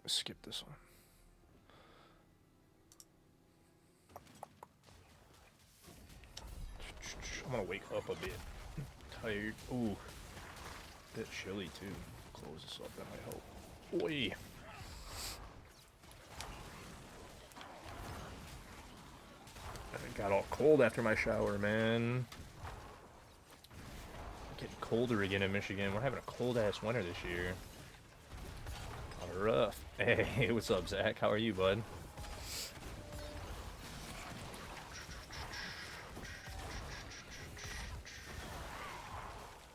Skip this one. I'm gonna wake up a bit. Tired. Ooh. Bit chilly too. Close this up, that might help. Oi. I got all cold after my shower, man. Getting colder again in Michigan. We're having a cold ass winter this year. Rough. Hey, what's up, Zach? How are you, bud?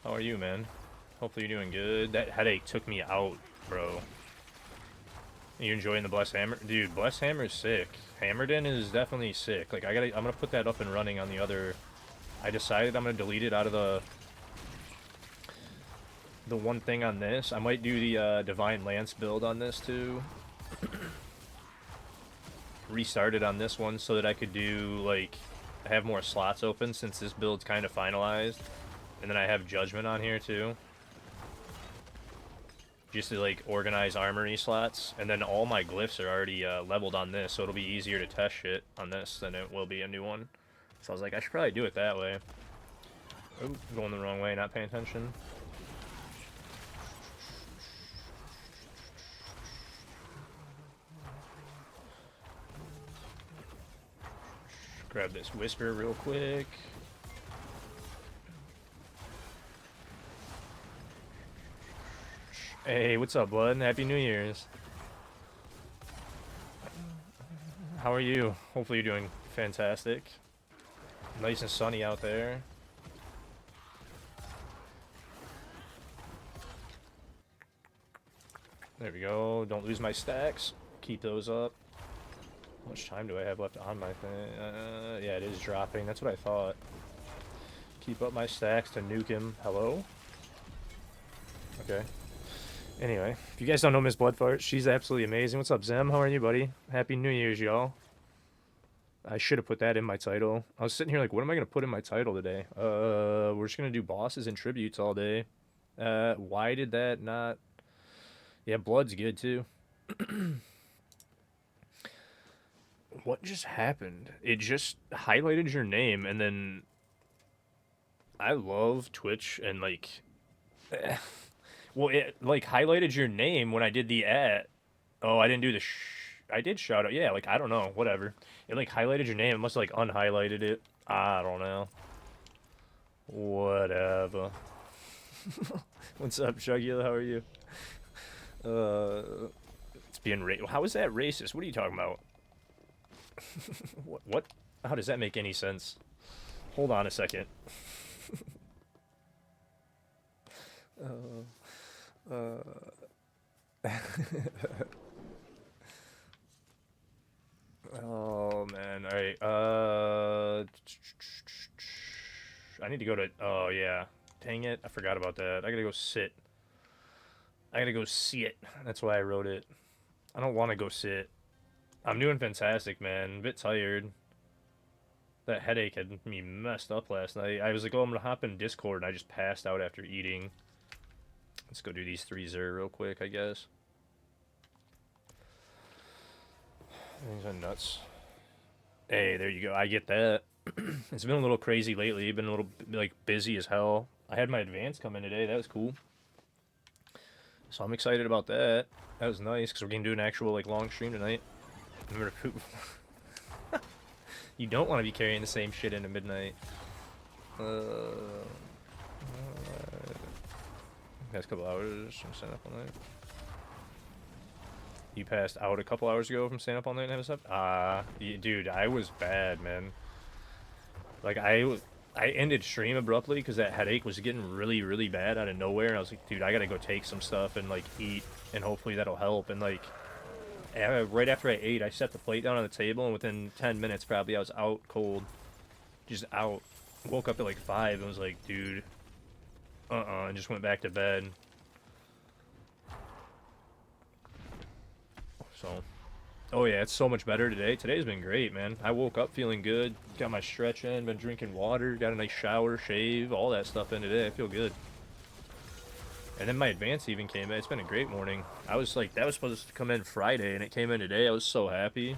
How are you, man? Hopefully you're doing good. That headache took me out, bro. You enjoying the Blessed Hammer? Dude, Blessed Hammer is sick. Hammerden is definitely sick. Like, I'm gonna put that up and running on the other... I decided I'm gonna delete it out of the one thing on this. I might do the Divine Lance build on this, too. Restart it on this one so that I could do, like... have more slots open since this build's kind of finalized. And then I have Judgment on here, too. Just to, like, organize armory slots. And then all my glyphs are already leveled on this, so it'll be easier to test shit on this than it will be a new one. So I was like, I should probably do it that way. Oh, going the wrong way, not paying attention. Grab this Whisper real quick. Hey, what's up, bud? Happy New Year's. How are you? Hopefully you're doing fantastic. Nice and sunny out there. There we go. Don't lose my stacks. Keep those up. How much time do I have left on my thing? Yeah, it is dropping. That's what I thought. Keep up my stacks to nuke him. Hello? Okay. Anyway, if you guys don't know Miss Bloodfart, she's absolutely amazing. What's up, Zem? How are you, buddy? Happy New Year's, y'all. I should have put that in my title. I was sitting here like, what am I going to put in my title today? We're just going to do bosses and tributes all day. Why did that not... Yeah, Blood's good, too. What just happened? It just highlighted your name, and then... I love Twitch, and, like... Well, it, like, highlighted your name when I did the ad. Oh, I didn't do the I did shout out. Yeah, like, I don't know. Whatever. It, like, highlighted your name. It must have, like, unhighlighted it. I don't know. Whatever. What's up, Shugula? How are you? It's being How is that racist? What are you talking about? What? How does that make any sense? Hold on a second. Oh man, alright, I need to go to, oh yeah, dang it, I forgot about that. I gotta go sit. I gotta go see it. That's why I wrote it. I don't want to go sit. I'm doing fantastic, man. A bit tired. That headache had me messed up last night. I was like, oh, I'm gonna hop in Discord, and I just passed out after eating. Let's go do these 3-0 real quick, I guess. Things are nuts. Hey, there you go. I get that. It's been a little crazy lately. Been a little, like, busy as hell. I had my advance come in today. That was cool. So I'm excited about that. That was nice, because we're going to do an actual, like, long stream tonight. Remember to poop. You don't want to be carrying the same shit into midnight. Last couple hours from staying up all night. You passed out a couple hours ago from staying up all night and having stuff? Dude, I was bad, man. Like, I ended stream abruptly because that headache was getting really, really bad out of nowhere. And I was like, dude, I gotta go take some stuff and, like, eat. And hopefully that'll help. And, like, right after I ate, I set the plate down on the table. And within 10 minutes, probably, I was out cold. Just out. Woke up at, like, 5 and was like, dude... and just went back to bed. So, oh yeah, it's so much better today. Today's been great, man. I woke up feeling good, got my stretch in, been drinking water, got a nice shower, shave, all that stuff in today. I feel good. And then my advance even came in. It's been a great morning. I was like, that was supposed to come in Friday, and it came in today. I was so happy.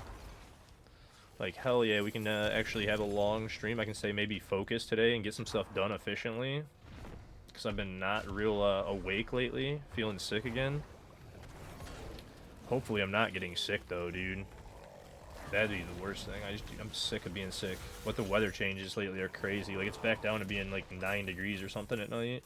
Like, hell yeah, we can actually have a long stream. I can say maybe focus today and get some stuff done efficiently. Because I've been not real awake lately. Feeling sick again. Hopefully I'm not getting sick, though, dude. That'd be the worst thing. I'm sick of being sick. What the weather changes lately are crazy. Like, it's back down to being like 9 degrees or something at night.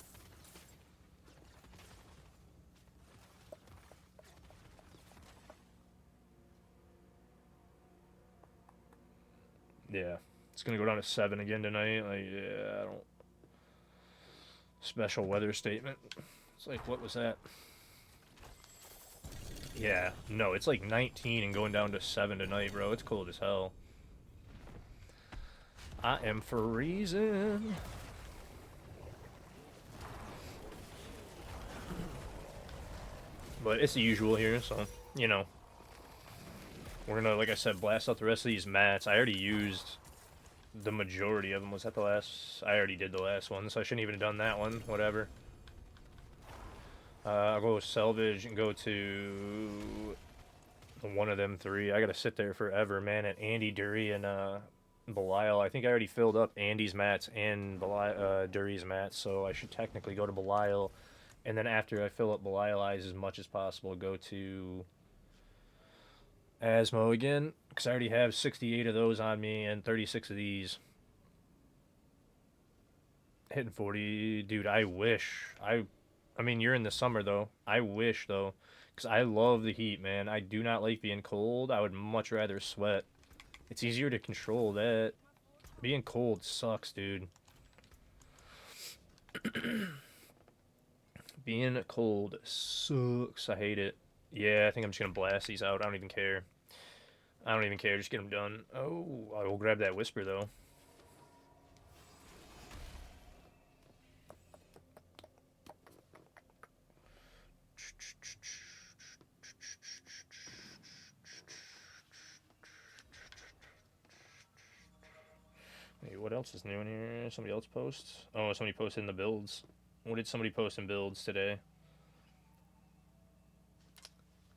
Yeah. It's gonna go down to 7 again tonight. Like, yeah, I don't... Special weather statement. It's like, what was that? Yeah. No, it's like 19 and going down to 7 tonight, bro. It's cold as hell. I am freezing. But it's the usual here, so, you know. We're gonna, like I said, blast out the rest of these mats. I already used the majority of them. Was that the last? I already did the last one, so I shouldn't even have done that one. Whatever. I'll go with salvage and go to one of them three. I gotta sit there forever, man, at Andy, Dury, and Belial. I think I already filled up Andy's mats and Dury's mats, so I should technically go to Belial. And then after I fill up Belial eyes as much as possible, go to Asmo again, because I already have 68 of those on me and 36 of these. Hitting 40, dude, I wish. I mean, you're in the summer, though. I wish, though, because I love the heat, man. I do not like being cold. I would much rather sweat. It's easier to control that. Being cold sucks, dude. Being cold sucks. I hate it. Yeah, I think I'm just gonna blast these out. I don't even care. I don't even care. Just get them done. Oh, I will grab that whisper, though. Hey, what else is new in here? Somebody else post? Oh, somebody posted in the builds. What did somebody post in builds today?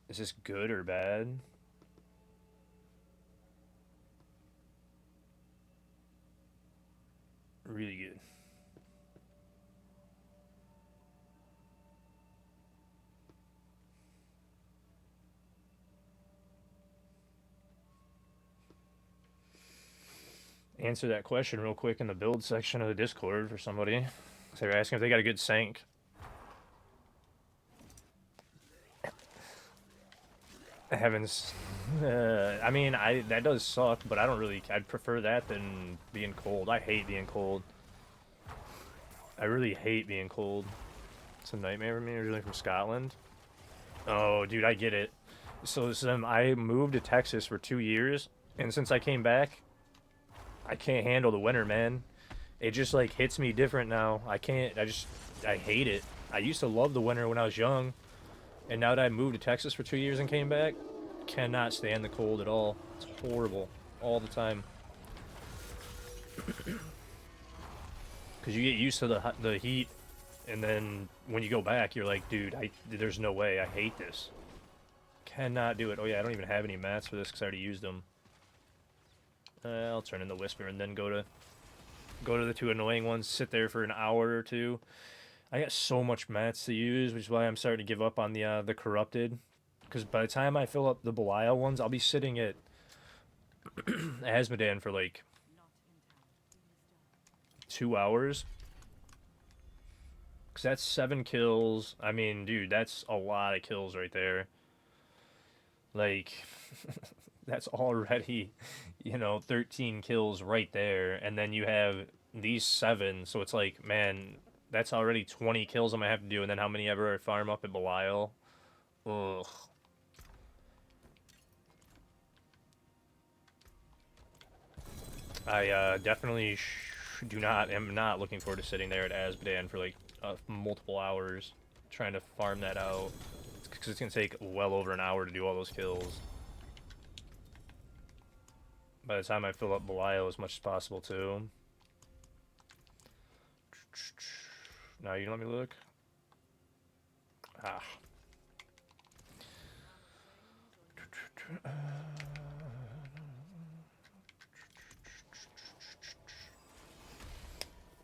Is this good or bad? Really good. Answer that question real quick in the build section of the Discord for somebody. So they're asking if they got a good sync. Heavens. I mean, that does suck, but I don't really... I'd prefer that than being cold. I hate being cold. I really hate being cold. It's a nightmare for me, originally from Scotland. Oh, dude, I get it. So I moved to Texas for 2 years, and since I came back, I can't handle the winter, man. It just, like, hits me different now. I can't... I hate it. I used to love the winter when I was young. And now that I moved to Texas for 2 years and came back, cannot stand the cold at all. It's horrible. All the time. Because you get used to the heat, and then when you go back, you're like, dude, there's no way. I hate this. Cannot do it. Oh yeah, I don't even have any mats for this because I already used them. I'll turn in the Whisper and then go to the two annoying ones, sit there for an hour or two. I got so much mats to use, which is why I'm starting to give up on the Corrupted. Because by the time I fill up the Belial ones, I'll be sitting at Asmodan for like 2 hours. Because that's 7 kills. I mean, dude, that's a lot of kills right there. Like, that's already, 13 kills right there. And then you have these 7, so it's like, man, that's already 20 kills I'm going to have to do. And then how many ever I farm up at Belial? Ugh. I definitely am not looking forward to sitting there at Asmodan for like multiple hours trying to farm that out. Because it's going to take well over an hour to do all those kills. By the time I fill up Belial as much as possible, too. Now you can let me look. Ah.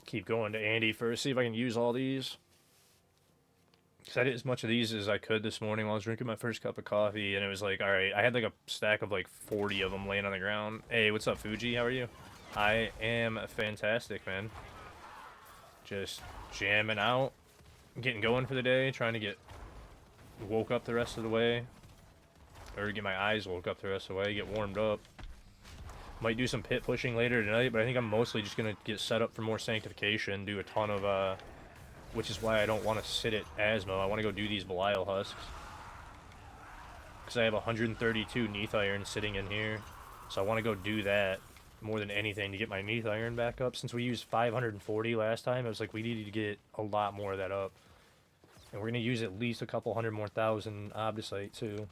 Keep going to Andy first, see if I can use all these. Because I did as much of these as I could this morning while I was drinking my first cup of coffee, and it was like, alright, I had like a stack of like 40 of them laying on the ground. Hey, what's up, Fuji? How are you? I am fantastic, man. Just jamming out, getting going for the day, trying to get woke up the rest of the way. Or get my eyes woke up the rest of the way, get warmed up. Might do some pit pushing later tonight, but I think I'm mostly just going to get set up for more sanctification, do a ton of, which is why I don't want to sit at Asmo. I want to go do these Belial husks. Because I have 132 Neath Iron sitting in here. So I want to go do that more than anything to get my Neath Iron back up. Since we used 540 last time, it was like we needed to get a lot more of that up. And we're going to use at least a couple hundred more thousand Obdicite too.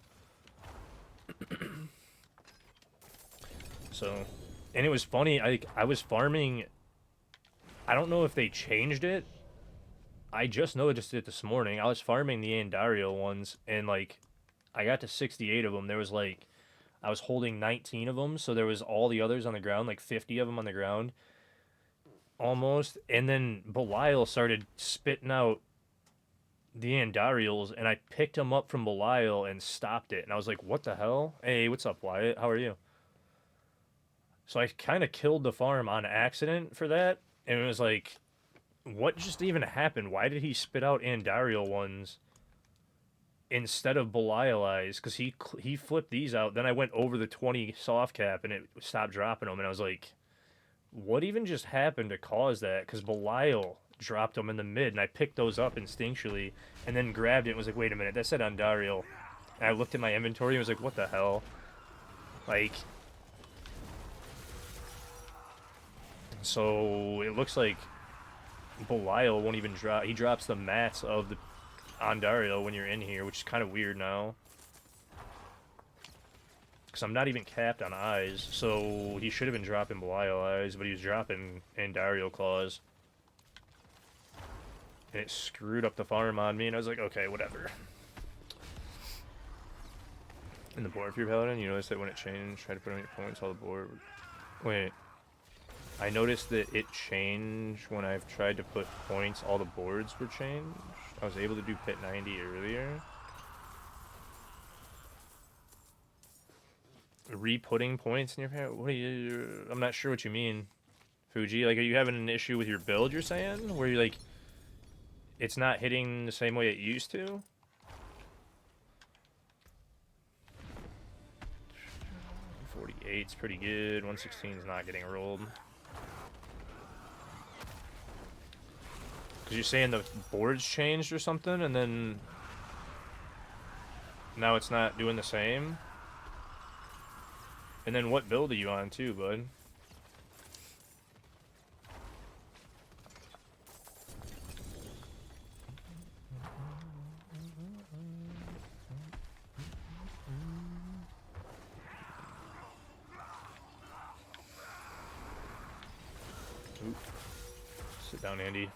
So, and it was funny, I was farming, I don't know if they changed it, I just noticed it this morning. I was farming the Andariel ones, and like, I got to 68 of them. There was like, I was holding 19 of them, so there was all the others on the ground, like 50 of them on the ground, almost, and then Belial started spitting out the Andariels, and I picked them up from Belial and stopped it, and I was like, what the hell? Hey, what's up, Wyatt? How are you? So I kind of killed the farm on accident for that, and it was like, what just even happened? Why did he spit out Andariel ones instead of Belial eyes? Because he flipped these out. Then I went over the 20 soft cap, and it stopped dropping them, and I was like, what even just happened to cause that? Because Belial dropped them in the mid, and I picked those up instinctually, and then grabbed it and was like, wait a minute, that said Andariel. And I looked at my inventory and was like, what the hell? Like... So it looks like Belial won't even drop. He drops the mats of the Andariel when you're in here, which is kind of weird now. Because I'm not even capped on eyes, so he should have been dropping Belial eyes, but he was dropping Andariel claws. And it screwed up the farm on me, and I was like, okay, whatever. In the board for your paladin, you notice that when it changed, try to put on your points, all the board... Wait. I noticed that it changed when I've tried to put points, all the boards were changed. I was able to do pit 90 earlier. Re-putting points in your pair? What are you... I'm not sure what you mean, Fuji. Like, are you having an issue with your build, you're saying? Where you're like... It's not hitting the same way it used to? .48's pretty good. 116's not getting rolled. Because you're saying the boards changed or something, and then now it's not doing the same? And then what build are you on too, bud? Oop. Sit down, Andy.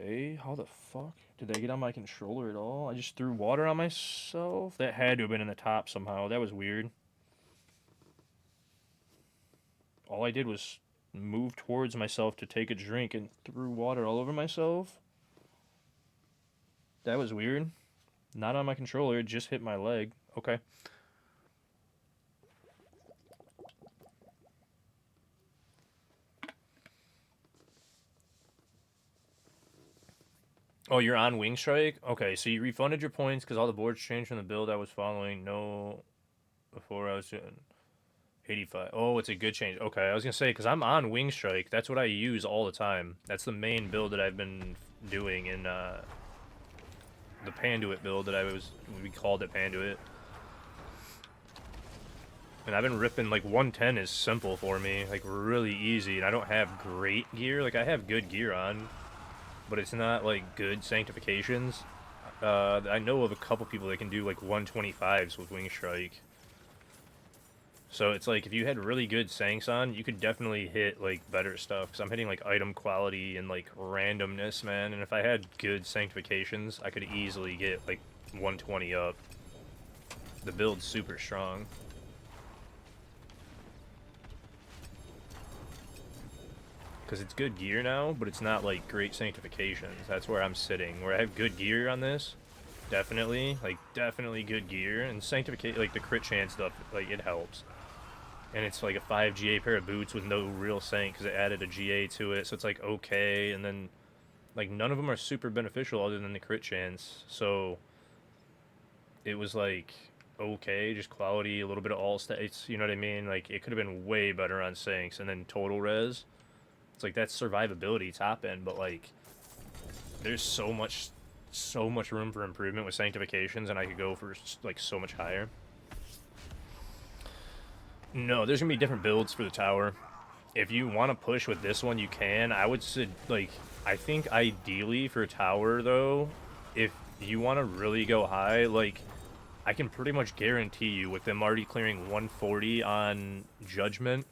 Okay, how the fuck did they get on my controller at all? I just threw water on myself? That had to have been in the top somehow. That was weird. All I did was move towards myself to take a drink and threw water all over myself. That was weird. Not on my controller, it just hit my leg. Okay. Oh, you're on Wing Strike? Okay, so you refunded your points because all the boards changed from the build I was following. No, before I was doing 85. Oh, it's a good change. Okay, I was going to say, because I'm on Wing Strike. That's what I use all the time. That's the main build that I've been doing in the Panduit build that we called it Panduit. And I've been ripping, like, 110 is simple for me. Like, really easy. And I don't have great gear. Like, I have good gear on. But it's not, like, good sanctifications. I know of a couple people that can do like 125s with Wing Strike. So it's like if you had really good Sanks on, you could definitely hit like better stuff. Cause I'm hitting like item quality and like randomness, man. And if I had good sanctifications, I could easily get like 120 up. The build's super strong. Because it's good gear now, but it's not like great sanctifications. That's where I'm sitting. Where I have good gear on this, definitely, like definitely good gear, and sanctification, like the crit chance stuff, like it helps. And it's like a 5 GA pair of boots with no real sank because it added a GA to it, so it's like okay. And then like none of them are super beneficial other than the crit chance. So it was like okay, just quality, a little bit of all states. You know what I mean? Like it could have been way better on sanks, and then total res. It's like that's survivability top end, but like there's so much room for improvement with sanctifications, and I could go for like so much higher. No, there's gonna be different builds for the tower. If you want to push with this one, you can. I would say like I think ideally for a tower though, if you want to really go high, like I can pretty much guarantee you with them already clearing 140 on Judgment,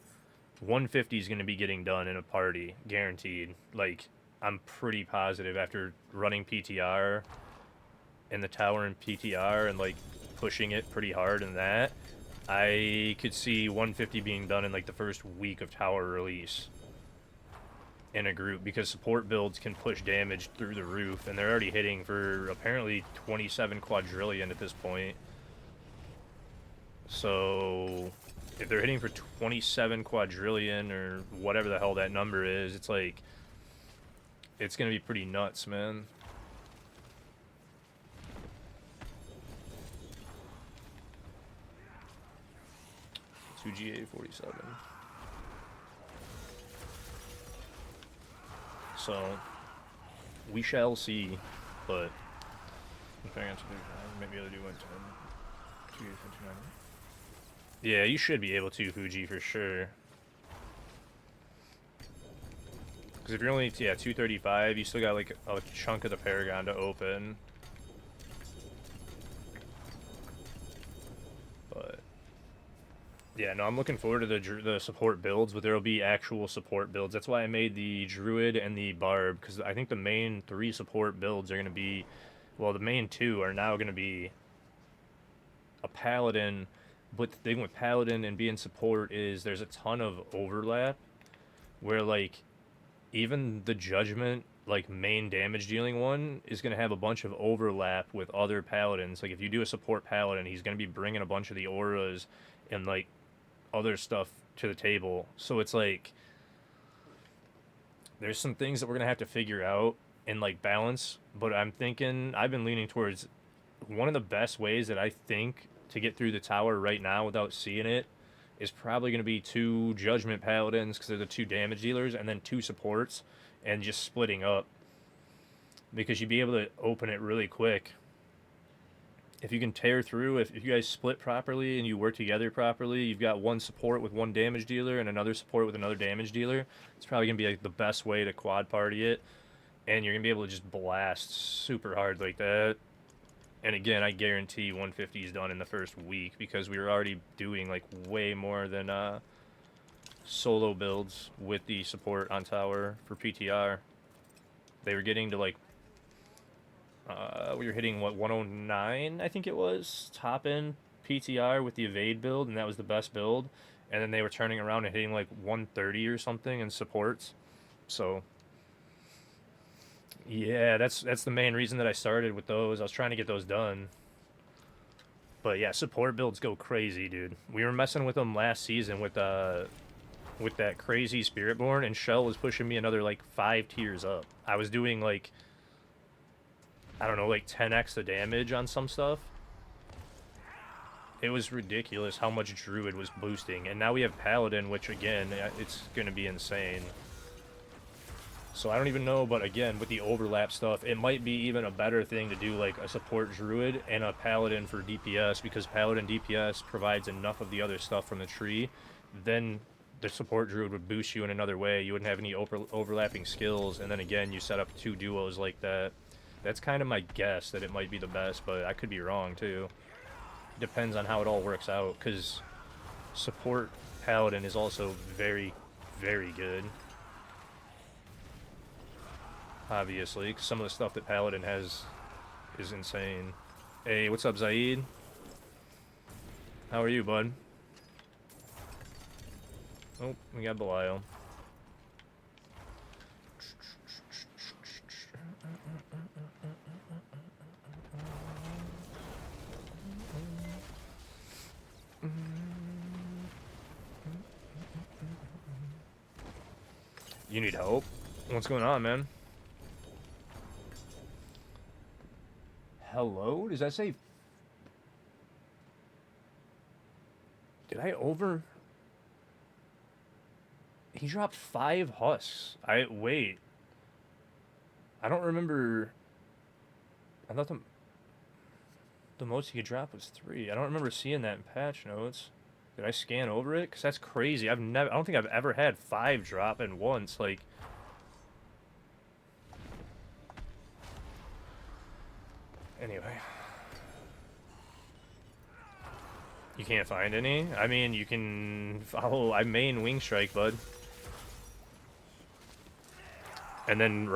150 is going to be getting done in a party, guaranteed. Like, I'm pretty positive after running PTR in the tower and PTR and, like, pushing it pretty hard in that, I could see 150 being done in, like, the first week of tower release in a group because support builds can push damage through the roof, and they're already hitting for apparently 27 quadrillion at this point. So if they're hitting for 27 quadrillion or whatever the hell that number is, it's like it's gonna be pretty nuts, man. Two GA 47. So we shall see, but maybe I'll do 110. Yeah, you should be able to, Fuji, for sure. Because if you're only, yeah, 235, you still got, like, a chunk of the Paragon to open. But, yeah, no, I'm looking forward to the support builds, but there will be actual support builds. That's why I made the Druid and the Barb, because I think the main 3 support builds are going to be, well, the main 2 are now going to be a Paladin. But the thing with Paladin and being support is there's a ton of overlap where, like, even the Judgment, like, main damage dealing one is going to have a bunch of overlap with other Paladins. Like, if you do a support Paladin, he's going to be bringing a bunch of the auras and, like, other stuff to the table. So it's like there's some things that we're going to have to figure out and, like, balance. But I'm thinking, I've been leaning towards one of the best ways that I think to get through the tower right now without seeing it is probably going to be 2 Judgment Paladins because they're the 2 damage dealers, and then 2 supports, and just splitting up. Because you'd be able to open it really quick. If you can tear through, if you guys split properly and you work together properly, you've got 1 support with 1 damage dealer and another support with another damage dealer. It's probably going to be like the best way to quad party it. And you're going to be able to just blast super hard like that. And again, I guarantee 150 is done in the first week because we were already doing like way more than solo builds with the support on tower for PTR. They were getting to like we were hitting what 109 I think it was top end PTR with the evade build, and that was the best build. And then they were turning around and hitting like 130 or something in supports. So yeah, that's the main reason that I started with those. I was trying to get those done. But yeah, support builds go crazy, dude. We were messing with them last season with that crazy Spiritborn, and Shell was pushing me another like 5 tiers up. I was doing like, I don't know, like 10x the damage on some stuff. It was ridiculous how much Druid was boosting. And now we have Paladin, which again, it's going to be insane. So I don't even know, but again, with the overlap stuff, it might be even a better thing to do like a support Druid and a Paladin for DPS, because Paladin DPS provides enough of the other stuff from the tree. Then the support Druid would boost you in another way. You wouldn't have any overlapping skills, and then again, you set up 2 duos like that. That's kind of my guess that it might be the best, but I could be wrong too. Depends on how it all works out, because support Paladin is also very, very good. Obviously, because some of the stuff that Paladin has is insane. Hey, what's up, Zaid? How are you, bud? Oh, we got Belial. You need help? What's going on, man? Hello? Does that say... Did I over... He dropped 5 husks. Wait. I don't remember... I thought the most he could drop was 3. I don't remember seeing that in patch notes. Did I scan over it? Because that's crazy. I don't think I've ever had 5 drop in once. Like... Anyway. You can't find any? I mean, you can follow... I main Wing Strike, bud. And then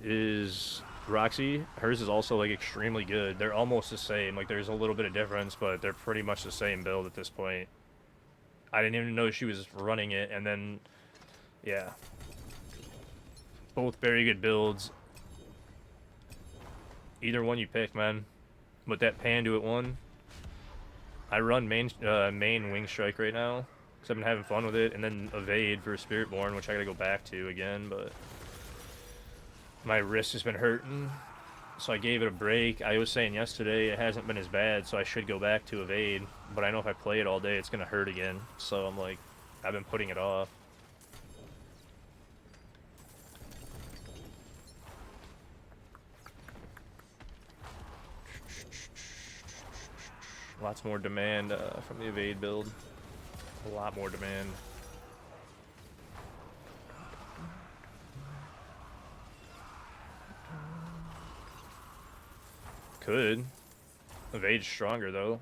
is Roxy. Hers is also, like, extremely good. They're almost the same. Like, there's a little bit of difference, but they're pretty much the same build at this point. I didn't even know she was running it, and then... Yeah. Both very good builds. Either one you pick, man. But that Panduit one... I run main Wing Strike right now, because I've been having fun with it, and then Evade for Spiritborn, which I gotta go back to again, but... My wrist has been hurting, so I gave it a break. I was saying yesterday it hasn't been as bad, so I should go back to Evade, but I know if I play it all day, it's gonna hurt again, so I'm like, I've been putting it off. Lots more demand from the Evade build. A lot more demand. Could. Evade's stronger, though.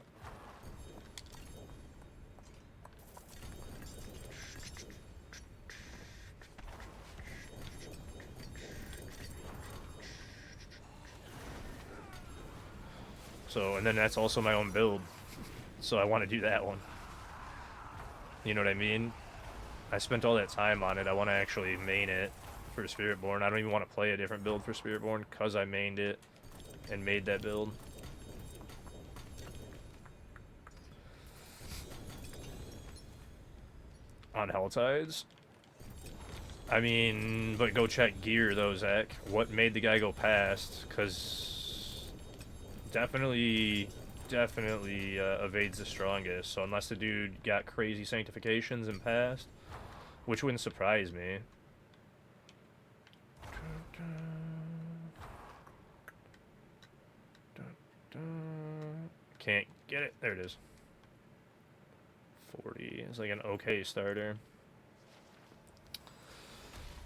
So, and then that's also my own build. So I want to do that one. You know what I mean? I spent all that time on it. I want to actually main it for Spiritborn. I don't even want to play a different build for Spiritborn because I mained it and made that build. On Helltides? I mean, but go check gear though, Zach. What made the guy go past? Because definitely Evade's the strongest. So unless the dude got crazy sanctifications and passed, which wouldn't surprise me. Can't get it. There it is. 40 is like an okay starter.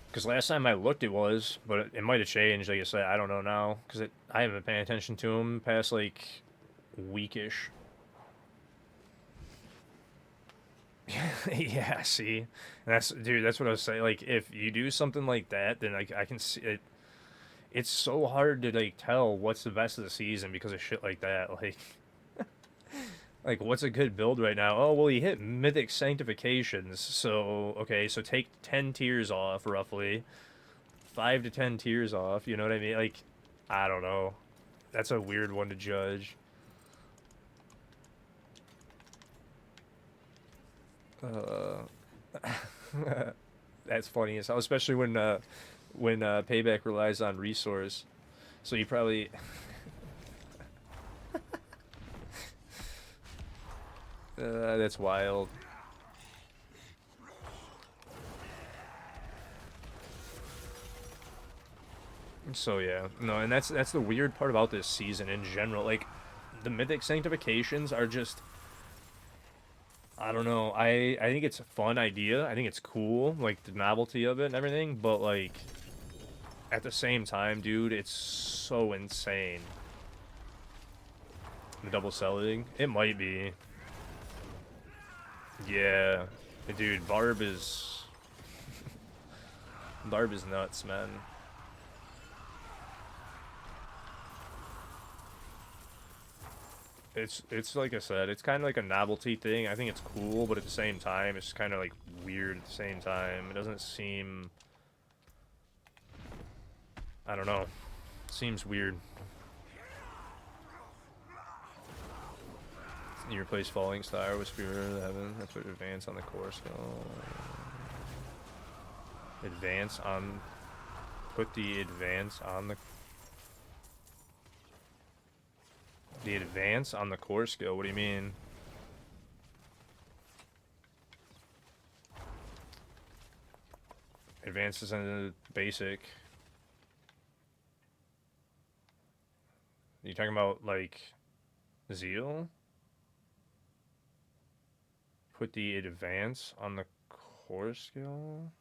Because last time I looked it was, but it might have changed, like I said, I don't know now. Because I haven't been paying attention to him past like weekish. Yeah, see? Dude, that's what I was saying. Like, if you do something like that, then like I can see it. It's so hard to like tell what's the best of the season because of shit like that. Like what's a good build right now? Oh, well, he hit Mythic Sanctifications. So, okay, so take 10 tiers off, roughly. 5 to 10 tiers off, you know what I mean? Like, I don't know. That's a weird one to judge. That's funny as hell, especially when Payback relies on resource. So you probably... that's wild. So yeah, no, and that's the weird part about this season in general. Like, the Mythic Sanctifications are just... I don't know. I think it's a fun idea. I think it's cool, like the novelty of it and everything. But like, at the same time, dude, it's so insane. The double selling? It might be. Yeah. Dude, Barb is... Barb is nuts, man. It's like I said, it's kind of like a novelty thing. I think it's cool, but at the same time, it's kind of like weird at the same time. It doesn't seem... I don't know. It seems weird. You replace Falling Star with Spirit of Heaven. That's what advance on the core skill. Advance on... Put the advance on the... The advance on the core skill? What do you mean? Advances in the basic. You talking about, like, Zeal? Put the advance on the core skill?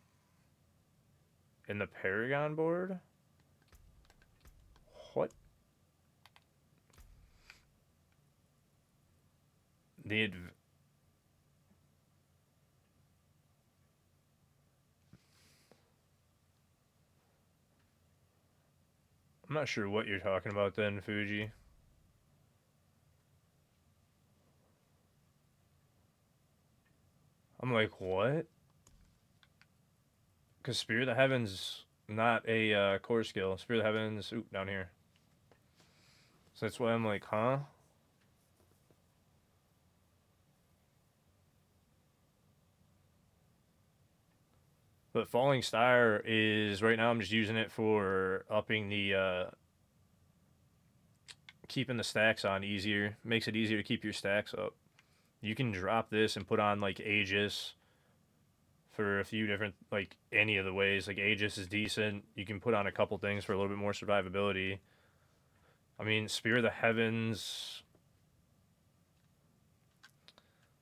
In the Paragon board? What? The I'm not sure what you're talking about then, Fuji. I'm like, what? Because Spirit of the Heavens not a core skill. Spirit of the Heavens, oop, down here. So that's why I'm like, huh? But Falling Star is, right now I'm just using it for upping the, keeping the stacks on easier. Makes it easier to keep your stacks up. You can drop this and put on, like, Aegis for a few different, like, any of the ways. Like, Aegis is decent. You can put on a couple things for a little bit more survivability. I mean, Spear of the Heavens,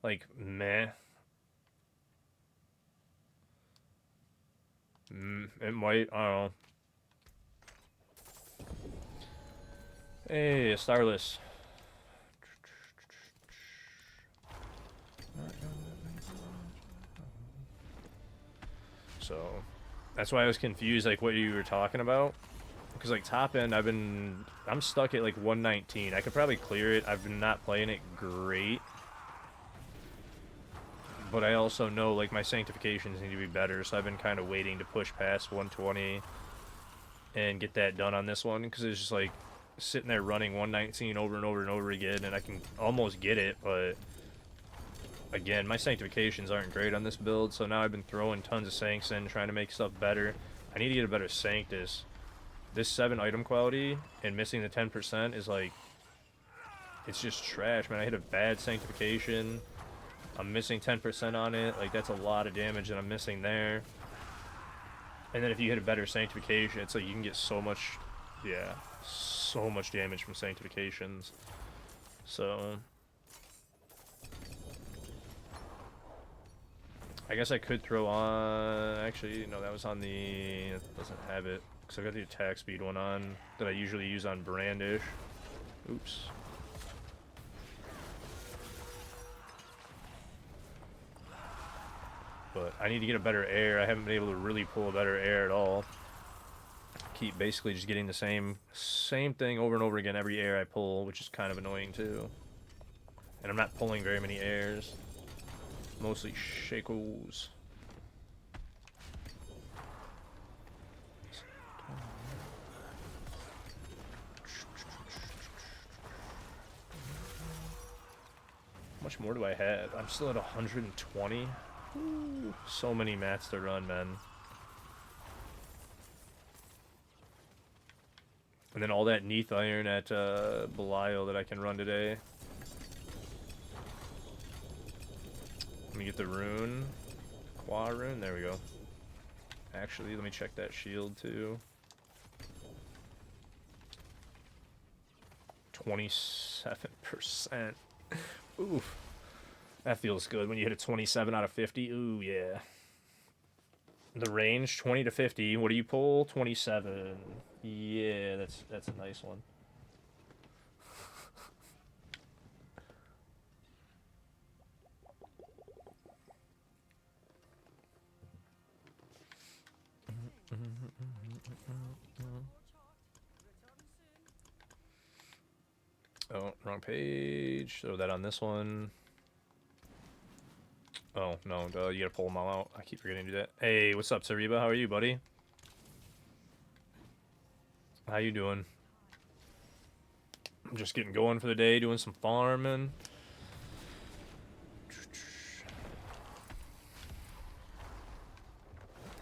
like, meh. It might, I don't know. Hey, Starless. So, that's why I was confused, like, what you were talking about. Because, like, top end, I'm stuck at, like, 119. I could probably clear it. I've been not playing it great. But I also know, like, my sanctifications need to be better, so I've been kind of waiting to push past 120 and get that done on this one, because it's just, like, sitting there running 119 over and over and over again, and I can almost get it, but again, my sanctifications aren't great on this build, so now I've been throwing tons of sancts in, trying to make stuff better. I need to get a better sanctus. This 7 item quality and missing the 10% is, like, it's just trash, man. I hit a bad sanctification. I'm missing 10% on it. Like, that's a lot of damage that I'm missing there. And then if you hit a better sanctification, it's like you can get so much, yeah, so much damage from sanctifications. So, I guess I could throw on, actually, no, that was on the, it doesn't have it, because I got the attack speed one on that I usually use on Brandish. Oops. But I need to get a better air. I haven't been able to really pull a better air at all. Keep basically just getting the same thing over and over again every air I pull, which is kind of annoying too. And I'm not pulling very many airs. Mostly shakos. How much more do I have? I'm still at 120. Ooh, so many mats to run, man. And then all that Neath Iron at Belial that I can run today. Let me get the rune. Qua rune, there we go. Actually, let me check that shield too. 27%. Oof. That feels good when you hit a 27 out of 50. Ooh, yeah. The range 20 to 50. What do you pull? 27. Yeah, that's a nice one. Oh, wrong page. Throw that on this one. Oh, no, you gotta pull them all out. I keep forgetting to do that. Hey, what's up, Sariba? How are you, buddy? How you doing? I'm just getting going for the day, doing some farming.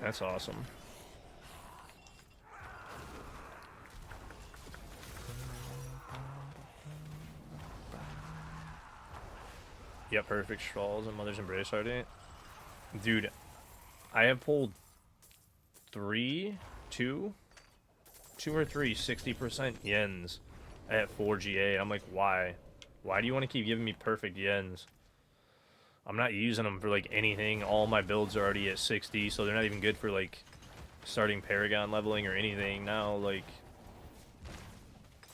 That's awesome. Yeah, perfect straws and Mother's Embrace Ardent. Dude, I have pulled two or three 60% yens at 4GA. I'm like, why? Why do you want to keep giving me perfect yens? I'm not using them for like anything. All my builds are already at 60, so they're not even good for like starting Paragon leveling or anything now. Like,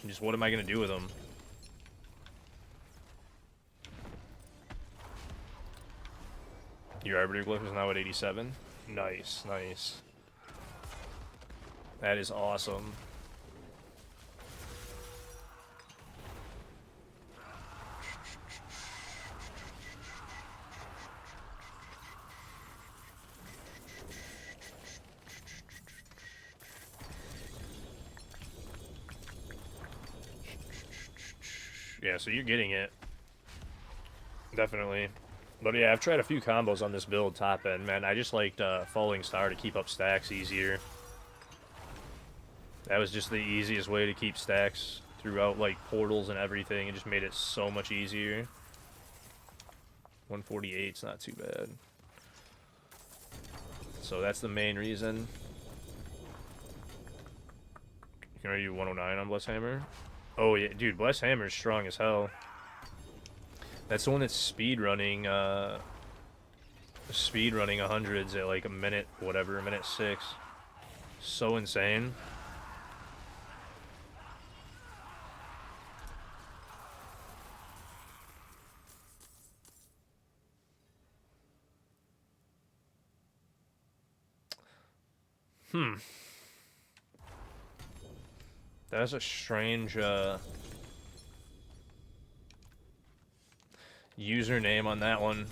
just what am I gonna do with them? Your Arbiter Glyph is now at 87. Nice, nice. That is awesome. Yeah, so you're getting it. Definitely. But yeah, I've tried a few combos on this build top end, man. I just liked Falling Star to keep up stacks easier. That was just the easiest way to keep stacks throughout like portals and everything. It just made it so much easier. 148's not too bad. So that's the main reason. Can I do 109 on Bless Hammer? Oh yeah, dude, Bless Hammer's strong as hell. That's the one that's speed running 100s at like a minute, whatever, a minute 6. So insane. That's a strange username on that one.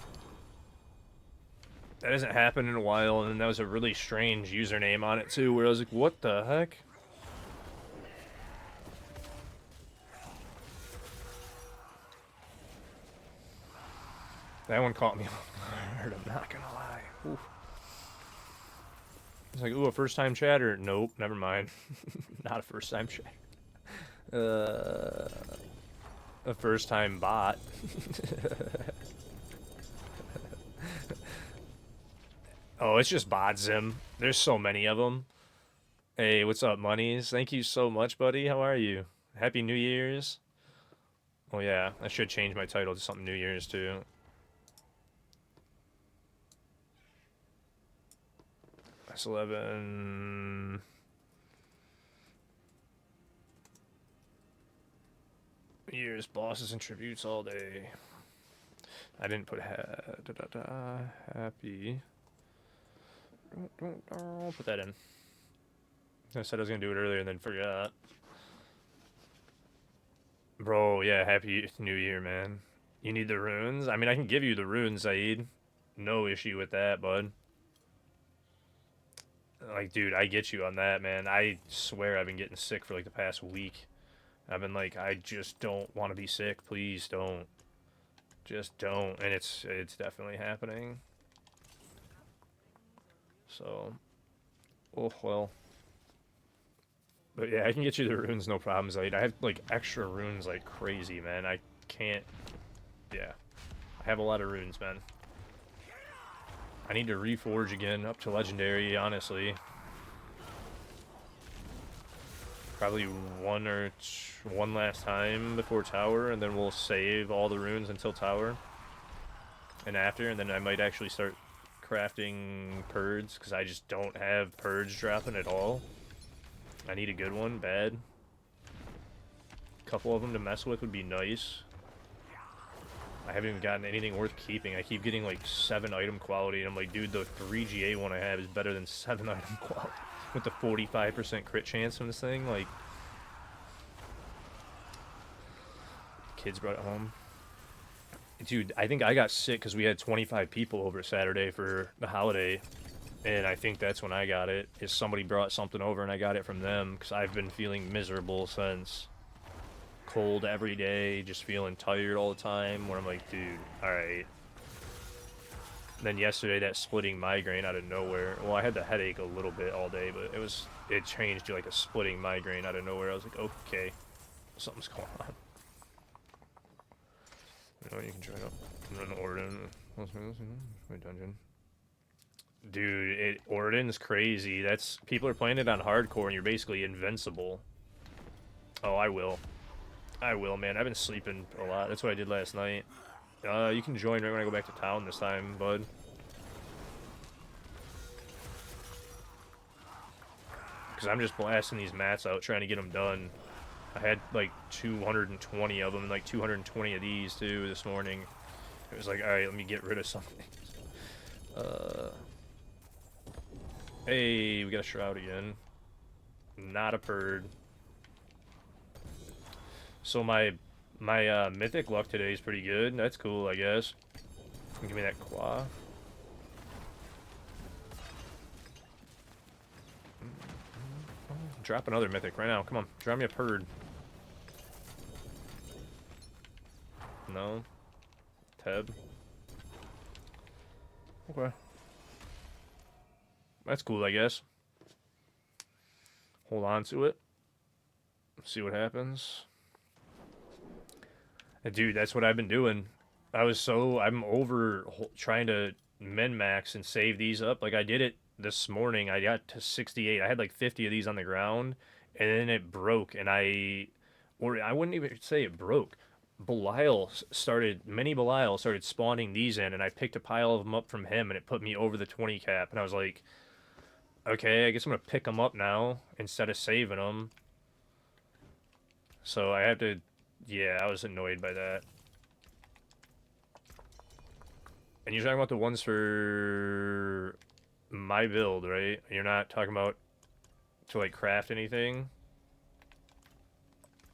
That hasn't happened in a while, and that was a really strange username on it too, where I was like, what the heck? That one caught me off guard, I'm not gonna lie. Oof. It's like, ooh, a first-time chatter. Nope, never mind. Not a first-time chatter. A first-time bot. Oh, it's just bot Zim. There's so many of them. Hey, what's up, Monies? Thank you so much, buddy. How are you? Happy New Year's. Oh yeah, I should change my title to something New Year's too. S11. Years, bosses, and tributes all day. I didn't put happy. I'll put that in. I said I was gonna do it earlier and then forgot. Bro, yeah, happy New Year, man. You need the runes? I mean, I can give you the runes, Saeed. No issue with that, bud. Like, dude, I get you on that, man. I swear I've been getting sick for like the past week. I've been like, I just don't want to be sick. Please don't. Just don't. And it's definitely happening. So, oh well. But yeah, I can get you the runes, no problems. I have like extra runes like crazy, man. I can't. Yeah, I have a lot of runes, man. I need to reforge again up to legendary, honestly. Probably one last time before tower, and then we'll save all the runes until tower. And after, and then I might actually start crafting purds, because I just don't have purds dropping at all. I need a good one, bad. A couple of them to mess with would be nice. I haven't even gotten anything worth keeping. I keep getting like 7 item quality, and I'm like, dude, the 3 GA one I have is better than 7 item quality. With the 45% crit chance from this thing, like... Kids brought it home. Dude, I think I got sick because we had 25 people over Saturday for the holiday. And I think that's when I got it, is somebody brought something over and I got it from them. Because I've been feeling miserable since. Cold every day, just feeling tired all the time. Where I'm like, dude, alright. Then yesterday, that splitting migraine out of nowhere. Well, I had the headache a little bit all day, but it changed to like a splitting migraine out of nowhere. I was like, okay, something's going on. You know, you can join up. I'm gonna Orden. My dungeon. Dude, Orden's crazy. People are playing it on hardcore, and you're basically invincible. Oh, I will. I will, man. I've been sleeping a lot. That's what I did last night. You can join right when I go back to town this time, bud. Because I'm just blasting these mats out, trying to get them done. I had like 220 of them, and like 220 of these too this morning. It was like, alright, let me get rid of something. Hey, we got a shroud again. Not a purd. So my mythic luck today is pretty good. That's cool, I guess. Give me that claw. Drop another mythic right now. Come on, drop me a purd. No. Teb. Okay. That's cool, I guess. Hold on to it. See what happens. And dude, that's what I've been doing. I'm over trying to min-max and save these up. Like, I did it this morning. I got to 68. I had like 50 of these on the ground, and then it broke, and I wouldn't even say it broke. Mini Belial started spawning these in, and I picked a pile of them up from him, and it put me over the 20 cap, and I was like, okay, I guess I'm gonna pick them up now instead of saving them. So I have to, yeah, I was annoyed by that. And you're talking about the ones for my build, right? You're not talking about to like craft anything?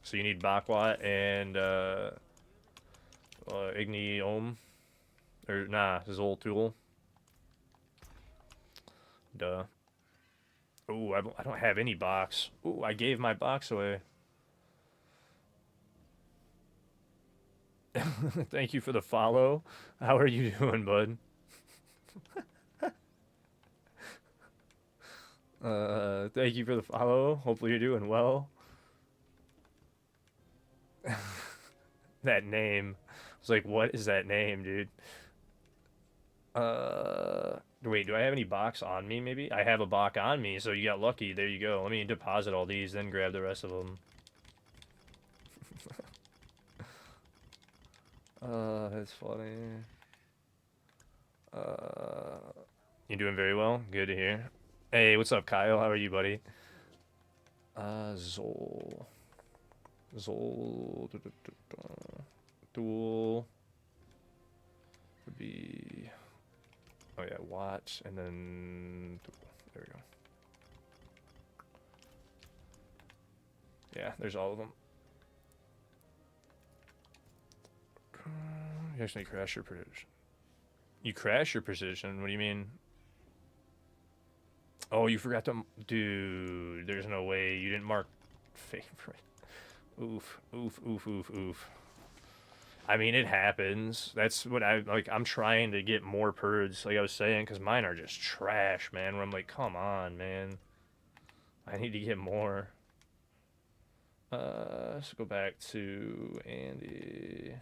So you need Bakwat and Igni Ohm. Or, nah, Zol Tool. Duh. Ooh, I don't have any box. Ooh, I gave my box away. Thank you for the follow. How are you doing, bud? Thank you for the follow. Hopefully you're doing well. That name. I was like, what is that name, dude? Wait, do I have any box on me, maybe? I have a box on me, so you got lucky. There you go. Let me deposit all these, then grab the rest of them. That's funny. You doing very well? Good to hear. Hey, what's up, Kyle? How are you, buddy? Zol. Duel. Would be... Oh yeah, watch, and then... There we go. Yeah, there's all of them. You actually crash your precision. You crash your precision? What do you mean? Oh, you forgot to... Dude, there's no way. You didn't mark favorite. Oof, oof, oof, oof, oof. I mean, it happens. That's what I'm trying to get more purds, like I was saying, because mine are just trash, man. Where I'm like, come on, man. I need to get more. Let's go back to Andy.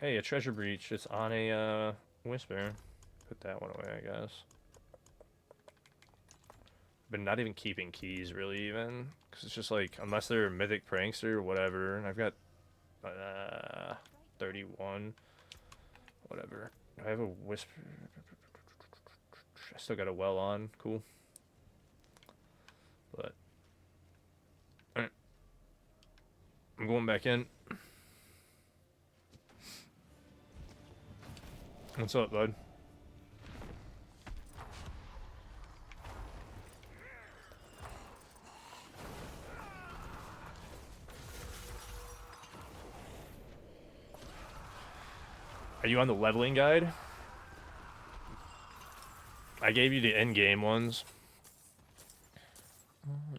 Hey, a treasure breach. It's on a, Whisper. Put that one away, I guess. But not even keeping keys, really, even. Because it's just like, unless they're Mythic Prankster or whatever. And I've got 31. Whatever. I have a whisper. I still got a well on. Cool. But alright. I'm going back in. What's up, bud? Are you on the leveling guide? I gave you the end game ones.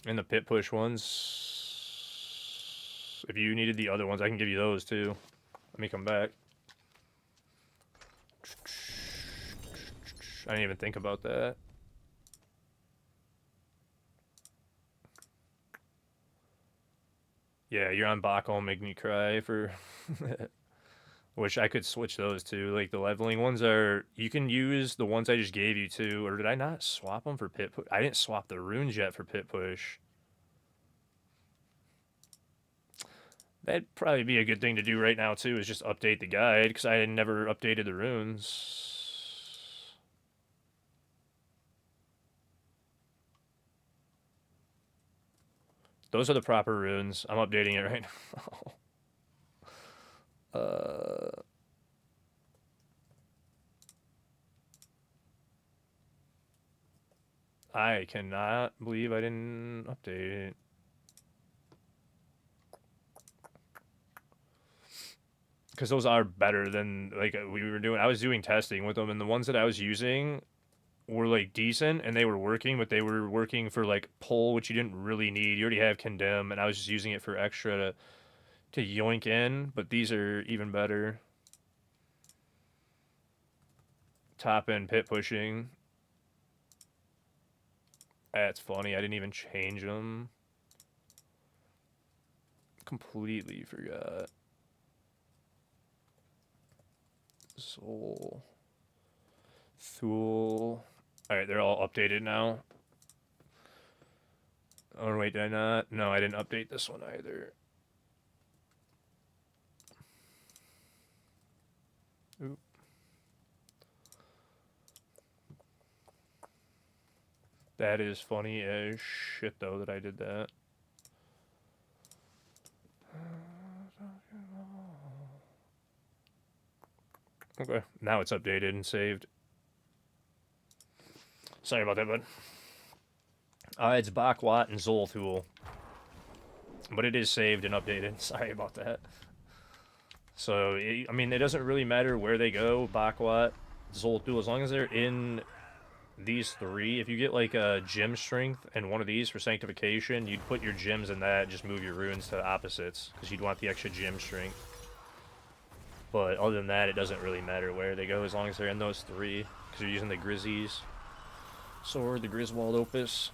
And the pit push ones. If you needed the other ones, I can give you those too. Let me come back. I didn't even think about that. Yeah, you're on Bako, make me cry for... Which I could switch those to. Like, the leveling ones are... You can use the ones I just gave you too. Or did I not swap them for pit push? I didn't swap the runes yet for pit push. That'd probably be a good thing to do right now too, is just update the guide, because I had never updated the runes. Those are the proper runes. I'm updating it right now. I cannot believe I didn't update it. Because those are better than, like, we were doing. I was doing testing with them, and the ones that I was using were, like, decent, and they were working, but they were working for, like, pull, which you didn't really need. You already have condemn, and I was just using it for extra to yoink in, but these are even better. Top end pit pushing. That's funny. I didn't even change them. Completely forgot. Soul. Thule. Alright, they're all updated now. Oh, wait, did I not? No, I didn't update this one either. Oop. That is funny as shit, though, that I did that. Okay, now it's updated and saved. Sorry about that, bud. It's Bakwat and Zolthul. But it is saved and updated. Sorry about that. So, I mean, it doesn't really matter where they go, Bakwat, Zolthul, as long as they're in these three. If you get, like, a gem strength and one of these for sanctification, you'd put your gems in that, just move your runes to opposites, because you'd want the extra gem strength. But other than that, it doesn't really matter where they go, as long as they're in those three, because you're using the Grizzy's sword, the Griswold Opus.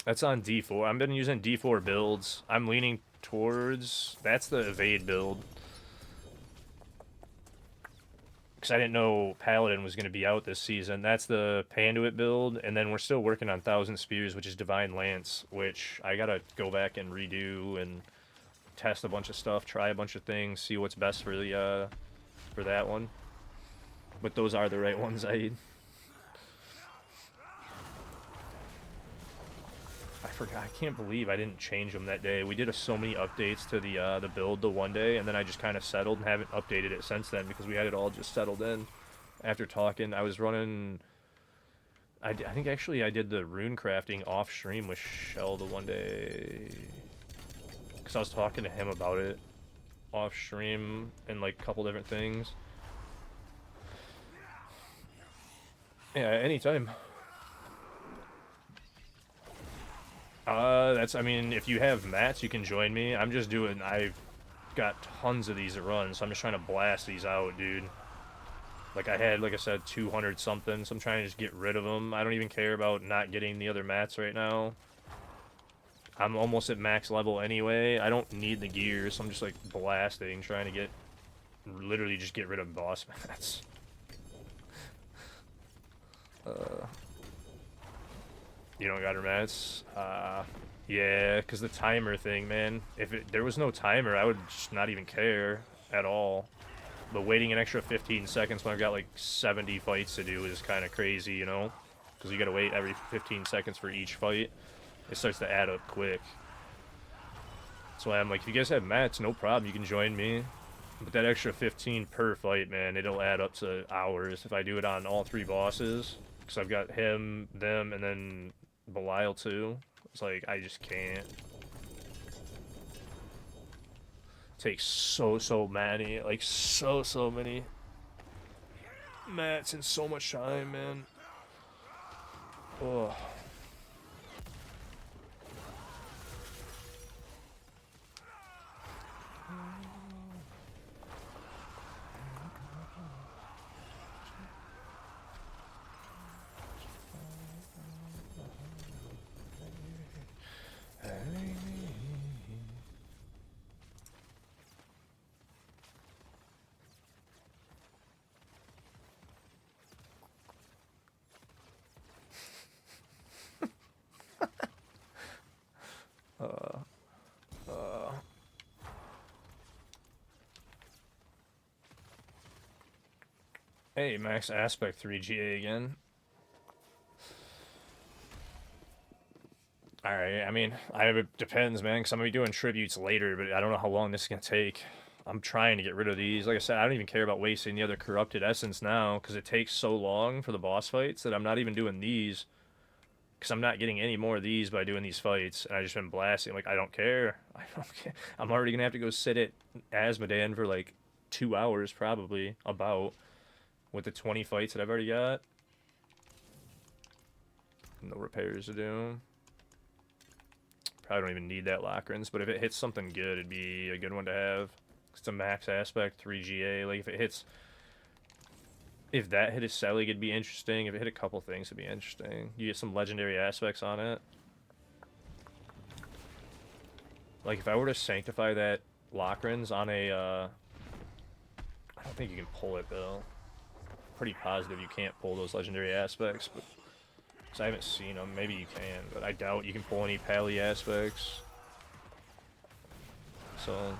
That's on D4. I've been using D4 builds. I'm leaning towards... That's the evade build. Because I didn't know Paladin was going to be out this season. That's the Panduit build. And then we're still working on Thousand Spears, which is Divine Lance, which I got to go back and redo and test a bunch of stuff, try a bunch of things, see what's best for the for that one. But those are the right ones I forgot. I can't believe I didn't change them that day. We did so many updates to the build the one day, and then I just kind of settled and haven't updated it since then because we had it all just settled in. After talking, I was running... I think actually I did the rune crafting off stream with Shell the one day. Because I was talking to him about it off stream and like a couple different things. Yeah, anytime. I mean, if you have mats, you can join me. I'm just doing, I've got tons of these to run, so I'm just trying to blast these out, dude. Like, I had, like I said, 200 something, so I'm trying to just get rid of them. I don't even care about not getting the other mats right now. I'm almost at max level anyway. I don't need the gear, so I'm just, like, blasting, trying to get, literally just get rid of boss mats. You don't got her mats? Yeah, because the timer thing, man. If there was no timer, I would just not even care. at all. But waiting an extra 15 seconds when I've got like 70 fights to do is kind of crazy, you know? Because you gotta wait every 15 seconds for each fight. It starts to add up quick. That's why I'm like, if you guys have mats, no problem, you can join me. But that extra 15 per fight, man, it'll add up to hours if I do it on all 3 bosses. Because I've got him, them, and then Belial too. It's like, I just can't. Takes so many, like so many mats and so much time, man. Oh. Hey, max aspect 3GA again. Alright, I mean, it depends, man, because I'm going to be doing tributes later, but I don't know how long this is going to take. I'm trying to get rid of these. Like I said, I don't even care about wasting the other corrupted essence now, because it takes so long for the boss fights that I'm not even doing these. Because I'm not getting any more of these by doing these fights, and I've just been blasting. Like, I don't care. I don't care. I'm already going to have to go sit at Asmodan for like 2 hours, probably, about, with the 20 fights that I've already got. No repairs to do. Probably don't even need that Lockrins, but if it hits something good, it'd be a good one to have. It's a max aspect, 3GA. Like, if it hits... If that hit a Selig, it'd be interesting. If it hit a couple things, it'd be interesting. You get some legendary aspects on it. Like, if I were to sanctify that Lockrins on a, I don't think you can pull it, though. Pretty positive you can't pull those legendary aspects, but... Because I haven't seen them. Maybe you can, but I doubt you can pull any Pally aspects. So...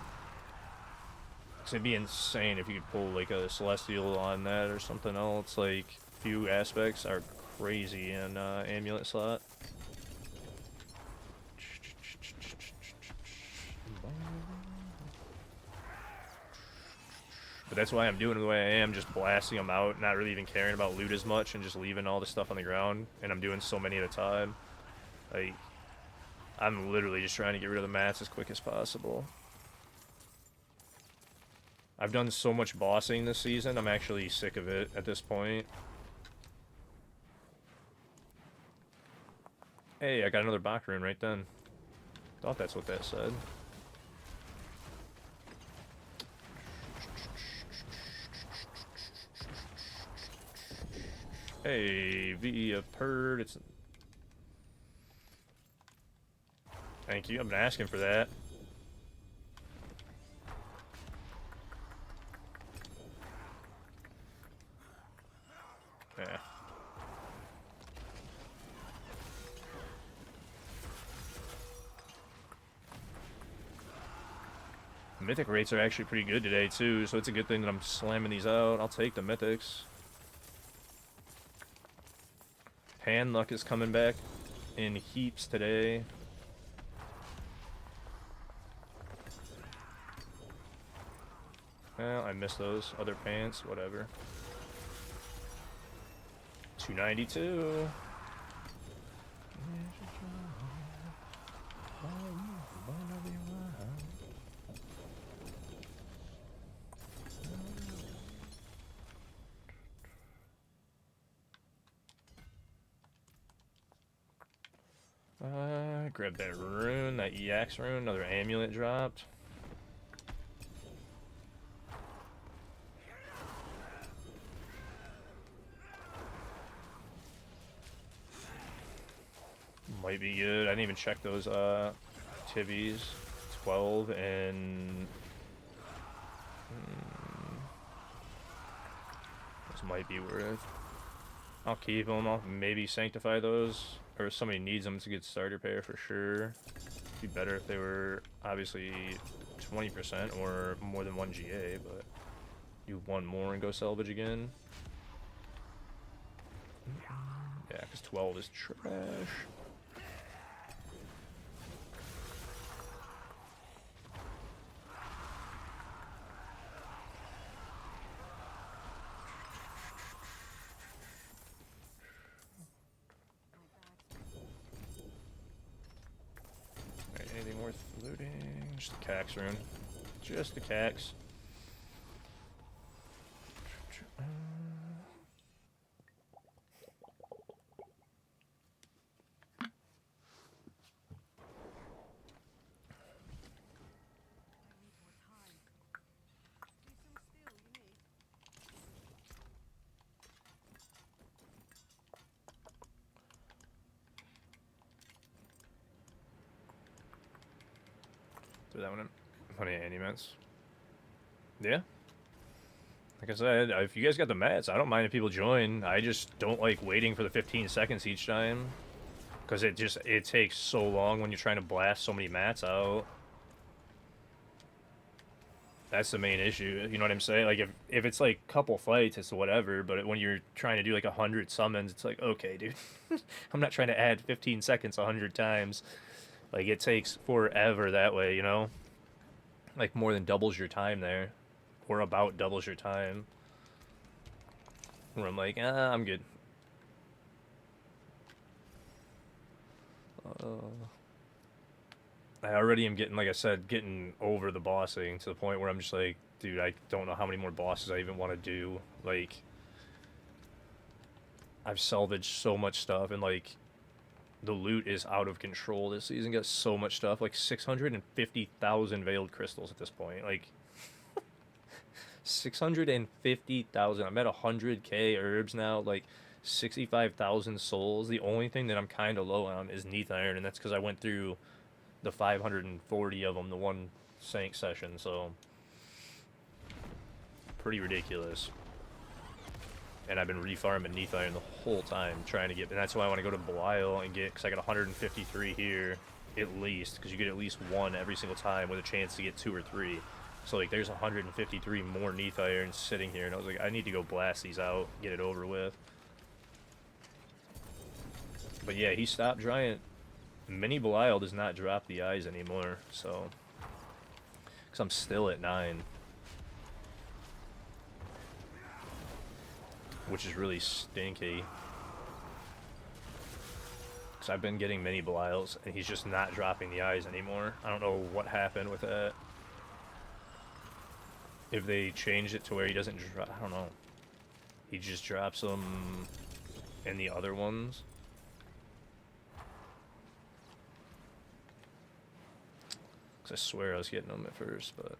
Because it'd be insane if you could pull, like, a Celestial on that or something else. Like, few aspects are crazy in Amulet slot. But that's why I'm doing it the way I am, just blasting them out, not really even caring about loot as much, and just leaving all the stuff on the ground. And I'm doing so many at a time. Like, I'm literally just trying to get rid of the mats as quick as possible. I've done so much bossing this season, I'm actually sick of it at this point. Hey, I got another Bach rune right then. Thought that's what that said. Hey, VE of Purd, it's... Thank you, I've been asking for that. Yeah. Mythic rates are actually pretty good today, too, so it's a good thing that I'm slamming these out. I'll take the mythics. Hand luck is coming back in heaps today. Well, I missed those other pants, whatever. 292. Grab that rune, that EX rune, another amulet dropped. Might be good. I didn't even check those tibbies. 12 and... This might be worth. I'll keep them. I'll maybe sanctify those. Or if somebody needs them, it's a good starter pair for sure. be better if they were obviously 20% or more than 1 GA, but you one more and go salvage again. Yeah, because 12 is trash. Alright, anything worth looting? Just the Cax rune. Just the Cax. Throw that one in. Plenty of anti-mats. Yeah. Like I said, if you guys got the mats, I don't mind if people join. I just don't like waiting for the 15 seconds each time. Because it takes so long when you're trying to blast so many mats out. That's the main issue, you know what I'm saying? Like, if it's like a couple fights, it's whatever, but when you're trying to do like 100 summons, it's like, okay, dude. I'm not trying to add 15 seconds 100 times. Like, it takes forever that way, you know? Like, more than doubles your time there. Or about doubles your time. Where I'm like, I'm good. I already am getting, like I said, getting over the bossing to the point where I'm just like, dude, I don't know how many more bosses I even want to do. Like, I've salvaged so much stuff, and like, the loot is out of control this season. Got so much stuff, like 650,000 veiled crystals at this point. Like, 650,000. I'm at 100k herbs now. Like, 65,000 souls. The only thing that I'm kind of low on is Neath Iron, and that's because I went through the 540 of them the one Sank session, so pretty ridiculous. And I've been refarming Neath Iron the whole time trying to get, and that's why I want to go to Belial and get, because I got 153 here at least, because you get at least one every single time with a chance to get 2 or 3. So like there's 153 more Neath Irons sitting here, and I was like, I need to go blast these out, get it over with. But yeah, he stopped Giant. Mini Belial does not drop the eyes anymore, so because I'm still at 9, which is really stinky. Because I've been getting mini Belials, and he's just not dropping the eyes anymore. I don't know what happened with that. If they changed it to where he doesn't drop, I don't know. He just drops them in the other ones. Because I swear I was getting them at first, but...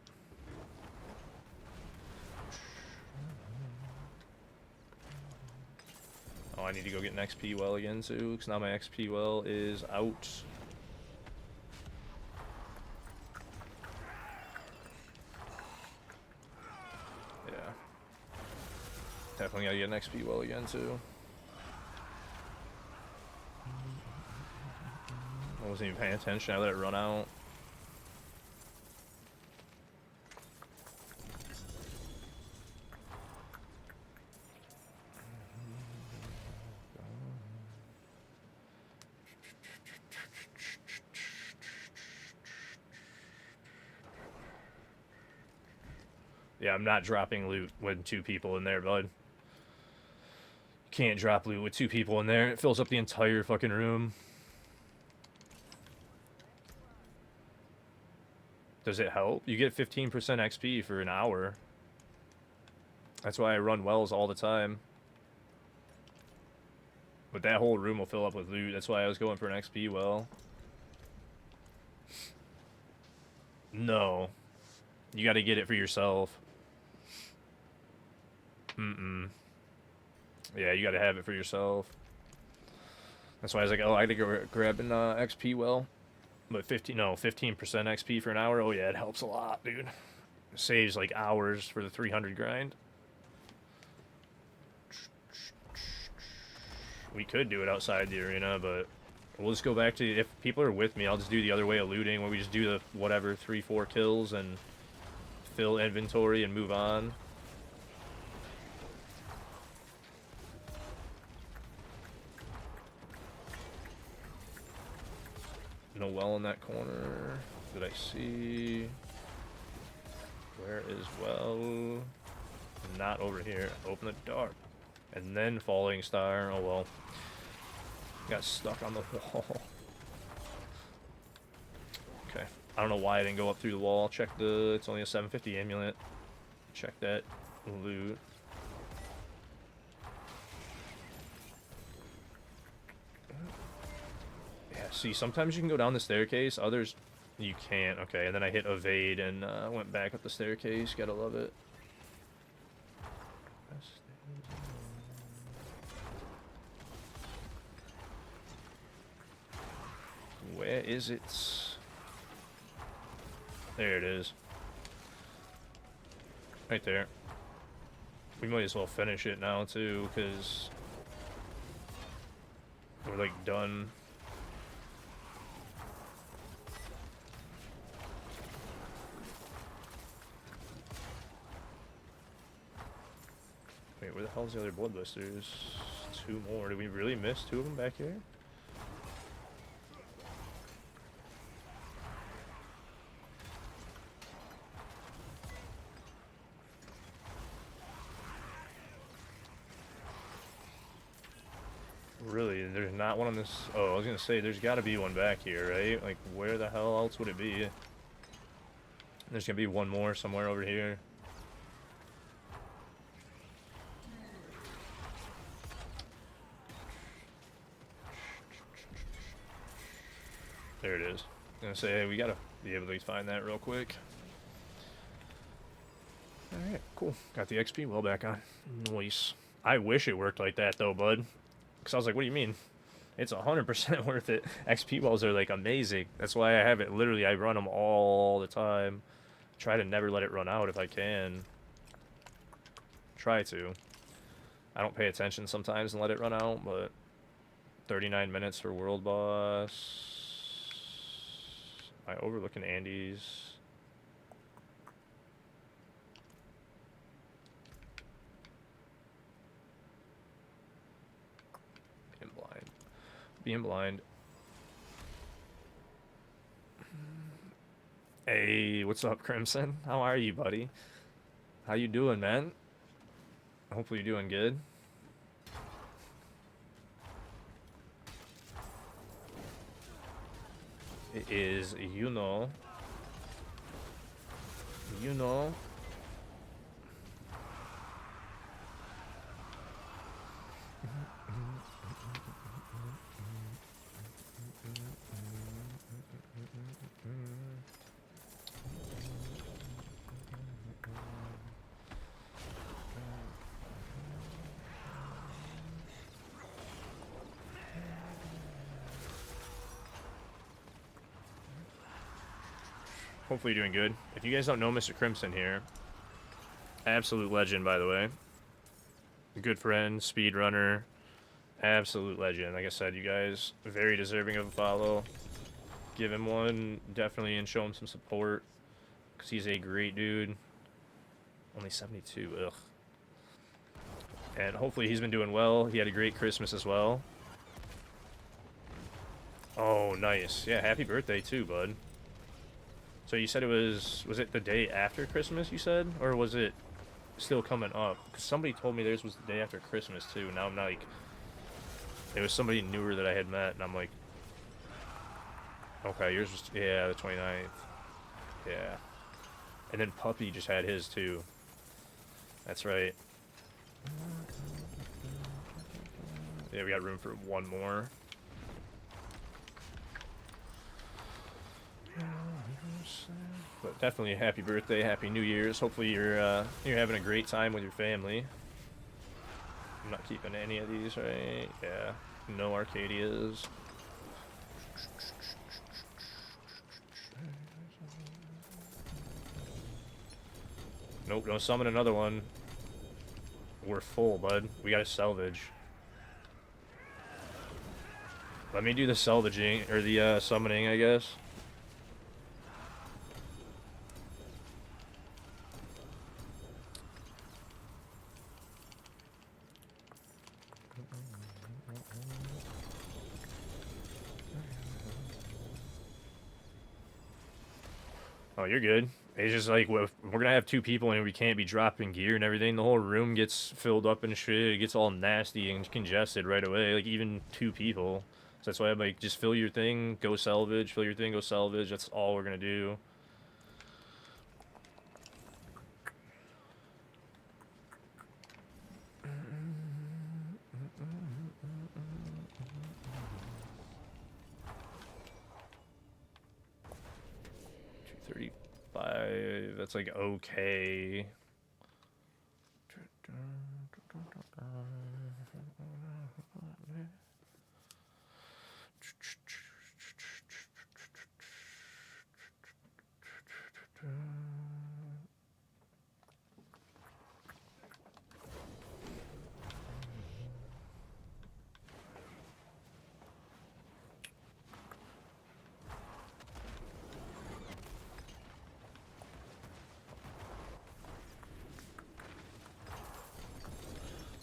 Oh, I need to go get an XP well again, too, because now my XP well is out. Yeah. Definitely gotta get an XP well again, too. I wasn't even paying attention, I let it run out. Yeah, I'm not dropping loot with 2 people in there, bud. Can't drop loot with 2 people in there. It fills up the entire fucking room. Does it help? You get 15% XP for an hour. That's why I run wells all the time. But that whole room will fill up with loot. That's why I was going for an XP well. No. You gotta get it for yourself. Yeah, you gotta have it for yourself. That's why I was like, oh, I gotta go grab an XP well. But 15% XP for an hour? Oh yeah, it helps a lot, dude. It saves like hours for the 300 grind. We could do it outside the arena, but We'll just go back to, if people are with me, I'll just do the other way of looting, where we just do the whatever 3-4 kills and fill inventory and move on. No well in that corner. Did I see? Where is well? Not over here. Open the door. And then falling star. Oh well. Got stuck on the wall. Okay. I don't know why I didn't go up through the wall. Check the... It's only a 750 amulet. Check that loot. Yeah, see, sometimes you can go down the staircase. Others, you can't. Okay, and then I hit evade and went back up the staircase. Gotta love it. Where is it? There it is. Right there. We might as well finish it now, too, because we're, like, done. Wait, where the hell's the other bloodlisters? 2 more. Did we really miss 2 of them back here? Really? There's not one on this... Oh, I was gonna say, there's gotta be one back here, right? Like, where the hell else would it be? There's gonna be one more somewhere over here. There it is. I was gonna say, hey, we gotta be able to find that real quick. Alright, cool. Got the XP well back on. Nice. I wish it worked like that, though, bud. Because I was like, what do you mean? It's 100% worth it. XP wells are, like, amazing. That's why I have it. Literally, I run them all the time. Try to never let it run out if I can. Try to. I don't pay attention sometimes and let it run out, but 39 minutes for world boss. Am I overlooking Andy's? Being blind. Hey, what's up, Crimson? How are you, buddy? How you doing, man? Hopefully you're doing good. It is, you know. You know. Hopefully you're doing good. If you guys don't know Mr. Crimson here, absolute legend, by the way. Good friend, speedrunner, absolute legend. Like I said, you guys very deserving of a follow. Give him one, definitely, and show him some support, because he's a great dude. Only 72, ugh. And hopefully he's been doing well. He had a great Christmas as well. Oh, nice. Yeah, happy birthday too, bud. So you said it was it the day after Christmas, you said? Or was it still coming up? Because somebody told me theirs was the day after Christmas, too. Now I'm like... It was somebody newer that I had met, and I'm like... Okay, yours was... Yeah, the 29th. Yeah. And then Puppy just had his, too. That's right. Yeah, we got room for one more. But definitely happy birthday, happy New Year's. Hopefully you're having a great time with your family. I'm not keeping any of these, right? Yeah. No Arcadias. Nope, don't summon another one. We're full, bud. We gotta salvage. Let me do the salvaging, or the summoning, I guess. Oh, you're good. It's just like, we're gonna have 2 people and we can't be dropping gear and everything. The whole room gets filled up and shit. It gets all nasty and congested right away. Like, even 2 people. So that's why I'm like, just fill your thing, go salvage. Fill your thing, go salvage. That's all we're gonna do. $235. That's like okay.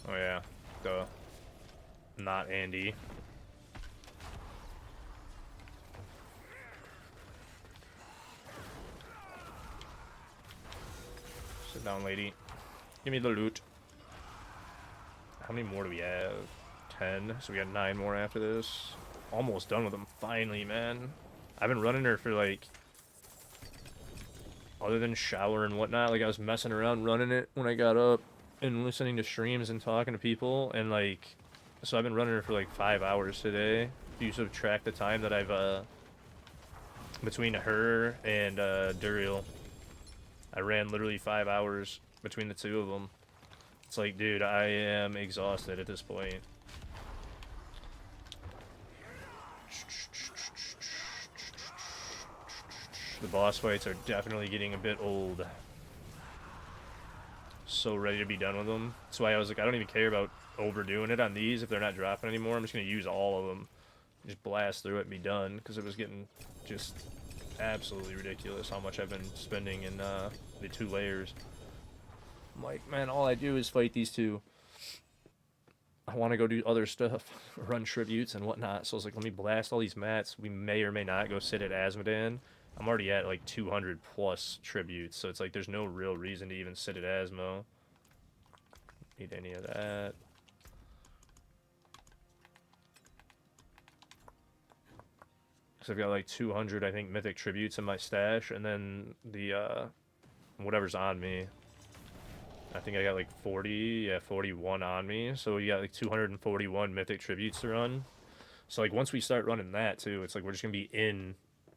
Oh yeah, duh. Not Andy. Sit down, lady. Give me the loot. How many more do we have? 10. So we got 9 more after this. Almost done with them. Finally, man. I've been running her for like, other than shower and whatnot, like I was messing around running it when I got up and listening to streams and talking to people, and like, so I've been running her for like 5 hours today. If you subtract the time that I've between her and Duriel, I ran literally 5 hours between the 2 of them. It's like, dude, I am exhausted at this point. The boss fights are definitely getting a bit old. So ready to be done with them. That's why I was like, I don't even care about overdoing it on these if they're not dropping anymore. I'm just going to use all of them. Just blast through it and be done, because it was getting just absolutely ridiculous how much I've been spending in the 2 layers. I'm like, man, all I do is fight these 2. I want to go do other stuff, run tributes and whatnot. So I was like, let me blast all these mats. We may or may not go sit at Asmodan. I'm already at like 200 plus tributes, so it's like there's no real reason to even sit at Asmo. Need any of that. So I've got like 200, I think, mythic tributes in my stash, and then the whatever's on me. I think I got like 40, yeah, 41 on me. So we got like 241 mythic tributes to run. So like once we start running that too, it's like we're just gonna be in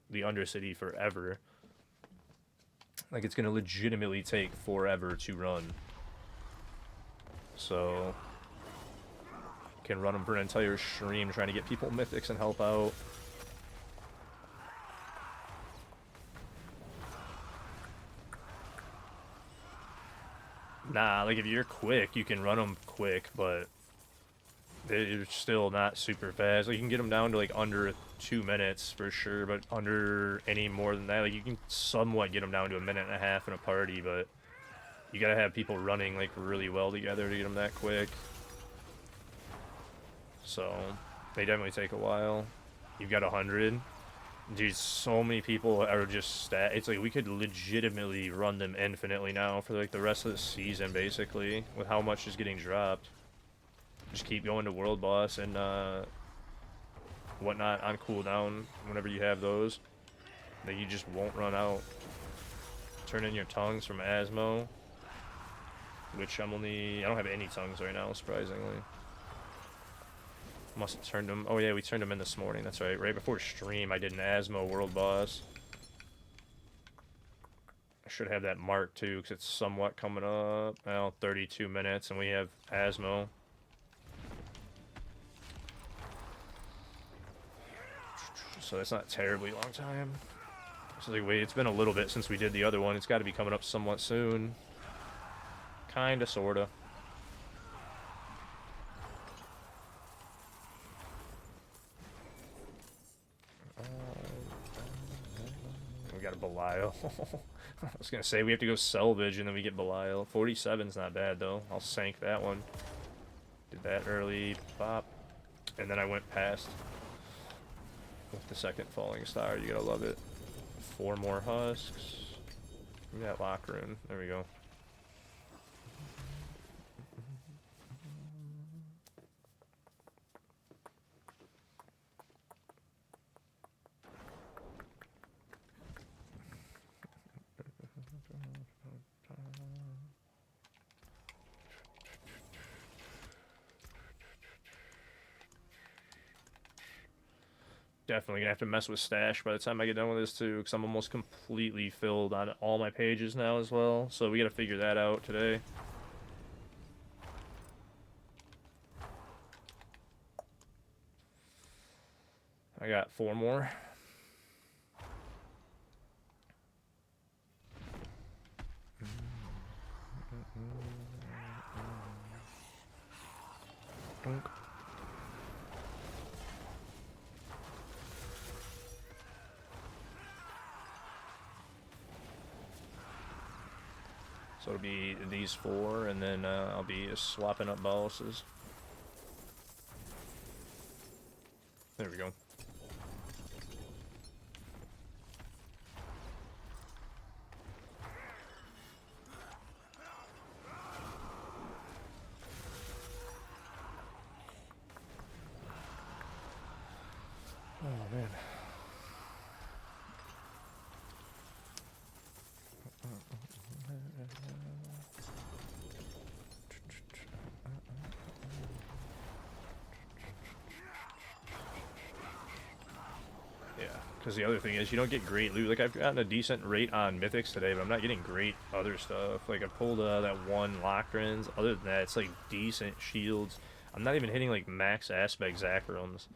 the Undercity forever. Like, it's gonna legitimately take forever to run. So can run them for an entire stream trying to get people mythics and help out. Nah, like if you're quick, you can run them quick, but they're still not super fast. Like, you can get them down to like under 2 minutes for sure, but under any more than that, like you can somewhat get them down to 1.5 minutes in a party, but you gotta have people running like really well together to get them that quick. So they definitely take a while. You've got 100. Dude, so many people are just it's like we could legitimately run them infinitely now for like the rest of the season, basically, with how much is getting dropped. Just keep going to world boss and whatnot on cooldown whenever you have those. That you just won't run out. Turn in your tongues from Asmo, which I don't have any tongues right now, surprisingly. Must have turned them. Oh yeah, we turned them in this morning. That's right. Right before stream, I did an Asmo world boss. I should have that marked too, because it's somewhat coming up. Well, 32 minutes, and we have Asmo. So it's not a terribly long time. So like, wait, it's been a little bit since we did the other one. It's got to be coming up somewhat soon. Kinda, sorta. we got a Belial. I was gonna say we have to go salvage and then we get Belial. 47's not bad though. I'll sank that one. Did that early, pop. And then I went past with the second falling star. You gotta love it. 4 more husks. Give me that lock rune. There we go. Definitely gonna have to mess with stash by the time I get done with this too, because I'm almost completely filled on all my pages now as well. So we gotta figure that out today. I got 4 more. Dunk. So it'll be these 4, and then I'll be swapping up boluses. There we go. Oh, man. Yeah, because the other thing is you don't get great loot. Like, I've gotten a decent rate on mythics today, but I'm not getting great other stuff. Like, I pulled that 1 Lockrins. Other than that, it's like decent shields. I'm not even hitting like max aspect Zachrams.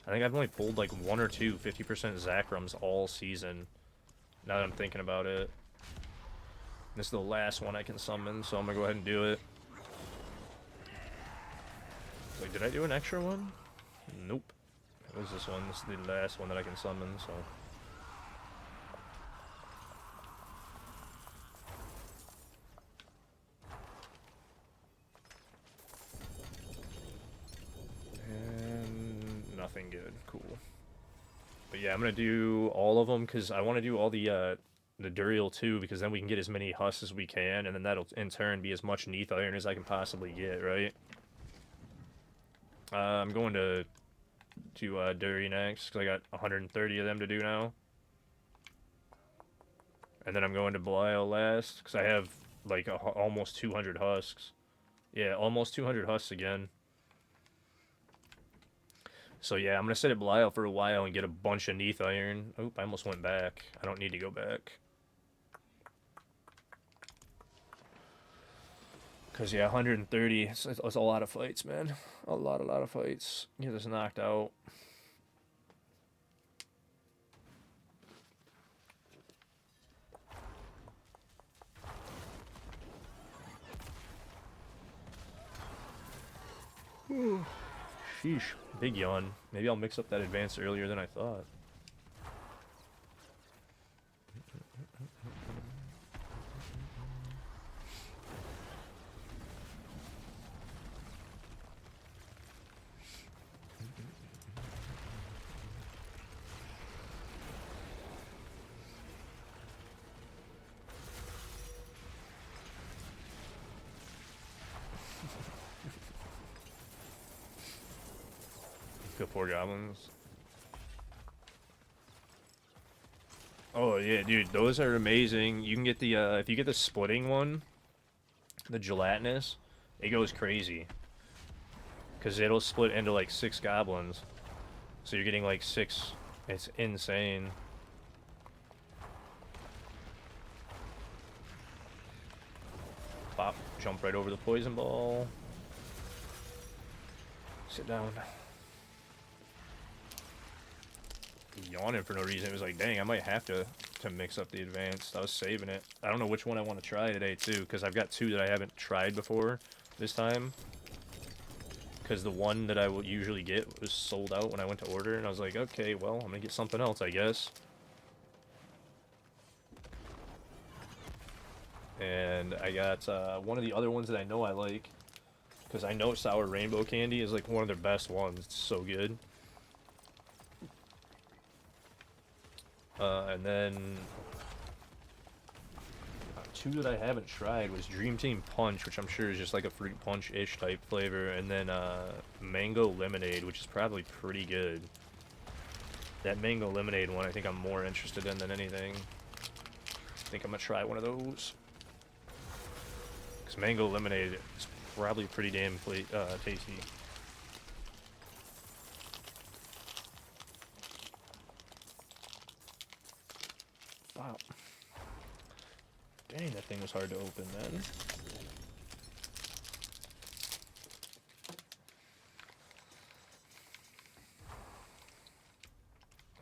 I think I've only pulled like 1 or 2 50% Zachrams all season. Now that I'm thinking about it. This is the last one I can summon, so I'm gonna go ahead and do it. Wait, did I do an extra one? Nope. It was this one. This is the last one that I can summon, so. And nothing good. Cool. But yeah, I'm gonna do all of them because I want to do all the Duriel too, because then we can get as many husks as we can, and then that'll in turn be as much Neath Iron as I can possibly get, right? I'm going to Dury next because I got 130 of them to do now, and then I'm going to Belial last because I have like almost 200 husks. Yeah, almost 200 husks again. So yeah, I'm gonna sit at Belial for a while and get a bunch of Neath Iron. Oop, I almost went back. I don't need to go back. Because, yeah, 130, it's a lot of fights, man. A lot of fights. Get this knocked out. Sheesh. Big yawn. Maybe I'll mix up that advance earlier than I thought. Kill 4 goblins. Oh yeah, dude, those are amazing. You can get the if you get the splitting one, the gelatinous, it goes crazy. Cause it'll split into like 6 goblins. So you're getting like 6. It's insane. Pop, jump right over the poison ball. Sit down. Yawning for no reason. It was like, dang, I might have to mix up the advanced. I was saving it. I don't know which one I want to try today too, because I've got 2 that I haven't tried before this time. Because the one that I would usually get was sold out when I went to order, and I was like, okay, well, I'm gonna get something else, I guess. And I got one of the other ones that I know I like, because I know sour rainbow candy is like one of their best ones. It's so good. And then two that I haven't tried was Dream Team Punch, which I'm sure is just like a fruit punch-ish type flavor, and then Mango Lemonade, which is probably pretty good. That Mango Lemonade one I think I'm more interested in than anything. I think I'm gonna try one of those. Because Mango Lemonade is probably pretty damn tasty. Wow. Dang, that thing was hard to open, man.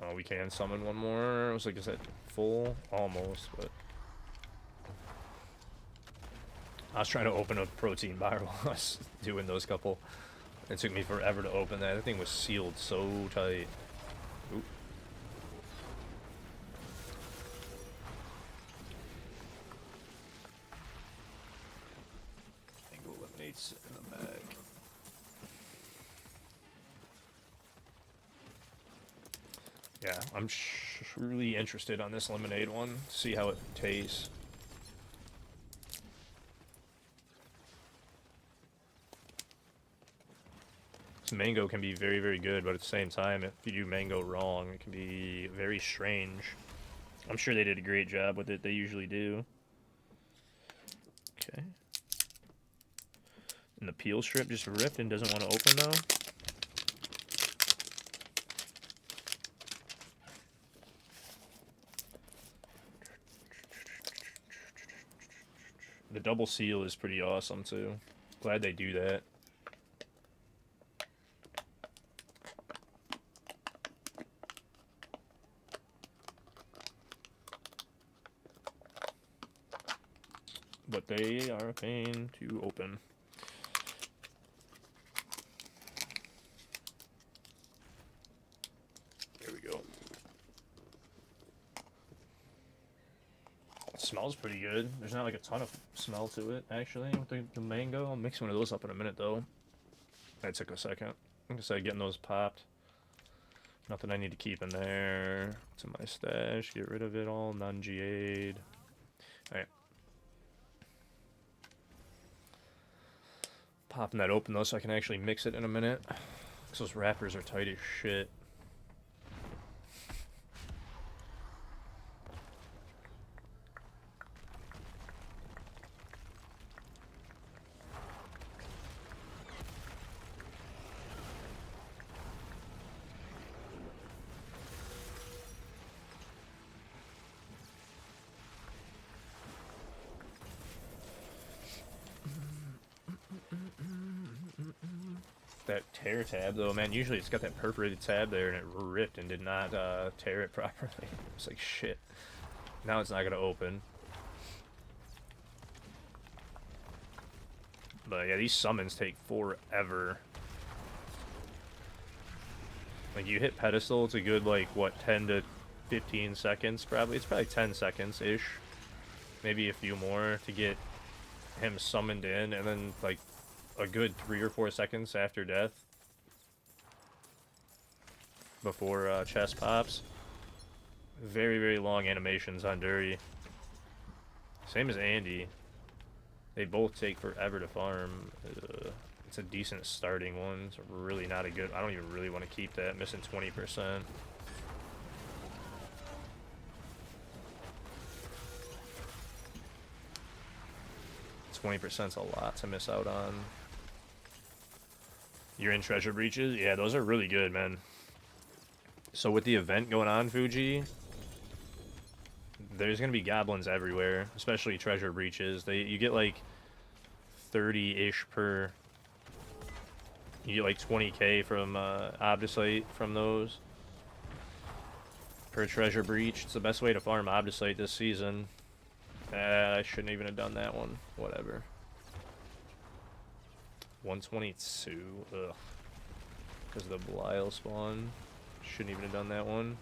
Oh, we can summon one more. I was like, is that full? Almost, but... I was trying to open a protein bar while I was doing those couple. It took me forever to open that. That thing was sealed so tight. Oop. Mango Lemonade's in the bag. Yeah, I'm really interested on this lemonade one. See how it tastes. Mango can be very, very good, but at the same time, if you do mango wrong, it can be very strange. I'm sure they did a great job with it. They usually do. Okay. And the peel strip just ripped and doesn't want to open, though. The double seal is pretty awesome, too. Glad they do that. But they are a pain to open. There we go. It smells pretty good. There's not like a ton of smell to it, actually, with the mango. I'll mix one of those up in a minute, though. That took a second. Like I said, getting those popped. Nothing I need to keep in there. To my stash. Get rid of it all. Non-GA'd. Alright. Popping that open though so I can actually mix it in a minute. Because those wrappers are tight as shit. That tear tab though, man, usually it's got that perforated tab there and it ripped and did not tear it properly. It's like shit. Now it's not gonna open. But yeah, these summons take forever. Like you hit pedestal, it's a good like what 10 to 15 seconds probably. It's probably 10 seconds ish. Maybe a few more to get him summoned in, and then like a good 3 or 4 seconds after death before chest pops. Very, very long animations on Dury. Same as Andy. They both take forever to farm. It's a decent starting one. It's really not a good... I don't even really want to keep that. Missing 20%. 20%'s a lot to miss out on. You're in treasure breaches? Yeah, those are really good, man. So with the event going on, Fuji, there's gonna be goblins everywhere, especially treasure breaches. You get like 30-ish per. You get like 20k from Obdicite from those per treasure breach. It's the best way to farm Obdicite this season. I shouldn't even have done that one. Whatever. 122. Ugh. Because of the Belial spawn. Shouldn't even have done that one.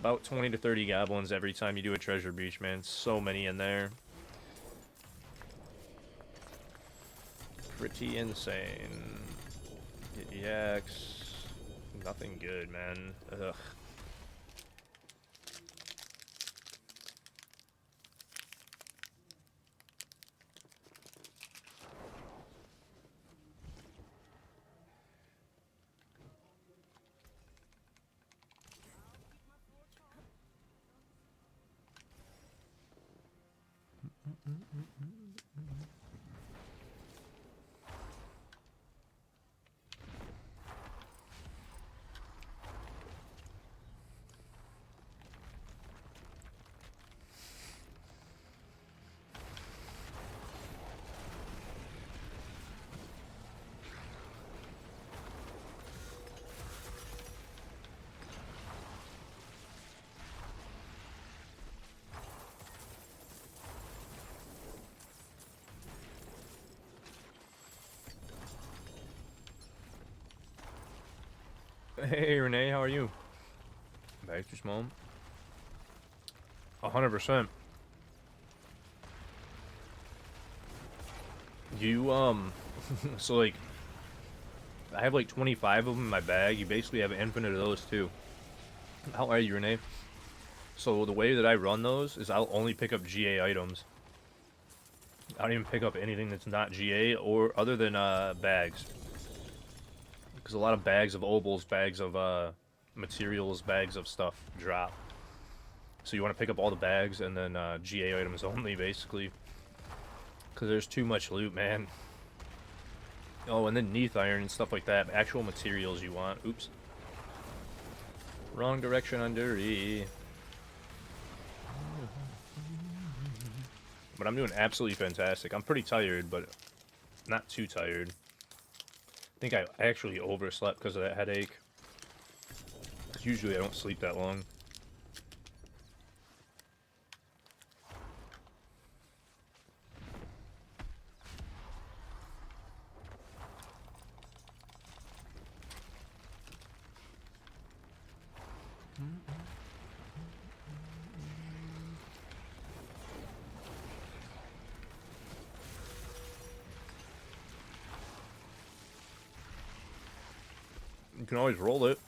about 20 to 30 goblins every time you do a treasure breach, man. So many in there. Pretty insane. Get EX. Nothing good, man. Ugh. Hey Renee, how are you? Back to small. 100%. You so like, I have like 25 of them in my bag. You basically have infinite of those too. How are you, Renee? So the way that I run those is I'll only pick up GA items. I don't even pick up anything that's not GA or other than bags. Because a lot of bags of obols, bags of materials, bags of stuff drop. So you want to pick up all the bags and then GA items only, basically. Because there's too much loot, man. Oh, and then Neath Iron and stuff like that. Actual materials you want. Oops. Wrong direction on Dirty. But I'm doing absolutely fantastic. I'm pretty tired, but not too tired. I think I actually overslept because of that headache. Because usually I don't sleep that long. You can always roll it.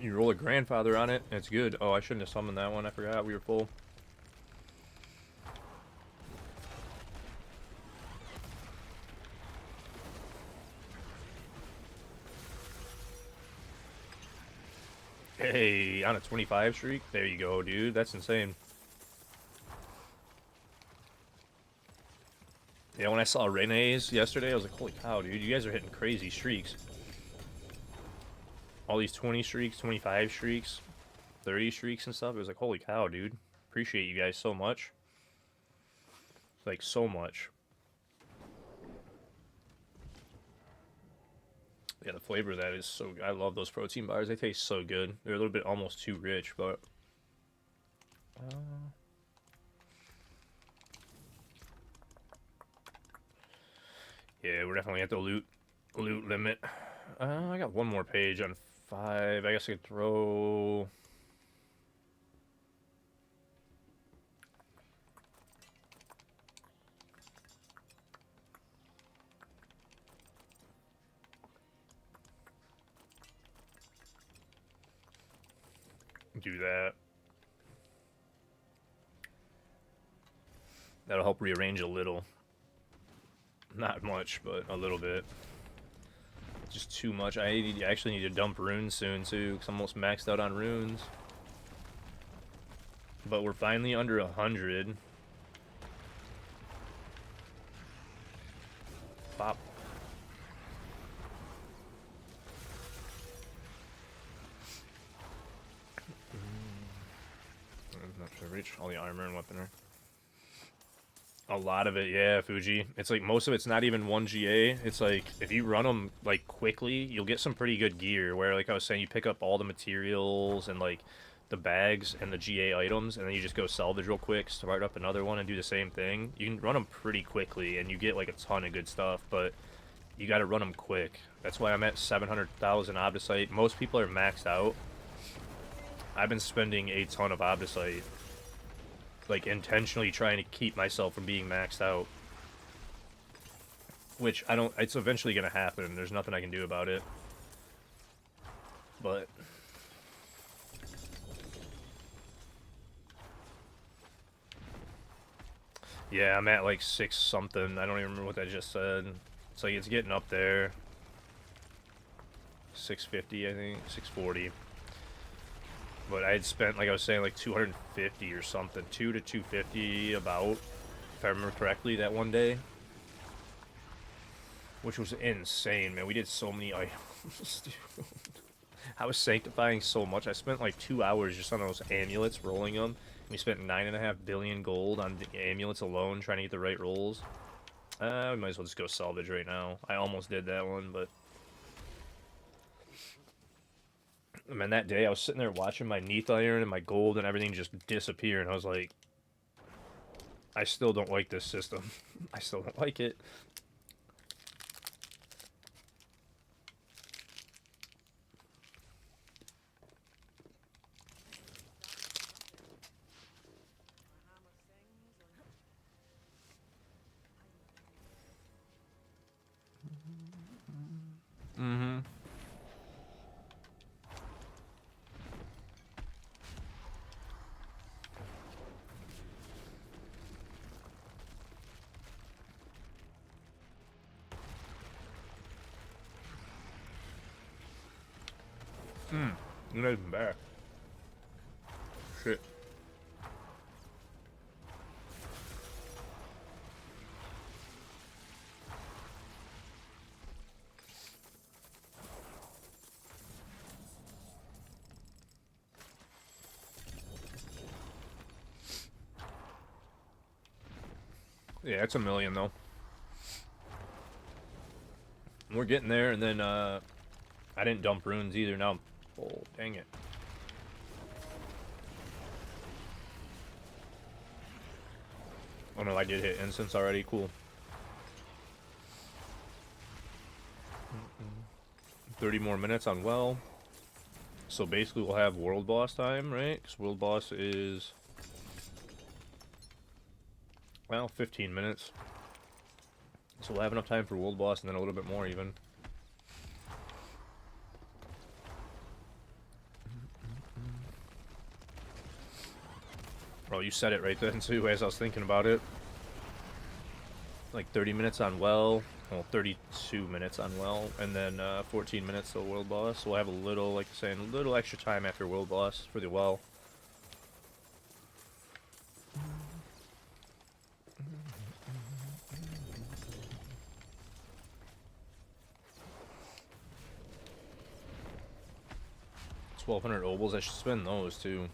You roll a grandfather on it, and it's good. Oh, I shouldn't have summoned that one. I forgot we were full. Hey, on a 25 streak? There you go, dude. That's insane. Yeah, when I saw Renee's yesterday, I was like, holy cow, dude. You guys are hitting crazy streaks. All these 20 streaks, 25 streaks, 30 streaks and stuff. It was like, holy cow, dude. Appreciate you guys so much. Like, so much. Yeah, the flavor of that is so good. I love those protein bars. They taste so good. They're a little bit almost too rich, but... yeah, we're definitely at the loot limit. I got one more page on 5. I guess I could throw... do that. That'll help rearrange a little. Not much, but a little bit. Just too much. I actually need to dump runes soon, too, because I'm almost maxed out on runes. But we're finally under 100. Pop. I'm not sure. Reach all the armor and weaponry. A lot of it, yeah, Fuji. It's like most of it's not even 1 GA. It's like if you run them like quickly, you'll get some pretty good gear. Where like I was saying, you pick up all the materials and like the bags and the GA items, and then you just go salvage real quick, start up another one, and do the same thing. You can run them pretty quickly, and you get like a ton of good stuff, but you got to run them quick. That's why I'm at 700,000 Obdicite. Most people are maxed out. I've been spending a ton of Obdicite, like intentionally trying to keep myself from being maxed out. Which I don't, it's eventually going to happen. There's nothing I can do about it. But yeah, I'm at like 6 something. I don't even remember what I just said. It's like it's getting up there. 650, I think, 640. But I had spent, like I was saying, like 250 or something, 2 to 250 about, if I remember correctly, that one day. Which was insane, man. We did so many items, dude. I was sanctifying so much. I spent like 2 hours just on those amulets, rolling them. We spent 9.5 billion gold on the amulets alone, trying to get the right rolls. We might as well just go salvage right now. I almost did that one, but... Man, that day I was sitting there watching my Neath Iron and my gold and everything just disappear, and I was like... I still don't like this system. I still don't like it. Mm-hmm. You're not even back. Shit. Yeah, it's a million, though. We're getting there, and then, I didn't dump runes either. Now, oh, dang it. Oh, no, I did hit instance already. Cool. 30 more minutes on well. So basically, we'll have world boss time, right? Because world boss is... Well, 15 minutes. So we'll have enough time for world boss and then a little bit more even. Oh, you said it right then too as I was thinking about it. Like 30 minutes on well. Well, 32 minutes on well. And then 14 minutes till world boss. So we'll have a little, like saying, a little extra time after world boss for the well. $1,200 obols. I should spend those too.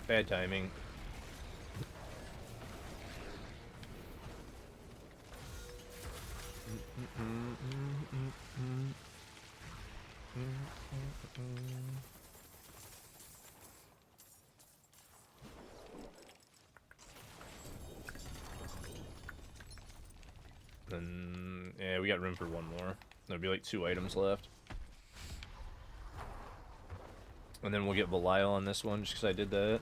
Bad timing. Then, yeah, we got room for one more. There'll be like 2 items left. And then we'll get Belial on this one, just because I did that.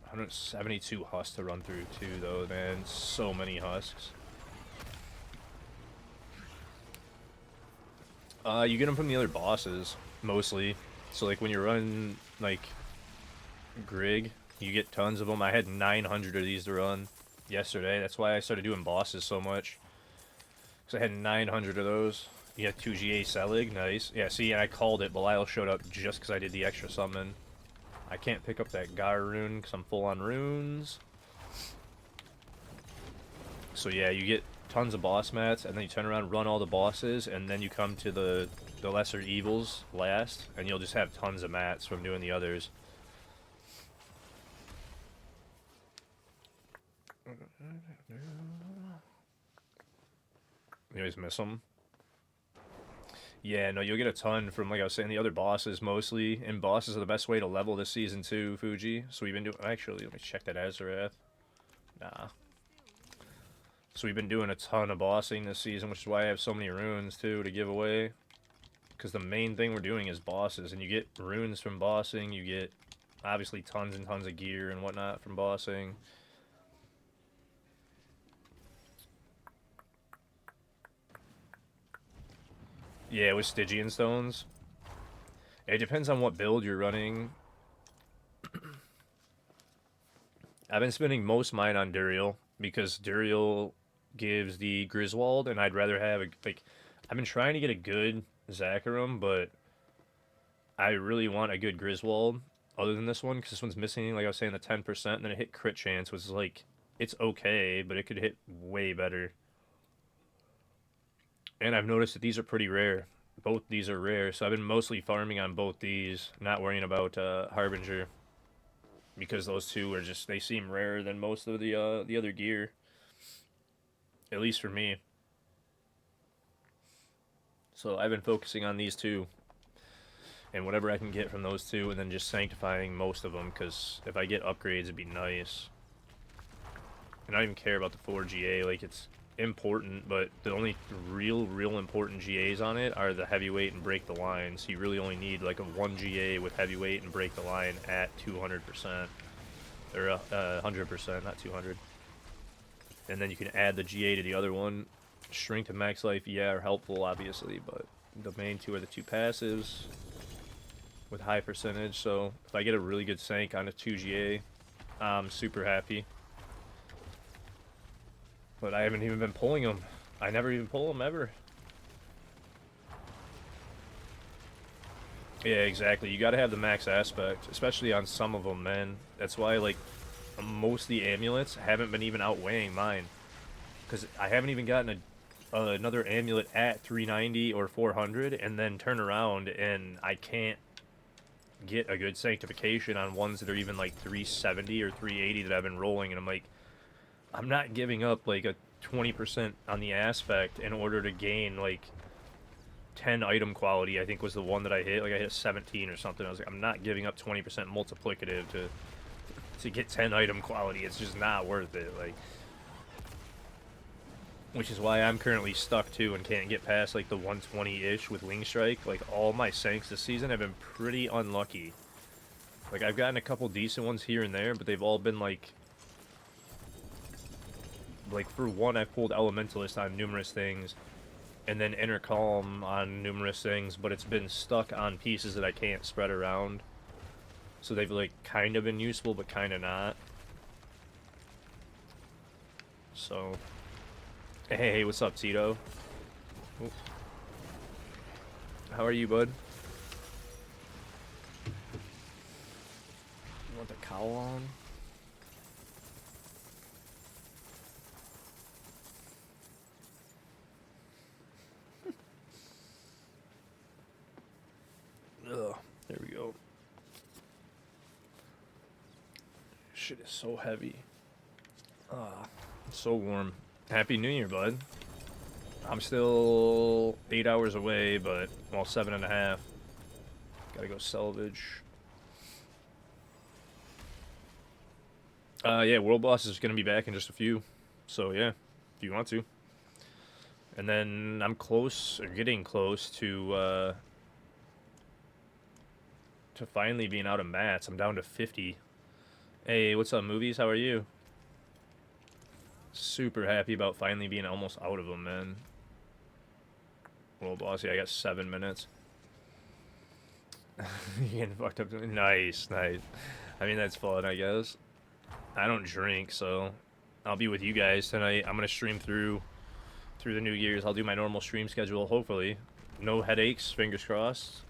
172 husks to run through, too, though, man. So many husks. You get them from the other bosses, mostly. So, like, when you're running, like, Grig, you get tons of them. I had 900 of these to run yesterday. That's why I started doing bosses so much. Because I had 900 of those. You got 2 GA Selig, nice. Yeah, see, and I called it. Belial showed up just because I did the extra summon. I can't pick up that Gar rune because I'm full on runes. So yeah, you get tons of boss mats, and then you turn around, run all the bosses, and then you come to the lesser evils last, and you'll just have tons of mats from doing the others. You always miss them. Yeah, no, you'll get a ton from, like I was saying, the other bosses mostly. And bosses are the best way to level this season too, Fuji. So we've been doing... Actually, let me check that Azarath. Nah. So we've been doing a ton of bossing this season, which is why I have so many runes too to give away. Because the main thing we're doing is bosses. And you get runes from bossing. You get, obviously, tons and tons of gear and whatnot from bossing. Yeah, with Stygian stones. It depends on what build you're running. I've been spending most of mine on Duriel because Duriel gives the Griswold, and I'd rather have like I've been trying to get a good Zakarum, but I really want a good Griswold other than this one because this one's missing, like I was saying, the 10%, and then it hit crit chance, which is like it's okay, but it could hit way better. And I've noticed that these are pretty rare. Both these are rare, so I've been mostly farming on both these, not worrying about Harbinger. Because those two are just, they seem rarer than most of the other gear. At least for me. So I've been focusing on these two. And whatever I can get from those two, and then just sanctifying most of them, because if I get upgrades, it'd be nice. And I don't even care about the 4 GA, like it's important, but the only real important GAs on it are the heavyweight and break the line. So you really only need like a 1 GA with heavyweight and break the line at 200%. Or 100%, not 200. And then you can add the GA to the other one. Shrink to max life, yeah, are helpful, obviously, but the main two are the two passives with high percentage. So if I get a really good sank on a 2 GA, I'm super happy. But I haven't even been pulling them. I never even pull them ever. Yeah, exactly. You gotta have the max aspect, especially on some of them, man. That's why, like, most of the amulets haven't been even outweighing mine. Because I haven't even gotten another amulet at 390 or 400, and then turn around and I can't get a good sanctification on ones that are even like 370 or 380 that I've been rolling, and I'm like, I'm not giving up like a 20% on the aspect in order to gain like 10 item quality. I think was the one that I hit. Like I hit 17 or something. I was like, I'm not giving up 20% multiplicative to get 10 item quality. It's just not worth it. Like, which is why I'm currently stuck too and can't get past like the 120-ish with Wing Strike. Like all my sanks this season have been pretty unlucky. Like I've gotten a couple decent ones here and there, but they've all been like for one, I've pulled Elementalist on numerous things, and then Inner Calm on numerous things, but it's been stuck on pieces that I can't spread around. So they've like kind of been useful, but kind of not. So, hey, what's up, Tito? Ooh. How are you, bud? You want the cowl on? Ugh, there we go. Shit is so heavy. It's so warm. Happy New Year, bud. I'm still 8 hours away, but, well, 7.5. Gotta go salvage. Yeah, World Boss is gonna be back in just a few. So, yeah, if you want to. And then I'm close, or getting close to finally being out of mats. I'm down to 50. Hey, what's up, movies? How are you? Super happy about finally being almost out of them, man. Well, boss, yeah, I got 7 minutes. You getting fucked up? Nice, nice. I mean, that's fun, I guess. I don't drink, so I'll be with you guys tonight. I'm gonna stream through the New Year's. I'll do my normal stream schedule, hopefully. No headaches, fingers crossed.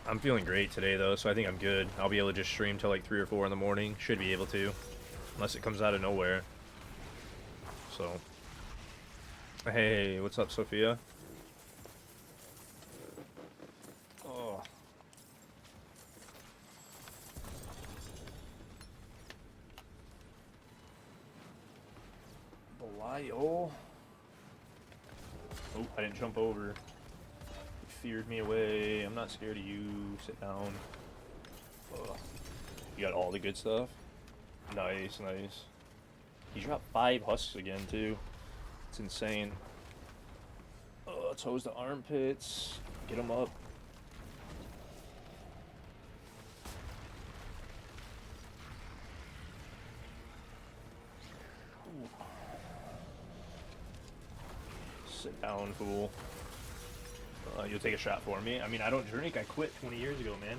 I'm feeling great today, though, so I think I'm good. I'll be able to just stream till like 3 or 4 in the morning. Should be able to. Unless it comes out of nowhere. So. Hey, what's up, Sophia? Oh. while. Oh, I didn't jump over. You feared me away. I'm not scared of you. Sit down. Ugh. You got all the good stuff? Nice, nice. He dropped 5 husks again, too. It's insane. Toes to armpits. Get him up. Ooh. Sit down, fool. You'll take a shot for me. I mean, I don't drink. I quit 20 years ago, man.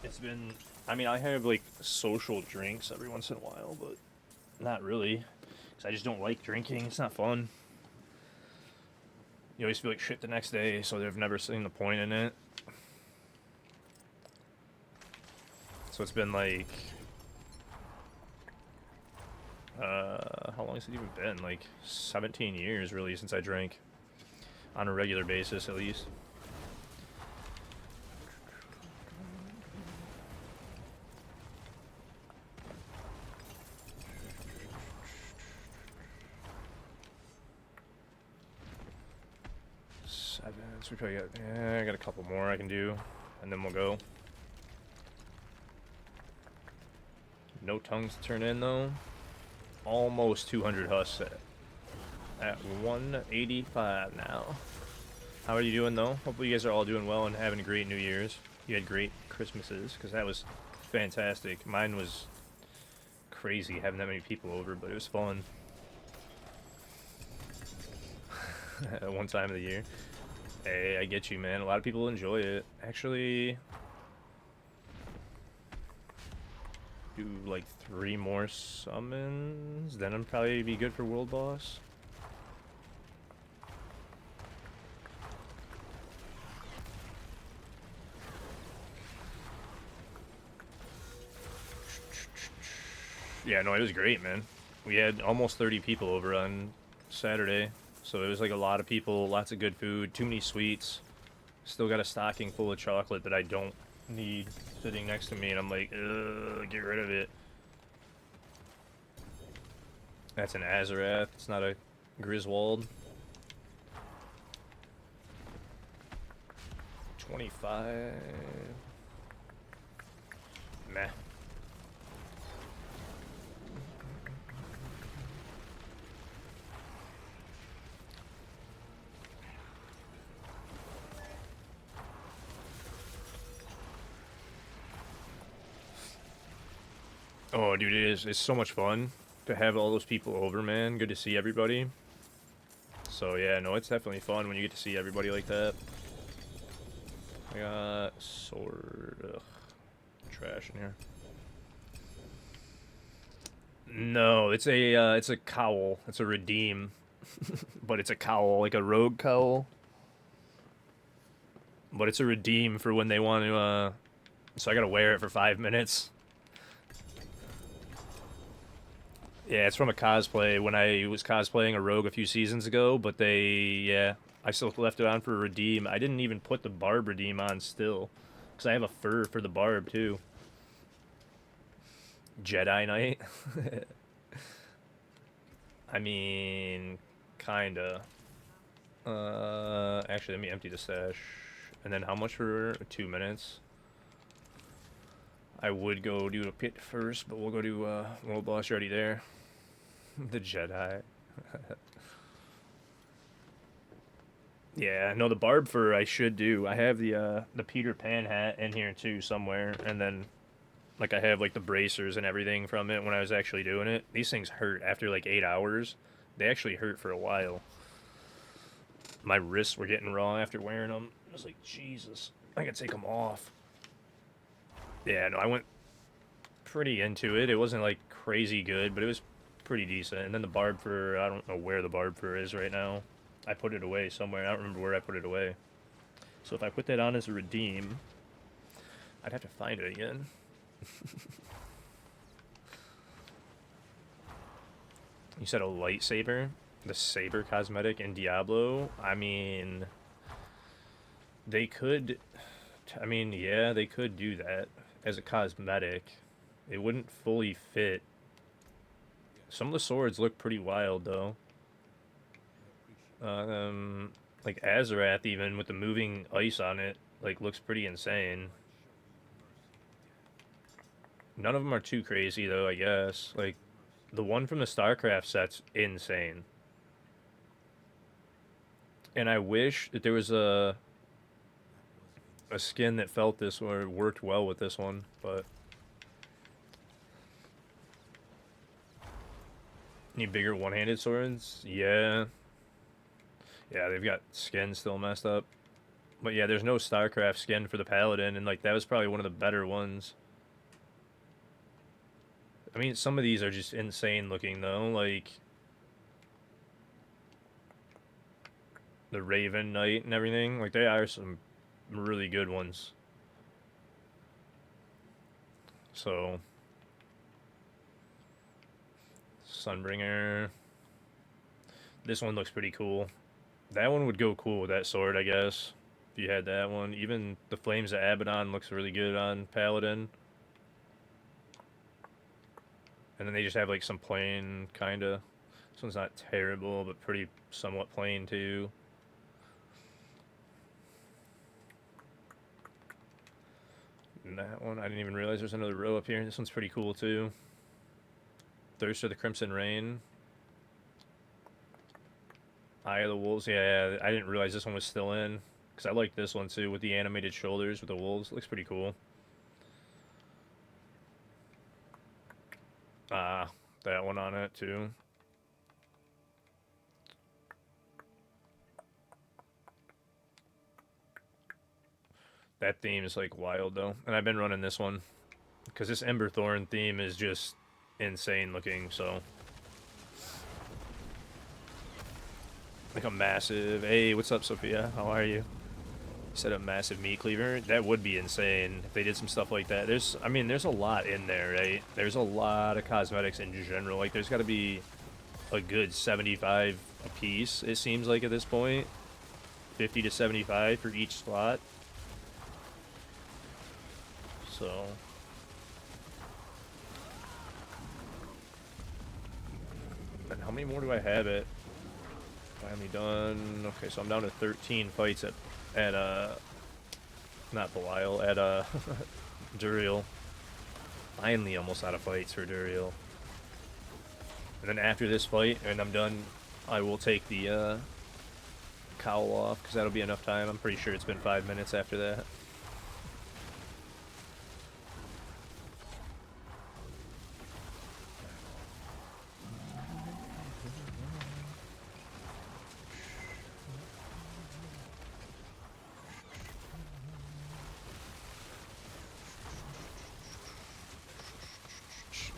It's been... I mean, I have, like, social drinks every once in a while, but not really. Because I just don't like drinking. It's not fun. You always feel like shit the next day, so they've never seen the point in it. So it's been like... how long has it even been? Like 17 years, really, since I drank. On a regular basis, at least. So we probably got, yeah, I got a couple more I can do, and then we'll go. No tongues to turn in, though. Almost 200 husks at 185 now. How are you doing, though? Hopefully you guys are all doing well and having a great New Year's. You had great Christmases, because that was fantastic. Mine was crazy having that many people over, but it was fun. At one time of the year. Hey, I get you, man. A lot of people enjoy it. Actually, do like 3 more summons, then I'm probably be good for World Boss. Yeah, no, it was great, man. We had almost 30 people over on Saturday. So it was like a lot of people, lots of good food, too many sweets. Still got a stocking full of chocolate that I don't need sitting next to me, and I'm like, ugh, get rid of it. That's an Azarath, it's not a Griswold. 25. Meh. Oh, dude, it's so much fun to have all those people over, man. Good to see everybody. So, yeah, no, it's definitely fun when you get to see everybody like that. I got sword. Ugh. Trash in here. No, it's a cowl. It's a redeem. But it's a cowl, like a rogue cowl. But it's a redeem for when they want to, so I gotta wear it for 5 minutes. Yeah, it's from a cosplay when I was cosplaying a rogue a few seasons ago, but yeah, I still left it on for a redeem. I didn't even put the barb redeem on still, because I have a fur for the barb, too. Jedi Knight? I mean, kinda. Actually, let me empty the stash. And then how much for 2 minutes? I would go do a pit first, but we'll go do World Boss already there. The Jedi. Yeah, no, the barb fur I should do. I have the Peter Pan hat in here too somewhere, and then like I have like the bracers and everything from it when I was actually doing it. These things hurt after like 8 hours. They actually hurt for a while. My wrists were getting raw after wearing them. I was like, Jesus, I gotta take them off. Yeah, no, I went pretty into it. It wasn't like crazy good, but it was pretty decent. And then the barb fur, I don't know where the barb fur is right now. I put it away somewhere. I don't remember where I put it away. So if I put that on as a redeem, I'd have to find it again. You said a lightsaber? The saber cosmetic in Diablo? I mean, they could... I mean, yeah, they could do that as a cosmetic. It wouldn't fully fit. Some of the swords look pretty wild, though. Like Azarath, even with the moving ice on it, like looks pretty insane. None of them are too crazy though, I guess. Like the one from the StarCraft set's insane. And I wish that there was a skin that felt this or worked well with this one, but need bigger one-handed swords? Yeah. Yeah, they've got skins still messed up. But yeah, there's no StarCraft skin for the Paladin, and like that was probably one of the better ones. I mean, some of these are just insane looking though, like the Raven Knight and everything. Like they are some really good ones. So Sunbringer. This one looks pretty cool. That one would go cool with that sword, I guess. If you had that one. Even the Flames of Abaddon looks really good on Paladin. And then they just have like some plain kinda. This one's not terrible, but pretty somewhat plain too. And that one, I didn't even realize there's another row up here. This one's pretty cool too. Thirst of the Crimson Rain. Eye of the Wolves. Yeah, I didn't realize this one was still in. Because I like this one too with the animated shoulders with the wolves. Looks pretty cool. That one on it too. That theme is like wild though. And I've been running this one. Because this Emberthorn theme is just insane looking, so. Like a massive. Hey, what's up, Sophia? How are you? Set up massive meat cleaver. That would be insane if they did some stuff like that. I mean, there's a lot in there, right? There's a lot of cosmetics in general. Like, there's got to be a good 75 a piece, it seems like at this point. 50 to 75 for each slot. So. And how many more do I have it? Finally done. Okay, so I'm down to 13 fights at not Belial, at Duriel. Finally almost out of fights for Duriel. And then after this fight, and I'm done, I will take the cowl off, because that'll be enough time. I'm pretty sure it's been 5 minutes after that.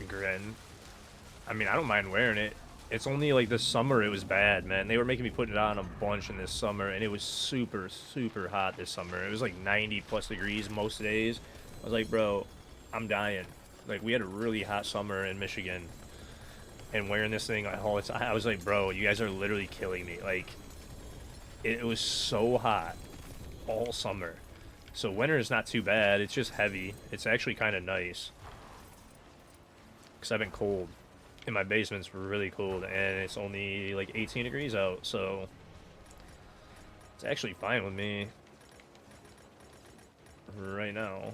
Gren. I mean, I don't mind wearing it. It's only like this summer it was bad, man. They were making me put it on a bunch in this summer, and it was super, super hot this summer. It was like 90 plus degrees most days. I was like, bro, I'm dying. Like, we had a really hot summer in Michigan, and wearing this thing all the time, I was like, bro, you guys are literally killing me. Like, it was so hot all summer. So winter is not too bad. It's just heavy. It's actually kind of nice. Because I've been cold. And my basement's really cold, and it's only like 18 degrees out, so it's actually fine with me right now.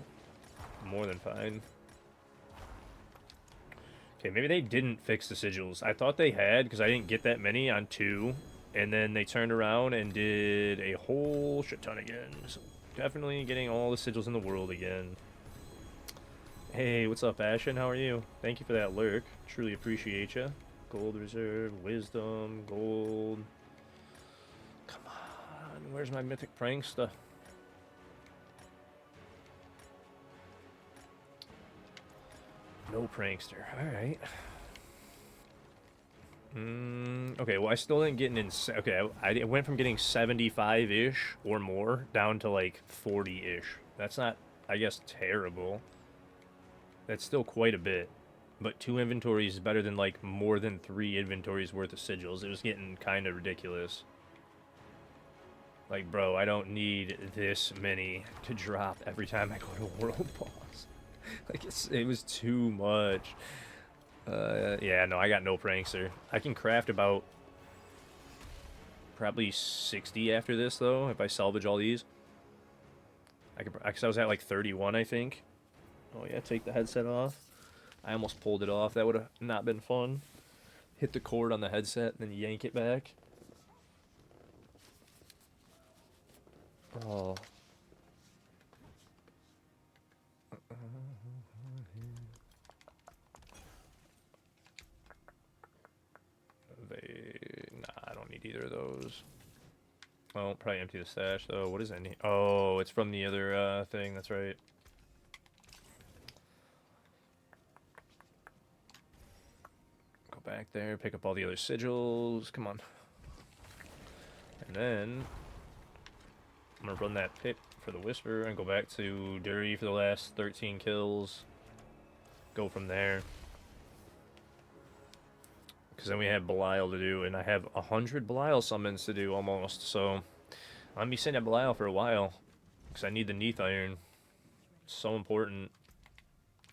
More than fine. Okay, maybe they didn't fix the sigils. I thought they had, because I didn't get that many on 2, and then they turned around and did a whole shit ton again. So definitely getting all the sigils in the world again. Hey, what's up, Ashen? How are you? Thank you for that lurk. Truly appreciate you. Gold reserve, wisdom, gold. Come on, where's my mythic prankster? No prankster. All right. Okay, well, I still didn't get an okay, I went from getting 75-ish or more down to like 40-ish. That's not, I guess, terrible. That's still quite a bit. But 2 inventories is better than like more than 3 inventories worth of sigils. It was getting kind of ridiculous. Like, bro, I don't need this many to drop every time I go to World Boss. Like, it was too much. Yeah, no, I got no prankster. I can craft about Probably 60 after this, though, if I salvage all these. Cause I was at like 31, I think. Oh yeah, take the headset off. I almost pulled it off. That would have not been fun. Hit the cord on the headset, and then yank it back. Oh. Nah, I don't need either of those. Oh, probably empty the stash, though. What is that? Oh, it's from the other thing. That's right. Go back there, pick up all the other sigils. Come on. And then I'm gonna run that pit for the Whisper and go back to Dury for the last 13 kills. Go from there. Because then we have Belial to do, and I have 100 Belial summons to do almost, so I'm gonna be sitting at Belial for a while. Because I need the Neath Iron. It's so important.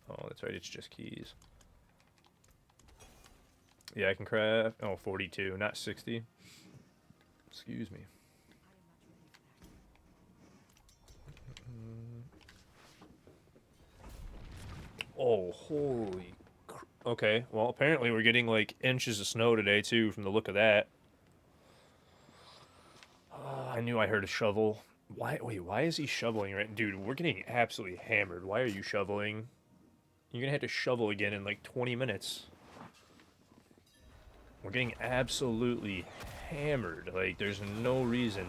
Oh, that's right, it's just keys. Yeah, I can craft. Oh, 42, not 60. Excuse me. Oh, holy. Okay, well, apparently we're getting like inches of snow today, too, from the look of that. I knew I heard a shovel. Why? Wait, why is he shoveling right? Dude, we're getting absolutely hammered. Why are you shoveling? You're gonna have to shovel again in like 20 minutes. We're getting absolutely hammered. Like, there's no reason.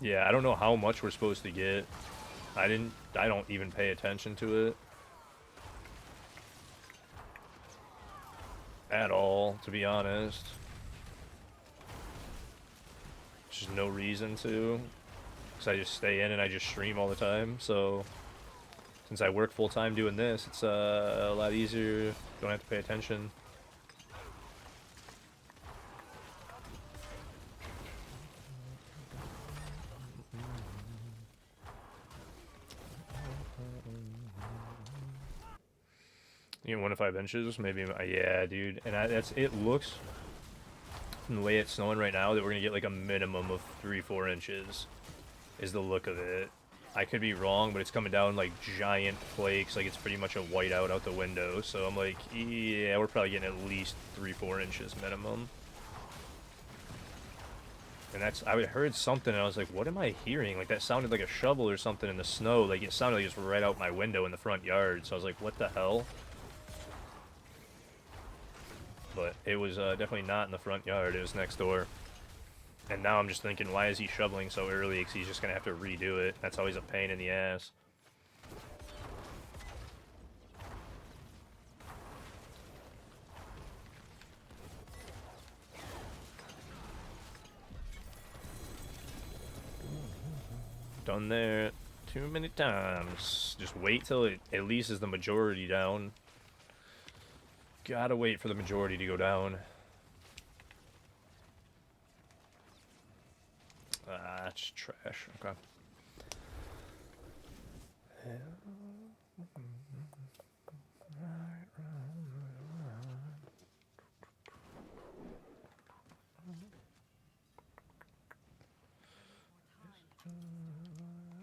Yeah, I don't know how much we're supposed to get. I don't even pay attention to it. At all, to be honest. There's just no reason to. Because I just stay in and I just stream all the time, so... Since I work full-time doing this, it's a lot easier. Don't have to pay attention. You know, 1 to 5 inches, maybe. Yeah, dude. And it looks, from the way it's snowing right now, that we're gonna get like a minimum of 3-4 inches. Is the look of it. I could be wrong, but it's coming down like giant flakes. Like it's pretty much a whiteout out the window. So I'm like, yeah, we're probably getting at least 3-4 inches minimum. And I heard something, and I was like, what am I hearing? Like, that sounded like a shovel or something in the snow. Like, it sounded like it was right out my window in the front yard. So I was like, what the hell? But it was definitely not in the front yard. It was next door. And now I'm just thinking, why is he shoveling so early? Because he's just going to have to redo it. That's always a pain in the ass. Done there too many times. Just wait till it at least is the majority down. Gotta wait for the majority to go down. Ah, it's trash. Okay.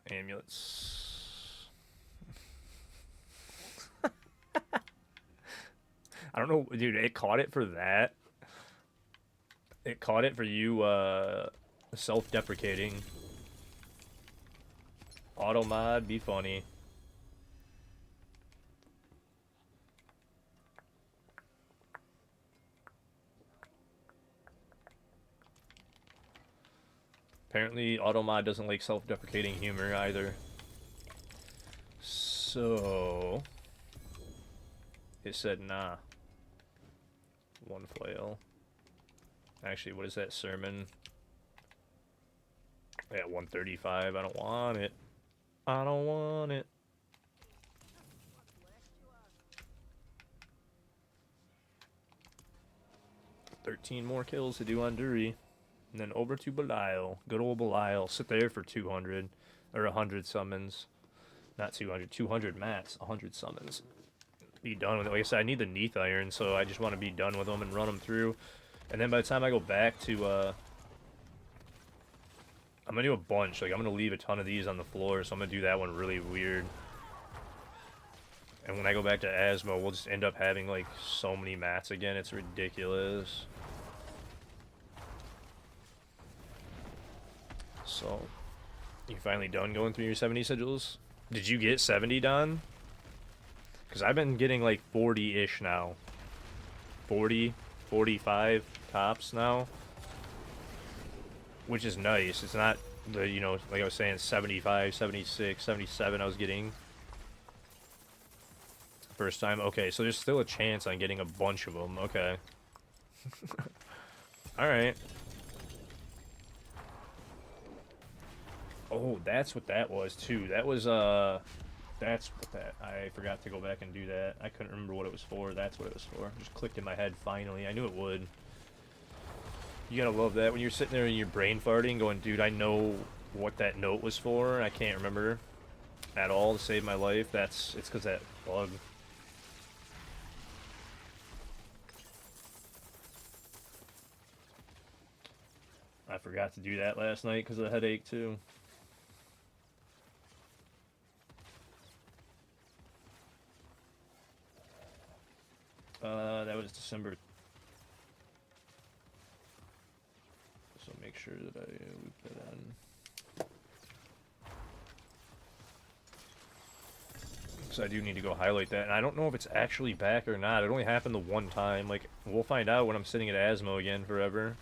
Amulets. I don't know, dude, it caught it for that. It caught it for you, self-deprecating. Auto mod, be funny. Apparently, auto mod doesn't like self-deprecating humor either. So... It said, nah. 1 flail. Actually, what is that sermon? Yeah, 135. I don't want it. I don't want it. $13 more kills to do on Dury. And then over to Belial. Good old Belial. Sit there for 200. Or 100 summons. Not 200. 200 mats. 100 summons. Be done with it. Like I said, I need the Neath Iron, so I just want to be done with them and run them through. And then by the time I go back to, I'm gonna do a bunch. Like, I'm gonna leave a ton of these on the floor, so I'm gonna do that one really weird. And when I go back to Asmo, we'll just end up having, like, so many mats again. It's ridiculous. So, you finally done going through your 70 sigils? Did you get 70 done? Because I've been getting, like, 40-ish now. 40, 45 tops now. Which is nice. It's not the, you know, like I was saying, 75, 76, 77 I was getting. First time. Okay, so there's still a chance on getting a bunch of them. Okay. Alright. Oh, that's what that was, too. That was, that's what that... I forgot to go back and do that. I couldn't remember what it was for. That's what it was for. Just clicked in my head, finally. I knew it would. You gotta love that when you're sitting there and you're brain farting going, dude, I know what that note was for. I can't remember at all to save my life. It's because that bug. I forgot to do that last night because of the headache, too. That was December. So make sure that I loop that on. So I do need to go highlight that. And I don't know if it's actually back or not. It only happened the one time. Like, we'll find out when I'm sitting at Asmo again forever.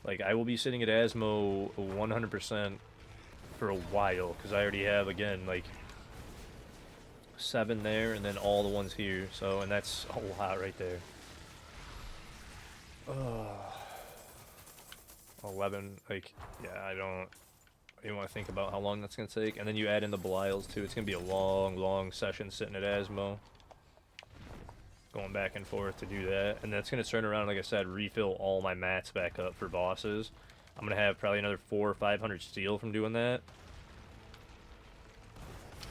Like, I will be sitting at Asmo 100% for a while. Because I already have, again, like... 7 there, and then all the ones here. So, and that's a lot right there. 11, like, yeah, I don't even want to think about how long that's going to take. And then you add in the Belials, too. It's going to be a long, long session sitting at Asmo. Going back and forth to do that. And that's going to turn around, like I said, refill all my mats back up for bosses. I'm going to have probably another 400 or 500 steel from doing that.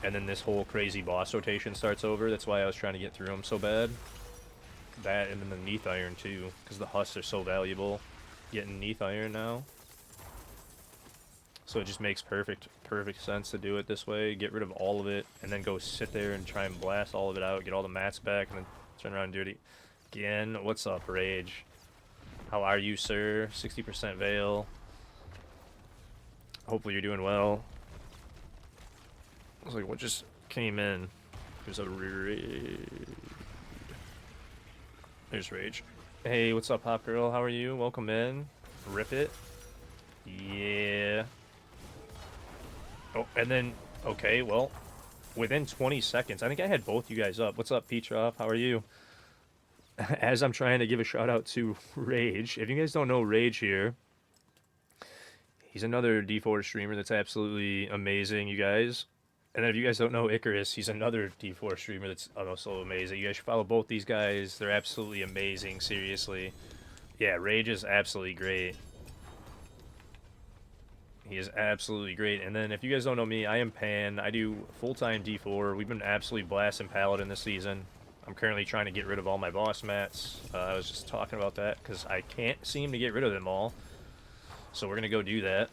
And then this whole crazy boss rotation starts over. That's why I was trying to get through them so bad. That and then the Neath Iron too, because the husks are so valuable. Getting Neath Iron now. So it just makes perfect sense to do it this way. Get rid of all of it, and then go sit there and try and blast all of it out. Get all the mats back, and then turn around and do it again. What's up, Rage? How are you, sir? 60% Veil. Hopefully you're doing well. I was like, what just came in? There's a raid. There's Rage. Hey, what's up, Hop Girl? How are you? Welcome in. Rip it. Yeah. Oh, and then, okay, well, within 20 seconds, I think I had both you guys up. What's up, Petroff? How are you? As I'm trying to give a shout out to Rage. If you guys don't know Rage here, he's another D4 streamer that's absolutely amazing, you guys. And then if you guys don't know Icarus, he's another D4 streamer that's also amazing. You guys should follow both these guys. They're absolutely amazing, seriously. Yeah, Rage is absolutely great. He is absolutely great. And then if you guys don't know me, I am Pan. I do full-time D4. We've been absolutely blasting Paladin this season. I'm currently trying to get rid of all my boss mats. I was just talking about that because I can't seem to get rid of them all. So we're going to go do that.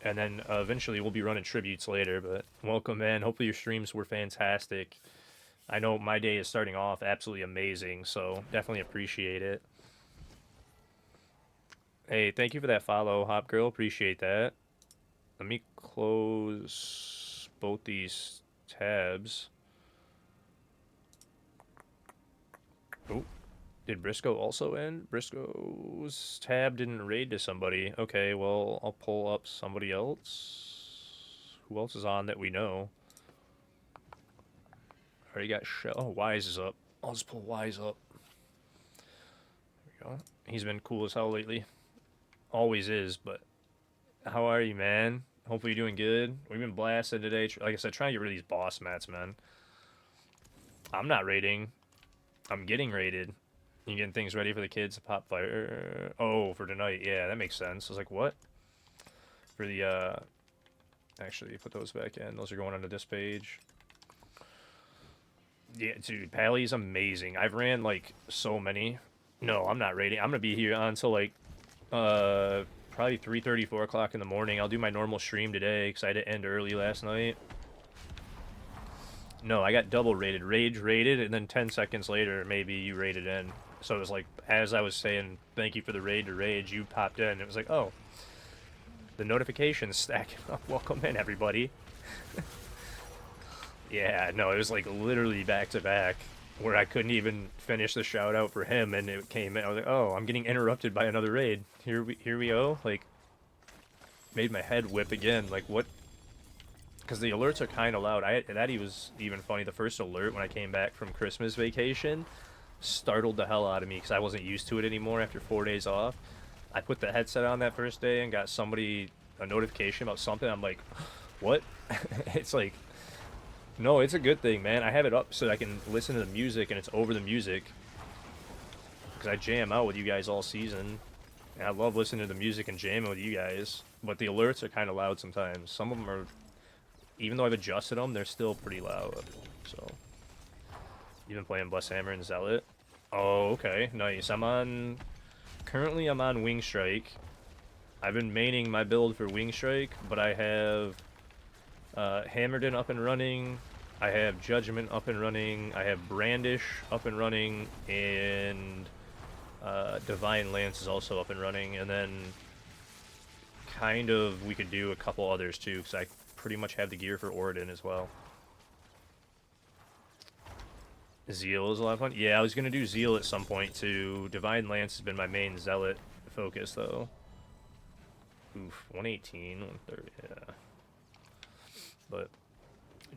And then eventually we'll be running tributes later, but welcome in. Hopefully your streams were fantastic. I know my day is starting off absolutely amazing, so definitely appreciate it. Hey, thank you for that follow, Hop Girl. Appreciate that. Let me close both these tabs. Oh, did Briscoe also end? Briscoe's tab didn't raid to somebody. Okay, well, I'll pull up somebody else. Who else is on that we know? Already got oh, Wise is up. I'll just pull Wise up. There we go. He's been cool as hell lately. Always is, but how are you, man? Hopefully you're doing good. We've been blasted today. Like I said, trying to get rid of these boss mats, man. I'm not raiding. I'm getting raided. You getting things ready for the kids to pop fire? Oh, for tonight. Yeah, that makes sense. I was like, what? For the, actually, put those back in. Those are going onto this page. Yeah, dude, Pally's amazing. I've ran like so many. No, I'm not raiding. I'm gonna be here until like probably 3:30, 4 o'clock in the morning. I'll do my normal stream today because I had to end early last night. No, I got double rated. Rage rated, and then 10 seconds later, maybe you raided in. So it was like, as I was saying, thank you for the raid to Rage, you popped in. It was like, oh, the notifications stacking up. Welcome in, everybody. Yeah, no, it was like literally back to back where I couldn't even finish the shout out for him, and it came in. I was like, oh, I'm getting interrupted by another raid. Here we go. Like, made my head whip again. Like, what? Because the alerts are kind of loud. That he was even funny. The first alert when I came back from Christmas vacation startled the hell out of me because I wasn't used to it anymore after 4 days off. I put the headset on that first day and got somebody a notification about something. I'm like, what? It's like, no, it's a good thing, man. I have it up so that I can listen to the music and it's over the music because I jam out with you guys all season. And I love listening to the music and jamming with you guys. But the alerts are kind of loud sometimes. Some of them are, even though I've adjusted them, they're still pretty loud. So, you've been playing Bless Hammer and Zealot? Oh, okay, nice. Currently I'm on Wing Strike. I've been maining my build for Wing Strike, but I have Hammerden up and running. I have Judgment up and running. I have Brandish up and running, and Divine Lance is also up and running. And then kind of we could do a couple others too, because I pretty much have the gear for Oridon as well. Zeal is a lot of fun. Yeah, I was gonna do Zeal at some point too. Divine Lance has been my main Zealot focus though. Oof, 118, 130, yeah. But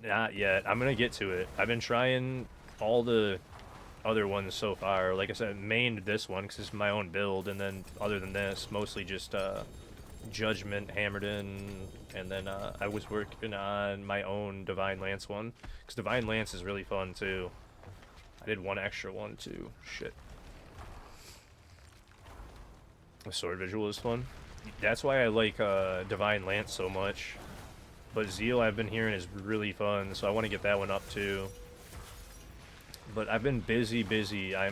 not yet. I'm gonna get to it. I've been trying all the other ones so far. Like I said, mained this one because it's my own build, and then other than this, mostly just Judgment, Hammerden, and then I was working on my own Divine Lance one because Divine Lance is really fun too. I did one extra one too. Shit. The sword visual is fun. That's why I like Divine Lance so much. But Zeal I've been hearing is really fun, so I want to get that one up too. But I've been busy. I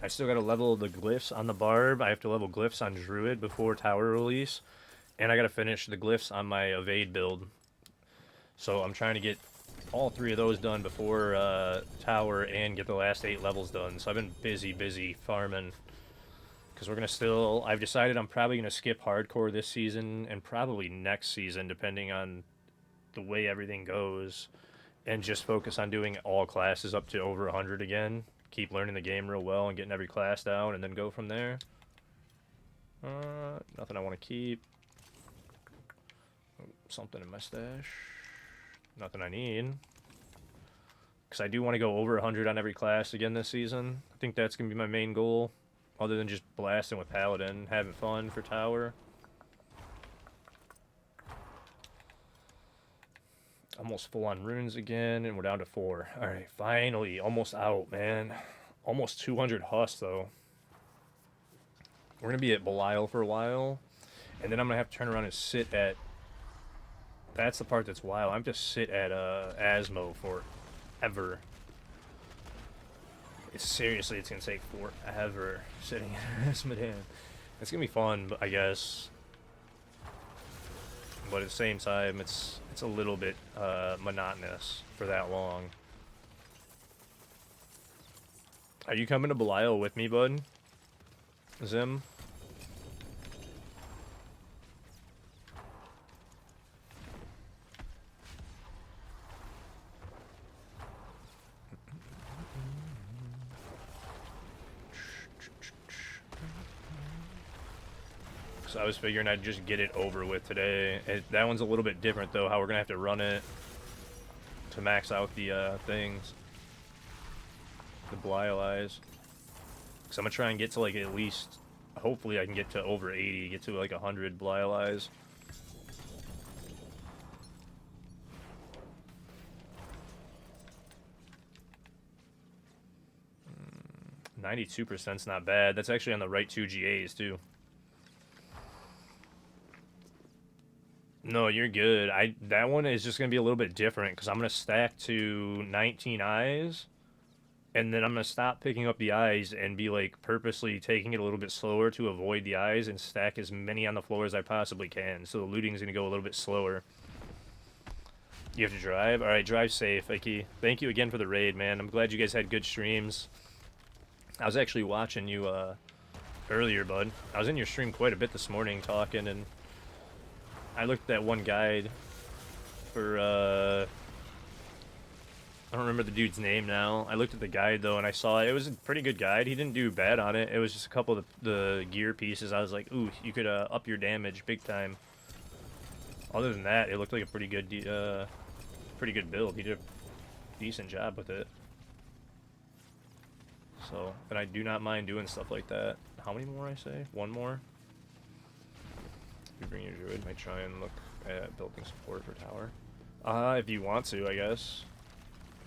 still got to level the glyphs on the Barb. I have to level glyphs on Druid before Tower release. And I got to finish the glyphs on my Evade build. So I'm trying to get all 3 of those done before Tower and get the last 8 levels done. So I've been busy farming. Because we're going to still... I've decided I'm probably going to skip Hardcore this season and probably next season, depending on the way everything goes. And just focus on doing all classes up to over 100 again. Keep learning the game real well and getting every class down, and then go from there. Nothing I want to keep. Something in my stash. Nothing I need. Because I do want to go over 100 on every class again this season. I think that's going to be my main goal. Other than just blasting with Paladin, having fun for Tower. Almost full on runes again, and we're down to 4. Alright, finally. Almost out, man. Almost 200 Husk, though. We're going to be at Belial for a while. And then I'm going to have to turn around and sit at... That's the part that's wild. I'm just sit at Asmo forever. Seriously, it's going to take forever sitting at Asmodan. It's going to be fun, I guess. But at the same time, it's a little bit monotonous for that long. Are you coming to Belial with me, bud? Zim? So I was figuring I'd just get it over with today. That one's a little bit different, though, how we're going to have to run it to max out the things. The Belial Eyes. Because I'm going to try and get to, like, at least... Hopefully I can get to over 80, get to, like, 100 Belial Eyes. 92%'s not bad. That's actually on the right 2 GAs, too. No, you're good. That one is just gonna be a little bit different because I'm gonna stack to 19 eyes, and then I'm gonna stop picking up the eyes and be like purposely taking it a little bit slower to avoid the eyes and stack as many on the floor as I possibly can. So the looting's gonna go a little bit slower. You have to drive? Alright, drive safe, Ike. Thank you again for the raid, man. I'm glad you guys had good streams. I was actually watching you earlier, bud. I was in your stream quite a bit this morning talking, and I looked at that one guide for I don't remember the dude's name now. I looked at the guide though, and I saw it was a pretty good guide. He didn't do bad on it. It was just a couple of the gear pieces. I was like, ooh, you could up your damage big time. Other than that, it looked like a pretty good build. He did a decent job with it. So, and I do not mind doing stuff like that. How many more I say? One more? If you bring your druid, might try and look at building support for tower. If you want to, I guess.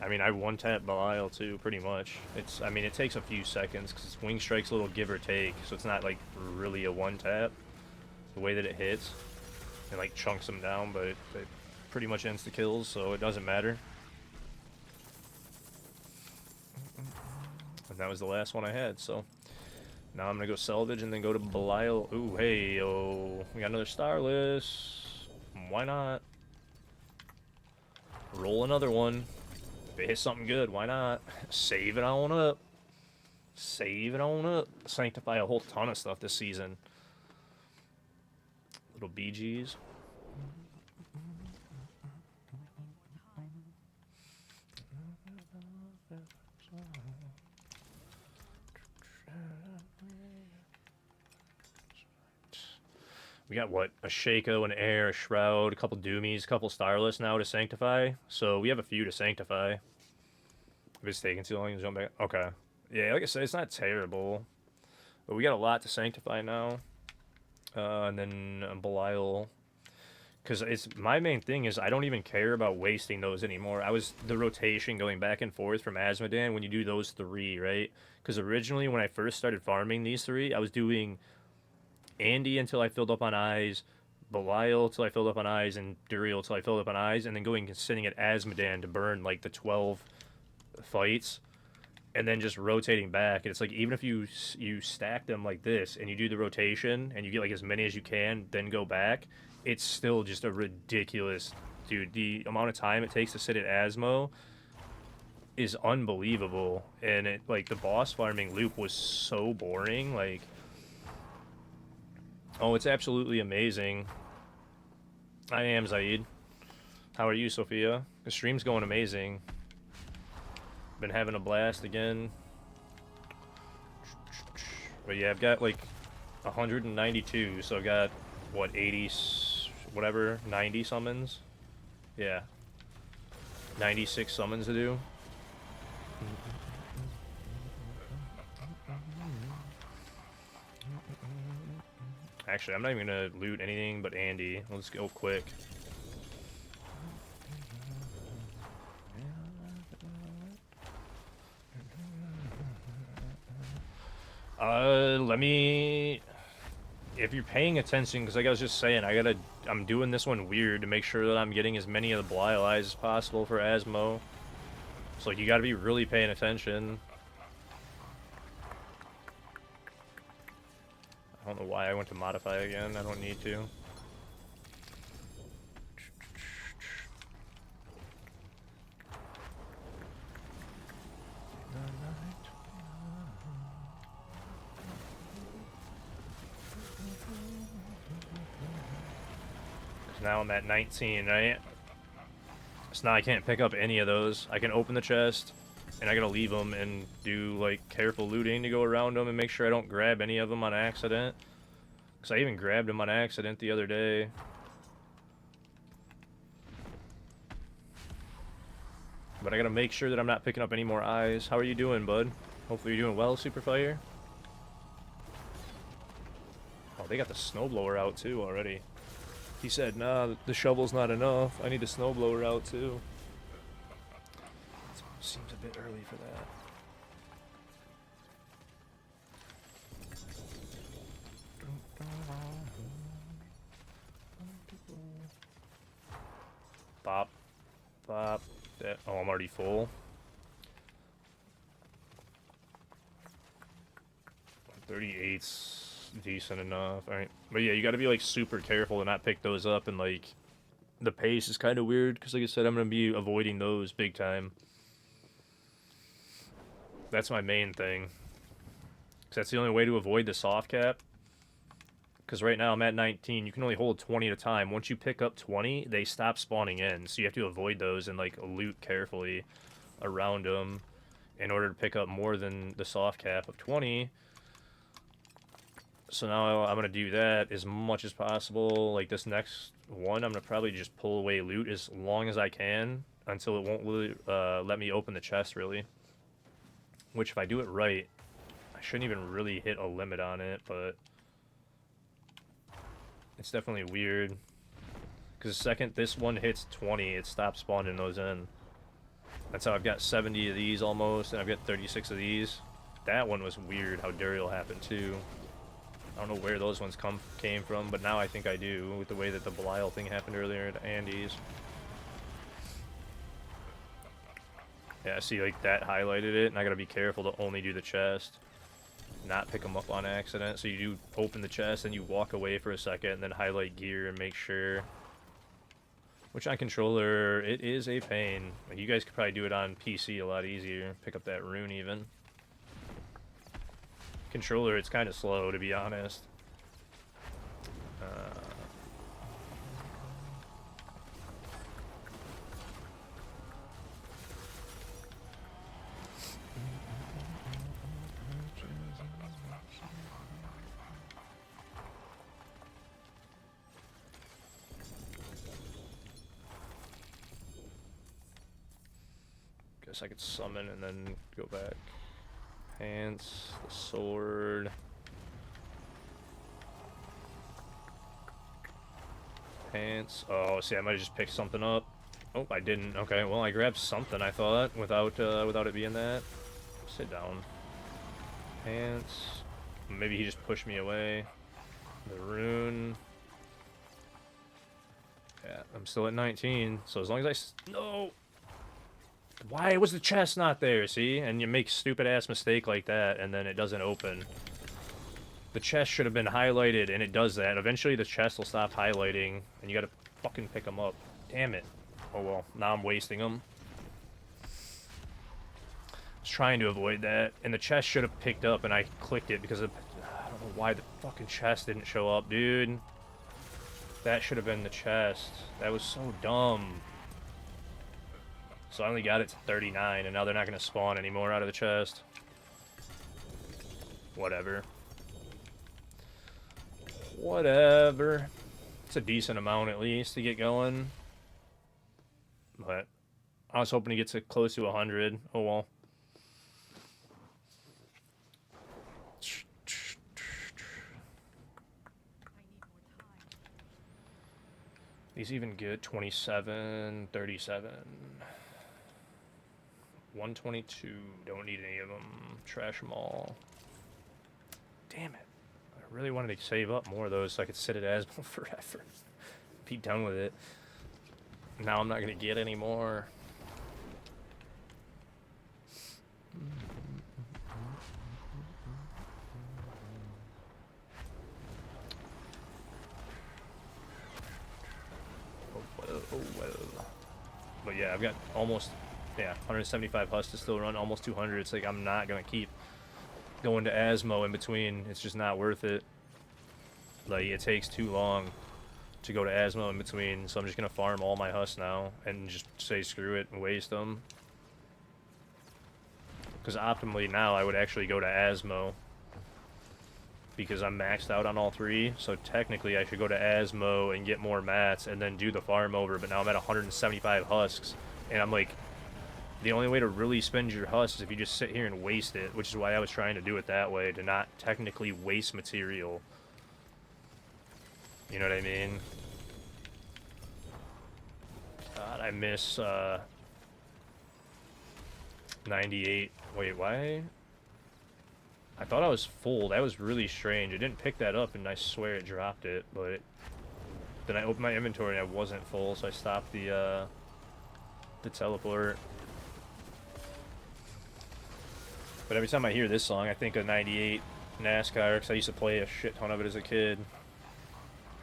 I mean, I one-tap Belial too, pretty much. I mean, it takes a few seconds, because Wing Strike's a little give or take, so it's not, like, really a one-tap. The way that it hits, it, like, chunks them down, but it pretty much ends the kills, so it doesn't matter. And that was the last one I had, so... Now I'm gonna go salvage and then go to Belial. Ooh, hey, yo. We got another Starless. Why not? Roll another one. If it hits something good, why not? Save it on up. Save it on up. Sanctify a whole ton of stuff this season. Little BGs. We got, what, a Shaco, an Air, a Shroud, a couple Doomies, a couple Starless now to Sanctify. So we have a few to Sanctify. If it's taking too long to jump back. Okay. Yeah, like I said, it's not terrible. But we got a lot to Sanctify now. And then Belial. Because my main thing is I don't even care about wasting those anymore. The rotation going back and forth from Azmodan when you do those three, right? Because originally when I first started farming these three, I was doing Andy until I filled up on eyes, Belial till I filled up on eyes, and Duriel till I filled up on eyes, and then going and sitting at Azmodan to burn like the 12 fights, and then just rotating back. And it's like, even if you stack them like this and you do the rotation and you get like as many as you can, then go back, it's still just a ridiculous, dude. The amount of time it takes to sit at Asmo is unbelievable, and it, like, the boss farming loop was so boring. Like, oh, it's absolutely amazing. I am Zaid. How are you, Sophia? The stream's going amazing. Been having a blast again. But yeah, I've got like 192, so I've got, what, 80, whatever, 90 summons? Yeah. 96 summons to do. Actually, I'm not even gonna loot anything but Andy. Let's go quick. Let me... If you're paying attention, because like I was just saying, I'm doing this one weird to make sure that I'm getting as many of the Belial eyes as possible for Asmo. So, like, you gotta be really paying attention. I don't know why I went to modify again. I don't need to. Now I'm at 19, right? So now I can't pick up any of those. I can open the chest, and I gotta leave them and do, like, careful looting to go around them and make sure I don't grab any of them on accident. Because I even grabbed them on accident the other day. But I gotta make sure that I'm not picking up any more eyes. How are you doing, bud? Hopefully you're doing well, Superfire. Oh, they got the snowblower out, too, already. He said, nah, the shovel's not enough. I need the snowblower out, too. It seems a bit early for that. Oh, I'm already full. 38's decent enough. Alright. But yeah, you gotta be like super careful to not pick those up, and like the pace is kind of weird because like I said, I'm gonna be avoiding those big time. That's my main thing. Because that's the only way to avoid the soft cap. Because right now I'm at 19. You can only hold 20 at a time. Once you pick up 20, they stop spawning in. So you have to avoid those and like loot carefully around them in order to pick up more than the soft cap of 20. So now I'm going to do that as much as possible. Like this next one, I'm going to probably just pull away loot as long as I can until it won't let me open the chest, really. Which, if I do it right, I shouldn't even really hit a limit on it, but it's definitely weird. Because the second this one hits 20, it stops spawning those in. That's how I've got 70 of these almost, and I've got 36 of these. That one was weird how Duriel happened too. I don't know where those ones came from, but now I think I do, with the way that the Belial thing happened earlier at Andy's. Yeah, see, like, that highlighted it, and I gotta be careful to only do the chest. Not pick them up on accident. So you do open the chest, and you walk away for a second, and then highlight gear and make sure. Which on controller, it is a pain. And you guys could probably do it on PC a lot easier. Pick up that rune, even. Controller, it's kind of slow, to be honest. Guess I could summon and then go back. Pants, the sword. Pants. Oh, see, I might have just picked something up. Oh, I didn't. Okay, well, I grabbed something, I thought, without it being that. Sit down. Pants. Maybe he just pushed me away. The rune. Yeah, I'm still at 19, so as long as I... No! Why was the chest not there, see? And you make stupid-ass mistake like that, and then it doesn't open. The chest should have been highlighted, and it does that. Eventually, the chest will stop highlighting, and you gotta fucking pick them up. Damn it. Oh well, now I'm wasting them. I was trying to avoid that, and the chest should have picked up, and I clicked it because of... I don't know why the fucking chest didn't show up, dude. That should have been the chest. That was so dumb. So I only got it to 39, and now they're not going to spawn anymore out of the chest. Whatever. Whatever. It's a decent amount, at least, to get going. But I was hoping to get to close to 100. Oh, well. These even good. 27, 37. 122. Don't need any of them. Trash them all. Damn it. I really wanted to save up more of those so I could sit at Asmo forever. Be done with it. Now I'm not going to get any more. Oh well. But yeah, I've got almost... Yeah, 175 husks to still run, almost 200. It's like I'm not going to keep going to Asmo in between. It's just not worth it. Like, it takes too long to go to Asmo in between, so I'm just going to farm all my husks now and just say screw it and waste them. Because optimally now I would actually go to Asmo because I'm maxed out on all three, so technically I should go to Asmo and get more mats and then do the farm over, but now I'm at 175 husks, and I'm like... The only way to really spend your husks is if you just sit here and waste it, which is why I was trying to do it that way, to not technically waste material. You know what I mean? God, I miss 98. Wait, why? I thought I was full. That was really strange. It didn't pick that up, and I swear it dropped it, but then I opened my inventory and I wasn't full, so I stopped the teleport. But every time I hear this song, I think of '98 NASCAR because I used to play a shit ton of it as a kid,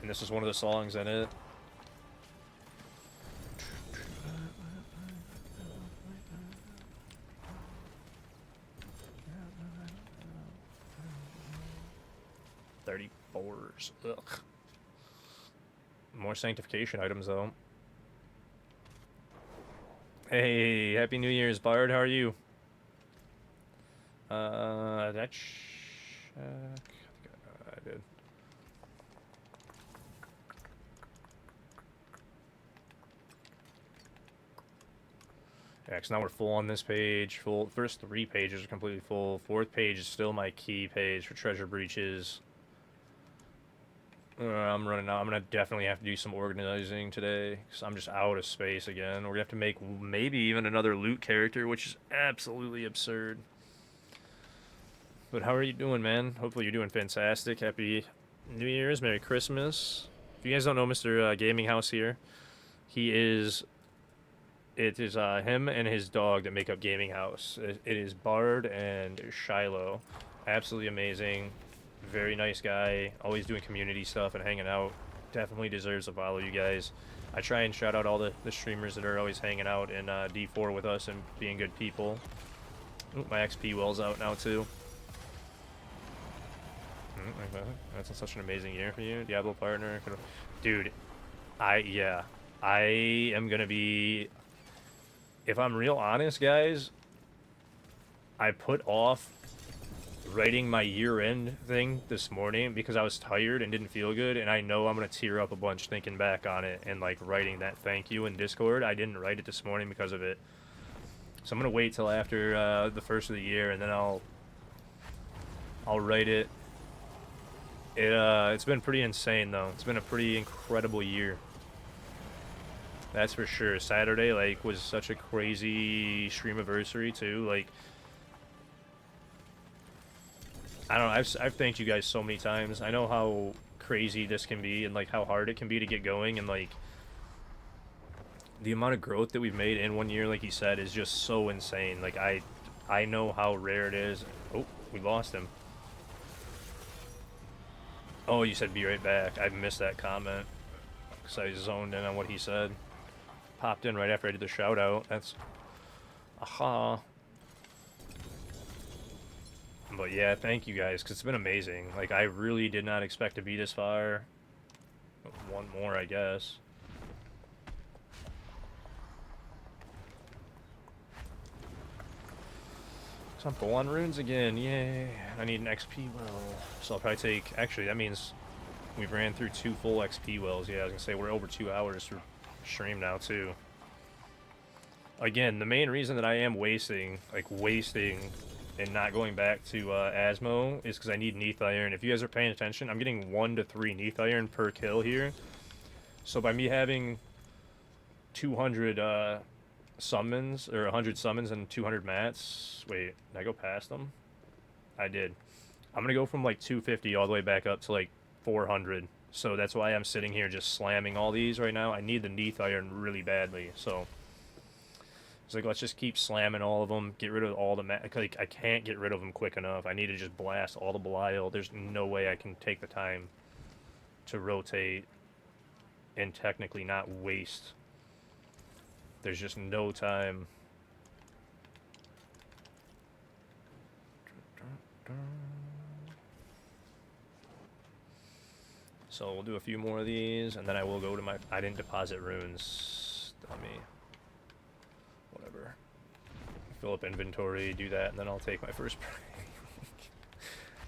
and this is one of the songs in it. $34s. Ugh. More sanctification items though. Hey, Happy New Year's, Bard. How are you? That check. I did. Yeah, cause now we're full on this page. Full. First 3 pages are completely full. 4th page is still my key page for treasure breaches. I'm running out. I'm gonna definitely have to do some organizing today because I'm just out of space again. We're gonna have to make maybe even another loot character, which is absolutely absurd. But how are you doing, man? Hopefully you're doing fantastic. Happy New Year's, Merry Christmas. If you guys don't know Mr. Gaming House here, it is him and his dog that make up Gaming House. It is Bard and Shiloh. Absolutely amazing. Very nice guy. Always doing community stuff and hanging out. Definitely deserves a follow, you guys. I try and shout out all the streamers that are always hanging out in D4 with us and being good people. Ooh, my XP well's out now, too. That's such an amazing year for you. Diablo partner. Dude, I am gonna be... If I'm real honest, guys, I put off writing my year-end thing this morning because I was tired and didn't feel good, and I know I'm gonna tear up a bunch thinking back on it and like writing that thank you in Discord. I didn't write it this morning because of it, so I'm gonna wait till after the first of the year, and then I'll write it. It's been pretty insane though. It's been a pretty incredible year. That's for sure. Saturday like was such a crazy streamiversary too. Like, I don't know, I've thanked you guys so many times. I know how crazy this can be and like how hard it can be to get going, and like the amount of growth that we've made in 1 year, like he said, is just so insane. Like I know how rare it is. Oh, we lost him. Oh, you said be right back. I missed that comment because I zoned in on what he said. Popped in right after I did the shout out. That's aha. But yeah, thank you guys because it's been amazing. Like I really did not expect to be this far. One more, I guess. Some full on runes again, yay. I need an XP well. So I'll probably take, actually that means we've ran through 2 full XP wells. Yeah, I was gonna say we're over 2 hours for stream now too. Again, the main reason that I am wasting and not going back to Asmo is because I need Neath Iron. If you guys are paying attention, I'm getting 1 to 3 Neath Iron per kill here. So by me having 200 summons, or 100 summons and 200 mats. Wait, did I go past them? I did. I'm gonna go from like 250 all the way back up to like 400. So that's why I'm sitting here just slamming all these right now. I need the Neath Iron really badly. So it's like, let's just keep slamming all of them. Get rid of all the like I can't get rid of them quick enough. I need to just blast all the Belial. There's no way I can take the time to rotate and technically not waste. There's just no time. So we'll do a few more of these, and then I will go to my... I didn't deposit runes. Dummy. Whatever. Fill up inventory, do that, and then I'll take my first break.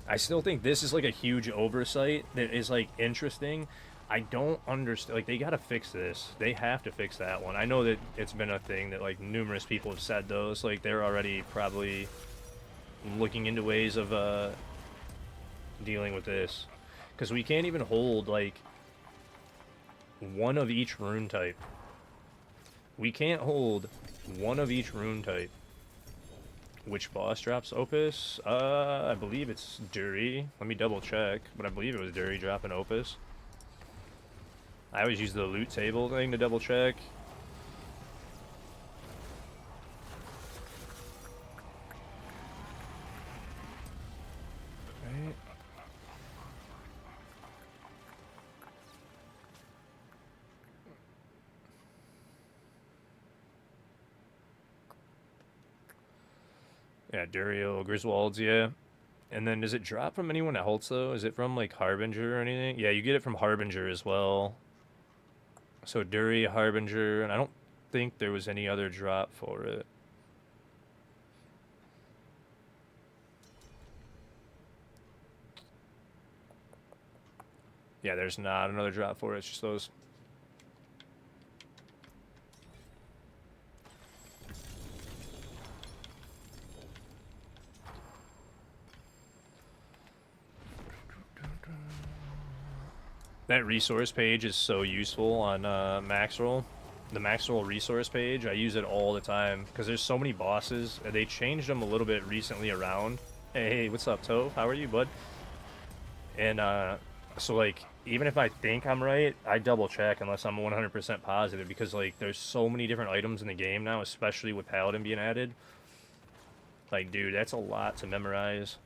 I still think this is like a huge oversight that is like interesting. I don't understand, like, they gotta fix this. They have to fix that one. I know that it's been a thing that, like, numerous people have said those. Like, they're already probably looking into ways of, dealing with this. Because we can't even hold, like, one of each rune type. We can't hold one of each rune type. Which boss drops Opus? I believe it's Dury. Let me double check, but I believe it was Dury dropping Opus. I always use the loot table thing to double check. Yeah, Duriel, Griswolds, yeah. And then does it drop from anyone else though? Is it from like Harbinger or anything? Yeah, you get it from Harbinger as well. So Duri, Harbinger, and I don't think there was any other drop for it. Yeah, there's not another drop for it. It's just those. That resource page is so useful on Maxroll. The Maxroll resource page, I use it all the time because there's so many bosses. They changed them a little bit recently around. Hey, what's up, Toe? How are you, bud? And so like, even if I think I'm right, I double check unless I'm 100% positive because like, there's so many different items in the game now, especially with Paladin being added. Like, dude, that's a lot to memorize.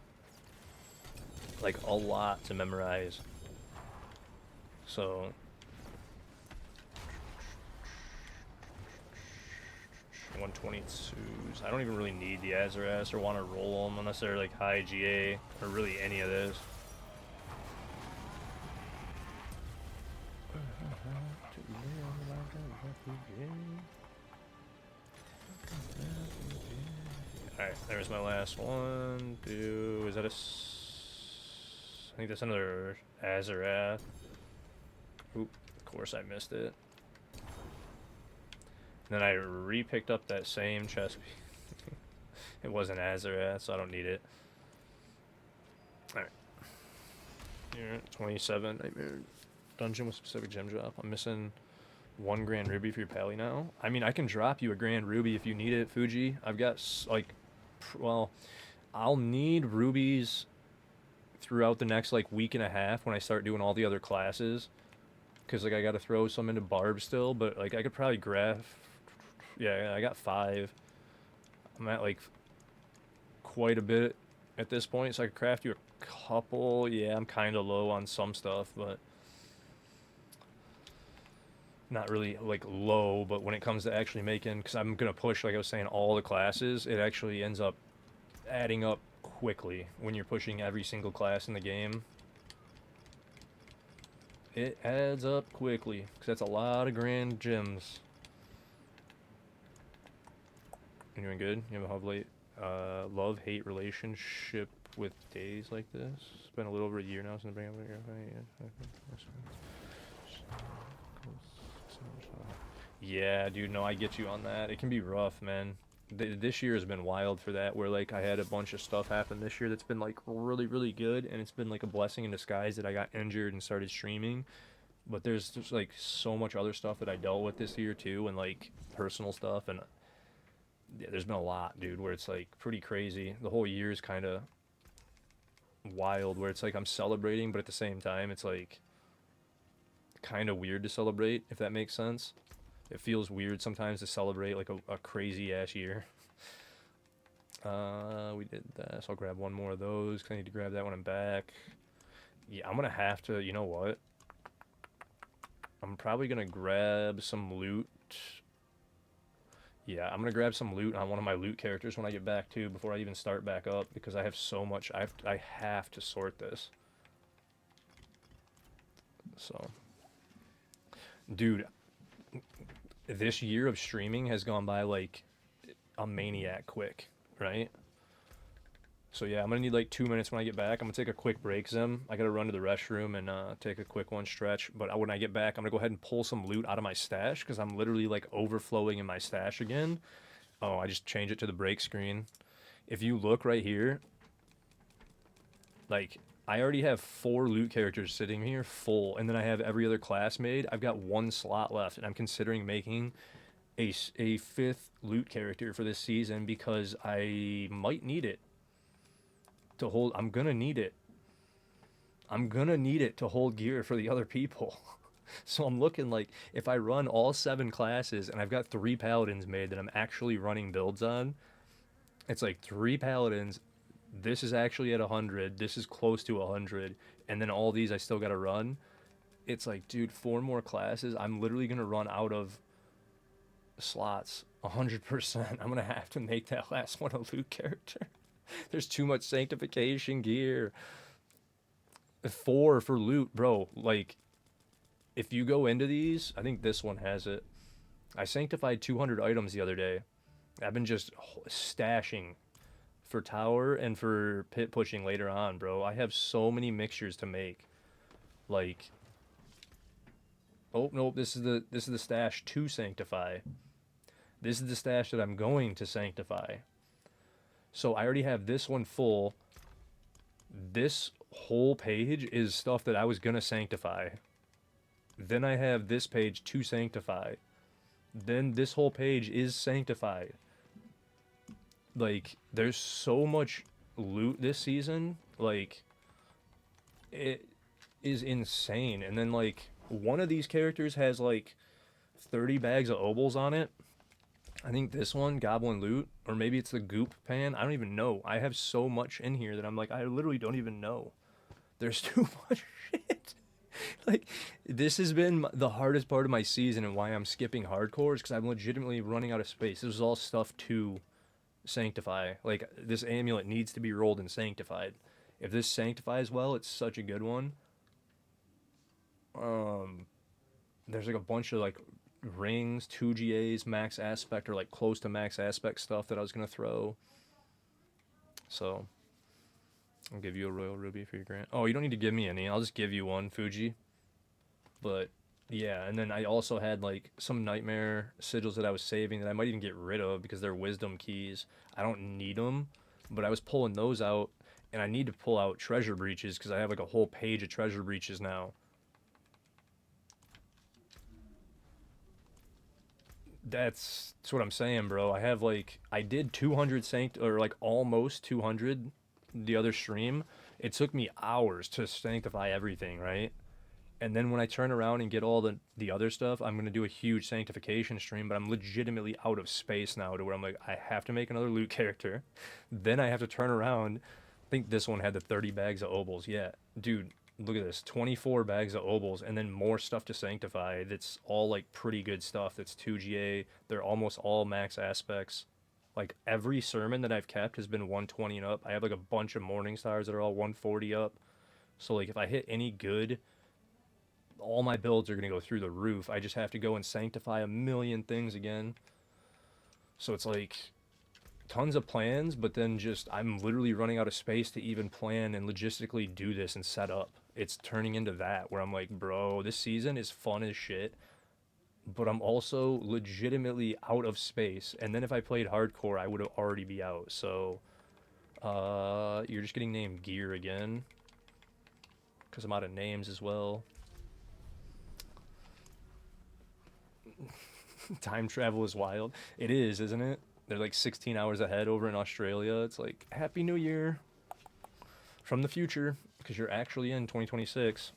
Like, a lot to memorize. So 122s. I don't even really need the Azaras or want to roll them unless they're like high GA or really any of this. Alright, there's my last one. Is that a... I think that's another Azarath. Oop, of course I missed it. And then I re-picked up that same chest piece. It wasn't Azarath, so I don't need it. Alright. Here, 27. Nightmare dungeon with specific gem drop. I'm missing 1 grand ruby for your pally now. I mean, I can drop you a grand ruby if you need it, Fuji. I've got, like, well, I'll need rubies throughout the next, like, week and a half when I start doing all the other classes. Because, like, I got to throw some into Barb still, but, like, I could probably graph... Yeah, I got 5. I'm at, like, quite a bit at this point, so I could craft you a couple. Yeah, I'm kind of low on some stuff, but... Not really, like, low, but when it comes to actually making... Because I'm going to push, like I was saying, all the classes, it actually ends up adding up quickly when you're pushing every single class in the game. It adds up quickly, because that's a lot of grand gems. You doing good? You have a love-hate relationship with days like this? It's been a little over a year now since I bring up your... Yeah, dude, no, I get you on that. It can be rough, man. This year has been wild for that, where, like, I had a bunch of stuff happen this year that's been, like, really, really good, and it's been, like, a blessing in disguise that I got injured and started streaming. But there's just, like, so much other stuff that I dealt with this year, too, and, like, personal stuff, and yeah, there's been a lot, dude, where it's, like, pretty crazy. The whole year is kind of wild, where it's, like, I'm celebrating, but at the same time, it's, like, kind of weird to celebrate, if that makes sense. It feels weird sometimes to celebrate, like, a crazy-ass year. We did that, so I'll grab one more of those, because I need to grab that when I'm back. Yeah, I'm going to have to, you know what? I'm probably going to grab some loot. Yeah, I'm going to grab some loot on one of my loot characters when I get back, too, before I even start back up, because I have so much. I have to sort this. So. Dude, this year of streaming has gone by like a maniac quick, right? So yeah, I'm gonna need like 2 minutes when I get back. I'm gonna take a quick break, Zim. I gotta run to the restroom and take a quick one stretch. But when I get back, I'm gonna go ahead and pull some loot out of my stash because I'm literally like overflowing in my stash again. Oh, I just changed it to the break screen. If you look right here, like I already have 4 loot characters sitting here full, and then I have every other class made. I've got 1 slot left, and I'm considering making a 5th loot character for this season because I might need it to hold. I'm gonna need it. I'm gonna need it to hold gear for the other people. So I'm looking like if I run all 7 classes and I've got 3 paladins made that I'm actually running builds on, it's like 3 paladins. This is actually at 100. This is close to 100, and then all these I still gotta run. It's like, dude, 4 more classes. I'm literally gonna run out of slots. 100%. I'm gonna have to make that last one a loot character. There's too much sanctification gear. 4 for loot, bro. Like, if you go into these, I think this one has it. I sanctified 200 items the other day. I've been just stashing for tower and for pit pushing later on, bro. I have so many mixtures to make. Like, oh no, this is the stash to sanctify. This is the stash that I'm going to sanctify. So I already have this one full. This whole page is stuff that I was gonna sanctify. Then I have this page to sanctify. Then this whole page is sanctified. Like, there's so much loot this season. Like, it is insane. And then, like, one of these characters has, like, 30 bags of obols on it. I think this one, Goblin Loot, or maybe it's the Goop Pan. I don't even know. I have so much in here that I'm like, I literally don't even know. There's too much shit. Like, this has been the hardest part of my season and why I'm skipping hardcores, because I'm legitimately running out of space. This is all stuff to sanctify. Like, this amulet needs to be rolled and sanctified. If this sanctifies well, it's such a good one. There's like a bunch of like rings, 2 GAs, max aspect, or like close to max aspect stuff that I was gonna throw. So I'll give you a royal ruby for your grant. Oh, you don't need to give me any. I'll just give you one, Fuji. But yeah, and then I also had like some nightmare sigils that I was saving that I might even get rid of because they're wisdom keys. I don't need them, but I was pulling those out, and I need to pull out treasure breaches because I have like a whole page of treasure breaches now. That's what I'm saying, bro. I have like I did 200 or like almost 200 the other stream. It took me hours to sanctify everything, right? And then when I turn around and get all the other stuff, I'm gonna do a huge sanctification stream. But I'm legitimately out of space now to where I'm like, I have to make another loot character. Then I have to turn around. I think this one had the 30 bags of obols. Yeah, dude, look at this, 24 bags of obols, and then more stuff to sanctify. That's all like pretty good stuff. That's 2GA. They're almost all max aspects. Like, every sermon that I've kept has been 120 and up. I have like a bunch of morning stars that are all 140 up. So like, if I hit any good, all my builds are going to go through the roof. I just have to go and sanctify a million things again. So it's like tons of plans, but then just I'm literally running out of space to even plan and logistically do this and set up. It's turning into that where I'm like, bro, this season is fun as shit, but I'm also legitimately out of space. And then if I played hardcore, I would have already be out. So you're just getting named Gear again because I'm out of names as well. Time travel is wild. It is, isn't it? They're like 16 hours ahead over in Australia. It's like, Happy New Year from the future, because you're actually in 2026.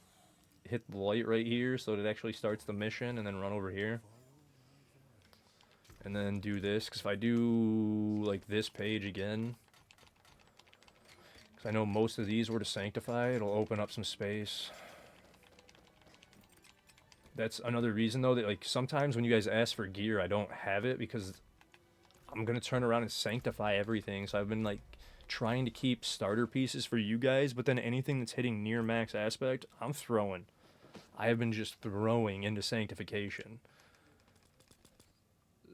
Hit the light right here so that it actually starts the mission, and then run over here. And then do this, because if I do like this page again, because I know most of these were to sanctify, it'll open up some space. That's another reason though that like sometimes when you guys ask for gear, I don't have it because I'm gonna turn around and sanctify everything. So I've been like trying to keep starter pieces for you guys, but then anything that's hitting near max aspect, I'm throwing. I have been just throwing into sanctification.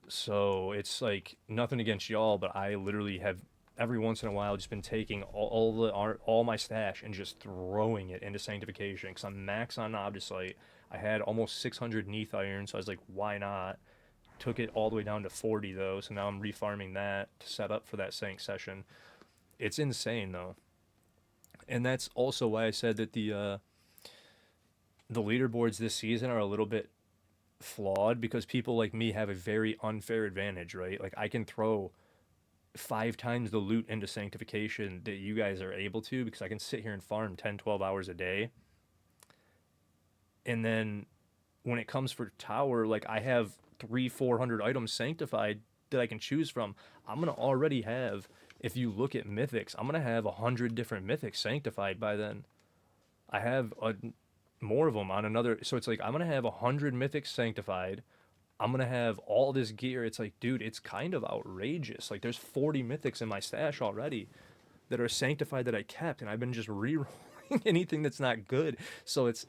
So it's like nothing against y'all, but I literally have every once in a while just been taking all my stash and just throwing it into sanctification because I'm max on Obdusite. I had almost 600 Neath Iron, so I was like, why not? Took it all the way down to 40 though, so now I'm refarming that to set up for that Sanct session. It's insane though, and that's also why I said that the leaderboards this season are a little bit flawed because people like me have a very unfair advantage, right? Like I can throw 5 times the loot into sanctification that you guys are able to because I can sit here and farm 10, 12 hours a day. And then when it comes for tower, like I have 300-400 items sanctified that I can choose from. I'm gonna already have, if you look at mythics, I'm gonna have 100 different mythics sanctified by then. I have more of them on another, so it's like I'm gonna have 100 mythics sanctified, I'm gonna have all this gear. It's like, dude, it's kind of outrageous. Like, there's 40 mythics in my stash already that are sanctified that I kept, and I've been just re-rolling anything that's not good. So it's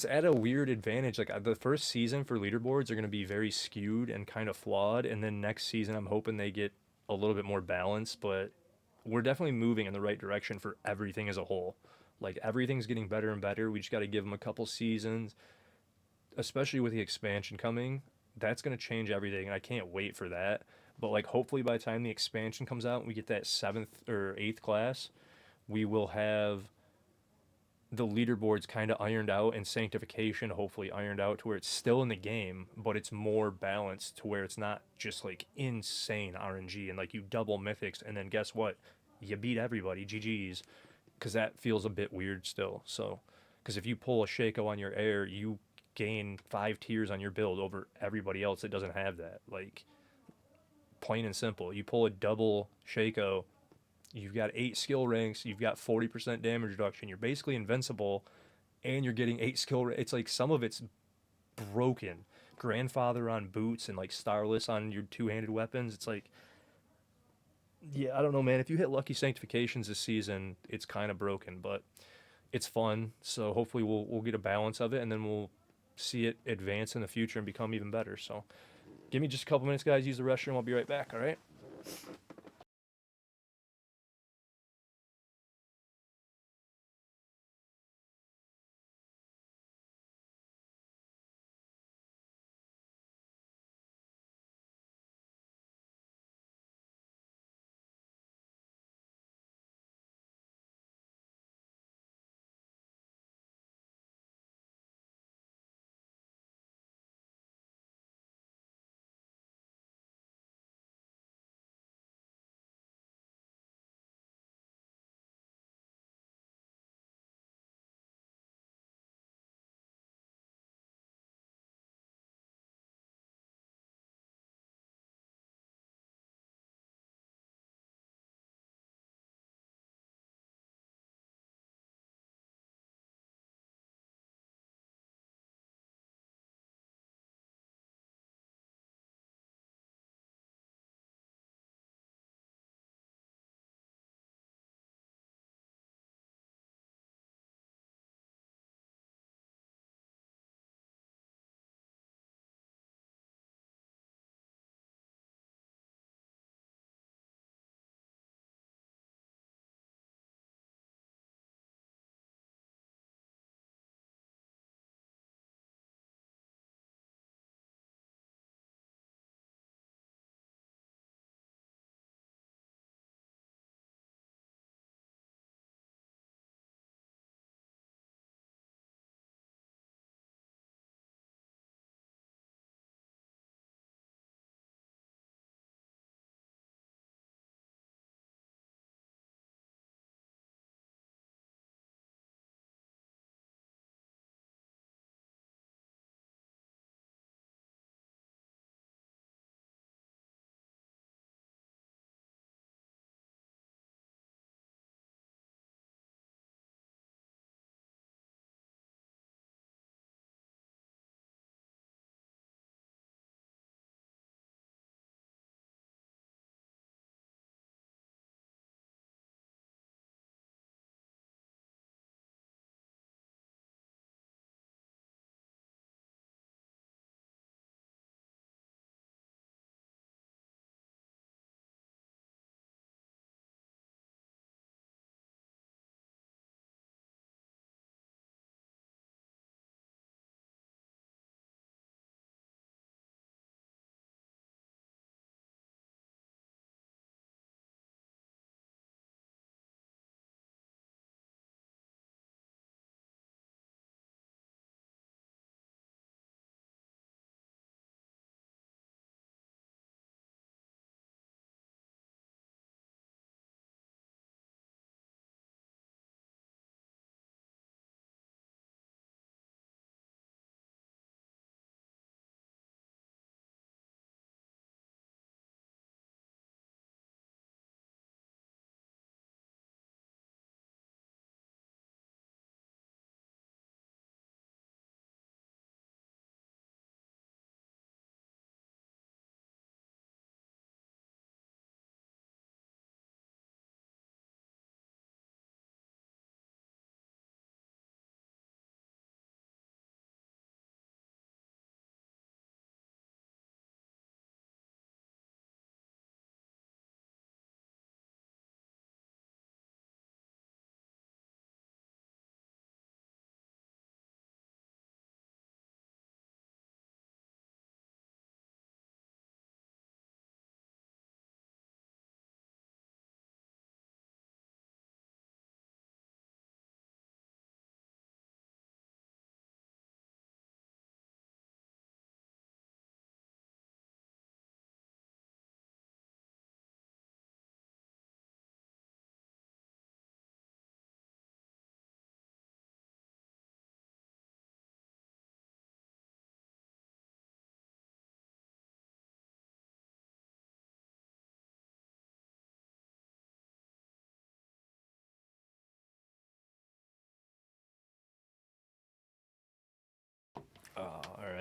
at a weird advantage. Like the first season for leaderboards are gonna be very skewed and kind of flawed, and then next season I'm hoping they get a little bit more balanced. But we're definitely moving in the right direction for everything as a whole. Like everything's getting better and better. We just got to give them a couple seasons, especially with the expansion coming. That's going to change everything, and I can't wait for that. But like, hopefully, by the time the expansion comes out, and we get that 7th or 8th class, we will have the leaderboards kind of ironed out and sanctification hopefully ironed out to where it's still in the game, but it's more balanced to where it's not just like insane RNG and like you double mythics and then guess what? You beat everybody, GG's, because that feels a bit weird still. So, because if you pull a Shaco on your air, you gain 5 tiers on your build over everybody else that doesn't have that. Like, plain and simple. You pull a double Shaco, you've got 8 skill ranks, you've got 40% damage reduction, you're basically invincible, and you're getting 8 skill. It's like some of it's broken. Grandfather on boots and like Starless on your two-handed weapons. It's like, yeah, I don't know, man. If you hit lucky sanctifications this season, it's kind of broken, but it's fun. So hopefully we'll get a balance of it, and then we'll see it advance in the future and become even better. So give me just a couple minutes, guys. Use the restroom. I'll be right back. All right.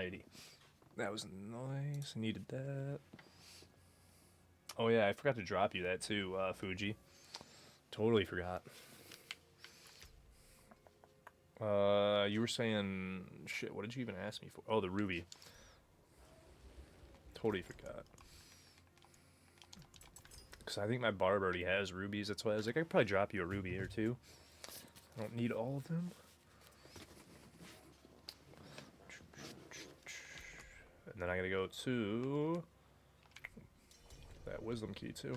Alrighty. That was nice. Needed that. Oh yeah, I forgot to drop you that too, Fuji. Totally forgot. You were saying shit. What did you even ask me for? Oh, the ruby. Totally forgot. Because I think my barb already has rubies. That's why I was like, I could probably drop you a ruby or two. I don't need all of them. And then I gotta go to that wisdom key too.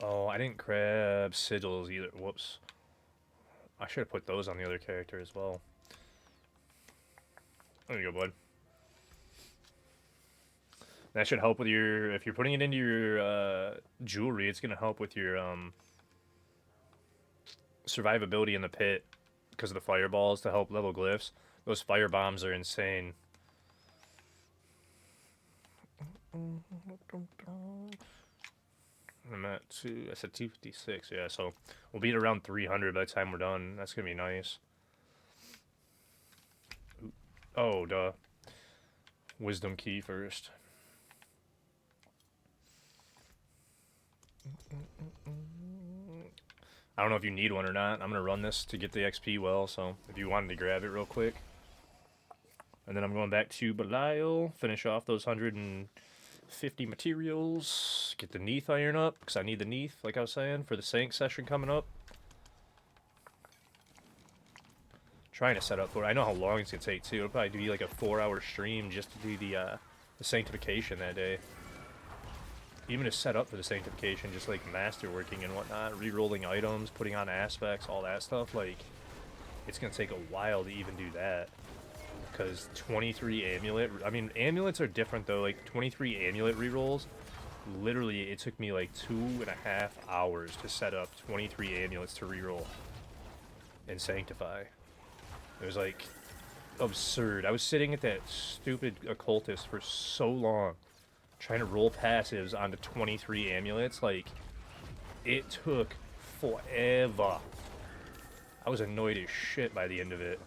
Oh, I didn't grab sigils either. Whoops. I should have put those on the other character as well. There you go, bud. That should help with your, if you're putting it into your jewelry, it's going to help with your survivability in the pit because of the fireballs to help level glyphs. Those fire bombs are insane. I'm at I said 256, yeah, so we'll be at around 300 by the time we're done. That's going to be nice. Oh, duh. Wisdom key first. I don't know if you need one or not. I'm going to run this to get the XP well, so if you wanted to grab it real quick. And then I'm going back to Belial, finish off those 150 materials, get the Neath iron up, because I need the Neath, like I was saying, for the Sank session coming up. Trying to set up for it. I know how long it's going to take, too. It'll probably be like a 4-hour stream just to do the Sanctification that day. Even to set up for the Sanctification, just like masterworking and whatnot, re-rolling items, putting on aspects, all that stuff, like, it's going to take a while to even do that. Because 23 amulet, I mean, amulets are different though, like 23 amulet re-rolls, literally it took me like 2.5 hours to set up 23 amulets to re-roll and Sanctify. It was like absurd. I was sitting at that stupid occultist for so long, trying to roll passives onto 23 amulets. Like, it took forever. I was annoyed as shit by the end of it.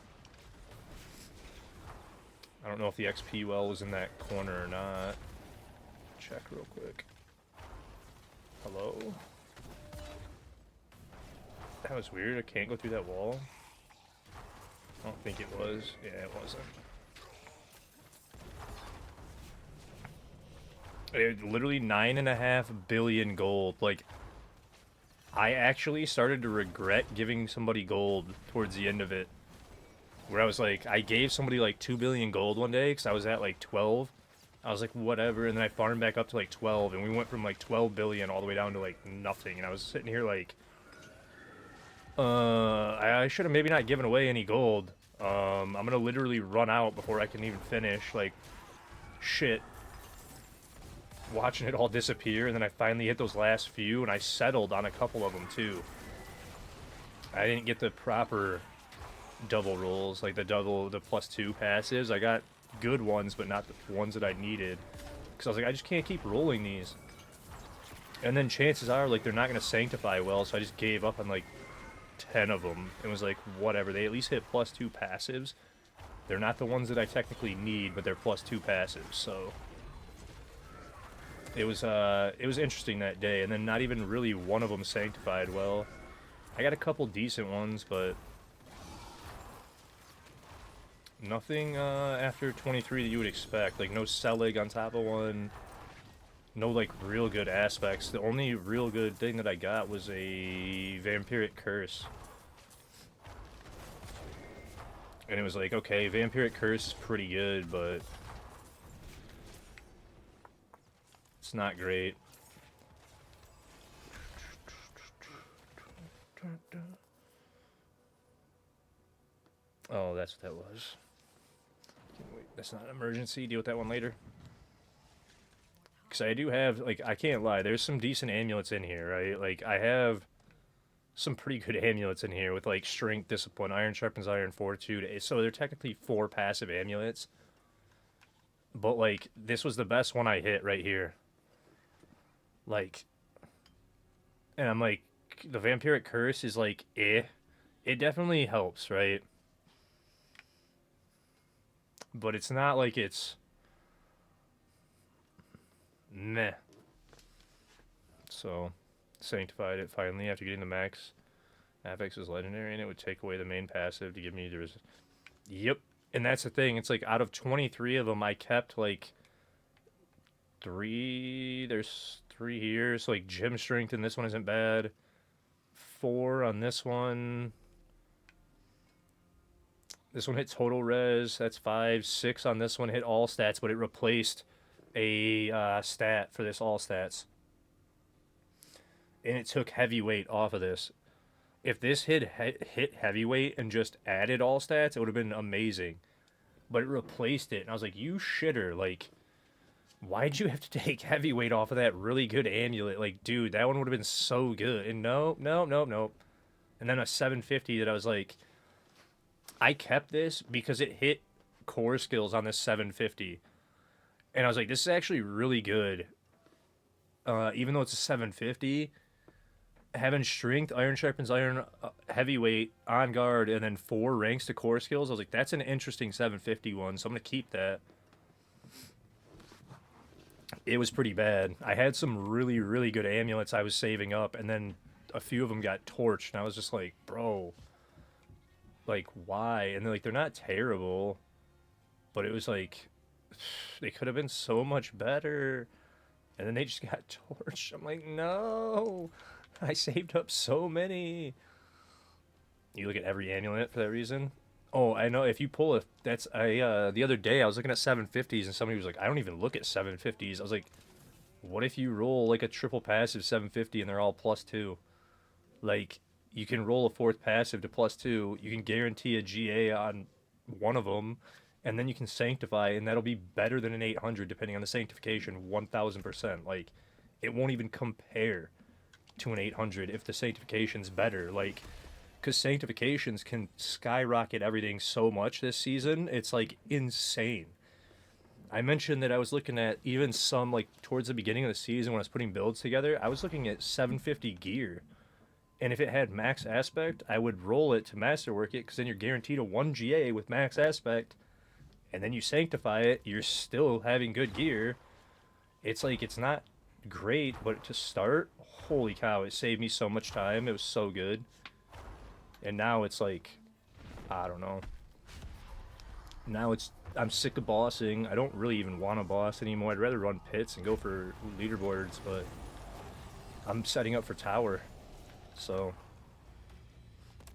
I don't know if the XP well was in that corner or not. Check real quick. Hello? That was weird. I can't go through that wall. I don't think it was. Yeah, it wasn't. Literally 9.5 billion gold. Like, I actually started to regret giving somebody gold towards the end of it. Where I was like, I gave somebody like 2 billion gold one day because I was at like 12. I was like, whatever. And then I farmed back up to like 12. And we went from like 12 billion all the way down to like nothing. And I was sitting here like, I should have maybe not given away any gold. I'm going to literally run out before I can even finish. Like, shit. Watching it all disappear. And then I finally hit those last few. And I settled on a couple of them too. I didn't get the proper double rolls, like the +2 passives. I got good ones, but not the ones that I needed. Because I was like, I just can't keep rolling these. And then chances are, like, they're not going to sanctify well, so I just gave up on, like, 10 of them. And was like, whatever. They at least hit +2 passives. They're not the ones that I technically need, but they're +2 passives, so... It was interesting that day, and then not even really one of them sanctified well. I got a couple decent ones, but... Nothing after 23 that you would expect. Like, no Selig on top of one. No, like, real good aspects. The only real good thing that I got was a Vampiric Curse. And it was like, okay, Vampiric Curse is pretty good, but... it's not great. Oh, that's what that was. Wait, that's not an emergency. Deal with that one later. Because I do have, like, I can't lie. There's some decent amulets in here, right? Like, I have some pretty good amulets in here with, like, Strength, Discipline, Iron Sharpens Iron, Fortitude. So they're technically 4 passive amulets. But, like, this was the best one I hit right here. Like, and I'm like, the Vampiric Curse is, like, eh. It definitely helps, right? But it's not like it's meh. So, sanctified it finally after getting the max. Affix is legendary, and it would take away the main passive to give me the Yep. And that's the thing. It's like out of 23 of them, I kept like three. There's three here. So like gym strength, and this one isn't bad. 4 on this one. This one hit total res. That's 5. 6 on this one hit all stats, but it replaced a stat for this all stats. And it took heavyweight off of this. If this hit heavyweight and just added all stats, it would have been amazing. But it replaced it, and I was like, you shitter. Like, why'd you have to take heavyweight off of that really good amulet? Like, dude, that one would have been so good. And no. And then a 750 that I was like, I kept this because it hit core skills on this 750. And I was like, this is actually really good. Even though it's a 750, having strength, iron sharpens iron, heavyweight, on guard, and then 4 ranks to core skills, I was like, that's an interesting 750 one, so I'm going to keep that. It was pretty bad. I had some really, really good amulets I was saving up, and then a few of them got torched, and I was just like, bro, like, why? And they're like, they're not terrible, but it was like, they could have been so much better, and then they just got torched. I'm like, no, I saved up so many. You look at every amulet for that reason. Oh, I know. If you pull that's the other day I was looking at 750s and somebody was like, I don't even look at 750s. I was like, what if you roll like a triple passive 750 and they're all +2? Like, you can roll a 4th passive to +2. You can guarantee a GA on one of them, and then you can sanctify, and that'll be better than an 800 depending on the sanctification, 1000%. Like, it won't even compare to an 800 if the sanctification's better. Like, because sanctifications can skyrocket everything so much this season, it's like insane. I mentioned that I was looking at even some, like, towards the beginning of the season when I was putting builds together, I was looking at 750 gear. And if it had max aspect, I would roll it to masterwork it, because then you're guaranteed a 1 GA with max aspect. And then you sanctify it, you're still having good gear. It's like, it's not great, but to start, holy cow, it saved me so much time. It was so good. And now it's like, I don't know. Now I'm sick of bossing. I don't really even want to boss anymore. I'd rather run pits and go for leaderboards, but I'm setting up for tower. So,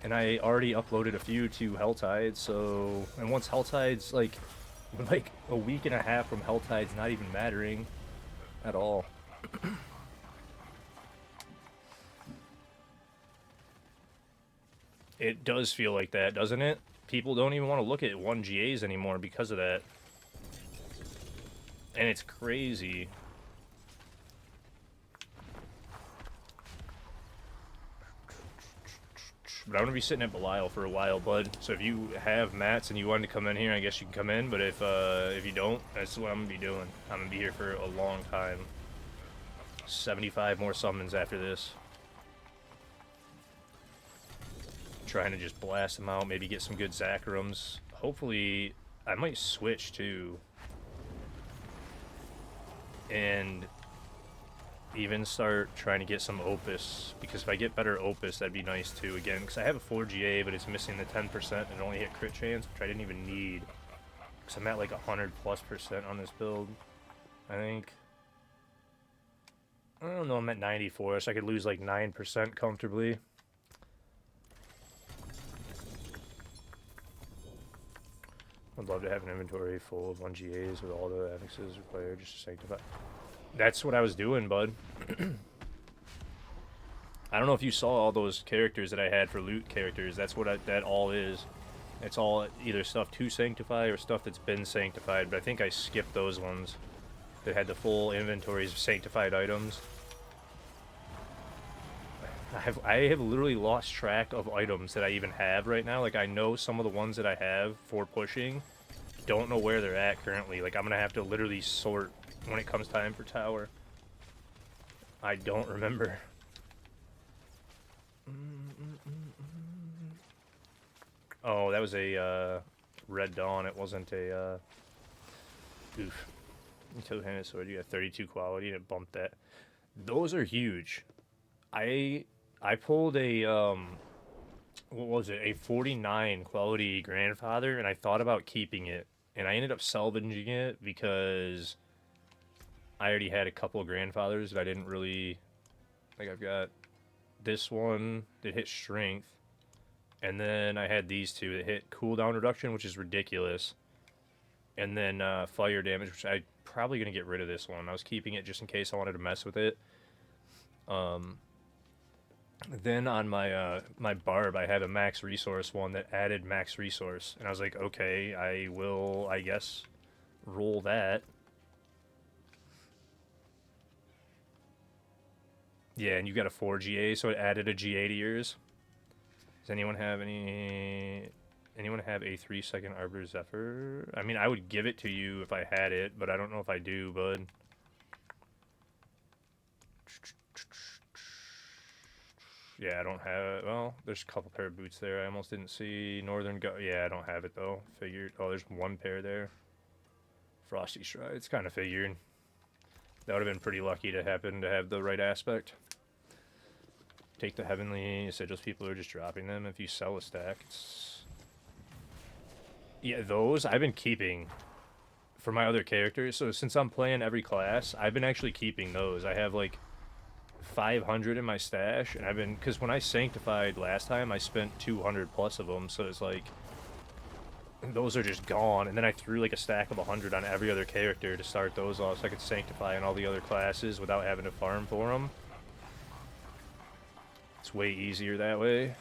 and I already uploaded a few to Helltide, so, and once Helltide's like a week and a half from Helltide's not even mattering at all. It does feel like that, doesn't it? People don't even want to look at 1 GAs anymore because of that. And it's crazy. But I'm going to be sitting at Belial for a while, bud. So if you have mats and you wanted to come in here, I guess you can come in. But if you don't, that's what I'm going to be doing. I'm going to be here for a long time. 75 more summons after this. Trying to just blast them out, maybe get some good Zacharums. Hopefully, I might switch too. And even start trying to get some Opus, because if I get better Opus, that'd be nice too. Again, because I have a 4 GA, but it's missing the 10% and only hit crit chance, which I didn't even need. Because I'm at like 100+% on this build, I think. I don't know, I'm at 94, so I could lose like 9% comfortably. I'd love to have an inventory full of 1 GAs with all the affixes required just to sanctify. That's what I was doing, bud. I don't know if you saw all those characters that I had for loot characters. That's what that all is. It's all either stuff to sanctify or stuff that's been sanctified, but I think I skipped those ones that had the full inventories of sanctified items. I have literally lost track of items that I even have right now. Like, I know some of the ones that I have for pushing. Don't know where they're at currently. Like, I'm going to have to literally sort when it comes time for tower. I don't remember. Oh, that was a Red Dawn. It wasn't a oof. Two-handed sword. You got 32 quality, and it bumped that. Those are huge. I I pulled a what was it? A 49 quality grandfather, and I thought about keeping it, and I ended up salvaging it because I already had a couple of grandfathers that I didn't really like. I've got this one that hit strength, and then I had these two that hit cooldown reduction, which is ridiculous, and then fire damage, which I probably gonna get rid of this one. I was keeping it just in case I wanted to mess with it. Um, then on my my barb, I had a max resource one that added max resource, and I was like, okay, I will, I guess, roll that. Yeah, and you got a 4 GA, so it added a GA to yours. Does anyone have anyone have a 3-second Arbor Zephyr? I mean, I would give it to you if I had it, but I don't know if I do, bud. Yeah, I don't have. Well, there's a couple pair of boots there. I almost didn't see Northern Go. Yeah, I don't have it though. Figured. Oh, there's one pair there. Frosty Strides. Kind of figured. That would have been pretty lucky to happen to have the right aspect. Take the Heavenly Sigils. People are just dropping them. If you sell a stack, it's. Yeah, those I've been keeping for my other characters. So since I'm playing every class, I've been actually keeping those. I have like 500 in my stash, and I've been, because when I sanctified last time, I spent 200 plus of them, so it's like those are just gone. And then I threw like a stack of 100 on every other character to start those off, so I could sanctify in all the other classes without having to farm for them. It's way easier that way.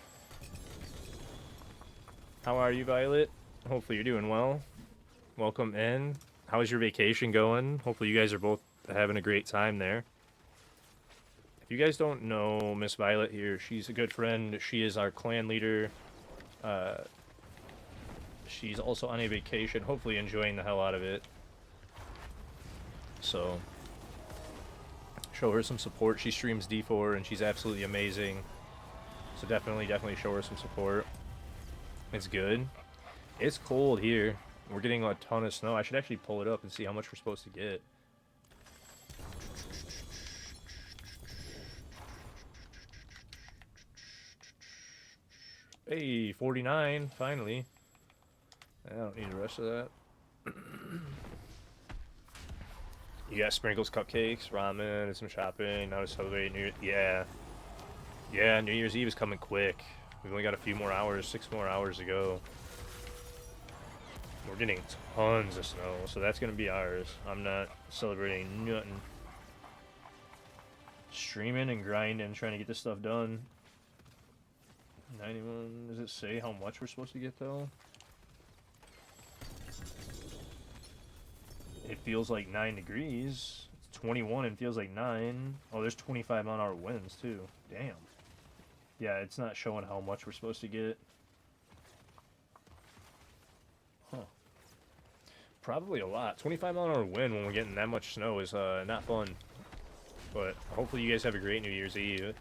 How are you, Violet? Hopefully you're doing well. Welcome in. How's your vacation going? Hopefully you guys are both having a great time there. If you guys don't know Miss Violet here, she's a good friend. She is our clan leader. She's also on a vacation, hopefully enjoying the hell out of it. So, show her some support. She streams D4 and she's absolutely amazing. So definitely show her some support. It's good. It's cold here. We're getting a ton of snow. I should actually pull it up and see how much we're supposed to get. Hey, 49, finally. I don't need the rest of that. You got sprinkles, cupcakes, ramen, and some shopping. Now to celebrate New Year's. Yeah. Yeah, New Year's Eve is coming quick. We've only got a few more hours, 6 more hours to go. We're getting tons of snow, so that's going to be ours. I'm not celebrating nothing. Streaming and grinding, trying to get this stuff done. 91, does it say how much we're supposed to get though? It feels like 9 degrees. It's 21 and feels like 9. Oh, there's 25 mile-an-hour winds too. Damn. Yeah, it's not showing how much we're supposed to get. Huh. Probably a lot. 25 mile-an-hour wind when we're getting that much snow is not fun. But hopefully you guys have a great New Year's Eve.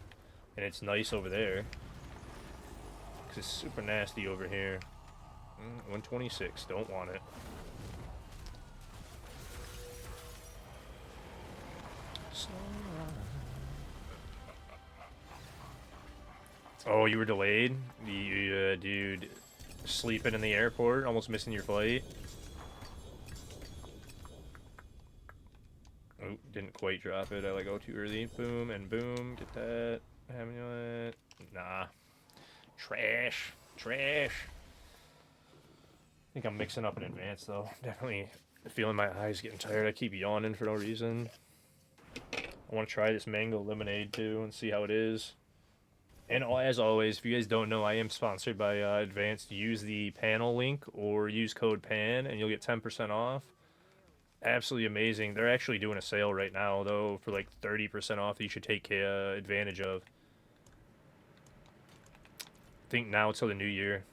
And it's nice over there. Because it's super nasty over here. 126. Don't want it. Oh, you were delayed? You, dude, sleeping in the airport, almost missing your flight. Oh, didn't quite drop it. I like go too early. Boom and boom. Get that. Amulet. Nah. Trash. Trash. I think I'm mixing up in advance though. Definitely feeling my eyes getting tired. I keep yawning for no reason. I want to try this mango lemonade too and see how it is. And as always, if you guys don't know, I am sponsored by Advanced. Use the panel link or use code PAN and you'll get 10% off. Absolutely amazing. They're actually doing a sale right now, though, for like 30% off that you should take advantage of. I think now until the new year.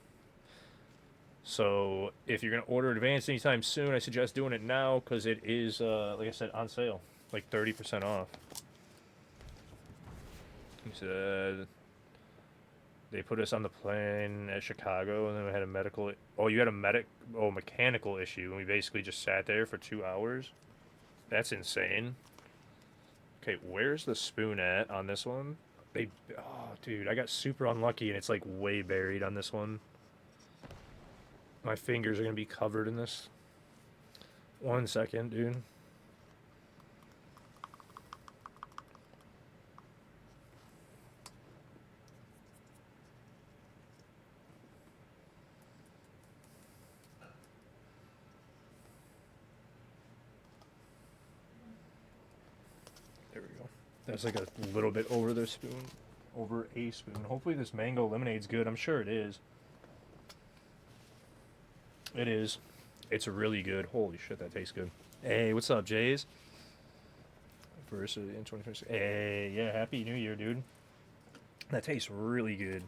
So if you're going to order Advanced anytime soon, I suggest doing it now because it is, like I said, on sale. Like 30% off. He said... They put us on the plane at Chicago, and then we had a medical. Oh, you had a mechanical issue, and we basically just sat there for 2 hours. That's insane. Okay, where's the spoon at on this one? Oh, dude, I got super unlucky, and it's like way buried on this one. My fingers are gonna be covered in this. 1 second, dude. There we go. That's like a little bit over the spoon. Over a spoon. Hopefully this mango lemonade's good. I'm sure it is. It is. It's really good. Holy shit, that tastes good. Hey, what's up, Jays? First in 2026. Hey, yeah, happy New Year, dude. That tastes really good.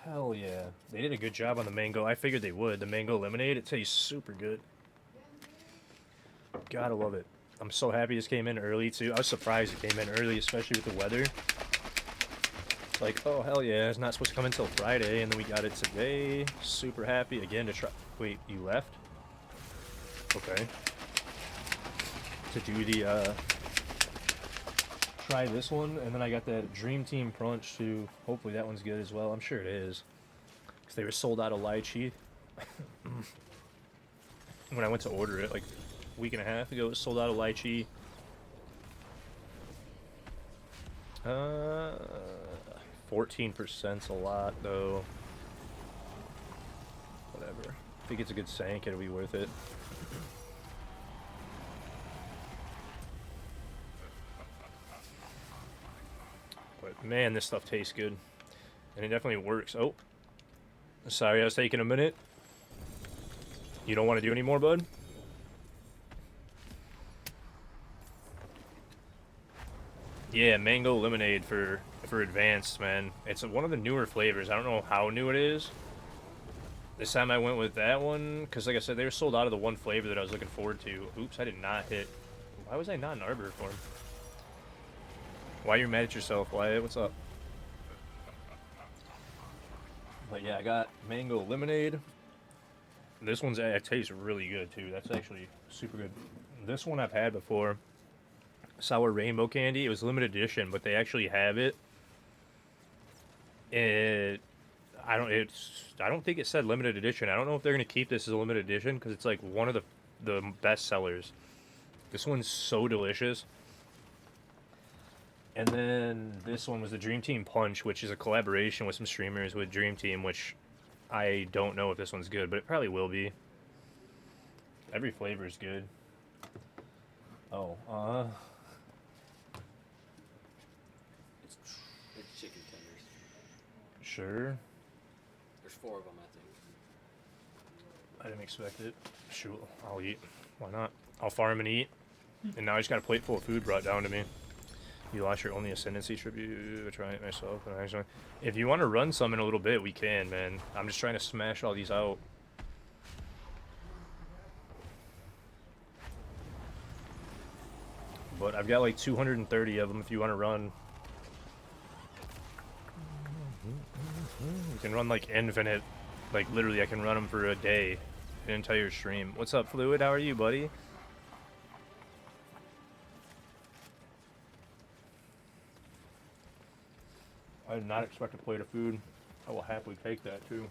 Hell yeah. They did a good job on the mango. I figured they would. The mango lemonade, it tastes super good. Gotta love it. I'm so happy this came in early, too. I was surprised it came in early, especially with the weather. It's like, oh, hell yeah, it's not supposed to come until Friday, and then we got it today. Super happy. Again, to try... Wait, you left? Okay. To do the, try this one, and then I got that Dream Team Crunch, too. Hopefully that one's good as well. I'm sure it is. Because they were sold out of lychee. When I went to order it, like... week and a half ago, it was sold out of lychee. 14%'s a lot, though. Whatever. I think it's a good sank, it'll be worth it. But man, this stuff tastes good. And it definitely works. Oh. Sorry, I was taking a minute. You don't want to do any more, bud? Yeah, mango lemonade for advanced, man. It's one of the newer flavors. I don't know how new it is. This time I went with that one because, like I said, they were sold out of the one flavor that I was looking forward to. Oops, I did not hit. Why was I not in Arbor form? Why you're mad at yourself, Wyatt? What's up? But yeah, I got mango lemonade. This one's it tastes really good too. That's actually super good. This one I've had before. Sour rainbow candy. It was limited edition, but they actually have it. I don't think it said limited edition. I don't know if they're gonna keep this as a limited edition because it's like one of the best sellers. This one's so delicious. And then this one was the Dream Team Punch, which is a collaboration with some streamers with Dream Team, which I don't know if this one's good, but it probably will be. Every flavor is good. Oh, It's chicken tenders. Sure. There's 4 of them, I think. I didn't expect it. Shoot, I'll eat. Why not? I'll farm and eat. And now I just got a plate full of food brought down to me. You lost your only ascendancy tribute. Try it myself. If you want to run some in a little bit, we can, man. I'm just trying to smash all these out. But I've got like 230 of them if you want to run. You can run like infinite. Like literally I can run them for a day. An entire stream. What's up, Fluid? How are you, buddy? I did not expect a plate of food. I will happily take that too.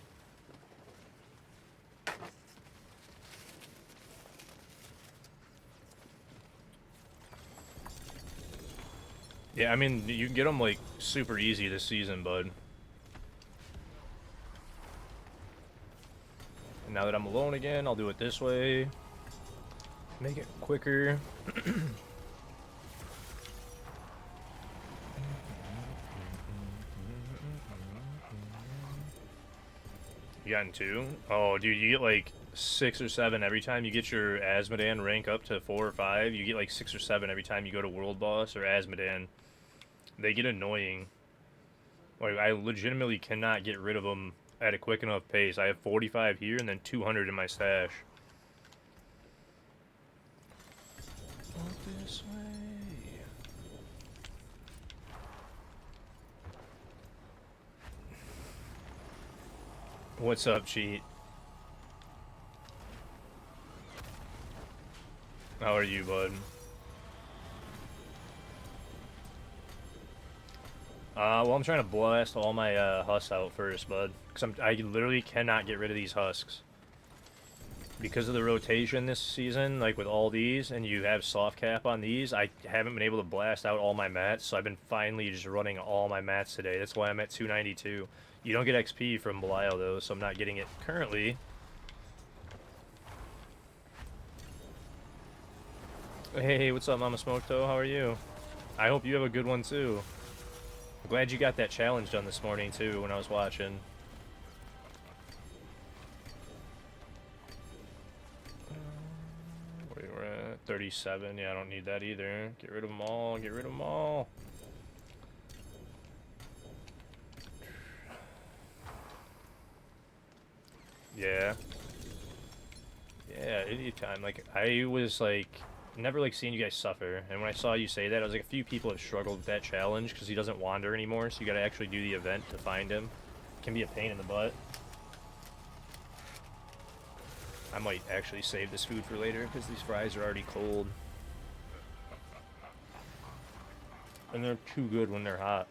Yeah, I mean, you can get them like super easy this season, bud. And now that I'm alone again, I'll do it this way. Make it quicker. You gotten 2? Oh, dude, you get like 6 or 7 every time you get your Asmodan rank up to 4 or 5. You get like 6 or 7 every time you go to World Boss or Asmodan. They get annoying. Like, I legitimately cannot get rid of them at a quick enough pace. I have 45 here and then 200 in my stash. Walk this way. What's up, cheat? How are you, bud? Well, I'm trying to blast all my husks out first, bud. Because I literally cannot get rid of these husks. Because of the rotation this season, like with all these, and you have soft cap on these, I haven't been able to blast out all my mats, so I've been finally just running all my mats today. That's why I'm at 292. You don't get XP from Belial, though, so I'm not getting it currently. Hey, what's up, Mama Smoketoe? How are you? I hope you have a good one, too. I'm glad you got that challenge done this morning, too, when I was watching. Where we're at 37. Yeah, I don't need that either. Get rid of them all. Get rid of them all. Yeah. Yeah, anytime. Like, I was, like, never, like, seeing you guys suffer. And when I saw you say that, I was like, a few people have struggled with that challenge because he doesn't wander anymore, so you gotta actually do the event to find him. It can be a pain in the butt. I might actually save this food for later because these fries are already cold. And they're too good when they're hot.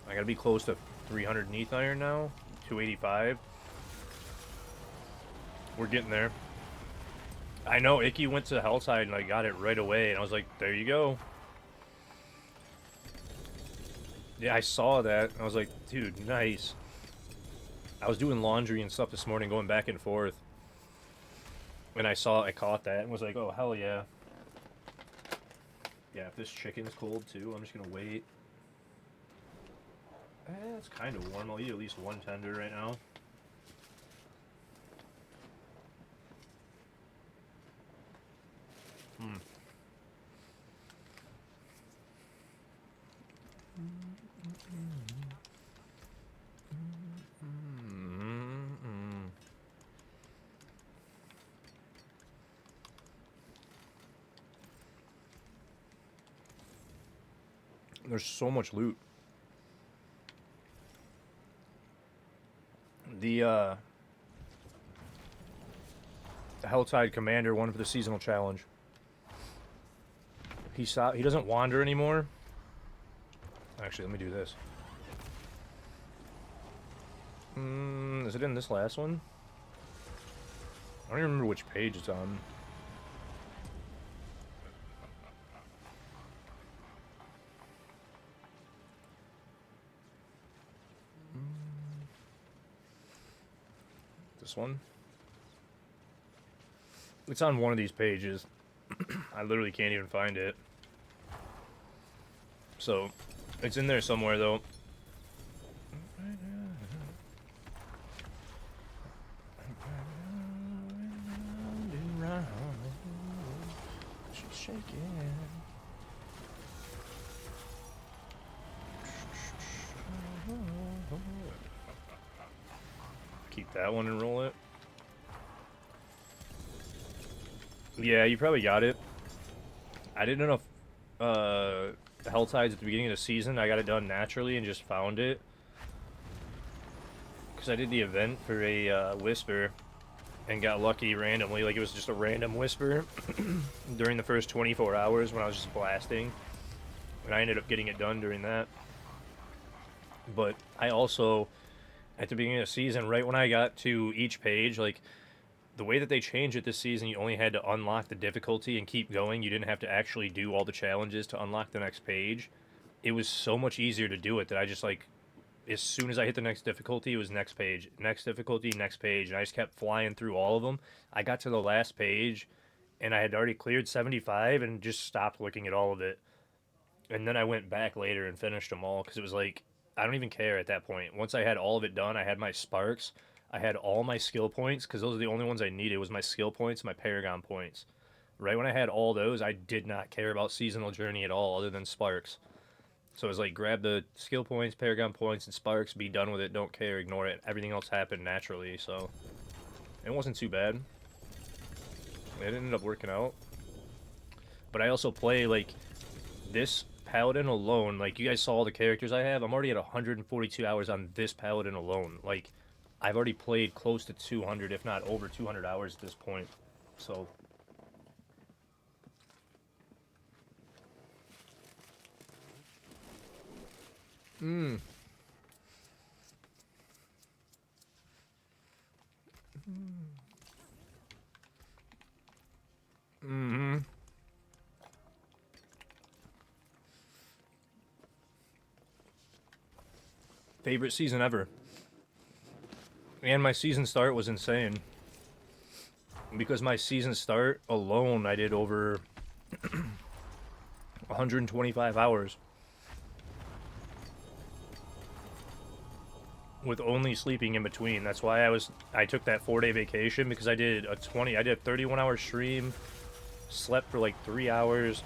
I gotta be close to 300 Neath Iron now. 285. We're getting there. I know, Icky went to Hellside and I got it right away, and I was like, there you go. Yeah, I saw that, and I was like, dude, nice. I was doing laundry and stuff this morning, going back and forth. And I caught that, and was like, oh, hell yeah. Yeah, if this chicken's cold, too, I'm just gonna wait. It's kind of warm. I'll eat at least one tender right now. There's so much loot. The Helltide Commander won for the seasonal challenge. He doesn't wander anymore. Actually, let me do this. Is it in this last one? I don't even remember which page it's on. This one? It's on one of these pages. I literally can't even find it. So, it's in there somewhere, though. She's shaking. Keep that one and roll it. Yeah, you probably got it. I didn't know if Helltides at the beginning of the season, I got it done naturally and just found it. Because I did the event for a Whisper and got lucky randomly. Like, it was just a random Whisper during the first 24 hours when I was just blasting. And I ended up getting it done during that. But I also, at the beginning of the season, right when I got to each page, like, the way that they changed it this season, you only had to unlock the difficulty and keep going. You didn't have to actually do all the challenges to unlock the next page. It was so much easier to do it that I just, like, as soon as I hit the next difficulty, it was next page, next difficulty, next page, and I just kept flying through all of them. I got to the last page, and I had already cleared 75 and just stopped looking at all of it. And then I went back later and finished them all because it was like, I don't even care at that point. Once I had all of it done, I had my sparks, I had all my skill points because those are the only ones I needed. Was my skill points, my Paragon points. Right when I had all those, I did not care about seasonal journey at all, other than sparks. So it's like grab the skill points, Paragon points, and sparks, be done with it, don't care, ignore it. Everything else happened naturally, so it wasn't too bad. It ended up working out. But I also play, like, this Paladin alone. Like, you guys saw all the characters I have. I'm already at 142 hours on this Paladin alone. Like, I've already played close to 200, if not over 200 hours at this point. So... Mmm. Mm-hmm. Favorite season ever. And my season start was insane. Because my season start alone, I did over 125 hours. With only sleeping in between. That's why I took that 4-day vacation, because I did a 31-hour stream, slept for like 3 hours,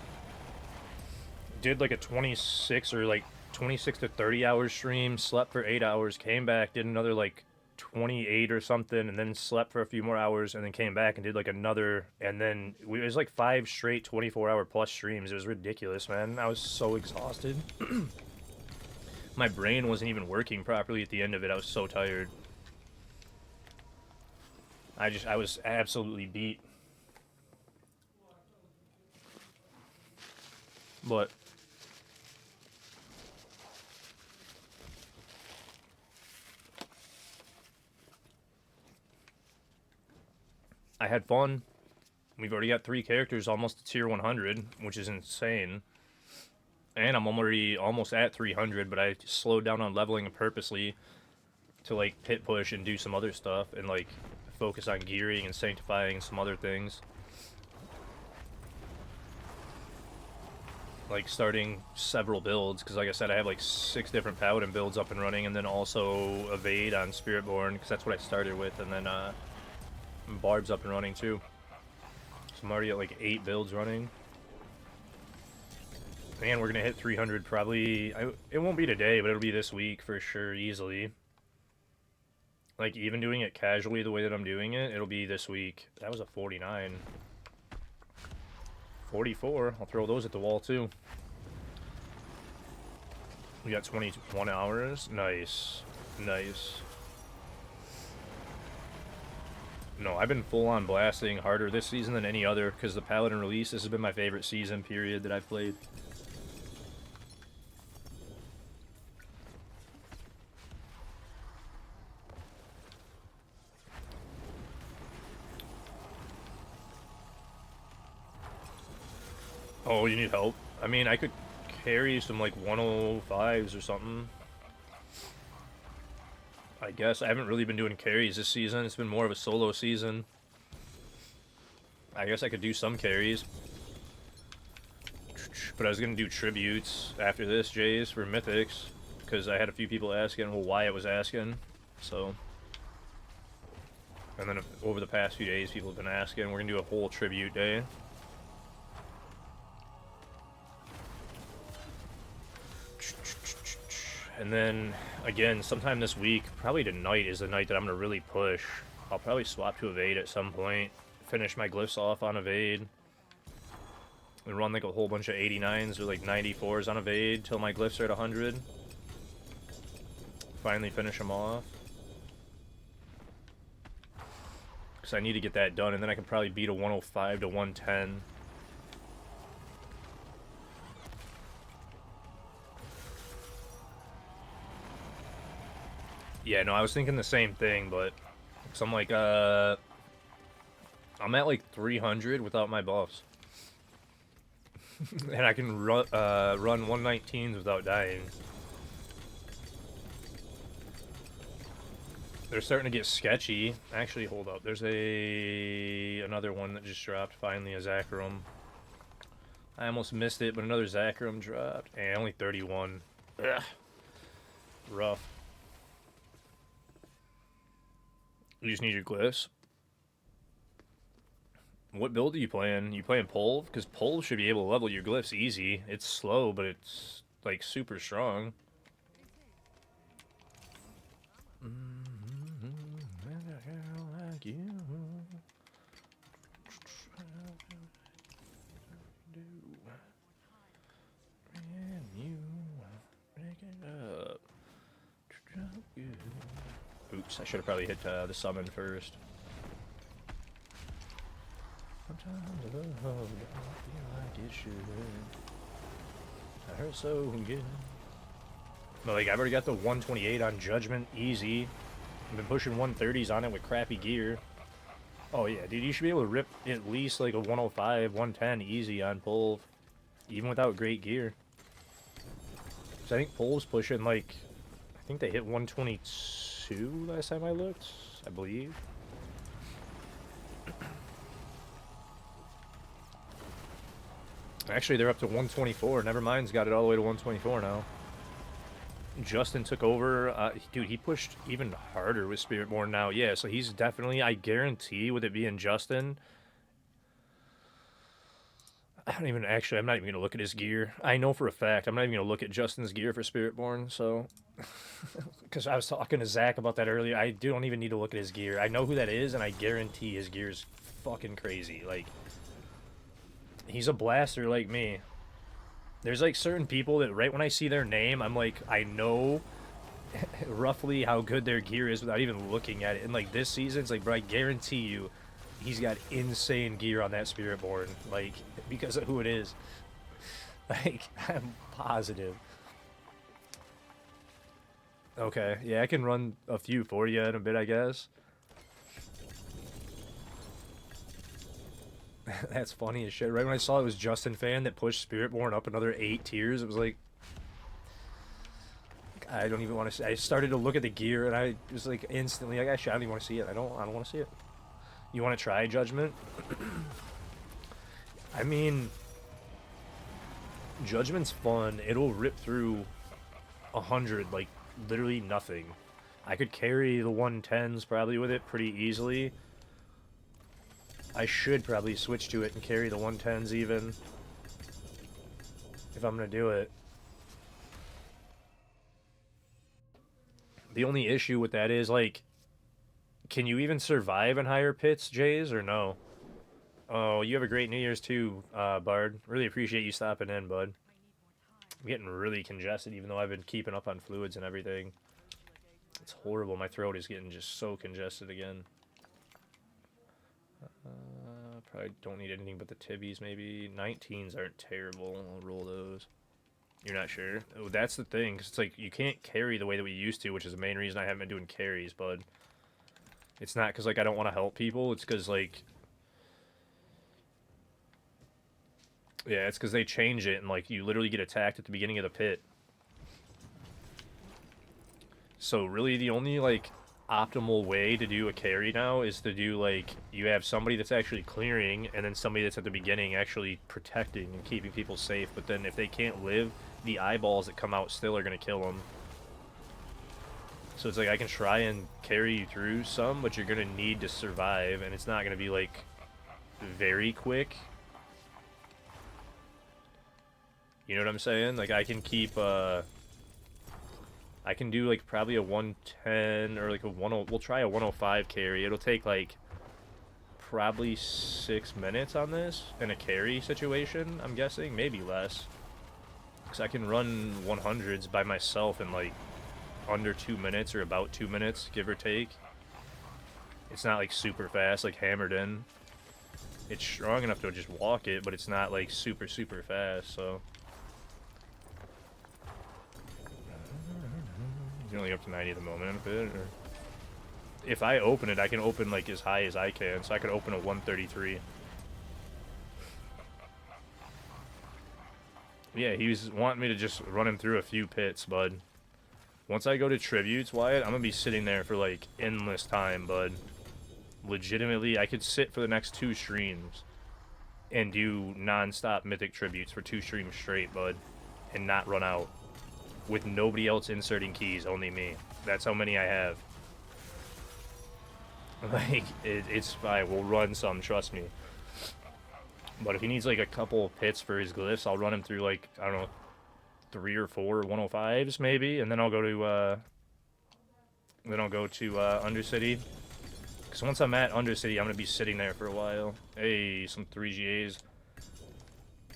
did like a 26 or like 26 to 30 hour stream, slept for 8 hours, came back, did another like 28 or something, and then slept for a few more hours, and then came back and did like another, and then it was like 5 straight 24-hour plus streams. It was ridiculous, man. I was so exhausted. My brain wasn't even working properly at the end of it. I was so tired. I was absolutely beat. But I had fun. We've already got 3 characters almost to tier 100, which is insane. And I'm already almost at 300, but I slowed down on leveling purposely to like pit push and do some other stuff and like focus on gearing and sanctifying some other things. Like starting several builds, because like I said, I have like 6 different Paladin builds up and running, and then also Evade on Spiritborn, because that's what I started with, and then Barb's up and running too. So I'm already at like 8 builds running. Man, we're gonna hit 300 probably. It won't be today, but it'll be this week for sure, easily. Like, even doing it casually the way that I'm doing it, it'll be this week. That was a 49. 44. I'll throw those at the wall, too. We got 21 hours. Nice. Nice. No, I've been full-on blasting harder this season than any other, because the Paladin release, this has been my favorite season, period, that I've played. Oh, you need help? I mean, I could carry some, like, 105s or something. I guess. I haven't really been doing carries this season. It's been more of a solo season. I guess I could do some carries. But I was going to do tributes after this, Jays, for Mythics. Because I had a few people asking, well, why I was asking. So... And then over the past few days, people have been asking. We're going to do a whole tribute day. And then, again, sometime this week, probably tonight is the night that I'm going to really push. I'll probably swap to Evade at some point. Finish my glyphs off on Evade. And run like a whole bunch of 89s or like 94s on Evade till my glyphs are at 100. Finally finish them off. Because I need to get that done, and then I can probably beat a 105 to 110. Yeah, no, I was thinking the same thing, but... So I'm like, I'm at like 300 without my buffs. And I can run 119s without dying. They're starting to get sketchy. Actually, hold up. There's another one that just dropped, finally, a Zachrum. I almost missed it, but another Zachrum dropped. And only 31. Ugh. Rough. You just need your glyphs. What build are you playing? You playing Pole? Because Pole should be able to level your glyphs easy. It's slow, but it's like super strong. Like you. Oops, I should have probably hit the summon first. Sometimes love don't feel like it should. I hurt so good. But like, I've already got the 128 on Judgment, easy. I've been pushing 130s on it with crappy gear. Oh yeah, dude, you should be able to rip at least like a 105, 110 easy on Pulve, even without great gear. So I think Pulve's pushing like, I think they hit 122 last time I looked, I believe. Actually, they're up to 124. Nevermind's got it all the way to 124 now. Justin took over. Dude, he pushed even harder with Spiritborn now. Yeah, so he's definitely, I guarantee, with it being Justin, I don't even, actually, I'm not even going to look at his gear. I know for a fact, I'm not even going to look at Justin's gear for Spiritborn, so. Because I was talking to Zach about that earlier. I don't even need to look at his gear. I know who that is, and I guarantee his gear is fucking crazy. Like, he's a blaster like me. There's like certain people that right when I see their name, I'm like, I know roughly how good their gear is without even looking at it. And like this season, it's like, bro, I guarantee you, he's got insane gear on that Spiritborn. Like, because of who it is. Like, I'm positive. Okay, yeah, I can run a few for you in a bit, I guess. That's funny as shit. Right when I saw it was Justin Fan that pushed Spiritborn up another 8 tiers, it was like, I don't even want to see. I started to look at the gear and I was like instantly like, actually, I don't even want to see it. I don't want to see it. You want to try Judgment? I mean, Judgment's fun. It'll rip through 100 like literally nothing. I could carry the 110s probably with it pretty easily. I should probably switch to it and carry the 110s even, if I'm going to do it. The only issue with that is, like, can you even survive in higher pits, Jays, or no? Oh, you have a great New Year's too, Bard. Really appreciate you stopping in, bud. I'm getting really congested, even though I've been keeping up on fluids and everything. It's horrible. My throat is getting just so congested again. Probably don't need anything but the tibbies, maybe. 19s aren't terrible. I'll roll those. You're not sure? Oh, that's the thing, because it's like, you can't carry the way that we used to, which is the main reason I haven't been doing carries, bud. It's not because, like, I don't want to help people. It's because, like... Yeah, it's because they change it, and, like, you literally get attacked at the beginning of the pit. So, really, the only, like, optimal way to do a carry now is to do, like, you have somebody that's actually clearing, and then somebody that's at the beginning actually protecting and keeping people safe. But then if they can't live, the eyeballs that come out still are going to kill them. So it's like, I can try and carry you through some, but you're going to need to survive, and it's not going to be, like, very quick. You know what I'm saying? Like, I can keep, I can do, like, probably a 110 or, like, a 10... We'll try a 105 carry. It'll take, like, probably 6 minutes on this in a carry situation, I'm guessing. Maybe less. Because I can run 100s by myself in, like, under 2 minutes or about 2 minutes, give or take. It's not, like, super fast, like, hammered in. It's strong enough to just walk it, but it's not, like, super, super fast, so... You're only up to 90 at the moment, or... If I open it, I can open, like, as high as I can, so I could open a 133. Yeah, he was wanting me to just run him through a few pits, bud. Once I go to tributes, Wyatt, I'm gonna be sitting there for, like, endless time, bud. Legitimately, I could sit for the next 2 streams and do non-stop mythic tributes for 2 streams straight, bud, and not run out. With nobody else inserting keys, only me. That's how many I have. Like, it's fine. We'll run some, trust me. But if he needs, like, a couple pits for his glyphs, I'll run him through, like, I don't know, 3 or 4 105s maybe, and then I'll go to Undercity. Because once I'm at Undercity, I'm gonna be sitting there for a while. Hey, some 3GAs.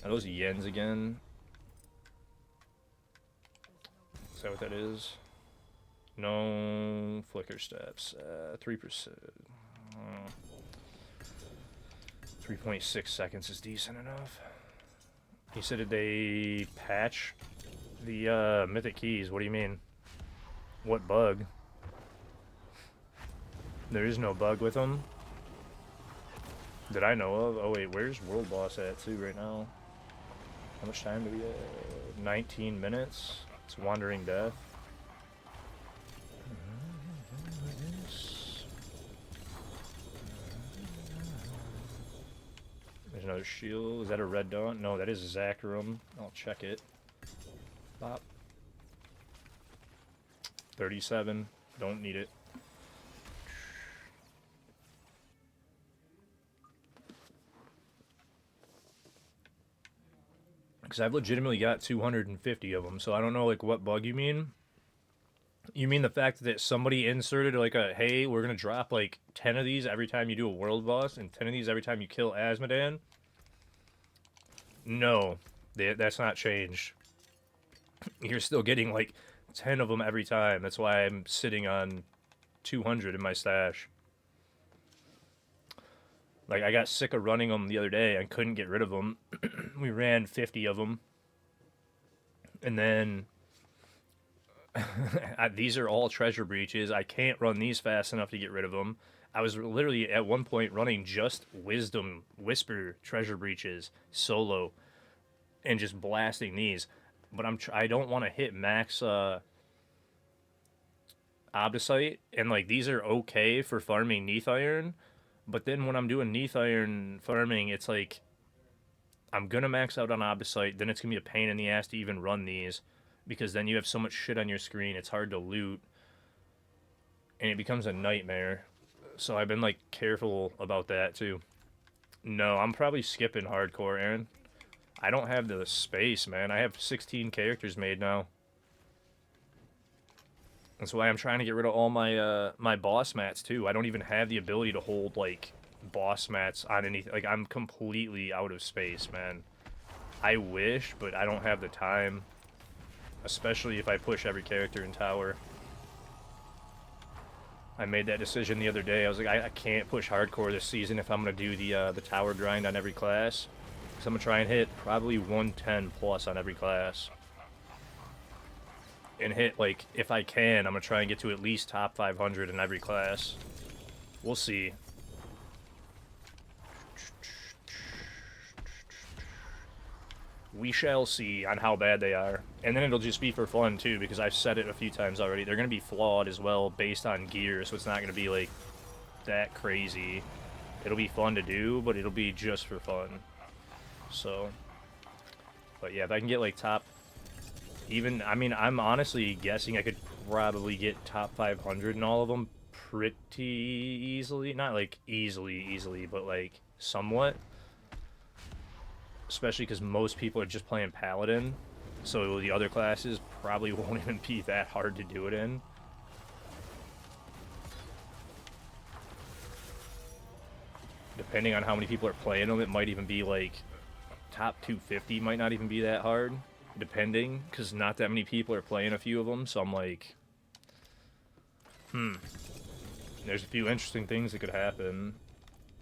Are those yens again? Is that what that is? No flicker steps. 3%. 3.6 seconds is decent enough. You said, did they patch the mythic keys? What do you mean? What bug? There is no bug with them that I know of. Oh wait, where's World Boss at too right now? How much time do we have? 19 minutes. It's Wandering Death. There's another shield. Is that a Red Dawn? No, that is Zachrum. I'll check it. Bop. 37. Don't need it. Because I've legitimately got 250 of them, so I don't know, like, what bug you mean. You mean the fact that somebody inserted, like, a, hey, we're going to drop, like, 10 of these every time you do a world boss, and 10 of these every time you kill Asmodan? No, that's not changed. You're still getting, like, 10 of them every time. That's why I'm sitting on 200 in my stash. Like, I got sick of running them the other day and couldn't get rid of them. We ran 50 of them. And then... these are all treasure breaches. I can't run these fast enough to get rid of them. I was literally at one point running just Wisdom Whisper treasure breaches solo and just blasting these. But I don't want to hit max Obdicite. And, like, these are okay for farming Neath Iron. But then when I'm doing Neath Iron farming, it's like, I'm going to max out on Obdicite, then it's going to be a pain in the ass to even run these, because then you have so much shit on your screen, it's hard to loot, and it becomes a nightmare. So I've been, like, careful about that, too. No, I'm probably skipping hardcore, Aaron. I don't have the space, man. I have 16 characters made now. That's why I'm trying to get rid of all my my boss mats too. I don't even have the ability to hold, like, boss mats on anything. Like, I'm completely out of space, man. I wish, but I don't have the time. Especially if I push every character in tower. I made that decision the other day. I was like, I can't push hardcore this season if I'm gonna do the tower grind on every class. So I'm gonna try and hit probably 110 plus on every class. And hit, like, if I can, I'm going to try and get to at least top 500 in every class. We'll see. We shall see on how bad they are. And then it'll just be for fun, too, because I've said it a few times already. They're going to be flawed as well, based on gear, so it's not going to be, like, that crazy. It'll be fun to do, but it'll be just for fun. So, but yeah, if I can get, like, top... Even, I mean, I'm honestly guessing I could probably get top 500 in all of them pretty easily. Not, like, easily, but, like, somewhat. Especially because most people are just playing Paladin. So the other classes probably won't even be that hard to do it in. Depending on how many people are playing them, it might even be, like, top 250 might not even be that hard. Depending, because not that many people are playing a few of them, so I'm like, there's a few interesting things that could happen.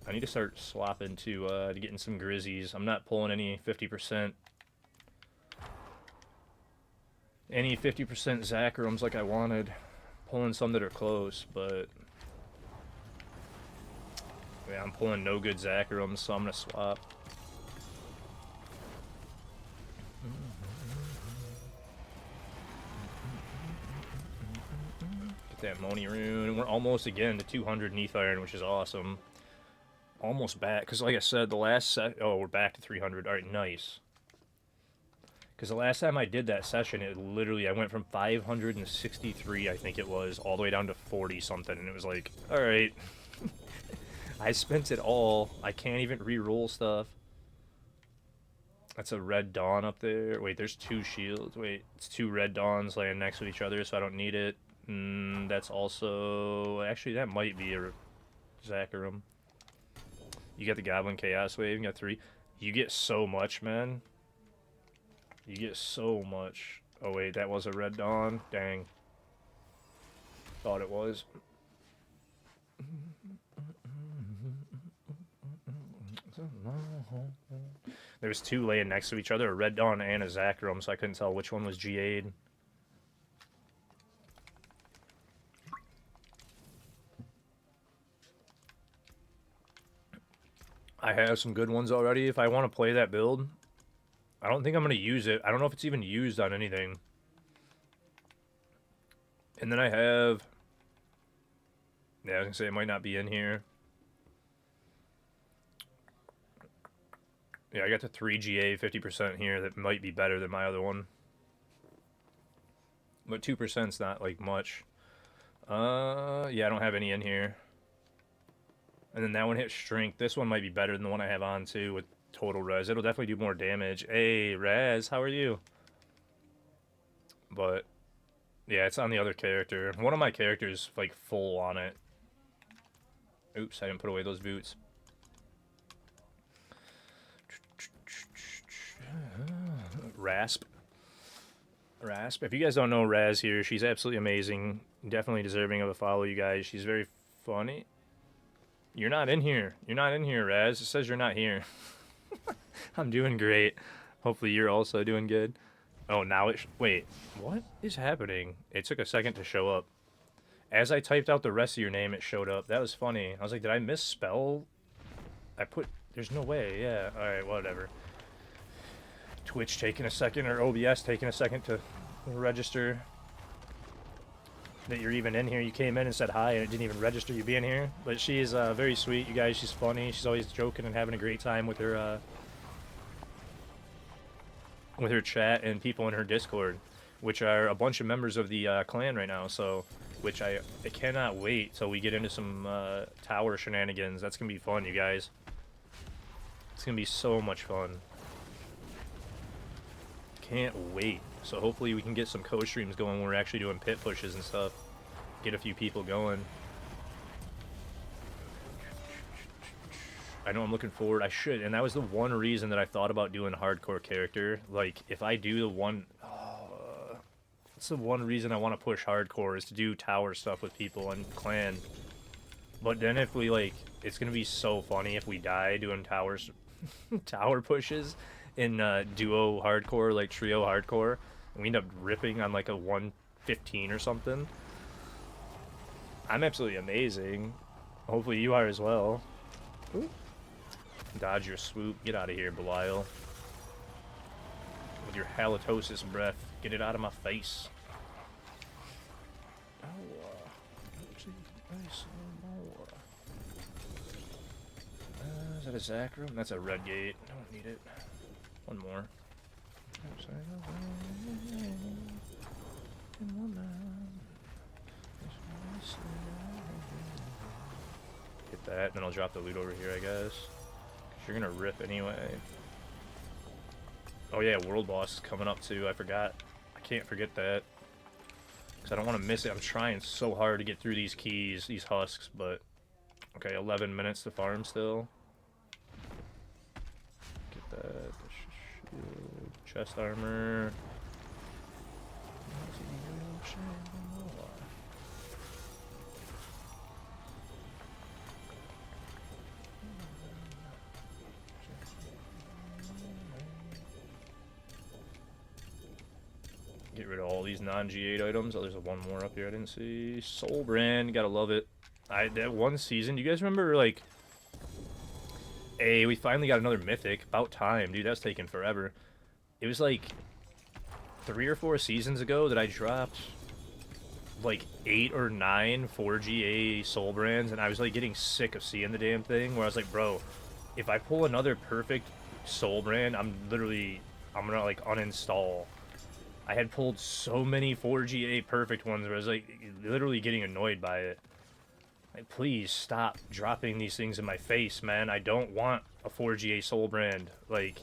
I need to start swapping to getting some Grizzies. I'm not pulling any 50%. Any 50% Zachrums like I wanted. Pulling some that are close, but... yeah, I'm pulling no good Zachrums, so I'm going to swap. That Moni rune, and we're almost again to 200 Neath Iron, which is awesome. Almost back, because like I said, the last oh, we're back to 300. All right, nice. Because the last time I did that session, it literally, I went from 563, I think it was, all the way down to 40 something, and it was like, all right, I spent it all. I can't even re-roll stuff. That's a red dawn up there. Wait, there's 2 shields. Wait, it's 2 red dawns laying next to each other, so I don't need it. That's also... Actually, that might be a Zacharum. You got the Goblin Chaos Wave. You got 3. You get so much, man. You get so much. Oh, wait, that was a red dawn. Dang. Thought it was. There was 2 laying next to each other, a red dawn and a Zacharum, so I couldn't tell which one was GA'd. I have some good ones already. If I want to play that build, I don't think I'm going to use it. I don't know if it's even used on anything. And then I have... Yeah, I was going to say it might not be in here. Yeah, I got the 3 GA 50% here that might be better than my other one. But 2%'s not, like, much. Yeah, I don't have any in here. And then that one hit Strength. This one might be better than the one I have on, too, with total res. It'll definitely do more damage. Hey, Raz, how are you? But, yeah, it's on the other character. One of my characters, like, full on it. Oops, I didn't put away those boots. Rasp. If you guys don't know Raz here, she's absolutely amazing. Definitely deserving of a follow, you guys. She's very funny. You're not in here. You're not in here, Raz. It says you're not here. I'm doing great. Hopefully you're also doing good. Oh, now it... Wait, what is happening? It took a second to show up. As I typed out the rest of your name, it showed up. That was funny. I was like, did I misspell? I put... There's no way. Yeah, alright, whatever. Twitch taking a second, or OBS taking a second to register that you're even in here. You came in and said hi, and it didn't even register you being here. But she is very sweet, you guys. She's funny. She's always joking and having a great time with her chat and people in her Discord, which are a bunch of members of the clan right now. So, which I cannot wait till we get into some tower shenanigans. That's gonna be fun, you guys. It's gonna be so much fun. Can't wait. So hopefully we can get some co-streams going when we're actually doing pit pushes and stuff. Get a few people going. I know I'm looking forward. I should. And that was the one reason that I thought about doing hardcore character. Like, if I do the one... that's the one reason I want to push hardcore, is to do tower stuff with people and clan. But then if we, like... It's going to be so funny if we die doing towers... tower pushes in duo hardcore, like trio hardcore, and we end up ripping on like a 115 or something. I'm absolutely amazing. Hopefully you are as well. Ooh. Dodge your swoop. Get out of here, Belial. With your halitosis breath. Get it out of my face. Is that a Zacharum? That's a red gate. I don't need it. One more. Get that, then I'll drop the loot over here, I guess. 'Cause you're gonna rip anyway. Oh yeah, world boss is coming up too. I forgot. I can't forget that. Because I don't want to miss it. I'm trying so hard to get through these keys, these husks, but... Okay, 11 minutes to farm still. Get that. Chest armor. Get rid of all these non-G8 items. Oh, there's one more up here I didn't see. Soul Brand, gotta love it. That one season, do you guys remember, like... Hey, we finally got another Mythic. About time, dude. That's taking forever. It was like 3 or 4 seasons ago that I dropped like 8 or 9 4GA Soul Brands, and I was like getting sick of seeing the damn thing, where I was like, bro, if I pull another perfect Soul Brand, I'm gonna like uninstall. I had pulled so many 4GA perfect ones where I was like literally getting annoyed by it. Like, please stop dropping these things in my face, man. I don't want a 4GA Soul Brand. Like,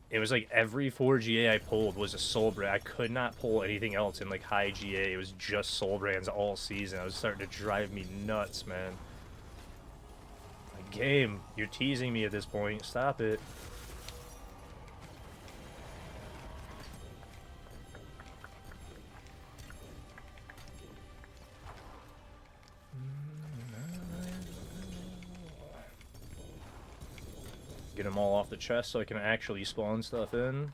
It was like every 4GA I pulled was a soul brand. I could not pull anything else in like high GA. It was just soul brands all season. It was starting to drive me nuts, man. Like, game, you're teasing me at this point. Stop it. Get them all off the chest so I can actually spawn stuff in.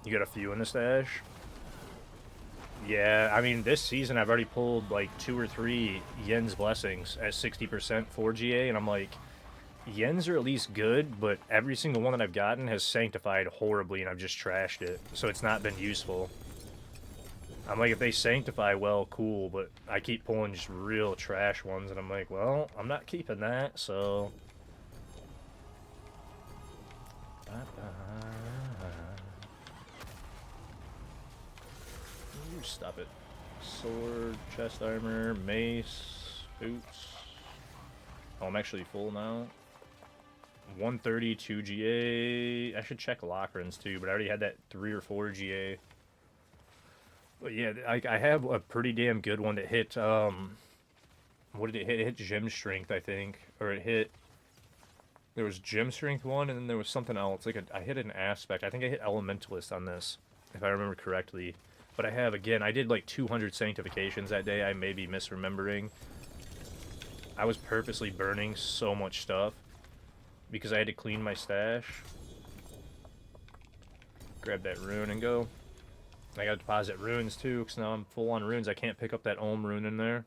You got a few in the stash? Yeah, I mean, this season I've already pulled like 2 or 3 Yen's Blessings at 60% 4GA, and I'm like, Yen's are at least good, but every single one that I've gotten has sanctified horribly, and I've just trashed it, so it's not been useful. I'm like, if they sanctify well, cool, but I keep pulling just real trash ones, and I'm like, well, I'm not keeping that, so... Ooh, stop it. Sword, chest armor, mace, boots. Oh, I'm actually full now. 130, 2 GA. I should check Lockrins too, but I already had that 3 or 4 GA. But yeah, I have a pretty damn good one that hit, what did it hit? It hit Gem Strength, I think. Or it hit, there was Gem Strength one, and then there was something else. Like, I hit an aspect. I think I hit Elementalist on this, if I remember correctly. But I have, again, I did like 200 sanctifications that day. I may be misremembering. I was purposely burning so much stuff because I had to clean my stash. Grab that rune and go. I gotta deposit runes too, because now I'm full on runes. I can't pick up that Olm rune in there.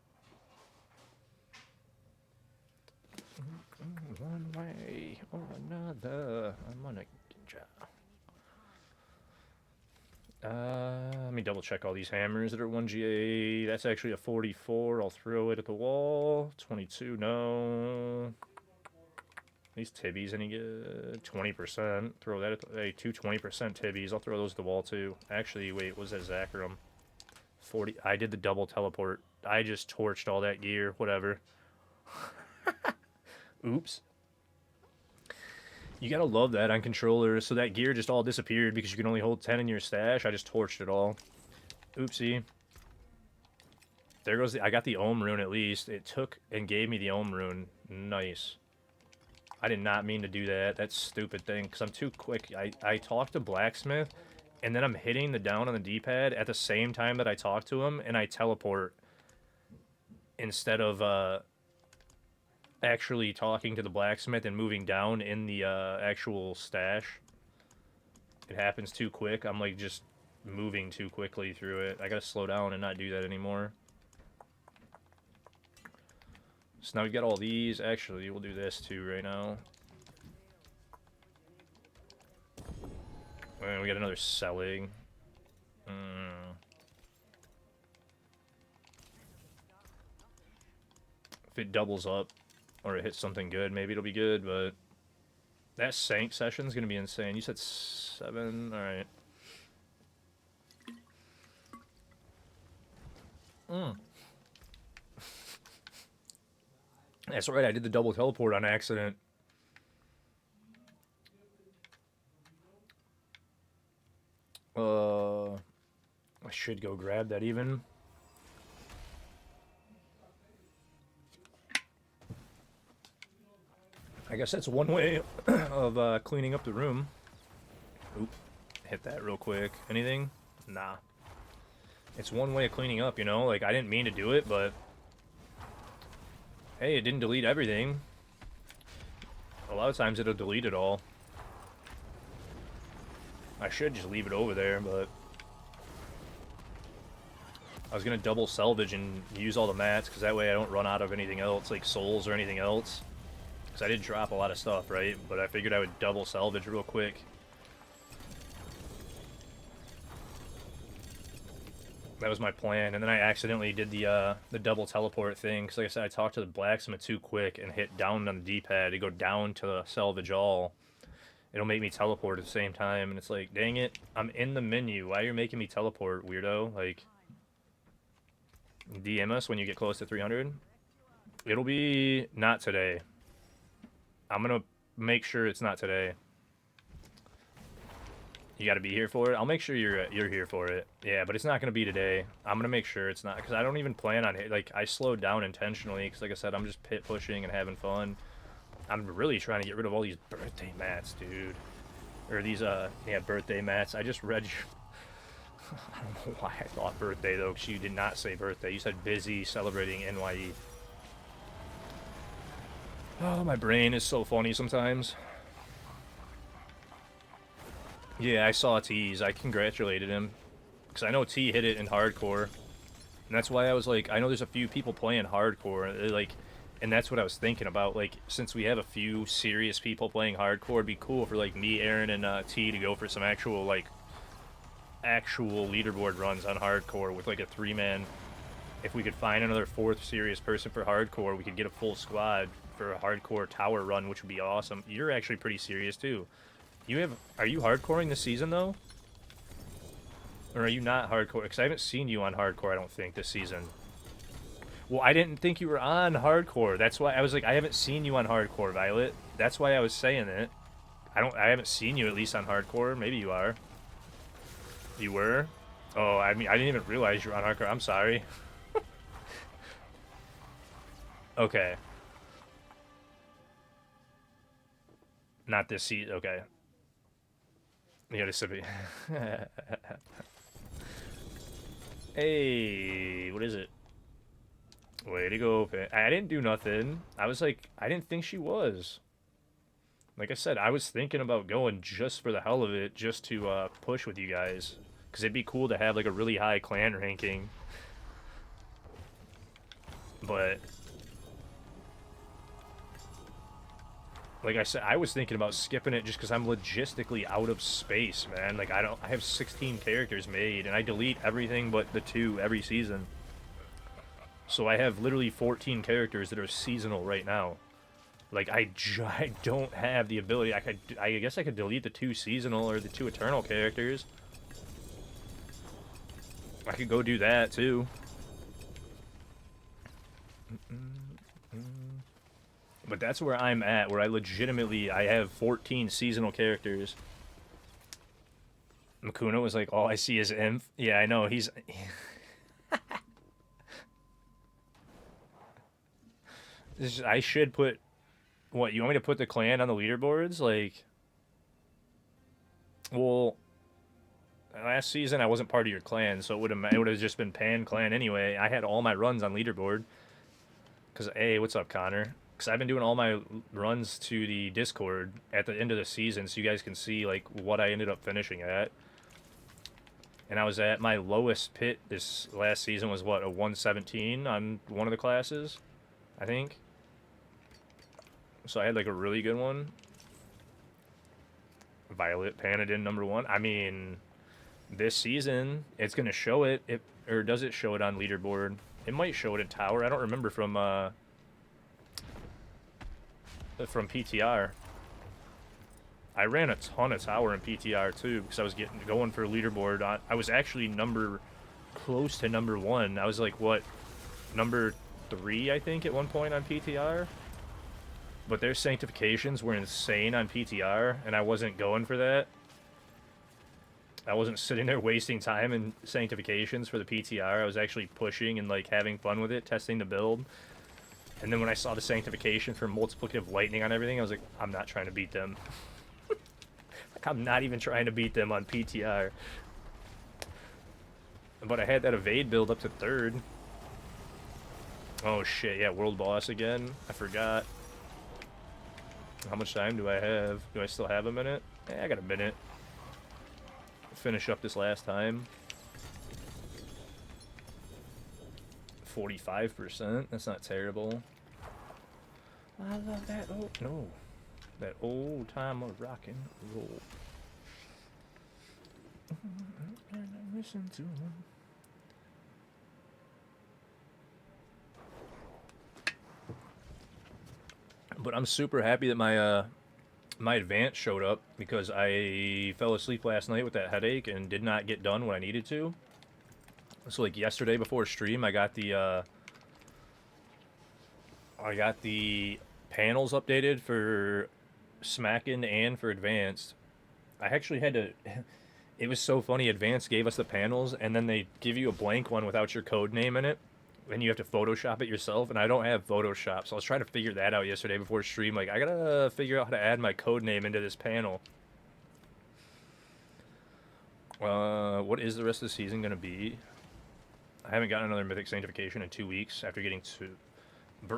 One way or another, I'm gonna get ya. Let me double check all these hammers that are 1GA. That's actually a 44. I'll throw it at the wall. 22, no. These tibbies any good? 20%. Throw that at the, hey, 20% tibbies. I'll throw those at the wall too. Actually, wait, was that Zachrum? 40. I did the double teleport. I just torched all that gear. Whatever. Oops. You gotta love that on controllers. So that gear just all disappeared because you can only hold 10 in your stash. I just torched it all. Oopsie. There goes the... I got the Ohm rune at least. It took and gave me the Ohm rune. Nice. I did not mean to do that. That's stupid thing, because I'm too quick. I talked to Blacksmith, and then I'm hitting the down on the D-pad at the same time that I talk to him, and I teleport instead of actually talking to the Blacksmith and moving down in the actual stash. It happens too quick. I'm like just moving too quickly through it. I gotta slow down and not do that anymore. So now we've got all these. Actually, we'll do this too right now. And we got another selling. If it doubles up, or it hits something good, maybe it'll be good, but... That Sank session's gonna be insane. You said 7? Alright. That's right, I did the double teleport on accident. I should go grab that even. I guess that's one way of cleaning up the room. Oop, hit that real quick. Anything? Nah. It's one way of cleaning up, you know? Like, I didn't mean to do it, but... Hey, it didn't delete everything. A lot of times it'll delete it all. I should just leave it over there, but... I was gonna double salvage and use all the mats, because that way I don't run out of anything else, like souls or anything else. Because I did drop a lot of stuff, right? But I figured I would double salvage real quick. That was my plan, and then I accidentally did the double teleport thing, because like I said, I talked to the blacksmith too quick and hit down on the D-pad to go down to salvage all. It'll make me teleport at the same time, and it's like, dang it, I'm in the menu. Why are you making me teleport, weirdo? Like, DM us when you get close to 300. It'll be not today. I'm gonna make sure it's not today. You got to be here for it. I'll make sure you're here for it. Yeah, but it's not gonna be today. I'm gonna make sure it's not, because I don't even plan on it. Like, I slowed down intentionally because, like I said, I'm just pit pushing and having fun. I'm really trying to get rid of all these birthday mats, dude. Or these yeah, birthday mats. I just read I don't know why I thought birthday though, because you did not say birthday. You said busy celebrating NYE. Oh, my brain is so funny sometimes. Yeah, I saw T's. I congratulated him. Because I know T hit it in hardcore. And that's why I was like, I know there's a few people playing hardcore. Like, and that's what I was thinking about. Like, since we have a few serious people playing hardcore, it'd be cool for, like, me, Aaron, and T to go for some actual, like, actual leaderboard runs on hardcore with, like, a 3-man. If we could find another 4th serious person for hardcore, we could get a full squad for a hardcore tower run, which would be awesome. You're actually pretty serious, too. Are you hardcoring this season, though? Or are you not hardcore? Because I haven't seen you on hardcore, I don't think, this season. Well, I didn't think you were on hardcore. That's why I was like, I haven't seen you on hardcore, Violet. That's why I was saying it. I haven't seen you at least on hardcore. Maybe you are. You were? Oh, I mean, I didn't even realize you were on hardcore. I'm sorry. Okay. Not this season. Okay. You gotta sip it. Hey, what is it? Way to go, Pit. I didn't do nothing. I was like, I didn't think she was. Like I said, I was thinking about going just for the hell of it, just to push with you guys. Because it'd be cool to have like a really high clan ranking. But like I said, I was thinking about skipping it just because I'm logistically out of space, man. Like, I have 16 characters made, and I delete everything but the 2 every season. So I have literally 14 characters that are seasonal right now. Like, I don't have the ability. I guess I could delete the 2 seasonal or the 2 eternal characters. I could go do that, too. But that's where I'm at, where I have 14 seasonal characters. Makuna was like, all I see is Inf. Yeah, I know, he's... I should put... What, you want me to put the clan on the leaderboards? Like... Well... Last season, I wasn't part of your clan, so it would have just been Pan Clan anyway. I had all my runs on leaderboard. Because, hey, what's up, Connor? Because I've been doing all my runs to the Discord at the end of the season so you guys can see, like, what I ended up finishing at. And I was at my lowest pit this last season was, what, a 117 on one of the classes, I think. So I had, like, a really good one. Violet Panadin #1. I mean, this season, it's going to show it. Or does it show it on leaderboard? It might show it in Tower. I don't remember from PTR. I ran a ton of Tower in PTR too because I was going for leaderboard. I was actually close to #1. I was like, what, number 3, I think, at one point on PTR. But their sanctifications were insane on PTR, and I wasn't going for that. I wasn't sitting there wasting time in sanctifications for the PTR. I was actually pushing and, like, having fun with it, testing the build. And then when I saw the sanctification for multiplicative lightning on everything, I was like, I'm not trying to beat them. Like, I'm not even trying to beat them on PTR. But I had that evade build up to 3rd. Oh shit, yeah, world boss again. I forgot. How much time do I have? Do I still have a minute? Yeah, I got a minute. Finish up this last time. 45%. That's not terrible. I love that. Oh no, that old time of rock and roll. Listen to him. But I'm super happy that my advance showed up because I fell asleep last night with that headache and did not get done what I needed to. So like yesterday before stream, I got the panels updated for Smackin' and for Advanced. I actually had to. It was so funny. Advanced gave us the panels, and then they give you a blank one without your code name in it, and you have to Photoshop it yourself. And I don't have Photoshop, so I was trying to figure that out yesterday before stream. Like, I gotta figure out how to add my code name into this panel. What is the rest of the season gonna be? I haven't gotten another Mythic Sanctification in 2 weeks after getting two.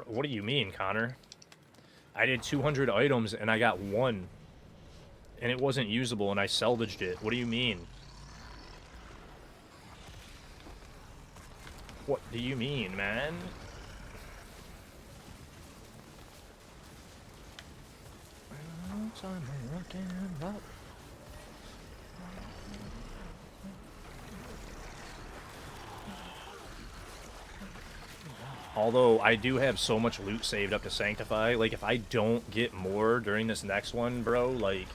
What do you mean, Connor? I did 200 items and I got one. And it wasn't usable and I salvaged it. What do you mean? What do you mean, man? Although I do have so much loot saved up to Sanctify, like if I don't get more during this next one, bro, like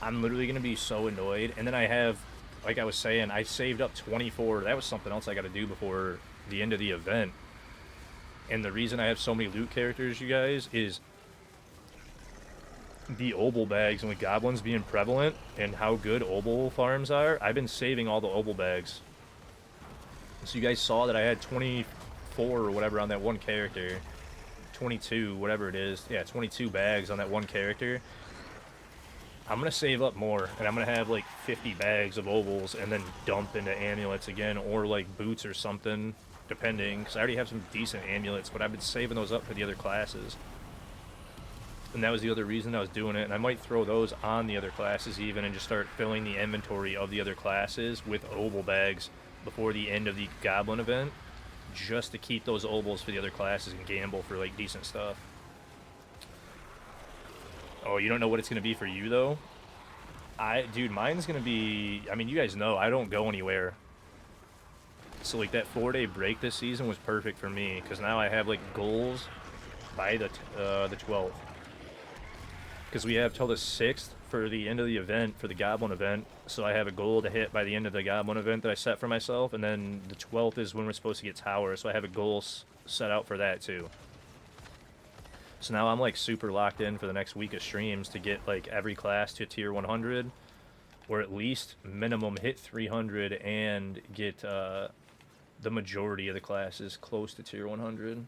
I'm literally gonna be so annoyed. And then I have, like I was saying, I saved up 24. That was something else I got to do before the end of the event. And the reason I have so many loot characters, you guys, is the obol bags and with goblins being prevalent and how good obol farms are. I've been saving all the obol bags. So you guys saw that I had 24 or whatever on that one character. 22, whatever it is. Yeah, 22 bags on that one character. I'm going to save up more, and I'm going to have like 50 bags of obols and then dump into amulets again, or like boots or something, depending, because I already have some decent amulets, but I've been saving those up for the other classes. And that was the other reason I was doing it, and I might throw those on the other classes even and just start filling the inventory of the other classes with obol bags before the end of the Goblin event, just to keep those obols for the other classes and gamble for like decent stuff. Oh, you don't know what it's going to be for you, though? Dude, mine's going to be... I mean, you guys know, I don't go anywhere. So, like, that 4-day break this season was perfect for me, because now I have, like, goals by the 12th. Because we have till the 6th for the end of the event, for the Goblin event. So I have a goal to hit by the end of the Goblin event that I set for myself, and then the 12th is when we're supposed to get Tower, so I have a goal set out for that, too. So now I'm like super locked in for the next week of streams to get like every class to tier 100, or at least minimum hit 300 and get the majority of the classes close to tier 100.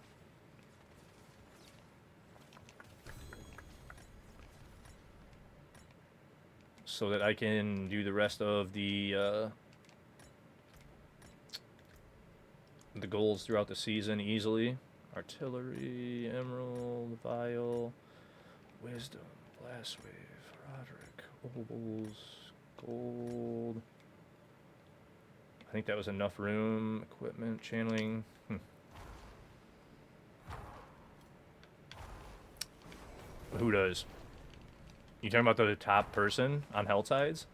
So that I can do the rest of the goals throughout the season easily. Artillery, Emerald, Vial, Wisdom, Blast Wave, Roderick, Obols, Gold. I think that was enough room. Equipment, channeling. Who does? You talking about the top person on Helltides?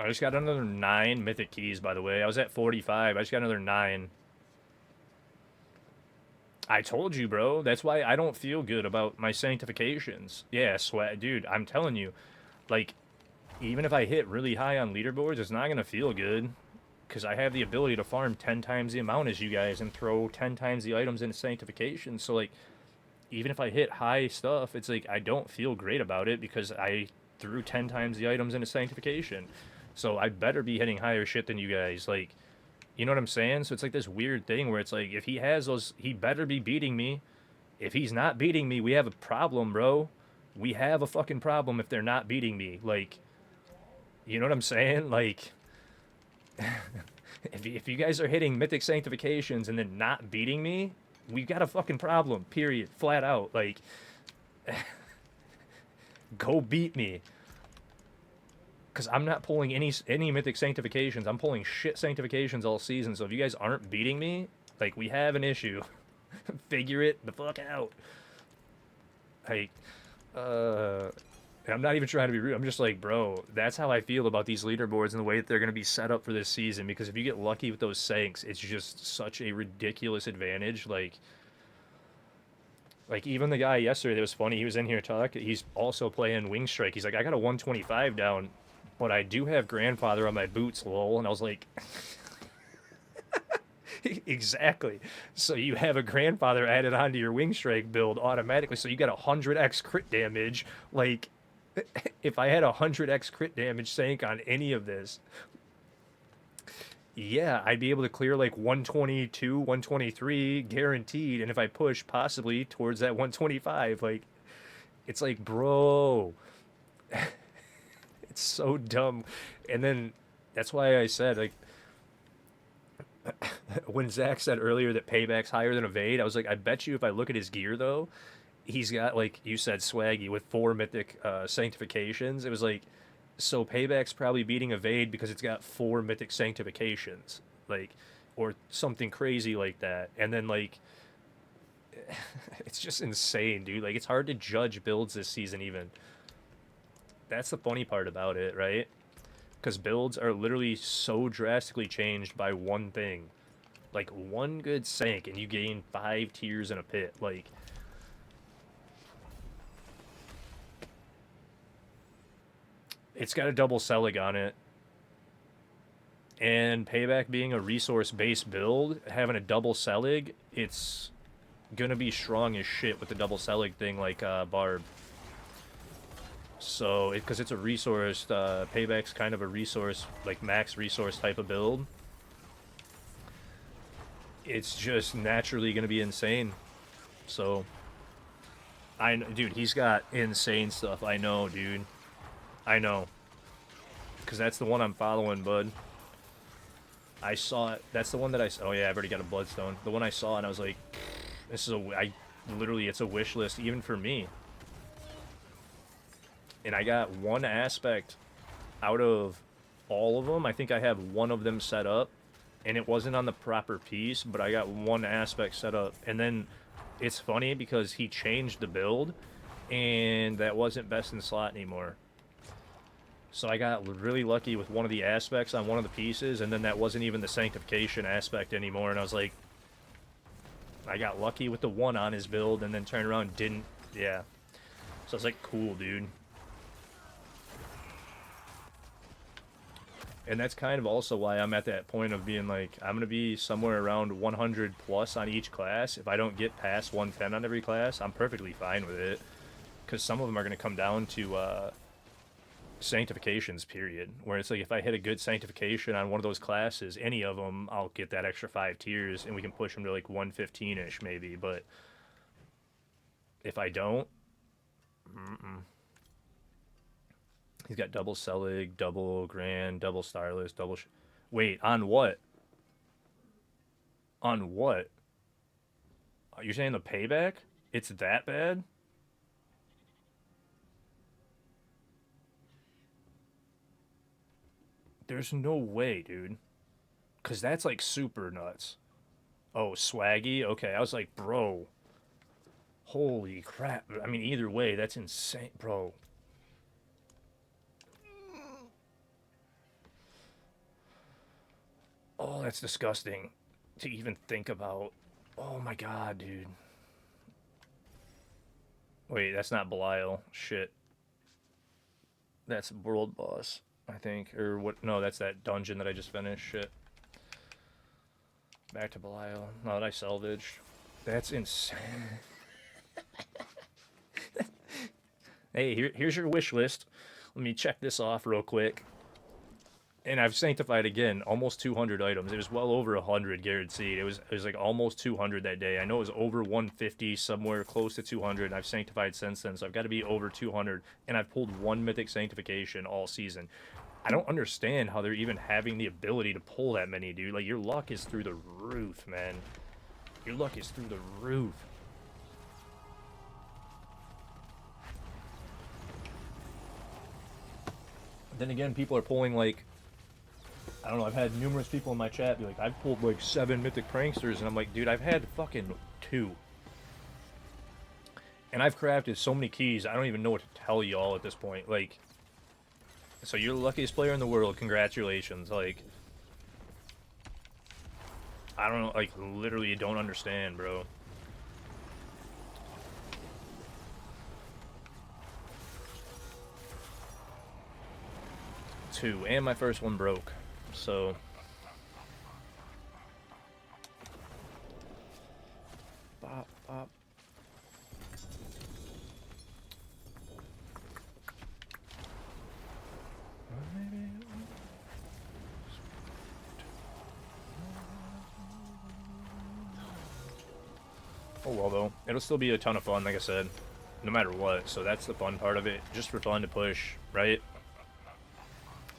I just got another 9 mythic keys, by the way. I was at 45. I just got another 9. I told you, bro. That's why I don't feel good about my sanctifications. Yeah, sweat. Dude, I'm telling you. Like, even if I hit really high on leaderboards, it's not going to feel good. Because I have the ability to farm 10 times the amount as you guys and throw 10 times the items into sanctification. So, like, even if I hit high stuff, it's like I don't feel great about it because I threw 10 times the items into sanctification. So I better be hitting higher shit than you guys. Like, you know what I'm saying? So it's like this weird thing where it's like, if he has those, he better be beating me. If he's not beating me, we have a problem, bro. We have a fucking problem if they're not beating me. Like, you know what I'm saying? Like, if you guys are hitting mythic sanctifications and then not beating me, we've got a fucking problem, period. Flat out. Like, go beat me. Because I'm not pulling any mythic sanctifications. I'm pulling shit sanctifications all season. So if you guys aren't beating me, like, we have an issue. Figure it the fuck out. Like, I'm not even trying to be rude. I'm just like, bro, that's how I feel about these leaderboards and the way that they're going to be set up for this season. Because if you get lucky with those sanks, it's just such a ridiculous advantage. Like, Like, even the guy yesterday that was funny, he was in here talking, he's also playing Wing Strike. He's like, I got a 125 down, but I do have grandfather on my boots, lol. And I was like, exactly. So you have a grandfather added onto your Wing Strike build automatically, so you got 100x crit damage. Like, if I had 100x crit damage sank on any of this, yeah, I'd be able to clear like 122, 123 guaranteed. And if I push possibly towards that 125, like, it's like, bro, it's so dumb. And then that's why I said, like, when Zach said earlier that payback's higher than evade, I was like, I bet you if I look at his gear though, he's got, like you said, swaggy with 4 mythic sanctifications. It was like, so payback's probably beating evade because it's got 4 mythic sanctifications, like, or something crazy like that. And then like, it's just insane, dude. Like, it's hard to judge builds this season even. That's the funny part about it, right? Because builds are literally so drastically changed by one thing. Like, one good sank and you gain 5 tiers in a pit. Like, it's got a double Selig on it. And payback being a resource-based build, having a double Selig, it's gonna be strong as shit with the double Selig thing, like Barb. So, because it's a resource, payback's kind of a resource, like max resource type of build. It's just naturally gonna be insane. So, dude, he's got insane stuff. I know, dude. I know. Because that's the one I'm following, bud. I saw it. That's the one that oh yeah, I've already got a Bloodstone. The one I saw and I was like, this is literally, it's a wish list even for me. And I got one aspect out of all of them. I think I have one of them set up, and it wasn't on the proper piece, but I got one aspect set up. And then it's funny because he changed the build, and that wasn't best in slot anymore. So I got really lucky with one of the aspects on one of the pieces, and then that wasn't even the sanctification aspect anymore. And I was like, I got lucky with the one on his build, and then turned around and didn't. Yeah. So I was like, cool, dude. And that's kind of also why I'm at that point of being like, I'm going to be somewhere around 100 plus on each class. If I don't get past 110 on every class, I'm perfectly fine with it. Because some of them are going to come down to sanctifications, period. Where it's like, if I hit a good sanctification on one of those classes, any of them, I'll get that extra 5 tiers, and we can push them to like 115-ish maybe. But if I don't, he's got double Selig, double Grand, double Starless, double... Wait, on what? On what? You're saying the payback? It's that bad? There's no way, dude. Because that's like super nuts. Oh, swaggy? Okay, I was like, bro. Holy crap. I mean, either way, that's insane. Bro. Oh, that's disgusting to even think about. Oh my god, dude. Wait, that's not Belial. Shit. That's World Boss, I think. Or what? No, that's that dungeon that I just finished. Shit. Back to Belial. No, that I salvaged. That's insane. Hey, here's your wish list. Let me check this off real quick. And I've sanctified again, almost 200 items. It was well over 100 guaranteed. It was like almost 200 that day. I know it was over 150, somewhere close to 200. And I've sanctified since then, so I've got to be over 200. And I've pulled one mythic sanctification all season. I don't understand how they're even having the ability to pull that many, dude. Like, your luck is through the roof, man. Your luck is through the roof. Then again, people are pulling like, I don't know, I've had numerous people in my chat be like, I've pulled like 7 mythic pranksters, and I'm like, dude, I've had fucking 2. And I've crafted so many keys, I don't even know what to tell y'all at this point. Like, so you're the luckiest player in the world, congratulations. Like, I don't know, like, literally don't understand, bro. 2, and my first one broke. So bop, bop. Oh well, though. It'll still be a ton of fun, like I said, no matter what. So that's the fun part of it. Just for fun to push, right?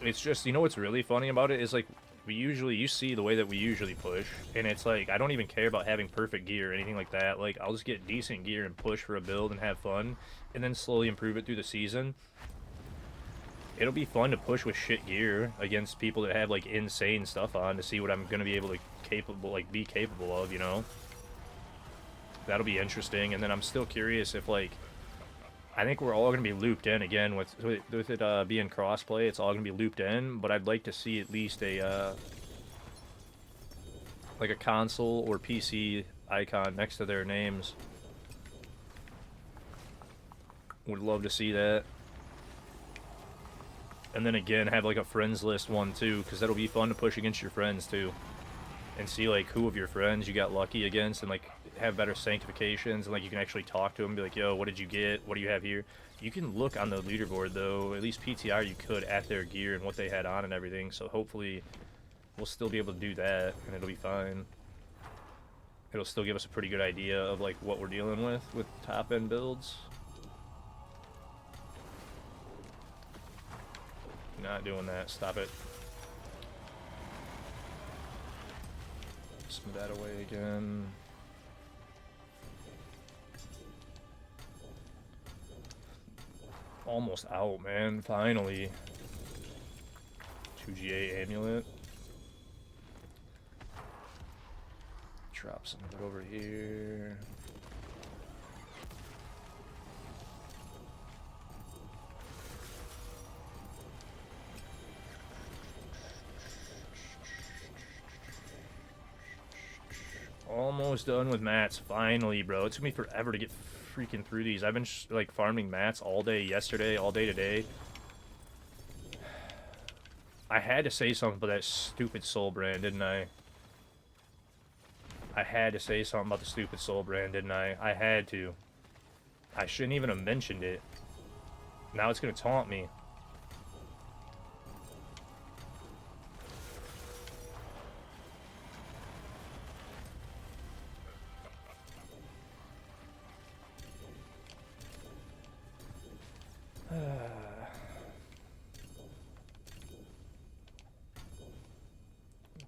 It's just, you know what's really funny about it is, like, you see the way that we usually push, and it's like, I don't even care about having perfect gear or anything like that. Like, I'll just get decent gear and push for a build and have fun, and then slowly improve it through the season. It'll be fun to push with shit gear against people that have, like, insane stuff on to see what I'm gonna be able to be capable of, you know? That'll be interesting, and then I'm still curious if, like, I think we're all going to be looped in again with it being crossplay. It's all going to be looped in, but I'd like to see at least a like a console or PC icon next to their names. Would love to see that. And then again, have like a friends list one too, because that'll be fun to push against your friends too, and see like who of your friends you got lucky against, and like have better sanctifications, and like you can actually talk to them and be like, yo, what did you get, what do you have here? You can look on the leaderboard though, at least PTR you could, at their gear and what they had on and everything, so hopefully we'll still be able to do that and it'll be fine. It'll still give us a pretty good idea of like what we're dealing with top end builds. Not doing that, stop it. Some that away again. Almost out, man. Finally. 2GA amulet. Drop some of it over here. Almost done with mats, finally, bro. It took me forever to get freaking through these. I've been like farming mats all day yesterday, all day today. I had to say something about that stupid soul brand, didn't I? I had to say something about the stupid soul brand, didn't I? I had to. I shouldn't even have mentioned it. Now it's gonna taunt me.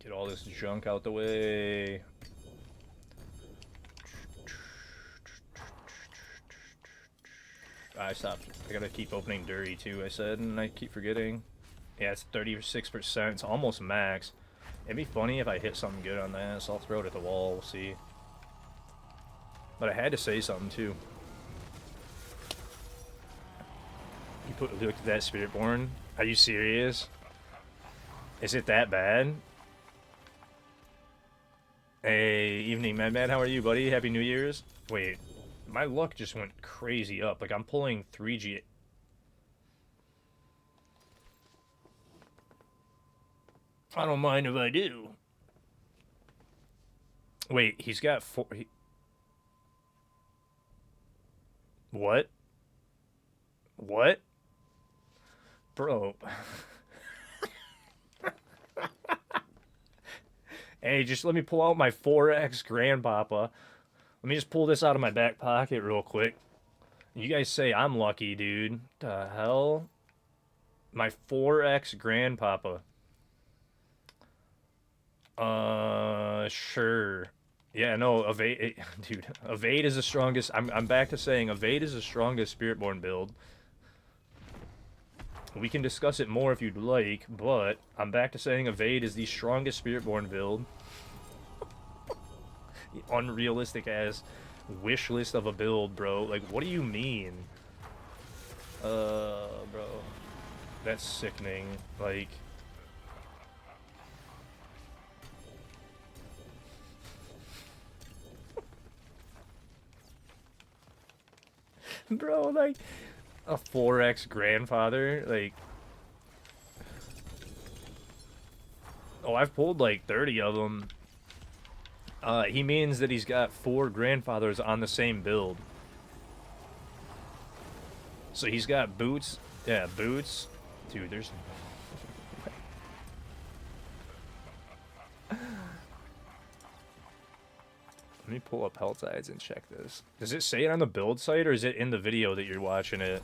Get all this junk out the way. I stopped. I gotta keep opening Dury too, I said, and I keep forgetting. Yeah, it's 36%. It's almost max. It'd be funny if I hit something good on that, so I'll throw it at the wall. We'll see. But I had to say something too. Look at that Spiritborn. Are you serious? Is it that bad? Hey, evening, Mad. How are you, buddy? Happy New Year's. Wait, my luck just went crazy up. Like, I'm pulling 3G. I don't mind if I do. Wait, he's got 4... What? What? Bro. Hey, just let me pull out my 4X Grandpapa. Let me just pull this out of my back pocket real quick. You guys say I'm lucky, dude. The hell? My 4X Grandpapa. Sure. Yeah, no, Evade, dude, Evade is the strongest. I'm back to saying Evade is the strongest Spiritborn build. We can discuss it more if you'd like, but I'm back to saying Evade is the strongest Spiritborn build. Unrealistic ass wish list of a build, bro. Like, what do you mean? Bro. That's sickening. Like... Bro, like... A 4X grandfather? Like... Oh, I've pulled like 30 of them. He means that he's got 4 grandfathers on the same build. So he's got boots. Yeah, boots. Dude, there's... Let me pull up health sides and check this. Does it say it on the build site, or is it in the video that you're watching it?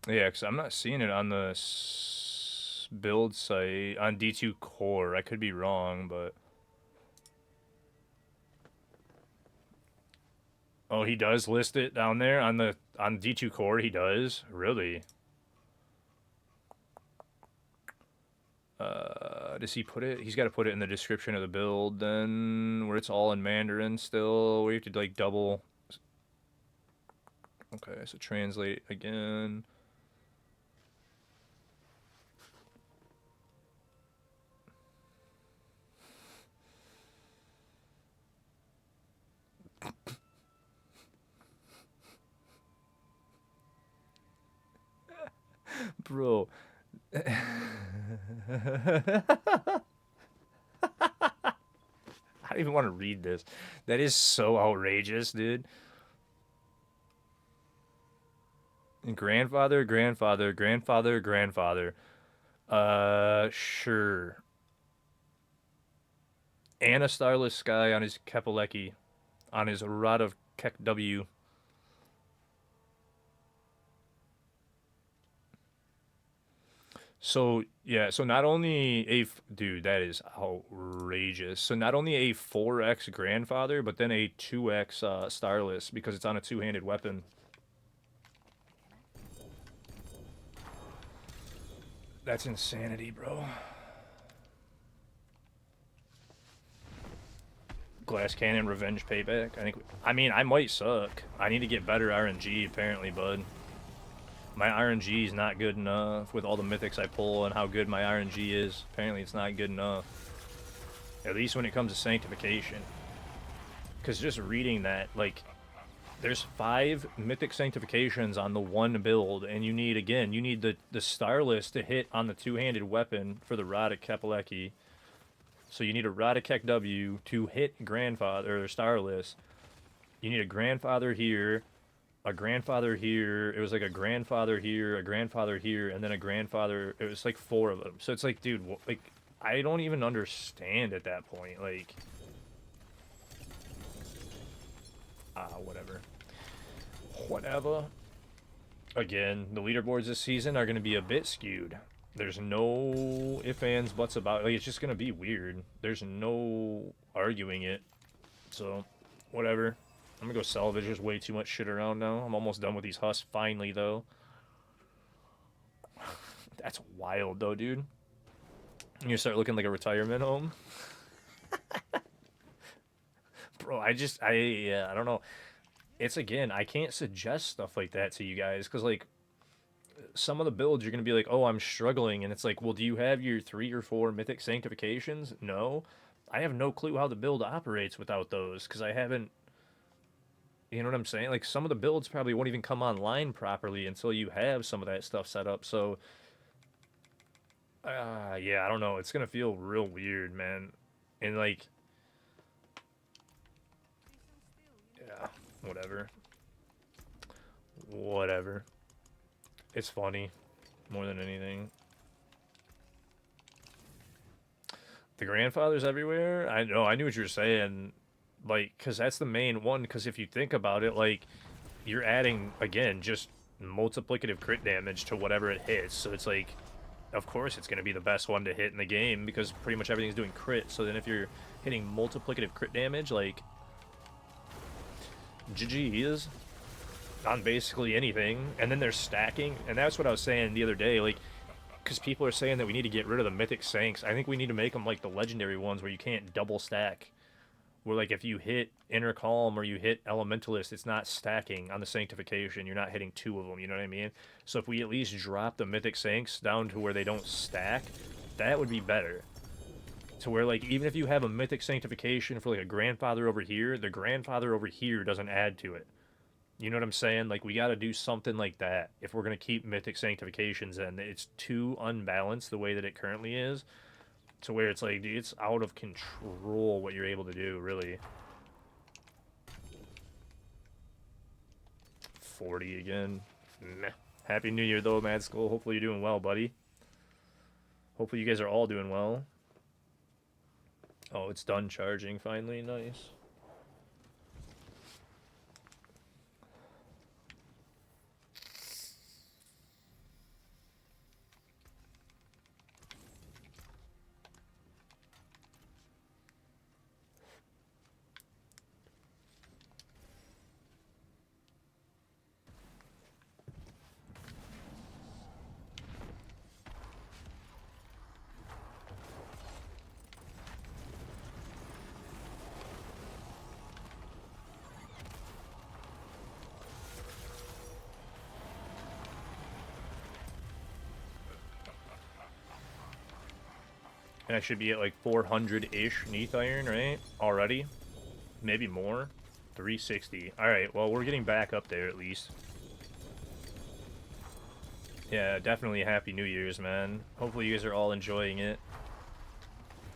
Yeah, because I'm not seeing it on the build site on D2 Core. I could be wrong, but... Oh, he does list it down there on D2 Core. He does, really. Does he put it? He's got to put it in the description of the build, then, where it's all in Mandarin still. We have to like double. Okay, so translate again. Bro. I don't even want to read this. That is so outrageous, dude. Grandfather, grandfather, grandfather, grandfather. Sure. And a starless sky on his Kepaleki. On his Rod of Kek W. So, yeah, so not only dude, that is outrageous. So not only a 4x grandfather, but then a 2x starless because it's on a two-handed weapon. That's insanity, bro. Glass Cannon Revenge Payback. I mean, I might suck. I need to get better RNG, apparently, bud. My RNG is not good enough with all the mythics I pull and how good my RNG is. Apparently, it's not good enough. At least when it comes to Sanctification. Because just reading that, like, there's 5 mythic Sanctifications on the one build, and you need, again, you need the Starless to hit on the two-handed weapon for the Rod of Kepaleki. So you need a Rod of Kek W to hit Grandfather, or Starless. You need a Grandfather here, a grandfather here. It was like a grandfather here, a grandfather here, and then a grandfather. It was like 4 of them. So it's like, dude, like, I don't even understand at that point. Like, whatever. Whatever. Again, the leaderboards this season are going to be a bit skewed. There's no ifs, ands, buts about it. Like, it's just going to be weird. There's no arguing it. So, whatever. I'm gonna go salvage. There's way too much shit around now. I'm almost done with these husks, finally, though. That's wild, though, dude. You start looking like a retirement home. Bro, I don't know. It's, again, I can't suggest stuff like that to you guys, because, like, some of the builds you're gonna be like, oh, I'm struggling, and it's like, well, do you have your 3 or 4 mythic sanctifications? No. I have no clue how the build operates without those, because I haven't. You know what I'm saying? Like, some of the builds probably won't even come online properly until you have some of that stuff set up. So, yeah, I don't know. It's gonna feel real weird, man. And, like, yeah, whatever. Whatever. It's funny more than anything. The grandfathers everywhere? I know, I knew what you were saying. Like, because that's the main one. Because if you think about it, like, you're adding, again, just multiplicative crit damage to whatever it hits. So it's like, of course it's going to be the best one to hit in the game because pretty much everything's doing crit. So then if you're hitting multiplicative crit damage, like, GG's on basically anything. And then they're stacking. And that's what I was saying the other day. Like, because people are saying that we need to get rid of the mythic Sanks. I think we need to make them like the legendary ones where you can't double stack. Where, like, if you hit Inner Calm or you hit Elementalist, it's not stacking on the Sanctification. You're not hitting two of them, you know what I mean? So if we at least drop the Mythic Sanks down to where they don't stack, that would be better. To where, like, even if you have a Mythic Sanctification for, like, a Grandfather over here, the Grandfather over here doesn't add to it. You know what I'm saying? Like, we gotta do something like that if we're gonna keep Mythic Sanctifications in. It's too unbalanced the way that it currently is. To where it's like, dude, it's out of control what you're able to do, really. 40 again. Meh. Happy New Year, though, Mad Skull. Hopefully you're doing well, buddy. Hopefully you guys are all doing well. Oh, it's done charging finally. Nice. And I should be at like 400-ish Neath Iron, right? Already? Maybe more? 360. Alright, well, we're getting back up there at least. Yeah, definitely Happy New Year's, man. Hopefully you guys are all enjoying it.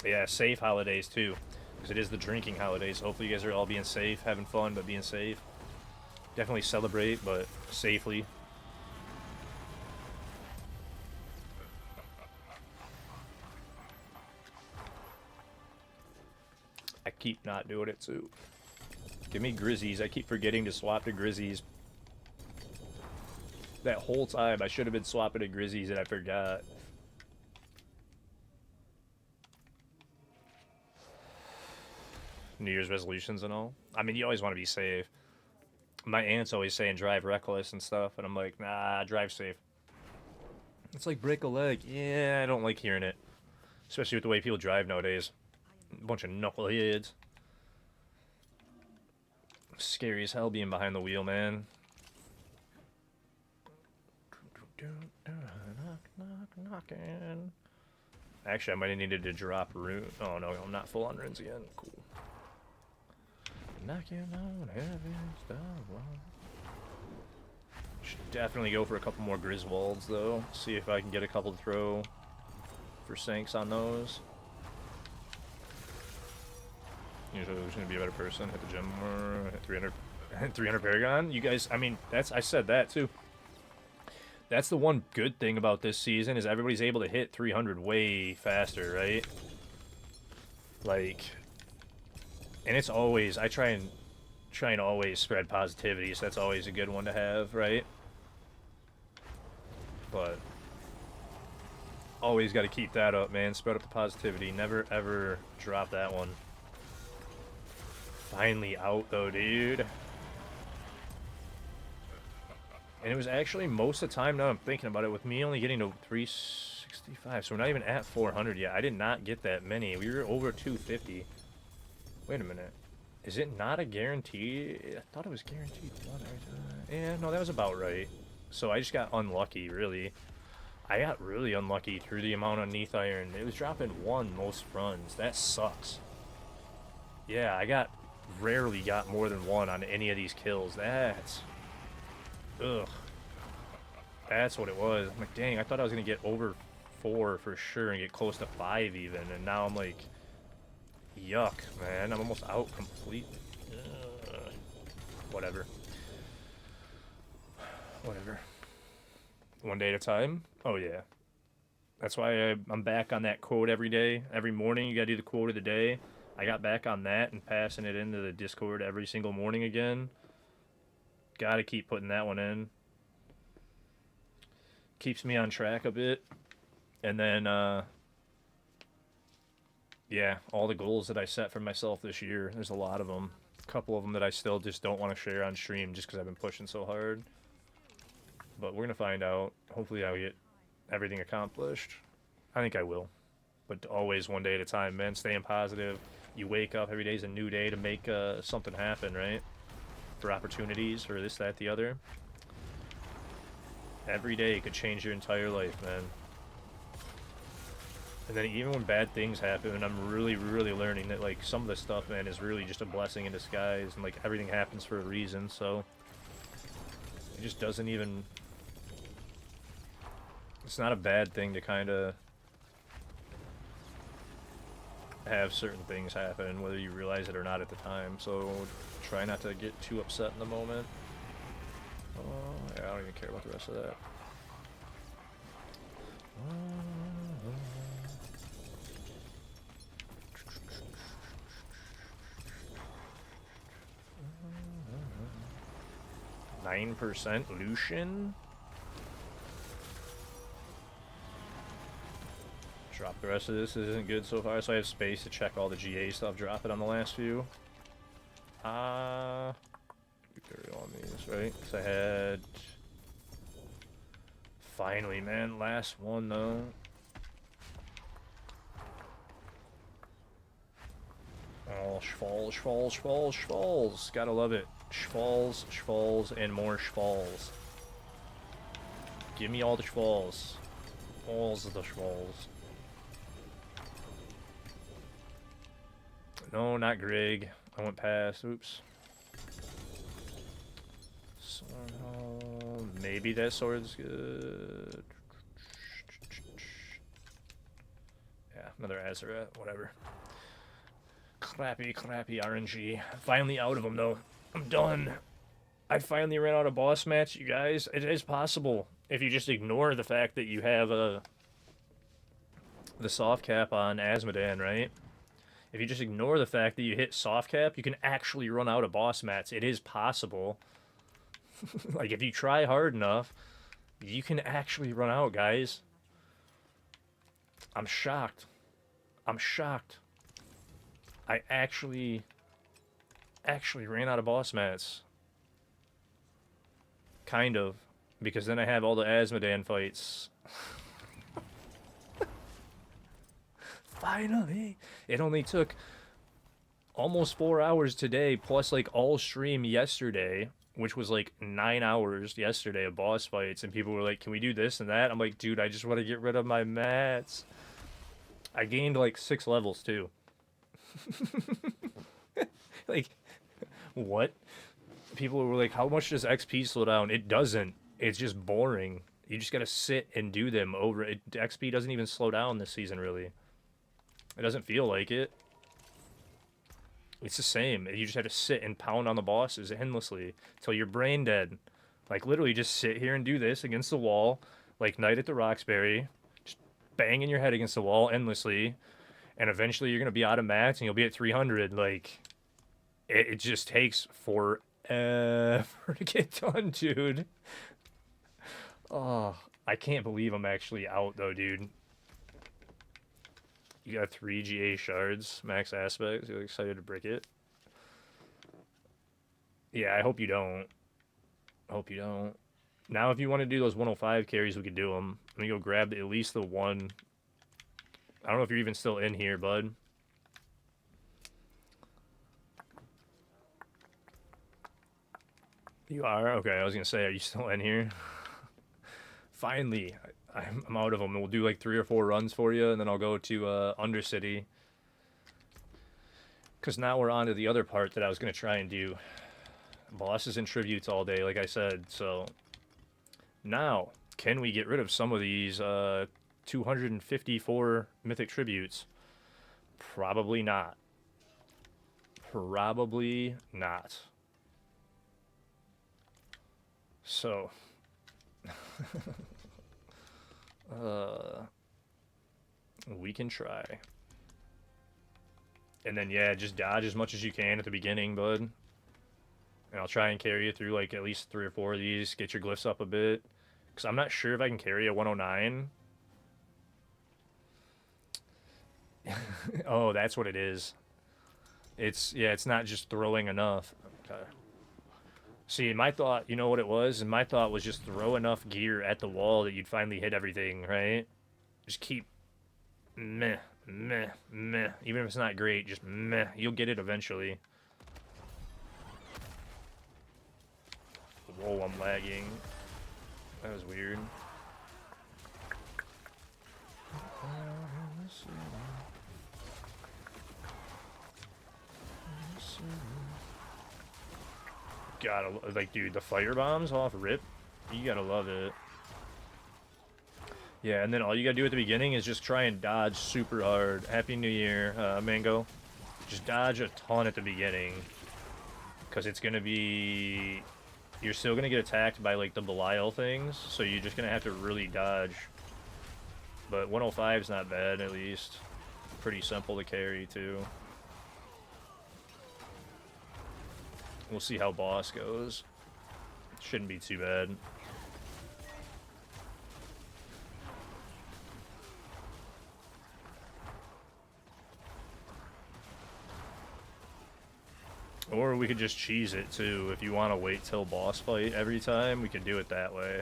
Yeah, safe holidays, too. Because it is the drinking holidays. So hopefully you guys are all being safe, having fun, but being safe. Definitely celebrate, but safely. I keep not doing it, too. Give me Grizzies. I keep forgetting to swap to Grizzies. That whole time, I should have been swapping to Grizzies and I forgot. New Year's resolutions and all. I mean, you always want to be safe. My aunt's always saying drive reckless and stuff, and I'm like, nah, drive safe. It's like break a leg. Yeah, I don't like hearing it. Especially with the way people drive nowadays. A bunch of knuckleheads. Scary as hell being behind the wheel, man. Knocking. Actually, I might have needed to drop rune. Oh no, I'm not full on runes again. Cool. Knocking on heaven's door. Should definitely go for a couple more Griswolds though. See if I can get a couple to throw for Sanks on those. Usually who's gonna be a better person? Hit the gym more. Hit 300. 300 Paragon. You guys, I mean, I said that too. That's the one good thing about this season is everybody's able to hit 300 way faster, right? Like, and it's always, I try and always spread positivity, so that's always a good one to have, right? But always got to keep that up, man. Spread up the positivity. Never ever drop that one. Finally out though, dude. And it was actually most of the time, now I'm thinking about it, with me only getting to 365, so we're not even at 400 yet. I did not get that many. We were over 250. Wait a minute. Is it not a guarantee? I thought it was guaranteed one every time. Yeah, no, that was about right. So I just got unlucky, really. I got really unlucky through the amount of Neath Iron. It was dropping one most runs. That sucks. Yeah, I rarely got more than one on any of these kills. That's... Ugh. That's what it was. I'm like, dang, I thought I was going to get over 4 for sure and get close to 5 even. And now I'm like, yuck, man. I'm almost out completely. Whatever. Whatever. One day at a time? Oh, yeah. That's why I'm back on that quote every day. Every morning, you gotta do the quote of the day. I got back on that and passing it into the Discord every single morning again. Gotta keep putting that one in. Keeps me on track a bit. And then, yeah, all the goals that I set for myself this year, there's a lot of them. A couple of them that I still just don't want to share on stream just because I've been pushing so hard. But we're going to find out. Hopefully I'll get everything accomplished. I think I will. But always one day at a time, man. Staying positive. You wake up, every day's a new day to make something happen, right? For opportunities, for this, that, the other. Every day could change your entire life, man. And then even when bad things happen, I'm really, really learning that, like, some of the stuff, man, is really just a blessing in disguise. And, like, everything happens for a reason, so... It just doesn't even... It's not a bad thing to kind of... have certain things happen, whether you realize it or not at the time. So, try not to get too upset in the moment. Oh, yeah, I don't even care about the rest of that. 9% Lucian. Drop the rest of this. This isn't good so far, so I have space to check all the GA stuff, drop it on the last few. Carry on these, right? Because I had... Finally, man, last one, though. Oh, schfalls. Gotta love it. Schfalls, and more schfalls. Give me all the schfalls. All of the schfalls. No, not Greg. I went past. Oops. Sword, maybe that sword's good. Yeah, another Azaret. Whatever. Crappy RNG. Finally out of them, though. I'm done. I finally ran out of boss match, you guys. It is possible. If you just ignore the fact that you have the soft cap on Asmodan, right? If you just ignore the fact that you hit soft cap, you can actually run out of boss mats. It is possible. Like, if you try hard enough, you can actually run out, guys. I'm shocked. I actually ran out of boss mats. Kind of. Because then I have all the Asmodan fights. Finally! It only took almost 4 hours today, plus like all stream yesterday, which was like 9 hours yesterday of boss fights, and people were like, can we do this and that? I'm like, dude, I just want to get rid of my mats. I gained like 6 levels too. Like, what? People were like, how much does XP slow down? It doesn't. It's just boring. You just gotta sit and do them over. XP doesn't even slow down this season, really. It doesn't feel like it. It's the same. You just have to sit and pound on the bosses endlessly till you're brain dead. Like, literally just sit here and do this against the wall, like Night at the Roxbury, just banging your head against the wall endlessly, and eventually you're going to be out of mats and you'll be at 300. Like, it just takes forever to get done, dude. Oh, I can't believe I'm actually out, though, dude. You got 3 GA shards, max aspects. You're excited to brick it? Yeah, I hope you don't. Now, if you want to do those 105 carries, we could do them. Let me go grab at least the one. I don't know if you're even still in here, bud. You are? Okay, I was going to say, are you still in here? Finally, I'm out of them. We'll do like 3 or 4 runs for you, and then I'll go to Undercity. Because now we're on to the other part that I was going to try and do. Bosses and tributes all day, like I said. So now, can we get rid of some of these 254 mythic tributes? Probably not. Probably not. So, We can try. And then, yeah, just dodge as much as you can at the beginning, bud. And I'll try and carry you through, like, at least 3 or 4 of these. Get your glyphs up a bit. Because I'm not sure if I can carry a 109. Oh, that's what it is. Yeah, it's not just throwing enough. Okay. See, my thought, you know what it was? And my thought was just throw enough gear at the wall that you'd finally hit everything, right? Just keep meh, meh, meh. Even if it's not great, just meh. You'll get it eventually. Whoa, I'm lagging. That was weird. Gotta, like, dude, the fire bombs off rip, you gotta love it. Yeah, and then all you gotta do at the beginning is just try and dodge super hard. Happy New Year, Mango. Just dodge a ton at the beginning. Because it's gonna be... You're still gonna get attacked by, like, the Belial things, so you're just gonna have to really dodge. But 105 is not bad, at least. Pretty simple to carry, too. We'll see how boss goes. Shouldn't be too bad. Or we could just cheese it, too. If you want to wait till boss fight every time, we could do it that way.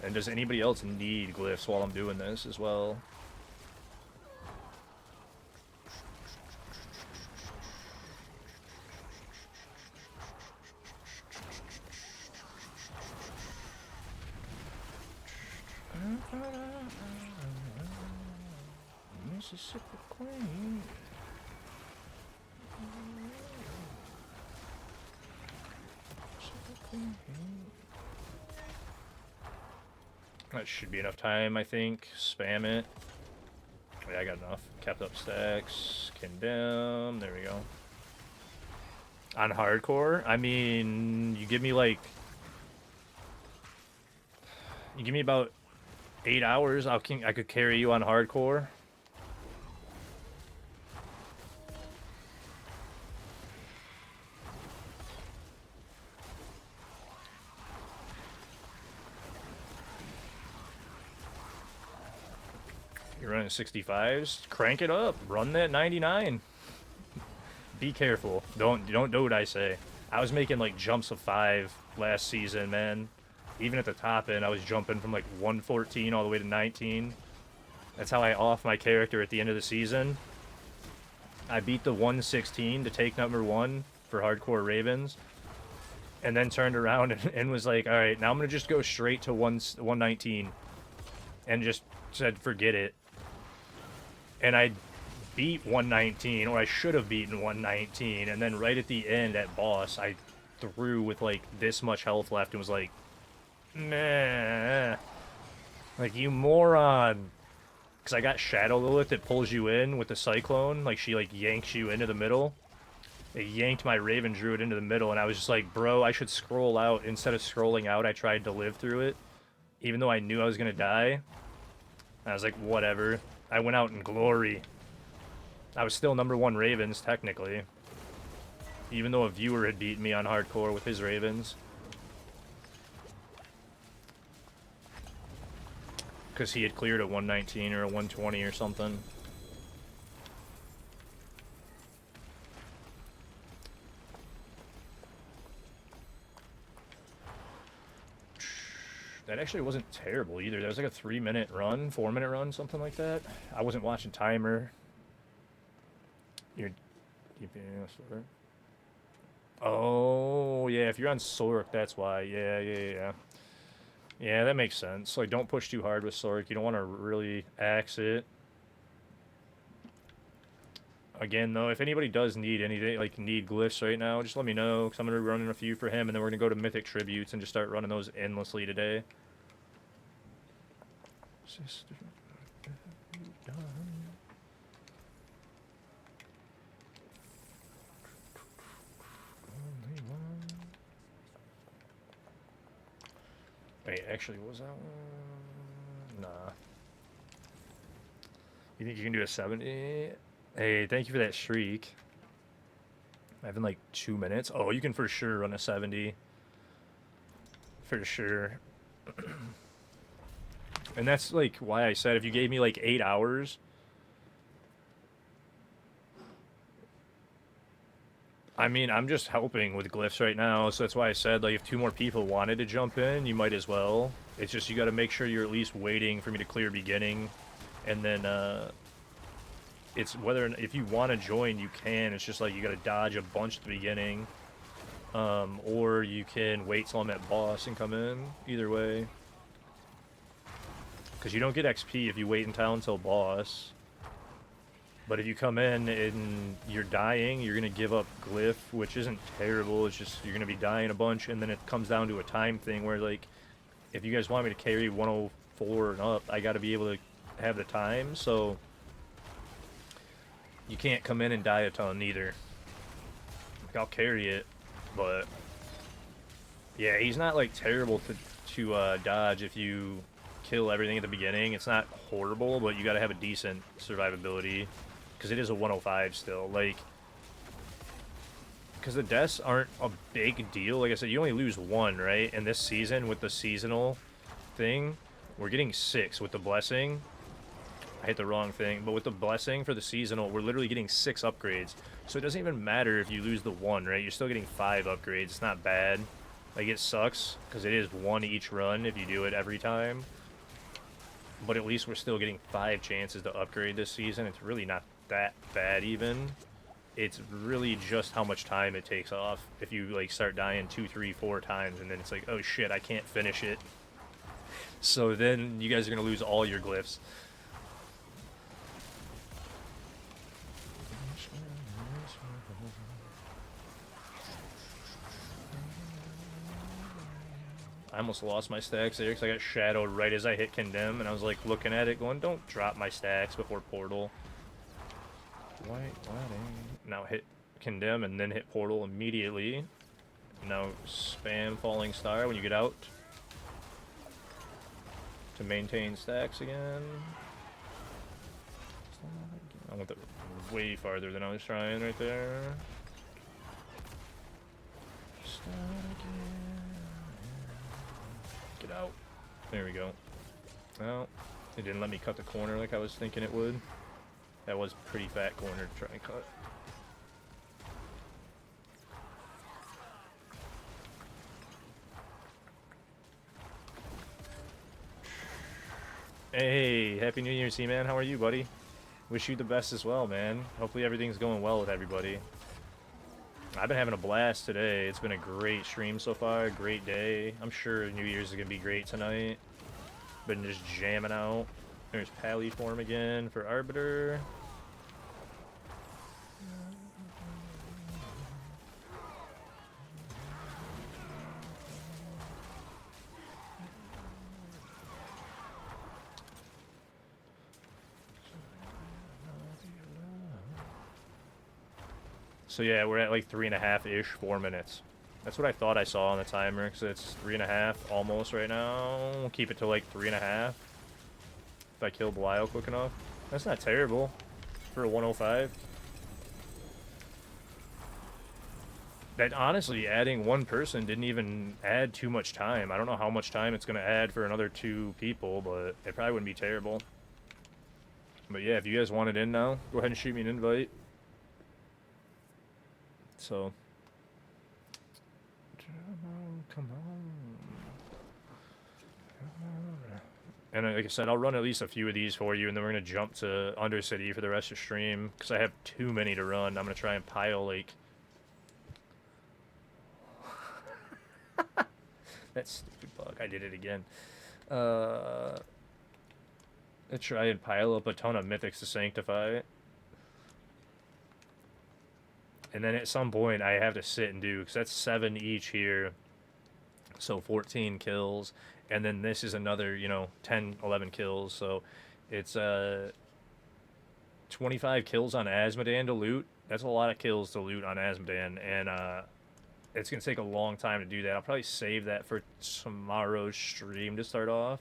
And does anybody else need glyphs while I'm doing this as well? Mississippi Queen. That should be enough time, I think. Spam it. Yeah, I got enough. Kept up stacks. Condemn. There we go. On hardcore, I mean, you give me like... You give me about 8 hours, I could carry you on hardcore. You're running 65s? Crank it up. Run that 99. Be careful. Don't do what I say. I was making like jumps of 5 last season, man. Even at the top end, I was jumping from like 114 all the way to 19. That's how I off my character at the end of the season. I beat the 116 to take number 1 for Hardcore Ravens. And then turned around and was like, alright, now I'm going to just go straight to 119. And just said, forget it. And I beat 119, or I should have beaten 119, and then right at the end at boss, I threw with like this much health left and was like, meh. Like, you moron. Because I got Shadow Lilith that pulls you in with the Cyclone, like she like yanks you into the middle. It yanked my Raven Druid into the middle, and I was just like, bro, I should scroll out. Instead of scrolling out, I tried to live through it, even though I knew I was going to die. I was like, whatever. I went out in glory. I was still number 1 Ravens, technically. Even though a viewer had beaten me on hardcore with his Ravens. Because he had cleared a 119 or a 120 or something. That actually wasn't terrible either. That was like a 3-minute run, 4-minute run, something like that. I wasn't watching timer. You're keeping Sork. Oh, yeah, if you're on Sork, that's why. Yeah. Yeah, that makes sense. Like, don't push too hard with Sork. You don't want to really axe it. Again, though, if anybody does need anything, like, need glyphs right now, just let me know, because I'm going to be running a few for him, and then we're going to go to Mythic Tributes and just start running those endlessly today. Sister, what have you done? Wait, actually, what was that one? Nah. You think you can do a 70? Hey, thank you for that shriek. I have in like 2 minutes. Oh, you can for sure run a 70. For sure. And that's like why I said if you gave me like 8 hours. I mean, I'm just helping with glyphs right now, so that's why I said like if 2 more people wanted to jump in, you might as well. It's just you got to make sure you're at least waiting for me to clear beginning, and then it's whether if you want to join, you can. It's just like you got to dodge a bunch at the beginning, or you can wait till I'm at boss and come in. Either way, because you don't get XP if you wait until boss. But if you come in and you're dying, you're going to give up glyph, which isn't terrible. It's just you're going to be dying a bunch, and then it comes down to a time thing where, like, if you guys want me to carry 104 and up, I got to be able to have the time, so you can't come in and die a ton either. Like, I'll carry it, but yeah, he's not, like, terrible to dodge if you kill everything at the beginning. It's not horrible, but you got to have a decent survivability. Because it is a 105 still, like, because the deaths aren't a big deal. Like I said, you only lose 1, right? And this season, with the seasonal thing, we're getting 6 with the blessing. I hit the wrong thing, but with the blessing for the seasonal, we're literally getting 6 upgrades. So it doesn't even matter if you lose the 1, right? You're still getting 5 upgrades. It's not bad. Like, it sucks, because it is 1 each run if you do it every time. But at least we're still getting 5 chances to upgrade this season. It's really not that bad even. It's really just how much time it takes off if you like start dying 2, 3, 4 times, and then it's like, oh shit, I can't finish it. So then you guys are gonna lose all your glyphs. I almost lost my stacks there because I got shadowed right as I hit condemn, and I was like looking at it going, don't drop my stacks before portal. Now hit condemn and then hit portal immediately. Now spam falling star when you get out to maintain stacks again. I went way farther than I was trying right there. Get out. There we go. Well, it didn't let me cut the corner like I was thinking it would. That was a pretty fat corner to try and cut. Hey, Happy New Year, C-Man. How are you, buddy? Wish you the best as well, man. Hopefully everything's going well with everybody. I've been having a blast today. It's been a great stream so far, great day. I'm sure New Year's is going to be great tonight. Been just jamming out. There's Pally form again for Arbiter. So yeah, we're at like 3.5-ish, 4 minutes. That's what I thought I saw on the timer, because it's 3.5 almost right now. We'll keep it to like 3.5. If I kill Belial quick enough. That's not terrible for a 105. That honestly, adding 1 person didn't even add too much time. I don't know how much time it's going to add for another 2 people, but it probably wouldn't be terrible. But yeah, if you guys want it in now, go ahead and shoot me an invite. So, come on. And like I said, I'll run at least a few of these for you, and then we're going to jump to Undercity for the rest of the stream, because I have too many to run. I'm going to try and pile, like... that stupid bug. I did it again. Let's try and pile up a ton of mythics to sanctify it. And then at some point, I have to sit and do, because that's 7 each here. So 14 kills. And then this is another, 10, 11 kills. So it's 25 kills on Asmodan to loot. That's a lot of kills to loot on Asmodan. And It's going to take a long time to do that. I'll probably save that for tomorrow's stream to start off.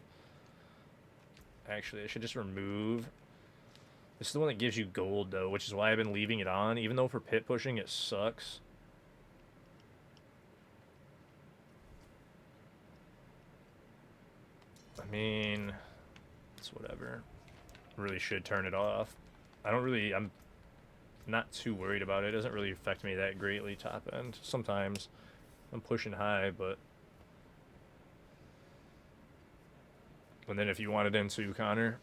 Actually, I should just remove... This is the one that gives you gold, though, which is why I've been leaving it on. Even though for pit pushing it sucks. I mean, it's whatever. Really should turn it off. I'm not too worried about it. It doesn't really affect me that greatly top end. Sometimes I'm pushing high, but... And then if you wanted into Connor,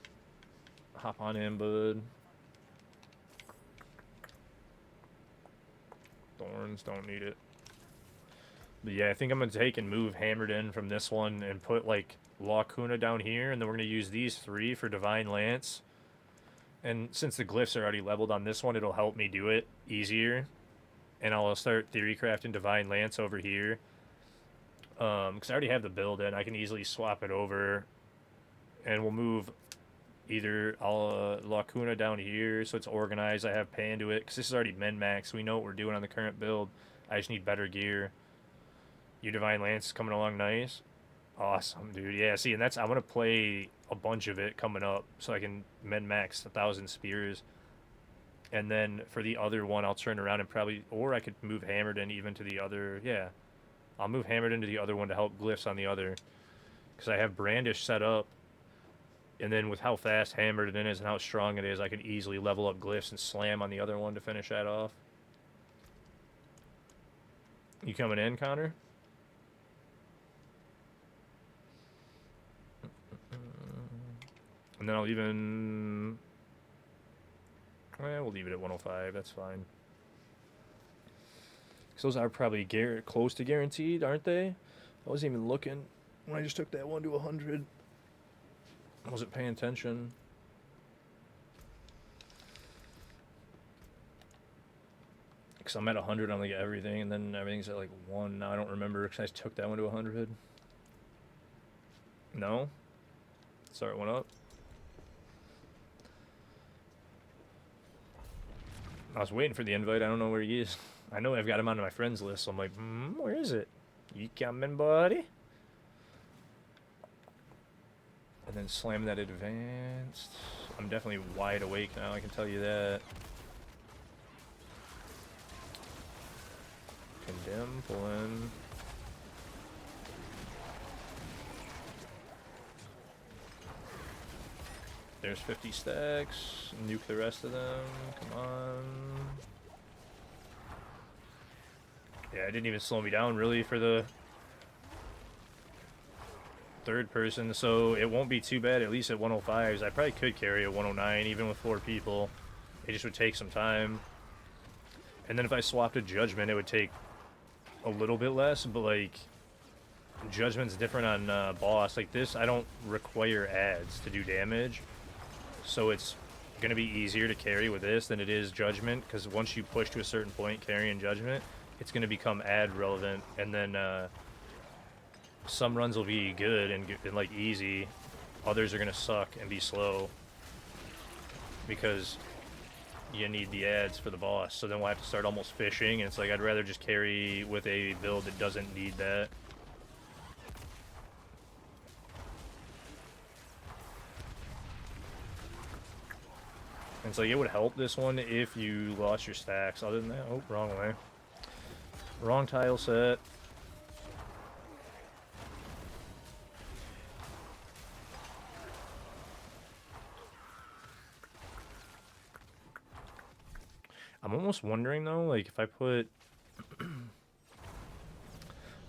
hop on in, bud. Thorns, don't need it. But yeah, I think I'm going to take and move Hammered in from this one and put, like, Lacuna down here, and then we're going to use these 3 for Divine Lance. And since the glyphs are already leveled on this one, it'll help me do it easier. And I'll start Theory Crafting Divine Lance over here. Because I already have the build in. I can easily swap it over. And we'll move either Lacuna down here so it's organized. I have Panduit, because this is already min-max. We know what we're doing on the current build. I just need better gear. Your Divine Lance is coming along nice. Awesome, dude. Yeah, see, and I'm going to play a bunch of it coming up so I can min-max 1,000 spears. And then for the other one, I'll turn around and probably... Or I could move Hammered in even to the other... Yeah. I'll move Hammered into the other one to help glyphs on the other. Because I have Brandish set up. And then with how fast Hammered in is and how strong it is, I could easily level up glyphs and slam on the other one to finish that off. You coming in, Connor? And then I'll even... we'll leave it at 105. That's fine. Because those are probably close to guaranteed, aren't they? I wasn't even looking when I just took that one to 100. I wasn't paying attention. Because I'm at 100 on like everything, and then everything's at like 1. Now I don't remember because I just took that one to 100. No? Sorry, it went up. I was waiting for the invite. I don't know where he is. I know I've got him on my friends list, so I'm like, where is it? You coming, buddy? And then slam that advanced. I'm definitely wide awake now, I can tell you that. Condemn, pull in. There's 50 stacks. Nuke the rest of them. Come on. Yeah, it didn't even slow me down really for the third person, so it won't be too bad, at least at 105s. I probably could carry a 109 even with 4 people. It just would take some time. And then if I swapped a Judgment, it would take a little bit less, but like Judgment's different on boss. Like this, I don't require ads to do damage. So it's going to be easier to carry with this than it is Judgment, because once you push to a certain point carrying Judgment, it's going to become ad relevant, and then some runs will be good and like easy, others are going to suck and be slow because you need the ads for the boss. So then we'll have to start almost fishing, and it's like I'd rather just carry with a build that doesn't need that. And so it would help this one if you lost your stacks. Other than that, oh, wrong way. Wrong tile set. I'm almost wondering though, like if I put...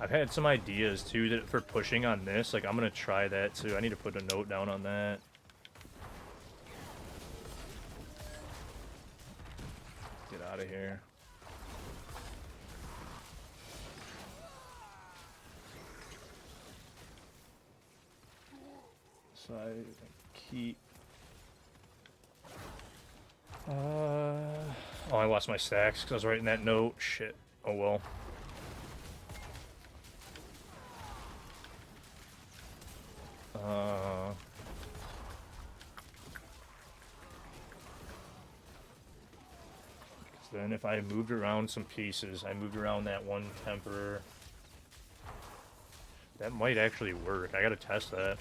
I've had some ideas too that for pushing on this, like I'm gonna try that too. I need to put a note down on that. Get out of here. So I keep... Oh, I lost my stacks because I was writing that note. Shit. Oh well. then if I moved around some pieces, I moved around that one temper. That might actually work. I gotta test that.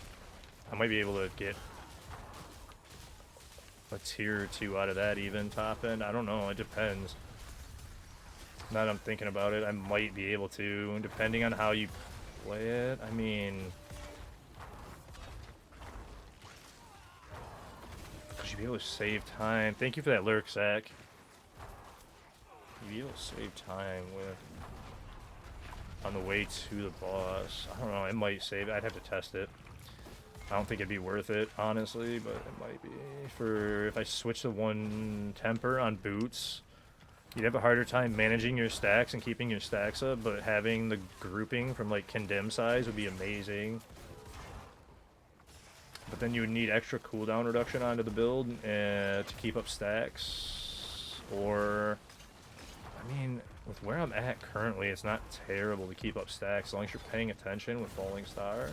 I might be able to get a tier or two out of that even, top end. I don't know, it depends. Now that I'm thinking about it, I might be able to, depending on how you play it. I mean, because you'd be able to save time. Thank you for that lurk, Zach. You'd be able to save time with on the way to the boss. I don't know, it might save. I'd have to test it. I don't think it'd be worth it, honestly, but it might be. For if I switch to one temper on boots, you'd have a harder time managing your stacks and keeping your stacks up, but having the grouping from like condemn size would be amazing. But then you would need extra cooldown reduction onto the build to keep up stacks. Or, I mean, with where I'm at currently, it's not terrible to keep up stacks as long as you're paying attention with Falling Star.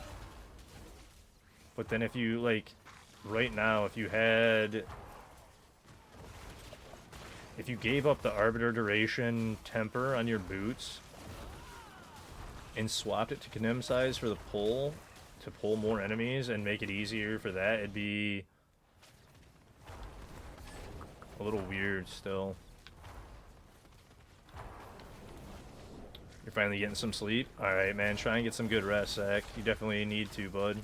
But then if you, like, right now, if you gave up the Arbiter Duration temper on your boots and swapped it to condemn size for the pull, to pull more enemies and make it easier for that, it'd be a little weird still. You're finally getting some sleep? Alright, man, try and get some good rest, Zach. You definitely need to, bud.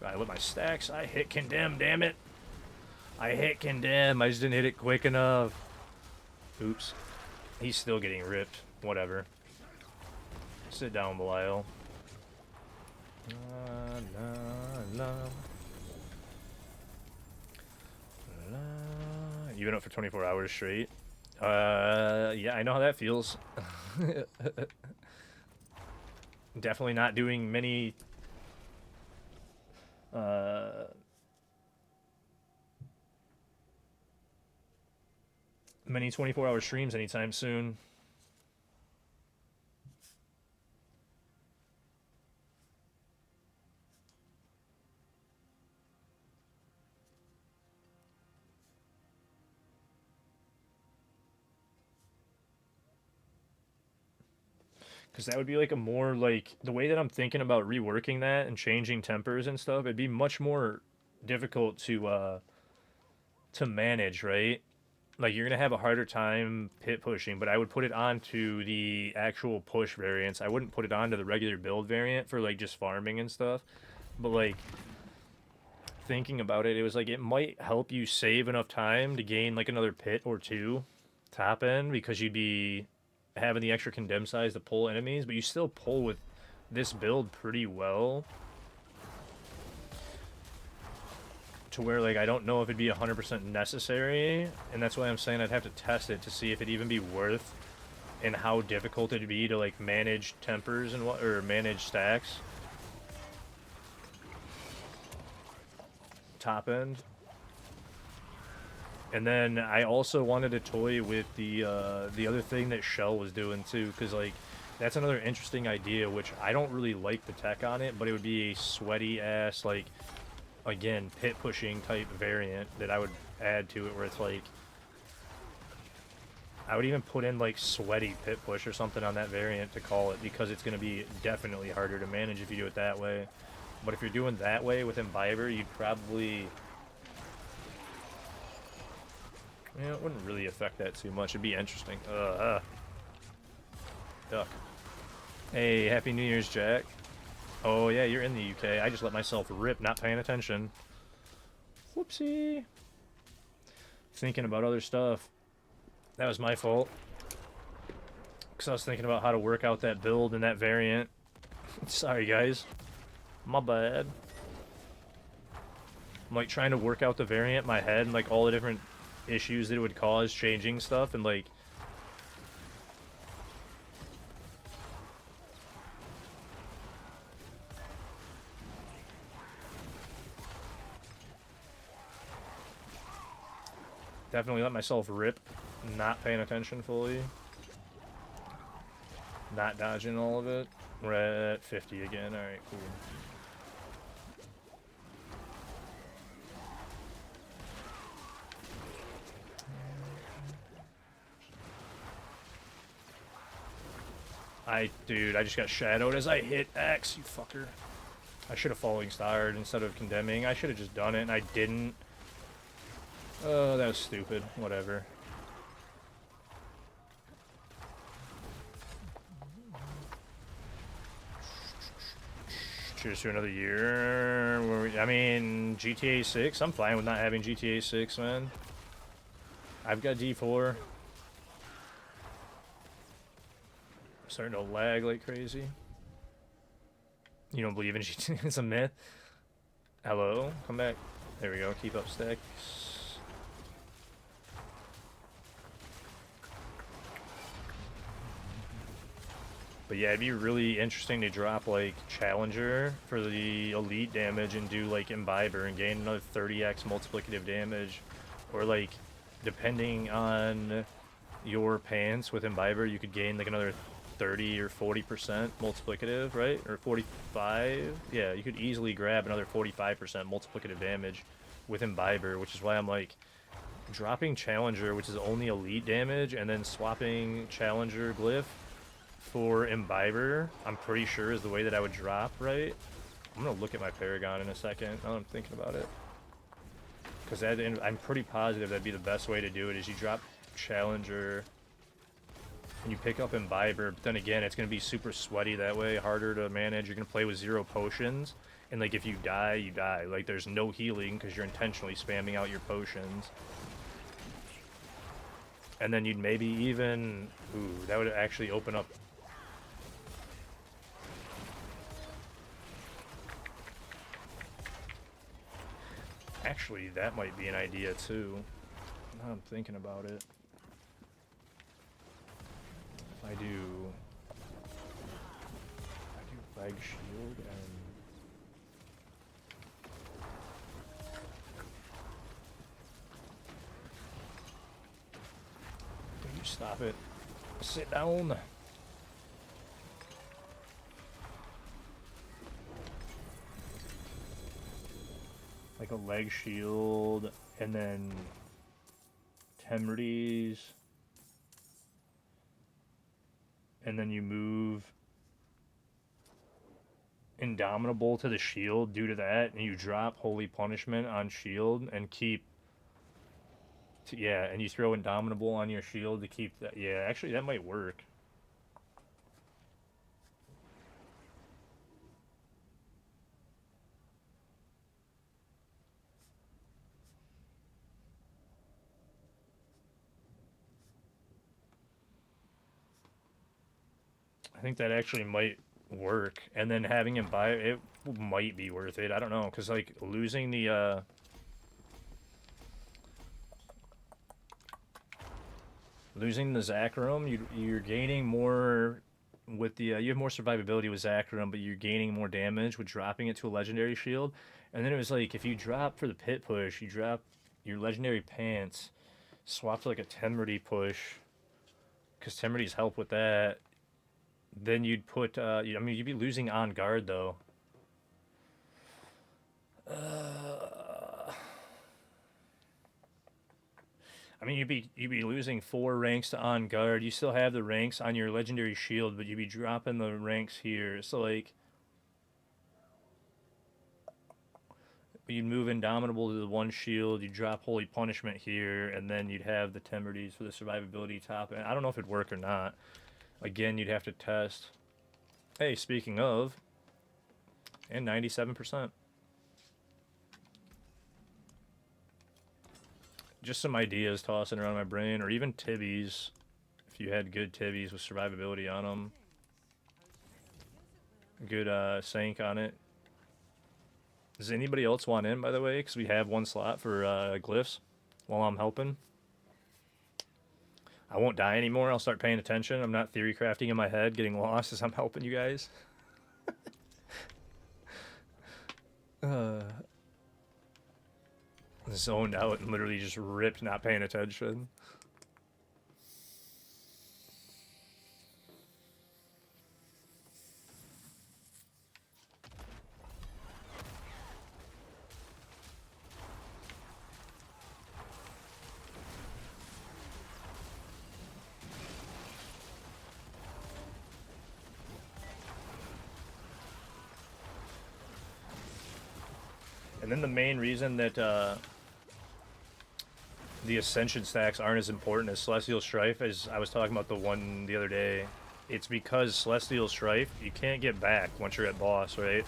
I lit my stacks. I hit condemn, damn it. I hit condemn. I just didn't hit it quick enough. Oops. He's still getting ripped. Whatever. Sit down, Belial. You've been up for 24 hours straight? Yeah, I know how that feels. Definitely not doing many many 24-hour streams anytime soon. Because that would be like a more like the way that I'm thinking about reworking that and changing tempers and stuff. It'd be much more difficult to manage, right? Like you're gonna have a harder time pit pushing, but I would put it onto the actual push variants. I wouldn't put it onto the regular build variant for like just farming and stuff. But like thinking about it, it was like it might help you save enough time to gain like another pit or two top end because you'd be having the extra condemn size to pull enemies, but you still pull with this build pretty well. To where, like, I don't know if it'd be 100% necessary, and that's why I'm saying I'd have to test it to see if it'd even be worth and how difficult it'd be to, like, manage tempers and what, or manage stacks. Top end. And then I also wanted to toy with the other thing that Shell was doing too, because like that's another interesting idea, which I don't really like the tech on it, but it would be a sweaty ass like again pit pushing type variant that I would add to it, where it's like I would even put in like sweaty pit push or something on that variant to call it, because it's going to be definitely harder to manage if you do it that way. But if you're doing that way with Imbiber, you'd probably. Yeah, it wouldn't really affect that too much. It'd be interesting. Duck. Hey, Happy New Year's, Jack. Oh, yeah, you're in the UK. I just let myself rip, not paying attention. Whoopsie. Thinking about other stuff. That was my fault. Because I was thinking about how to work out that build and that variant. Sorry, guys. My bad. I'm, like, trying to work out the variant in my head and, like, all the different issues that it would cause changing stuff, and like definitely let myself rip, not paying attention fully, not dodging all of it. We're at 50 again. Alright, cool. Dude, I just got shadowed as I hit X, you fucker. I should have falling starred instead of condemning. I should have just done it, and I didn't. Oh, that was stupid. Whatever. Cheers to another year. I mean, GTA 6. I'm fine with not having GTA 6, man. I've got D4. Starting to lag like crazy. You don't believe in GTA? It's a myth. Hello? Come back. There we go. Keep up stacks. But yeah, it'd be really interesting to drop like Challenger for the elite damage and do like Imbiber and gain another 30x multiplicative damage. Or like, depending on your pants with Imbiber, you could gain like another 30 or 40% multiplicative, right? Or 45? Yeah, you could easily grab another 45% multiplicative damage with Imbiber, which is why I'm like, dropping Challenger, which is only elite damage, and then swapping Challenger glyph for Imbiber, I'm pretty sure is the way that I would drop, right? I'm gonna look at my Paragon in a second, now that I'm thinking about it. Because I'm pretty positive that'd be the best way to do it, is you drop Challenger and you pick up Imbiber, but then again, it's going to be super sweaty that way, harder to manage. You're going to play with 0 potions, and like if you die, you die. Like there's no healing because you're intentionally spamming out your potions. And then you'd maybe even... Ooh, that would actually open up... Actually, that might be an idea too. Now I'm thinking about it. If I do Leg Shield and... You stop it. Sit down. Like a Leg Shield and then Temrides. And then you move Indomitable to the shield due to that, and you drop Holy Punishment on shield and keep... yeah, and you throw Indomitable on your shield to keep that... Yeah, actually that might work. I think that actually might work, and then having him buy it might be worth it. I don't know, because like losing the Zachrum, you're gaining more with the you have more survivability with Zachrum, but you're gaining more damage with dropping it to a legendary shield. And then it was like if you drop for the pit push, you drop your legendary pants, swap to like a Temerity push, because Temerities help with that. Then you'd put, I mean, you'd be losing on guard though. I mean, you'd be losing 4 ranks to on guard. You still have the ranks on your legendary shield, but you'd be dropping the ranks here. So like, you'd move Indomitable to the 1 shield. You drop Holy Punishment here, and then you'd have the Temerities for the survivability top. And I don't know if it'd work or not. Again, you'd have to test. Hey, speaking of, and 97%. Just some ideas tossing around my brain, or even Tibbies, if you had good Tibbies with survivability on them. Good Sank on it. Does anybody else want in, by the way? Because we have 1 slot for glyphs while I'm helping. I won't die anymore. I'll start paying attention. I'm not theory crafting in my head, getting lost as I'm helping you guys. Zoned out and literally just ripped, not paying attention. And then the main reason that the Ascension stacks aren't as important as Celestial Strife, as I was talking about the one the other day, it's because Celestial Strife, you can't get back once you're at boss, right?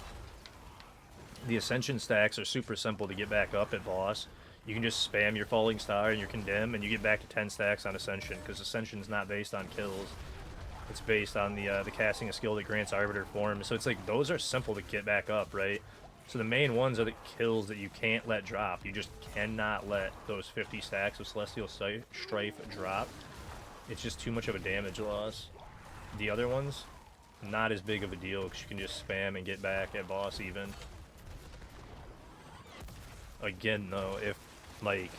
The Ascension stacks are super simple to get back up at boss. You can just spam your Falling Star and your Condemn, and you get back to 10 stacks on Ascension, because Ascension's not based on kills. It's based on the casting a skill that grants Arbiter form. So it's like, those are simple to get back up, right? So the main ones are the kills that you can't let drop. You just cannot let those 50 stacks of Celestial Strife drop. It's just too much of a damage loss. The other ones, not as big of a deal, because you can just spam and get back at boss even. Again, though, if, like,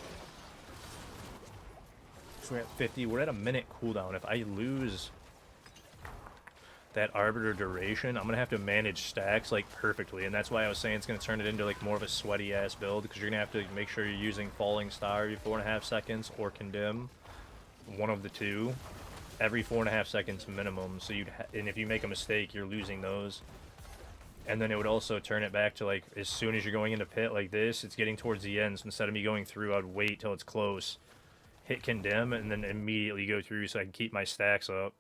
if we're at 50, we're at a minute cooldown. If I lose that Arbiter duration, I'm going to have to manage stacks, like, perfectly. And that's why I was saying it's going to turn it into, like, more of a sweaty-ass build, because you're going to have to make sure you're using Falling Star every 4.5 seconds, or Condemn, one of the two, every 4.5 seconds minimum. So and if you make a mistake, you're losing those. And then it would also turn it back to, like, as soon as you're going into pit like this, it's getting towards the end, so instead of me going through, I'd wait till it's close, hit Condemn, and then immediately go through so I can keep my stacks up.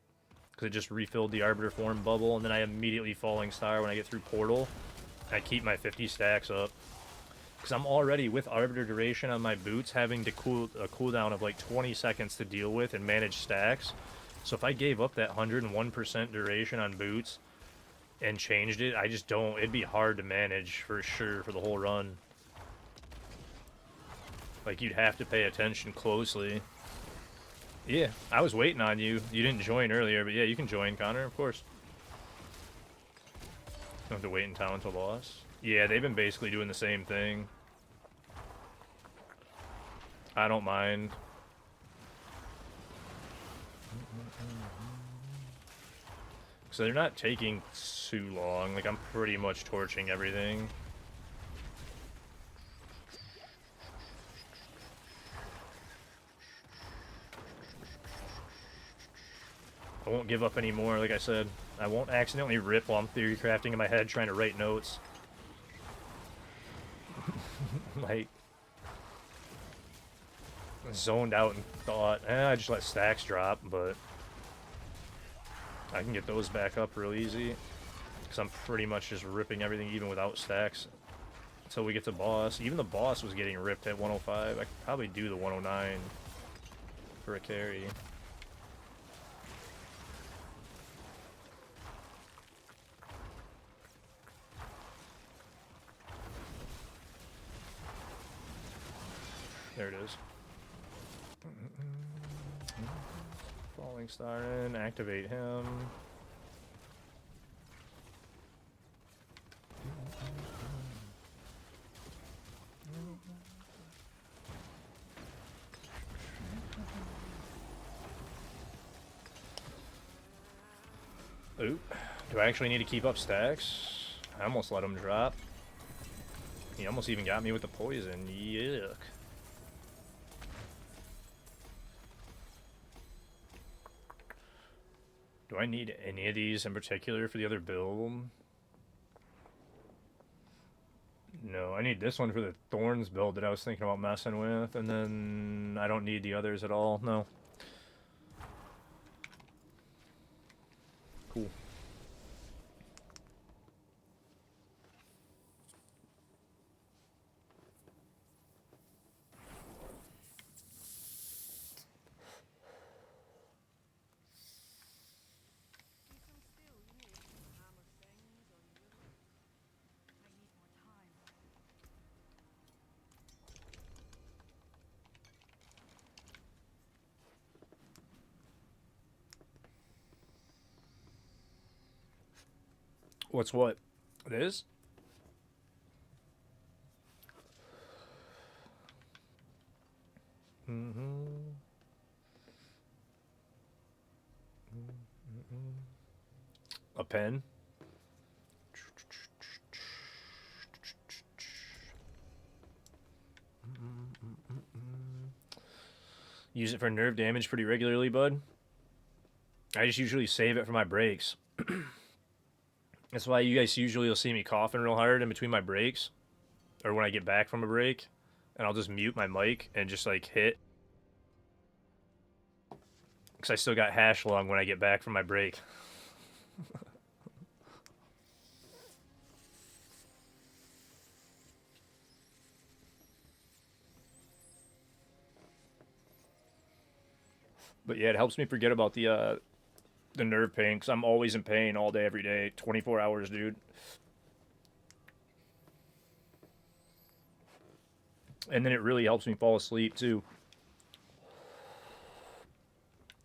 Because it just refilled the Arbiter form bubble, and then I immediately Falling Star when I get through Portal. I keep my 50 stacks up. Because I'm already, with Arbiter duration on my boots, having to a cooldown of like 20 seconds to deal with and manage stacks. So if I gave up that 101% duration on boots and changed it, I just don't, it'd be hard to manage for sure for the whole run. Like, you'd have to pay attention closely. Yeah, I was waiting on you. You didn't join earlier, but yeah, you can join, Connor, of course. Don't have to wait in town until boss. Yeah, they've been basically doing the same thing. I don't mind. So they're not taking too long. Like, I'm pretty much torching everything. I won't give up anymore, like I said. I won't accidentally rip while I'm theory crafting in my head trying to write notes. Like, zoned out and thought, I just let stacks drop, but I can get those back up real easy. Because I'm pretty much just ripping everything even without stacks until we get to boss. Even the boss was getting ripped at 105. I could probably do the 109 for a carry. There it is. Falling Star in, activate him. Oop. Do I actually need to keep up stacks? I almost let him drop. He almost even got me with the poison. Yuck. Do I need any of these in particular for the other build? No, I need this one for the Thorns build that I was thinking about messing with, and then I don't need the others at all. No. Cool. What's what? It is? A pen? Use it for nerve damage pretty regularly, bud. I just usually save it for my breaks. That's why you guys usually will see me coughing real hard in between my breaks. or when I get back from a break, and I'll just mute my mic and just like hit, because I still got hash lung when I get back from my break. But yeah, it helps me forget about the nerve pain, because I'm always in pain all day, every day, 24 hours, dude. And then it really helps me fall asleep too.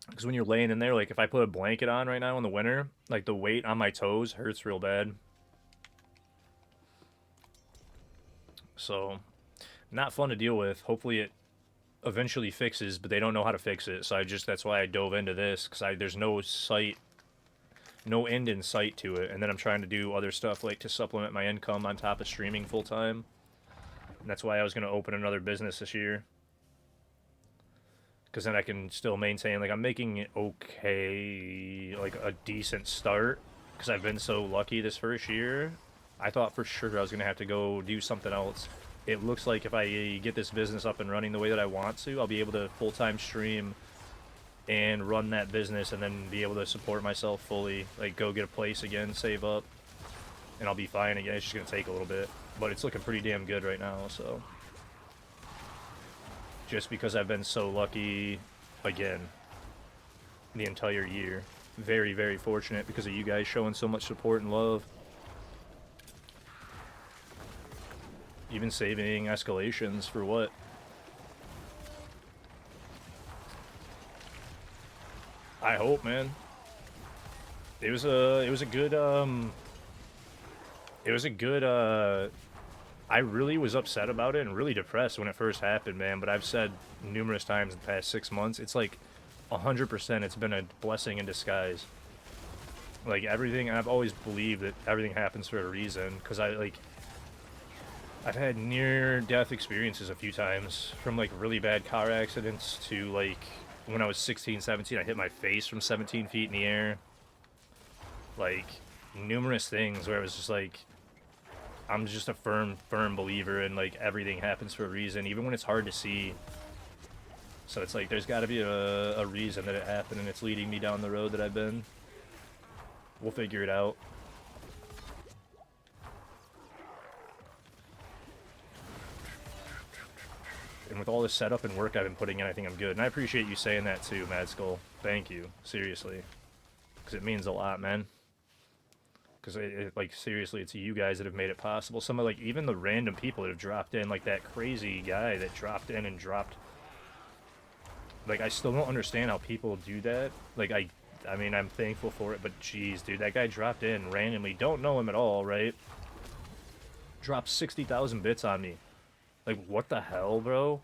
Because when you're laying in there, like if I put a blanket on right now in the winter, like the weight on my toes hurts real bad. So, not fun to deal with. Hopefully it eventually fixes, but they don't know how to fix it. So that's why I dove into this, because there's no sight, no end in sight to it. And then I'm trying to do other stuff like to supplement my income on top of streaming full time. And that's why I was going to open another business this year. Because then I can still maintain, like, I'm making it okay, like a decent start, because I've been so lucky this first year. I thought for sure I was going to have to go do something else. It looks like if I get this business up and running the way that I want to, I'll be able to full-time stream and run that business, and then be able to support myself fully, like go get a place again, save up, and I'll be fine again. It's just going to take a little bit, but it's looking pretty damn good right now, so... Just because I've been so lucky, again, the entire year. Very, very fortunate because of you guys showing so much support and love. Even saving escalations for what? I hope, man. It was a good I really was upset about it and really depressed when it first happened, man. But I've said numerous times in the past 6 months, it's like 100% it's been a blessing in disguise. Like everything, I've always believed that everything happens for a reason, because I've had near-death experiences a few times, from like really bad car accidents to like when I was 16, 17, I hit my face from 17 feet in the air. Like numerous things where it was just like, I'm just a firm believer in like everything happens for a reason, even when it's hard to see. So it's like there's got to be a reason that it happened, and it's leading me down the road that I've been. We'll figure it out. And with all this setup and work I've been putting in, I think I'm good. And I appreciate you saying that too, Mad Skull. Thank you, seriously, because it means a lot, man. Because like seriously, it's you guys that have made it possible. Some of like even the random people that have dropped in, like that crazy guy that dropped in and dropped. Like I still don't understand how people do that. Like I mean I'm thankful for it, but geez, dude, that guy dropped in randomly. Don't know him at all, right? Dropped 60,000 bits on me. Like what the hell, bro?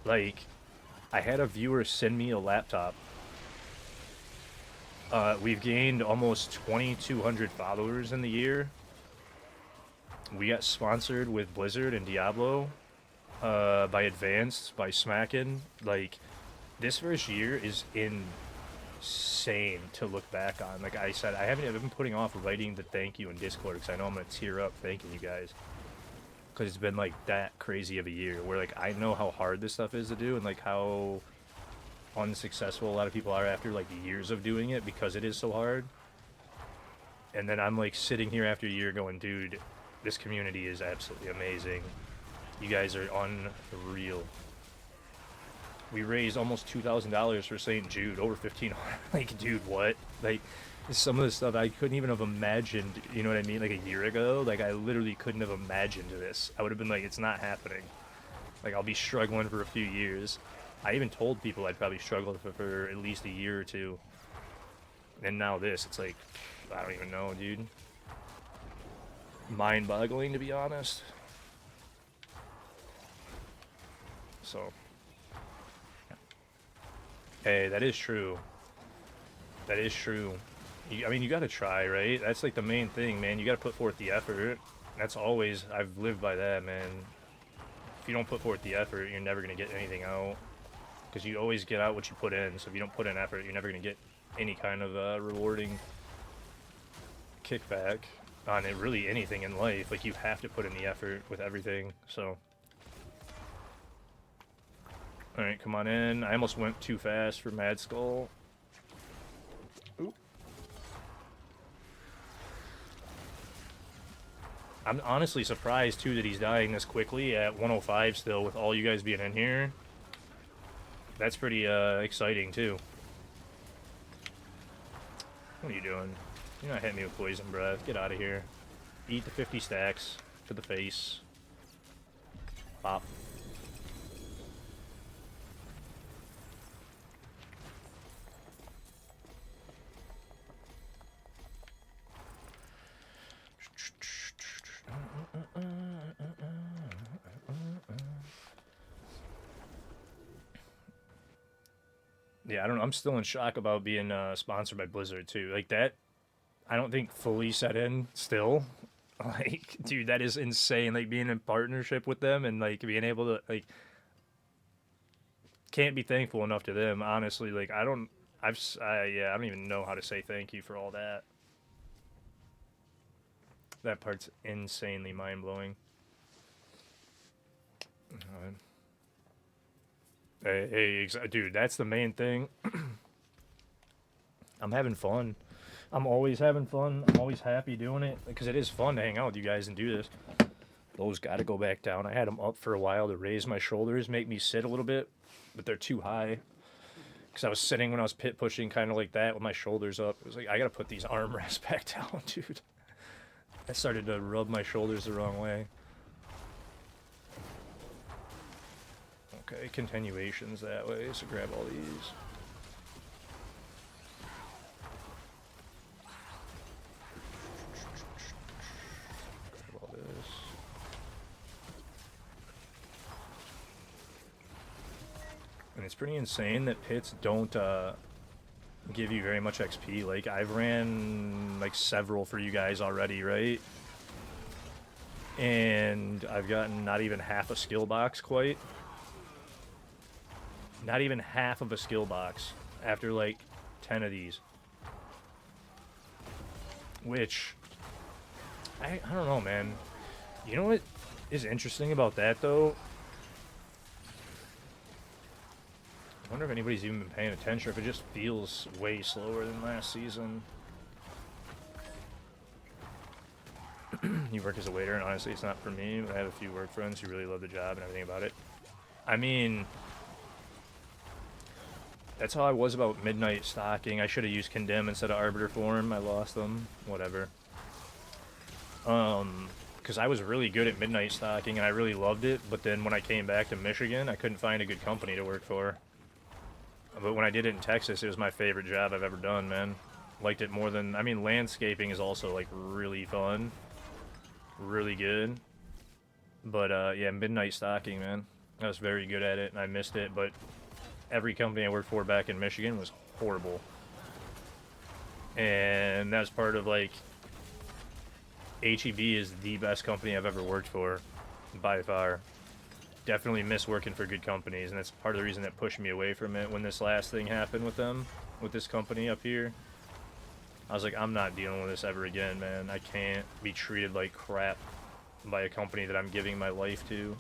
Like I had a viewer send me a laptop. We've gained almost 2,200 followers in the year. We got sponsored with Blizzard and Diablo, by Advanced, by Smackin'. Like, this first year is insane to look back on. Like I said, I've been putting off writing the thank you in Discord, because I know I'm going to tear up thanking you guys. Because it's been, like, that crazy of a year, where, like, I know how hard this stuff is to do, and, like, how unsuccessful a lot of people are after like years of doing it, because it is so hard. And then I'm like sitting here after a year going, dude, this community is absolutely amazing. You guys are unreal. We raised almost $2,000 for St. Jude, over 1,500. Like, dude, what? Like, some of the stuff I couldn't even have imagined, you know what I mean? Like a year ago, like I literally couldn't have imagined this. I would have been like, it's not happening. Like, I'll be struggling for a few years. I even told people I'd probably struggle for at least a year or two. And now this, it's like, I don't even know, dude. Mind-boggling, to be honest. So. Hey, that is true. That is true. I mean, you gotta try, right? That's like the main thing, man. You gotta put forth the effort. That's always, I've lived by that, man. If you don't put forth the effort, you're never gonna get anything out. Because you always get out what you put in. So if you don't put in effort, you're never going to get any kind of rewarding kickback. on it, really anything in life. Like, you have to put in the effort with everything, so. Alright, come on in. I almost went too fast for Mad Skull. Oop. I'm honestly surprised, too, that he's dying this quickly at 105 still, with all you guys being in here. That's pretty, exciting, too. What are you doing? You're not hitting me with poison breath. Get out of here. Eat the 50 stacks to the face. Pop. Yeah, I don't know. I'm still in shock about being sponsored by Blizzard, too. Like, that, I don't think fully set in still. Like, dude, that is insane. Like, being in partnership with them and, like, being able to, like, can't be thankful enough to them, honestly. Like, I don't even know how to say thank you for all that. That part's insanely mind-blowing. Hey, dude, that's the main thing. I'm having fun. I'm always having fun. I'm always happy doing it because it is fun to hang out with you guys and do this. Those got to go back down. I had them up for a while to raise my shoulders, make me sit a little bit, but they're too high. Because I was sitting when I was pit pushing kind of like that with my shoulders up. It was like, I got to put these armrests back down, dude. I started to rub my shoulders the wrong way. Okay, continuations that way, so grab all these. Grab all this. And it's pretty insane that pits don't give you very much XP. Like, I've ran like several for you guys already, right? And I've gotten not even half a skill box quite. Not even half of a skill box after like 10 of these. Which, I don't know, man. You know what is interesting about that, though? I wonder if anybody's even been paying attention, or if it just feels way slower than last season. You work as a waiter, and honestly, it's not for me, but I have a few work friends who really love the job and everything about it. I mean, that's how I was about midnight stocking. I should have used Condemn instead of Arbiter Form. I lost them. Whatever. Because I was really good at midnight stocking, and I really loved it, but then when I came back to Michigan, I couldn't find a good company to work for. But when I did it in Texas, it was my favorite job I've ever done, man. Liked it more than... I mean, landscaping is also, like, really fun. Really good. But, yeah, midnight stocking, man. I was very good at it, and I missed it, but every company I worked for back in Michigan was horrible. And that was part of, like... HEB is the best company I've ever worked for, by far. Definitely miss working for good companies, and that's part of the reason that pushed me away from it when this last thing happened with them, with this company up here. I was like, I'm not dealing with this ever again, man. I can't be treated like crap by a company that I'm giving my life to.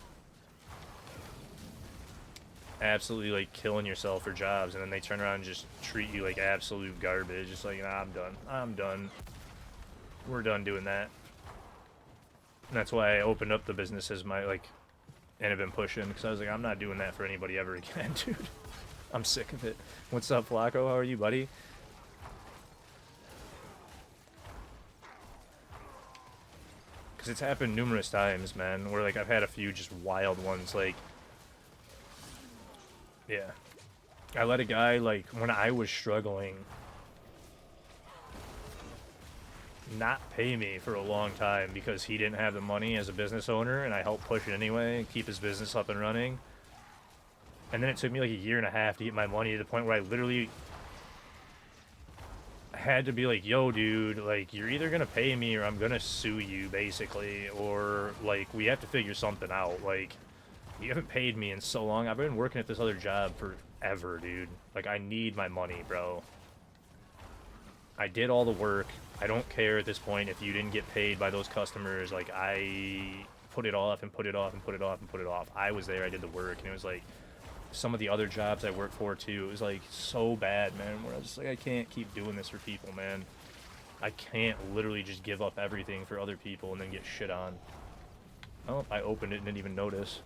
Absolutely, like, killing yourself for jobs, and then they turn around and just treat you like absolute garbage. It's like, nah, I'm done. I'm done. We're done doing that. And that's why I opened up the business as my, like, and have been pushing, because I was like, I'm not doing that for anybody ever again, dude. I'm sick of it. What's up, Flacco? How are you, buddy? Because it's happened numerous times, man, where, like, I've had a few just wild ones, like, yeah. I let a guy, like, when I was struggling, not pay me for a long time because he didn't have the money as a business owner, and I helped push it anyway and keep his business up and running. And then it took me like a year and a half to get my money to the point where I literally had to be like, yo, dude, like, you're either gonna pay me or I'm gonna sue you, basically, or, like, we have to figure something out. Like, you haven't paid me in so long. I've been working at this other job forever, dude. Like, I need my money, bro. I did all the work. I don't care at this point if you didn't get paid by those customers. Like, I put it off and put it off and put it off and put it off. I was there, I did the work, and it was like some of the other jobs I worked for too. It was like so bad, man. Where I was just like, I can't keep doing this for people, man. I can't literally just give up everything for other people and then get shit on. Oh, I opened it and didn't even notice.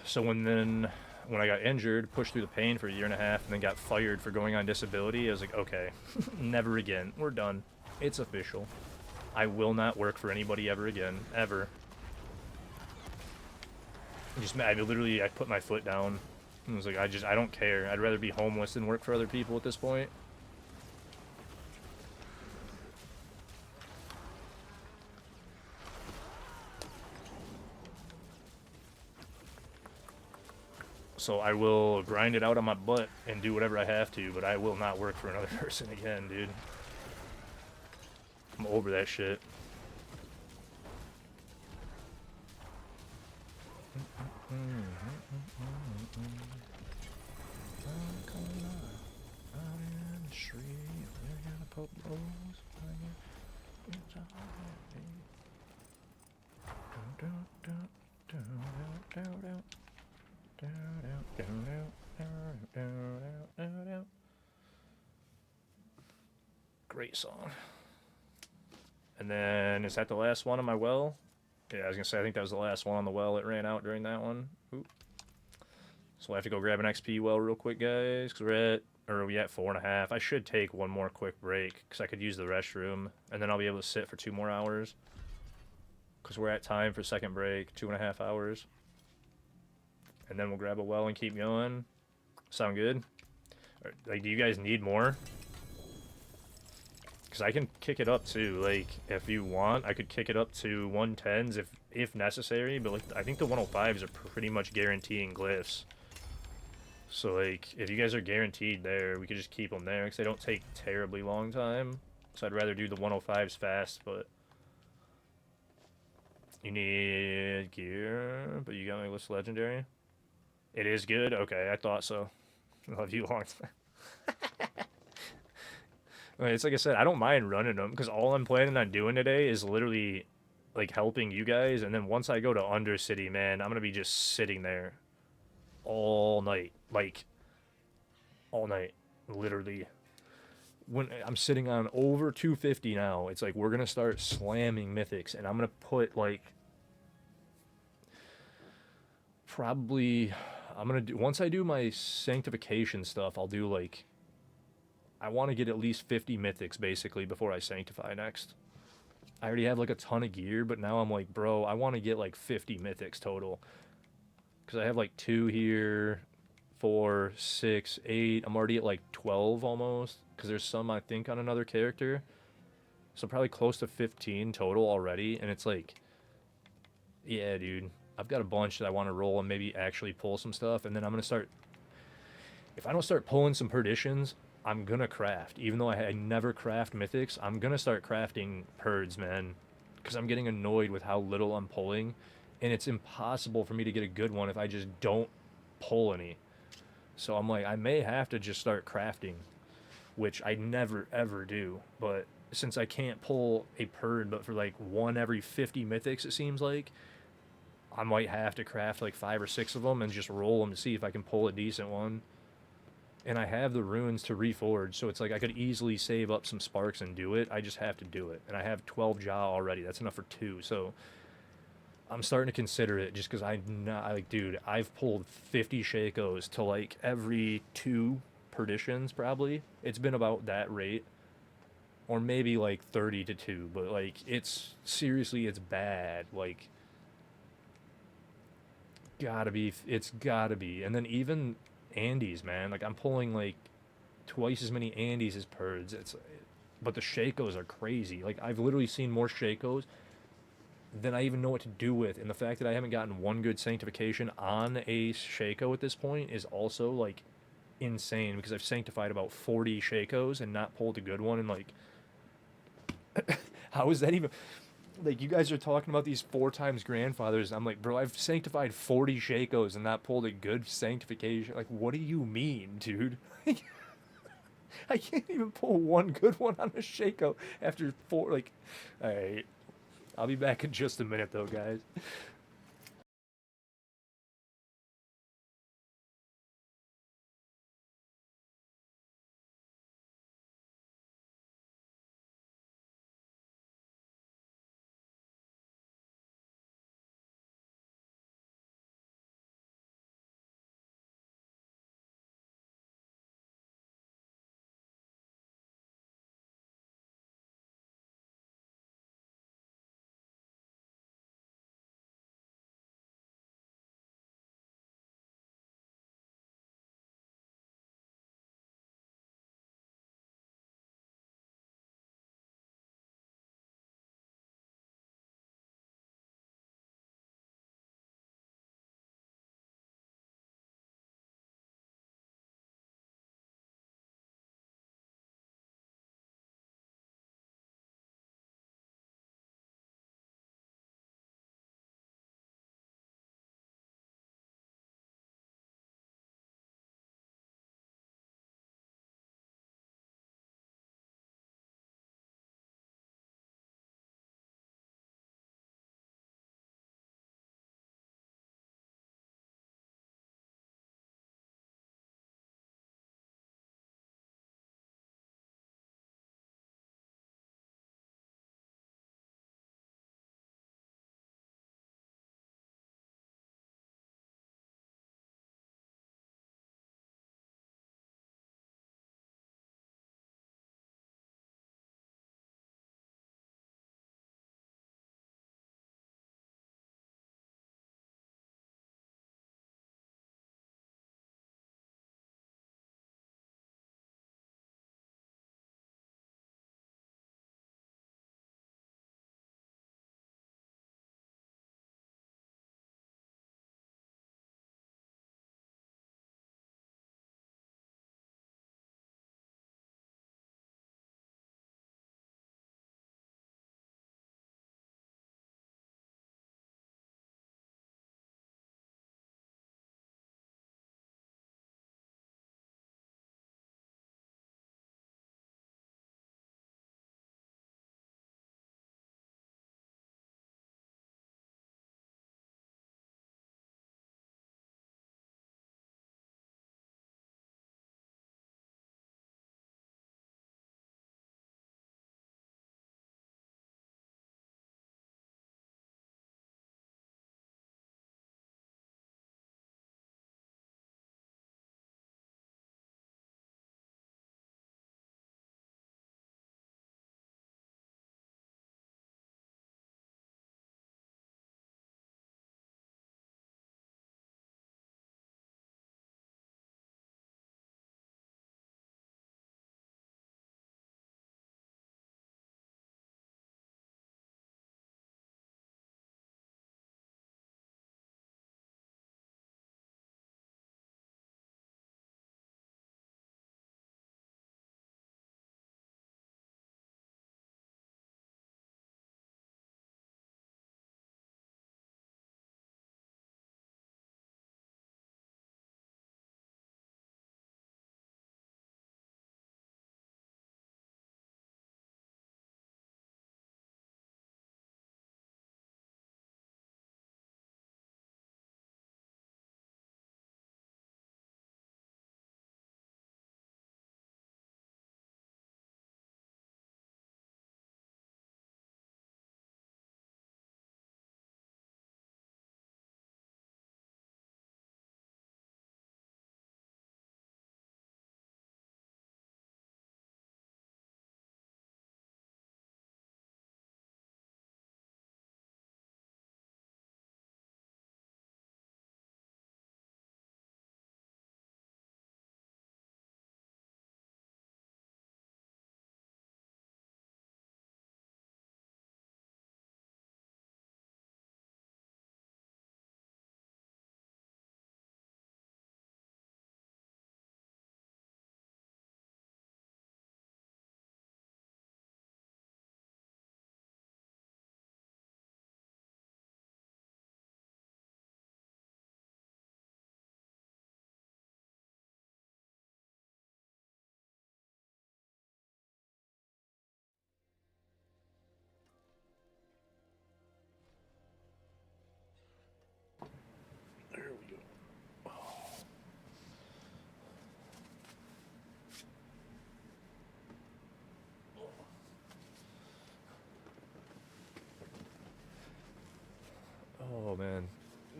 So when I got injured, pushed through the pain for a year and a half, and then got fired for going on disability, I was like, okay, never again. We're done. It's official. I will not work for anybody ever again, ever. I put my foot down. And was like, I don't care. I'd rather be homeless than work for other people at this point. So I will grind it out on my butt and do whatever I have to, but I will not work for another person again, dude. I'm over that shit. Great song. And then, is that the last one on my well? Yeah, I was gonna say, I think that was the last one on the well. It ran out during that one. Oop. So I have to go grab an XP well real quick, guys, because we at 4.5. I should take one more quick break, because I could use the restroom, and then I'll be able to sit for 2 more hours. Because we're at time for second break, 2.5 hours. And then we'll grab a well and keep going. Sound good? Like, do you guys need more? Because I can kick it up too. Like, if you want, I could kick it up to 110s if necessary. But like, I think the 105s are pretty much guaranteeing glyphs. So like, if you guys are guaranteed there, we could just keep them there because they don't take terribly long time. So I'd rather do the 105s fast, but you need gear. But you got my list legendary. It is good. Okay, I thought so. Love you long time. I mean, it's like I said, I don't mind running them because all I'm planning on doing today is literally like helping you guys, and then once I go to Undercity, man, I'm gonna be just sitting there all night, like all night, literally. When I'm sitting on over 250 now, it's like we're gonna start slamming mythics, and I'm gonna put like probably I'm gonna do once I do my sanctification stuff, I'll do like I want to get at least 50 mythics basically before I sanctify next. I already have like a ton of gear, but now I'm like, bro, I want to get like 50 mythics total. Because I have like 2 here, 4, 6, 8. I'm already at like 12 almost. Because there's some, I think, on another character. So probably close to 15 total already. And it's like, yeah, dude. I've got a bunch that I want to roll and maybe actually pull some stuff. And then I'm going to start, if I don't start pulling some perditions, I'm gonna craft. Even though I never craft mythics, I'm gonna start crafting perds, man. Because I'm getting annoyed with how little I'm pulling. And it's impossible for me to get a good one if I just don't pull any. So I'm like, I may have to just start crafting. Which I never, ever do. But since I can't pull a perd but for like 1 every 50 mythics, it seems like, I might have to craft like 5 or 6 of them and just roll them to see if I can pull a decent one. And I have the runes to reforge, so it's like I could easily save up some sparks and do it. I just have to do it. And I have 12 jaw already. That's enough for 2. So I'm starting to consider it just because dude, I've pulled 50 Shakos to like every 2 perditions probably. It's been about that rate. Or maybe like 30 to 2. But like, it's seriously, it's bad. Like, it's gotta be. And then even Andes, man. Like, I'm pulling like twice as many Andes as perds. But the Shakos are crazy. Like, I've literally seen more Shakos than I even know what to do with. And the fact that I haven't gotten one good sanctification on a Shako at this point is also like insane because I've sanctified about 40 Shakos and not pulled a good one. And like, how is that even? Like, you guys are talking about these 4 times grandfathers. I'm like, bro, I've sanctified 40 Shakos and not pulled a good sanctification. Like, what do you mean, dude? I can't even pull one good one on a Shako after 4. Like, alright. I'll be back in just a minute, though, guys.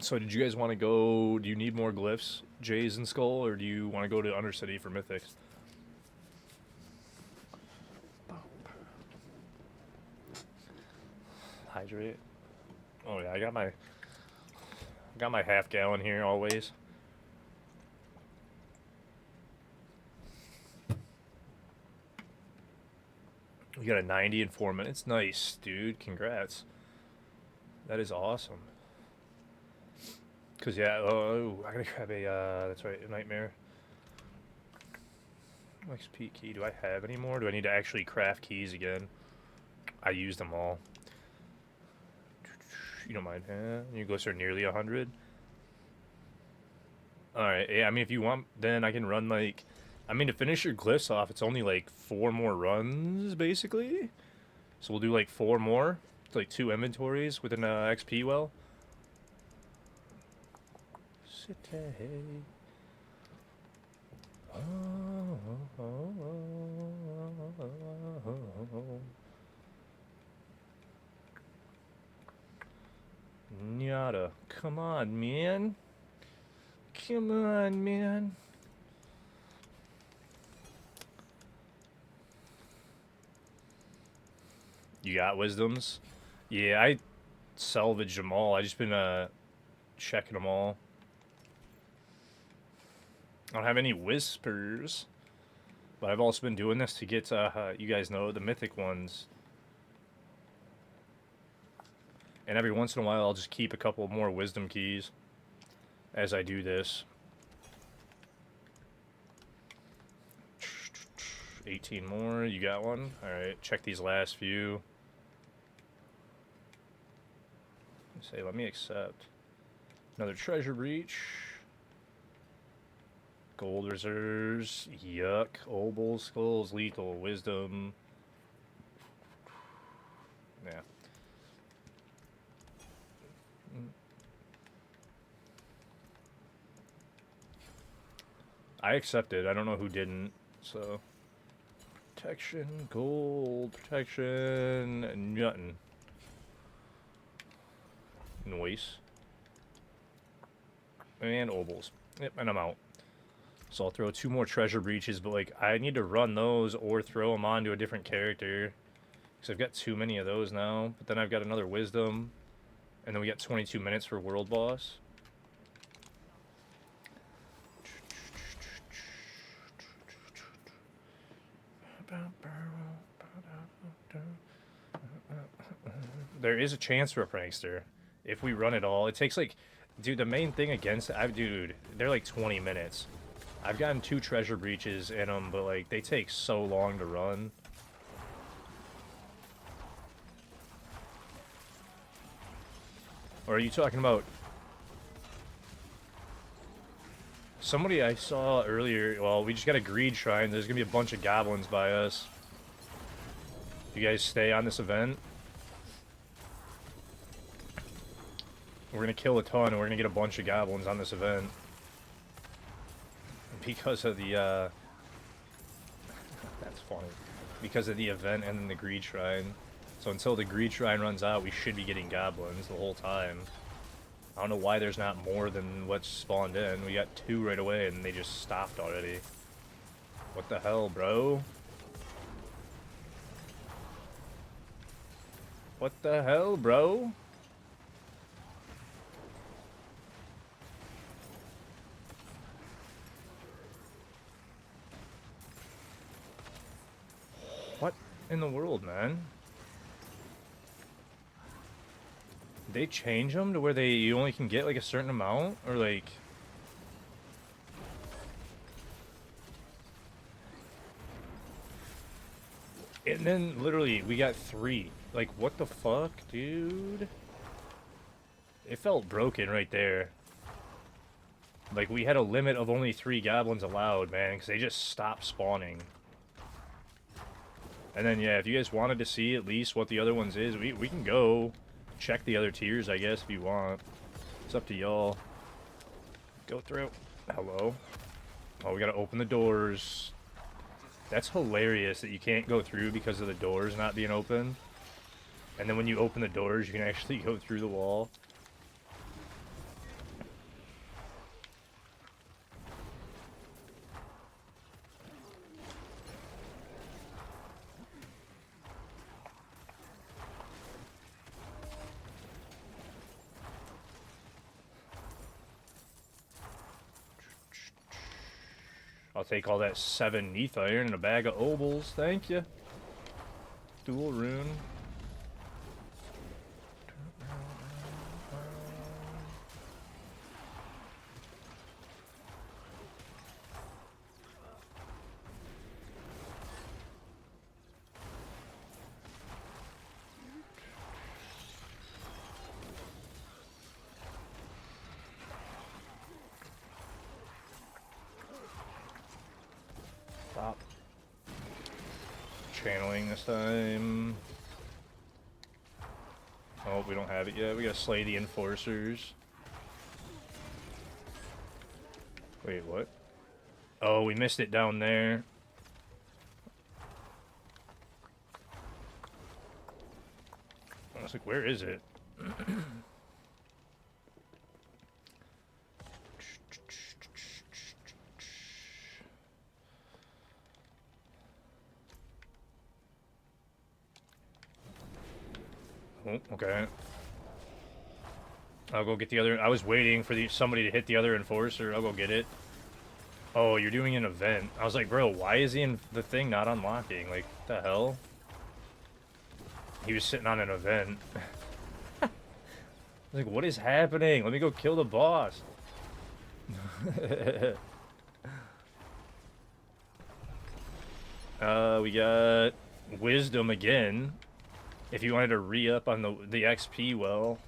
So did you guys want to go? Do you need more glyphs, Jays and Skull, or do you want to go to Undercity for mythics? Hydrate. Oh yeah, I got my half gallon here always. We got a 90 in 4 minutes. Nice, dude. Congrats. That is awesome. Cause yeah, oh, I gotta grab a. That's right, a nightmare. XP key. Do I have any more? Do I need to actually craft keys again? I used them all. You don't mind, huh? You go start nearly 100. All right. Yeah. I mean, if you want, then I can run like. I mean, to finish your glyphs off, it's only like 4 more runs, basically. So we'll do like 4 more. It's like 2 inventories with an XP well. Nyada. Come on, man. Come on, man. You got wisdoms? Yeah, I salvaged them all. I just been checking them all. I don't have any whispers, but I've also been doing this to get, you guys know, the mythic ones. And every once in a while, I'll just keep a couple more wisdom keys as I do this. 18 more. You got one? Alright, check these last few. Say, let me accept. Another treasure breach. Gold reserves. Yuck. Obol, skulls, lethal, wisdom. Yeah. I accepted. I don't know who didn't. So. Protection, gold, protection, nothing. Noise. And obols. Yep, and I'm out. So I'll throw 2 more treasure breaches, but like I need to run those or throw them onto a different character. Because I've got too many of those now. But then I've got another wisdom. And then we got 22 minutes for world boss. There is a chance for a prankster if we run it all. It takes like, dude, the main thing against it, dude, they're like 20 minutes. I've gotten 2 treasure breaches in them, but like they take so long to run. Or are you talking about somebody I saw earlier? Well, we just got a greed shrine. There's gonna be a bunch of goblins by us. You guys stay on this event. We're gonna kill a ton, and we're gonna get a bunch of goblins on this event. Because of the, that's funny. Because of the event and then the greed shrine. So until the greed shrine runs out, we should be getting goblins the whole time. I don't know why there's not more than what's spawned in. We got 2 right away, and they just stopped already. What the hell, bro? What the hell, bro? What in the world, man? They change them to where you only can get like a certain amount, or like and then literally we got 3. Like what the fuck, dude? It felt broken right there. Like we had a limit of only 3 goblins allowed, man, because they just stopped spawning. And then yeah, if you guys wanted to see at least what the other ones is, we can go check the other tiers, I guess, if you want. It's up to y'all. Go through. Hello. Oh, we gotta open the doors. That's hilarious that you can't go through because of the doors not being open. And then when you open the doors, you can actually go through the wall. take all that 7 Neath Iron and a bag of obols. Thank you. Dual rune. Stop. Channeling this time. Oh, we don't have it yet. We gotta slay the enforcers. Wait, what? Oh, we missed it down there. I was like, where is it? Oh, okay. I'll go get the other. I was waiting for somebody to hit the other enforcer. I'll go get it. Oh, you're doing an event. I was like, bro, why is the thing not unlocking? Like, what the hell? He was sitting on an event. I was like, what is happening? Let me go kill the boss. We got wisdom again. If you wanted to re-up on the XP well.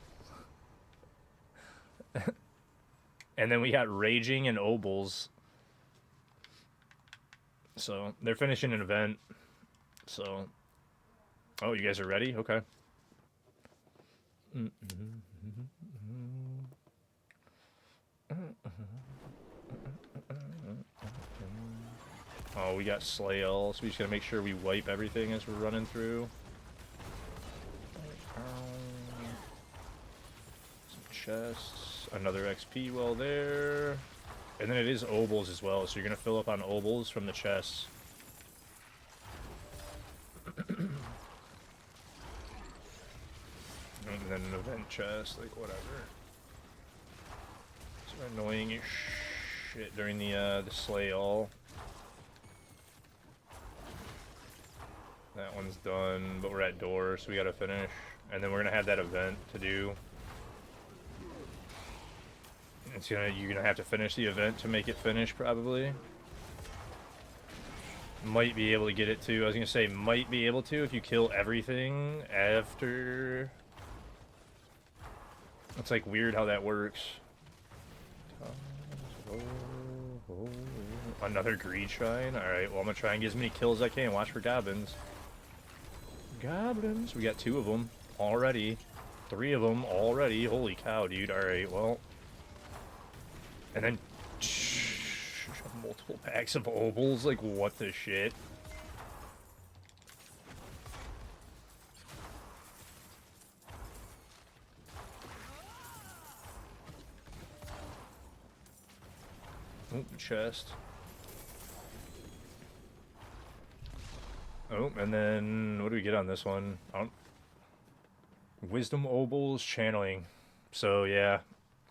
And then we got raging and obols. So they're finishing an event. So, oh, you guys are ready? Okay. Oh, we got Slayle, so we just gotta make sure we wipe everything as we're running through. Some chests, another XP well there. And then it is obols as well, so you're gonna fill up on obols from the chests. And then an event chest, like whatever. It's annoying as shit during the slay all. That one's done, but we're at door, so we gotta finish. And then we're gonna have that event to do. You're gonna have to finish the event to make it finish, probably. Might be able to get it too. I was gonna say might be able to if you kill everything after. It's like weird how that works. Another greed shrine. All right. Well, I'm gonna try and get as many kills as I can. Watch for goblins. Goblins. We got 2 of them already. 3 of them already. Holy cow, dude. All right. Well. And then multiple packs of obols, like what the shit? Oh, chest. Oh, and then what do we get on this one? Wisdom obols channeling. So yeah,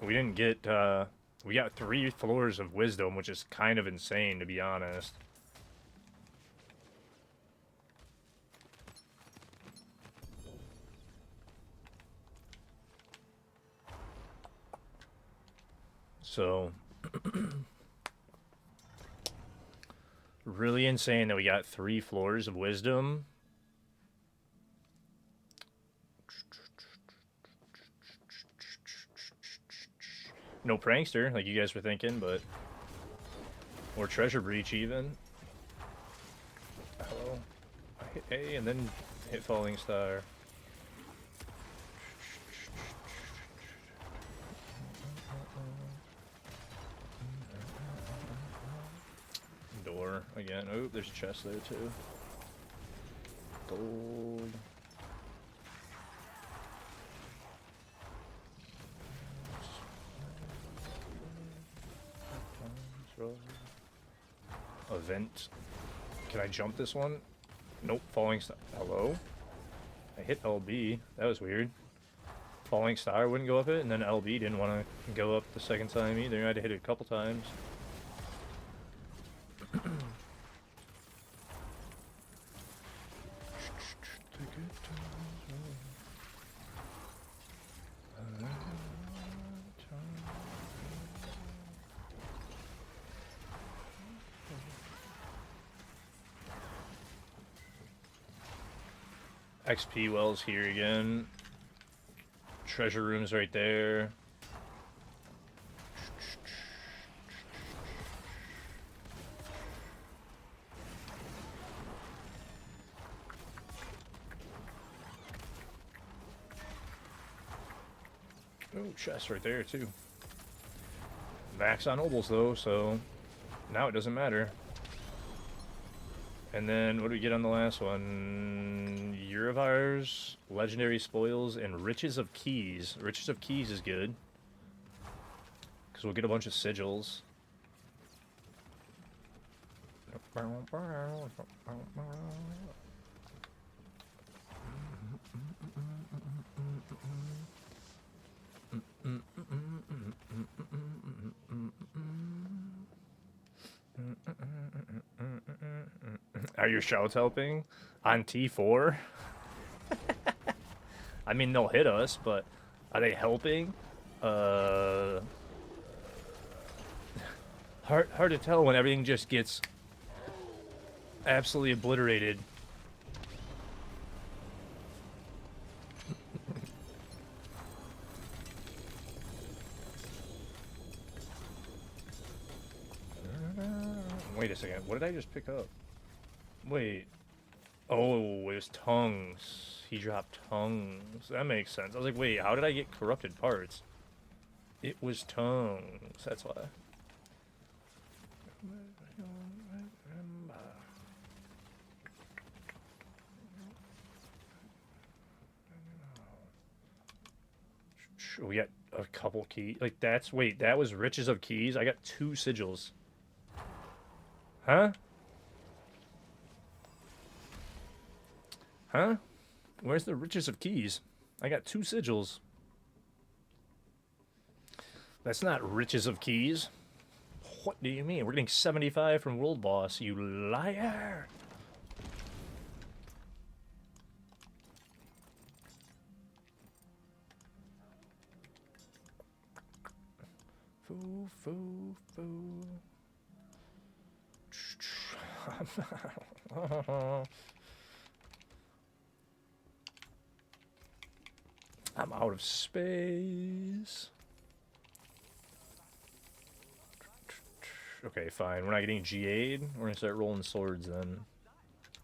we didn't get we got 3 floors of wisdom, which is kind of insane, to be honest. So, really insane that we got 3 floors of wisdom. No prankster, like you guys were thinking, but... Or treasure breach, even. Hello. I hit A and then hit falling star. Door, again. Oh, there's a chest there, too. Gold. Event. Can I jump this one? Nope. Falling star. Hello? I hit LB. That was weird. Falling star wouldn't go up it, and then LB didn't want to go up the second time either. I had to hit it a couple times. XP wells here again. Treasure rooms right there. Oh, chest right there too. Max on nobles though, so now it doesn't matter. And then what do we get on the last one? Eurovars, legendary spoils, and riches of keys. Riches of keys is good because we'll get a bunch of sigils. Are your shouts helping on T4? I mean, they'll hit us, but are they helping? Hard to tell when everything just gets absolutely obliterated. Wait a second, what did I just pick up? Wait. Oh, it was tongues. He dropped tongues. That makes sense. I was like, wait, how did I get corrupted parts? It was tongues. That's why. We got a couple keys. Like, that's... Wait, that was Riches of Keys? I got 2 sigils. Huh? Huh? Where's the Riches of Keys? I got 2 sigils. That's not Riches of Keys. What do you mean? We're getting 75 from World Boss, you liar! Foo, foo, foo. I'm out of space. Okay, fine. We're not getting GA'd. We're gonna start rolling swords then.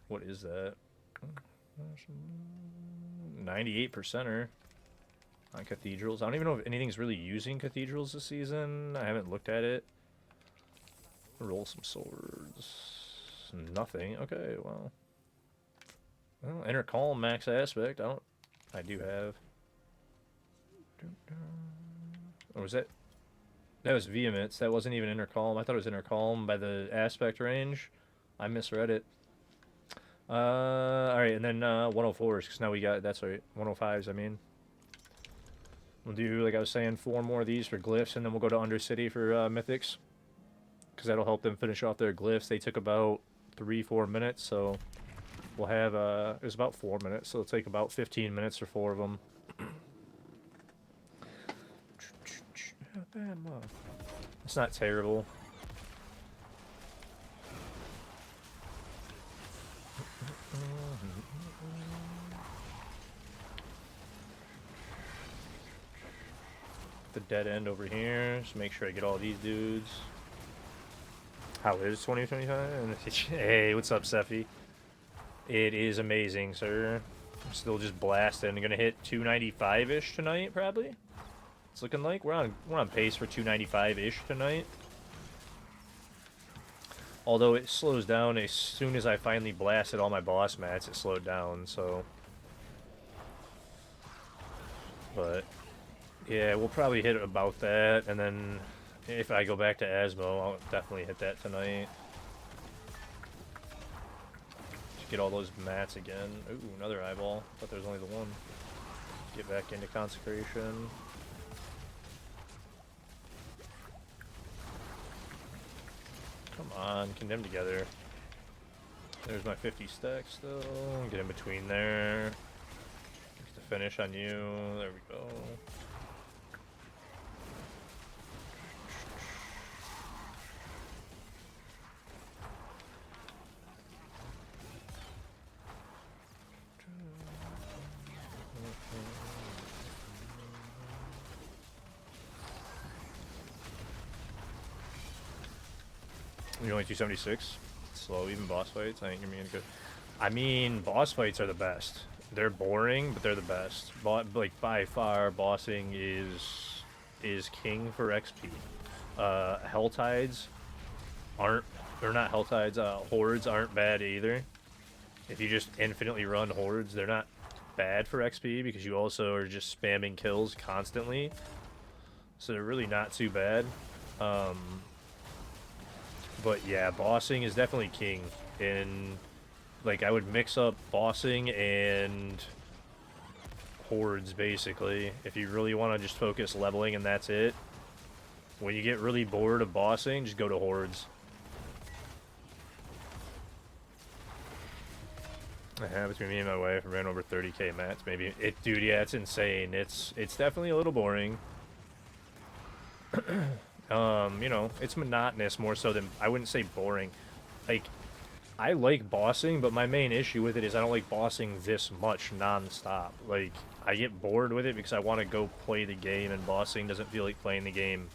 What is that? 98%er on cathedrals. I don't even know if anything's really using cathedrals this season. I haven't looked at it. Roll some swords. Nothing. Okay, well. Well, Inner Calm, max aspect. I do have. Or was that? That was Vehemence. That wasn't even Inner Calm. I thought it was Inner Calm by the aspect range. I misread it. Alright, and then 104s, because now we got, that's right, 105s, I mean. We'll do, like I was saying, 4 more of these for glyphs, and then we'll go to Undercity for mythics. Because that'll help them finish off their glyphs. They took about 3-4 minutes, so we'll have, it was about 4 minutes, so it'll take about 15 minutes for 4 of them. It's not terrible. The dead end over here, just make sure I get all these dudes. How is 2025? Hey, what's up, Sephi? It is amazing, sir. I'm still just blasting. I'm gonna hit 295-ish tonight, probably. It's looking like we're on pace for 295-ish tonight. Although it slows down as soon as I finally blasted all my boss mats, it slowed down. So, but yeah, we'll probably hit about that, and then if I go back to Asmo, I'll definitely hit that tonight. Just get all those mats again. Ooh, another eyeball. Thought there was only the one. Get back into consecration. Come on, condemn together. There's my 50 stacks still. Get in between there. Just to finish on you. There we go. You're only 276. Slow, even boss fights. I think you're being good. I mean, boss fights are the best. They're boring, but they're the best. Like by far, bossing is king for XP. Hell tides aren't, or not hell tides. Hordes aren't bad either. If you just infinitely run hordes, they're not bad for XP because you also are just spamming kills constantly. So they're really not too bad. But yeah, bossing is definitely king. And like I would mix up bossing and hordes basically. If you really want to just focus leveling and that's it. When you get really bored of bossing, just go to hordes. Between me and my wife, I ran over 30k mats. Maybe it, dude. Yeah, it's insane. It's definitely a little boring. You know, it's monotonous more so than, I wouldn't say boring. Like, I like bossing, but my main issue with it is I don't like bossing this much non-stop. Like, I get bored with it because I want to go play the game, and bossing doesn't feel like playing the game.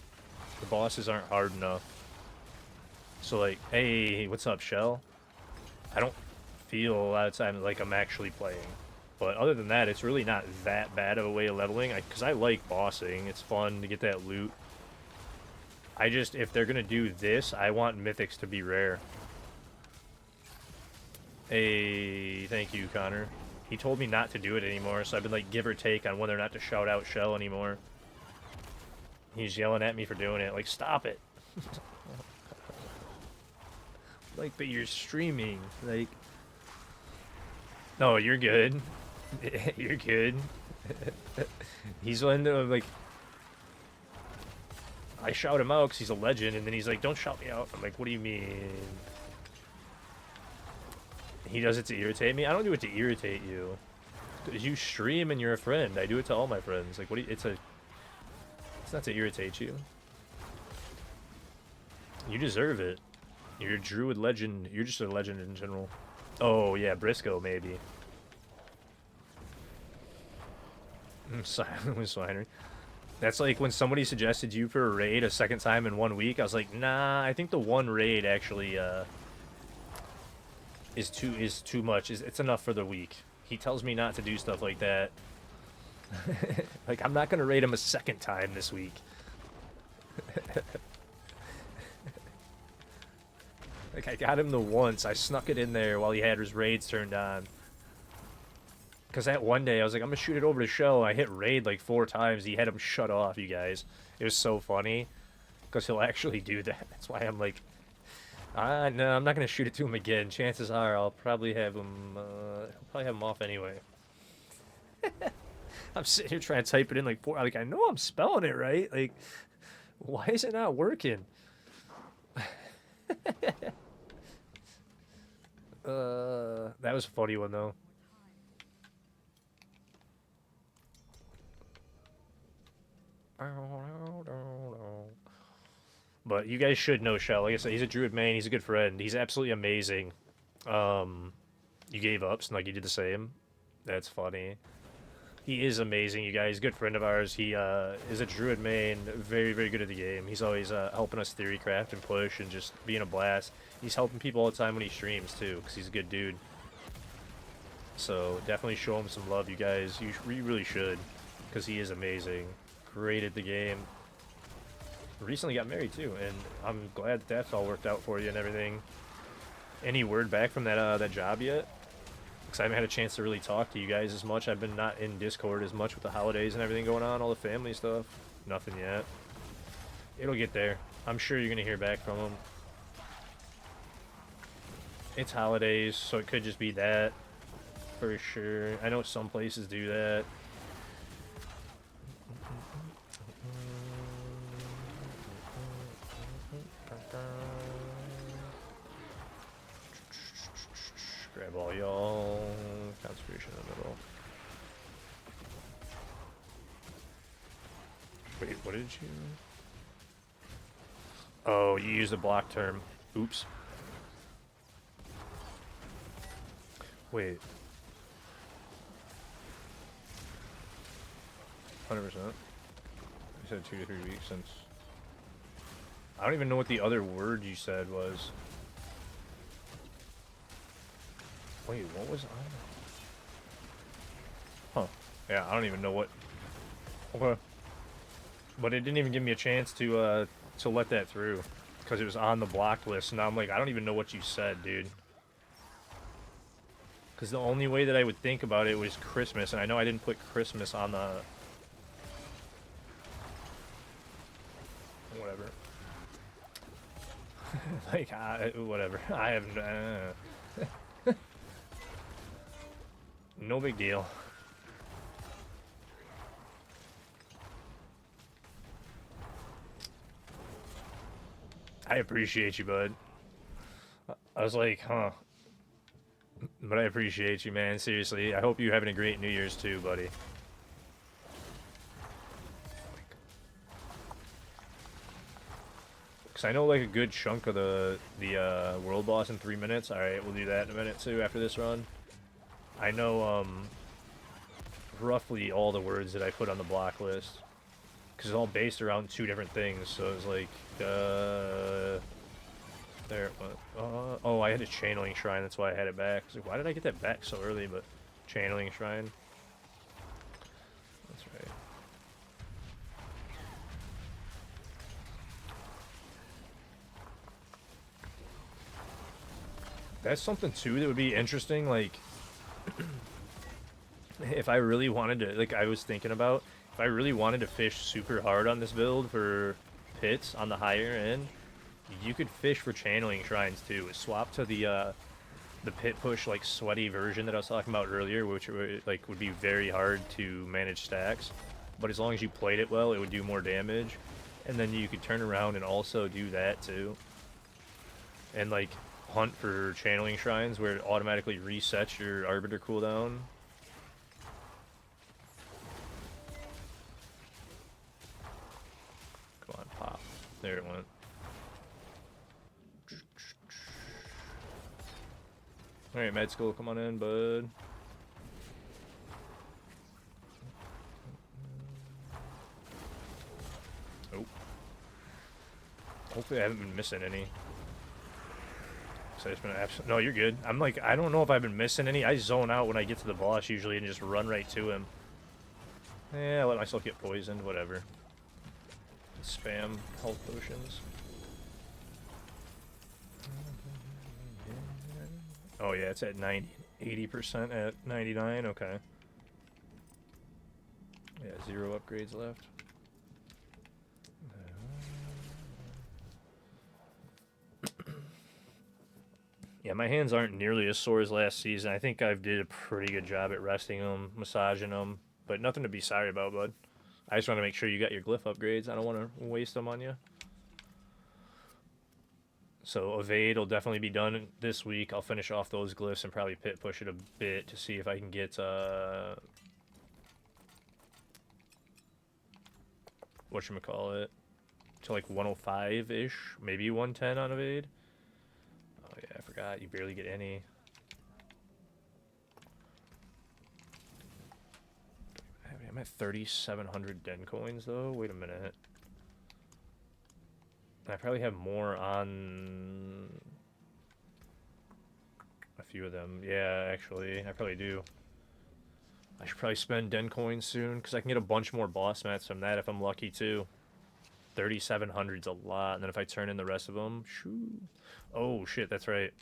The bosses aren't hard enough. So like, hey, what's up, Shell? I don't feel a lot of time like I'm actually playing. But other than that, it's really not that bad of a way of leveling. Because I like bossing. It's fun to get that loot. I just, if they're going to do this, I want mythics to be rare. Hey, thank you, Connor. He told me not to do it anymore, so I've been like give or take on whether or not to shout out Shell anymore. He's yelling at me for doing it. Like, stop it. Like, but you're streaming. Like, no, you're good. You're good. He's one of, like, I shout him out because he's a legend, and then he's like, don't shout me out. I'm like, what do you mean? He does it to irritate me? I don't do it to irritate you. Because you stream and you're a friend. I do it to all my friends. Like, what do you, it's not to irritate you. You deserve it. You're a druid legend. You're just a legend in general. Oh, yeah, Briscoe, maybe. Swiner. That's like when somebody suggested you for a raid a second time in 1 week. I was like, nah, I think the one raid actually is too much. It's enough for the week. He tells me not to do stuff like that. Like, I'm not gonna raid him a second time this week. Like, I got him the once. I snuck it in there while he had his raids turned on. Because that one day, I was like, I'm going to shoot it over to Shell. I hit raid like 4 times. He had him shut off, you guys. It was so funny. Because he'll actually do that. That's why I'm like, no, I'm not going to shoot it to him again. Chances are I'll probably have him, off anyway. I'm sitting here trying to type it in like 4. Like, I know I'm spelling it right. Like, why is it not working? That was a funny one, though. But you guys should know Shell. Like I said, he's a druid main. He's a good friend. He's absolutely amazing. You gave up, so like you did the same. That's funny. He is amazing, you guys. Good friend of ours. He is a druid main. Very, very good at the game. He's always helping us theory craft and push and just being a blast. He's helping people all the time when he streams, too, because he's a good dude. So definitely show him some love, you guys. You really should, because he is amazing. Great at the game. Recently got married too, and I'm glad that that's all worked out for you and everything. Any word back from that job yet? Because I haven't had a chance to really talk to you guys as much. I've been not in Discord as much with the holidays and everything going on, all the family stuff. Nothing yet. It'll get there. I'm sure you're gonna hear back from them. It's holidays, so it could just be that for sure. I know some places do that. Grab all y'all. Concentration in the middle. Wait, what did you... Oh, you used a block term. Oops. Wait. 100%. You said 2 to 3 weeks since... I don't even know what the other word you said was. Wait, what was on? Huh. Yeah, I don't even know what. Okay. But it didn't even give me a chance to let that through. Because it was on the blocked list. And now I'm like, I don't even know what you said, dude. Because the only way that I would think about it was Christmas. And I know I didn't put Christmas on the... Whatever. Like, whatever. I have... no big deal. I appreciate you, bud. I was like, huh. But I appreciate you, man. Seriously. I hope you're having a great New Year's, too, buddy. Because I know, like, a good chunk of the world boss in 3 minutes. Alright, we'll do that in a minute, too, after this run. I know, roughly all the words that I put on the block list. Because it's all based around 2 different things. So it's like, there it went. Oh, I had a channeling shrine. That's why I had it back. I was like, why did I get that back so early? But channeling shrine. That's right. That's something too that would be interesting. Like, if I really wanted to, like, I was thinking about, if I really wanted to fish super hard on this build for pits on the higher end, you could fish for channeling shrines too. Swap to the pit push, like, sweaty version that I was talking about earlier, which would be very hard to manage stacks. But as long as you played it well, it would do more damage. And then you could turn around and also do that too. And, like, hunt for channeling shrines where it automatically resets your arbiter cooldown. Come on, pop. There it went. Alright, med school, come on in, bud. Oh. Hopefully I haven't been missing any. So it's been no, you're good. I'm like, I don't know if I've been missing any. I zone out when I get to the boss usually and just run right to him. Yeah, I let myself get poisoned, whatever. Spam health potions. Oh yeah, it's at 90, 80% at 99, okay. Yeah, 0 upgrades left. Yeah, my hands aren't nearly as sore as last season. I think I've did a pretty good job at resting them, massaging them, but nothing to be sorry about, bud. I just want to make sure you got your glyph upgrades. I don't want to waste them on you. So evade will definitely be done this week. I'll finish off those glyphs and probably pit push it a bit to see if I can get whatchamacallit, to like 105-ish, maybe 110 on evade. Oh yeah, I forgot, you barely get any. I'm at 3,700 Den coins though, wait a minute. I probably have more on a few of them. Yeah, actually, I probably do. I should probably spend Den coins soon, because I can get a bunch more boss mats from that if I'm lucky too. 3,700's a lot, and then if I turn in the rest of them, shoo. Oh shit, that's right.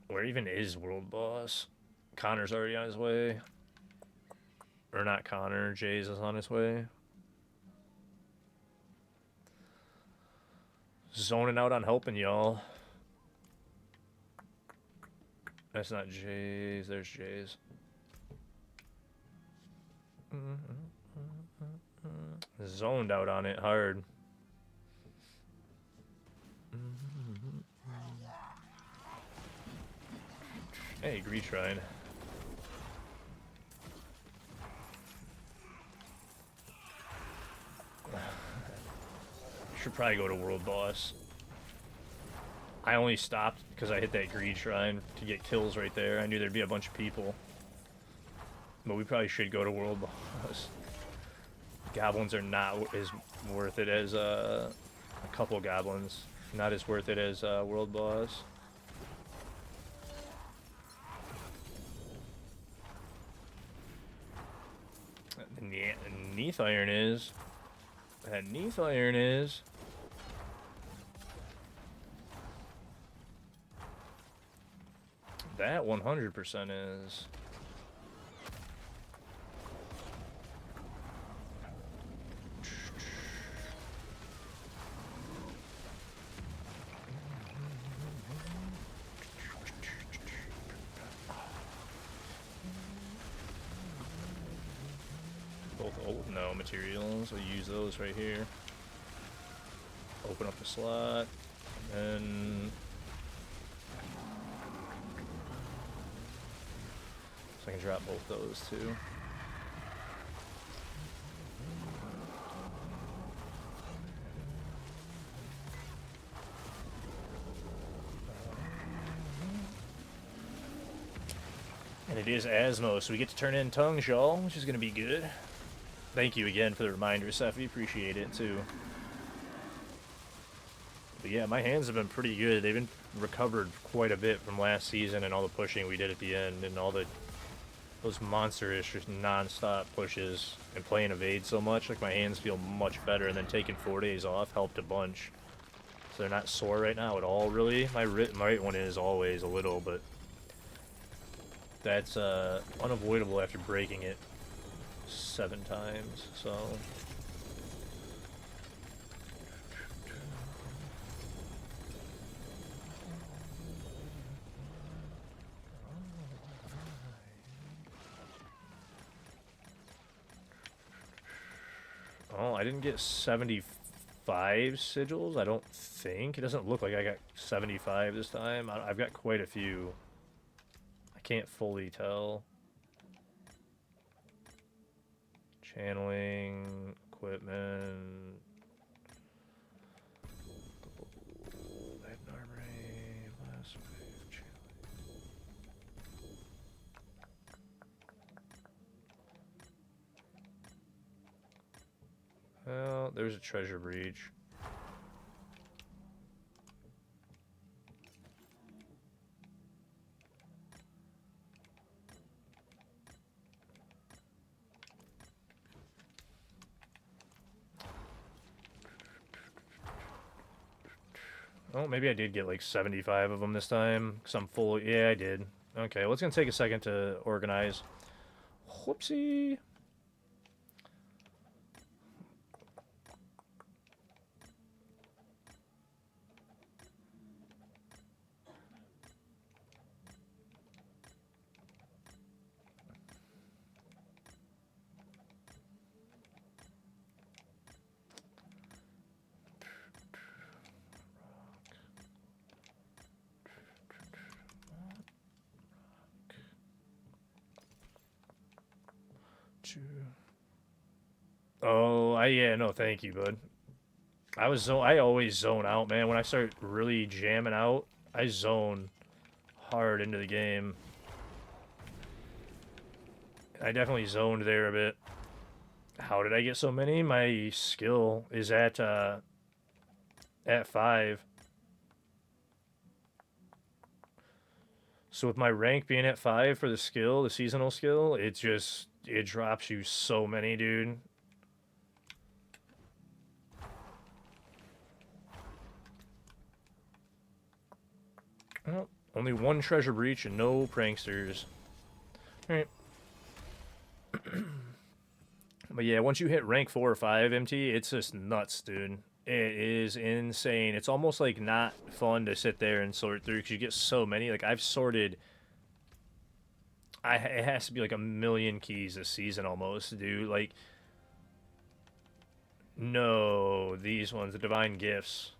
Where even is World Boss? Connor's already on his way. Or not Connor, Jay's is on his way. Zoning out on helping y'all. That's not Jay's, there's Jay's. Zoned out on it hard. Hey, Greed Shrine. Should probably go to World Boss. I only stopped because I hit that Greed Shrine to get kills right there. I knew there'd be a bunch of people. But we probably should go to World Boss. Goblins are not as worth it as a couple goblins. Not as worth it as world boss. Neath Iron is. That Neath Iron is. That 100% is. Both old no materials. I'll use those right here. Open up the slot. And so I can drop both those too. And it is Asmo, so we get to turn in tongues, y'all, which is going to be good. Thank you again for the reminder, Sephi. Appreciate it, too. But yeah, my hands have been pretty good. They've been recovered quite a bit from last season and all the pushing we did at the end and all those monster-ish, just non-stop pushes and playing evade so much. Like, my hands feel much better, and then taking 4 days off helped a bunch. So they're not sore right now at all, really. My right one is always a little, but that's unavoidable after breaking it 7 times, so. Oh, I didn't get 75 sigils, I don't think. It doesn't look like I got 75 this time. I've got quite a few. I can't fully tell. Channeling, equipment. Leaden armory, last wave, channeling. Well, there's a treasure breach. Oh, maybe I did get like 75 of them this time, because I'm full. Yeah, I did. Okay, well, it's going to take a second to organize. Whoopsie. Oh, yeah, no, thank you, bud. I always zone out, man. When I start really jamming out, I zone hard into the game. I definitely zoned there a bit. How did I get so many? My skill is at 5. So with my rank being at 5 for the skill, the seasonal skill, it drops you so many, dude. Well, only 1 treasure breach and no pranksters. Alright. But yeah, once you hit rank 4 or 5, MT, it's just nuts, dude. It is insane. It's almost like not fun to sit there and sort through because you get so many. Like, I've sorted. It has to be like 1,000,000 keys this season almost, dude. Like, no, these ones, the Divine Gifts.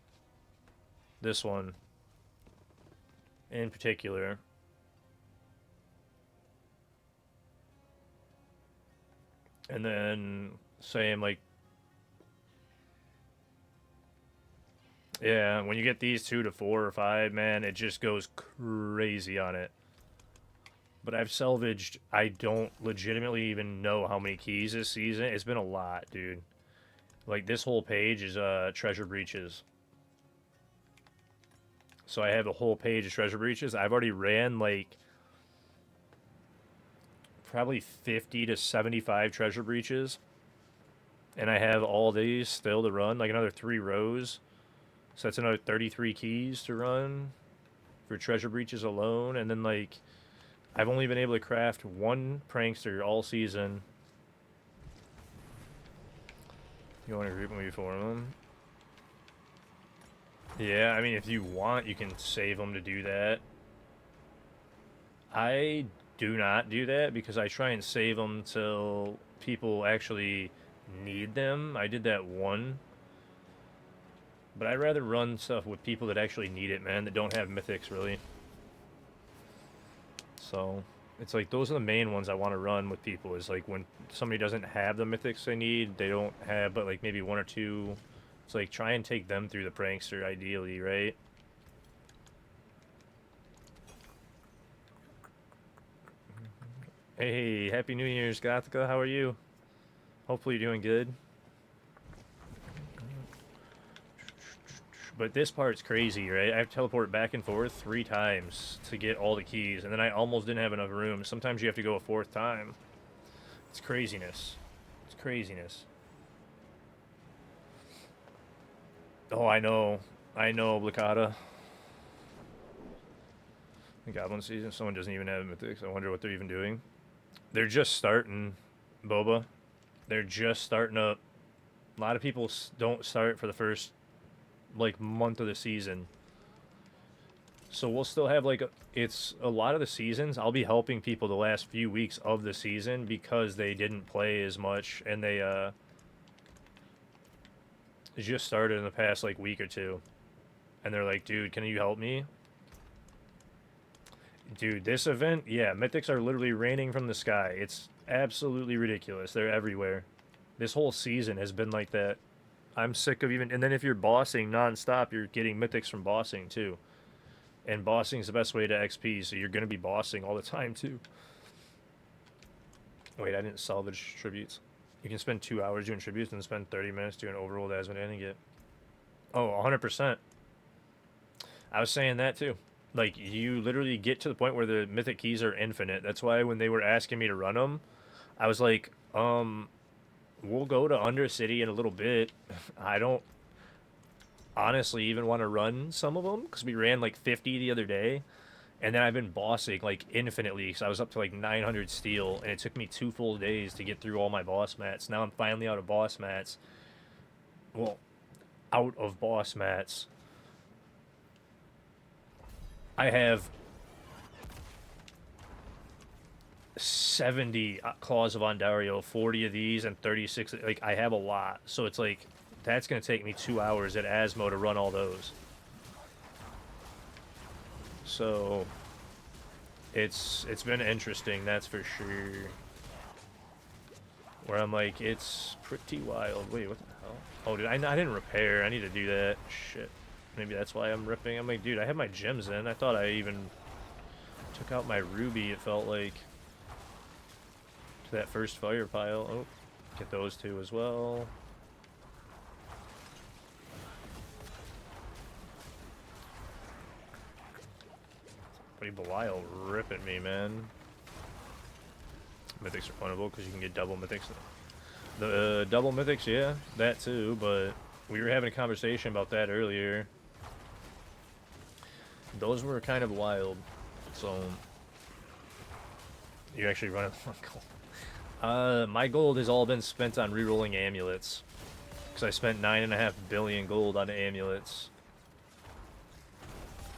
This one in particular. And then same, like, yeah, when you get these 2 to 4 or 5, man, it just goes crazy on it. But I've salvaged, I don't legitimately even know how many keys this season. It's been a lot, dude. Like, this whole page is treasure breaches. So I have a whole page of treasure breaches. I've already ran, like, probably 50 to 75 treasure breaches. And I have all these still to run, like another 3 rows. So that's another 33 keys to run for treasure breaches alone. And then, like, I've only been able to craft 1 prankster all season. You want to group me for them? Yeah, I mean, if you want, you can save them to do that. I do not do that because I try and save them till people actually need them. I did that one. But I'd rather run stuff with people that actually need it, man, that don't have mythics, really. So, it's like, those are the main ones I want to run with people, is like when somebody doesn't have the mythics they need, they don't have but like maybe 1 or 2. It's like, try and take them through the prankster, ideally, right? Hey, Happy New Year's, Gothica. How are you? Hopefully you're doing good. But this part's crazy, right? I have to teleport back and forth 3 times to get all the keys, and then I almost didn't have enough room. Sometimes you have to go a 4th time. It's craziness. It's craziness. Oh, I know. I know, Blicata. The Goblin season, someone doesn't even have mythics. I wonder what they're even doing. They're just starting, Boba. They're just starting up. A lot of people don't start for the first, like, month of the season. So we'll still have, like, it's a lot of the seasons. I'll be helping people the last few weeks of the season because they didn't play as much and they just started in the past, like, week or 2. And they're like, dude, can you help me? Dude, this event, yeah, mythics are literally raining from the sky. It's absolutely ridiculous. They're everywhere. This whole season has been like that. I'm sick of even... And then if you're bossing nonstop, you're getting mythics from bossing, too. And bossing is the best way to XP, so you're going to be bossing all the time, too. Wait, I didn't salvage tributes. You can spend 2 hours doing tributes and spend 30 minutes doing overworld as an get. Oh, 100%. I was saying that, too. Like, you literally get to the point where the mythic keys are infinite. That's why when they were asking me to run them, I was like, we'll go to Undercity in a little bit. I don't honestly even want to run some of them because we ran like 50 the other day. And then I've been bossing like infinitely, so I was up to like 900 steel, and it took me 2 full days to get through all my boss mats. Now I'm finally out of boss mats. Well, out of boss mats. I have 70 Claws of Ondario, 40 of these, and 36. Like, I have a lot. So it's like, that's going to take me 2 hours at Asmo to run all those. So, it's been interesting, that's for sure. Where I'm like, it's pretty wild. Wait, what the hell? Oh, dude, I didn't repair. I need to do that. Shit. Maybe that's why I'm ripping. I'm like, dude, I have my gems in. I thought I even took out my ruby, it felt like. To that first fire pile. Oh, get those 2 as well. Buddy Belial ripping me, man. Mythics are puntable because you can get double mythics. The double mythics, yeah, that too, but we were having a conversation about that earlier. Those were kind of wild. So you actually run gold. My gold has all been spent on rerolling amulets. Because I spent 9.5 billion gold on amulets.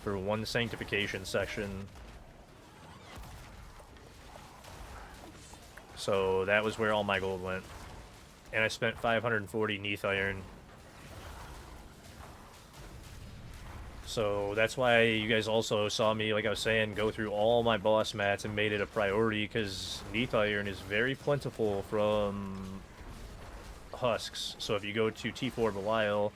For 1 sanctification section. So that was where all my gold went. And I spent 540 Neath Iron. So that's why you guys also saw me, like I was saying, go through all my boss mats and made it a priority, because Neath Iron is very plentiful from husks. So if you go to T4 Belial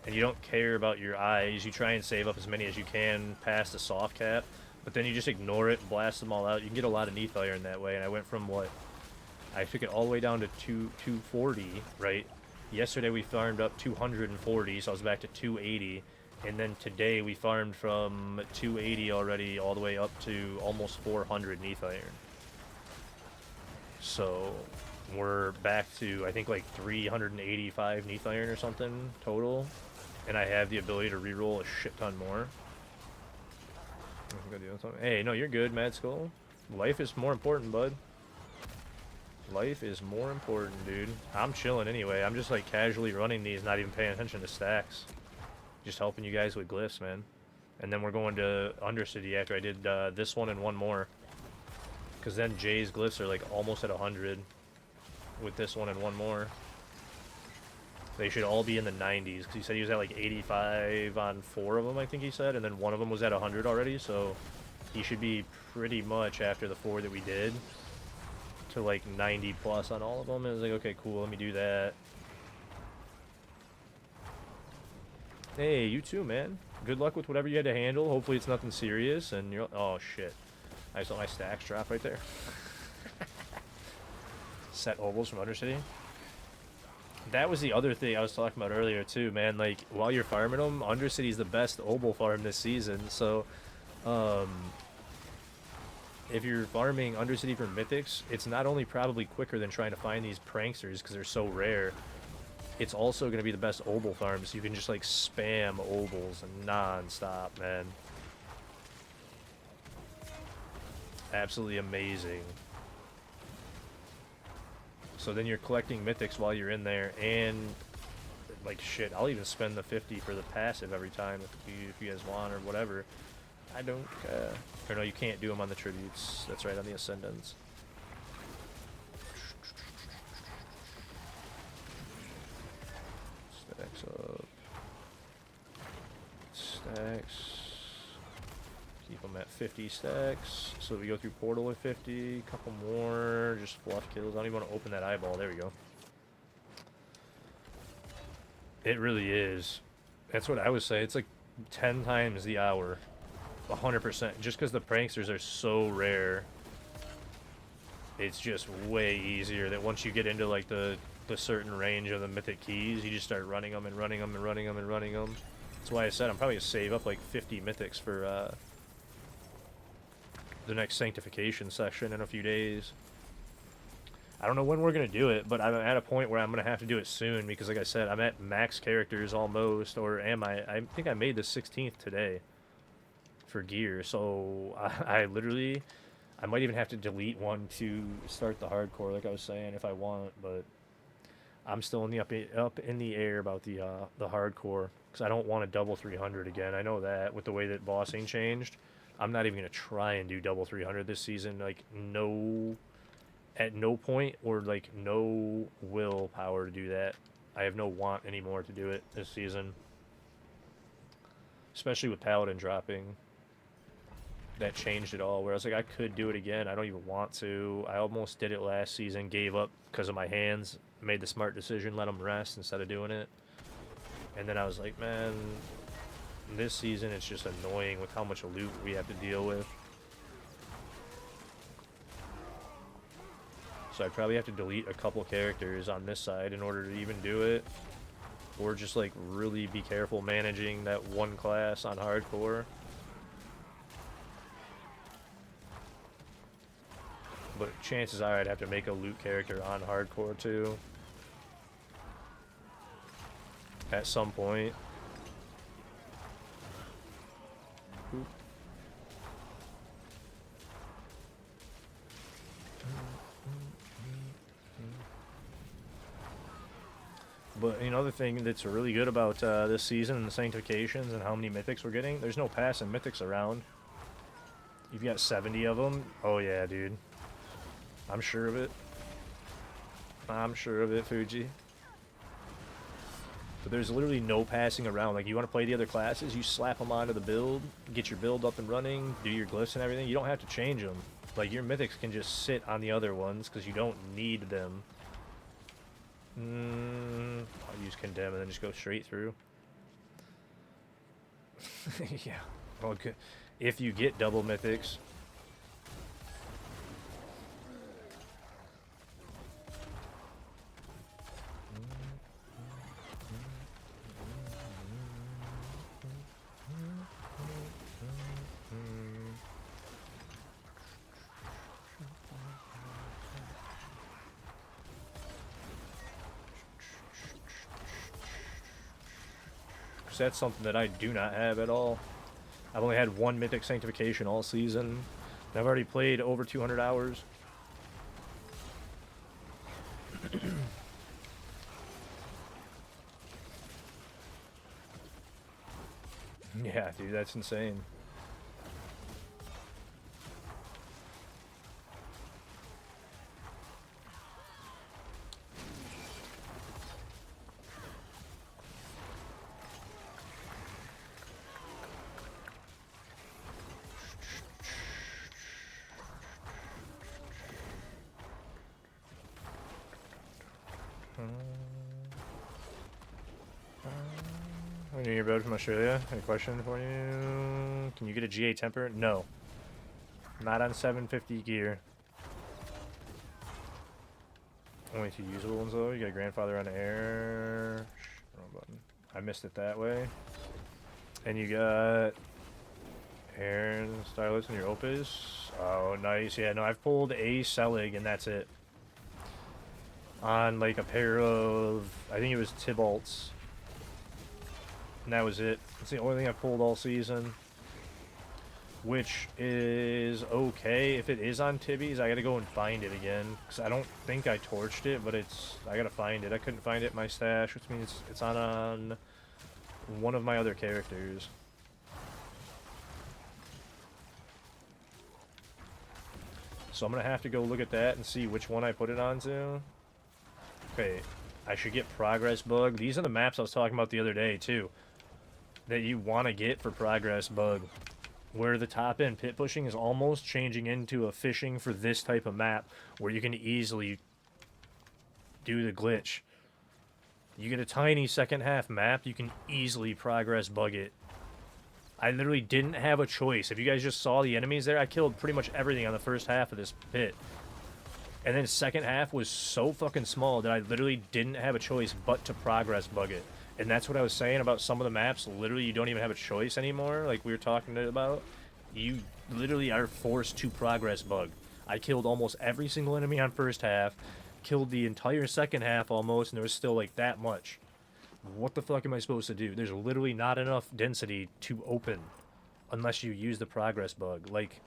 and you don't care about your eyes, you try and save up as many as you can past the soft cap. But then you just ignore it and blast them all out. You can get a lot of Neath Iron that way, and I went from what? I took it all the way down to 240, right? Yesterday we farmed up 240, so I was back to 280. And then today we farmed from 280 already all the way up to almost 400 Neath Iron. So we're back to, I think, like 385 Neath Iron or something total. And I have the ability to reroll a shit ton more. Hey, no, you're good, Mad Skull. Life is more important, bud. Life is more important, dude. I'm chilling anyway. I'm just like casually running these, not even paying attention to stacks. Just helping you guys with glyphs, man. And then we're going to Undercity after I did this one and one more. Because then Jay's glyphs are like almost at 100 with this one and one more. They should all be in the 90s. Because he said he was at like 85 on 4 of them, I think he said. And then one of them was at 100 already. So he should be pretty much after the 4 that we did to like 90 plus on all of them. And I was like, okay, cool, let me do that. Hey, you too, man. Good luck with whatever you had to handle. Hopefully it's nothing serious. And you're... Oh, shit. I saw my stacks drop right there. Set ovals from Undercity. That was the other thing I was talking about earlier, too, man. Like, while you're farming them, Undercity's the best oval farm this season. So, if you're farming Undercity for mythics, it's not only probably quicker than trying to find these pranksters because they're so rare, it's also going to be the best obol farm, so you can just like spam obals non-stop, man. Absolutely amazing. So then you're collecting mythics while you're in there, and like shit, I'll even spend the 50 for the passive every time if you guys want or whatever. I don't or no, you can't do them on the tributes. That's right, on the ascendants. Stacks up. Stacks. Keep them at 50 stacks. So we go through portal with 50. Couple more. Just fluff kills. I don't even want to open that eyeball. There we go. It really is. That's what I would say. It's like 10 times the hour. 100%. Just because the pranksters are so rare, it's just way easier that once you get into like the certain range of the mythic keys, you just start running them and running them and running them and running them. That's why I said I'm probably going to save up like 50 mythics for the next sanctification session in a few days. I don't know when we're going to do it, but I'm at a point where I'm going to have to do it soon because, like I said, I'm at max characters almost, or am I? I think I made the 16th today for gear, so I literally, I might even have to delete one to start the hardcore, like I was saying, if I want, but I'm still in the up in the air about the hardcore because I don't want to double 300 again. I know that with the way that bossing changed, I'm not even going to try and do double 300 this season. Like, no, at no point or like no willpower to do that. I have no want anymore to do it this season, especially with Paladin dropping. That changed it all, where I was like, I could do it again. I don't even want to. I almost did it last season, gave up because of my hands, made the smart decision, let them rest instead of doing it. And then I was like, man, this season it's just annoying with how much loot we have to deal with. So I probably have to delete a couple characters on this side in order to even do it. Or just like really be careful managing that one class on hardcore. But chances are I'd have to make a loot character on hardcore too. At some point. Oop. But another thing that's really good about this season and the sanctifications and how many mythics we're getting, there's no pass and mythics around. You've got 70 of them. Oh yeah, dude. I'm sure of it. I'm sure of it, Fuji. But there's literally no passing around. Like, you want to play the other classes, you slap them onto the build, get your build up and running, do your glyphs and everything. You don't have to change them. Like, your mythics can just sit on the other ones because you don't need them. I'll use condemn and then just go straight through. Yeah. Oh, good. if you get double mythics. That's something that I do not have at all. I've only had one Mythic Sanctification all season. And I've already played over 200 hours. Yeah, dude, that's insane. I knew you're both from Australia. Any question for you? Can you get a GA temper? No. Not on 750 gear. Only two usable ones though. You got a grandfather on air. Wrong button. I missed it that way. And you got air and stylus in your opus. Oh, nice. Yeah, no, I've pulled a Selig and that's it. On like a pair of, I think it was Tybalts. And that was it. It's the only thing I've pulled all season. Which is okay. If it is on Tibby's, I gotta go and find it again. Because I don't think I torched it, but it's... I gotta find it. I couldn't find it in my stash, which means it's on one of my other characters. So I'm gonna have to go look at that and see which one I put it onto. Okay, I should get Progress Bug. These are the maps I was talking about the other day, too. That you want to get for Progress Bug. Where the top end pit pushing is almost changing into a fishing for this type of map. Where you can easily do the glitch. You get a tiny second half map, you can easily Progress Bug it. I literally didn't have a choice. If you guys just saw the enemies there, I killed pretty much everything on the first half of this pit. And then the second half was so fucking small that I literally didn't have a choice but to Progress Bug it. And that's what I was saying about some of the maps. Literally, you don't even have a choice anymore, like we were talking about. You literally are forced to Progress Bug. I killed almost every single enemy on first half, killed the entire second half almost, and there was still like that much. What the fuck am I supposed to do? There's literally not enough density to open unless you use the Progress Bug. Like,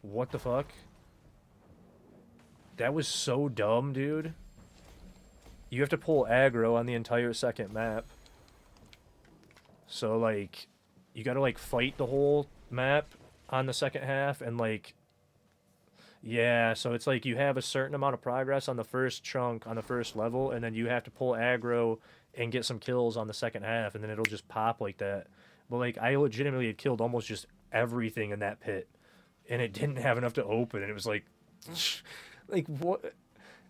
what the fuck? That was so dumb, dude. You have to pull aggro on the entire second map. So, like, you gotta, like, fight the whole map on the second half, and, like... Yeah, so it's like you have a certain amount of progress on the first chunk, on the first level, and then you have to pull aggro and get some kills on the second half, and then it'll just pop like that. But, like, I legitimately had killed almost just everything in that pit, and it didn't have enough to open, and it was like... Like, what?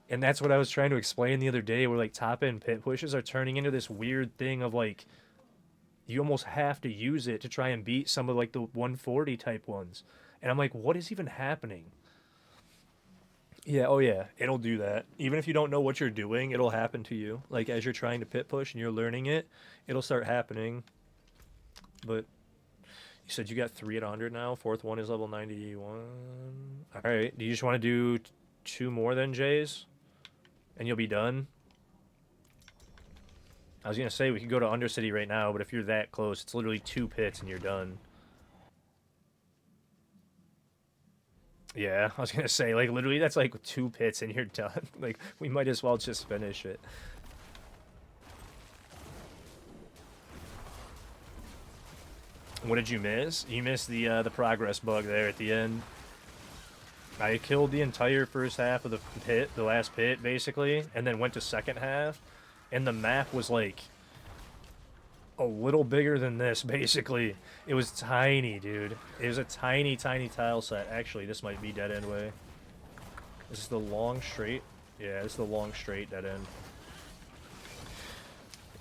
And that's what I was trying to explain the other day, where, like, top-end pit pushes are turning into this weird thing of, like, you almost have to use it to try and beat some of, like, the 140 type ones. And I'm like, what is even happening? Yeah, oh yeah, it'll do that. Even if you don't know what you're doing, it'll happen to you. Like, as you're trying to pit push and you're learning it, it'll start happening. But... You said you got 3 at 100 now. Fourth one is level 91. Alright, do you just want to do 2 more then, Jays? And you'll be done? I was going to say we could go to Undercity right now, but if you're that close, it's literally 2 pits and you're done. Yeah, I was going to say, like, literally that's like 2 pits and you're done. Like, we might as well just finish it. What did you miss? You missed the progress bug there at the end. I killed the entire first half of the pit, the last pit, basically, and then went to second half, and the map was, like, a little bigger than this, basically. It was tiny, dude. It was a tiny, tiny tile set. Actually, this might be dead end way. This is the long straight. Yeah, this is the long straight dead end.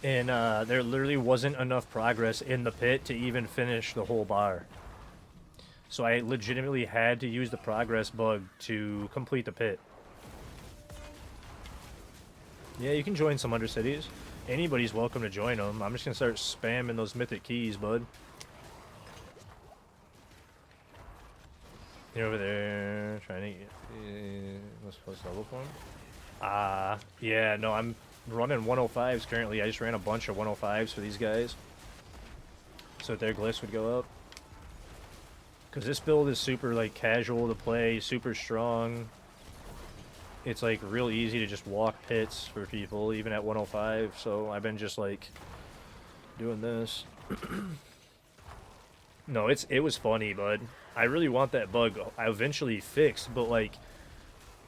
And there literally wasn't enough progress in the pit to even finish the whole bar. So I legitimately had to use the progress bug to complete the pit. Yeah, you can join some Undercities. Anybody's welcome to join them. I'm just gonna start spamming those mythic keys, bud. You're over there trying to get... what's supposed to level for him? Yeah, no, I'm running 105s currently. I just ran a bunch of 105s for these guys, so that their glyphs would go up. Because this build is super, like, casual to play, super strong. It's, like, real easy to just walk pits for people, even at 105, so I've been just, like, doing this. No, it was funny, bud. I really want that bug eventually fixed, but, like,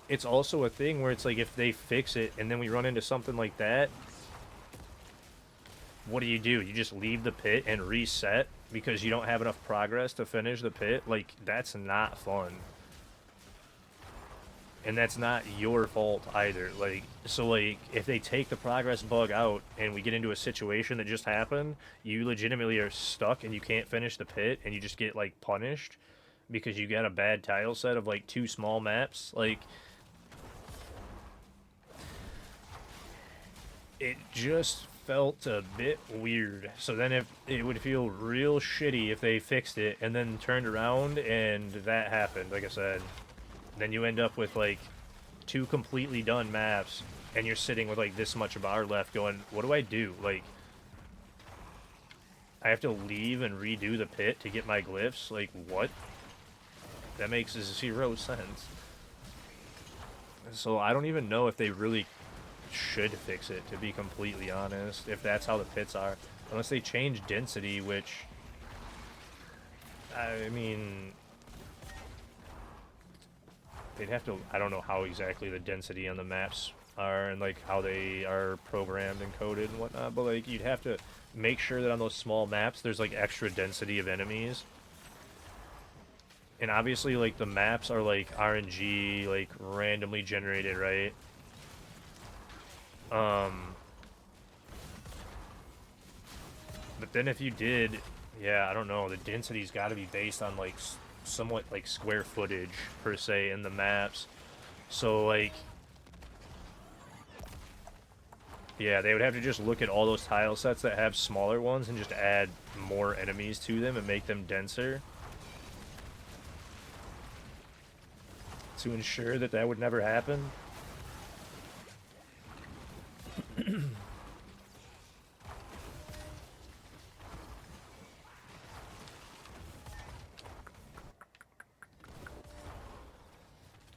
it's also a thing where it's like if they fix it and then we run into something like that, what do? You just leave the pit and reset because you don't have enough progress to finish the pit? Like, that's not fun. And that's not your fault either. Like, so, like, if they take the progress bug out and we get into a situation that just happened, you legitimately are stuck and you can't finish the pit and you just get, like, punished because you got a bad tile set of, like, 2 small maps. Like, it just felt a bit weird. So then if it would feel real shitty if they fixed it and then turned around and that happened, like I said. Then you end up with, like, 2 completely done maps, and you're sitting with, like, this much bar left going, what do I do? Like, I have to leave and redo the pit to get my glyphs? Like, what? That makes 0 sense. So I don't even know if they really should fix it, to be completely honest, if that's how the pits are. Unless they change density, which... I mean... they'd have to... I don't know how exactly the density on the maps are and, like, how they are programmed and coded and whatnot, but, like, you'd have to make sure that on those small maps there's, like, extra density of enemies. And obviously, like, the maps are, like, RNG, like, randomly generated, right? But then if you did... yeah, I don't know, the density's gotta be based on, like, somewhat, like, square footage, per se, in the maps. So, like... yeah, they would have to just look at all those tile sets that have smaller ones and just add more enemies to them and make them denser. To ensure that that would never happen.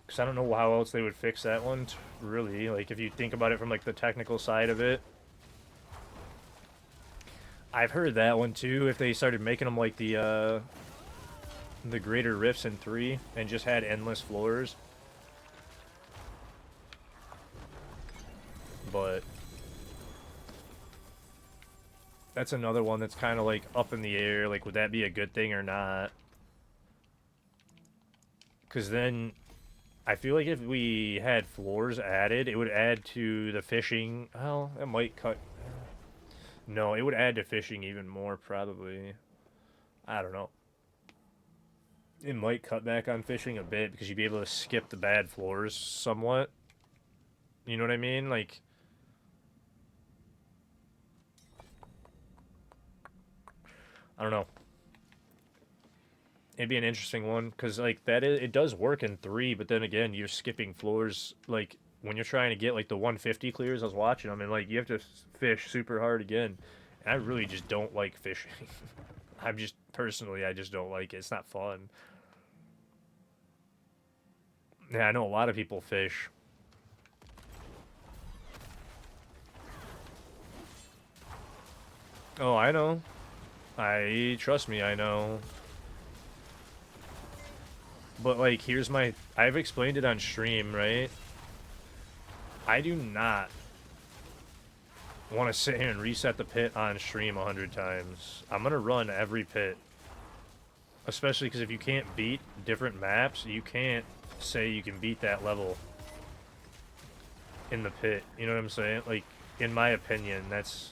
Because I don't know how else they would fix that one, really. Like, if you think about it from, like, the technical side of it. I've heard that one, too, if they started making them like the greater rifts in 3 and just had endless floors. But that's another one that's kind of, like, up in the air. Like, would that be a good thing or not? Because then... I feel like if we had floors added, it would add to the fishing. Well, it might cut... no, it would add to fishing even more, probably. I don't know. It might cut back on fishing a bit, because you'd be able to skip the bad floors somewhat. You know what I mean? Like... I don't know. It'd be an interesting one, because, like, it does work in 3, but then again, you're skipping floors, like, when you're trying to get, like, the 150 clears. I was watching them, and, like, you have to fish super hard again, and I really just don't like fishing. Personally, I just don't like it. It's not fun. Yeah, I know a lot of people fish. Oh, I know. Trust me, I know. But, like, here's my... I've explained it on stream, right? I do not want to sit here and reset the pit on stream 100 times. I'm going to run every pit. Especially because if you can't beat different maps, you can't say you can beat that level in the pit. You know what I'm saying? Like, in my opinion, that's...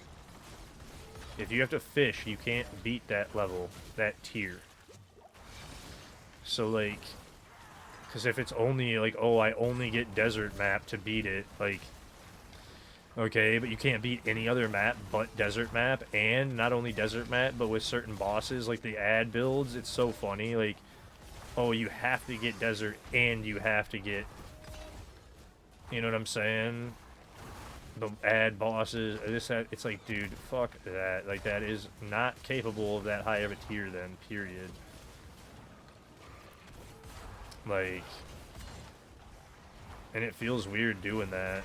if you have to fish, you can't beat that level, that tier. So like, because if it's only like, oh, I only get desert map to beat it, like, okay, but you can't beat any other map but desert map, and not only desert map, but with certain bosses, like the ad builds, it's so funny, like, oh, you have to get desert and you have to get, you know what I'm saying? The ad bosses, this, that, it's like, dude, fuck that. Like, that is not capable of that high of a tier then, period. Like, and it feels weird doing that.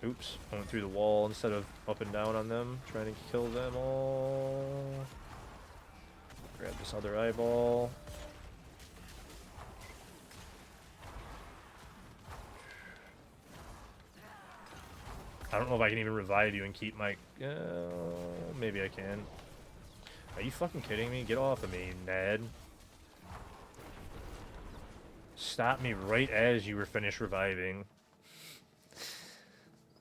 Oops, I went through the wall instead of up and down on them, trying to kill them all. Grab this other eyeball. I don't know if I can even revive you and keep my... maybe I can. Are you fucking kidding me? Get off of me, Ned. Stop me right as you were finished reviving.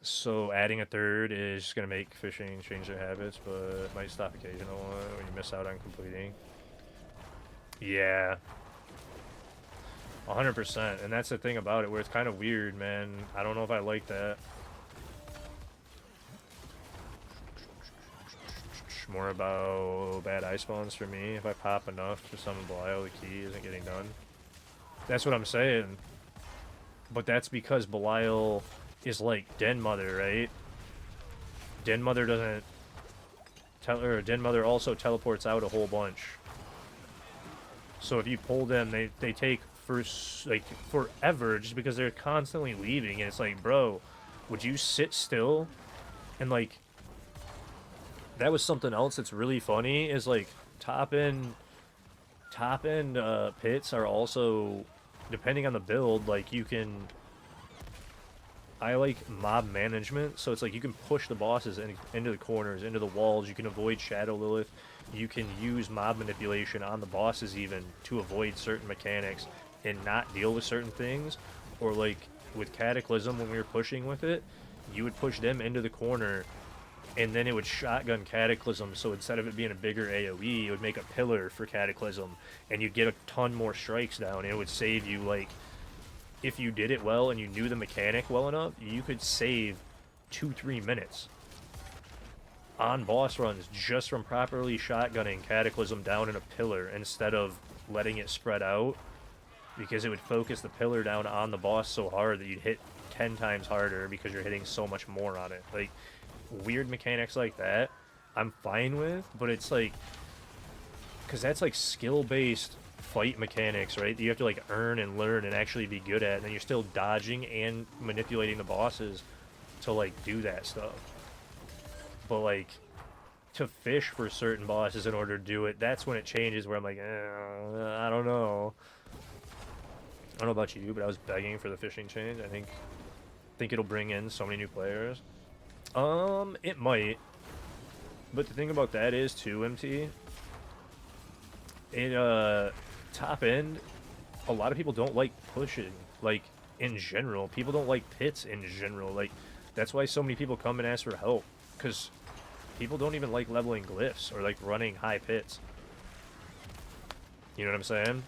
So adding a third is just going to make fishing change their habits, but might stop occasional one when you miss out on completing. Yeah. 100%. And that's the thing about it, where it's kind of weird, man. I don't know if I like that. More about bad eye spawns for me. If I pop enough to summon Belial, the key isn't getting done. That's what I'm saying. But that's because Belial is like Den Mother, right? Den Mother doesn't Den Mother also teleports out a whole bunch. So if you pull them, they take like forever just because they're constantly leaving, and it's like, bro, would you sit still? And like, that was something else that's really funny is like top end pits are also, depending on the build, like you can, I like mob management, so it's like you can push the bosses into the corners, into the walls, you can avoid Shadow Lilith, you can use mob manipulation on the bosses even to avoid certain mechanics and not deal with certain things. Or like with Cataclysm, when we were pushing with it, you would push them into the corner and then it would shotgun Cataclysm, so instead of it being a bigger AoE, it would make a pillar for Cataclysm, and you'd get a ton more strikes down, and it would save you, like, if you did it well and you knew the mechanic well enough, you could save 2-3 minutes on boss runs just from properly shotgunning Cataclysm down in a pillar instead of letting it spread out, because it would focus the pillar down on the boss so hard that you'd hit 10 times harder because you're hitting so much more on it. Like, weird mechanics like that I'm fine with, but it's like, because that's like skill-based fight mechanics, right? You have to like earn and learn and actually be good at, and then you're still dodging and manipulating the bosses to like do that stuff. But like, to fish for certain bosses in order to do it, that's when it changes, where I'm like, I don't know. I don't know about you, but I was begging for the fishing change. I think it'll bring in so many new players. It might. But the thing about that is, too, MT, top end, a lot of people don't like pushing, like, in general. People don't like pits in general. Like, that's why so many people come and ask for help, because people don't even like leveling glyphs or, like, running high pits. You know what I'm saying?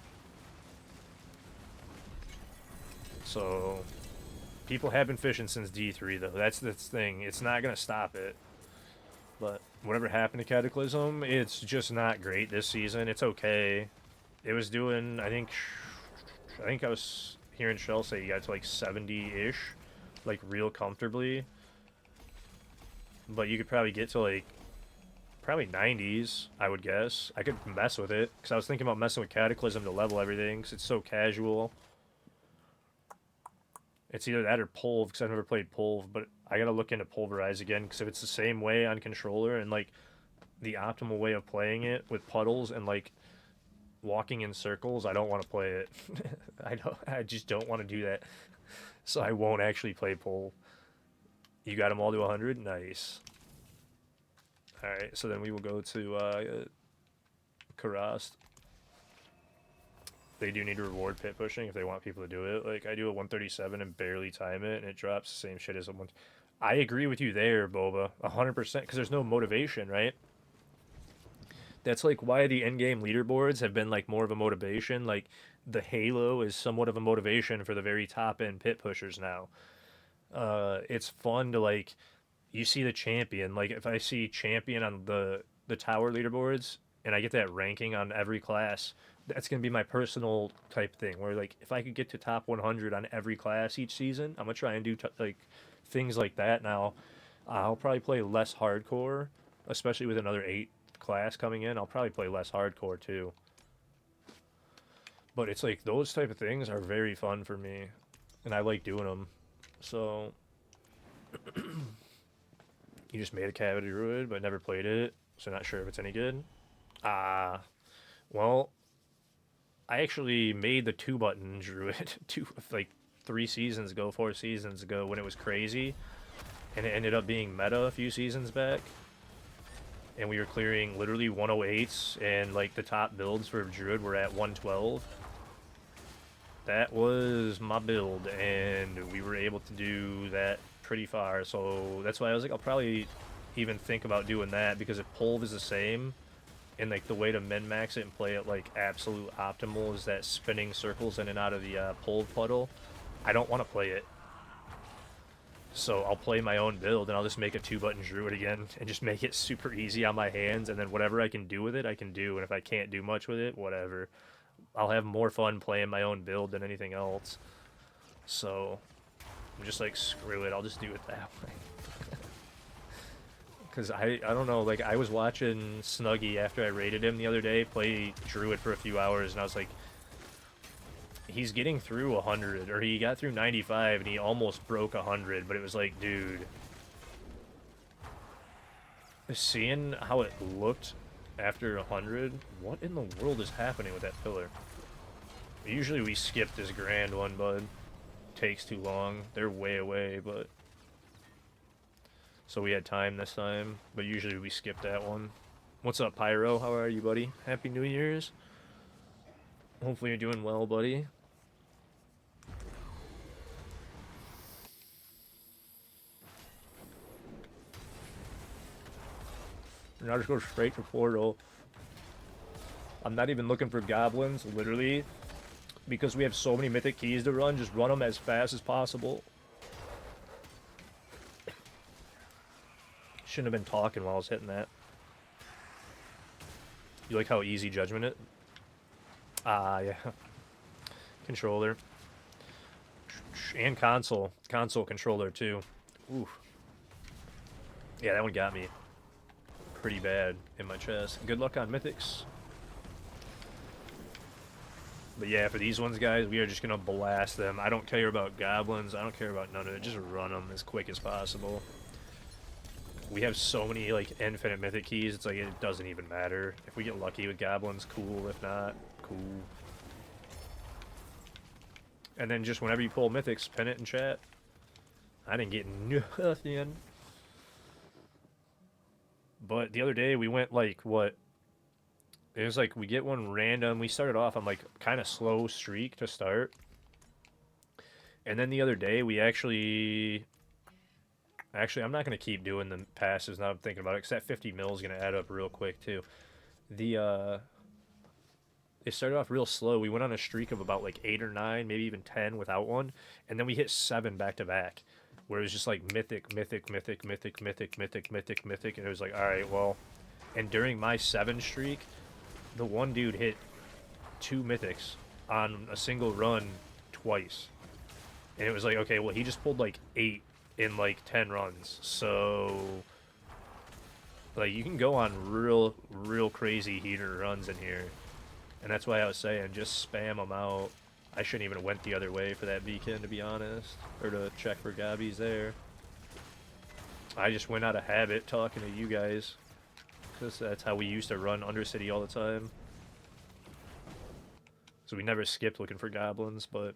So, people have been fishing since D3, though. That's the thing. It's not going to stop it. But whatever happened to Cataclysm, it's just not great this season. It's okay. It was doing, I think I was hearing Shell say you got to like 70-ish, like real comfortably. But you could probably get to like, probably 90s, I would guess. I could mess with it, because I was thinking about messing with Cataclysm to level everything, because it's so casual. It's either that or Pulve, because I've never played Pulve, but I gotta look into Pulverize again, because if it's the same way on controller and like the optimal way of playing it with puddles and like walking in circles, I don't want to play it. I just don't want to do that. So I won't actually play Pulve. You got them all to 100? Nice. Alright, so then we will go to Karast. They do need to reward pit pushing if they want people to do it. Like, I do a 137 and barely time it, and it drops the same shit as a one. I agree with you there, Boba, 100%, because there's no motivation, right? That's like why the end game leaderboards have been like more of a motivation. Like the Halo is somewhat of a motivation for the very top end pit pushers now. It's fun to like you see the champion. Like if I see champion on the tower leaderboards and I get that ranking on every class, that's gonna be my personal type thing. Where like if I could get to top 100 on every class each season, I'm gonna try and do like things like that. Now, I'll probably play less hardcore, especially with another 8 class coming in. I'll probably play less hardcore too. But it's like those type of things are very fun for me, and I like doing them. So you just made a cavity druid, but never played it, so not sure if it's any good. Ah, well, I actually made the 2 button druid two like 3 seasons ago, 4 seasons ago when it was crazy, and it ended up being meta a few seasons back. And we were clearing literally 108s, and like the top builds for druid were at 112. That was my build, and we were able to do that pretty far. So that's why I was like, I'll probably even think about doing that, because if Pulv is the same, and like the way to min max it and play it like absolute optimal is that spinning circles in and out of the Pulv puddle, I don't want to play it. So I'll play my own build, and I'll just make a 2 button druid again and just make it super easy on my hands, and then whatever I can do with it, I can do. And if I can't do much with it, whatever. I'll have more fun playing my own build than anything else. So I'm just like, screw it, I'll just do it that way. Because I don't know, like I was watching Snuggy after I raided him the other day play druid for a few hours, and I was like, he's getting through 100, or he got through 95 and he almost broke 100, but it was like, dude, seeing how it looked after 100, what in the world is happening with that pillar? Usually we skip this grand one, bud. Takes too long. They're way away, but so we had time this time, but usually we skip that one. What's up, Pyro? How are you, buddy? Happy New Year's. Hopefully you're doing well, buddy. Now just go straight to portal. I'm not even looking for goblins, literally, because we have so many mythic keys to run. Just run them as fast as possible. Shouldn't have been talking while I was hitting that. You like how easy judgment it? Ah, yeah. Controller. And console. Console controller, too. Ooh. Yeah, that one got me pretty bad in my chest. Good luck on mythics. But yeah, for these ones, guys, we are just going to blast them. I don't care about goblins. I don't care about none of it. Just run them as quick as possible. We have so many, like, infinite mythic keys, it's like, it doesn't even matter. If we get lucky with goblins, cool. If not, cool. And then just whenever you pull mythics, pin it in chat. I didn't get nothing. But the other day, we went, like, what? It was like, we get one random. We started off on, like, kind of slow streak to start. And then the other day, we actually... Actually, I'm not going to keep doing the passes now I'm thinking about it, because that 50 mil is going to add up real quick, too. It started off real slow. We went on a streak of about, like, 8 or 9, maybe even 10 without one, and then we hit 7 back-to-back, where it was just, like, mythic, mythic, mythic, mythic, mythic, mythic, mythic, mythic, and it was like, alright, well... And during my 7 streak, the one dude hit 2 mythics on a single run twice. And it was like, okay, well, he just pulled, like, 8 in like 10 runs, so like you can go on real crazy heater runs in here, and that's why I was saying just spam them out. I shouldn't even have went the other way for that beacon, to be honest, or to check for gobbies there. I just went out of habit talking to you guys, because that's how we used to run Undercity all the time, so we never skipped looking for goblins. But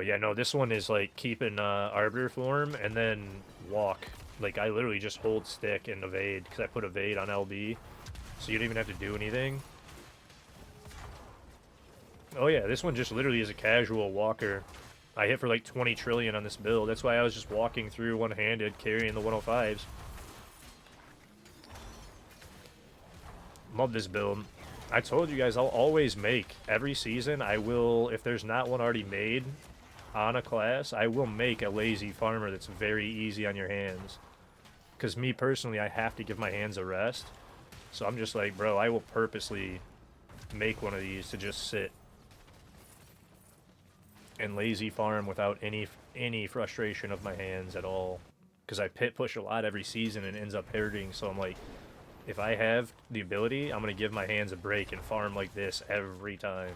yeah, no, this one is like keeping Arbiter form and then walk. Like I literally just hold stick and evade, because I put evade on LB, so you don't even have to do anything. Oh yeah, this one just literally is a casual walker. I hit for like 20 trillion on this build. That's why I was just walking through one-handed, carrying the 105s. Love this build. I told you guys I'll always make. Every season I will, if there's not one already made on a class, I will make a lazy farmer that's very easy on your hands. Because me personally, I have to give my hands a rest. So I'm just like, bro, I will purposely make one of these to just sit and lazy farm without any frustration of my hands at all. Because I pit push a lot every season and it ends up hurting. So I'm like, if I have the ability, I'm going to give my hands a break and farm like this every time.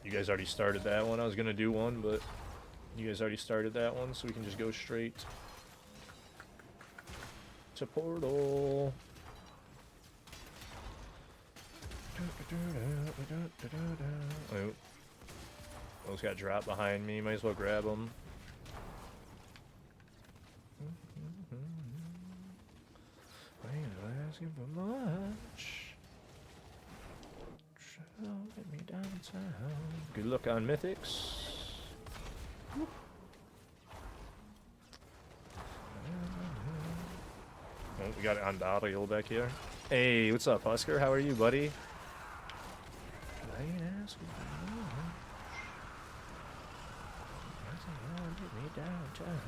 You guys already started that one. I was going to do one, but you guys already started that one, so we can just go straight to portal. Oh. Those got dropped behind me. Might as well grab them. I ain't asking for much. Get me downtown. Good luck on mythics. Oh, we got it on Dario back here. Hey, what's up, Husker? How are you, buddy? I ain't asking for much. Get me downtown.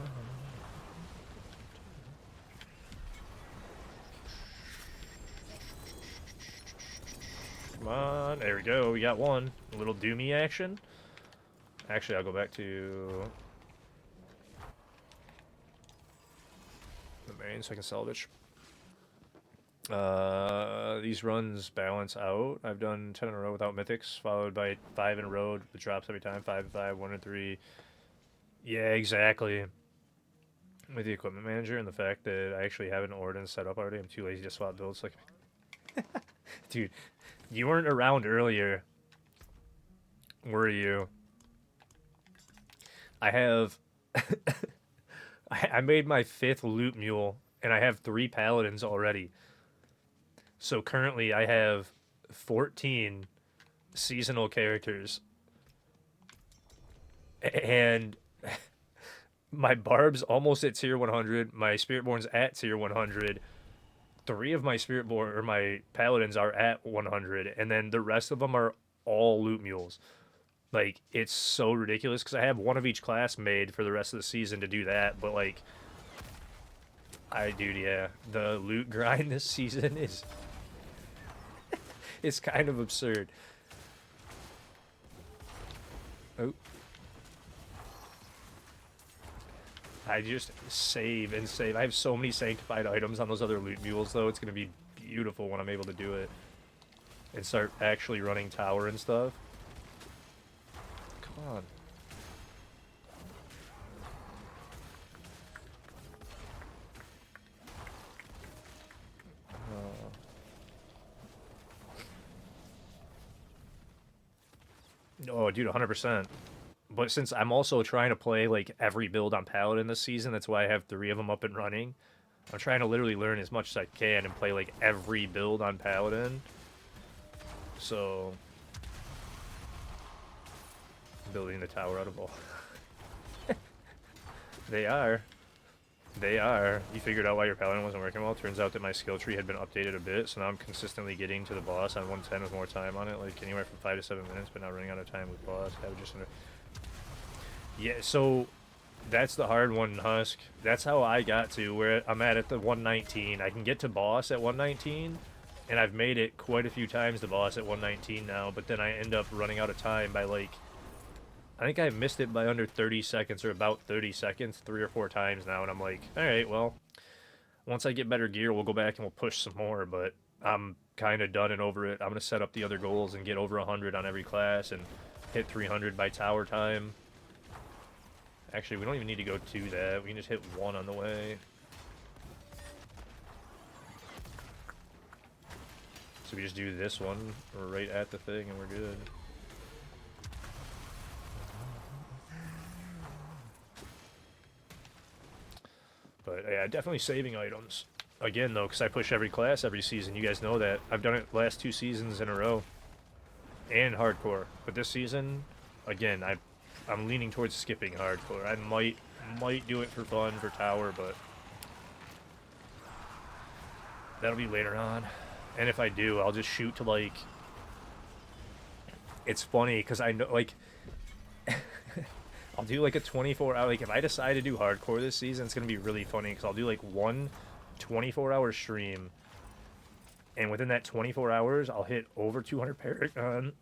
Come on, there we go. We got one. A little doomy action. Actually, I'll go back to the main so I can salvage. These runs balance out. I've done 10 in a row without mythics, followed by 5 in a row with drops every time. 5 and 5, 1 and 3. Yeah, exactly. With the equipment manager and the fact that I actually have an ordinance set up already, I'm too lazy to swap builds. Like, dude, you weren't around earlier, were you? I have... I made my 5th loot mule, and I have 3 paladins already. So currently I have 14 seasonal characters. And my Barb's almost at tier 100. My Spiritborn's at tier 100. 3 of my Spiritborn, or my paladins, are at 100. And then the rest of them are all loot mules. Like, it's so ridiculous because I have one of each class made for the rest of the season to do that. But, like, dude, yeah, the loot grind this season is... it's kind of absurd. Oh. I just save and save. I have so many sanctified items on those other loot mules, though. It's going to be beautiful when I'm able to do it. And start actually running tower and stuff. Come on. Oh, dude, 100%. But since I'm also trying to play, like, every build on Paladin this season, that's why I have 3 of them up and running. I'm trying to literally learn as much as I can and play, like, every build on Paladin. So... building the tower out of all. They are. They are. You figured out why your Paladin wasn't working well. Turns out that my skill tree had been updated a bit, so now I'm consistently getting to the boss on 110 with more time on it, like anywhere from 5 to 7 minutes, but not running out of time with boss. I would just... Yeah, so that's the hard one, Husk. That's how I got to where I'm at the 119. I can get to boss at 119, and I've made it quite a few times to boss at 119 now, but then I end up running out of time by, like... I think I missed it by under 30 seconds, or about 30 seconds, 3 or 4 times now, and I'm like, alright, well, once I get better gear, we'll go back and we'll push some more, but I'm kind of done and over it. I'm going to set up the other goals and get over 100 on every class, and hit 300 by tower time. Actually, we don't even need to go to that. We can just hit 1 on the way. So we just do this one right at the thing, and we're good. But yeah, definitely saving items. Again, though, because I push every class every season. You guys know that. I've done it last 2 seasons in a row. And hardcore. But this season, again, I'm leaning towards skipping hardcore. I might do it for fun for tower, but That'll be later on. And if I do, I'll just shoot to, like... It's funny, because I know, like... I'll do, like, a 24-hour... Like, if I decide to do hardcore this season, it's going to be really funny, because I'll do, like, one 24-hour stream, and within that 24 hours, I'll hit over 200 Paragon.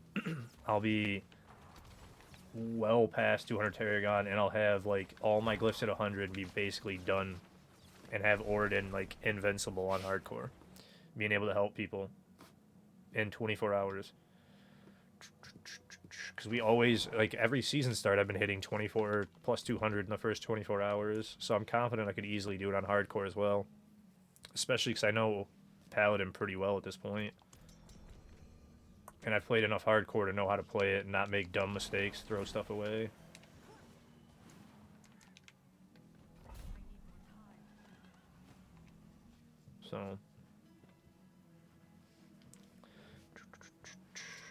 I'll be well past 200 Paragon, and I'll have, like, all my glyphs at 100 and be basically done, and have Oridan, like, invincible on hardcore. Being able to help people in 24 hours. Because we always, like, every season start, I've been hitting 24 plus 200 in the first 24 hours. So I'm confident I could easily do it on hardcore as well. Especially because I know Paladin pretty well at this point. And I've played enough hardcore to know how to play it and not make dumb mistakes, throw stuff away. So...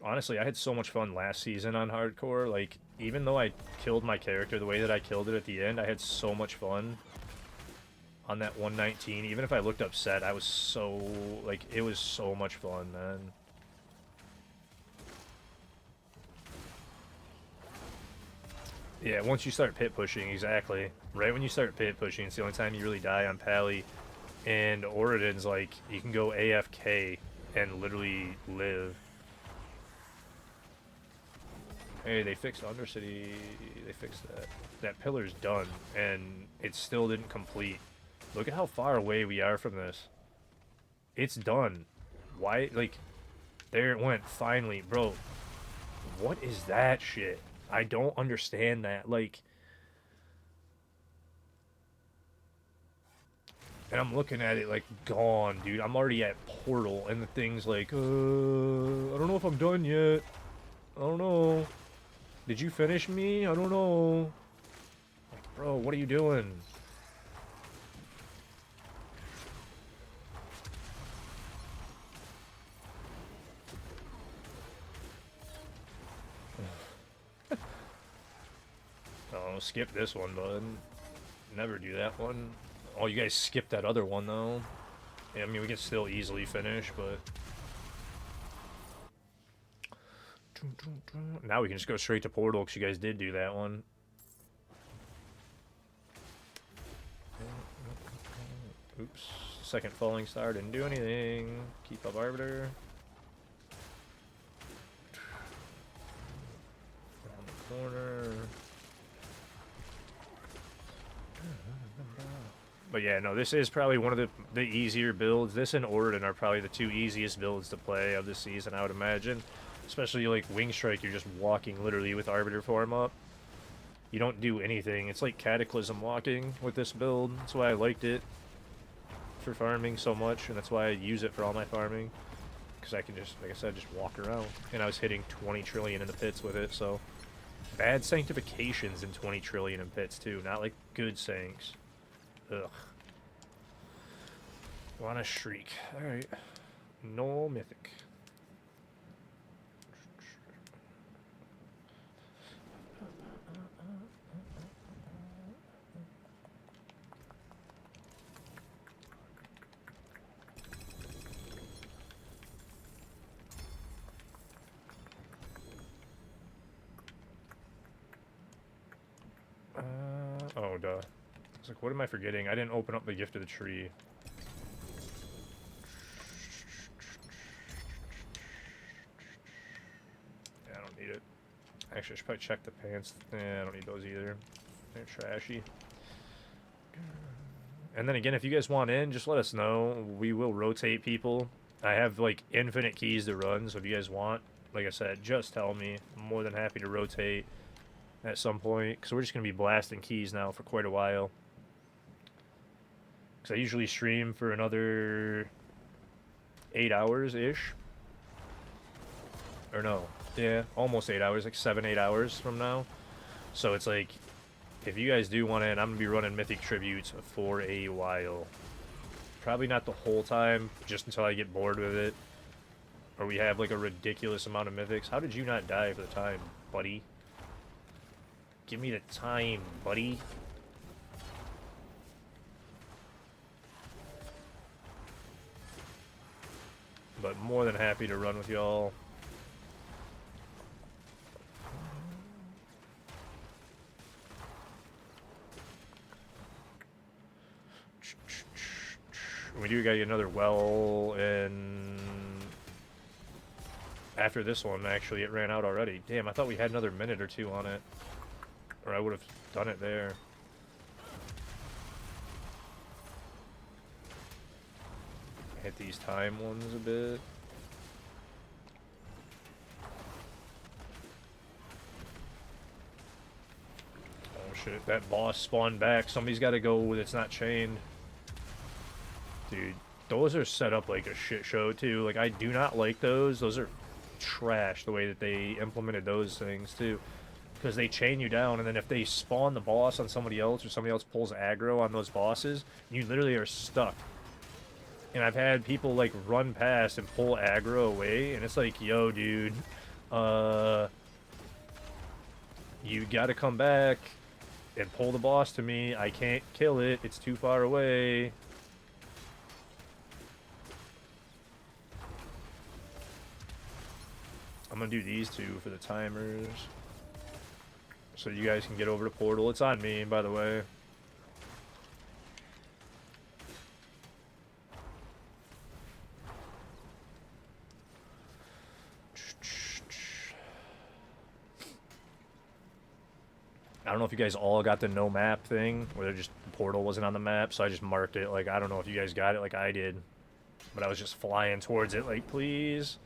Honestly, I had so much fun last season on hardcore. Like, even though I killed my character the way that I killed it at the end, I had so much fun on that 119. Even if I looked upset, I was so... Like, it was so much fun, man. Yeah, once you start pit pushing, exactly. Right when you start pit pushing, it's the only time you really die on Pally. And Oridan's like, you can go AFK and literally live. Hey, they fixed Undercity. They fixed that. That pillar's done, and it still didn't complete. Look at how far away we are from this. It's done. Why? Like, there it went, finally. Bro, what is that shit? I don't understand that. Like, and I'm looking at it like, gone, dude. I'm already at Portal, and the thing's like, I don't know if I'm done yet. I don't know. Did you finish me? I don't know. Like, bro, what are you doing? Oh, skip this one, bud. Never do that one. Oh, you guys skipped that other one, though. Yeah, I mean, we can still easily finish, but... Now we can just go straight to Portal, because you guys did do that one. Oops. Second Falling Star didn't do anything. Keep up Arbiter. Around the corner. But yeah, no, this is probably one of the easier builds. This and Oridan are probably the two easiest builds to play of this season, I would imagine. Especially like Wing Strike, you're just walking literally with Arbiter form up. You don't do anything. It's like Cataclysm walking with this build. That's why I liked it for farming so much, and that's why I use it for all my farming. Because I can just, like I said, just walk around. And I was hitting 20 trillion in the pits with it, so... Bad sanctifications in 20 trillion in pits, too. Not like good sanks. Ugh. Wanna shriek. Alright. No mythic. Oh, duh. I was like, what am I forgetting? I didn't open up the Gift of the Tree. Yeah, I don't need it. Actually, I should probably check the pants. I don't need those either. They're trashy. And then again, if you guys want in, just let us know. We will rotate people. I have, like, infinite keys to run, so if you guys want, like I said, just tell me. I'm more than happy to rotate at some point, because we're just going to be blasting keys now for quite a while. Because I usually stream for another 8 hours-ish. Or no, yeah, almost 8 hours, like 7-8 hours from now. So it's like, if you guys do want in, I'm going to be running Mythic Tributes for a while. Probably not the whole time, just until I get bored with it. Or we have like a ridiculous amount of Mythics. How did you not die for the time, buddy? Give me the time, buddy. but more than happy to run with y'all. We do gotta get another well, and after this one, actually, it ran out already. Damn, I thought we had another minute or two on it, or I would have done it there. Hit these time ones a bit. Oh shit, that boss spawned back. Somebody's gotta go that's not chained. Dude, those are set up like a shit show too. Like, I do not like those. Those are trash, the way that they implemented those things too. Because they chain you down, and then if they spawn the boss on somebody else, or somebody else pulls aggro on those bosses, you literally are stuck. And I've had people like run past and pull aggro away, and it's like, yo, dude, you gotta come back and pull the boss to me. I can't kill it. It's too far away. I'm gonna do these two for the timers, so you guys can get over to Portal. It's on me, by the way. I don't know if you guys all got the no map thing, where just Portal wasn't on the map, so I just marked it. Like, I don't know if you guys got it like I did, but I was just flying towards it like, please.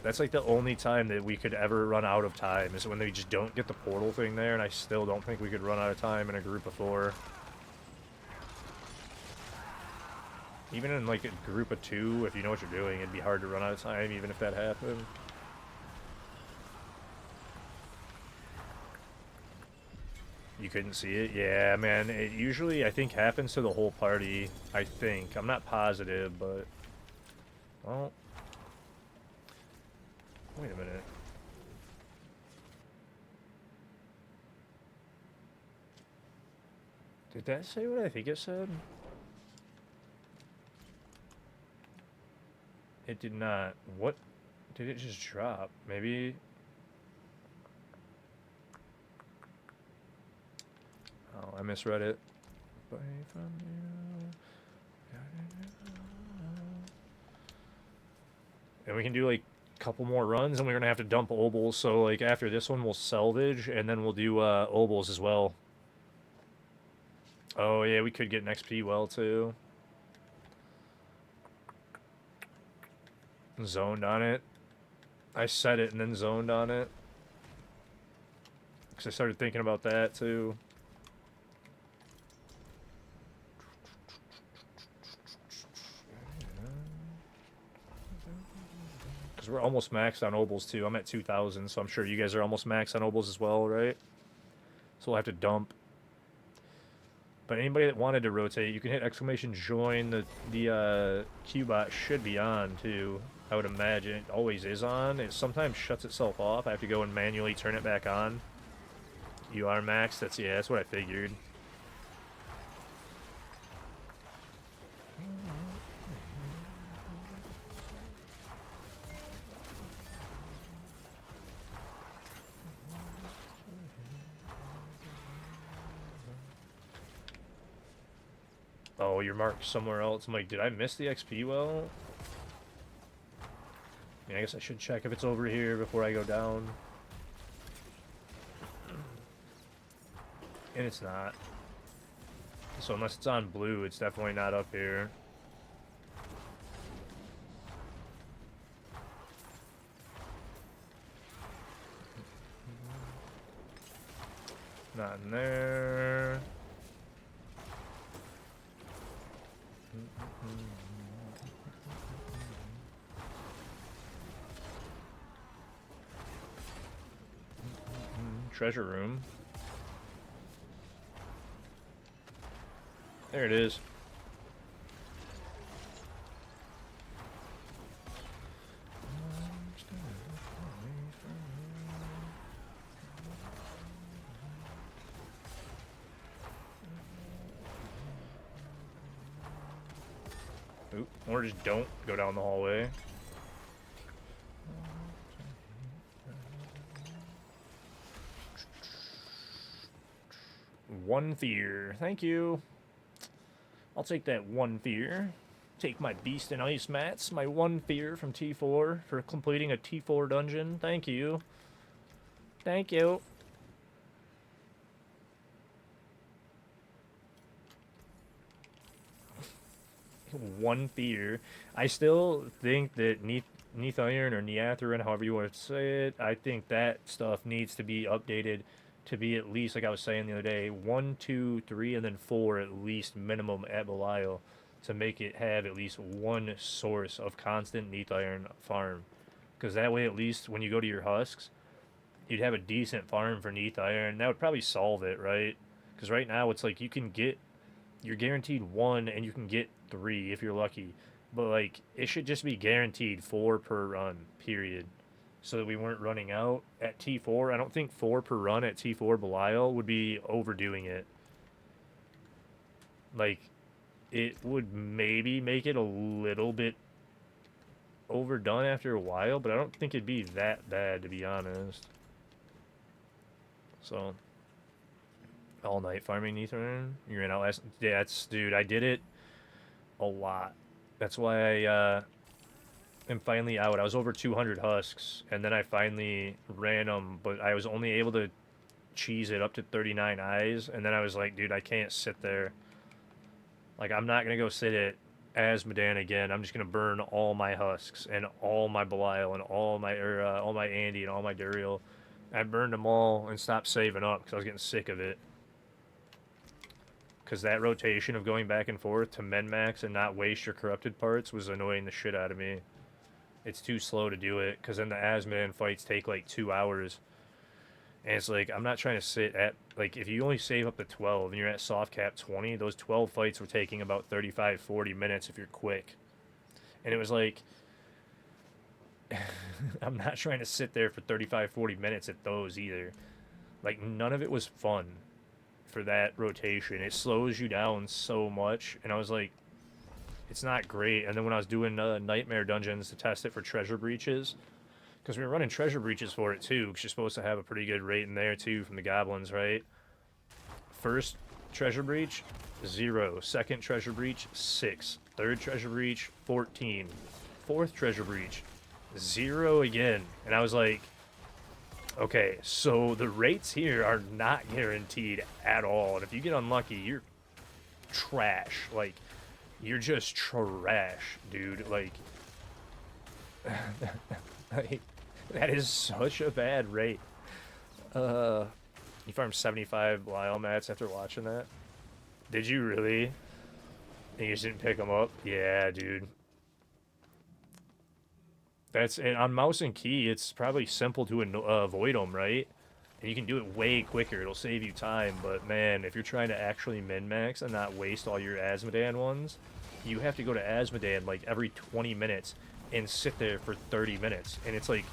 That's like the only time that we could ever run out of time, is when they just don't get the Portal thing there, and I still don't think we could run out of time in a group of 4. Even in like a group of 2, if you know what you're doing, it'd be hard to run out of time, even if that happened. You couldn't see it? Yeah, man. It usually, I think, happens to the whole party. I think. I'm not positive, but... Well... Wait a minute. Did that say what I think it said? It did not. What did it just drop? Maybe... Oh, I misread it. And we can do like a couple more runs, and we're gonna have to dump obols. So like after this one, we'll salvage, and then we'll do obols as well. Oh yeah, we could get an XP well too. Zoned on it. I set it and then zoned on it, because I started thinking about that too. Because we're almost maxed on obols too. I'm at 2,000, so I'm sure you guys are almost maxed on obols as well, right? So we'll have to dump. But anybody that wanted to rotate, you can hit exclamation join. The Q-bot should be on too. I would imagine it always is on. It sometimes shuts itself off. I have to go and manually turn it back on. You are maxed? Yeah, that's what I figured. Oh, you're marked somewhere else. I'm like, did I miss the XP well? Yeah, I guess I should check if it's over here before I go down. And it's not. So unless it's on blue, it's definitely not up here. Not in there. Treasure room. There it is. Oop, or just don't go down the hallway. One fear. Thank you. I'll take that one fear. Take my beast and ice mats. My one fear from T4 for completing a T4 dungeon. Thank you. Thank you. One fear. I still think that Neath Iron or Neatherin, however you want to say it, I think that stuff needs to be updated to be at least, like I was saying the other day, 1, 2, 3, and then 4 at least minimum at Belial to make it have at least one source of constant Neath Iron farm. Because that way, at least when you go to your husks, you'd have a decent farm for Neath Iron. That would probably solve it, right? Because right now it's like you're guaranteed 1 and you can get 3 if you're lucky. But like it should just be guaranteed 4 per run, period. So that we weren't running out at T4. I don't think 4 per run at T4 Belial would be overdoing it. Like, it would maybe make it a little bit overdone after a while, but I don't think it'd be that bad, to be honest. So, all night farming Neatherin. You're in out last. Yeah, dude, I did it a lot. That's why I am finally out. I was over 200 husks, and then I finally ran them, but I was only able to cheese it up to 39 eyes, and then I was like, dude, I can't sit there. Like, I'm not going to go sit at Asmodan again. I'm just going to burn all my husks and all my Belial and all my Andy and all my Duriel. I burned them all and stopped saving up because I was getting sick of it. Because that rotation of going back and forth to min-max and not waste your corrupted parts was annoying the shit out of me. It's too slow to do it, because then the Asmodan fights take like 2 hours. And it's like, I'm not trying to sit at, like, if you only save up to 12 and you're at soft cap 20, those 12 fights were taking about 35, 40 minutes if you're quick. And it was like, I'm not trying to sit there for 35, 40 minutes at those either. Like, none of it was fun for that rotation. It slows you down so much. And I was like, it's not great. And then when I was doing nightmare dungeons to test it for treasure breaches, because we were running treasure breaches for it too, because you're supposed to have a pretty good rate in there too from the goblins, right? First treasure breach, 0. Second treasure breach, 6. Third treasure breach, 14. Fourth treasure breach, 0 again. And I was like, okay, so the rates here are not guaranteed at all. And if you get unlucky, you're trash. Like, you're just trash, dude. Like, like, that is such a bad rate. You farmed 75 Lyle mats after watching that? Did you really? And you just didn't pick them up? Yeah, dude. And on mouse and key, it's probably simple to avoid them, right? And you can do it way quicker. It'll save you time. But man, if you're trying to actually min-max and not waste all your Asmodan ones, you have to go to Asmodan like every 20 minutes and sit there for 30 minutes. And it's like,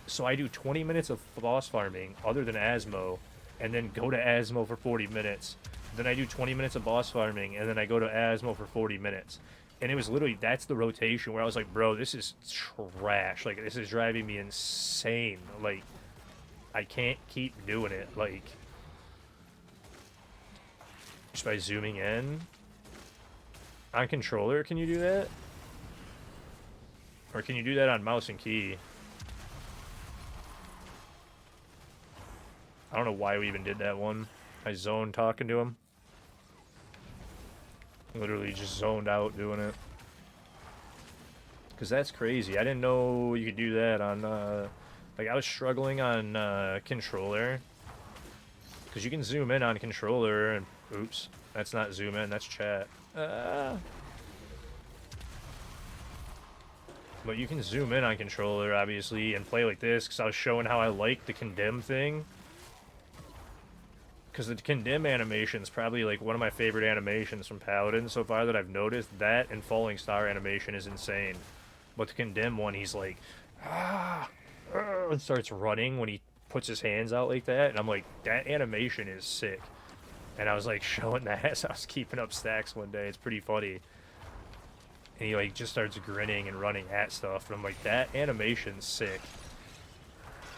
so I do 20 minutes of boss farming other than Asmo, and then go to Asmo for 40 minutes. Then I do 20 minutes of boss farming, and then I go to Asmo for 40 minutes. And it was literally, that's the rotation where I was like, bro, this is trash. Like, this is driving me insane. Like, I can't keep doing it. Like, just by zooming in. On controller, can you do that? Or can you do that on mouse and key? I don't know why we even did that one. I zoned talking to him. Literally just zoned out doing it. Because that's crazy. I didn't know you could do that on, like, I was struggling on controller. Because you can zoom in on controller and, oops, that's not zoom in, that's chat. But you can zoom in on controller, obviously, and play like this, because I was showing how I like the condemn thing. Because the condemn animation is probably like one of my favorite animations from Paladin so far that I've noticed. That and Falling Star animation is insane. But the condemn one, he's like, and starts running when he puts his hands out like that. And I'm like, that animation is sick. And I was like showing that as I was keeping up stacks one day. It's pretty funny. And he like just starts grinning and running at stuff. And I'm like, that animation's sick.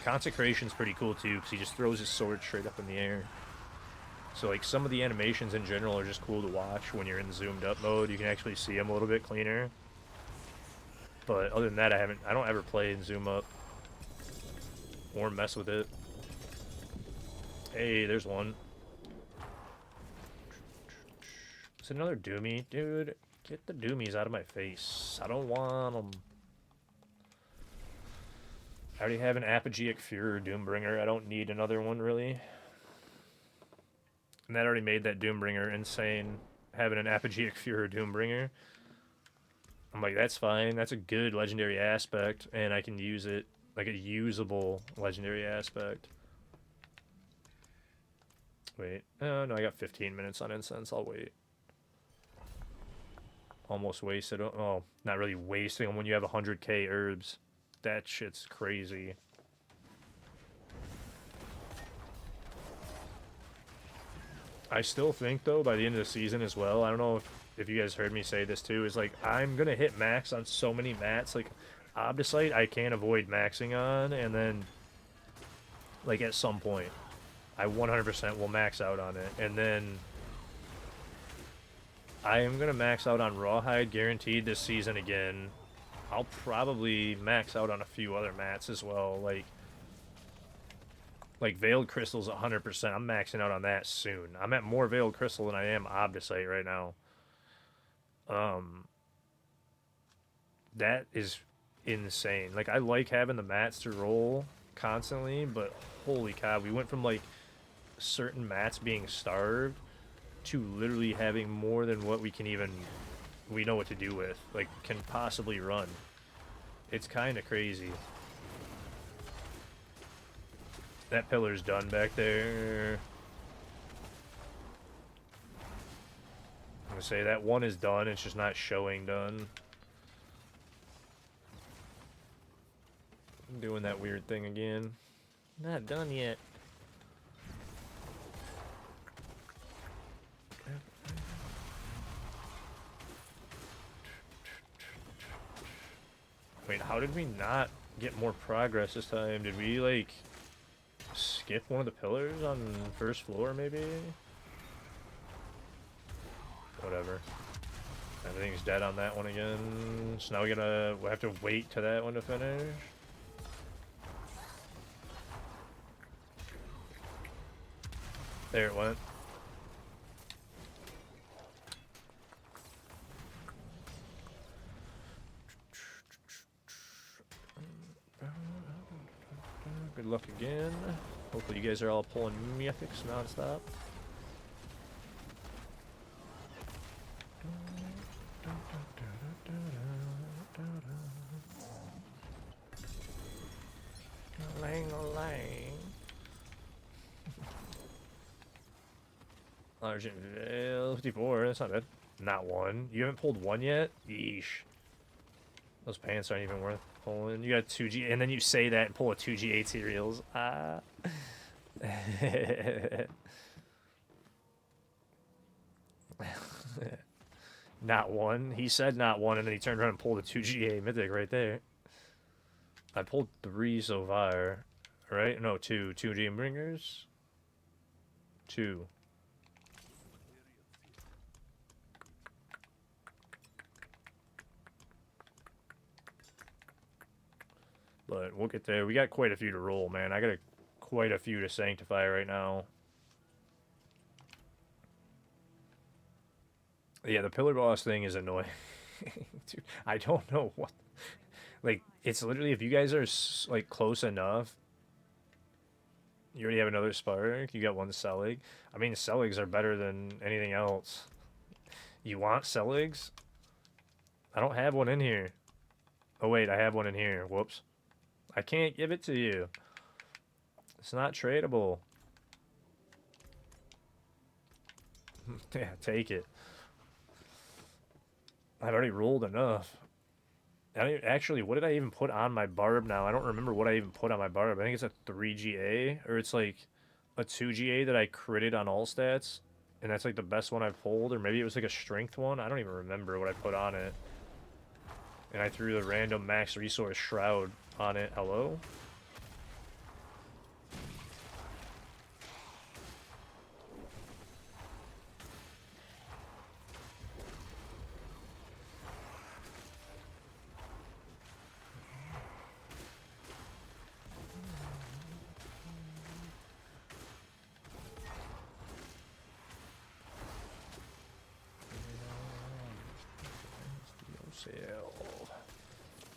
Consecration's pretty cool too, because he just throws his sword straight up in the air. So like some of the animations in general are just cool to watch when you're in zoomed up mode. You can actually see them a little bit cleaner. But other than that, I don't ever play in zoom up or mess with it. Hey, there's one. It's another Doomy, dude. Get the Doomies out of my face. I don't want them. I already have an Apogeic Fuhrer Doombringer. I don't need another one, really. And that already made that Doombringer insane, having an Apogeic Fuhrer Doombringer. I'm like, that's fine. That's a good legendary aspect, and I can use it like a usable legendary aspect. Wait. Oh, no, I got 15 minutes on incense. I'll wait. Almost wasted. Oh, not really wasting them when you have 100k herbs. That shit's crazy. I still think, though, by the end of the season as well, I don't know if you guys heard me say this too, is like, I'm going to hit max on so many mats. Like, Obdicite, I can't avoid maxing on, and then, like, at some point, I 100% will max out on it. And then I am going to max out on Rawhide guaranteed this season again. I'll probably max out on a few other mats as well, like Veiled Crystal's 100%. I'm maxing out on that soon. I'm at more Veiled Crystal than I am Obdicite right now. That is insane. Like, I like having the mats to roll constantly, but holy cow, we went from like certain mats being starved to literally having more than what we know what to do with, like, can possibly run. It's kind of crazy. That pillar's done back there. I'm gonna say that one is done, it's just not showing done. I'm doing that weird thing again. Not done yet. Wait, how did we not get more progress this time? Did we, like, skip one of the pillars on first floor, maybe? Whatever. Everything's dead on that one again. So now we'll have to wait to that one to finish. There it went. Good luck again. Hopefully you guys are all pulling mythics non-stop. Lang-a-lang. Argent Veil, 54, that's not bad. Not one. You haven't pulled one yet? Yeesh. Those pants aren't even worth pulling. You got 2G, and then you say that and pull a 2G AT reels. Ah. Not one. He said not one, and then he turned around and pulled a 2GA mythic right there. I pulled 3 so far. Right? No, 2. 2 Dream Bringers. 2. But we'll get there. We got quite a few to roll, man. I got quite a few to sanctify right now. Yeah, the pillar boss thing is annoying. Dude, I don't know what... Like, it's literally, if you guys are, like, close enough, you already have another Spark, you got one Selig. I mean, Seligs are better than anything else. You want Seligs? I don't have one in here. Oh, wait, I have one in here. Whoops. I can't give it to you. It's not tradable. Yeah, take it. I've already rolled enough. Actually, what did I even put on my barb now? I don't remember what I even put on my barb. I think it's a 3GA, or it's like a 2GA that I critted on all stats, and that's like the best one I've pulled, or maybe it was like a strength one. I don't even remember what I put on it. and I threw the random max resource shroud on it. Hello?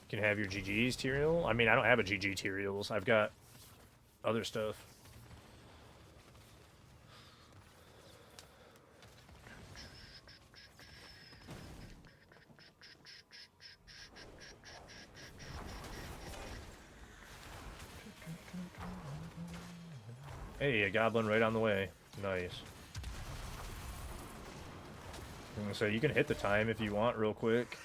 You can have your GG's Tyrael. I mean, I don't have a GG Tyraels. I've got other stuff. Hey, a goblin right on the way. Nice. So you can hit the time if you want real quick.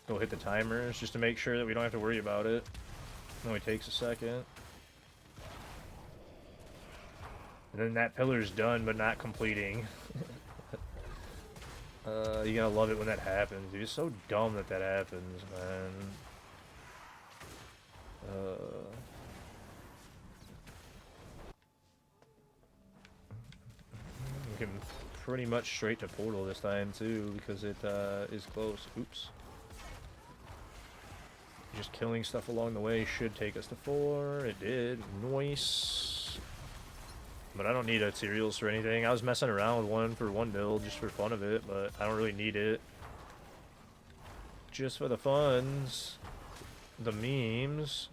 Go hit the timers just to make sure that we don't have to worry about it. It only takes a second. And then that pillar's done but not completing. You're gonna love it when that happens, dude. It's so dumb that that happens, man. We can pretty much straight to portal this time too because it is close. Oops. Just killing stuff along the way should take us to 4. It did. Nice. But I don't need a Tyraels for anything. I was messing around with one for one build just for fun of it, but I don't really need it. Just for the funs. The memes.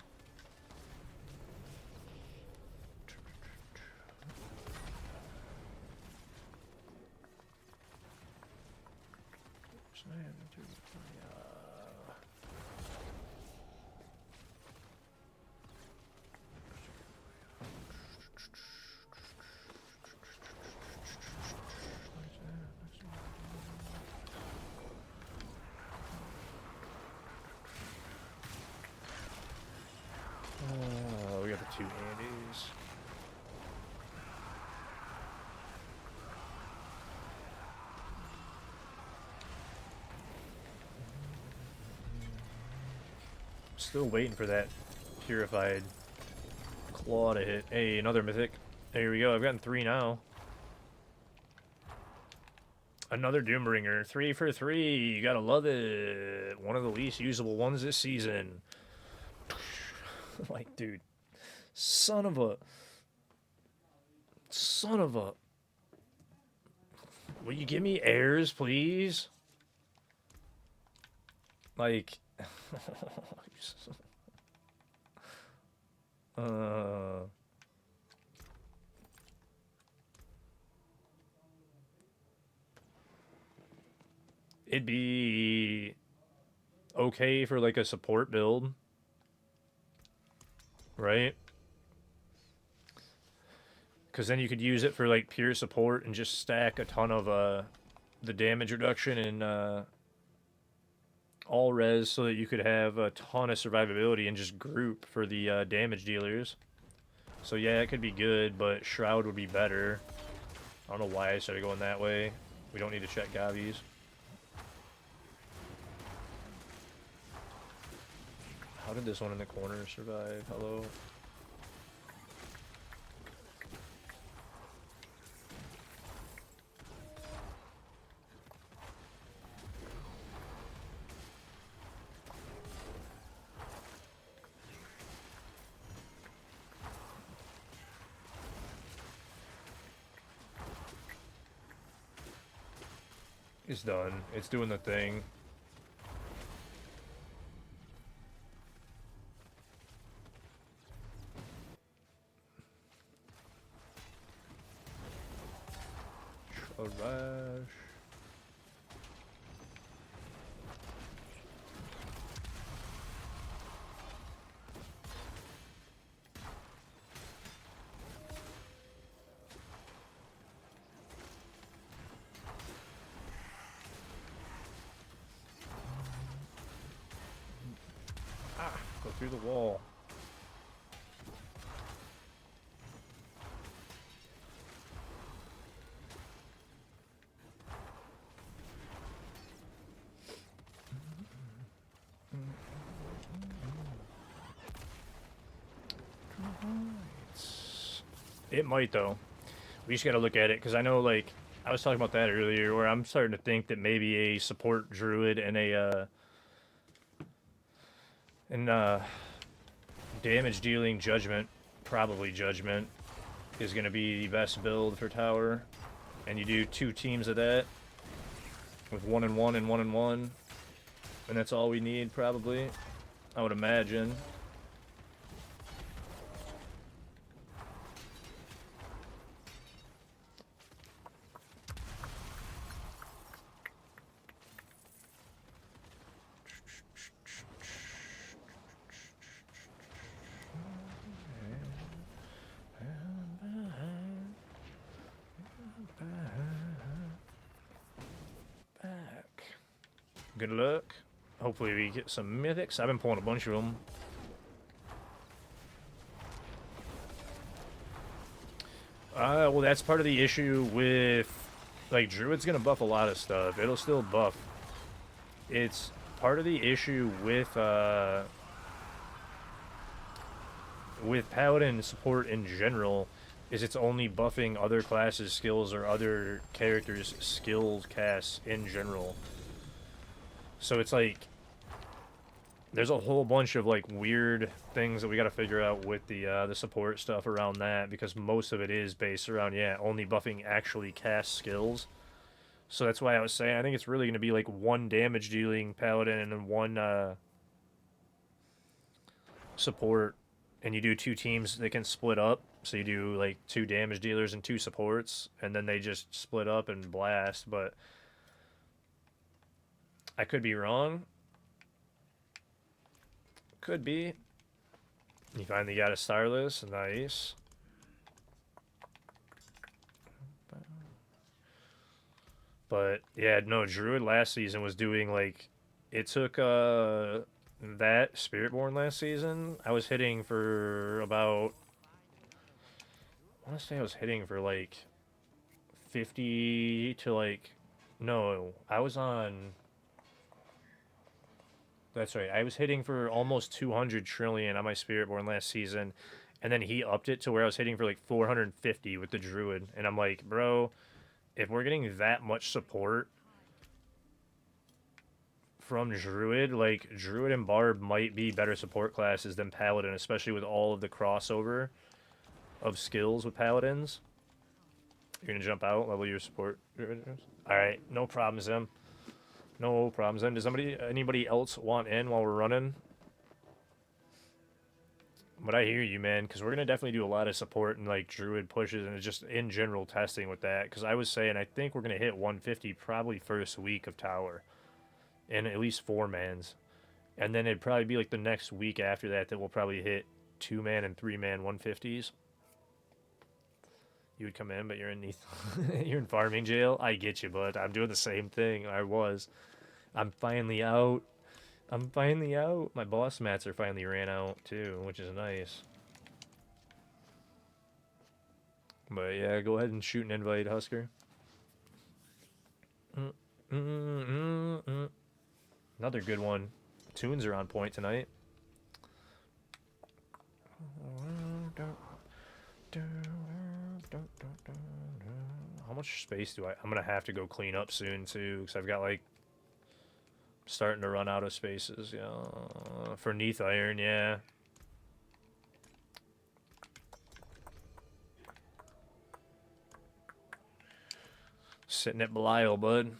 We got the 2 Andes. Still waiting for that purified claw to hit. Hey, another mythic. There we go. I've gotten 3 now. Another Doombringer. 3 for 3. You gotta love it. One of the least usable ones this season. Like, dude. Son of a... Will you give me airs, please? Like... It'd be okay for like a support build, right? Because then you could use it for like pure support and just stack a ton of the damage reduction and all res so that you could have a ton of survivability and just group for the damage dealers. So yeah, it could be good, but Shroud would be better. I don't know why I started going that way. We don't need to check Gavis. How did this one in the corner survive? Hello? It's done. It's doing the thing. Trash. Go through the wall. It might though. We just gotta look at it because I know like I was talking about that earlier, where I'm starting to think that maybe a support druid and a damage dealing judgment, probably judgment, is gonna be the best build for tower, and you do 2 teams of that with 1 and 1 and 1 and 1, and that's all we need probably. I would imagine. Back. Good luck. Hopefully we get some mythics. I've been pulling a bunch of them. Well, that's part of the issue with, like, Druid's gonna buff a lot of stuff. It'll still buff. It's part of the issue with Paladin support in general, is it's only buffing other classes' skills or other characters' skill casts in general. So it's like, there's a whole bunch of like weird things that we got to figure out with the support stuff around that, because most of it is based around only buffing actually cast skills. So that's why I was saying I think it's really going to be like 1 damage dealing paladin and then 1 support, and you do 2 teams that can split up. So you do like 2 damage dealers and 2 supports, and then they just split up and blast. But I could be wrong. Could be. You finally got a Starless. Nice. But yeah, no, Druid last season was doing like, it took that Spiritborn last season. I was hitting for about, I want to say I was hitting for like 50 to like, no, I was on, that's right, I was hitting for almost 200 trillion on my Spiritborn last season, and then he upped it to where I was hitting for like 450 with the Druid, and I'm like, bro, if we're getting that much support from Druid, like, Druid and Barb might be better support classes than Paladin, especially with all of the crossover of skills with Paladins. You're gonna jump out, level your support. Alright, no problems, Zim. No problems, Zim. Does anybody else want in while we're running? But I hear you, man, because we're going to definitely do a lot of support and, like, Druid pushes and just in general testing with that. Because I was saying, I think we're going to hit 150 probably first week of Tower. And at least 4-mans. And then it'd probably be, like, the next week after that that we'll probably hit 2-man and 3-man 150s. You would come in, but you're in you're in farming jail. I get you, bud. I'm doing the same thing. I was. I'm finally out. I'm finally out. My boss mats are finally ran out too, which is nice. But yeah, go ahead and shoot an invite, Husker. Another good one. Tunes are on point tonight. How much space do I'm gonna have to go clean up soon too, because I've got like starting to run out of spaces. Yeah, for Neath Iron, yeah. Sitting at Belial, bud.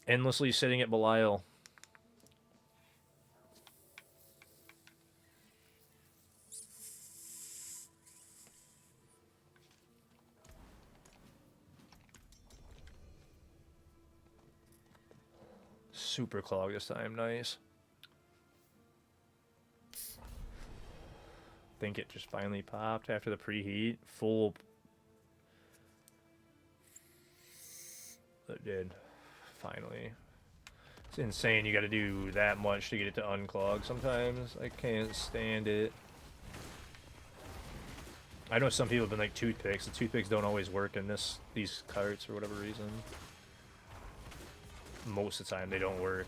Endlessly sitting at Belial. Super clog this time, nice. Think it just finally popped after the preheat. Full. It did. Finally. It's insane you gotta do that much to get it to unclog sometimes. I can't stand it. I know some people have been like toothpicks. The toothpicks don't always work in these carts for whatever reason. Most of the time they don't work.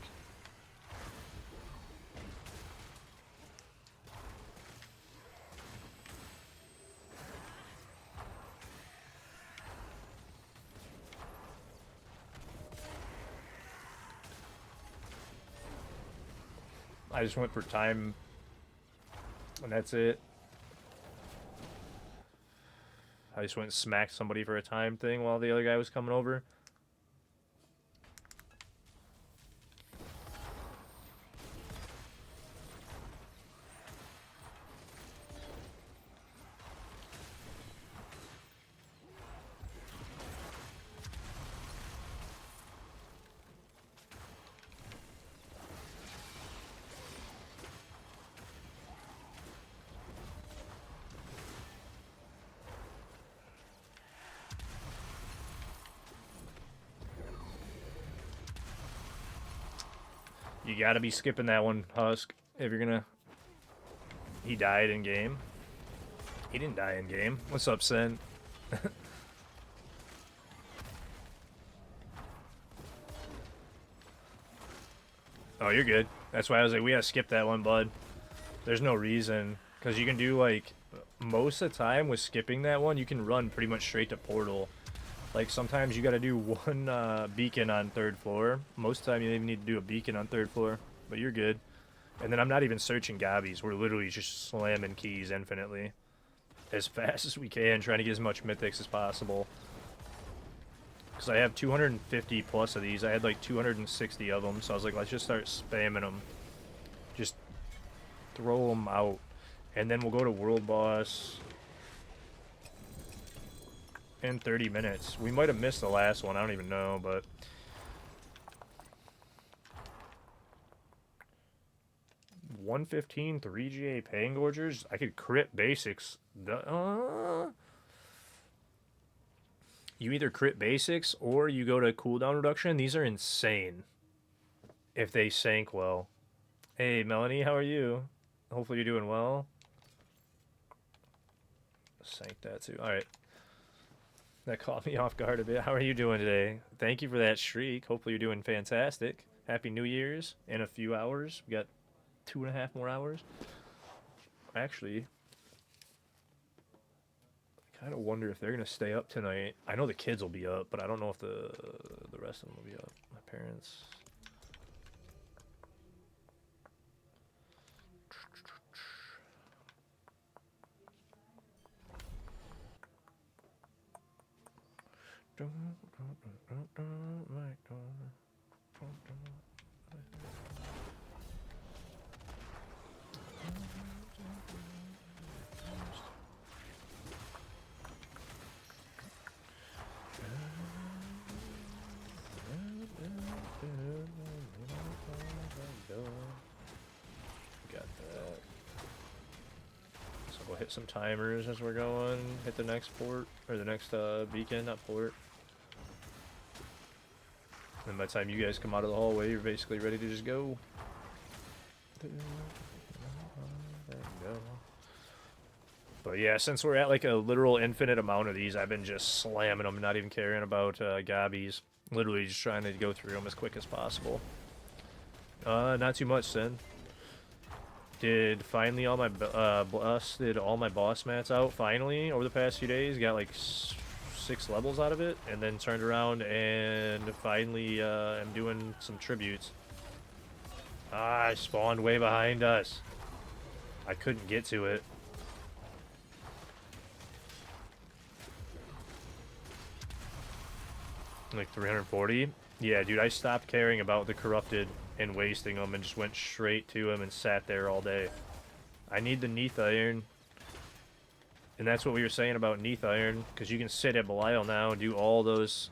I just went for time, and that's it. I just went and smacked somebody for a time thing while the other guy was coming over. You gotta be skipping that one, Husk, if you're gonna... He died in game. He didn't die in game. What's up, Sen? Oh, you're good. That's why I was like, we gotta skip that one, bud. There's no reason. Because you can do, like, most of the time with skipping that one, you can run pretty much straight to Portal. Like, sometimes you gotta do one beacon on 3rd floor. Most of the time, you don't even need to do a beacon on 3rd floor. But you're good. And then I'm not even searching gobbies. We're literally just slamming keys infinitely. As fast as we can, trying to get as much mythics as possible. Because I have 250 plus of these. I had like 260 of them. So I was like, let's just start spamming them. Just throw them out. And then we'll go to World Boss in 30 minutes. We might have missed the last one. I don't even know, but... 115 3GA Pangorgers. I could crit basics. You either crit basics or you go to cooldown reduction. These are insane if they sank well. Hey, Melanie, how are you? Hopefully you're doing well. Sank that too. All right. That caught me off guard a bit. How are you doing today? Thank you for that streak. Hopefully you're doing fantastic. Happy New Year's in a few hours. We got 2.5 more hours. Actually, I kind of wonder if they're gonna stay up tonight. I know the kids will be up, but I don't know if the rest of them will be up. My parents. Got that. So we'll hit some timers as we're going. Hit the next port, or the next beacon, not port. And by the time you guys come out of the hallway, you're basically ready to just go. But yeah, since we're at like a literal infinite amount of these, I've been just slamming them, not even caring about gobbies. Literally just trying to go through them as quick as possible. Not too much, Sin. Did finally all my busted all my boss mats out finally over the past few days. Got like 6 levels out of it, and then turned around and finally am doing some tributes. I spawned way behind us. I couldn't get to it. Like 340? Yeah, dude, I stopped caring about the corrupted and wasting them and just went straight to him and sat there all day. I need the Neath Iron. And that's what we were saying about Neath Iron, because you can sit at Belial now and do all those.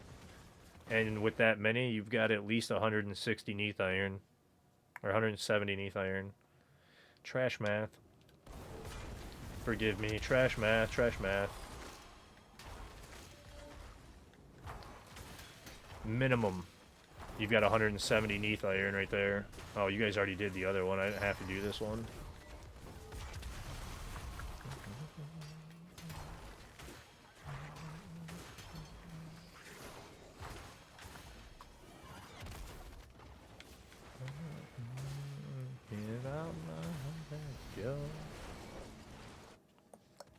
And with that many, you've got at least 160 Neath Iron. Or 170 Neath Iron. Trash math. Forgive me. Trash math, trash math. Minimum. You've got 170 Neath Iron right there. Oh, you guys already did the other one. I didn't have to do this one.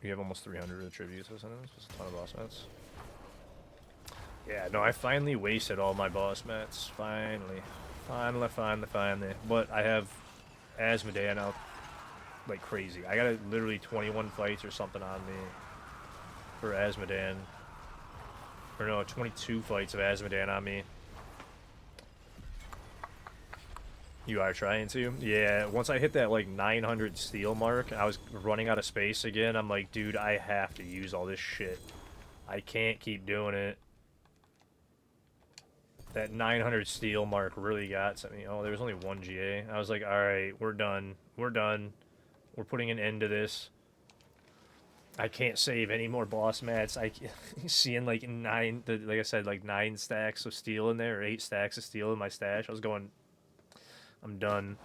You have almost 300 attributes, isn't it? Just a ton of boss mats. Yeah, no, I finally wasted all my boss mats. Finally. Finally. But I have Asmodean out like crazy. I got literally 21 fights or something on me for Asmodean. Or no, 22 fights of Asmodean on me. You are trying to? Yeah, once I hit that like 900 steel mark, I was running out of space again. I'm like, dude, I have to use all this shit. I can't keep doing it. That 900 steel mark really got to me. Oh, there was only one GA. I was like, alright, we're done. We're done. We're putting an end to this. I can't save any more boss mats. I seeing like like I said, like 9 stacks of steel in there, or 8 stacks of steel in my stash. I was going, I'm done.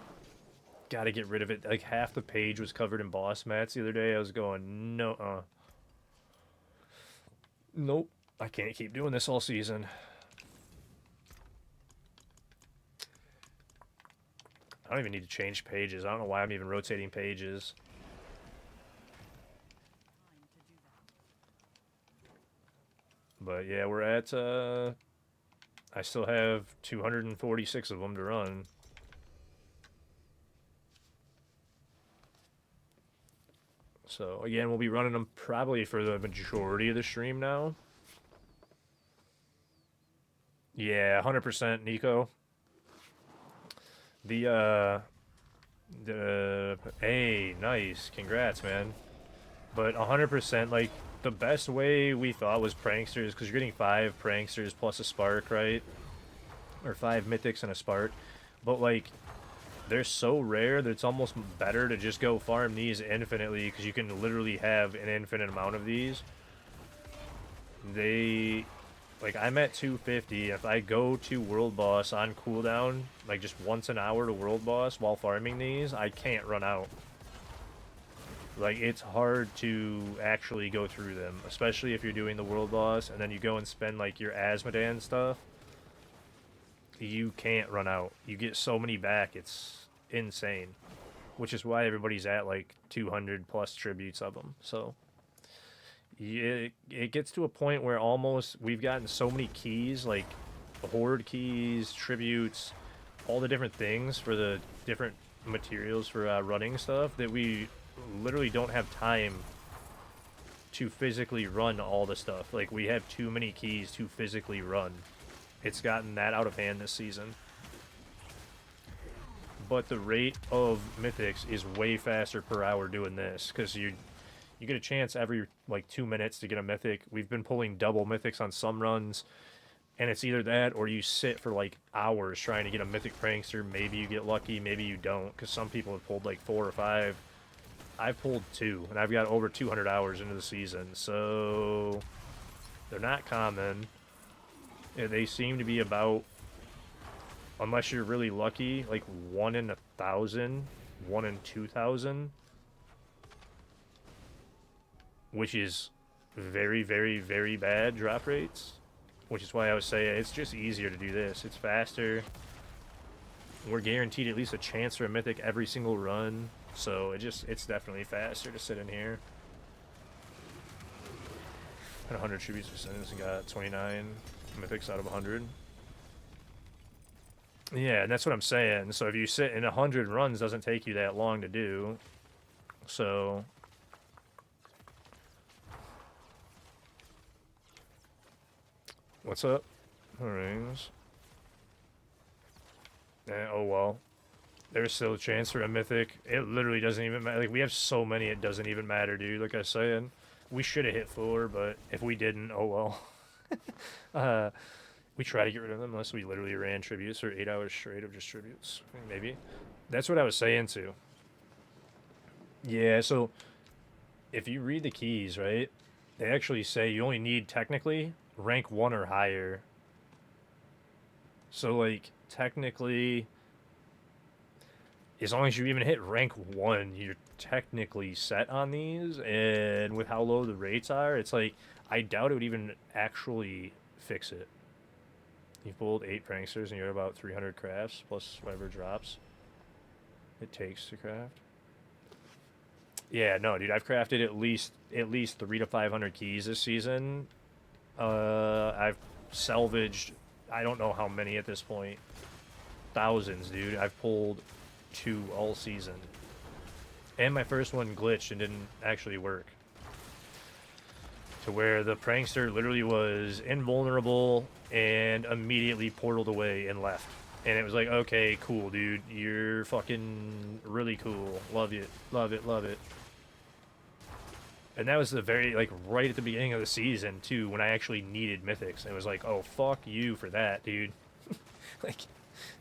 Gotta get rid of it. Like half the page was covered in boss mats the other day. I was going, no, nope. I can't keep doing this all season. I don't even need to change pages. I don't know why I'm even rotating pages. But yeah, we're at, I still have 246 of them to run. So again, we'll be running them probably for the majority of the stream now. Yeah, 100% Nico. Hey, nice. Congrats, man. But 100%, like, the best way we thought was pranksters, because you're getting 5 pranksters plus a spark, right? Or 5 mythics and a spark. But, like, they're so rare that it's almost better to just go farm these infinitely, because you can literally have an infinite amount of these. Like, I'm at 250. If I go to World Boss on cooldown, like just once an hour to World Boss while farming these, I can't run out. Like, it's hard to actually go through them, especially if you're doing the World Boss, and then you go and spend, like, your Asmodean stuff. You can't run out. You get so many back, it's insane. Which is why everybody's at, like, 200 plus tributes of them, so... It gets to a point where almost we've gotten so many keys, like horde keys, tributes, all the different things for the different materials for running stuff, that we literally don't have time to physically run all the stuff. Like, we have too many keys to physically run. It's gotten that out of hand this season. But the rate of mythics is way faster per hour doing this, because you get a chance every, like, 2 minutes to get a mythic. We've been pulling double mythics on some runs, and it's either that or you sit for, like, hours trying to get a mythic prankster. Maybe you get lucky, maybe you don't, because some people have pulled, like, 4 or 5. I've pulled 2, and I've got over 200 hours into the season, so they're not common. They seem to be about, unless you're really lucky, like 1 in 1,000, 1 in 2,000. Which is very, very, very bad drop rates. Which is why I would say it's just easier to do this. It's faster. We're guaranteed at least a chance for a mythic every single run. So it's definitely faster to sit in here. And 100 tributes percentage and got 29 mythics out of 100. Yeah, and that's what I'm saying. So if you sit in 100 runs, doesn't take you that long to do. So... What's up? Rings. Oh well. There's still a chance for a mythic. It literally doesn't even matter. Like, we have so many, it doesn't even matter, dude. Like I said, we should have hit 4, but if we didn't, oh well. We try to get rid of them unless we literally ran tributes for 8 hours straight of just tributes. Maybe. That's what I was saying too. Yeah, so if you read the keys, right, they actually say you only need, technically, rank 1 or higher. So, like, technically, as long as you even hit rank 1, you're technically set on these. And with how low the rates are, it's like, I doubt it would even actually fix it. You pulled 8 pranksters and you're at about 300 crafts, plus whatever drops it takes to craft. Yeah, no, dude, I've crafted at least 300 to 500 keys this season. I've salvaged, I don't know how many at this point. Thousands, dude. I've pulled 2 all season. And my first one glitched and didn't actually work. To where the prankster literally was invulnerable and immediately portaled away and left. And it was like, okay, cool, dude. You're fucking really cool. Love it. Love it. Love it. And that was the very, like, right at the beginning of the season, too, when I actually needed mythics. And it was like, oh, fuck you for that, dude. Like,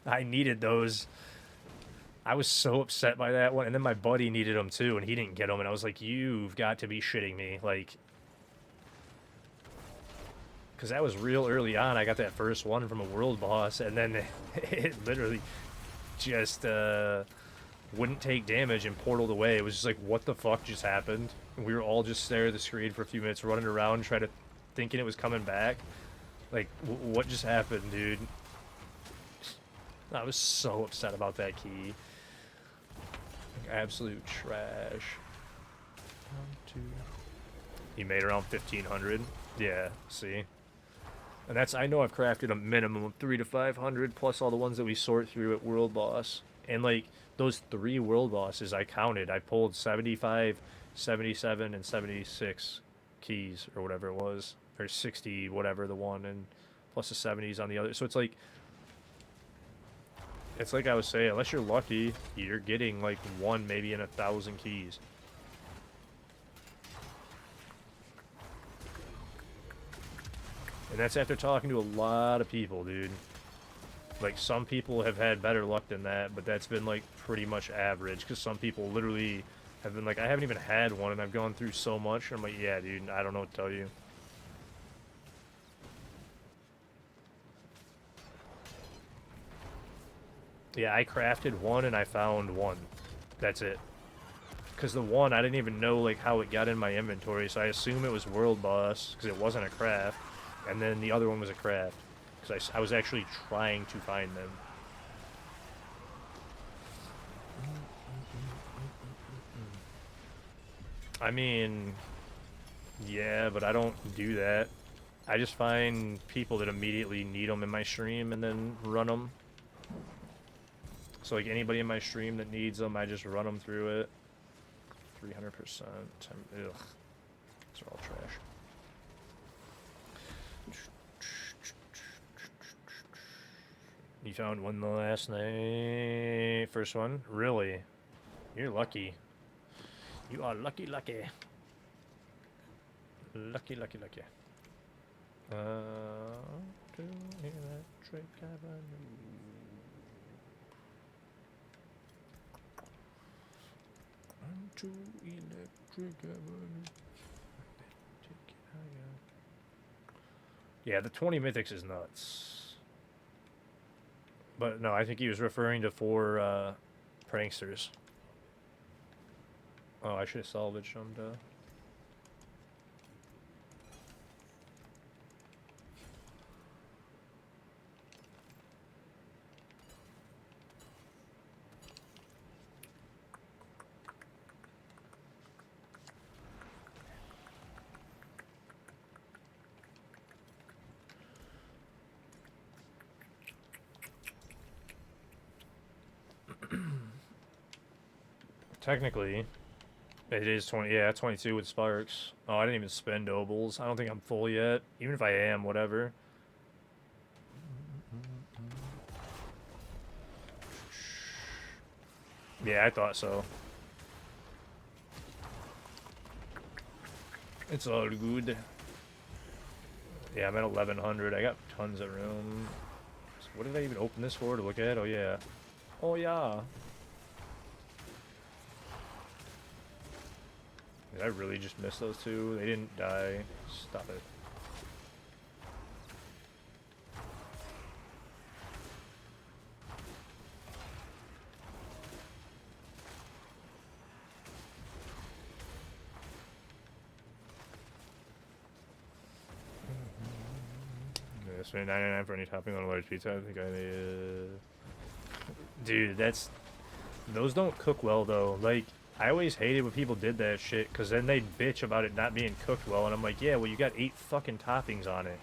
I needed those. I was so upset by that one. And then my buddy needed them, too, and he didn't get them. And I was like, you've got to be shitting me. Like, because that was real early on. I got that first one from a world boss, and then it literally just wouldn't take damage and portaled away. It was just like, what the fuck just happened? And we were all just staring at the screen for a few minutes, running around, thinking it was coming back. Like, what just happened, dude? I was so upset about that key. Like, absolute trash. 1, 2. You made around 1,500. Yeah, see? And that's, I know I've crafted a minimum of 300 to 500 plus all the ones that we sort through at World Boss. And like those 3 World Bosses I counted, I pulled 75, 77, and 76 keys or whatever it was. Or 60, whatever the one, and plus the 70s on the other. So it's like I was saying, unless you're lucky, you're getting like 1 maybe in 1,000 keys. And that's after talking to a lot of people, dude. Like, some people have had better luck than that, but that's been, like, pretty much average. Because some people literally have been like, I haven't even had one, and I've gone through so much. And I'm like, yeah, dude, I don't know what to tell you. Yeah, I crafted 1, and I found 1. That's it. Because the 1, I didn't even know, like, how it got in my inventory, so I assume it was World Boss, because it wasn't a craft. And then the other one was a craft. Because I was actually trying to find them. I mean, yeah, but I don't do that. I just find people that immediately need them in my stream and then run them. So like anybody in my stream that needs them, I just run them through it. 300%. Ugh. These are all trash. You found one the last night. First one? Really? You're lucky. You are lucky, lucky. Lucky, lucky, lucky. To Electric Avenue. To Electric Avenue. Yeah, the 20 mythics is nuts. But no, I think he was referring to 4 pranksters. Oh, I should have salvaged them, duh. Technically, it is 20. Yeah, 22 with sparks. Oh, I didn't even spend nobles. I don't think I'm full yet. Even if I am, whatever. Yeah, I thought so. It's all good. Yeah, I'm at 1100. I got tons of room. So what did I even open this for to look at? Oh, yeah. Oh, yeah. Did I really just miss those 2? They didn't die. Stop it. Yeah, so 99 for any topping on a large pizza. I think Dude, those don't cook well, though. Like, I always hated when people did that shit, because then they'd bitch about it not being cooked well, and I'm like, yeah, well, you got 8 fucking toppings on it.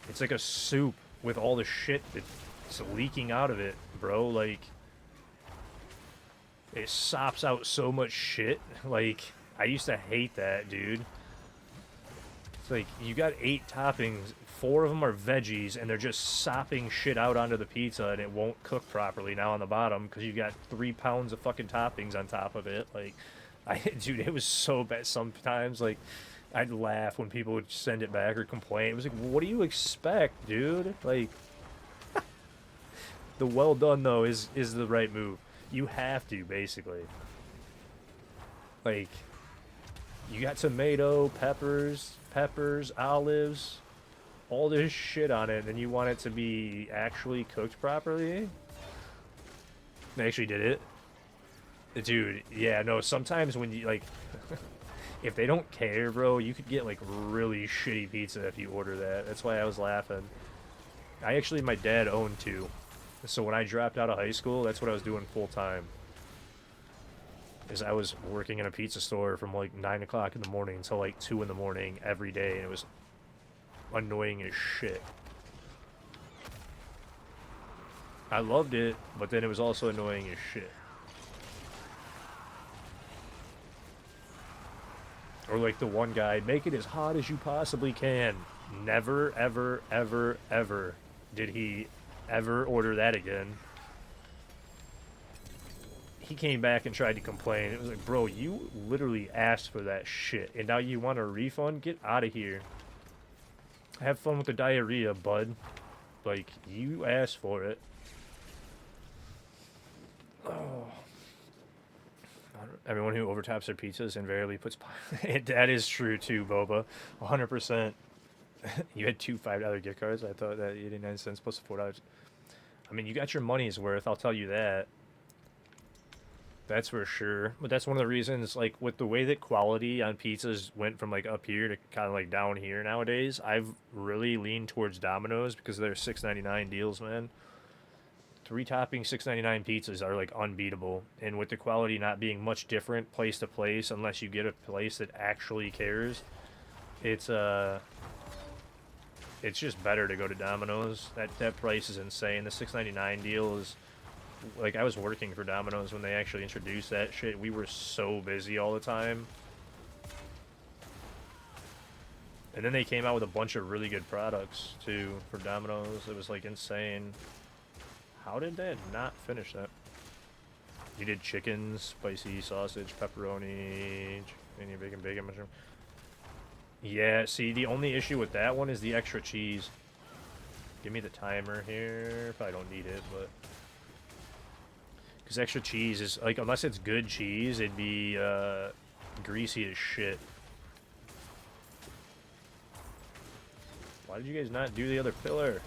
It's like a soup with all the shit that's leaking out of it, bro. Like, It sops out so much shit. Like, I used to hate that, dude. It's like, you got 8 toppings, 4 of them are veggies, and they're just sopping shit out onto the pizza, and it won't cook properly now on the bottom, because you got 3 pounds of fucking toppings on top of it. Like, dude, it was so bad sometimes, like, I'd laugh when people would send it back or complain. It was like, what do you expect, dude? Like, the well done, though, is the right move. You have to, basically. Like, you got tomato, peppers, olives, all this shit on it, and you want it to be actually cooked properly? They actually did it. Dude, yeah, no, sometimes when you, like, if they don't care, bro, you could get, like, really shitty pizza if you order that. That's why I was laughing. My dad owned 2. So when I dropped out of high school, that's what I was doing full time. Is I was working in a pizza store from like 9 o'clock in the morning until like 2 in the morning every day, and it was annoying as shit. I loved it, but then it was also annoying as shit. Or like the one guy, make it as hot as you possibly can. Never, ever, ever, ever did he ever order that again. He came back and tried to complain. It was like, bro, you literally asked for that shit, and now you want a refund? Get out of here. Have fun with the diarrhea, bud. Like, you asked for it. Oh. Everyone who overtops their pizzas invariably puts... That is true, too, Boba. 100%. You had 2 $5 gift cards. I thought that 89 cents plus $4. I mean, you got your money's worth, I'll tell you that. That's for sure. But that's one of the reasons, like, with the way that quality on pizzas went from, like, up here to kind of, like, down here nowadays, I've really leaned towards Domino's because of their $6.99 deals, man. 3 topping $6.99 pizzas are, like, unbeatable. And with the quality not being much different place to place, unless you get a place that actually cares, it's just better to go to Domino's. That price is insane. The $6.99 deal is... Like, I was working for Domino's when they actually introduced that shit. We were so busy all the time. And then they came out with a bunch of really good products, too, for Domino's. It was, like, insane. How did that not finish that? You did chicken, spicy sausage, pepperoni, bacon, mushroom. Yeah, see, the only issue with that one is the extra cheese. Give me the timer here. Probably don't need it, but... Because extra cheese is, like, unless it's good cheese, it'd be, greasy as shit. Why did you guys not do the other pillar?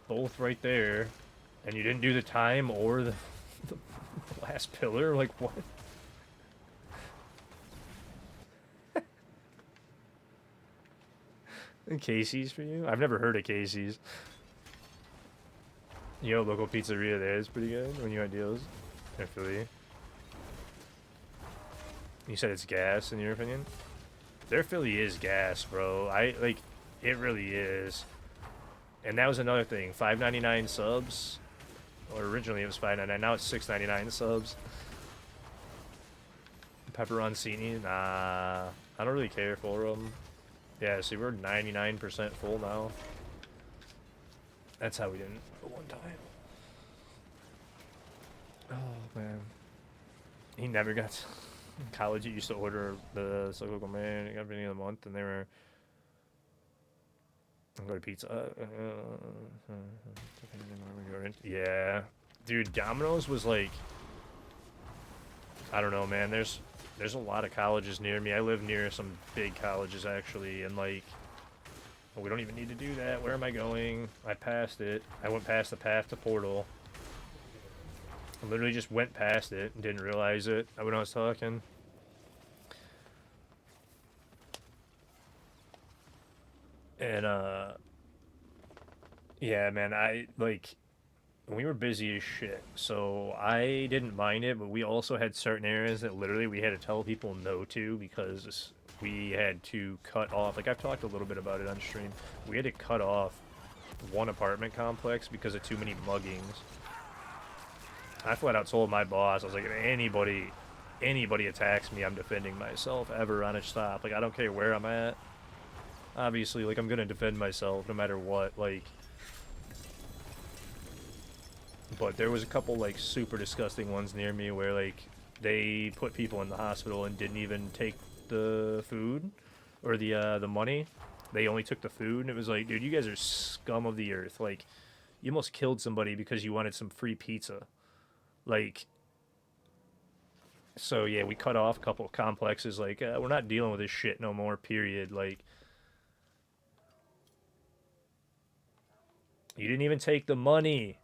Both right there. And you didn't do the time or the last pillar? Like, what? Casey's for you? I've never heard of Casey's. You know, local pizzeria there is pretty good when you had deals in Philly. You said it's gas, in your opinion? Their Philly is gas, bro. It really is. And that was another thing. $5.99 subs. Or originally it was $5.99. Now it's $6.99 subs. Pepperoncini? Nah. I don't really care for them. Yeah, see, we're 99% full now. That's how we didn't at one time. Oh, man. He never got... In college, he used to order the Cyclical Man. It got beginning of the month, and they were... I'll go to pizza. Yeah. Dude, Domino's was like... I don't know, man. There's a lot of colleges near me. I live near some big colleges, actually, and like... Oh, we don't even need to do that. Where am I going? I passed it. I went past the path to Portal. I literally just went past it and didn't realize it when I was talking. And, yeah, man, we were busy as shit, so I didn't mind it, but we also had certain areas that literally we had to tell people no to because we had to cut off, like I've talked a little bit about it on stream, we had to cut off one apartment complex because of too many muggings. I flat out told my boss, I was like, if anybody attacks me, I'm defending myself ever on a stop. Like, I don't care where I'm at. Obviously, like, I'm gonna defend myself no matter what. Like, but there was a couple like super disgusting ones near me where like they put people in the hospital and didn't even take the food or the money. They only took the food, and it was like, dude, you guys are scum of the earth. Like, you almost killed somebody because you wanted some free pizza. Like, so yeah, we cut off a couple of complexes. Like, we're not dealing with this shit no more. Period. Like, you didn't even take the money.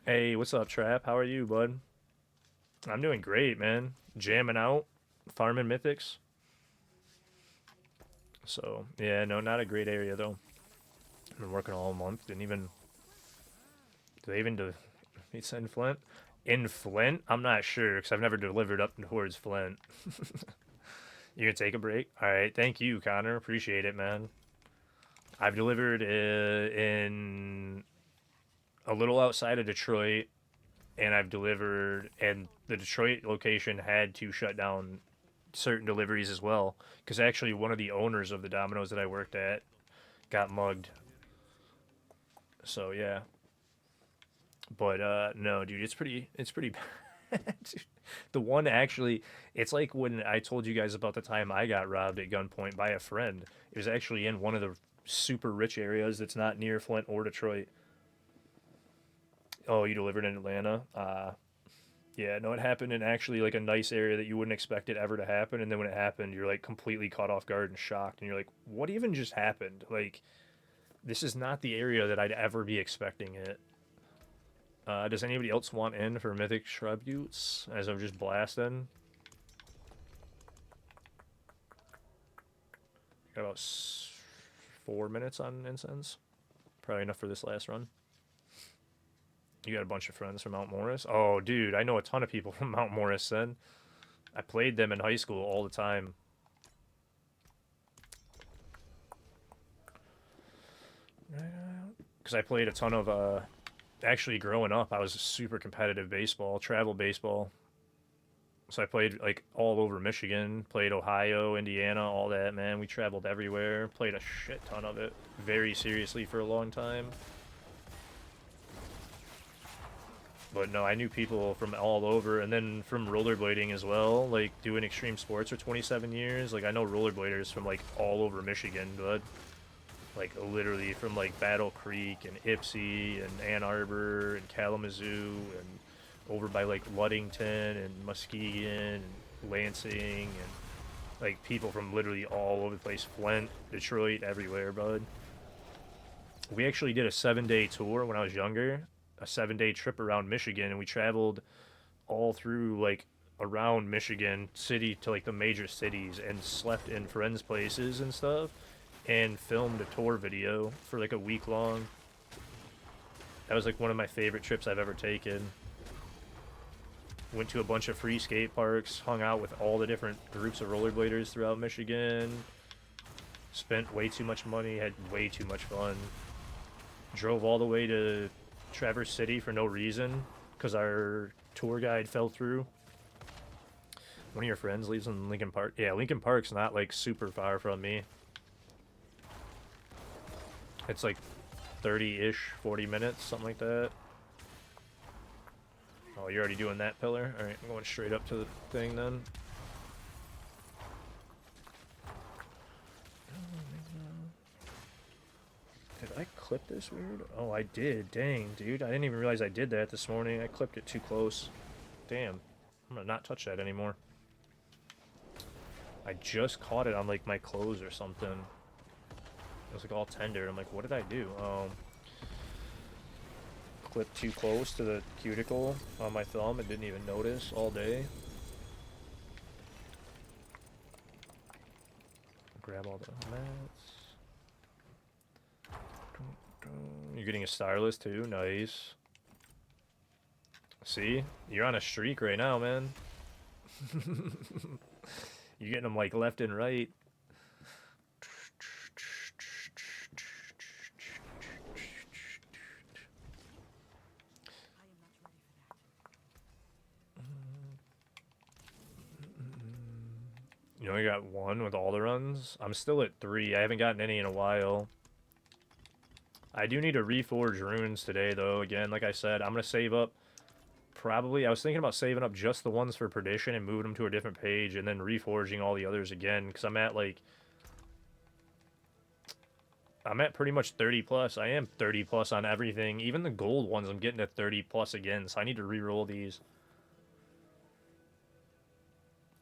Hey, what's up, Trap? How are you, bud? I'm doing great, man. Jamming out, farming mythics. So yeah, no, not a great area though. I've been working all month. Didn't even. Do they even do? They send Flint? In Flint? I'm not sure because I've never delivered up towards Flint. You gonna take a break? All right, thank you, Connor. Appreciate it, man. I've delivered in a little outside of Detroit, and I've delivered, and the Detroit location had to shut down certain deliveries as well because actually one of the owners of the Domino's that I worked at got mugged. So yeah, but no, dude, it's pretty bad. Dude. The one actually, it's like when I told you guys about the time I got robbed at gunpoint by a friend. It was actually in one of the super rich areas that's not near Flint or Detroit. Oh, you delivered in Atlanta? Yeah, no, it happened in actually like a nice area that you wouldn't expect it ever to happen. And then when it happened, you're like completely caught off guard and shocked. And you're like, what even just happened? Like, this is not the area that I'd ever be expecting it. Does anybody else want in for Mythic Tributes as I'm just blasting? Got about 4 minutes on incense. Probably enough for this last run. You got a bunch of friends from Mount Morris? Oh, dude, I know a ton of people from Mount Morris then. I played them in high school all the time. Because I played a ton of, actually growing up, I was a super competitive baseball, travel baseball. So I played like all over Michigan, played Ohio, Indiana, all that, man. We traveled everywhere, played a shit ton of it very seriously for a long time. But no, I knew people from all over, and then from rollerblading as well, like doing extreme sports for 27 years. Like I know rollerbladers from like all over Michigan, but like literally from like Battle Creek and Ypsi and Ann Arbor and Kalamazoo and over by like Ludington and Muskegon and Lansing and like people from literally all over the place, Flint, Detroit, everywhere, bud. We actually did a 7-day tour when I was younger, a 7-day trip around Michigan, and we traveled all through like around Michigan city to like the major cities and slept in friends' places and stuff and filmed a tour video for like a week long. That was like one of my favorite trips I've ever taken. Went to a bunch of free skate parks, hung out with all the different groups of rollerbladers throughout Michigan. Spent way too much money, had way too much fun. Drove all the way to Traverse City for no reason because our tour guide fell through. One of your friends lives in Lincoln Park. Yeah, Lincoln Park's not like super far from me. It's like 30-ish, 40 minutes, something like that. Oh, you're already doing that pillar? Alright, I'm going straight up to the thing then. Did I clip this weird? Oh, I did. Dang, dude. I didn't even realize I did that this morning. I clipped it too close. Damn. I'm gonna not touch that anymore. I just caught it on like my clothes or something. It was like all tender. I'm like, what did I do? Clipped too close to the cuticle on my thumb and didn't even notice all day. Grab all the mats. You're getting a Starless too? Nice. See? You're on a streak right now, man. You're getting them like left and right. You only got one with all the runs? I'm still at 3. I haven't gotten any in a while. I do need to reforge runes today, though. Again, like I said, I'm going to save up. Probably, I was thinking about saving up just the ones for Perdition and moving them to a different page and then reforging all the others again, because I'm at, like... I'm at pretty much 30 plus. I am 30 plus on everything. Even the gold ones, I'm getting to 30 plus again, so I need to re-roll these.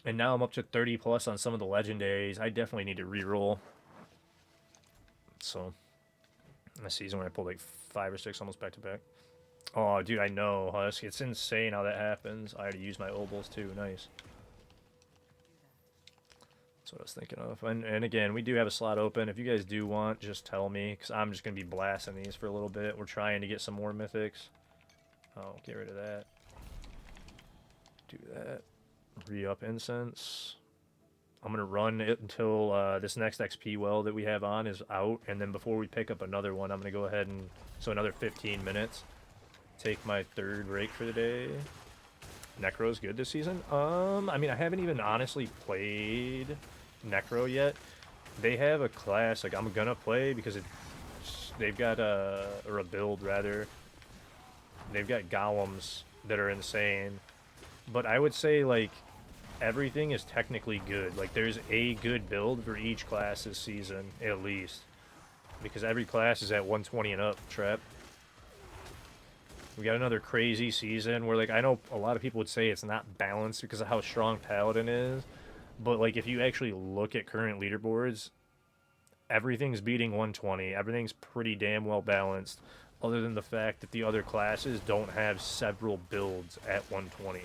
And now I'm up to 30 plus on some of the legendaries. I definitely need to re-roll. So, in a season where I pulled like 5 or 6 almost back to back. Oh, dude, I know, Husk. It's insane how that happens. I had to use my obols too. Nice. That's what I was thinking of. And again, we do have a slot open. If you guys do want, just tell me, because I'm just going to be blasting these for a little bit. We're trying to get some more mythics. Oh, get rid of that. Do that. Re-up incense. I'm going to run it until this next XP well that we have on is out. And then before we pick up another one, I'm going to go ahead and... So another 15 minutes. Take my 3rd break for the day. Necro's good this season. I mean, I haven't even honestly played Necro yet. They have a class, like, I'm gonna play because they've got or a build, rather. They've got golems that are insane. But I would say, like, everything is technically good. Like, there's a good build for each class this season, at least. Because every class is at 120 and up, Trap. We got another crazy season where, like, I know a lot of people would say it's not balanced because of how strong Paladin is. But, like, if you actually look at current leaderboards, everything's beating 120. Everything's pretty damn well balanced, other than the fact that the other classes don't have several builds at 120.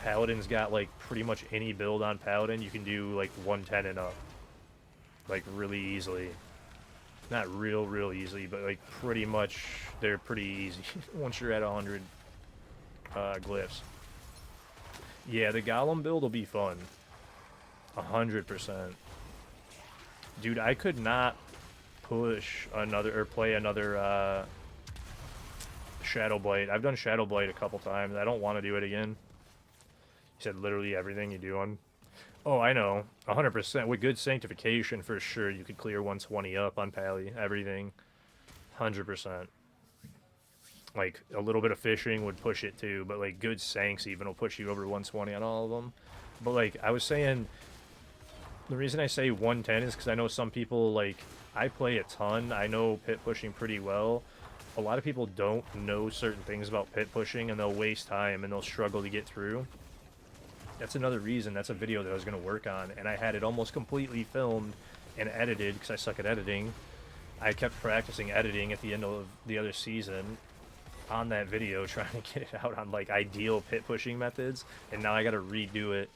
Paladin's got, like, pretty much any build on Paladin. You can do, like, 110 and up. Like, really easily. Not real easily, but, like, pretty much they're pretty easy once you're at 100 glyphs. Yeah, the Golem build will be fun. 100%. Dude, I could not push another, or play another Shadow Blight. I've done Shadow Blight a couple times. I don't want to do it again. You said literally everything you do on... Oh, I know. 100%. With good sanctification, for sure, you could clear 120 up on Pally. Everything. 100%. Like, a little bit of fishing would push it too, but, like, good sanks even will push you over 120 on all of them. But, like, I was saying, the reason I say 110 is because I know some people, like, I play a ton. I know pit pushing pretty well. A lot of people don't know certain things about pit pushing, and they'll waste time, and they'll struggle to get through. That's another reason. That's a video that I was going to work on, and I had it almost completely filmed and edited because I suck at editing. I kept practicing editing at the end of the other season on that video, trying to get it out on, like, ideal pit pushing methods, and now I got to redo it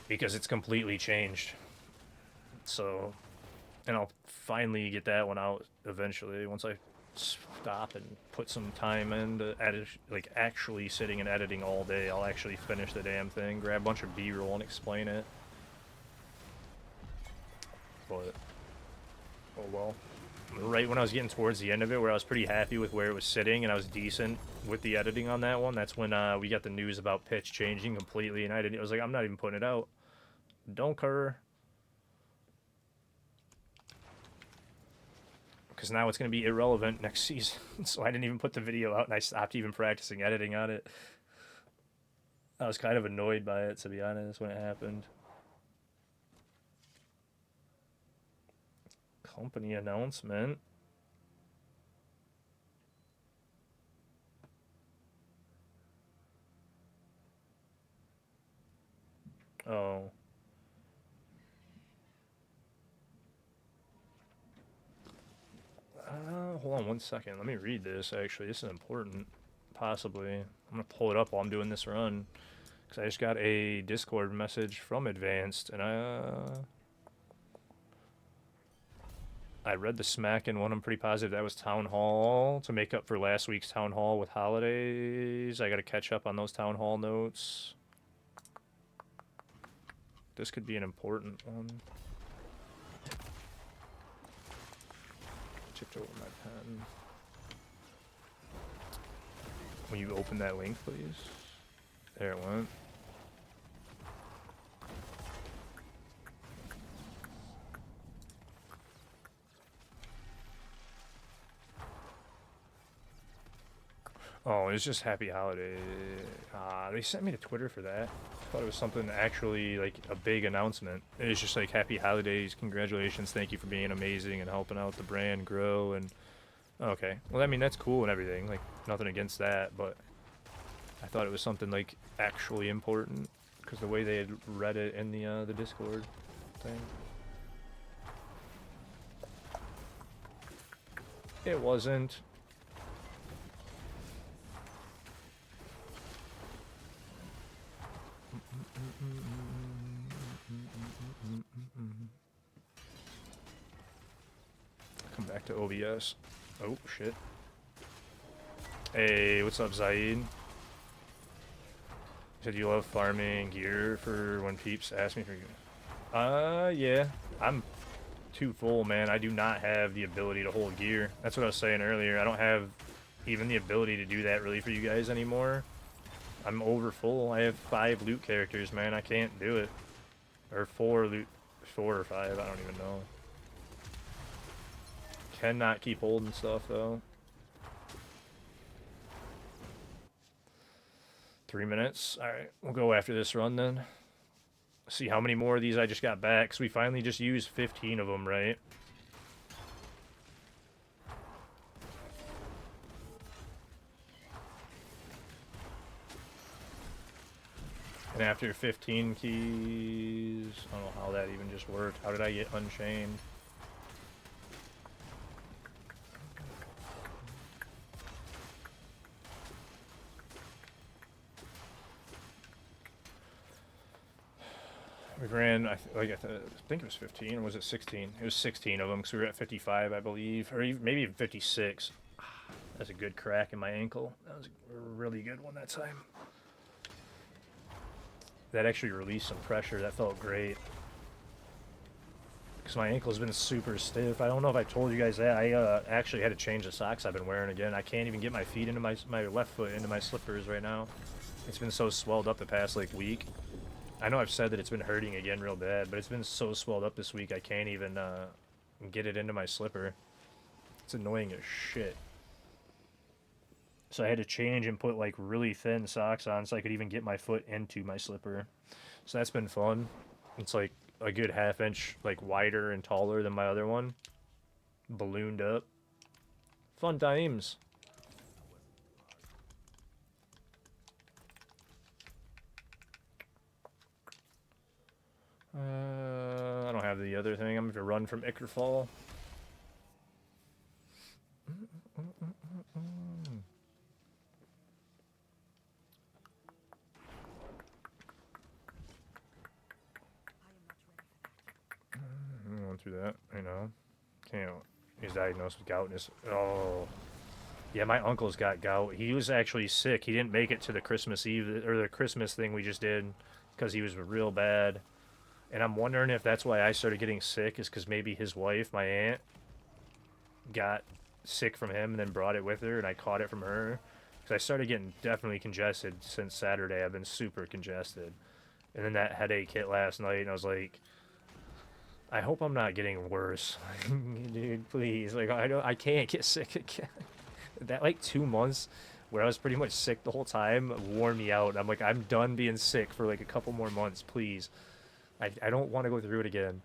because it's completely changed. So, and I'll finally get that one out eventually once I stop and put some time into edit, like, actually sitting and editing all day. I'll actually finish the damn thing, grab a bunch of B-roll and explain it. But, oh well. Right when I was getting towards the end of it, where I was pretty happy with where it was sitting and I was decent with the editing on that one, that's when we got the news about pitch changing completely, and I was like, I'm not even putting it out. Don't cur. Because now it's going to be irrelevant next season. So I didn't even put the video out, and I stopped even practicing editing on it. I was kind of annoyed by it, to be honest, when it happened. Company announcement. Oh. Hold on one second. Let me read this, actually. This is important. Possibly. I'm going to pull it up while I'm doing this run. Because I just got a Discord message from Advanced, and I read the Smackin' one. I'm pretty positive that was Town Hall to make up for last week's Town Hall with holidays. I got to catch up on those Town Hall notes. This could be an important one. Chipped over my pen. Will you open that link, please? There it went. Oh, it was just Happy Holiday. They sent me to Twitter for that. I thought it was something actually like a big announcement. It was just like Happy Holidays, congratulations, thank you for being amazing and helping out the brand grow. And okay, well, I mean that's cool and everything. Like nothing against that, but I thought it was something like actually important because the way they had read it in the Discord thing. It wasn't. Come back to OBS. Oh, shit. Hey, what's up, Zaid? You said you love farming gear for when peeps ask me for... yeah. I'm too full, man. I do not have the ability to hold gear. That's what I was saying earlier. I don't have even the ability to do that really for you guys anymore. I'm over full. I have 5 loot characters, man. I can't do it. Or 4 loot... 4 or 5, I don't even know. Cannot keep holding stuff, though. 3 minutes. Alright, we'll go after this run, then. See how many more of these I just got back, because we finally just used 15 of them, right? And after 15 keys... I don't know how that even just worked. How did I get Unchained? We ran, I think it was 15, or was it 16? It was 16 of them, because we were at 55, I believe, or even, maybe even 56. That's a good crack in my ankle. That was a really good one that time. That actually released some pressure. That felt great. Because my ankle's been super stiff. I don't know if I told you guys that. I actually had to change the socks I've been wearing again. I can't even get my feet into my left foot into my slippers right now. It's been so swelled up the past, like, week. I know I've said that it's been hurting again real bad, but it's been so swelled up this week I can't even get it into my slipper. It's annoying as shit. So I had to change and put like really thin socks on so I could even get my foot into my slipper. So that's been fun. It's like a good half-inch like wider and taller than my other one. Ballooned up. Fun times. I don't have the other thing. I'm going to run from Ickerfall. I'm going through that, you know. Can't. He's diagnosed with gout. Oh. Yeah, my uncle's got gout. He was actually sick. He didn't make it to the Christmas Eve, or the Christmas thing we just did, because he was real bad. And I'm wondering if that's why I started getting sick, is because maybe his wife, my aunt, got sick from him and then brought it with her, and I caught it from her. Because I started getting definitely congested since Saturday. I've been super congested. And then that headache hit last night, and I was like, I hope I'm not getting worse. Dude, please. Like, I can't get sick again. That, like, 2 months where I was pretty much sick the whole time wore me out. I'm like, I'm done being sick for, like, a couple more months, please. I don't want to go through it again.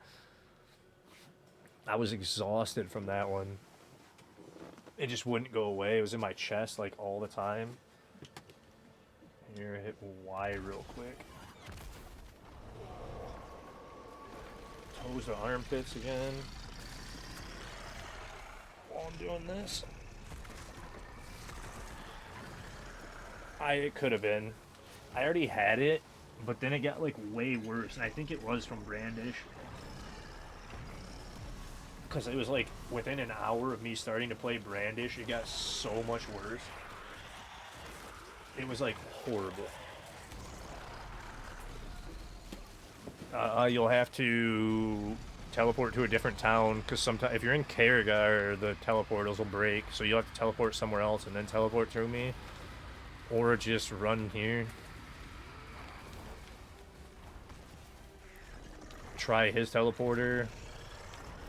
I was exhausted from that one. It just wouldn't go away. It was in my chest, like, all the time. Here, hit Y real quick. Toes to armpits again. While I'm doing this. It could have been. I already had it, but then it got, like, way worse. And I think it was from Brandish. Because it was, like, within an hour of me starting to play Brandish, it got so much worse. It was, like, horrible. You'll have to teleport to a different town, because sometimes, if you're in Karagar, the teleportals will break, so you'll have to teleport somewhere else and then teleport through me. Or just run here. Try his teleporter.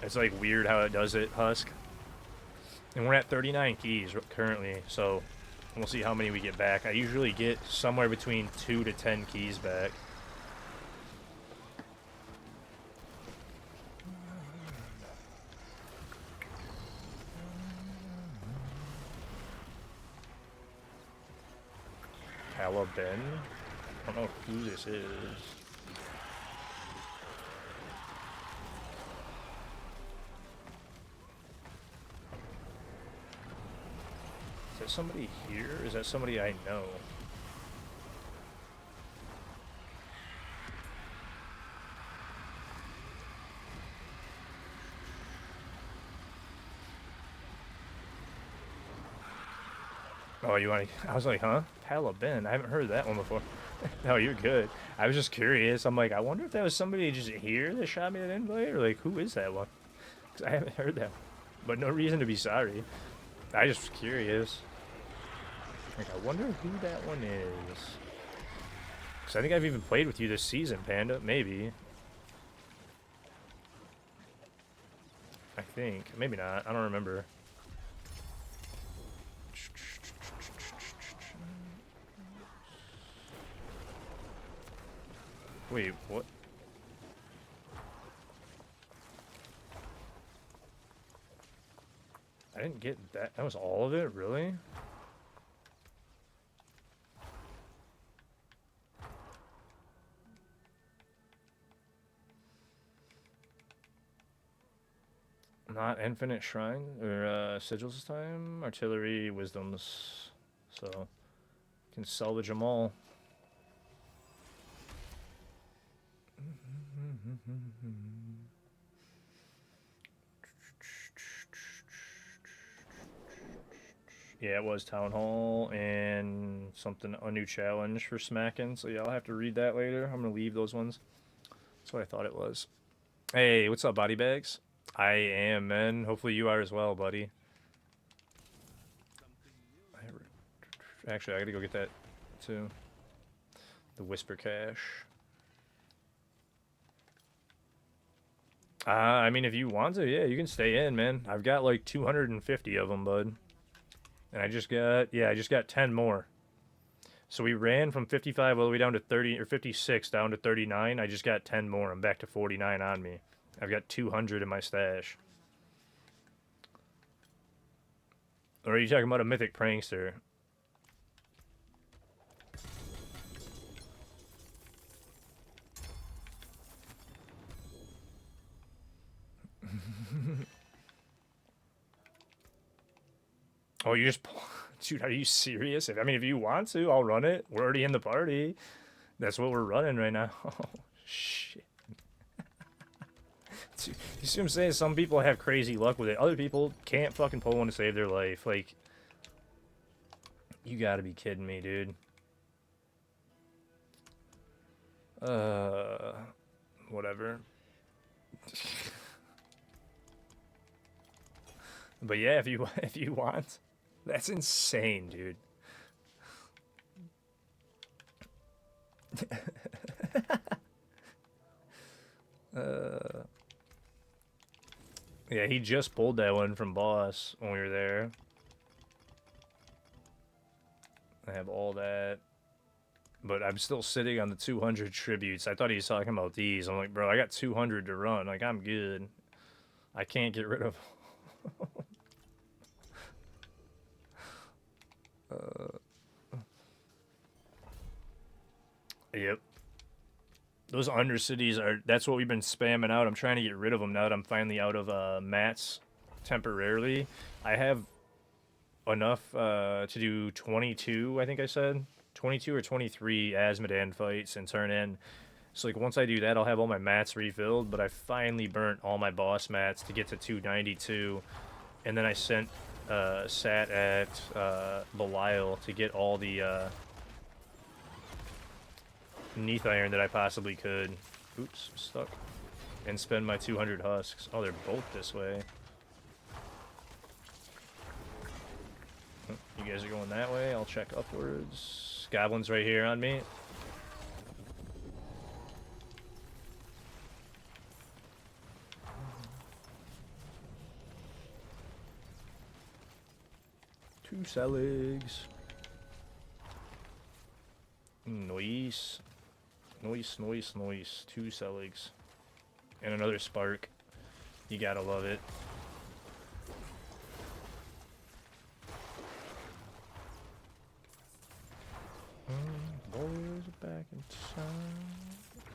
It's like weird how it does it, Husk. And we're at 39 keys currently, so We'll see how many we get back. I usually get somewhere between 2 to 10 keys back. Ben? I don't know who this is. Is that somebody here? Is that somebody I know? Oh, you want to... I was like, huh? Ben? I haven't heard that one before. No, you're good. I was just curious. I'm like, I wonder if that was somebody just here that shot me that invite, or like, who is that one? Because I haven't heard that. But no reason to be sorry. I just was curious. Like, I wonder who that one is. Because I think I've even played with you this season, Panda. Maybe. I think. Maybe not. I don't remember. Wait, what? I didn't get that. That was all of it? Really? Not infinite shrine or sigils this time. Artillery, wisdoms. So can salvage them all. Yeah, it was Town Hall and something, a new challenge for smacking. So yeah, I'll have to read that later. I'm gonna leave those ones. That's what I thought it was. Hey, what's up, body bags? I am, man. Hopefully you are as well, buddy. Actually, I gotta go get that too. The Whisper Cache. I mean, if you want to, yeah, you can stay in, man. I've got like 250 of them, bud. And I just got 10 more. So we ran from 55 all the way down to 30, or 56 down to 39. I just got 10 more. I'm back to 49 on me. I've got 200 in my stash. Or are you talking about a mythic prankster? Oh, you just... Dude, are you serious? I mean, if you want to, I'll run it. We're already in the party. That's what we're running right now. Oh, shit. Dude, you see what I'm saying? Some people have crazy luck with it. Other people can't fucking pull one to save their life. Like, you gotta be kidding me, dude. Whatever. But yeah, if you want, that's insane, dude. Yeah, he just pulled that one from Boss when we were there. I have all that. But I'm still sitting on the 200 tributes. I thought he was talking about these. I'm like, bro, I got 200 to run. Like, I'm good. I can't get rid of Yep. Those undercities are, that's what we've been spamming out. I'm trying to get rid of them now that I'm finally out of mats temporarily. I have enough to do 22, I think I said. 22 or 23 Azmodan fights and turn in. So like once I do that, I'll have all my mats refilled, but I finally burnt all my boss mats to get to 292. And then I sat at Belial to get all the Neath Iron that I possibly could. Oops, stuck. And spend my 200 husks. Oh, they're both this way. You guys are going that way. I'll check upwards. Goblins right here on me. Two Seligs. Noise. Noise, noise, noise. 2 Seligs. And another Spark. You gotta love it. Boys are back in town.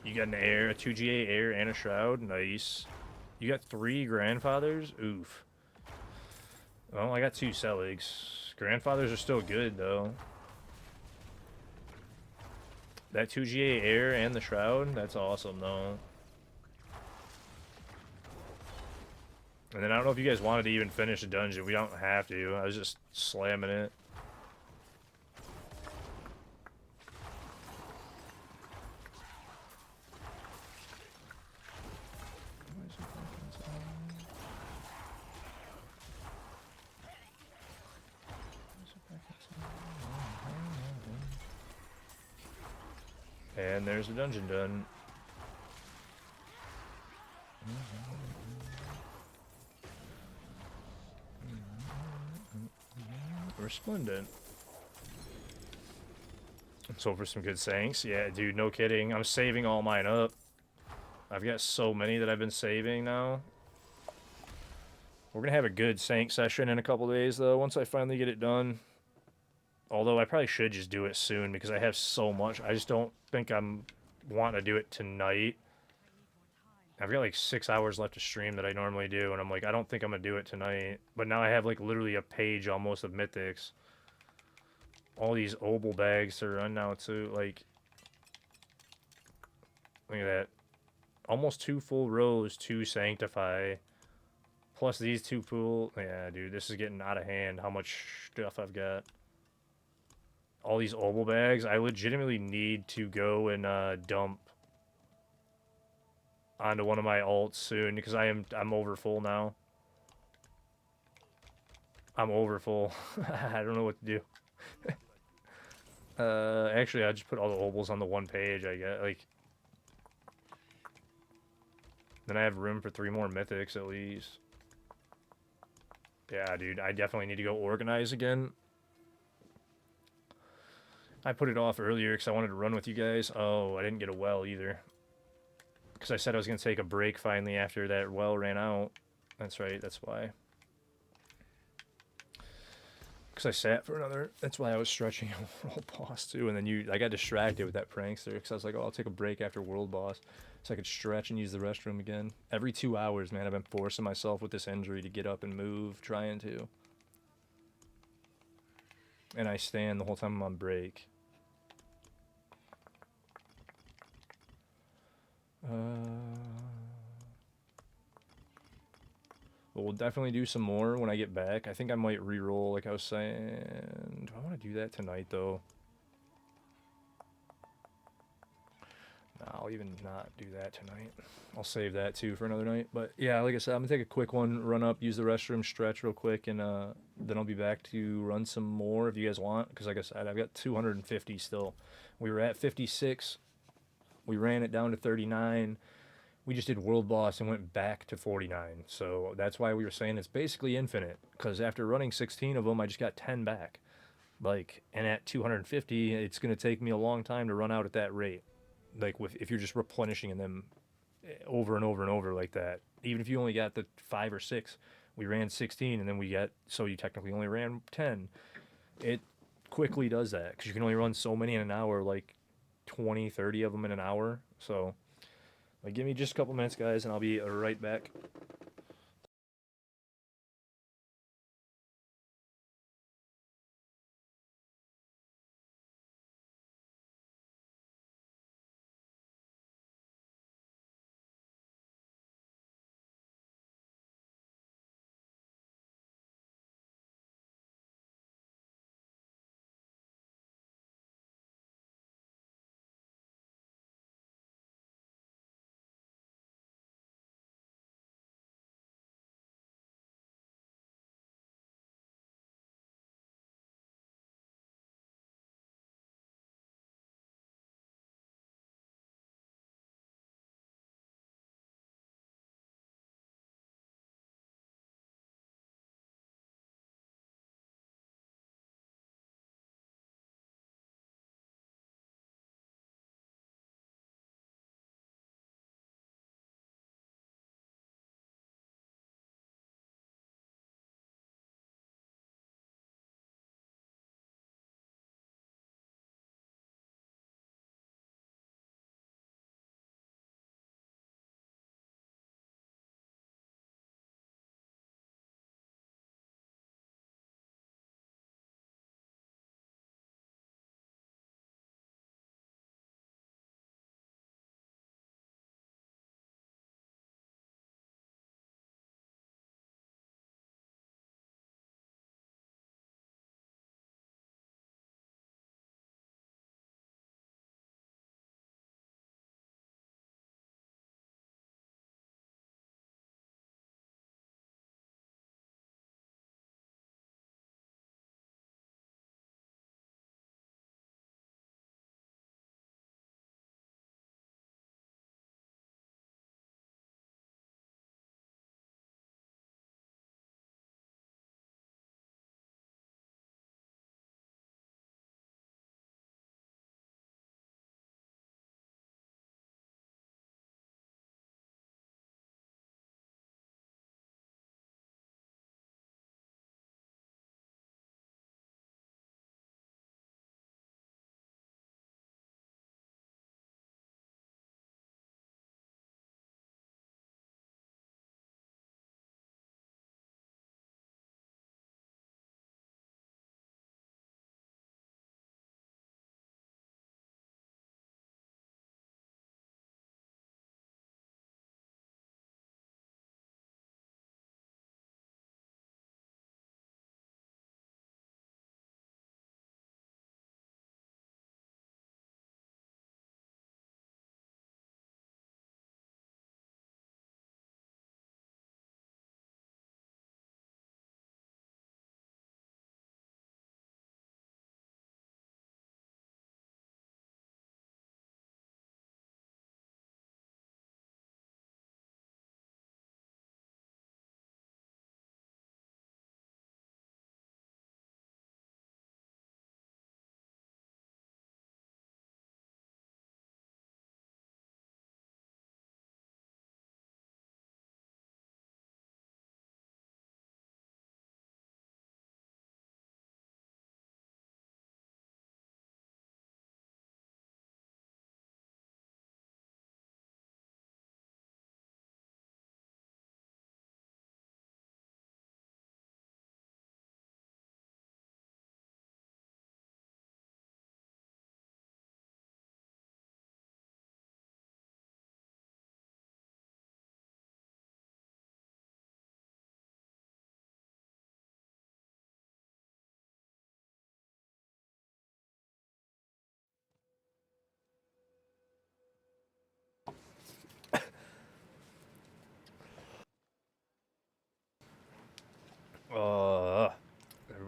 You got an air, a 2GA air, and a shroud. Nice. You got 3 grandfathers? Oof. Well, I got 2 Seligs. Grandfathers are still good, though. That 2GA air and the shroud, that's awesome, though. And then I don't know if you guys wanted to even finish the dungeon. We don't have to. I was just slamming it. And there's the dungeon done. Resplendent. So for some good thanks. Yeah, dude, no kidding. I'm saving all mine up. I've got so many that I've been saving now. We're going to have a good Sank session in a couple days, though, once I finally get it done. Although I probably should just do it soon because I have so much. I just don't think I'm wanting to do it tonight. I've got like 6 hours left to stream that I normally do, and I'm like, I don't think I'm going to do it tonight. But now I have like literally a page almost of mythics. All these obol bags are on now too. Like, look at that. Almost 2 full rows to sanctify. Plus these 2 full. Yeah, dude, this is getting out of hand how much stuff I've got. All these obol bags. I legitimately need to go and dump onto one of my alts soon because I'm over full now. I'm over full. I don't know what to do. Actually, I just put all the obols on the one page. I get like. Then I have room for 3 more mythics at least. Yeah, dude, I definitely need to go organize again. I put it off earlier because I wanted to run with you guys. Oh, I didn't get a well either. Because I said I was going to take a break finally after that well ran out. That's right, that's why. Because I sat for another... That's why I was stretching a world boss too. And then I got distracted with that prankster. Because I was like, oh, I'll take a break after world boss. So I could stretch and use the restroom again. Every 2 hours, man, I've been forcing myself with this injury to get up and move, trying to. And I stand the whole time I'm on break. But we'll definitely do some more when I get back. I think I might re-roll, like I was saying. Do I want to do that tonight, though? Nah, I'll even not do that tonight. I'll save that, too, for another night. But, yeah, like I said, I'm going to take a quick one, run up, use the restroom, stretch real quick, and then I'll be back to run some more if you guys want. Because, like I said, I've got 250 still. We were at 56. We ran it down to 39. We just did world boss and went back to 49. So that's why we were saying it's basically infinite. Because after running 16 of them, I just got 10 back. Like, and at 250, it's going to take me a long time to run out at that rate. Like, if you're just replenishing them over and over and over like that. Even if you only got the 5 or 6, we ran 16 and then we got, so you technically only ran 10. It quickly does that because you can only run so many in an hour, like 20, 30 of them in an hour. So, like, give me just a couple minutes, guys, and I'll be right back.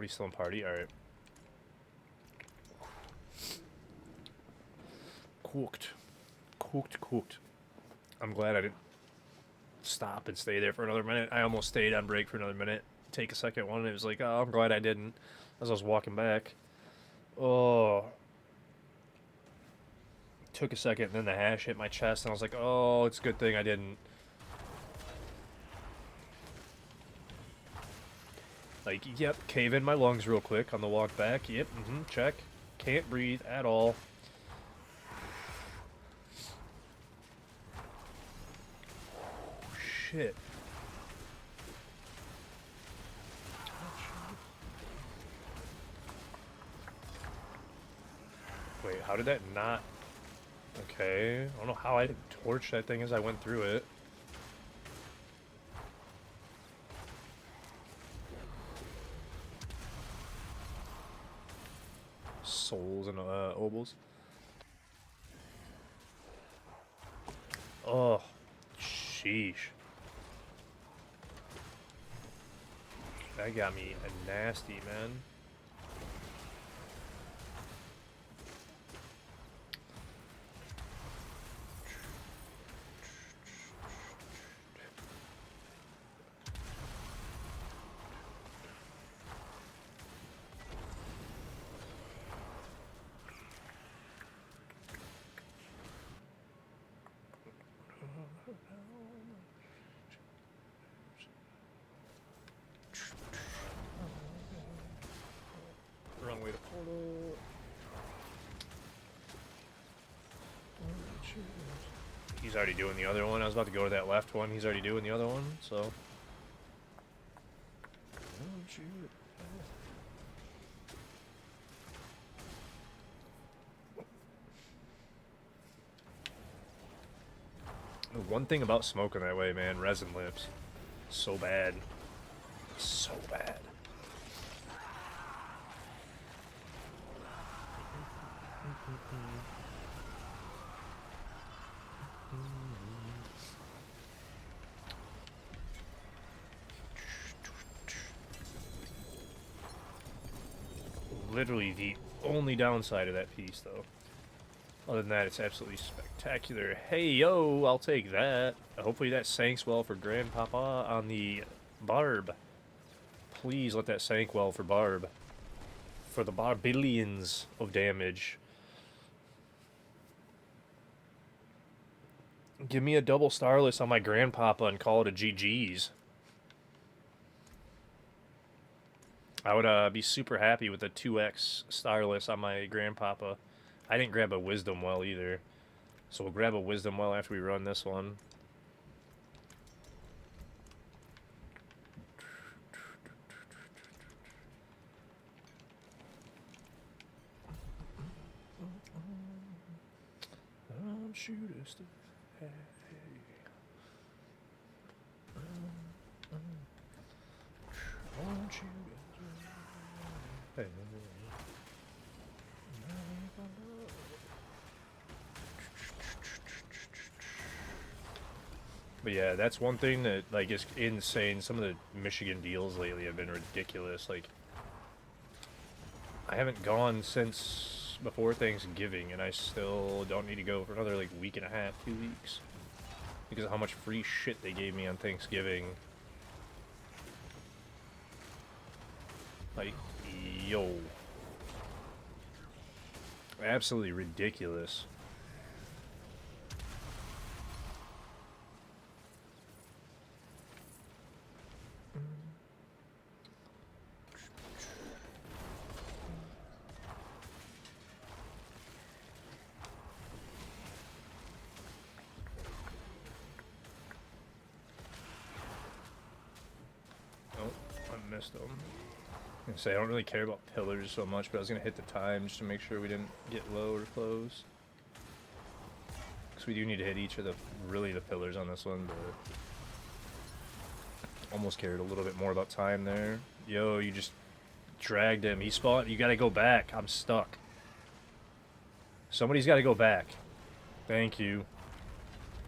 we still in party? Alright. Cooked. Cooked. I'm glad I didn't stop and stay there for another minute. I almost stayed on break for another minute. Take a second one, and it was like, oh, I'm glad I didn't. As I was walking back. Oh. Took a second, and then the hash hit my chest, and I was like, oh, it's a good thing I didn't. Like, yep, cave in my lungs real quick on the walk back. Yep, check. Can't breathe at all. Shit. Wait, how did that not... Okay, I don't know how I torched that thing as I went through it. Souls and obols. Oh, sheesh. That got me a nasty, man. Wrong way to portal. He's already doing the other one. I was about to go to that left one. He's already doing the other one, so. Oh, shoot. One thing about smoking that way, man, resin lips. So bad. So bad. Literally the only downside of that piece, though. Other than that, it's absolutely spectacular. Hey, yo, I'll take that. Hopefully that sinks well for Grandpapa on the Barb. Please let that sink well for Barb. For the barbillions of damage. Give me a double starless on my Grandpapa and call it a GG's. I would be super happy with a 2x starless on my Grandpapa. I didn't grab a Wisdom Well either. So we'll grab a Wisdom Well after we run this one. Shoot us. Hey. Won't you? Hey. But yeah, that's one thing that, like, is insane. Some of the Michigan deals lately have been ridiculous. Like, I haven't gone since before Thanksgiving, and I still don't need to go for another, like, week and a half, 2 weeks. Because of how much free shit they gave me on Thanksgiving. Like, yo. Absolutely ridiculous. Oh, I missed them. I was gonna say, I don't really care about pillars so much, but I was gonna hit the time just to make sure we didn't get low or close. Because we do need to hit each of the pillars on this one, but almost cared a little bit more about time there. Yo, you just dragged him. He spawned. You gotta go back. I'm stuck. Somebody's gotta go back. Thank you.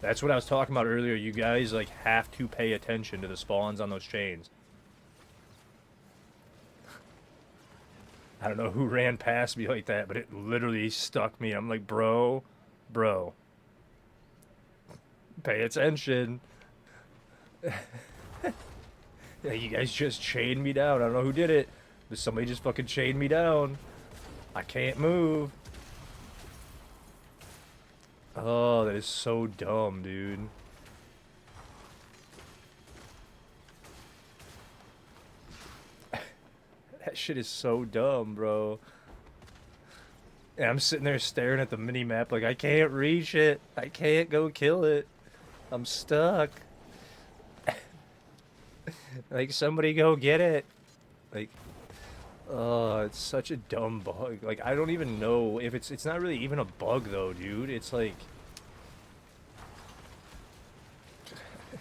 That's what I was talking about earlier. You guys, like, have to pay attention to the spawns on those chains. I don't know who ran past me like that, but it literally stuck me. I'm like, bro, pay attention. Yeah, you guys just chained me down. I don't know who did it, but somebody just fucking chained me down. I can't move. Oh, that is so dumb, dude. That shit is so dumb, bro. And I'm sitting there staring at the mini map like I can't reach it. I can't go kill it. I'm stuck. Like somebody go get it. Like, oh, it's such a dumb bug. Like I don't even know if it's not really even a bug though, dude. It's like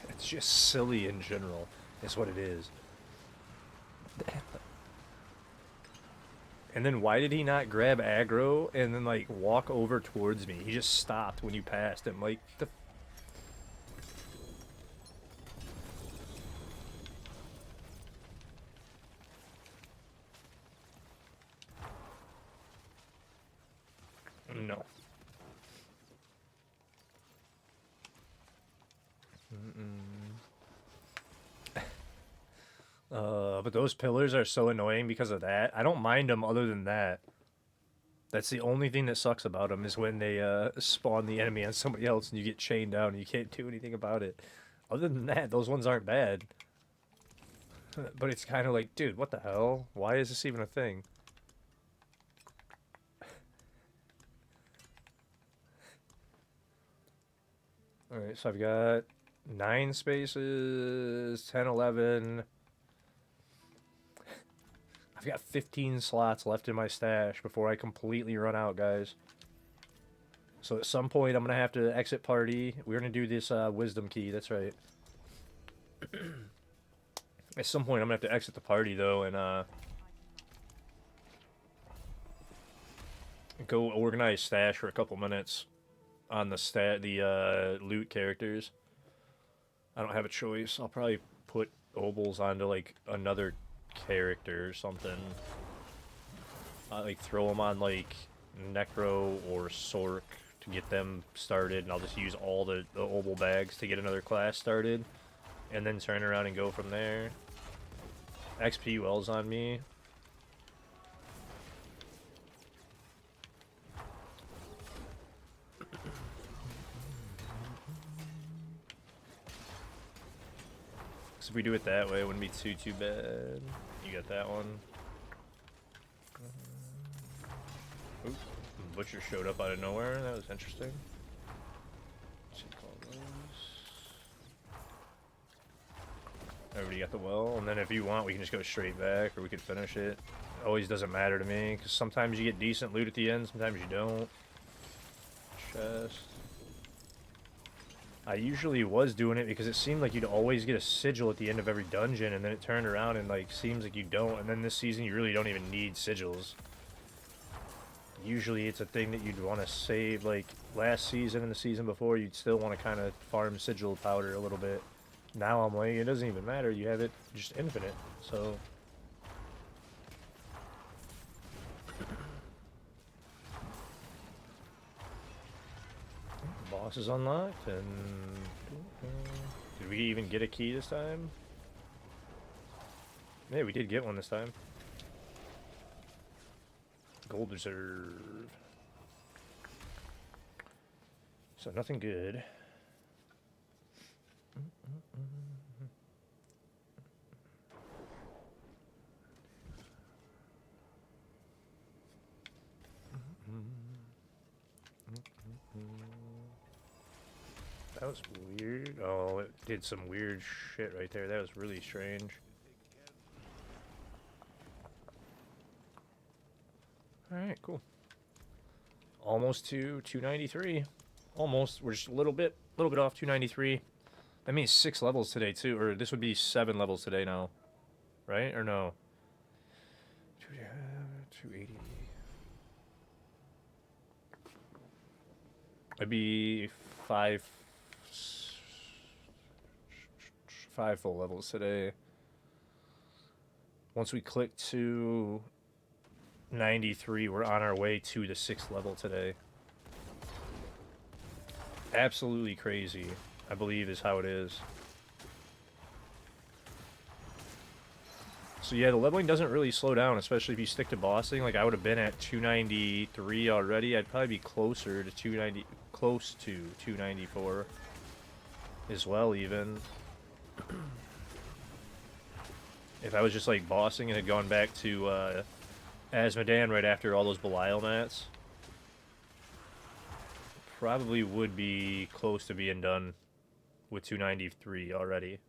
it's just silly in general. Is what it is. And then why did he not grab aggro and then like walk over towards me? He just stopped when you passed him. Like the no. But those pillars are so annoying because of that. I don't mind them other than that. That's the only thing that sucks about them is when they spawn the enemy on somebody else and you get chained down and you can't do anything about it. Other than that, those ones aren't bad. But it's kind of like, dude, what the hell? Why is this even a thing? Alright, so I've got 9 spaces, 10, 11. I've got 15 slots left in my stash before I completely run out, guys. So at some point, I'm going to have to exit party. We're going to do this wisdom key, that's right. At some point, I'm going to have to exit the party, though, and go organize stash for a couple minutes on the loot characters. I don't have a choice. I'll probably put obols onto, like, another character or something. Like, throw them on, like, Necro or Sork to get them started, and I'll just use all the obol bags to get another class started, and then turn around and go from there. XP wells on me. So if we do it that way, it wouldn't be too bad. You got that one. Oop. Butcher showed up out of nowhere. That was interesting. Everybody got the well, and then if you want, we can just go straight back, or we could finish it. Always doesn't matter to me, because sometimes you get decent loot at the end, sometimes you don't. Chest. I usually was doing it because it seemed like you'd always get a sigil at the end of every dungeon, and then it turned around and like seems like you don't, and then this season you really don't even need sigils. Usually it's a thing that you'd want to save, like last season and the season before, you'd still want to kind of farm sigil powder a little bit. Now I'm like, it doesn't even matter, you have it just infinite, so... Boss is unlocked, and... Did we even get a key this time? Yeah, we did get one this time. Gold reserve. So nothing good. That was weird. Oh, it did some weird shit right there. That was really strange. Alright, cool. Almost to 293. Almost. We're just a little bit off 293. That means 6 levels today, too. Or this would be 7 levels today now. Right? Or no? 280. It'd be 5 full levels today. Once we click to 93. We're on our way to the 6th level today. Absolutely crazy, I believe is how it is. So yeah, the leveling doesn't really slow down, especially if you stick to bossing. Like, I would have been at 293 already. I'd probably be closer to 290, close to 294 as well, even. If I was just, like, bossing and had gone back to Asmodan right after all those Belial mats, probably would be close to being done with 293 already.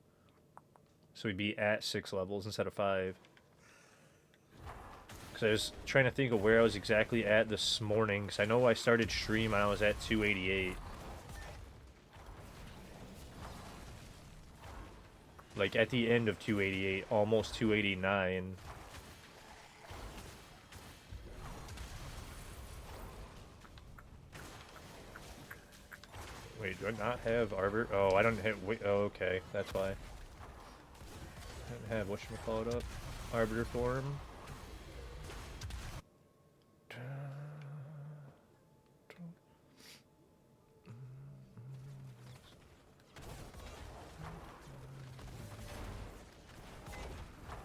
So we'd be at 6 levels instead of 5. Because I was trying to think of where I was exactly at this morning. Because I know I started stream and I was at 288. Like at the end of 288, almost 289. Wait, do I not have Arbor? Oh, I don't have. Wait, oh, okay, that's why. I don't have whatchamacallit up. Arbiter form.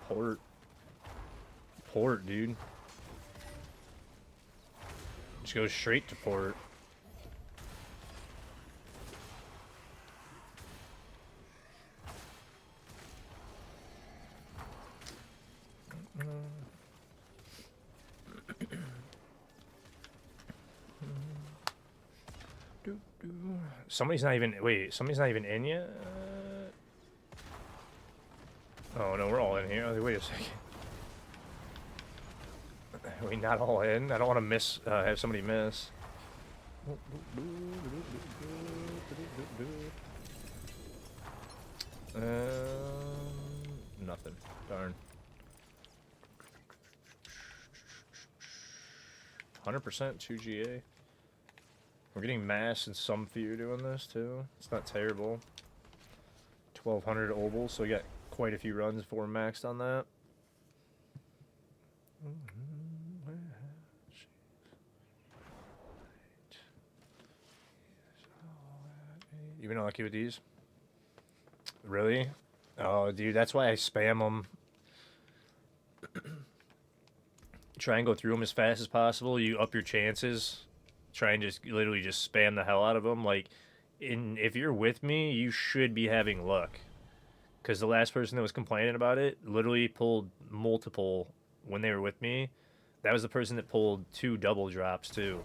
Port. Port, dude. Just go straight to port. Somebody's not even. Wait, somebody's not even in yet? Oh no, we're all in here. Wait a second. Are we not all in? I don't want to miss. Have somebody miss. Nothing. Darn. 100% 2GA. We're getting mass and some fear doing this too. It's not terrible. 1200 obols, so we got quite a few runs before we're maxed on that. You been lucky with these? Really? Oh, dude, that's why I spam them. Try and go through them as fast as possible. You up your chances. Try and just literally just spam the hell out of them. Like, if you're with me, you should be having luck. Because the last person that was complaining about it literally pulled multiple when they were with me. That was the person that pulled 2 double drops, too.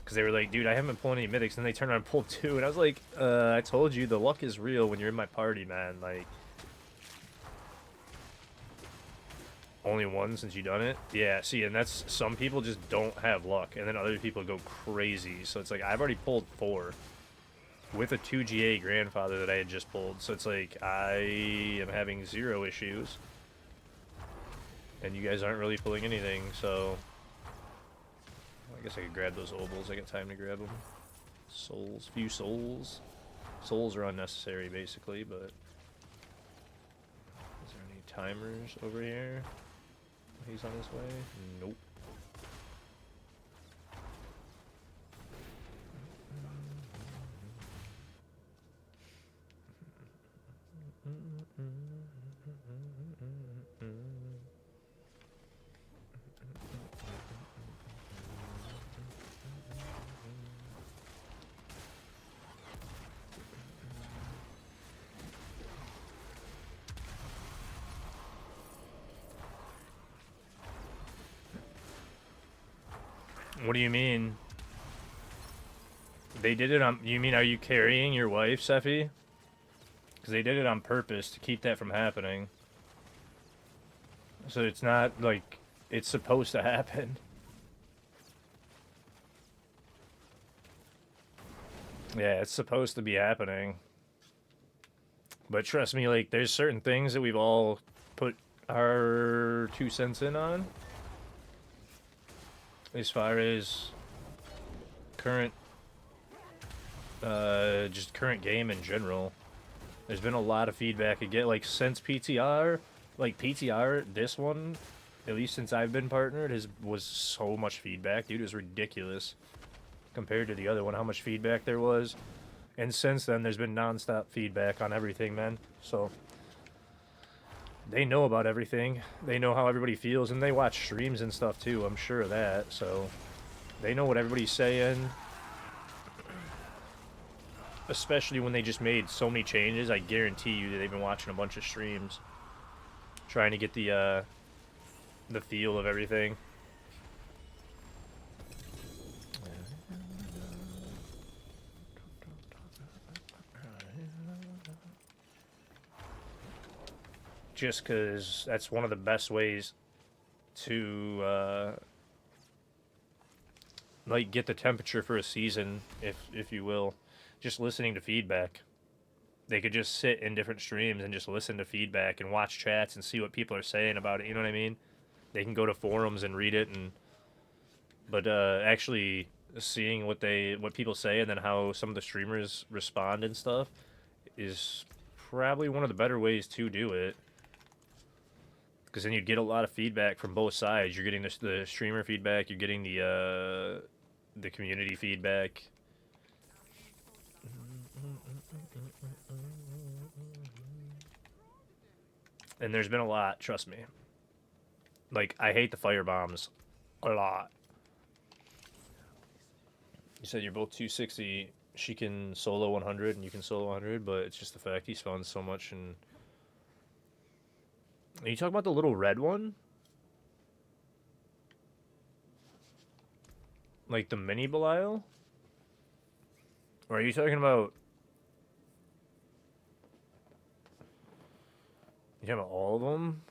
Because they were like, dude, I haven't been pulling any mythics. And they turned around and pulled 2. And I was like, I told you, the luck is real when you're in my party, man. Like, only one since you done it? Yeah, see, and that's, some people just don't have luck. And then other people go crazy. So it's like, I've already pulled 4. With a 2GA grandfather that I had just pulled. So it's like, I am having 0 issues. And you guys aren't really pulling anything, so... I guess I could grab those obols. I got time to grab them. Souls. Few souls. Souls are unnecessary, basically, but... Is there any timers over here? He's on his way? Nope. What do you mean? They did it on... You mean, are you carrying your wife, Sephi? Because they did it on purpose to keep that from happening. So it's not, like, it's supposed to happen. Yeah, it's supposed to be happening. But trust me, like, there's certain things that we've all put our 2 cents in on. As far as current, just current game in general. There's been a lot of feedback again, like, since PTR, like, PTR, this one, at least since I've been partnered, was so much feedback, dude. It was ridiculous compared to the other one, how much feedback there was. And since then, there's been nonstop feedback on everything, man. So they know about everything. They know how everybody feels, and they watch streams and stuff too. I'm sure of that. So they know what everybody's saying. Especially when they just made so many changes, I guarantee you that they've been watching a bunch of streams, trying to get the feel of everything. Just because that's one of the best ways to like get the temperature for a season, if you will. Just listening to feedback. They could just sit in different streams and just listen to feedback and watch chats and see what people are saying about it. You know what I mean? They can go to forums and read it, but actually seeing what people say and then how some of the streamers respond and stuff is probably one of the better ways to do it. Because then you'd get a lot of feedback from both sides. You're getting the streamer feedback. You're getting the community feedback. And there's been a lot, trust me. Like, I hate the fire bombs a lot. You said you're both 260. She can solo 100 and you can solo 100, but it's just the fact he spawns so much. And are you talking about the little red one? Like the mini Belial? Or are you talking about... You talking about all of them?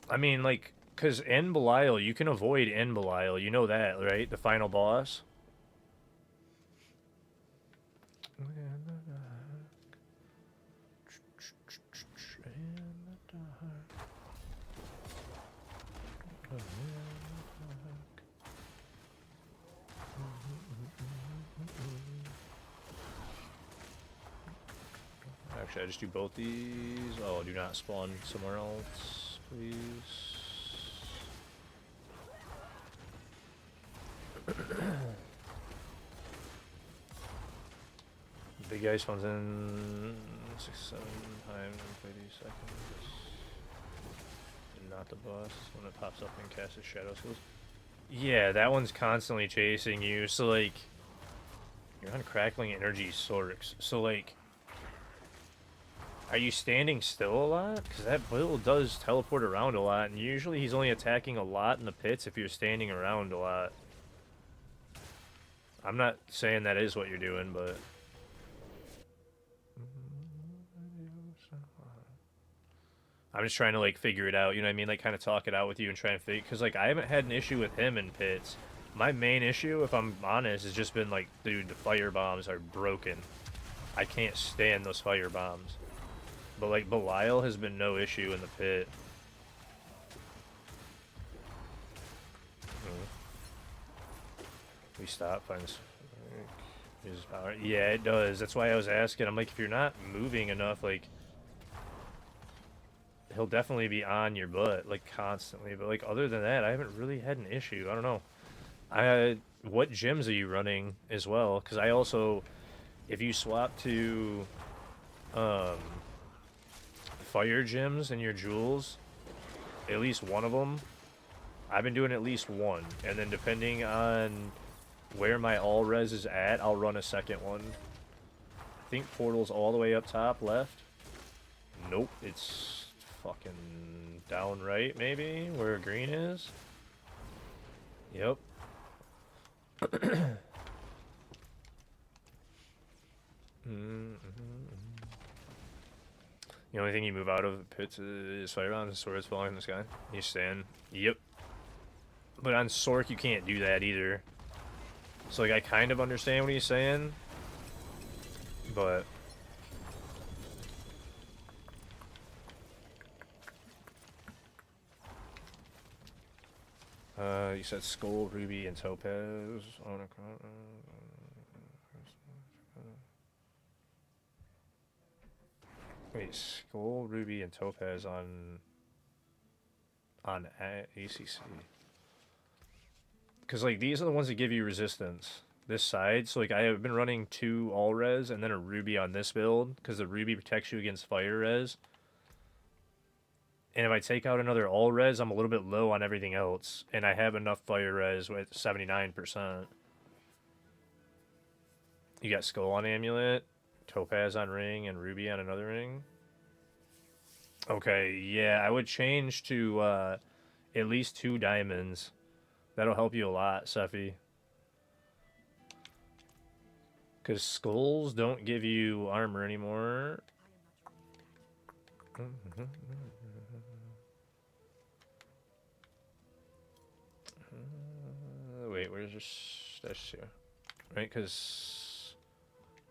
I mean, like, because N Belial, you can avoid N Belial. You know that, right? The final boss. Actually, I just do both these. Oh, do not spawn somewhere else, please. Big guy spawns in 6-7 times in 30 seconds. And not the boss. When it pops up and casts its shadow skills. Yeah, that one's constantly chasing you. So, like, you're on Crackling Energy Sorks. So, like, are you standing still a lot? Because that build does teleport around a lot, and usually he's only attacking a lot in the pits if you're standing around a lot. I'm not saying that is what you're doing, but... I'm just trying to, like, figure it out, you know what I mean? Like, kind of talk it out with you and try and figure... Because, like, I haven't had an issue with him in pits. My main issue, if I'm honest, has just been, like, dude, the fire bombs are broken. I can't stand those fire bombs. But, like, Belial has been no issue in the pit. We stop, finds... His power. Yeah, it does. That's why I was asking. I'm like, if you're not moving enough, like... He'll definitely be on your butt, like, constantly. But, like, other than that, I haven't really had an issue. I don't know. What gyms are you running as well? Because I also... If you swap to... fire gems and your jewels, at least one of them, I've been doing at least one, and then depending on where my all res is at, I'll run a second one. I think portal's all the way up top left. Nope, it's fucking down right, maybe, where green is. Yep. The only thing you move out of the pits is fire bombs and swords falling in the sky. You stand. Yep. But on Sork, you can't do that either. So, like, I kind of understand what he's saying. But... you said Skull, Ruby, and Topaz on a... Wait, Skull, Ruby, and Topaz on ACC. Because, like, these are the ones that give you resistance. This side. So, like, I have been running 2 all res and then a Ruby on this build. Because the Ruby protects you against fire res. And if I take out another all res, I'm a little bit low on everything else. And I have enough fire res with 79%. You got Skull on Amulet, Topaz on Ring, and Ruby on another ring. Okay, yeah, I would change to at least 2 diamonds. That'll help you a lot, Sephi. Because skulls don't give you armor anymore. Wait, where's your stash here? Right, because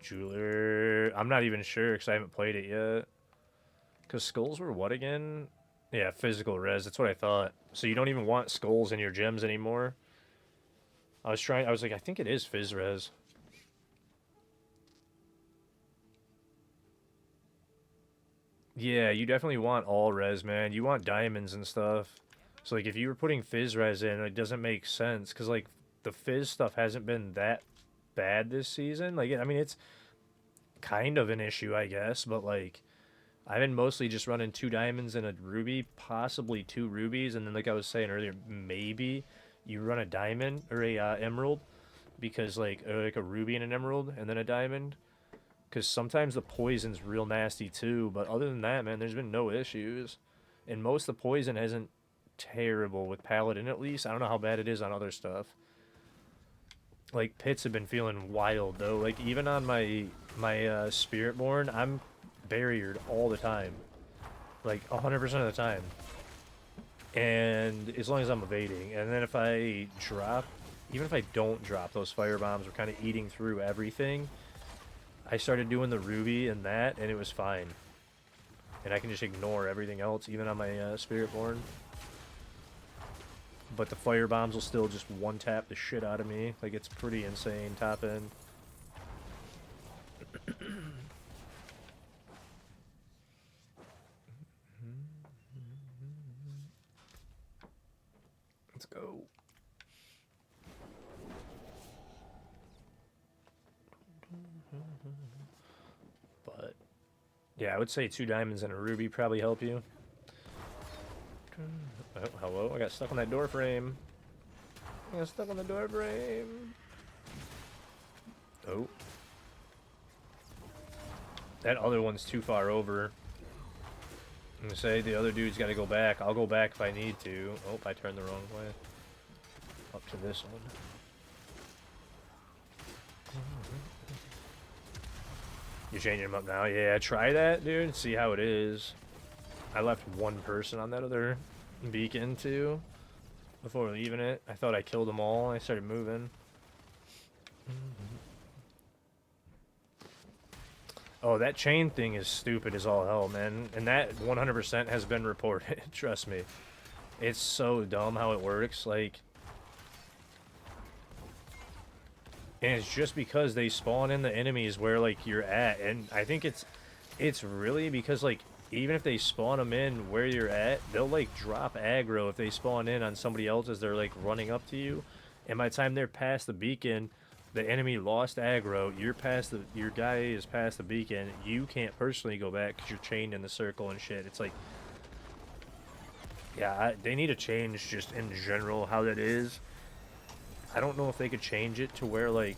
Jeweler... I'm not even sure because I haven't played it yet. Because skulls were what again? Yeah, physical res. That's what I thought. So you don't even want skulls in your gems anymore? I was like, I think it is Fizz res. Yeah, you definitely want all res, man. You want diamonds and stuff. So, like, if you were putting Fizz res in, it doesn't make sense. Because, like, the Fizz stuff hasn't been that bad this season. Like, I mean, it's kind of an issue, I guess. But, like, I've been mostly just running 2 diamonds and a ruby, possibly 2 rubies. And then, like I was saying earlier, maybe you run a diamond or a emerald. Because, like a ruby and an emerald and then a diamond. Because sometimes the poison's real nasty too. But other than that, man, there's been no issues. And most of the poison isn't terrible with Paladin, at least. I don't know how bad it is on other stuff. Like, pits have been feeling wild, though. Like, even on my Spiritborn, I'm barriered all the time. Like, 100% of the time. And as long as I'm evading. And then if I drop... Even if I don't drop, those fire bombs were kind of eating through everything. I started doing the ruby and that, and it was fine. And I can just ignore everything else, even on my Spiritborn. But the fire bombs will still just one-tap the shit out of me. Like, it's pretty insane, top end. Let's go. But, yeah, I would say 2 diamonds and a ruby probably help you. Oh, hello, I got stuck on that door frame. I got stuck on the door frame. Oh. That other one's too far over. I'm gonna say the other dude's gotta go back. I'll go back if I need to. Oh, I turned the wrong way. Up to this one. You're changing them up now? Yeah, try that, dude. See how it is. I left 1 person on that other beacon, too. Before leaving it. I thought I killed them all. I started moving. Oh, that chain thing is stupid as all hell, man. And that 100% has been reported. Trust me. It's so dumb how it works. Like... And it's just because they spawn in the enemies where, like, you're at. And I think it's really because, like, even if they spawn them in where you're at, they'll, like, drop aggro if they spawn in on somebody else as they're, like, running up to you. And by the time they're past the beacon, the enemy lost aggro. Your guy is past the beacon. You can't personally go back because you're chained in the circle and shit. It's like... Yeah, they need to change just in general how that is. I don't know if they could change it to where, like,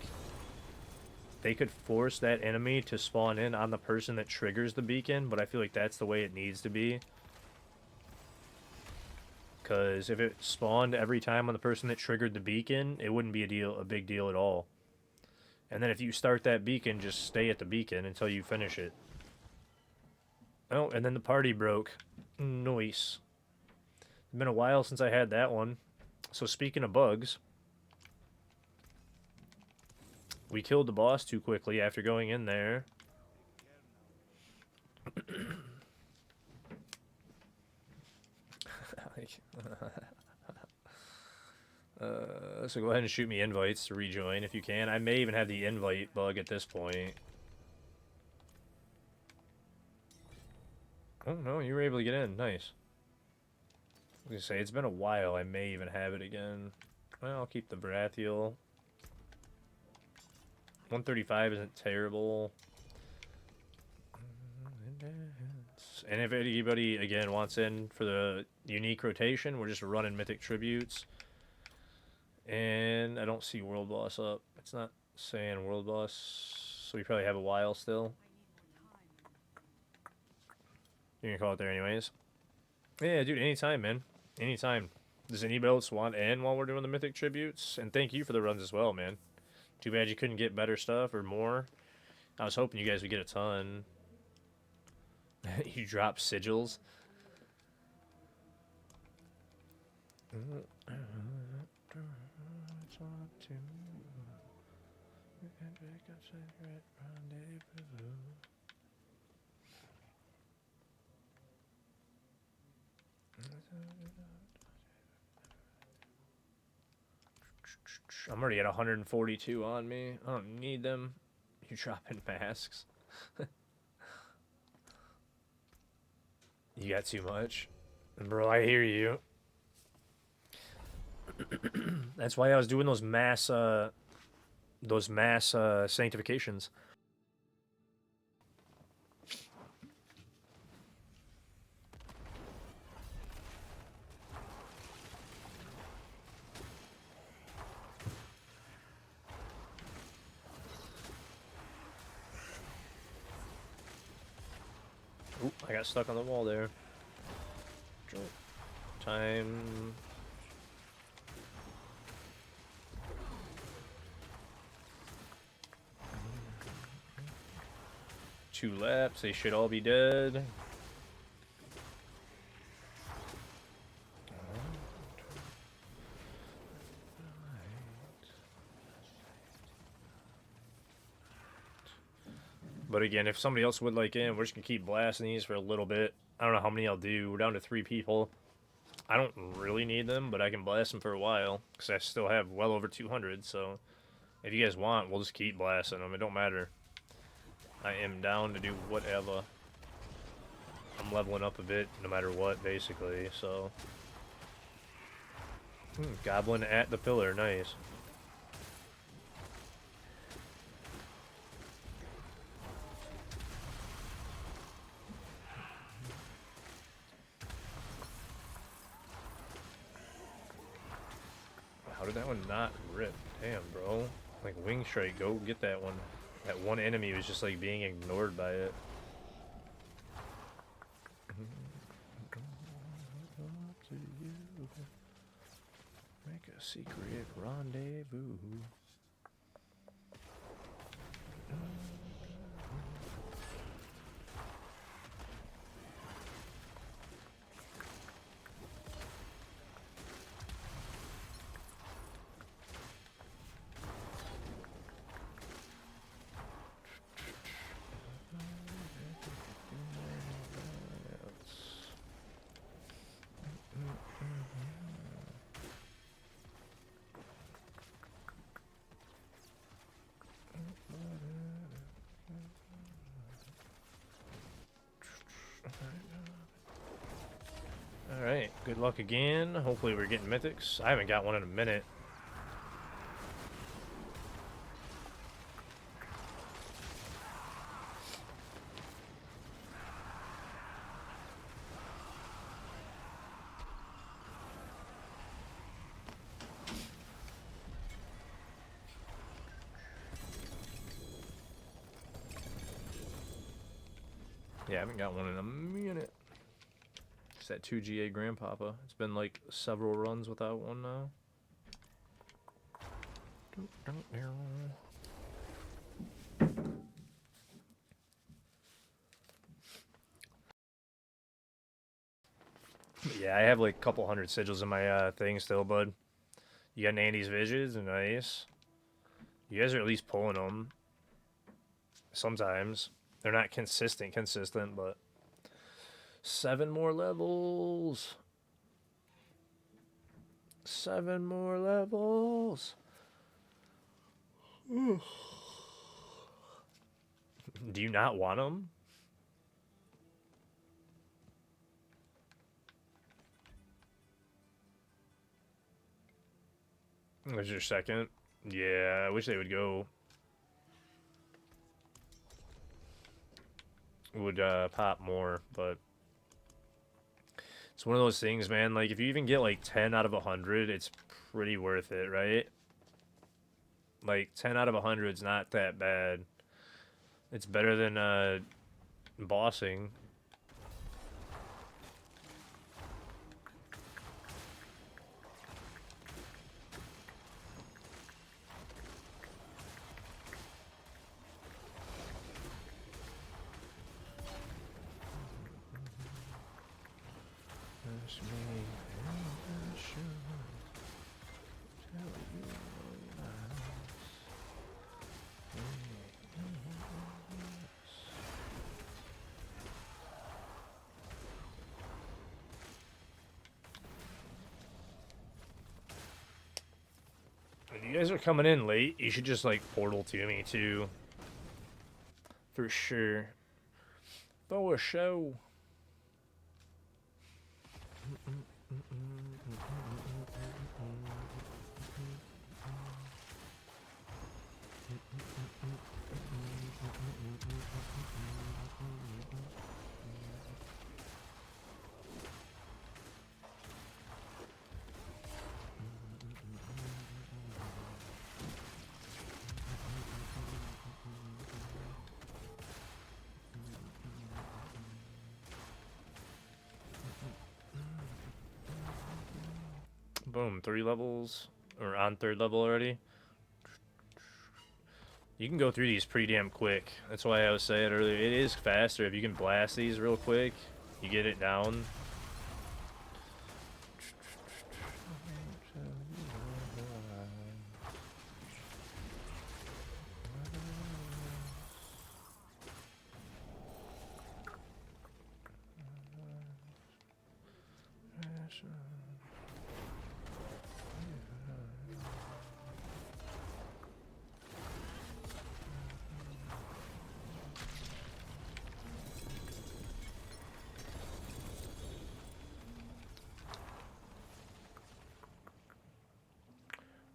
they could force that enemy to spawn in on the person that triggers the beacon, but I feel like that's the way it needs to be. Because if it spawned every time on the person that triggered the beacon, it wouldn't be a big deal at all. And then if you start that beacon, just stay at the beacon until you finish it. Oh, and then the party broke. Nice. It's been a while since I had that one. So speaking of bugs... We killed the boss too quickly after going in there. So go ahead and shoot me invites to rejoin if you can. I may even have the invite bug at this point. Oh, no, you were able to get in. Nice. I was gonna say, it's been a while. I may even have it again. Well, I'll keep the Brathiel. 135 isn't terrible. And if anybody, again, wants in for the unique rotation, we're just running Mythic Tributes. And I don't see World Boss up. It's not saying World Boss, so we probably have a while still. You're gonna call it there anyways. Yeah, dude, anytime, man. Anytime. Does anybody else want in while we're doing the Mythic Tributes? And thank you for the runs as well, man. Too bad you couldn't get better stuff or more. I was hoping you guys would get a ton. You drop sigils. I'm already at 142 on me. I don't need them. You dropping masks. You got too much. Bro, I hear you. That's why I was doing those mass sanctifications. Oop, I got stuck on the wall there. Time. Two laps, they should all be dead. But again, if somebody else would like in, we're just gonna keep blasting these for a little bit. I don't know how many I'll do. We're down to 3 people. I don't really need them, but I can blast them for a while because I still have well over 200. So if you guys want, we'll just keep blasting them. It don't matter. I am down to do whatever. I'm leveling up a bit no matter what, basically. So Goblin at the pillar, nice. How did that one not rip? Damn, bro. Like, Wing Strike, go get that one. That one enemy was just, like, being ignored by it. Make a secret rendezvous. Alright, good luck again. Hopefully we're getting mythics. I haven't got one in a minute. Yeah, I haven't got one in a minute. It's that 2GA Grandpapa. It's been like several runs without one now. Yeah, I have like a couple hundred sigils in my thing still, bud. You got Nandy's Visions, nice. You guys are at least pulling them. Sometimes. They're not consistent, but 7 more levels. 7 more levels. Do you not want them? Was your second? Yeah, I wish they would go. Would pop more, but it's one of those things, man. Like, if you even get like 10 out of 100, it's pretty worth it, right? Like, 10 out of 100 is not that bad. It's better than bossing. If you guys are coming in late, you should just like portal to me too. For sure. For sure. Boom, 3 levels. Or on 3rd level already. You can go through these pretty damn quick. That's why I was saying earlier, it is faster if you can blast these real quick. You get it down.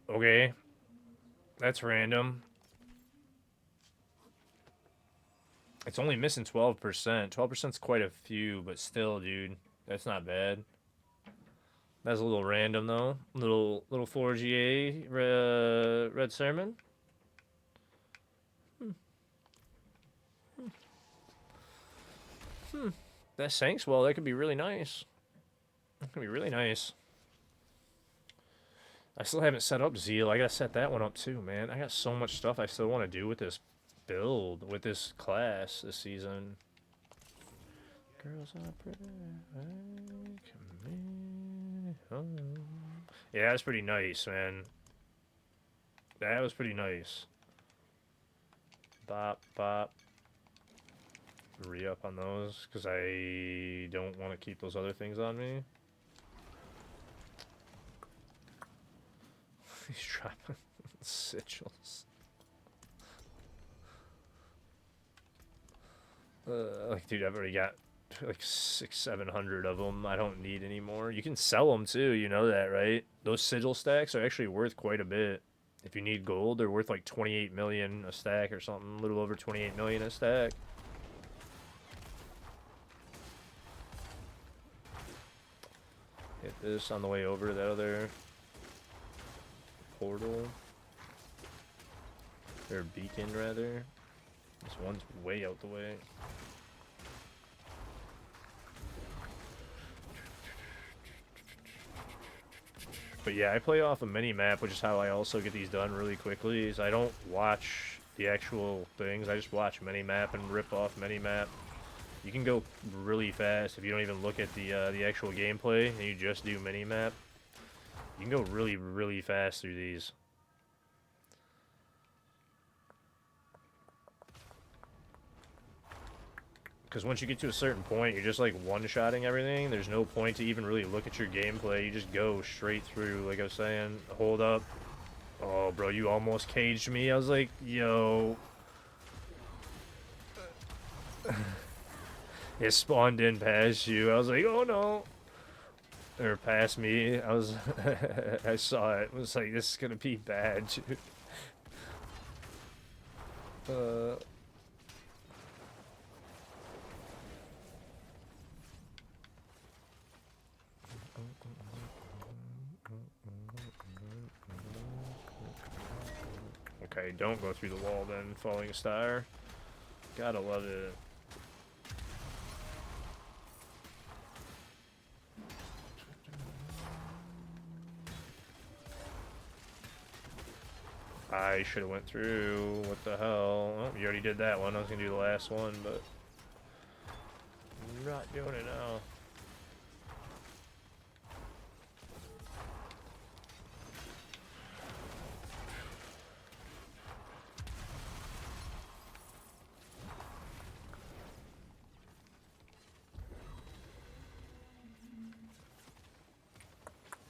Okay. That's random. It's only missing 12%. 12% is quite a few, but still, dude. That's not bad. That's a little random, though. Little 4GA red sermon. That Sanks well, that could be really nice. That could be really nice. I still haven't set up Zeal. I gotta set that one up too, man. I got so much stuff I still want to do with this build, with this class this season. Girls are pretty like me. Oh. Yeah, that's pretty nice, man. That was pretty nice. Bop, bop. Re-up on those, because I don't want to keep those other things on me. He's dropping sigils. Like, dude, I've already got like 600-700 of them. I don't need any more. You can sell them too, you know that, right? Those sigil stacks are actually worth quite a bit. If you need gold, they're worth like 28 million a stack or something. A little over 28 million a stack. Hit this on the way over to that other portal. Or beacon, rather. This one's way out the way. But yeah, I play off a mini-map, which is how I also get these done really quickly, is I don't watch the actual things. I just watch mini-map and rip off mini-map. You can go really fast if you don't even look at the actual gameplay and you just do mini-map. You can go really, really fast through these. Because once you get to a certain point, you're just like one-shotting everything. There's no point to even really look at your gameplay. You just go straight through, like I was saying. Hold up. Oh, bro, you almost caged me. I was like, yo. It spawned in past you. I was like, oh no. or past me. I was, I saw it. It was like, this is gonna be bad, dude. Okay, don't go through the wall then, falling star. Gotta love it. I should have went through. What the hell? Oh, you already did that one. I was gonna do the last one, but I'm not doing it now.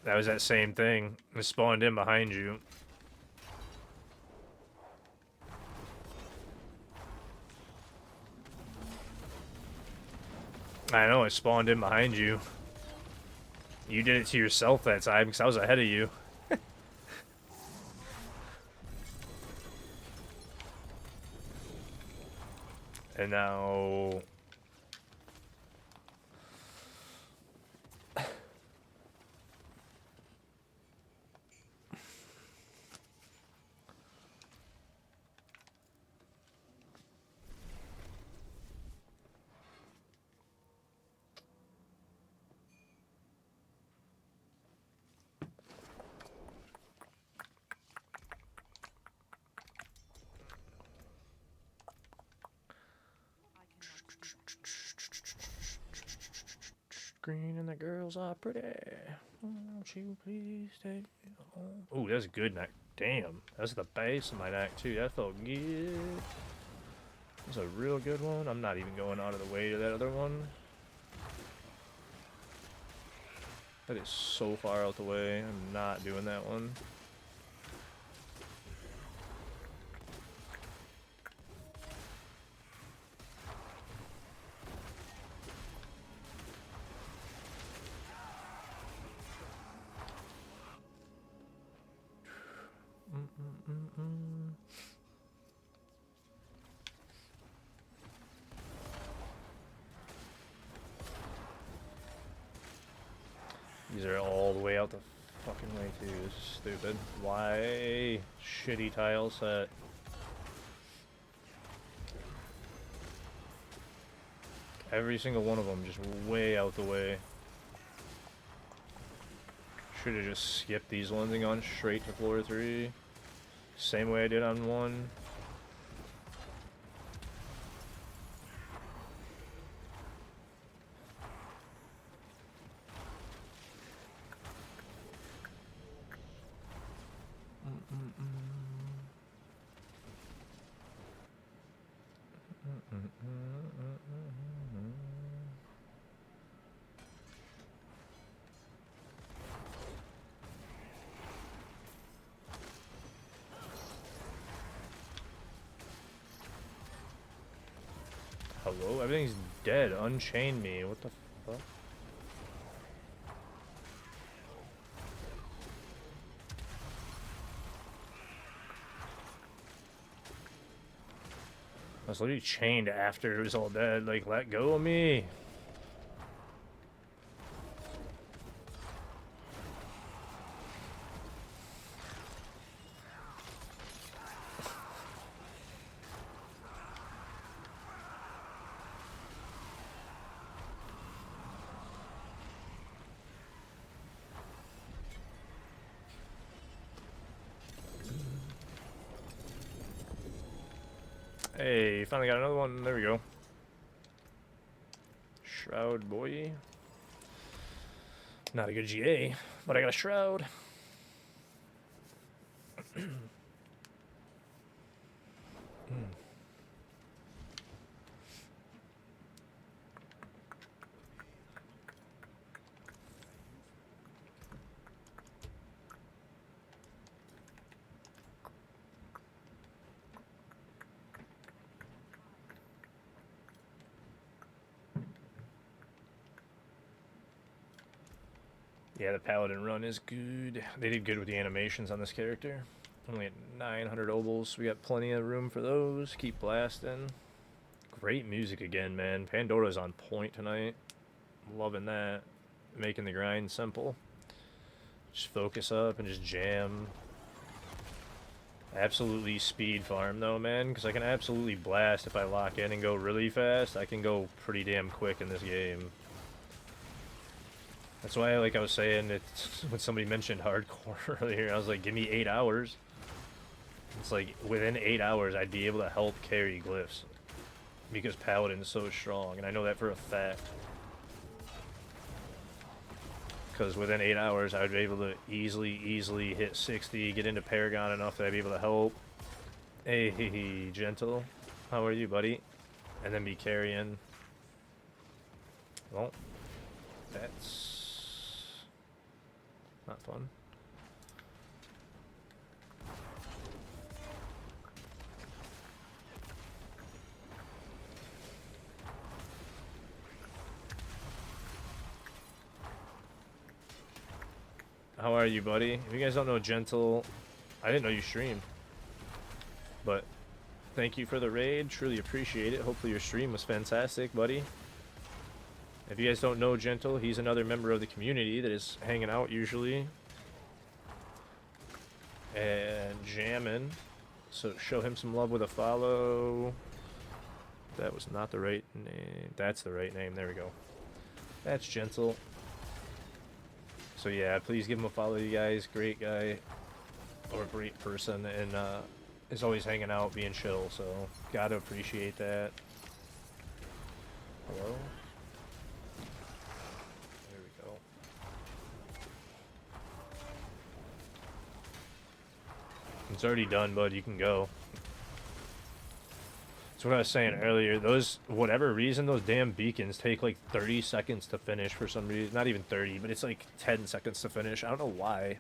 That was that same thing. It spawned in behind you. I know, it spawned in behind you. You did it to yourself that time because I was ahead of you. And now... Green and the girls are pretty. Won't you please take me home? Oh, that's a good neck. Damn, that's the base of my neck too. That felt good. That's a real good one. I'm not even going out of the way to that other one. That is so far out the way. I'm not doing that one. These are all the way out the fucking way too. This is stupid. Why shitty tile set? Every single one of them just way out the way. Should have just skipped these ones and gone straight to floor 3. Same way I did on 1. Hello? Everything's dead. Unchain me. What the fuck? I was literally chained after it was all dead. Like, let go of me. Hey, finally got another one. There we go. Shroud boy. Not a good GA, but I got a shroud. Yeah, the Paladin run is good. They did good with the animations on this character. Only at 900 obols. We got plenty of room for those. Keep blasting. Great music again, man. Pandora's on point tonight. Loving that. Making the grind simple. Just focus up and just jam. Absolutely speed farm though, man, because I can absolutely blast if I lock in and go really fast. I can go pretty damn quick in this game. That's why, like I was saying, it's when somebody mentioned hardcore earlier, I was like, give me 8 hours. It's like within 8 hours, I'd be able to help carry glyphs because Paladin's so strong, and I know that for a fact. Because within 8 hours, I would be able to easily hit 60, get into Paragon enough that I'd be able to help. Hey, Gentle. How are you, buddy? And then be carrying. Well, that's not fun. How are you, buddy? If you guys don't know Gentle, I didn't know you streamed. But thank you for the raid. Truly appreciate it. Hopefully your stream was fantastic, buddy. If you guys don't know Gentle, he's another member of the community that is hanging out usually. And jamming. So show him some love with a follow. That was not the right name. That's the right name. There we go. That's Gentle. So yeah, please give him a follow, you guys. Great guy, or great person, and is always hanging out, being chill. So gotta appreciate that. Hello. There we go. It's already done, bud. You can go. That's what I was saying earlier. Those, whatever reason, those damn beacons take like 30 seconds to finish for some reason. Not even 30, but it's like 10 seconds to finish. I don't know why.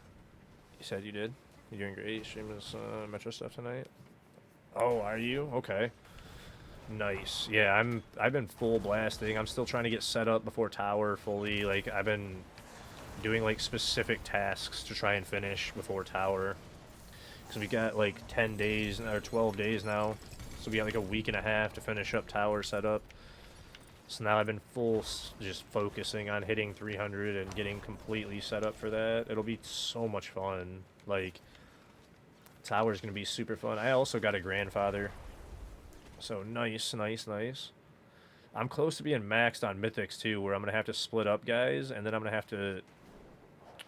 You said you did? You're doing great. Streaming Metro stuff tonight. Oh, are you? Okay. Nice. Yeah, I've been full blasting. I'm still trying to get set up before tower fully. Like I've been doing like specific tasks to try and finish before tower. Cause we got like 10 days or 12 days now. So we got like a week and a half to finish up tower setup. So now I've been full just focusing on hitting 300 and getting completely set up for that. It'll be so much fun. Like, tower's going to be super fun. I also got a grandfather. So nice, nice, nice. I'm close to being maxed on mythics too, where I'm going to have to split up guys, and then I'm going to have to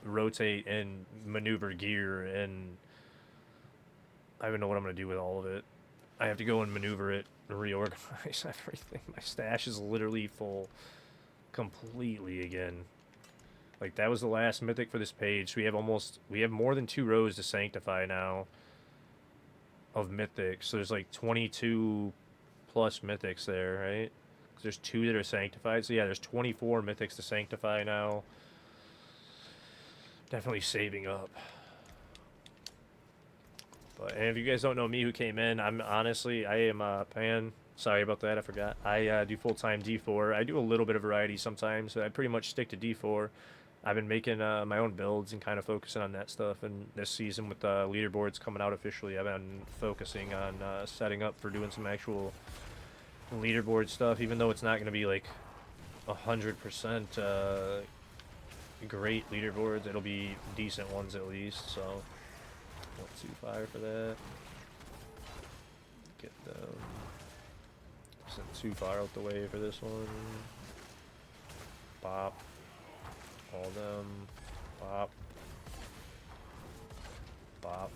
rotate and maneuver gear, and I don't even know what I'm going to do with all of it. I have to go and maneuver it and reorganize everything. My stash is literally full completely again. Like, that was the last mythic for this page. So we have more than 2 rows to sanctify now of mythics. So there's like 22 plus mythics there, right? 'Cause there's 2 that are sanctified. So yeah, there's 24 mythics to sanctify now. Definitely saving up. But, and if you guys don't know me who came in, I am Pan. Sorry about that, I forgot. I do full-time D4. I do a little bit of variety sometimes, so I pretty much stick to D4. I've been making my own builds and kind of focusing on that stuff. And this season with the leaderboards coming out officially, I've been focusing on setting up for doing some actual leaderboard stuff, even though it's not going to be like 100% great leaderboards. It'll be decent ones at least, so... Not too fire for that. Get them. Sent too far out the way for this one. Bop. All them. Bop. Bop.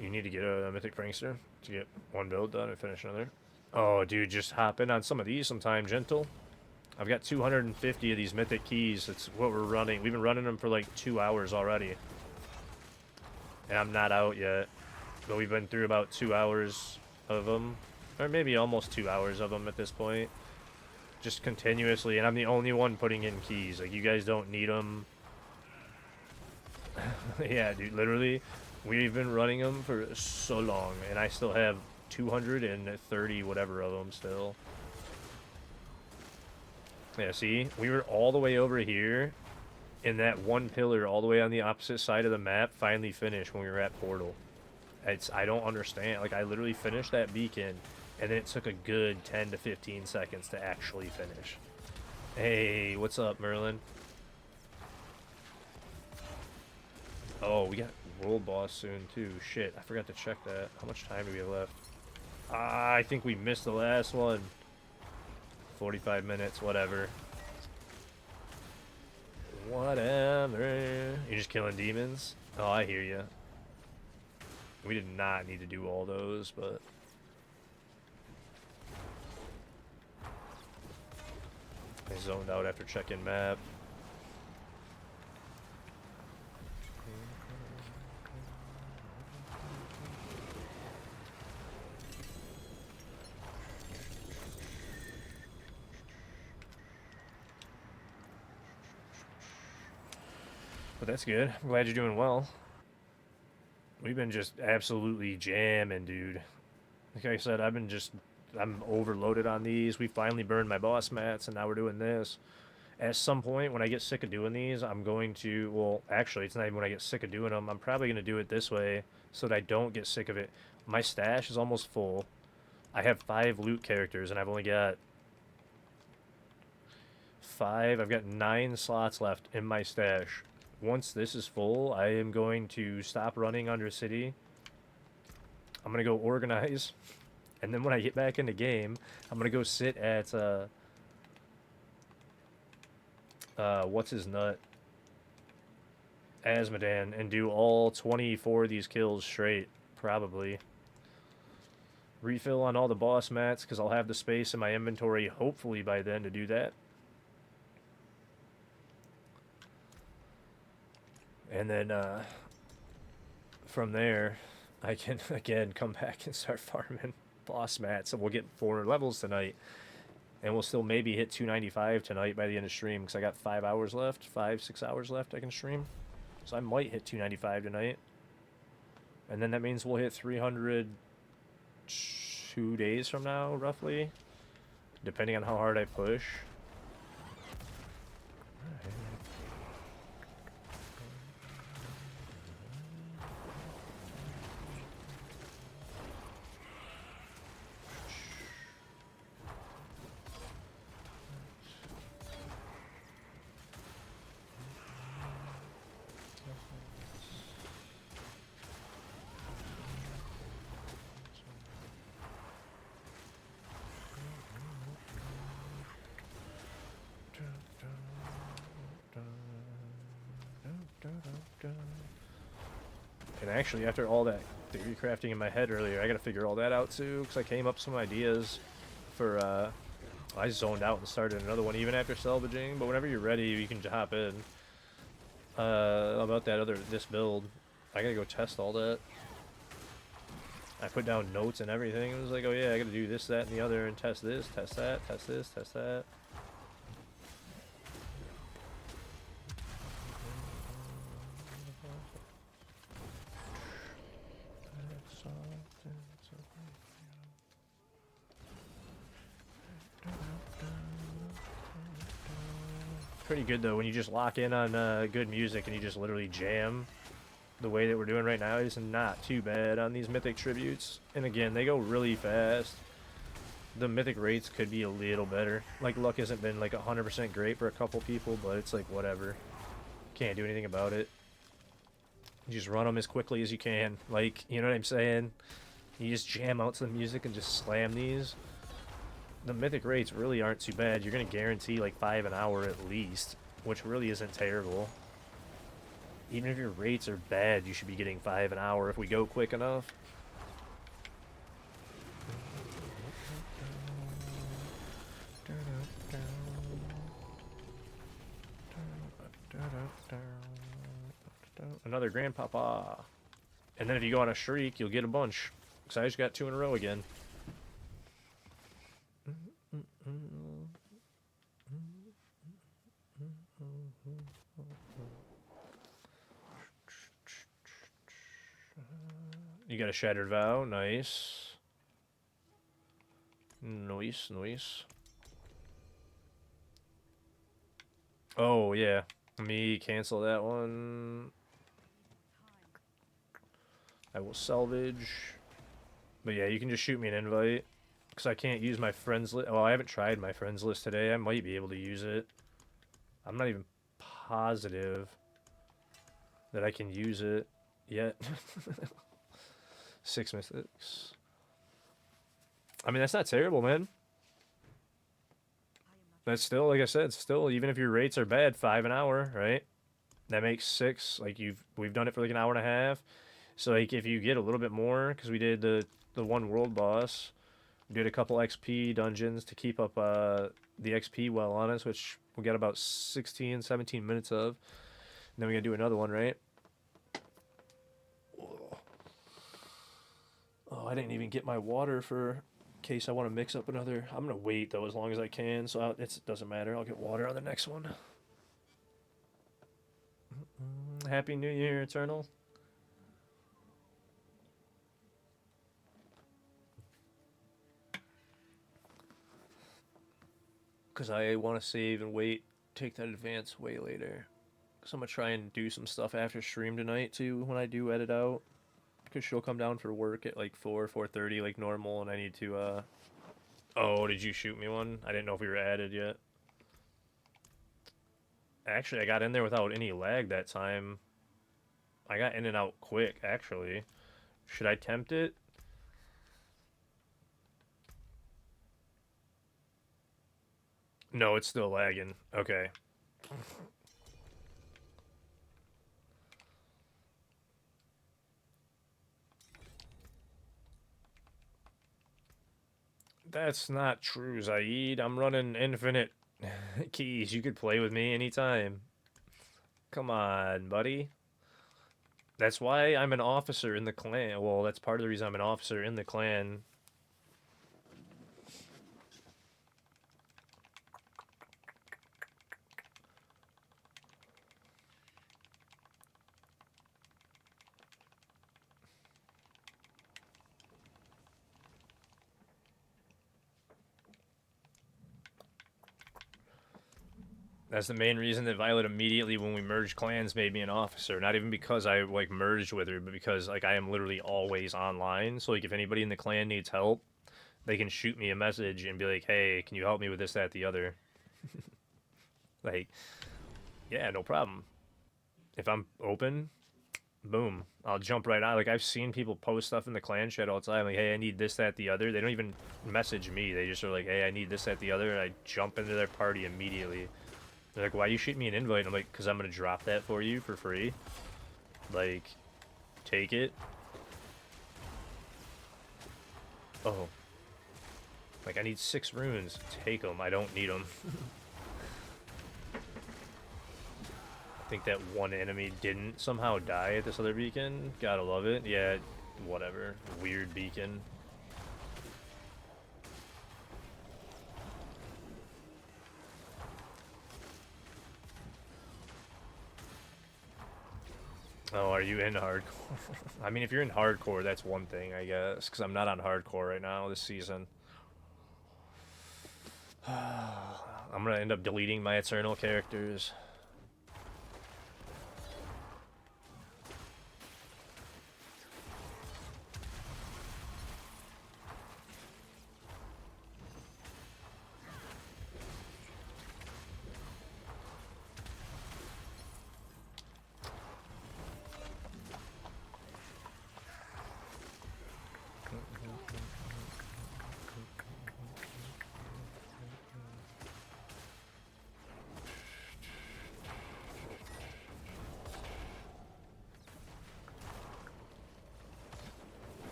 You need to get a Mythic Prankster to get one build done and finish another. Oh, dude, just hop in on some of these sometime, Gentle. I've got 250 of these Mythic Keys. That's what we're running. We've been running them for like 2 hours already. And I'm not out yet. But we've been through about 2 hours of them. Or maybe almost 2 hours of them at this point. Just continuously. And I'm the only one putting in keys. Like, you guys don't need them. Yeah, dude, literally. We've been running them for so long. And I still have 230 whatever of them still. Yeah, see? We were all the way over here, and that one pillar all the way on the opposite side of the map finally finished when we were at Portal. I don't understand. Like, I literally finished that beacon, and then it took a good 10 to 15 seconds to actually finish. Hey, what's up, Merlin? Oh, we got World Boss soon, too. Shit, I forgot to check that. How much time do we have left? I think we missed the last one. 45 minutes, whatever. Whatever. You're just killing demons? Oh, I hear you. We did not need to do all those, but... I zoned out after checking map. But that's good. I'm glad you're doing well. We've been just absolutely jamming, dude. Like I said, I'm overloaded on these. We finally burned my boss mats, and now we're doing this. At some point, when I get sick of doing these, I'm going to, well, actually, it's not even when I get sick of doing them. I'm probably going to do it this way so that I don't get sick of it. My stash is almost full. I have 5 loot characters, and I've only got 5. I've got 9 slots left in my stash. Once this is full, I am going to stop running Undercity. I'm going to go organize. And then when I get back in the game, I'm going to go sit at, what's his nut? Asmodan, and do all 24 of these kills straight, probably. Refill on all the boss mats, because I'll have the space in my inventory, hopefully by then, to do that. And then, from there, I can, again, come back and start farming boss mats, and we'll get 400 levels tonight. And we'll still maybe hit 295 tonight by the end of stream, because I got 5 hours left, 6 hours left I can stream. So I might hit 295 tonight. And then that means we'll hit 300 2 days from now, roughly. Depending on how hard I push. And actually, after all that theory crafting in my head earlier, I gotta figure all that out too, because I came up with some ideas for, I zoned out and started another one even after salvaging, but whenever you're ready, you can hop in. About this build, I gotta go test all that. I put down notes and everything. It was like, oh yeah, I gotta do this, that, and the other, and test this, test that, test this, test that. Pretty good though when you just lock in on good music and you just literally jam the way that we're doing right now. Is not too bad on these mythic tributes, and again, they go really fast. The mythic rates could be a little better. Like, luck hasn't been like 100% great for a couple people, but it's like whatever, can't do anything about it. You just run them as quickly as you can, like, you know what I'm saying? You just jam out to the music and just slam these. The mythic rates really aren't too bad. You're going to guarantee like 5 an hour at least, which really isn't terrible. Even if your rates are bad, you should be getting 5 an hour if we go quick enough. Another grandpapa. And then if you go on a streak, you'll get a bunch. Because I just got 2 in a row again. You got a Shattered Vow, nice. Nice, nice. Oh, yeah. Let me cancel that one. I will salvage. But yeah, you can just shoot me an invite. Because I can't use my friends list. Well, I haven't tried my friends list today. I might be able to use it. I'm not even positive that I can use it yet. 6 mythics. I mean, that's not terrible, man. That's still, like I said, still, even if your rates are bad, 5 an hour, right? That makes 6. Like, we've done it for like an hour and a half. So, like, if you get a little bit more, because we did the one world boss, we did a couple XP dungeons to keep up the XP well on us, which we got about 16, 17 minutes of. And then we gotta do another one, right? Oh, I didn't even get my water for case I want to mix up another. I'm gonna wait though as long as I can, so it doesn't matter. I'll get water on the next one. Happy New Year, Eternal. Because I want to save and wait, take that advance way later. Because I'm going to try and do some stuff after stream tonight, too, when I do edit out. Because she'll come down for work at like 4:30 like normal, and I need to, Oh, did you shoot me one? I didn't know if we were added yet. Actually, I got in there without any lag that time. I got in and out quick, actually. Should I tempt it? No, it's still lagging. Okay. That's not true, Zaid. I'm running infinite keys. You could play with me anytime. Come on, buddy. That's why I'm an officer in the clan. Well, that's part of the reason I'm an officer in the clan. That's the main reason that Violet immediately, when we merged clans, made me an officer. Not even because I like merged with her, but because like I am literally always online. So like if anybody in the clan needs help, they can shoot me a message and be like, "Hey, can you help me with this, that, the other?" Like, yeah, no problem. If I'm open, boom, I'll jump right on. Like I've seen people post stuff in the clan chat all the time, like, "Hey, I need this, that, the other." They don't even message me. They just are like, "Hey, I need this, that, the other," and I jump into their party immediately. They're like, "Why you shoot me an invite?" I'm like, "Cause I'm gonna drop that for you for free. Like, take it." Oh, like I need 6 runes. Take them. I don't need them. I think that one enemy didn't somehow die at this other beacon. Gotta love it. Yeah, whatever. Weird beacon. Oh, are you in hardcore? I mean, if you're in hardcore, that's one thing, I guess. Because I'm not on hardcore right now this season. I'm gonna end up deleting my Eternal characters.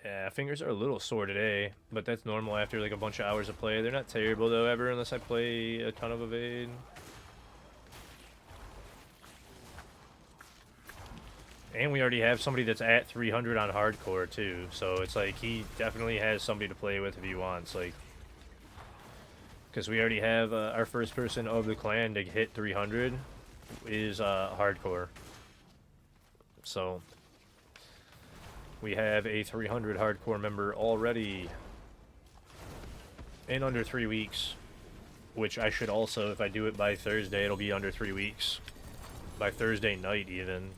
Yeah, fingers are a little sore today, but that's normal after like a bunch of hours of play. They're not terrible though ever unless I play a ton of evade. And we already have somebody that's at 300 on hardcore too, so it's like he definitely has somebody to play with if he wants. Like, because we already have our first person of the clan to hit 300 is hardcore. So We have a 300 hardcore member already in under 3 weeks, which I should also, if I do it by Thursday, it'll be under 3 weeks. By Thursday night, even.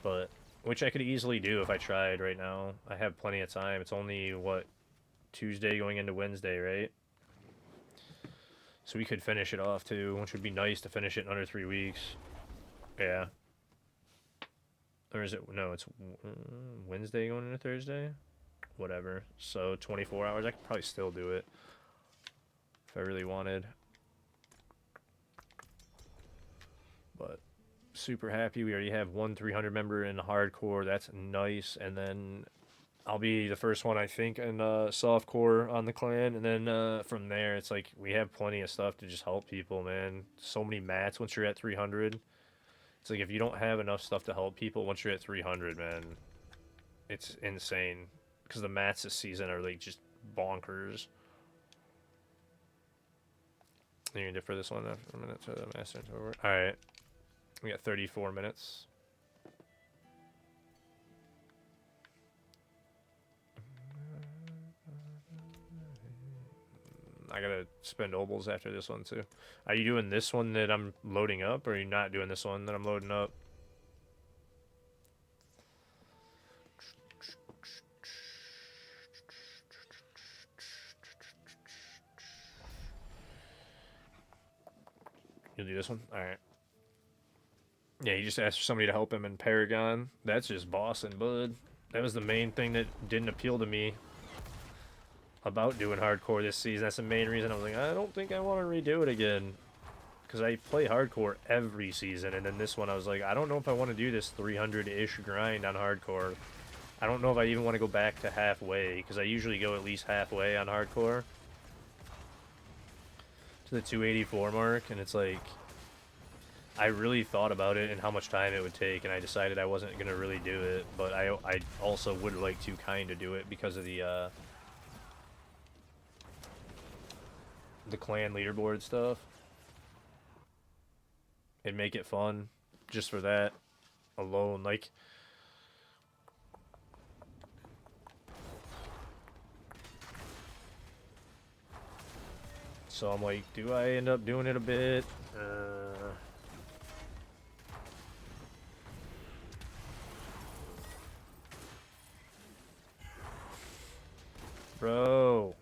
But, which I could easily do if I tried right now. I have plenty of time. It's only, what, Tuesday going into Wednesday, right? So we could finish it off, too, which would be nice to finish it in under 3 weeks. Yeah. Or is it, no, it's Wednesday going into Thursday? Whatever. So 24 hours, I could probably still do it if I really wanted. But super happy. We already have one 300 member in hardcore. That's nice. And then I'll be the first one, I think, in softcore on the clan. And then from there, it's like we have plenty of stuff to just help people, man. So many mats once you're at 300. It's like if you don't have enough stuff to help people once you're at 300, man, it's insane. Because the mats this season are like just bonkers. You're gonna defer this one after a minute to the master over. Alright. We got 34 minutes. I gotta spend obols after this one too. Are you doing this one that I'm loading up, or are you not doing this one that I'm loading up? You'll do this one? Alright. Yeah, he just asked for somebody to help him in Paragon. That's just bossing, bud. That was the main thing that didn't appeal to me about doing hardcore this season. That's the main reason I was like, I don't think I want to redo it again. Because I play hardcore every season, and then this one I was like, I don't know if I want to do this 300-ish grind on hardcore. I don't know if I even want to go back to halfway, because I usually go at least halfway on hardcore to the 284 mark, and it's like, I really thought about it and how much time it would take, and I decided I wasn't going to really do it, but I also would like to kind of do it because of the clan leaderboard stuff. And make it fun just for that alone. Like, so I'm like, do I end up doing it a bit? Bro.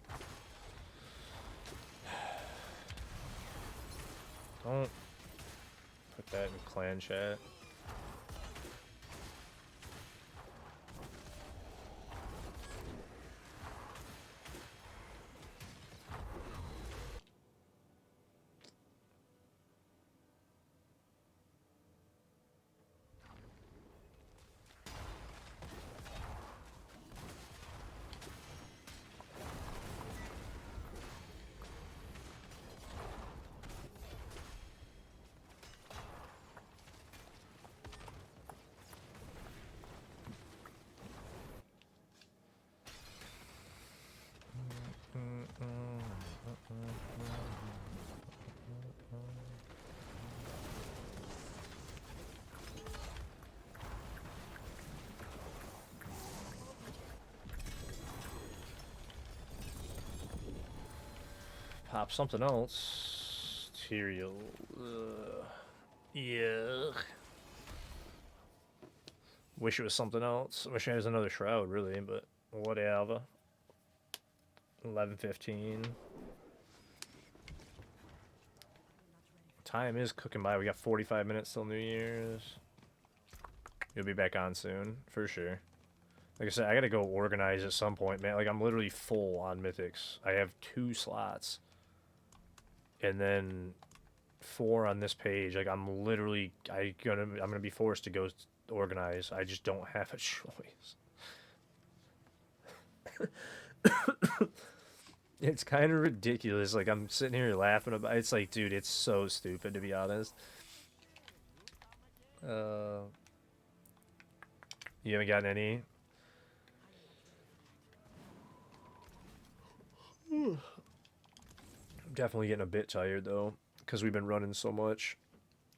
Don't put that in clan chat. Pop something else. Material. Yeah. Wish it was something else. Wish I was another shroud, really, but whatever. 11:15. Time is cooking by. We got 45 minutes till New Year's. You'll be back on soon, for sure. Like I said, I gotta go organize at some point, man. Like, I'm literally full on Mythics. I have 2 slots. And then 4 on this page. Like, I'm literally, I'm gonna be forced to go organize. I just don't have a choice. It's kind of ridiculous. Like, I'm sitting here laughing about. It's like, dude, it's so stupid, to be honest. You haven't gotten any? I'm definitely getting a bit tired though, because we've been running so much.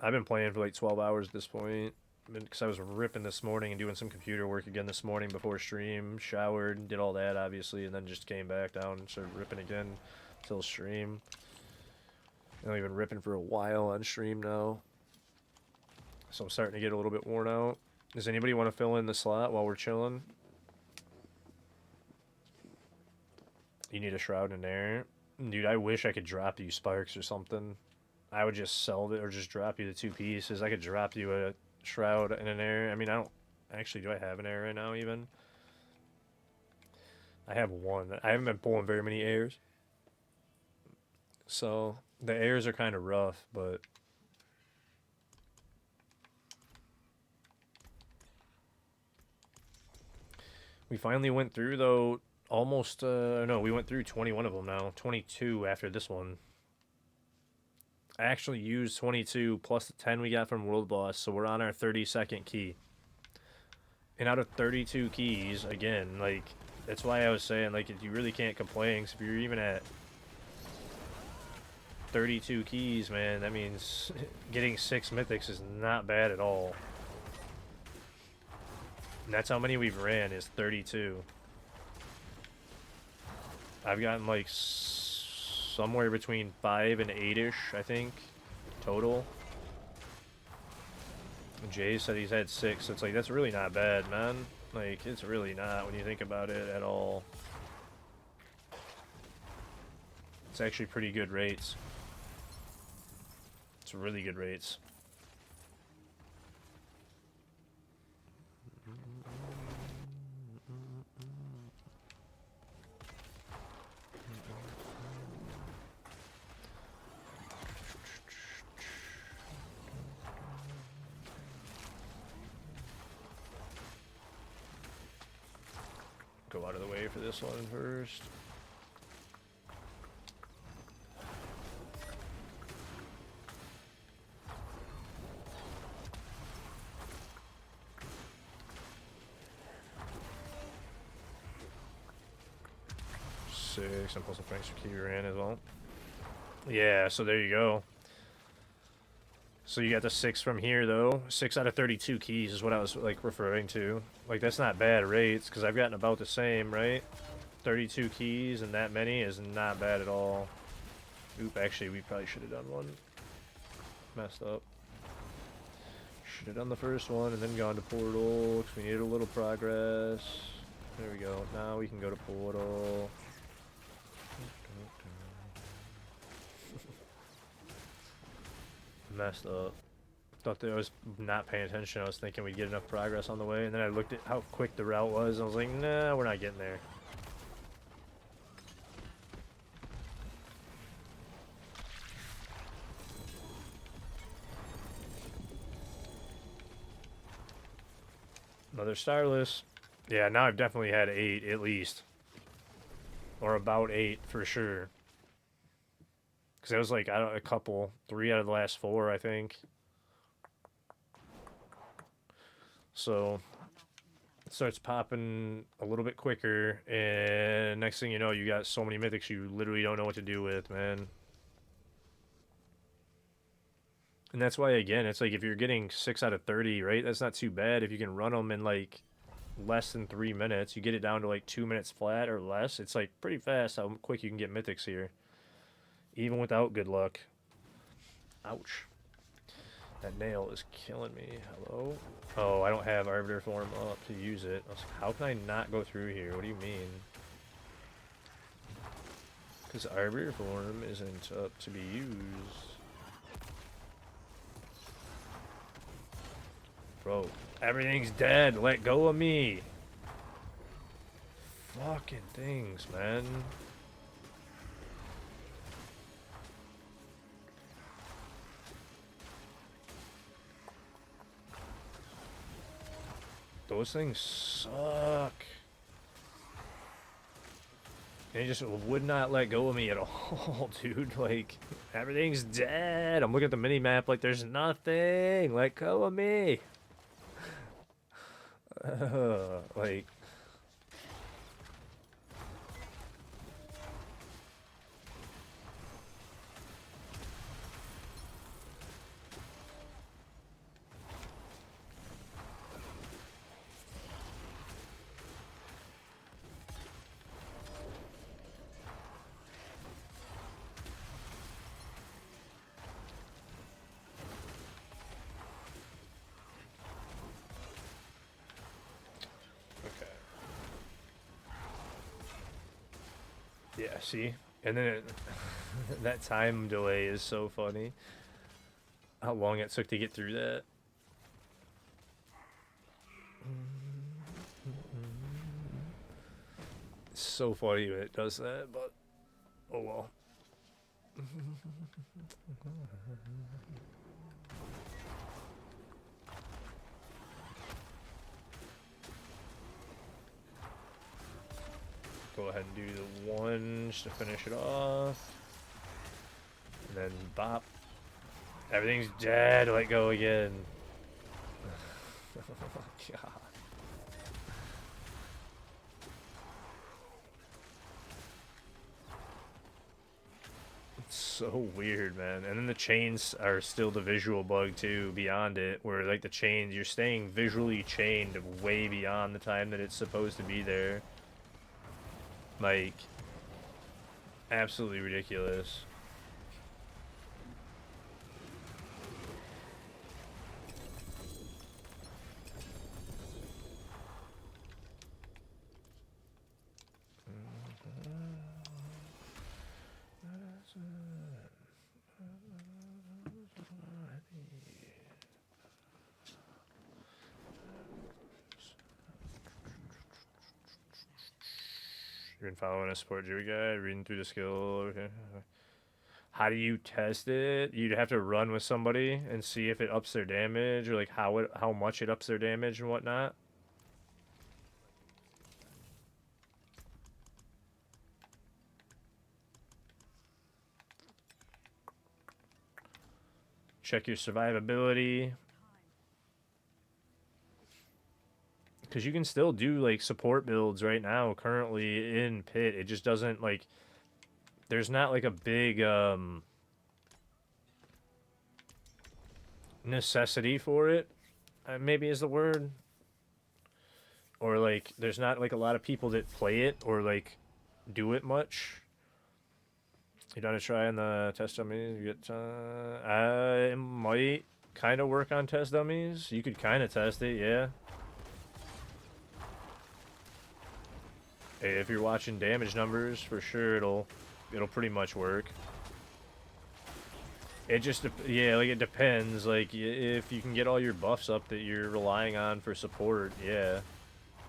I've been playing for like 12 hours at this point. because I was ripping this morning and doing some computer work again this morning before stream. Showered, did all that obviously, and then just came back down and started ripping again till stream. I've been ripping for a while on stream now, so I'm starting to get a little bit worn out. Does anybody want to fill in the slot while we're chilling? You need a shroud in there, dude. I wish I could drop you sparks or something. I would just sell it or just drop you the 2 pieces. I could drop you a shroud and an air. I mean, I don't actually. Do I have an air right now? Even I have one. I haven't been pulling very many airs, so the airs are kind of rough. But we finally went through though. Almost. No, we went through 21 of them now. 22 after this one. I actually used 22 plus the 10 we got from World Boss, so we're on our 32nd key. And out of 32 keys, again, like, that's why I was saying, like, you really can't complain, because if you're even at 32 keys, man, that means getting 6 mythics is not bad at all. And that's how many we've ran, is 32. I've gotten, like, somewhere between 5 and 8-ish, I think, total. Jay said he's had 6, so it's like, that's really not bad, man. Like, it's really not when you think about it at all. It's actually pretty good rates. It's really good rates. Go out of the way for this one first. Six, and plus a thanks for key ran as well. Yeah, so there you go. So you got the 6 from here, though. 6 out of 32 keys is what I was, like, referring to. Like, that's not bad rates, because I've gotten about the same, right? 32 keys and that many is not bad at all. Oop, actually, we probably should have done one. Messed up. Should have done the first one and then gone to Portal, because we needed a little progress. There we go. Now we can go to Portal. Messed up. Thought that I was not paying attention. I was thinking we'd get enough progress on the way, and then I looked at how quick the route was, and I was like, nah, we're not getting there. Another Starless. Yeah, now I've definitely had 8 at least. Or about 8 for sure. Because I was like, I don't, a couple, 3 out of the last 4, I think. So it starts popping a little bit quicker, and next thing you know, you got so many mythics you literally don't know what to do with, man. And that's why, again, it's like if you're getting 6 out of 30, right? That's not too bad. If you can run them in like less than 3 minutes, you get it down to like 2 minutes flat or less. It's like pretty fast how quick you can get mythics here, even without good luck. Ouch. That nail is killing me. Hello? Oh, I don't have Arbiter Form up to use it. I was like, how can I not go through here? What do you mean? Because Arbiter Form isn't up to be used. Bro, everything's dead. Let go of me. Fucking things, man. Those things suck. And he just would not let go of me at all, dude. Like, everything's dead. I'm looking at the mini-map like there's nothing. Let go of me. Like... Yeah, see? And then that time delay is so funny. How long it took to get through that. It's so funny when it does that, but oh well. Go ahead and do the one just to finish it off. And then bop. Everything's dead. Let go again. Oh my god. It's so weird, man. And then the chains are still the visual bug too, beyond it, where like the chains, you're staying visually chained way beyond the time that it's supposed to be there. Like, absolutely ridiculous. You've been following a support Jewy guide, reading through the skill. Okay. How do you test it? You'd have to run with somebody and see if it ups their damage, or like how much it ups their damage and whatnot. Check your survivability. Because you can still do like support builds right now currently in pit. It just doesn't like, there's not like a big necessity for it, maybe is the word. Or like there's not like a lot of people that play it or like do it much. You done a try on the test dummies? You get I might kind of work on test dummies. You could kind of test it, yeah. Hey, if you're watching damage numbers, for sure it'll pretty much work. It just yeah, like it depends. Like if you can get all your buffs up that you're relying on for support, yeah,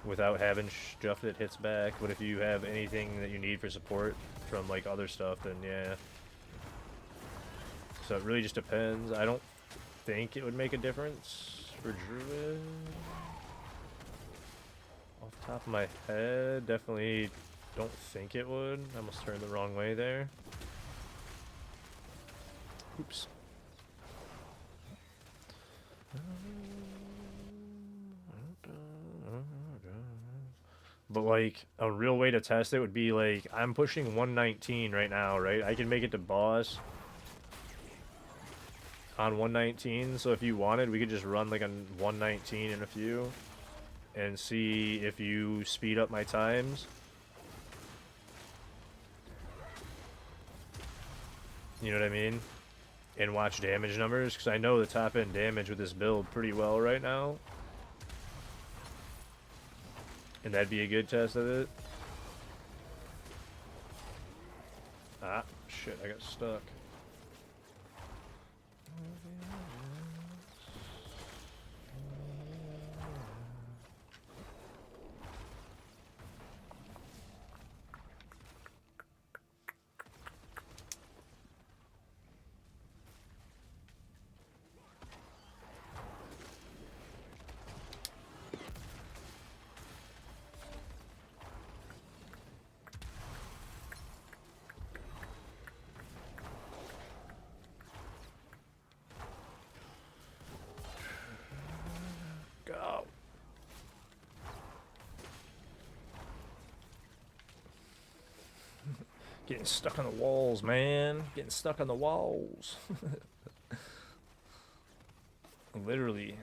without having stuff that hits back. But if you have anything that you need for support from like other stuff, then yeah. So it really just depends. I don't think it would make a difference for Druid. Off the top of my head, definitely don't think it would. I almost turned the wrong way there. Oops. But like a real way to test it would be like I'm pushing 119 right now, right? I can make it to boss on 119, so if you wanted, we could just run like a 119 in a few and see if you speed up my times. You know what I mean? And watch damage numbers, because I know the top end damage with this build pretty well right now. And that'd be a good test of it. Ah, shit, I got stuck. Go. Getting stuck on the walls, man. Getting stuck on the walls. Literally.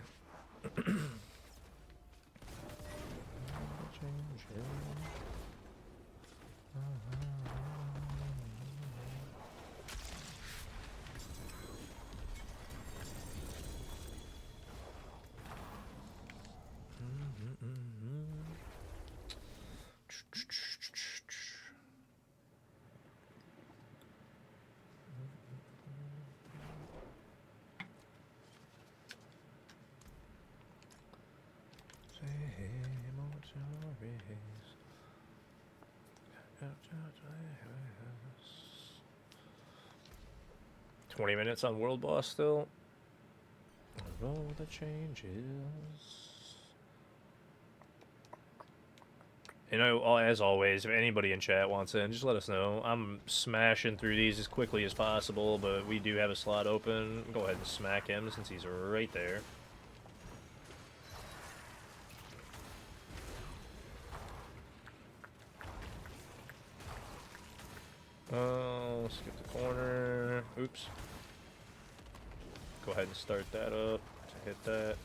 $20 on World Boss still. Roll the changes. You know, as always, if anybody in chat wants in, just let us know. I'm smashing through these as quickly as possible, but we do have a slot open. Go ahead and smack him since he's right there. Oh, skip the corner. Oops. Go ahead and start that up to hit that.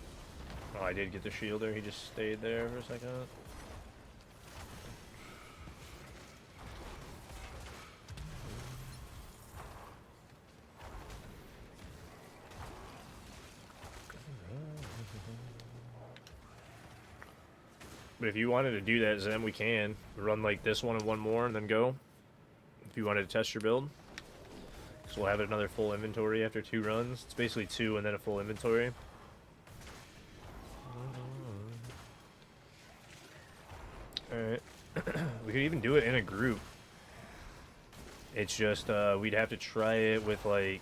Oh, I did get the shielder. He just stayed there for a second. But if you wanted to do that, Zem, we can. Run like this one and one more and then go. If you wanted to test your build. So we'll have another full inventory after 2 runs. It's basically 2 and then a full inventory. Alright. We could even do it in a group. It's just, we'd have to try it with, like...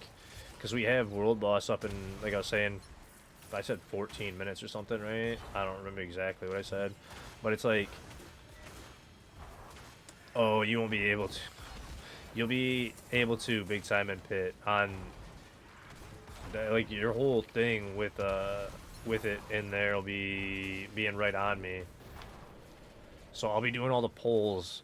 Because we have World Boss up in, like I was saying... I said 14 minutes or something, right? I don't remember exactly what I said. But it's like... Oh, you won't be able to... You'll be able to big time in pit on... Like, your whole thing with it in there will be being right on me. So I'll be doing all the polls.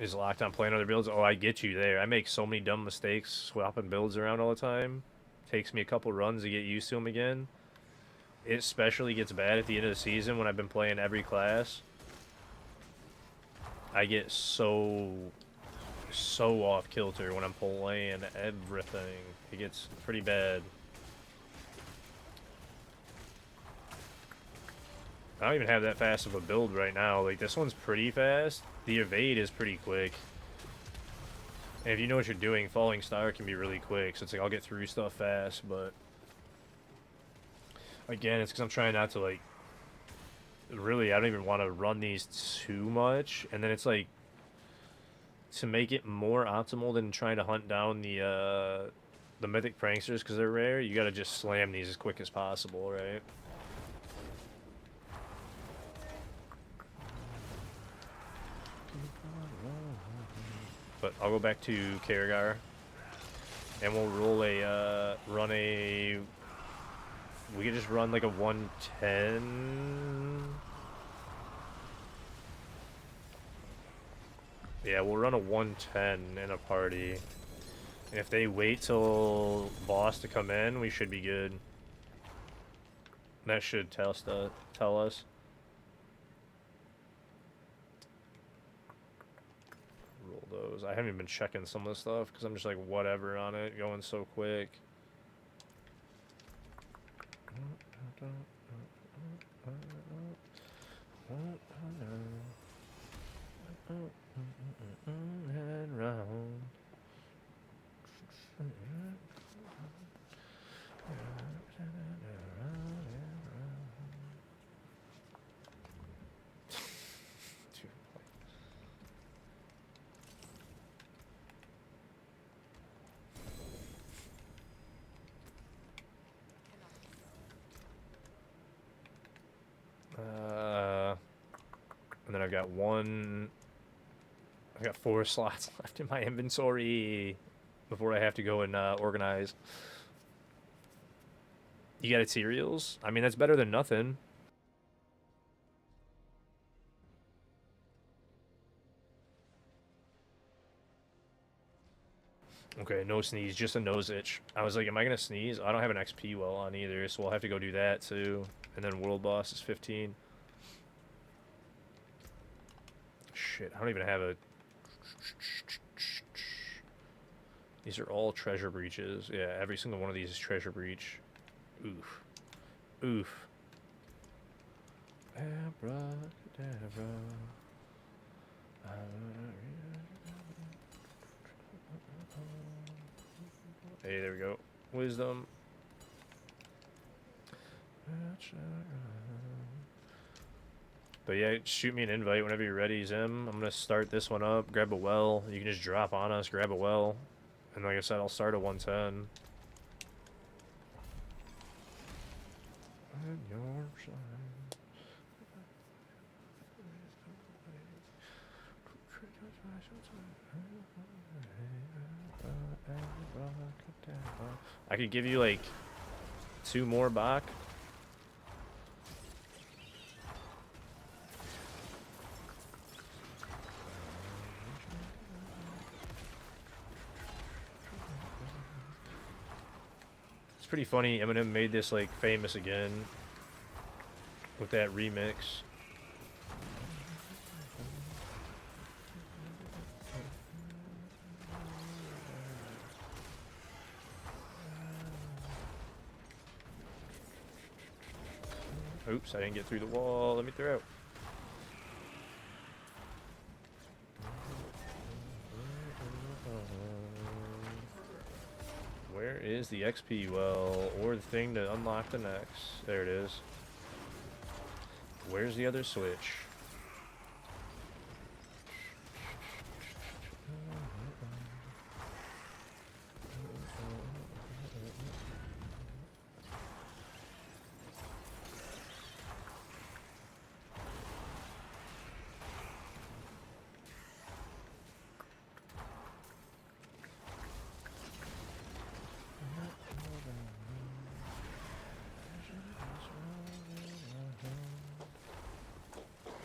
Is locked on playing other builds? Oh, I get you there. I make so many dumb mistakes swapping builds around all the time. Takes me a couple runs to get used to them again. It especially gets bad at the end of the season when I've been playing every class. I get so off kilter when I'm playing everything. It gets pretty bad. I don't even have that fast of a build right now. Like, this one's pretty fast. The evade is pretty quick. And if you know what you're doing, Falling Star can be really quick. So it's like, I'll get through stuff fast, but... Again, it's because I'm trying not to, like... Really, I don't even want to run these too much. And then it's like... To make it more optimal than trying to hunt down the Mythic Pranksters because they're rare, you gotta just slam these as quick as possible, right? But I'll go back to Karagar, and we'll roll a, we could just run like a 110. Yeah, we'll run a 110 in a party. And if they wait till boss to come in, we should be good. That should tell us. Roll those. I haven't even been checking some of this stuff because I'm just like whatever on it, going so quick. And round. And then I've got 4 slots left in my inventory before I have to go and organize. You got cereals? I mean, that's better than nothing. Okay, no sneeze, just a nose itch. I was like, am I going to sneeze? I don't have an XP well on either, so we'll have to go do that too. And then World Boss is 15. Shit, I don't even have a... These are all treasure breaches. Yeah, every single one of these is treasure breach. Oof. Oof. Abracadabra. Hey, there we go. Wisdom. But yeah, shoot me an invite whenever you're ready, Zim. I'm gonna start this one up, grab a well. You can just drop on us, grab a well. And like I said, I'll start at 110. On your side. I could give you like 2 more Bach. It's pretty funny. Eminem made this like famous again with that remix. Oops, I didn't get through the wall. Let me through. Where is the XP well, or the thing to unlock the next? There it is. Where's the other switch?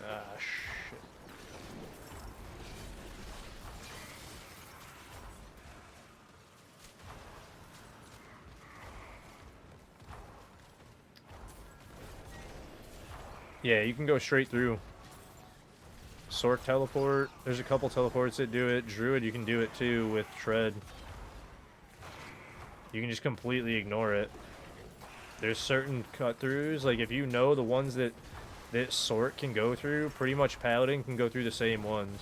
Ah, shit. Yeah, you can go straight through. Sork teleport. There's a couple teleports that do it. Druid, you can do it too with Tread. You can just completely ignore it. There's certain cut-throughs, like if you know the ones that Sork can go through, pretty much Paladin can go through the same ones.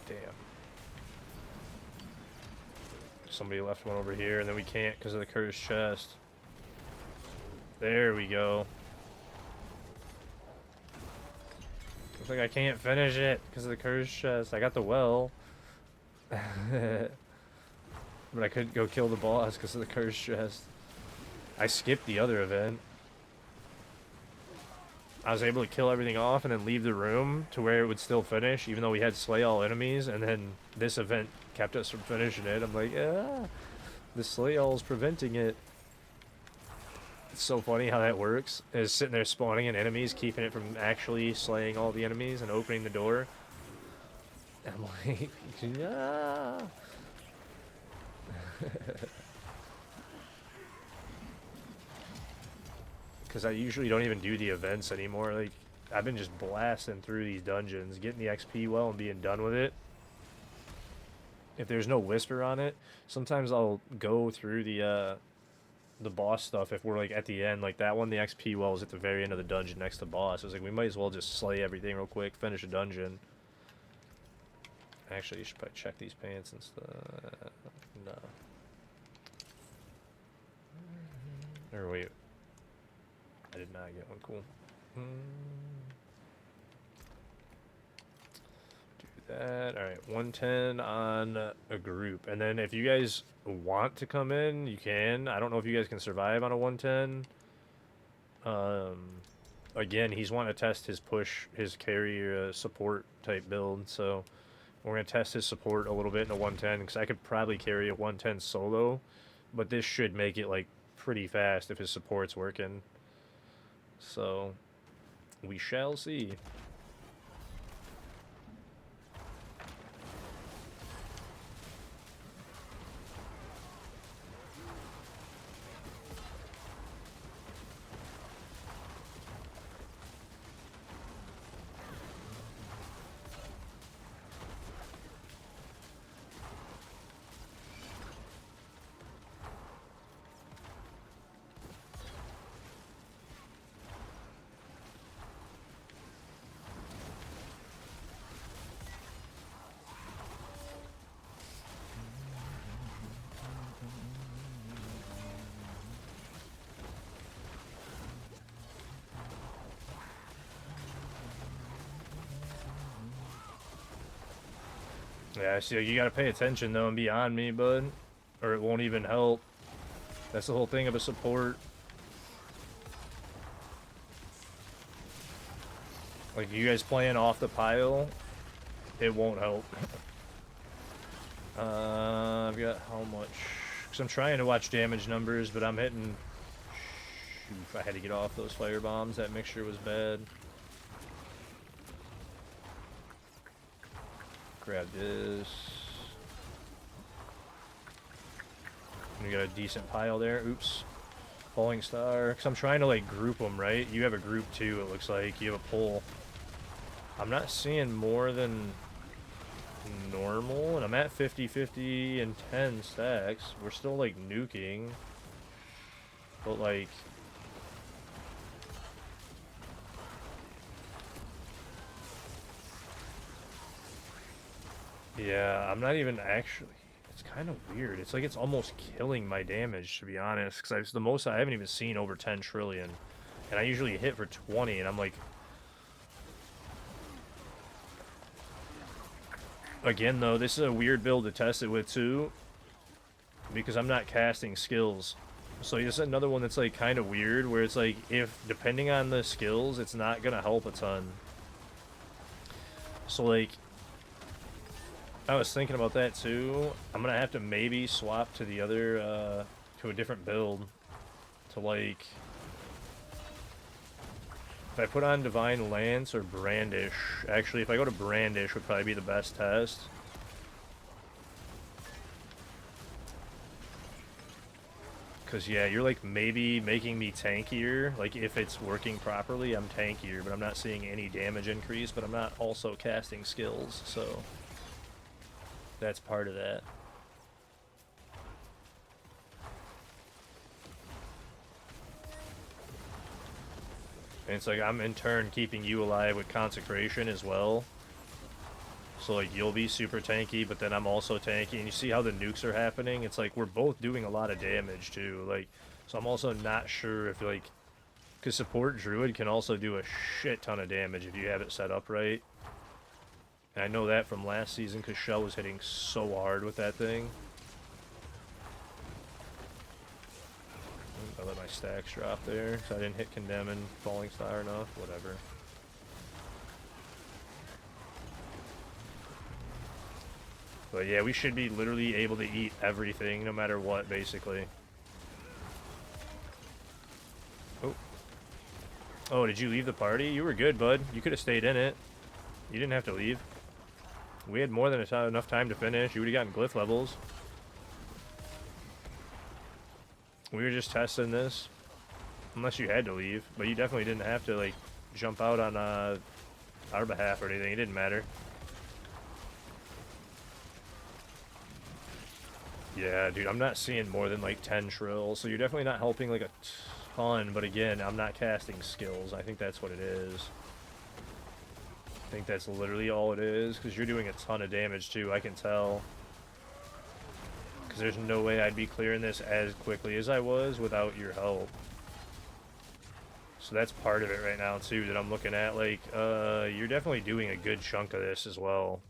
Damn. Somebody left one over here, and then we can't because of the cursed chest. There we go. Looks like I can't finish it because of the cursed chest. I got the well. But I couldn't go kill the boss because of the cursed chest. I skipped the other event. I was able to kill everything off and then leave the room to where it would still finish, even though we had slay all enemies, and then this event kept us from finishing it. I'm like, yeah, the slay all is preventing it. It's so funny how that works. Is sitting there spawning in enemies, keeping it from actually slaying all the enemies and opening the door. And I'm like, yeah. Because I usually don't even do the events anymore. Like, I've been just blasting through these dungeons, getting the XP well and being done with it. If there's no whisper on it, sometimes I'll go through the boss stuff if we're like at the end. Like that one, the XP well is at the very end of the dungeon next to boss. I was like, we might as well just slay everything real quick, finish a dungeon. Actually, you should probably check these pants and stuff. No. Or wait. I did not get one. Cool. Do that. Alright, 110 on a group. And then if you guys want to come in, you can. I don't know if you guys can survive on a 110. Again, he's wanting to test his push, his carry support type build. So we're going to test his support a little bit in a 110. Because I could probably carry a 110 solo. But this should make it like pretty fast if his support's working. So, we shall see. Yeah, see, you gotta pay attention though and be on me, bud, or it won't even help. That's the whole thing of a support. Like, you guys playing off the pile, it won't help. I've got how much? Because I'm trying to watch damage numbers, but I'm hitting... Shoot, I had to get off those fire bombs. That mixture was bad. Grab this. We got a decent pile there. Oops. Falling star. Because I'm trying to, like, group them, right? You have a group, too, it looks like. You have a pull. I'm not seeing more than normal, and I'm at 50, 50, and 10 stacks. We're still, like, nuking. But, like... Yeah, I'm not even actually... It's kind of weird. It's like it's almost killing my damage, to be honest. Because the most I haven't even seen over 10 trillion. And I usually hit for 20, and I'm like... Again, though, this is a weird build to test it with, too. Because I'm not casting skills. So this is another one that's, like, kind of weird, where it's like, if, depending on the skills, it's not gonna help a ton. So, like... I was thinking about that too. I'm gonna have to maybe swap to the other, to a different build. To like... If I put on Divine Lance or Brandish... Actually, if I go to Brandish would probably be the best test. Because, yeah, you're like maybe making me tankier. Like, if it's working properly, I'm tankier. But I'm not seeing any damage increase. But I'm not also casting skills, so... That's part of that. And it's like I'm in turn keeping you alive with Consecration as well. So like you'll be super tanky, but then I'm also tanky. And you see how the nukes are happening? It's like we're both doing a lot of damage too. Like, so I'm also not sure if like... Because support Druid can also do a shit ton of damage if you have it set up right. And I know that from last season because Shell was hitting so hard with that thing. I let my stacks drop there, so I didn't hit Condemn and Falling Star enough. Whatever. But yeah, we should be literally able to eat everything, no matter what, basically. Oh. Oh, did you leave the party? You were good, bud. You could have stayed in it. You didn't have to leave. We had more than enough time to finish. You would have gotten glyph levels. We were just testing this. Unless you had to leave. But you definitely didn't have to, like, jump out on our behalf or anything. It didn't matter. Yeah, dude, I'm not seeing more than, like, 10 trills. So you're definitely not helping, like, a ton. But again, I'm not casting skills. I think that's what it is. I think that's literally all it is, because you're doing a ton of damage too, I can tell. Because there's no way I'd be clearing this as quickly as I was without your help. So that's part of it right now too, that I'm looking at. Like, you're definitely doing a good chunk of this as well.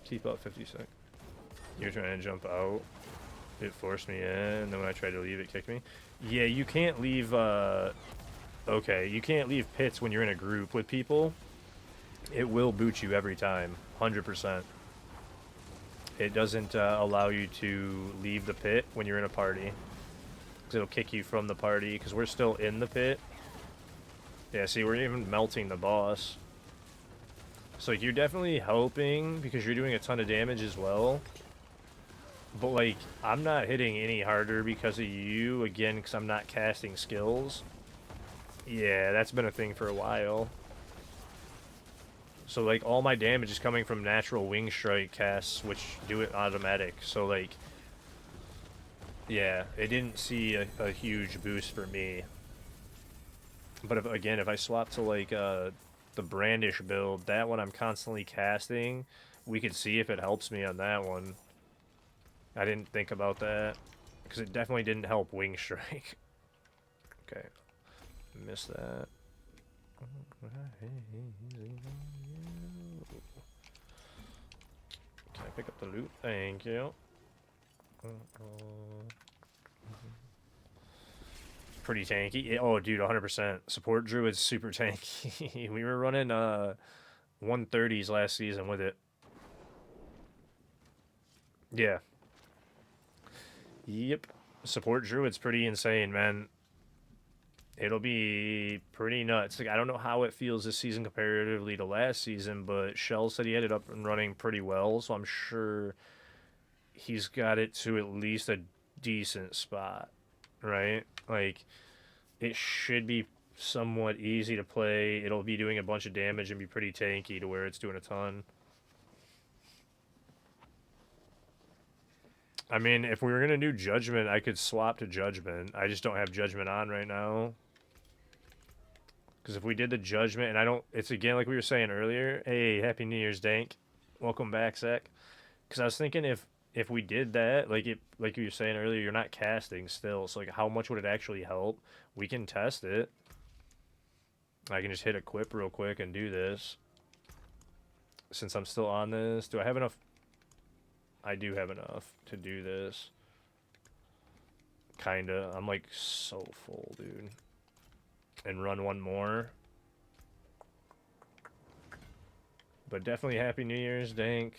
Keep up 50 seconds. You're trying to jump out. It forced me in, and then when I tried to leave, it kicked me. Yeah, you can't leave, okay, you can't leave pits when you're in a group with people. It will boot you every time, 100%. It doesn't allow you to leave the pit when you're in a party. Because it'll kick you from the party, because we're still in the pit. Yeah, see, we're even melting the boss. So you're definitely helping, because you're doing a ton of damage as well. But, like, I'm not hitting any harder because of you, again, because I'm not casting skills. Yeah, that's been a thing for a while. So, like, all my damage is coming from natural wing strike casts, which do it automatic. So, like, yeah, it didn't see a huge boost for me. But, again, if I swap to, like, the Brandish build, that one I'm constantly casting, we could see if it helps me on that one. I didn't think about that, because it definitely didn't help Wing Strike. Okay, missed that. Can I pick up the loot? Thank you. Pretty tanky. Oh, dude, 100%. Support druid's super tanky. We were running 130s last season with it. Yeah. Yep. Support druid's pretty insane, man. It'll be pretty nuts. Like, I don't know how it feels this season comparatively to last season, but Shell said he ended up running pretty well, so I'm sure he's got it to at least a decent spot, right? Like, it should be somewhat easy to play. It'll be doing a bunch of damage and be pretty tanky to where it's doing a ton. I mean, if we were going to do Judgment, I could swap to Judgment. I just don't have Judgment on right now. Because if we did the Judgment, and I don't... It's again like we were saying earlier. Hey, Happy New Year's, Dank. Welcome back, Zach. Because I was thinking if we did that, like you were saying earlier, you're not casting still. So, like, how much would it actually help? We can test it. I can just hit equip real quick and do this. Since I'm still on this. Do I have enough... I do have enough to do this. Kinda. I'm like so full, dude. And run one more. But definitely Happy New Year's, Dank.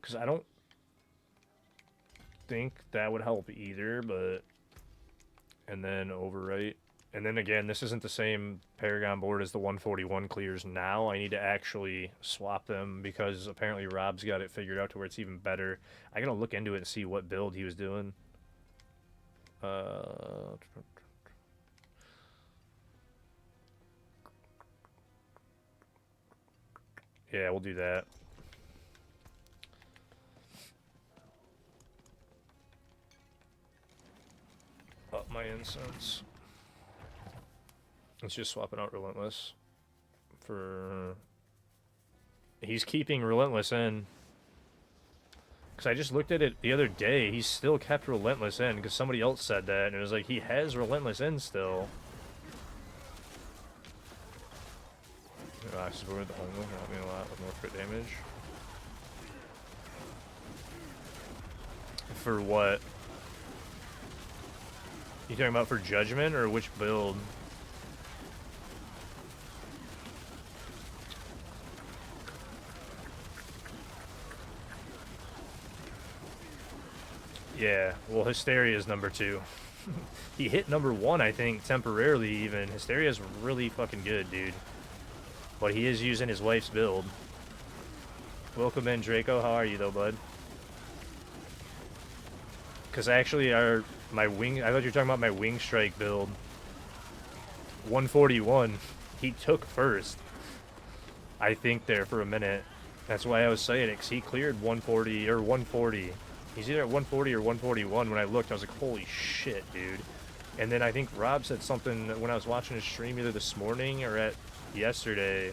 Because I don't think that would help either, but... And then overwrite. And then again, this isn't the same Paragon board as the 141 clears now. I need to actually swap them because apparently Rob's got it figured out to where it's even better. I gotta look into it and see what build he was doing. Yeah, we'll do that. Up my incense. Let's just swap it out Relentless for... He's keeping Relentless in. Because I just looked at it the other day. He still kept Relentless in because somebody else said that. And it was like, he has Relentless in still. Axis board, the homeless, help me a lot with more crit damage. For what? You talking about for Judgment or which build? Yeah, well, Hysteria is number 2. He hit number 1, I think, temporarily even. Hysteria's really fucking good, dude. But he is using his wife's build. Welcome in, Draco. How are you, though, bud? Because actually, my wing... I thought you were talking about my wing strike build. 141. He took first. I think there for a minute. That's why I was saying it, because he cleared 140, or 140. He's either at 140 or 141. When I looked, I was like, holy shit, dude. And then I think Rob said something when I was watching his stream either this morning or at yesterday.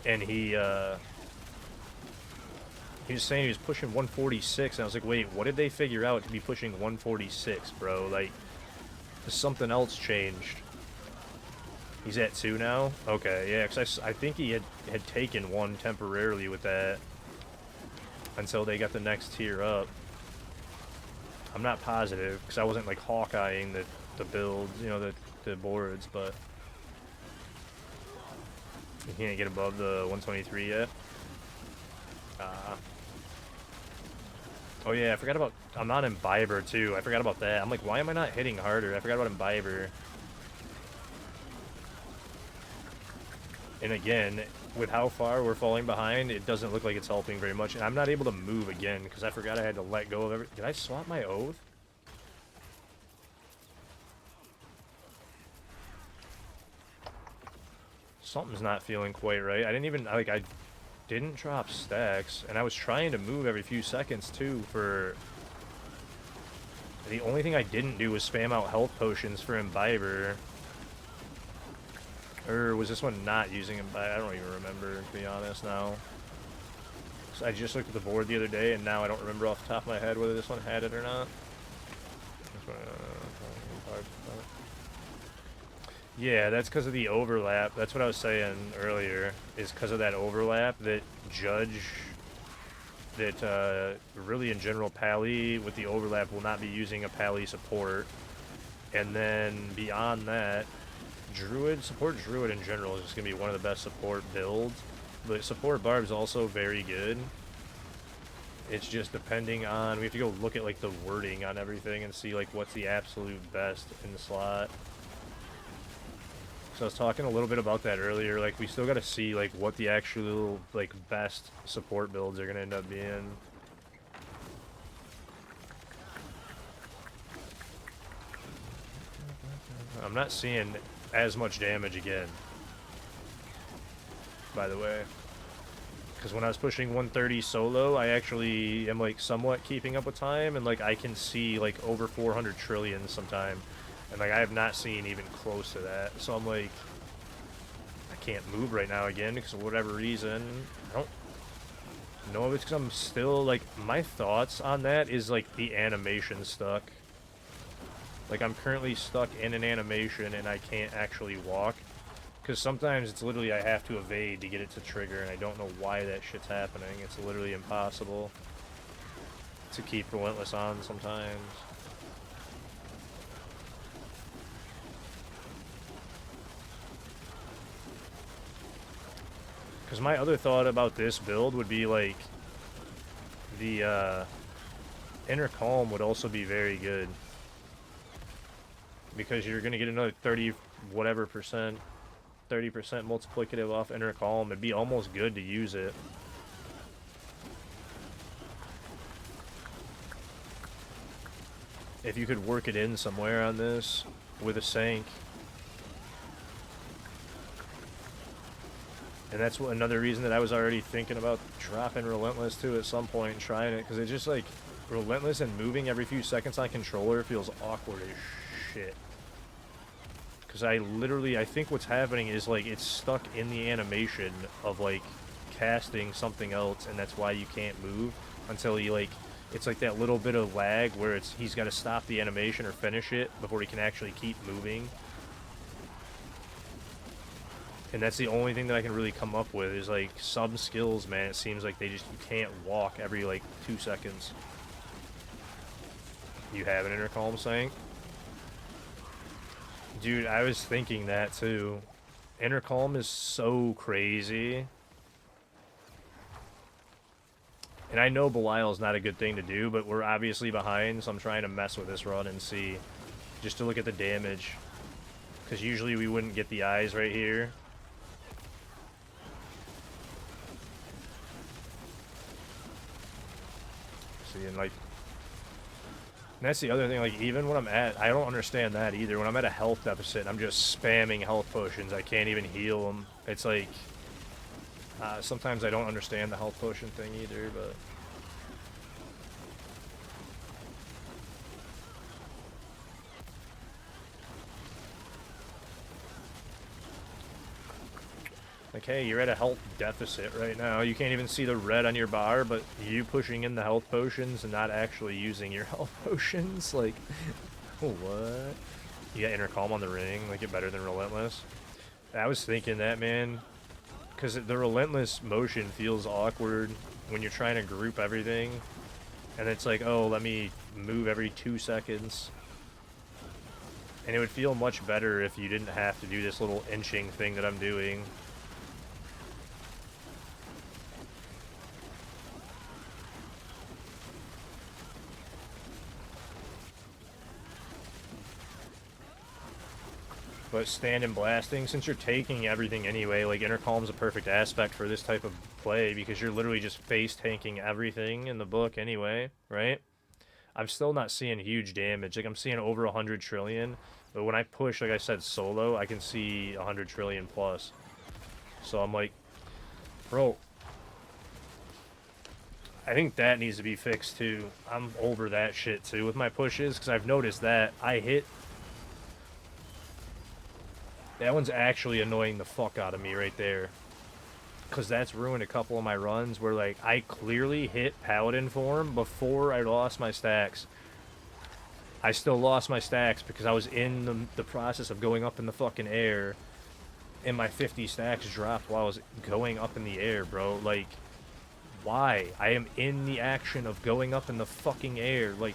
And he was saying he was pushing 146. And I was like, wait, what did they figure out to be pushing 146, bro? Like, something else changed. He's at 2 now? Okay, yeah, because I think he had taken 1 temporarily with that. Until they got the next tier up. I'm not positive, because I wasn't, like, Hawkeyeing the builds, you know, the boards, but... You can't get above the 123 yet? Oh yeah, I forgot about... I'm not Imbiber, too. I forgot about that. I'm like, why am I not hitting harder? I forgot about Imbiber. And again... With how far we're falling behind, it doesn't look like it's helping very much. And I'm not able to move again, because I forgot I had to let go of everything. Did I swap my oath? Something's not feeling quite right. I didn't even, like, I didn't drop stacks. And I was trying to move every few seconds, too, for... The only thing I didn't do was spam out health potions for Imbiber. Or was this one not using him? I don't even remember, to be honest, now. So I just looked at the board the other day, and now I don't remember off the top of my head whether this one had it or not. Yeah, that's because of the overlap. That's what I was saying earlier, is because of that overlap that really in general Pally with the overlap will not be using a Pally support. And then beyond that, support Druid in general is just going to be one of the best support builds. But support Barb's also very good. It's just depending on, we have to go look at like the wording on everything and see like what's the absolute best in the slot. So I was talking a little bit about that earlier, like we still got to see like what the actual like best support builds are going to end up being. I'm not seeing as much damage again, by the way. Because when I was pushing 130 solo, I actually am like somewhat keeping up with time, and like I can see like over 400 trillion sometime. And like I have not seen even close to that. So I'm like, I can't move right now again because of whatever reason. I don't know if it's because I'm still like, my thoughts on that is like the animation stuck. Like I'm currently stuck in an animation and I can't actually walk. Because sometimes it's literally I have to evade to get it to trigger, and I don't know why that shit's happening. It's literally impossible to keep Relentless on sometimes. Because my other thought about this build would be like the Inner Calm would also be very good. Because you're going to get another 30 whatever percent. 30% multiplicative off Inner Calm. It'd be almost good to use it. If you could work it in somewhere on this with a Sank. And that's another reason that I was already thinking about dropping Relentless too at some point and trying it. Because it's just like Relentless and moving every few seconds on controller feels awkward as shit. Because I think what's happening is, like, it's stuck in the animation of, like, casting something else, and that's why you can't move until he, like, it's like that little bit of lag where he's got to stop the animation or finish it before he can actually keep moving. And that's the only thing that I can really come up with is, like, some skills, man, it seems like you can't walk every, like, 2 seconds. You have an Inner Calm Sank? Dude, I was thinking that too. Inner Calm is so crazy. And I know Belial is not a good thing to do, but we're obviously behind, so I'm trying to mess with this run and see. Just to look at the damage. Because usually we wouldn't get the eyes right here. See, and like... And that's the other thing, like, even when I don't understand that either. When I'm at a health deficit, I'm just spamming health potions. I can't even heal them. It's like, sometimes I don't understand the health potion thing either, but... Like, hey, you're at a health deficit right now. You can't even see the red on your bar, but you pushing in the health potions and not actually using your health potions? Like, what? You got Inner Calm on the ring, like it better than Relentless? I was thinking that, man. Because the Relentless motion feels awkward when you're trying to group everything. And it's like, oh, let me move every 2 seconds. And it would feel much better if you didn't have to do this little inching thing that I'm doing. But stand and blasting, since you're taking everything anyway, like Inner Calm's a perfect aspect for this type of play because you're literally just face tanking everything in the book anyway, right? I'm still not seeing huge damage. Like I'm seeing over 100 trillion, but when I push, like I said, solo, I can see 100 trillion plus. So I'm like, bro, I think that needs to be fixed too. I'm over that shit too with my pushes because I've noticed that I hit. That one's actually annoying the fuck out of me right there. Because that's ruined a couple of my runs where, like, I clearly hit Paladin form before I lost my stacks. I still lost my stacks because I was in the process of going up in the fucking air, and my 50 stacks dropped while I was going up in the air, bro. Like, why? I am in the action of going up in the fucking air. Like,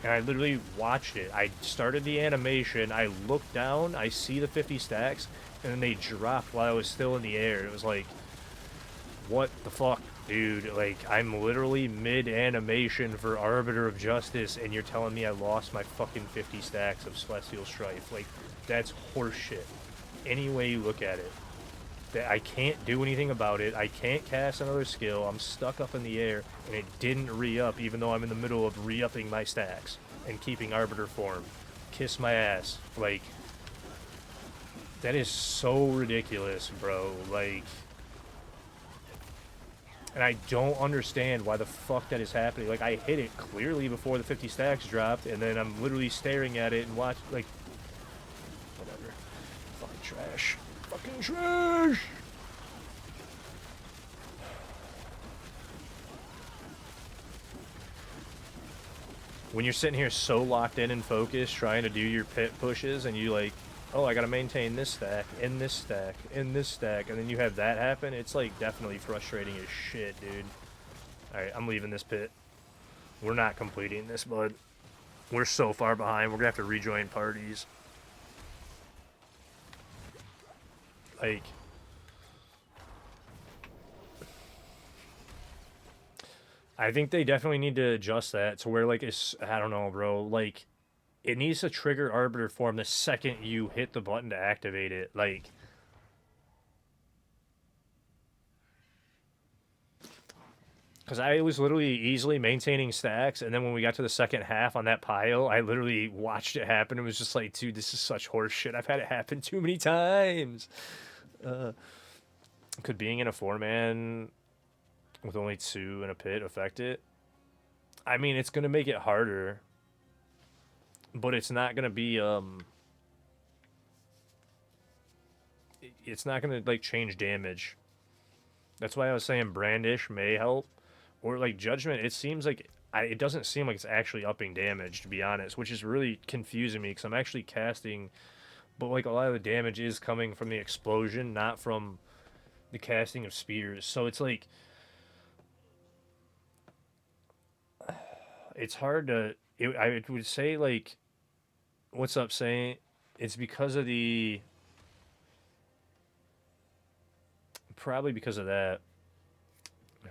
and I literally watched it. I started the animation, I looked down, I see the 50 stacks, and then they dropped while I was still in the air. It was like, what the fuck, dude? Like, I'm literally mid-animation for Arbiter of Justice, and you're telling me I lost my fucking 50 stacks of Celestial Strife. Like, that's horseshit. Any way you look at it. That I can't do anything about it. I can't cast another skill. I'm stuck up in the air, and it didn't re-up, even though I'm in the middle of re-upping my stacks and keeping Arbiter form. Kiss my ass. Like, that is so ridiculous, bro. Like, and I don't understand why the fuck that is happening. Like, I hit it clearly before the 50 stacks dropped, and then I'm literally staring at it and watch, like, whatever. Fucking trash. Fucking trash! When you're sitting here so locked in and focused, trying to do your pit pushes, and you like, oh, I gotta maintain this stack, and this stack, and this stack, and then you have that happen, it's like definitely frustrating as shit, dude. Alright, I'm leaving this pit. We're not completing this, bud. We're so far behind, we're gonna have to rejoin parties. Like, I think they definitely need to adjust that to where, like, it's, I don't know, bro, like, it needs to trigger Arbiter form the second you hit the button to activate it, like, because I was literally easily maintaining stacks, and then when we got to the second half on that pile, I literally watched it happen and was just like, dude, this is such horse shit. I've had it happen too many times. Could being in a 4-man with only 2 in a pit affect it? I mean, it's going to make it harder, but it's not going to be, it's not going to, like, change damage. That's why I was saying Brandish may help. Or, like, Judgment, it seems like... it doesn't seem like it's actually upping damage, to be honest, which is really confusing me, because I'm actually casting... But, like, a lot of the damage is coming from the explosion, not from the casting of spears. So it's, like... It's hard to... I would say, like... What's up, Saint? It's because of the... Probably because of that.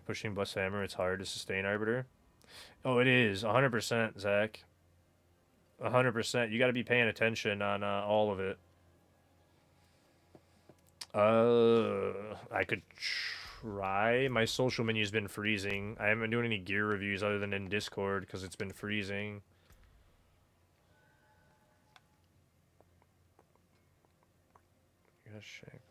Pushing Bust Hammer, it's hard to sustain Arbiter. Oh, it is. 100%, Zach. 100%. You got to be paying attention on all of it. I could try. My social menu's been freezing. I haven't been doing any gear reviews other than in Discord because it's been freezing. Check.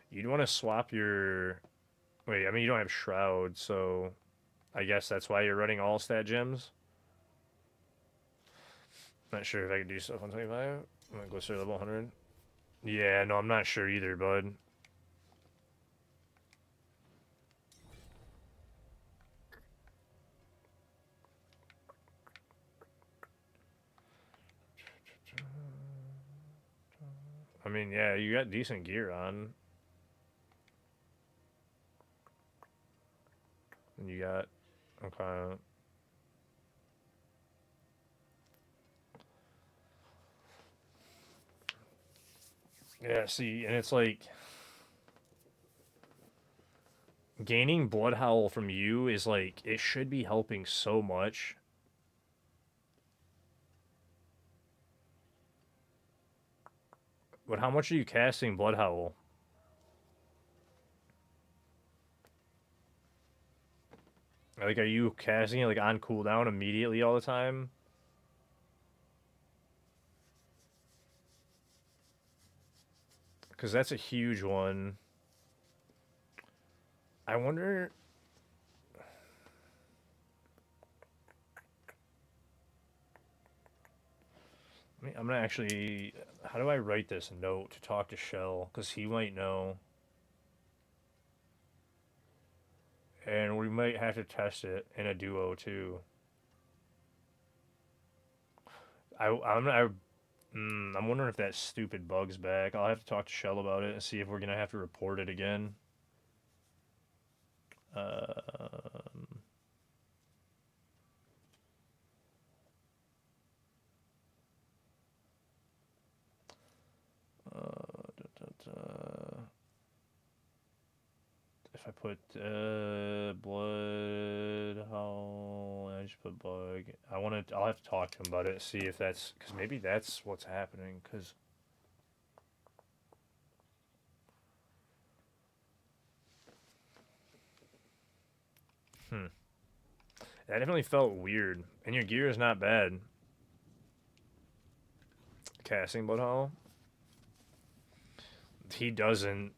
You'd want to swap your... Wait, I mean, you don't have Shroud, so... I guess that's why you're running all stat gems? Not sure if I could do stuff on 25. I'm gonna go start level 100. Yeah, no, I'm not sure either, bud. I mean, yeah, you got decent gear on. And you got... Okay. Yeah, see, and it's like... Gaining Blood Howl from you is like... It should be helping so much. But how much are you casting Blood Howl? Like, are you casting it, like, on cooldown immediately all the time? Because that's a huge one. I wonder... I'm gonna actually. How do I write this note to talk to Shell? Because he might know. And we might have to test it in a duo too. I'm wondering if that stupid bug's back. I'll have to talk to Shell about it and see if we're gonna have to report it again. Um, if I put blood, how I just put bug. I'll have to talk to him about it. See if that's because maybe that's what's happening. Because that definitely felt weird. And your gear is not bad. Casting blood hollow. He doesn't.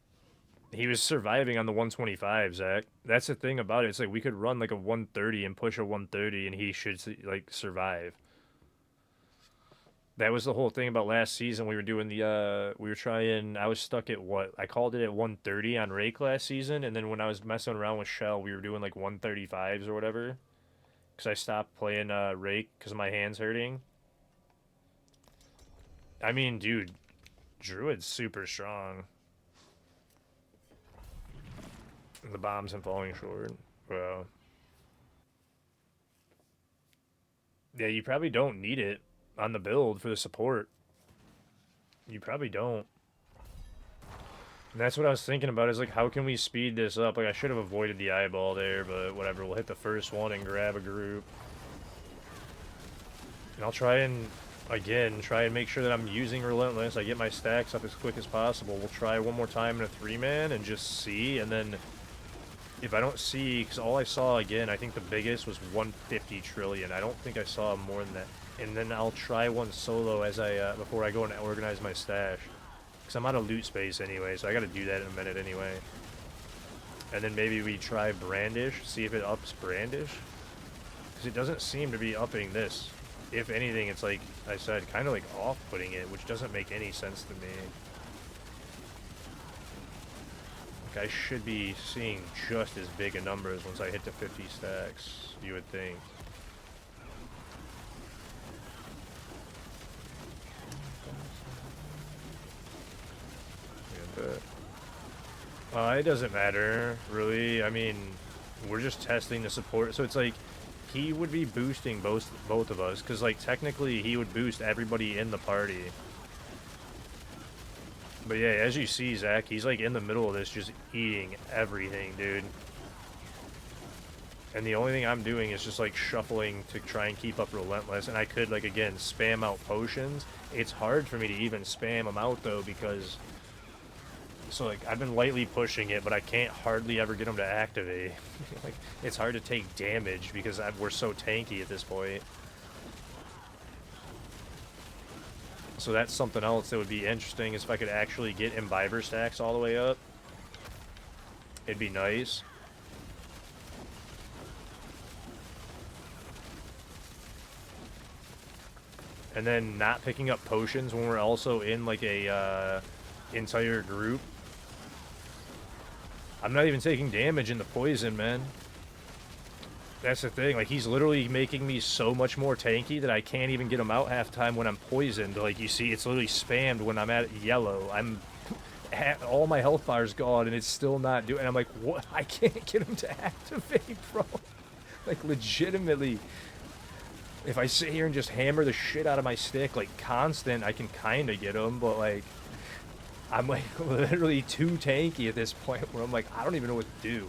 He was surviving on the 125, Zach. That's the thing about it. It's like we could run like a 130 and push a 130, and he should like survive. That was the whole thing about last season. We were doing we were trying. I was stuck at what I called it at 130 on Rake last season, and then when I was messing around with Shell, we were doing like 135s or whatever. Because I stopped playing Rake because my hands hurting. I mean, dude, Druid's super strong. The bombs and falling short. Well, yeah, you probably don't need it on the build for the support. You probably don't. And that's what I was thinking about is like, how can we speed this up? Like, I should have avoided the eyeball there, but whatever. We'll hit the first one and grab a group. And I'll try and, again, try and make sure that I'm using Relentless. I get my stacks up as quick as possible. We'll try one more time in a 3-man and just see. And then if I don't see, because all I saw, again, I think the biggest was 150 trillion. I don't think I saw more than that. And then I'll try one solo as before I go and organize my stash. Because I'm out of loot space anyway, so I got to do that in a minute anyway. And then maybe we try Brandish, see if it ups Brandish. Because it doesn't seem to be upping this. If anything, it's like I said, kind of like off-putting it, which doesn't make any sense to me. Like I should be seeing just as big a numbers once I hit the 50 stacks, you would think. It doesn't matter, really. I mean, we're just testing the support. So it's like, he would be boosting both of us, because, like, technically he would boost everybody in the party. But yeah, as you see, Zach, he's, like, in the middle of this, just eating everything, dude. And the only thing I'm doing is just, like, shuffling to try and keep up Relentless. And I could, like, again, spam out potions. It's hard for me to even spam them out, though, because... So, like, I've been lightly pushing it, but I can't hardly ever get them to activate. Like, it's hard to take damage because we're so tanky at this point. So that's something else that would be interesting is if I could actually get Imbiber stacks all the way up. It'd be nice. And then not picking up potions when we're also in, like, a entire group. I'm not even taking damage in the poison, man. That's the thing. Like, he's literally making me so much more tanky that I can't even get him out half the time when I'm poisoned. Like, you see, it's literally spammed when I'm at yellow. All my health bar's gone, and it's still not doing... And I'm like, what? I can't get him to activate, bro. Like, legitimately. If I sit here and just hammer the shit out of my stick, like, constant, I can kind of get him, but, like... I'm, like, literally too tanky at this point where I'm like, I don't even know what to do.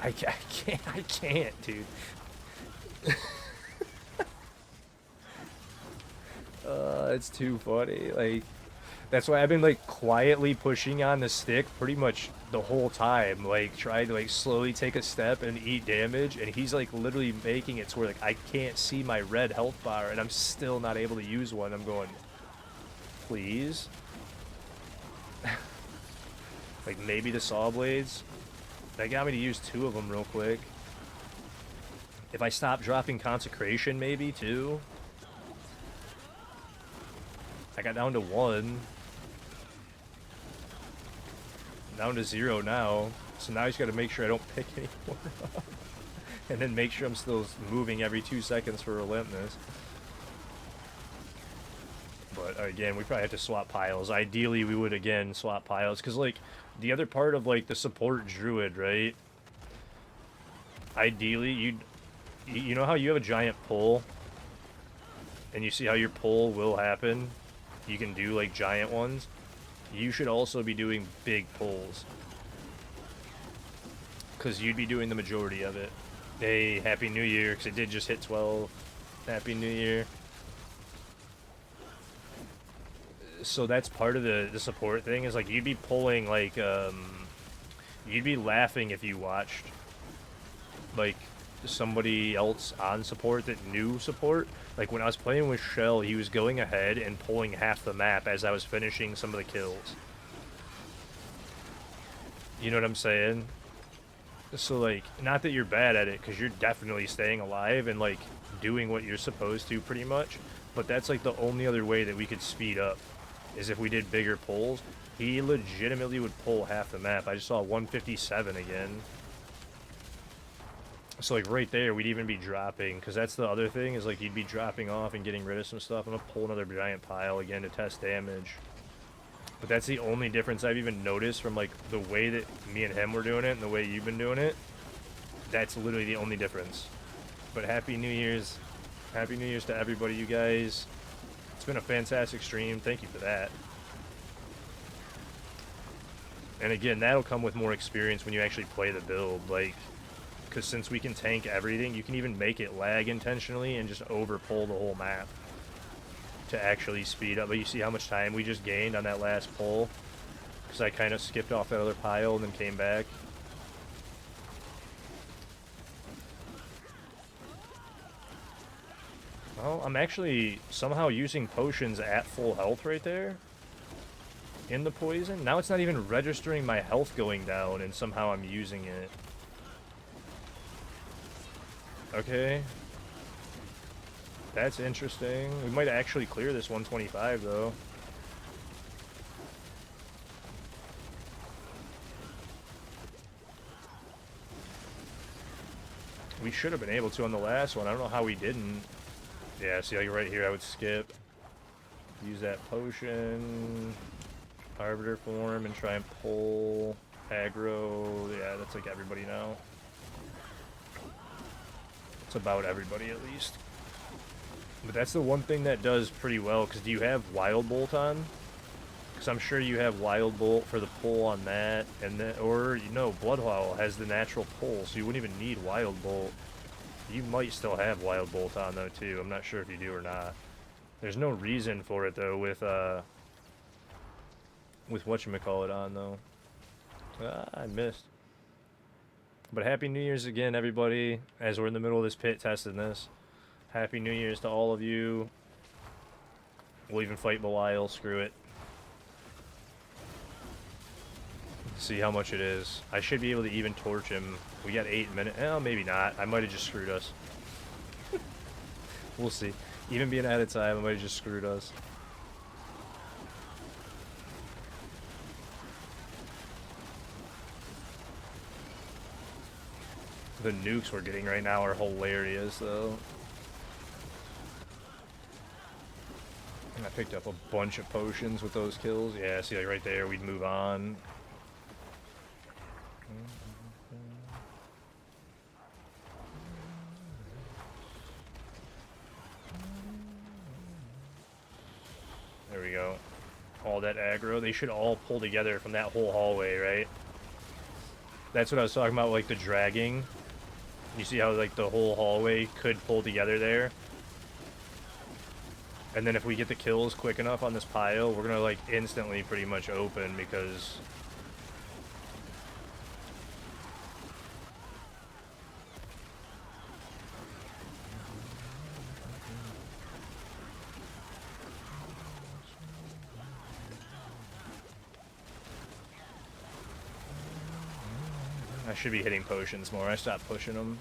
I can't, dude. It's too funny. Like, that's why I've been, like, quietly pushing on the stick pretty much the whole time. Like, trying to, like, slowly take a step and eat damage. And he's, like, literally making it to where, like, I can't see my red health bar and I'm still not able to use one. I'm going, please? Like, maybe the saw blades. That got me to use 2 of them real quick. If I stop dropping consecration, maybe, too. got down to 1. Down to 0 now. So now I just got to make sure I don't pick any more up. And then make sure I'm still moving every 2 seconds for relentless. But again, we probably have to swap piles. Ideally, we would again swap piles. Because, like, the other part of, like, the support druid, right? Ideally, you know how you have a giant pull? And you see how your pull will happen? You can do, like, giant ones. You should also be doing big pulls. Because you'd be doing the majority of it. Hey, Happy New Year, because it did just hit 12. Happy New Year. So that's part of the support thing, is like you'd be pulling, like, you'd be laughing if you watched, like, somebody else on support that knew support. Like, when I was playing with Shell, he was going ahead and pulling half the map as I was finishing some of the kills. You know what I'm saying? So, like, not that you're bad at it, because you're definitely staying alive and, like, doing what you're supposed to, pretty much. But that's, like, the only other way that we could speed up, is if we did bigger pulls. He legitimately would pull half the map. I just saw 157 again. So, like, right there, we'd even be dropping, because that's the other thing, is, like, you'd be dropping off and getting rid of some stuff. I'm going to pull another giant pile again to test damage. But that's the only difference I've even noticed from, like, the way that me and him were doing it and the way you've been doing it. That's literally the only difference. But Happy New Year's. Happy New Year's to everybody, you guys. It's been a fantastic stream. Thank you for that. And again, that'll come with more experience when you actually play the build. Like, because since we can tank everything, you can even make it lag intentionally and just overpull the whole map to actually speed up. But you see how much time we just gained on that last pull? Because I kind of skipped off that other pile and then came back. Well, I'm actually somehow using potions at full health right there. In the poison. Now it's not even registering my health going down, and somehow I'm using it. Okay. That's interesting. We might actually clear this 125, though. We should have been able to on the last one. I don't know how we didn't. Yeah, see, like right here, I would skip. Use that potion. Arbiter form and try and pull aggro. Yeah, that's like everybody now. It's about everybody, at least. But that's the one thing that does pretty well, because do you have Wild Bolt on? Because I'm sure you have Wild Bolt for the pull on that, and then, or, you know, Bloodhowl has the natural pull, so you wouldn't even need Wild Bolt. You might still have Wild Bolt on, though, too. I'm not sure if you do or not. There's no reason for it, though, with whatchamacallit on, though. Ah, I missed. But Happy New Year's again, everybody, as we're in the middle of this pit testing this. Happy New Year's to all of you. We'll even fight Belial, screw it. See how much it is. I should be able to even torch him. We got 8 minutes. Oh, maybe not. I might have just screwed us. We'll see. Even being out of time, I might have just screwed us. The nukes we're getting right now are hilarious, though. And I picked up a bunch of potions with those kills. Yeah, see, like right there, we'd move on. There we go. All that aggro. They should all pull together from that whole hallway, right? That's what I was talking about, like the dragging. You see how, like, the whole hallway could pull together there? And then if we get the kills quick enough on this pile, we're gonna, like, instantly pretty much open, because... I should be hitting potions more. I stopped pushing them.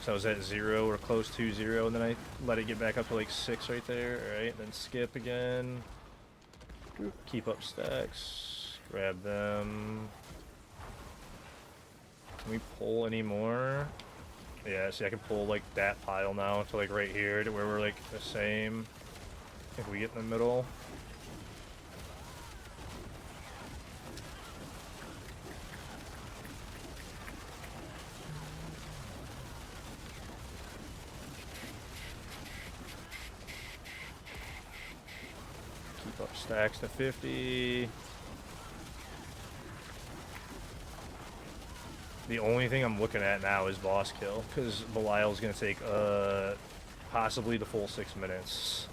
So I was at 0 or close to 0, and then I let it get back up to like 6 right there. Alright, then skip again. Keep up stacks. Grab them. Can we pull any more? Yeah, see, I can pull, like, that pile now to, like, right here to where we're, like, the same. If we get in the middle. Keep up stacks to 50. The only thing I'm looking at now is boss kill, because Belial's going to take, possibly the full 6 minutes.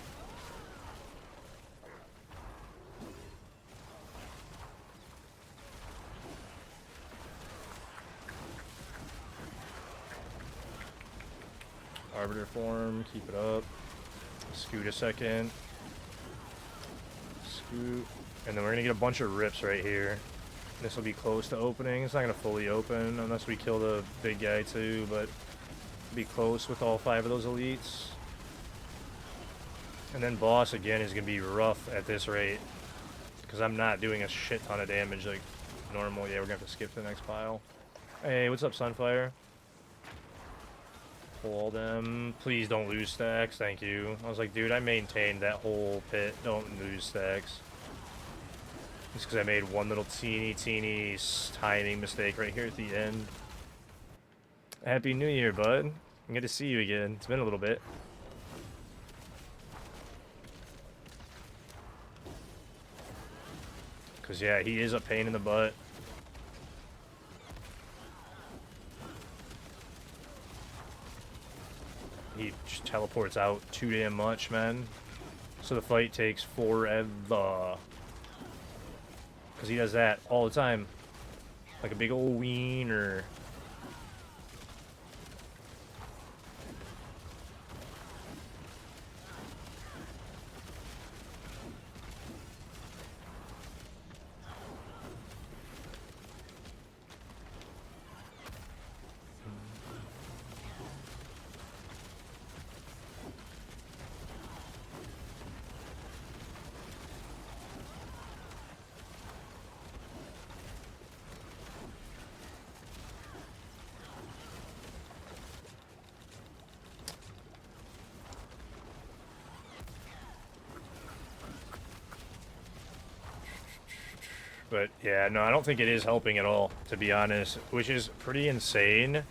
Arbiter form, keep it up. Scoot a second. Scoot. And then we're going to get a bunch of rips right here. This will be close to opening. It's not going to fully open unless we kill the big guy too, but be close with all 5 of those elites. And then boss again is going to be rough at this rate, because I'm not doing a shit ton of damage like normal. Yeah, we're going to have to skip to the next pile. Hey, what's up, Sunfire? Pull them. Please don't lose stacks. Thank you. I was like, dude, I maintained that whole pit. Don't lose stacks. Just because I made one little teeny timing mistake right here at the end. Happy New Year, bud. I'm good to see you again. It's been a little bit. Because, yeah, he is a pain in the butt. He just teleports out too damn much, man. So the fight takes forever. Because he does that all the time. Like a big old wiener. But yeah, no, I don't think it is helping at all, to be honest, which is pretty insane. And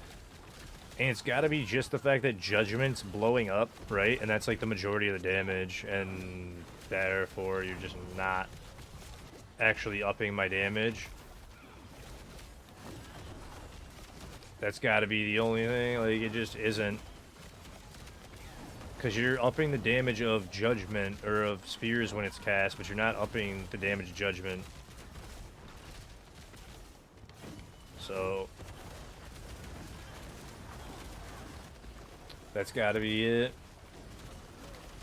it's got to be just the fact that Judgment's blowing up, right? And that's like the majority of the damage, and therefore you're just not actually upping my damage. That's got to be the only thing. Like, it just isn't. Because you're upping the damage of Judgment, or of Spheres when it's cast, but you're not upping the damage of Judgment. So that's got to be it.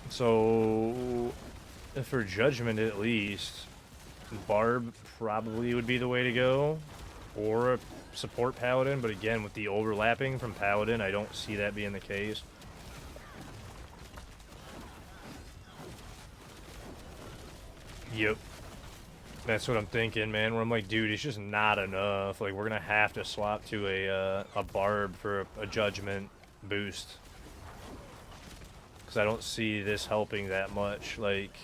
So for Judgment, at least, Barb probably would be the way to go, or a support Paladin. But again, with the overlapping from Paladin, I don't see that being the case. Yep. That's what I'm thinking, man, where I'm like, dude, it's just not enough. Like, we're going to have to swap to a Barb for a Judgment boost. Because I don't see this helping that much. Like,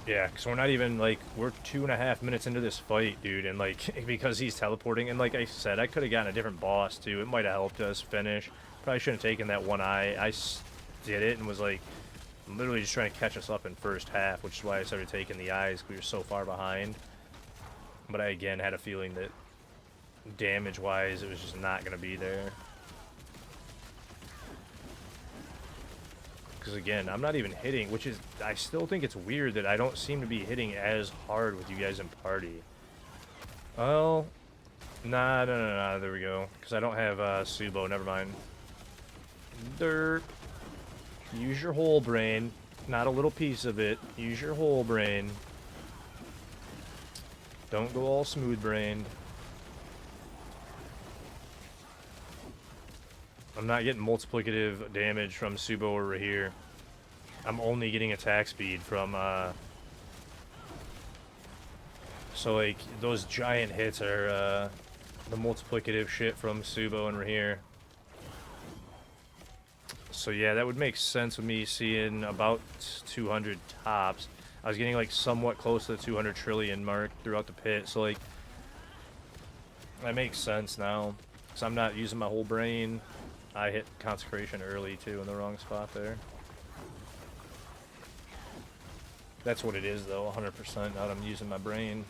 yeah, because we're not even, like, we're 2.5 minutes into this fight, dude, and, like, because he's teleporting, and like I said, I could have gotten a different boss, too. It might have helped us finish. Probably shouldn't have taken that one eye. I did it and was, like, literally just trying to catch us up in first half, which is why I started taking the eyes, because we were so far behind. But I, again, had a feeling that damage-wise, it was just not going to be there. Because again, I'm not even hitting, which is, I still think it's weird that I don't seem to be hitting as hard with you guys in party. Well, nah, there we go. Because I don't have Subo, never mind. Dirt. Use your whole brain, not a little piece of it. Use your whole brain. Don't go all smooth-brained. I'm not getting multiplicative damage from Subo or Rahir. I'm only getting attack speed from, so, like, those giant hits are, the multiplicative shit from Subo and Rahir. So, yeah, that would make sense with me seeing about 200 tops. I was getting, like, somewhat close to the 200 trillion mark throughout the pit, so, like, that makes sense now. So I'm not using my whole brain. I hit consecration early, too, in the wrong spot there. That's what it is, though, 100%. Now that I'm using my brain.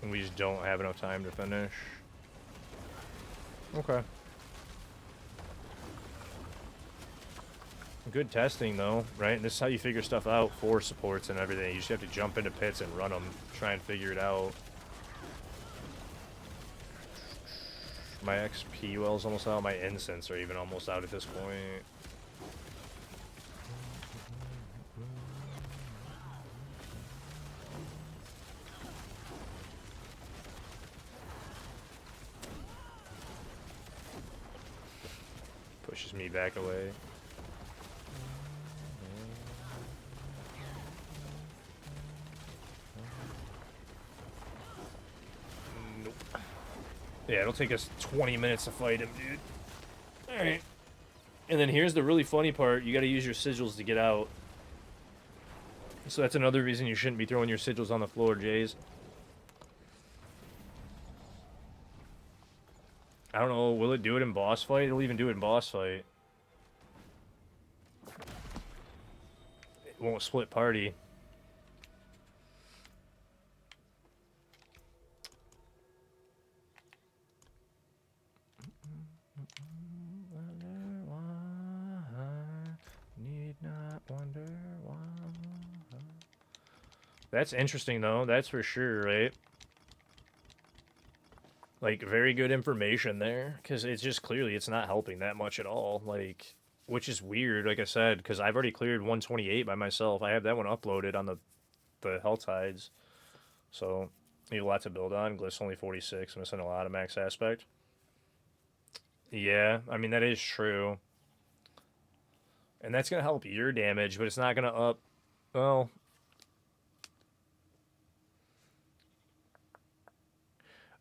And we just don't have enough time to finish. Okay. Good testing, though, right? And this is how you figure stuff out for supports and everything. You just have to jump into pits and run them. Try and figure it out. My XP well's almost out. My incense are even almost out at this point. Pushes me back away. Nope. Yeah, it'll take us 20 minutes to fight him, dude. Alright. And then here's the really funny part. You gotta use your sigils to get out. So that's another reason you shouldn't be throwing your sigils on the floor, Jays. I don't know, will it do it in boss fight? It'll even do it in boss fight. It won't split party. Need not wonder why. That's interesting, though. That's for sure, right? Like, very good information there, because it's just clearly it's not helping that much at all. Like, which is weird, like I said, because I've already cleared 128 by myself. I have that one uploaded on the Hell Tides. So, you have a lot to build on. Glyph's only 46, missing a lot of max aspect. Yeah, I mean, that is true. And that's going to help your damage, but it's not going to up... Well...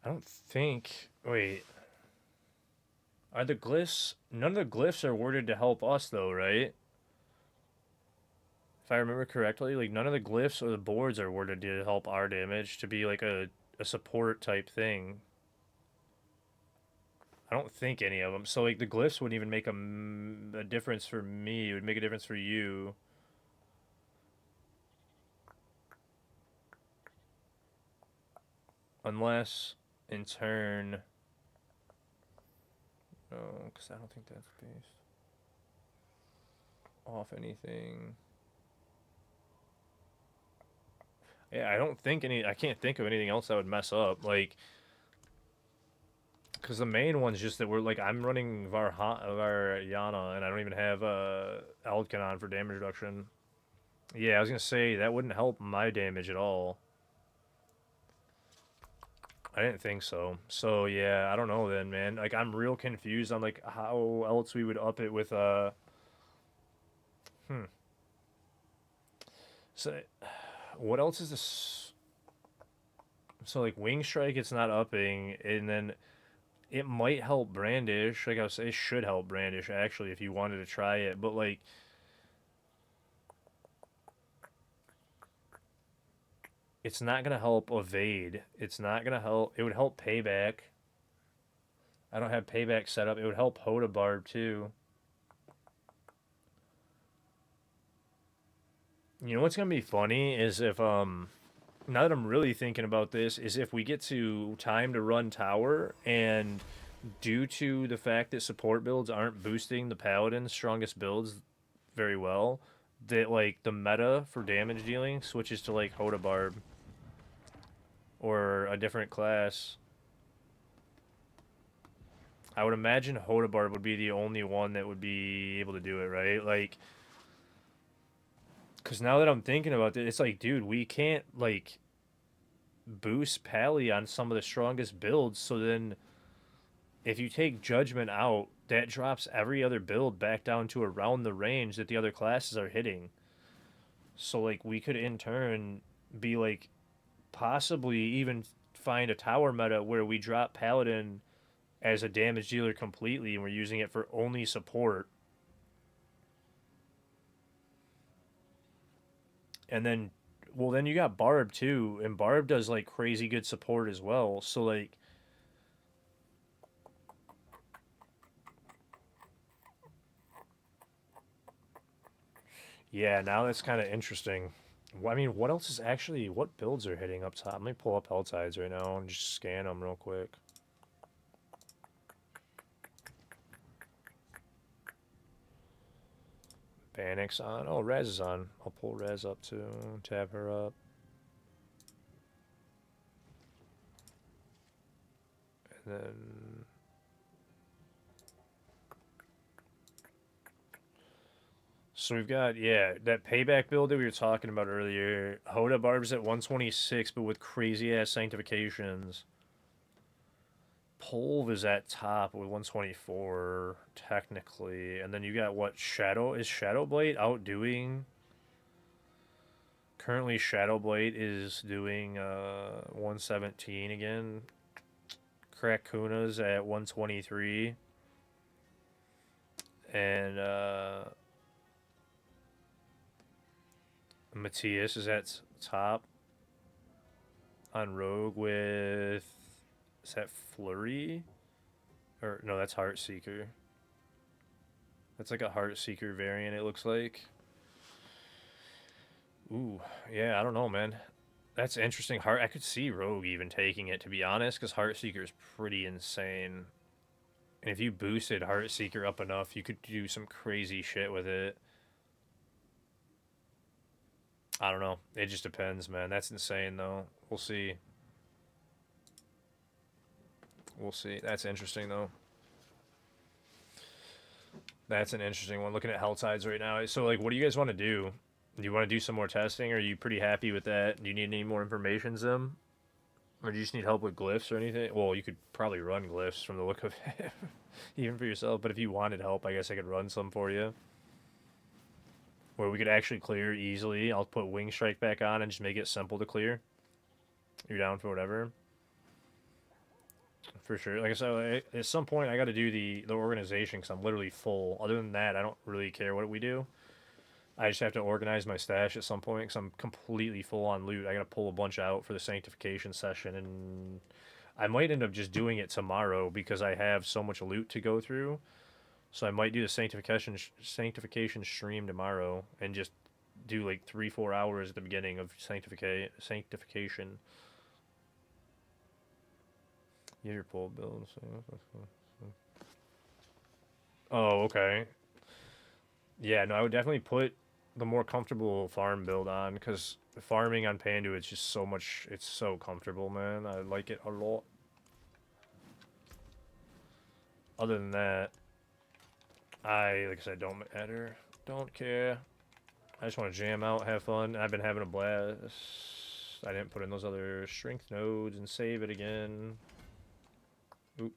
I don't think... Wait. Are the glyphs... None of the glyphs are worded to help us, though, right? If I remember correctly, like, none of the glyphs or the boards are worded to help our damage, to be, like, a support type thing. I don't think any of them. So, like, the glyphs wouldn't even make a difference for me. It would make a difference for you. Unless, in turn... No, because I don't think that's based off anything. Yeah, I don't think any... I can't think of anything else that would mess up. Like... Because the main one's just that we're, like, I'm running Varjana, and I don't even have, Aldkanon for damage reduction. Yeah, I was gonna say, that wouldn't help my damage at all. I didn't think so. So, yeah, I don't know then, man. Like, I'm real confused on, like, how else we would up it with, So, what else is this? So, like, Wing Strike, it's not upping, and then it might help Brandish. Like I was saying, it should help Brandish, actually, if you wanted to try it. But, like, it's not going to help Evade. It's not going to help... It would help Payback. I don't have Payback set up. It would help Hoda Barb, too. You know what's going to be funny is if, now that I'm really thinking about this, is if we get to time to run tower, and due to the fact that support builds aren't boosting the Paladin's strongest builds very well, that, like, the meta for damage dealing switches to, like, Hoda Barb or a different class. I would imagine Hoda Barb would be the only one that would be able to do it, right? Like, because now that I'm thinking about it, it's like, dude, we can't, like, boosts Pally on some of the strongest builds. So then, if you take Judgment out, that drops every other build back down to around the range that the other classes are hitting. So like we could in turn be like possibly even find a tower meta where we drop Paladin as a damage dealer completely and we're using it for only support. And then well then you got Barb too, and Barb does like crazy good support as well. So like yeah, now that's kind of interesting. I mean, what else is actually what builds are hitting up top? Let me pull up Helltides right now and just scan them real quick. Bannock's on. Oh, Raz is on. I'll pull Raz up too. Tab her up. And then so we've got, yeah, that payback build that we were talking about earlier. Hoda Barb's at 126, but with crazy ass sanctifications. Polv is at top with 124, technically. And then you got what? Shadow? Is Shadowblade outdoing? Currently, Shadowblade is doing 117 again. Krakuna's at 123. And Matthias is at top on Rogue with, is that Flurry? Or no, that's Heartseeker. That's like a Heartseeker variant, it looks like. Ooh, yeah, I don't know, man. That's interesting. I could see Rogue even taking it, to be honest, because Heartseeker is pretty insane. And if you boosted Heartseeker up enough, you could do some crazy shit with it. I don't know. It just depends, man. That's insane, though. We'll see. We'll see. That's interesting, though. That's an interesting one. Looking at Helltides right now. So, like, what do you guys want to do? Do you want to do some more testing? Or are you pretty happy with that? Do you need any more information, Zim? Or do you just need help with glyphs or anything? Well, you could probably run glyphs from the look of it, even for yourself. But if you wanted help, I guess I could run some for you. Where we could actually clear easily. I'll put Wing Strike back on and just make it simple to clear. You're down for whatever. For sure. Like I said, at some point I got to do the organization because I'm literally full. Other than that, I don't really care what we do. I just have to organize my stash at some point because I'm completely full on loot. I got to pull a bunch out for the sanctification session, and I might end up just doing it tomorrow because I have so much loot to go through. So I might do the sanctification stream tomorrow and just do like 3-4 hours at the beginning of sanctification. Get your pull build. Oh, okay. Yeah, no, I would definitely put the more comfortable farm build on because farming on Pandu, it's just so much. It's so comfortable, man. I like it a lot. Other than that, like I said, don't matter. Don't care. I just want to jam out, have fun. I've been having a blast. I didn't put in those other strength nodes and save it again. Oop.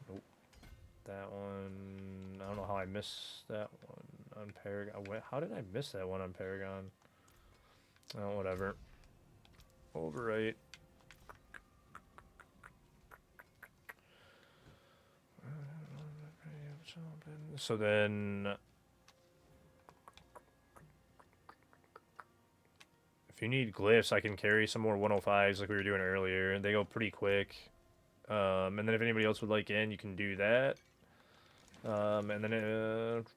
Nope. That one. I don't know how I missed that one on Paragon. How did I miss that one on Paragon? Oh, whatever. Overwrite. So then, if you need glyphs, I can carry some more 105s like we were doing earlier. They go pretty quick. And then if anybody else would like in, you can do that. And then, let's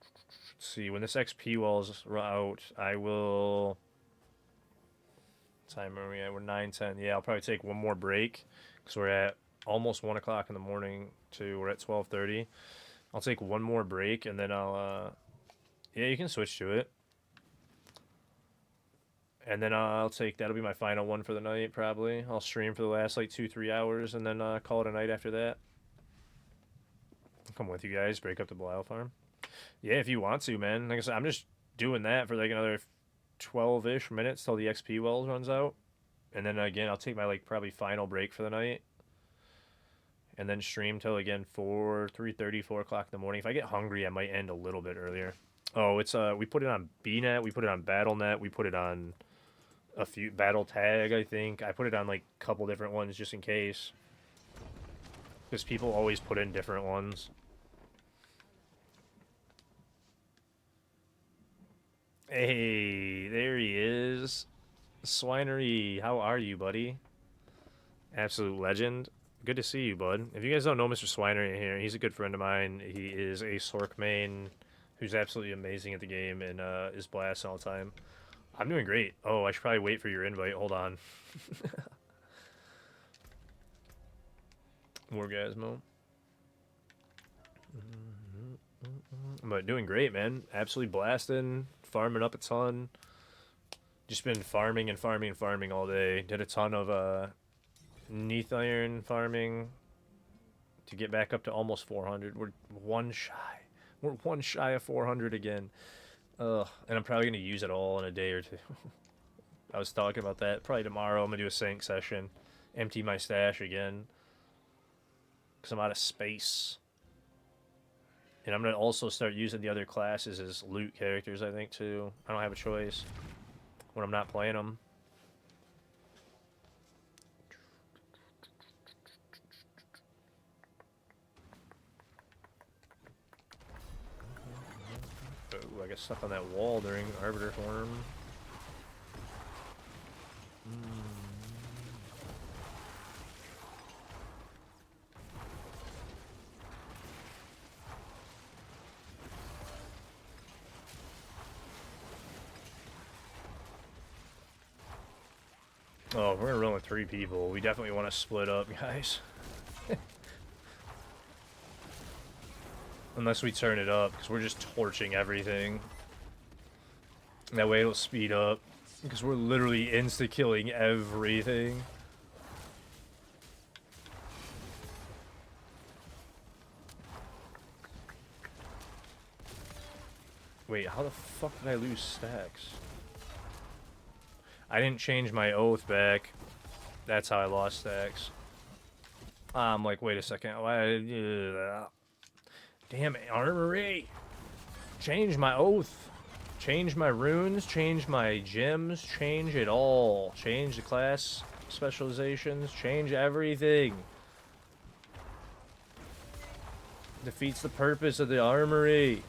see, when this XP wall's out, I will... What time are we at? We're 9:10. Yeah, I'll probably take one more break because we're at almost 1 o'clock in the morning we're at 12:30. I'll take one more break and then I'll, yeah, you can switch to it. And then that'll be my final one for the night, probably. I'll stream for the last, like, 2-3 hours and then call it a night after that. I'll come with you guys, break up the Belial farm. Yeah, if you want to, man. Like I said, I'm just doing that for, like, another 12-ish minutes till the XP wells runs out. And then again, I'll take my like probably final break for the night. And then stream till again 3:30, 4 o'clock in the morning. If I get hungry, I might end a little bit earlier. Oh, it's we put it on BNet, we put it on BattleNet, we put it on a few Battle Tag, I think. I put it on like a couple different ones just in case. Because people always put in different ones. Hey, there he is. Swinery, how are you, buddy? Absolute legend. Good to see you, bud. If you guys don't know Mr. Swinery here, he's a good friend of mine. He is a Sork main who's absolutely amazing at the game and is blasting all the time. I'm doing great. Oh, I should probably wait for your invite. Hold on. Orgasmo. But doing great, man. Absolutely blasting. Farming up a ton. Just been farming and farming and farming all day. Did a ton of Neath Iron farming to get back up to almost 400. We're one shy. We're one shy of 400 again. And I'm probably going to use it all in a day or two. I was talking about that. Probably tomorrow I'm going to do a sync session. Empty my stash again. Because I'm out of space. And I'm going to also start using the other classes as loot characters, I think, too. I don't have a choice when I'm not playing them. Ooh, I got stuck on that wall during Arbiter Form. Oh, we're gonna run with 3 people. We definitely want to split up, guys. Unless we turn it up, because we're just torching everything. That way it'll speed up. Because we're literally insta-killing everything. Wait, how the fuck did I lose stacks? I didn't change my oath back. That's how I lost stacks. I'm like, wait a second. Why? Damn it, armory. Change my oath. Change my runes. Change my gems. Change it all. Change the class specializations. Change everything. Defeats the purpose of the armory.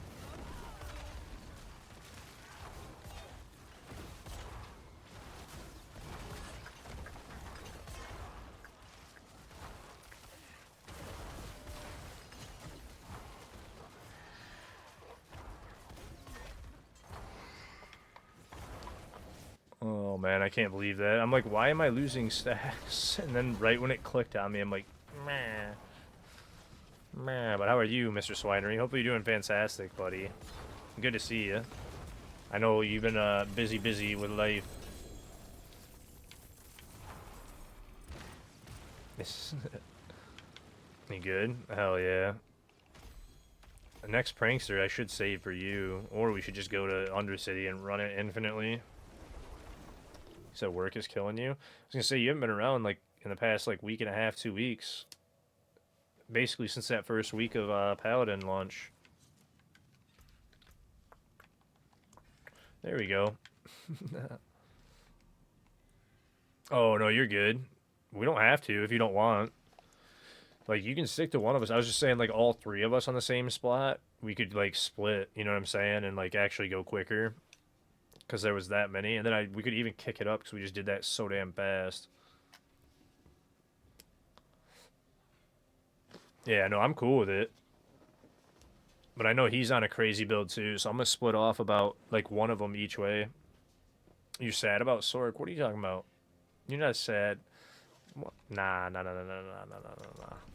Oh man, I can't believe that. I'm like, why am I losing stacks? And then right when it clicked on me, I'm like, meh. Meh. But how are you, Mr. Swinery? Hopefully you're doing fantastic, buddy. Good to see you. I know you've been busy with life. You good? Hell yeah. The next prankster I should save for you, or we should just go to Undercity and run it infinitely. So work is killing you. I was gonna say you haven't been around like in the past like week and a half, 2 weeks. Basically since that first week of Paladin launch. There we go. Oh no, you're good. We don't have to if you don't want. Like you can stick to one of us. I was just saying like all 3 of us on the same spot. We could like split, you know what I'm saying, and like actually go quicker. Because there was that many, and then we could even kick it up because we just did that so damn fast. Yeah, no, I'm cool with it. But I know he's on a crazy build too, so I'm gonna split off about like one of them each way. You sad about Sork? What are you talking about? You're not sad. Nah.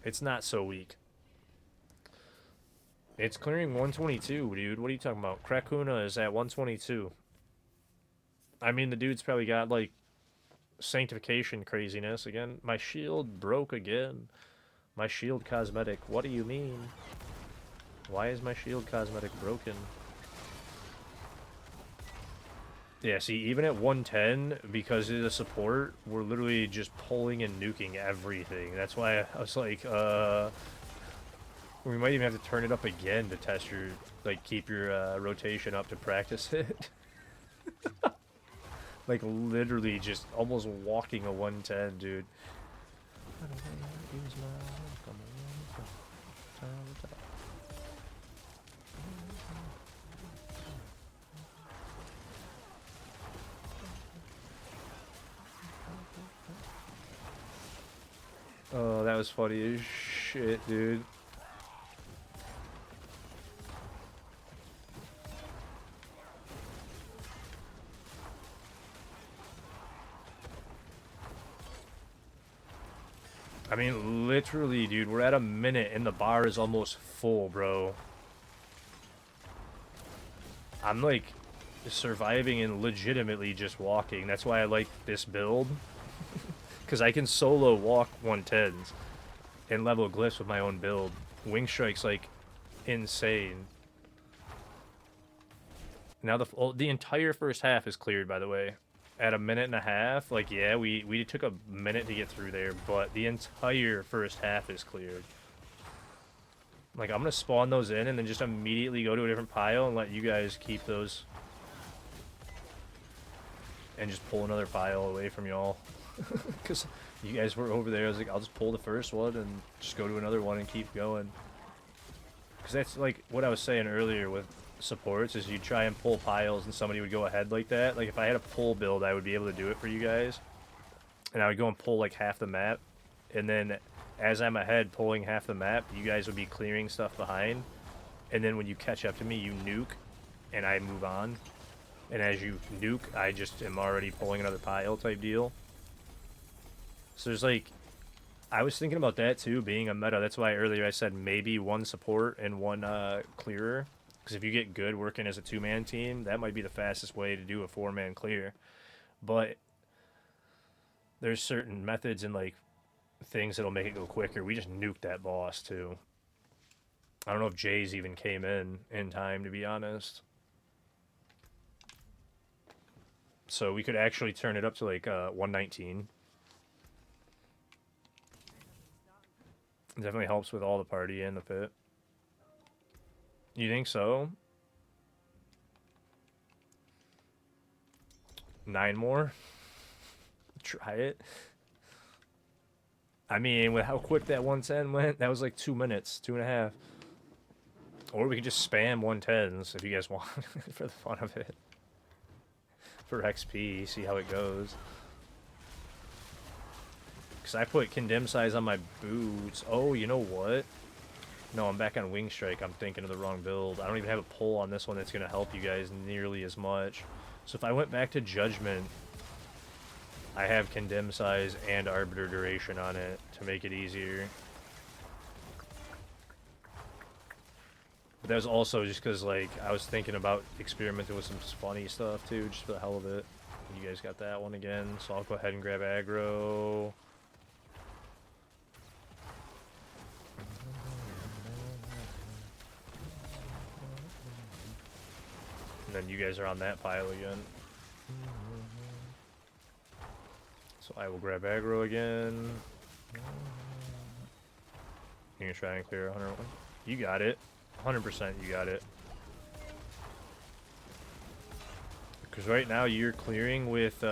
It's not so weak. It's clearing 122, dude. What are you talking about? Krakuna is at 122. I mean, the dude's probably got, like, sanctification craziness again. My shield broke again. My shield cosmetic. What do you mean? Why is my shield cosmetic broken? Yeah, see, even at 110, because of the support, we're literally just pulling and nuking everything. That's why I was like, we might even have to turn it up again to test your, like, keep your rotation up to practice it. Like, literally just almost walking a 110, dude. Oh, that was funny as shit, dude. I mean, literally, dude, we're at a minute and the bar is almost full, bro. I'm like surviving and legitimately just walking. That's why I like this build. Because I can solo walk 110s and level glyphs with my own build. Wing Strike's like insane. Now the entire first half is cleared, by the way. At a minute and a half, like, yeah, we took a minute to get through there, but the entire first half is cleared. Like, I'm gonna spawn those in and then just immediately go to a different pile and let you guys keep those. And just pull another pile away from y'all. Because you guys were over there, I was like, I'll just pull the first one and just go to another one and keep going. Because that's like what I was saying earlier with supports, is you try and pull piles and somebody would go ahead like that. Like, if I had a pull build, I would be able to do it for you guys. And I would go and pull like half the map. And then as I'm ahead pulling half the map, you guys would be clearing stuff behind. And then when you catch up to me, you nuke and I move on. And as you nuke, I just am already pulling another pile type deal. So there's like, I was thinking about that too, being a meta. That's why earlier I said maybe one support and one clearer. Because if you get good working as a two-man team, that might be the fastest way to do a four-man clear. But there's certain methods and like things that'll make it go quicker. We just nuked that boss too. I don't know if Jay's even came in time, to be honest. So we could actually turn it up to like 119. It definitely helps with all the party and the pit. You think so? 9 more? Try it. I mean, with how quick that 110 went, that was like 2 minutes, 2.5. Or we could just spam 110s if you guys want, for the fun of it. For XP, see how it goes. Because I put condemn size on my boots. Oh, you know what? No, I'm back on Wing Strike. I'm thinking of the wrong build. I don't even have a pull on this one that's going to help you guys nearly as much. So if I went back to Judgment, I have condemn size and arbiter duration on it to make it easier. But that was also just because, like, I was thinking about experimenting with some funny stuff too, just for the hell of it. You guys got that one again, so I'll go ahead and grab aggro. And then you guys are on that pile again. So I will grab aggro again. You're gonna try and clear 101. You got it. 100% you got it. Because right now you're clearing with,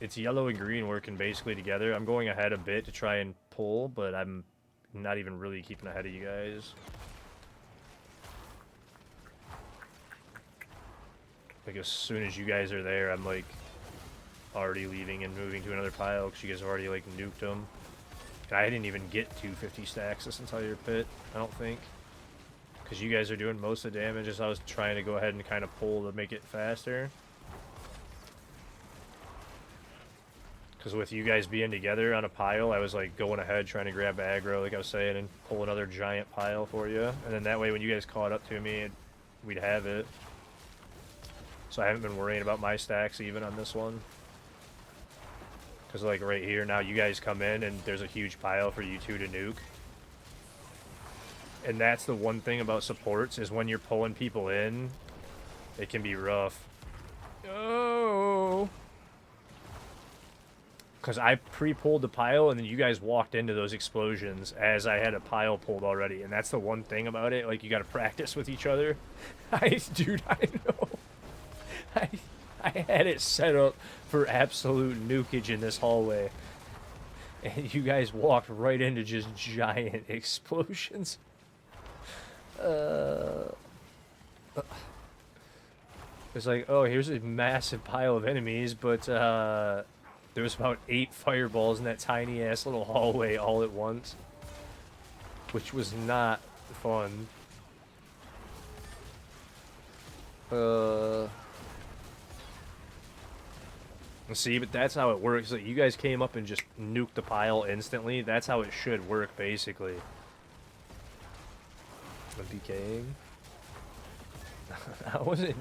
it's yellow and green working basically together. I'm going ahead a bit to try and pull, but I'm not even really keeping ahead of you guys. Like, as soon as you guys are there, I'm like already leaving and moving to another pile because you guys have already like nuked them. And I didn't even get 250 stacks this entire pit, I don't think. Because you guys are doing most of the damage as I was trying to go ahead and kind of pull to make it faster. Because with you guys being together on a pile, I was like going ahead trying to grab aggro, like I was saying, and pull another giant pile for you. And then that way when you guys caught up to me, we'd have it. So I haven't been worrying about my stacks even on this one. Because like right here, now you guys come in and there's a huge pile for you two to nuke. And that's the one thing about supports, is when you're pulling people in, it can be rough. Oh. Because I pre-pulled the pile, and then you guys walked into those explosions as I had a pile pulled already. And that's the one thing about it. Like, you got to practice with each other. Dude, I know. I had it set up for absolute nukage in this hallway. And you guys walked right into just giant explosions. It's like, oh, here's a massive pile of enemies, but there was about 8 fireballs in that tiny ass little hallway all at once, which was not fun. See, but that's how it works. Like, you guys came up and just nuked the pile instantly. That's how it should work, basically. I'm PKing. I wasn't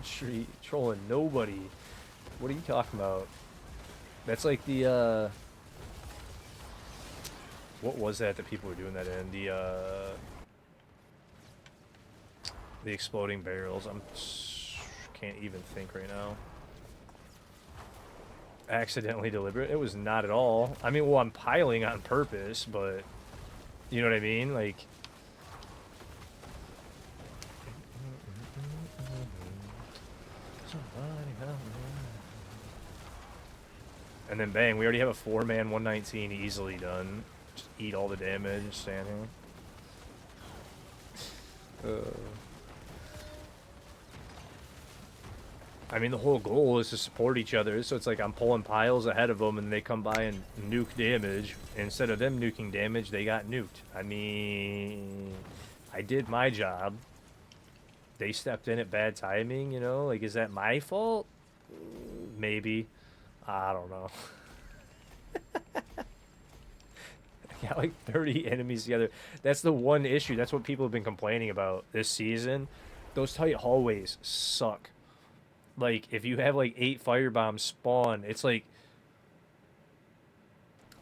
trolling nobody. What are you talking about? That's like the, what was that people were doing that in? The exploding barrels. Can't even think right now. Accidentally deliberate? It was not at all. I mean, well, I'm piling on purpose, but you know what I mean? Like, and then bang, we already have a 4-man 119 easily done. Just eat all the damage, stand here. I mean, the whole goal is to support each other, so it's like I'm pulling piles ahead of them, and they come by and nuke damage. Instead of them nuking damage, they got nuked. I mean, I did my job. They stepped in at bad timing, you know? Like, is that my fault? Maybe. I don't know. I got like 30 enemies together. That's the one issue. That's what people have been complaining about this season. Those tight hallways suck. Like, if you have like 8 firebombs spawn, it's like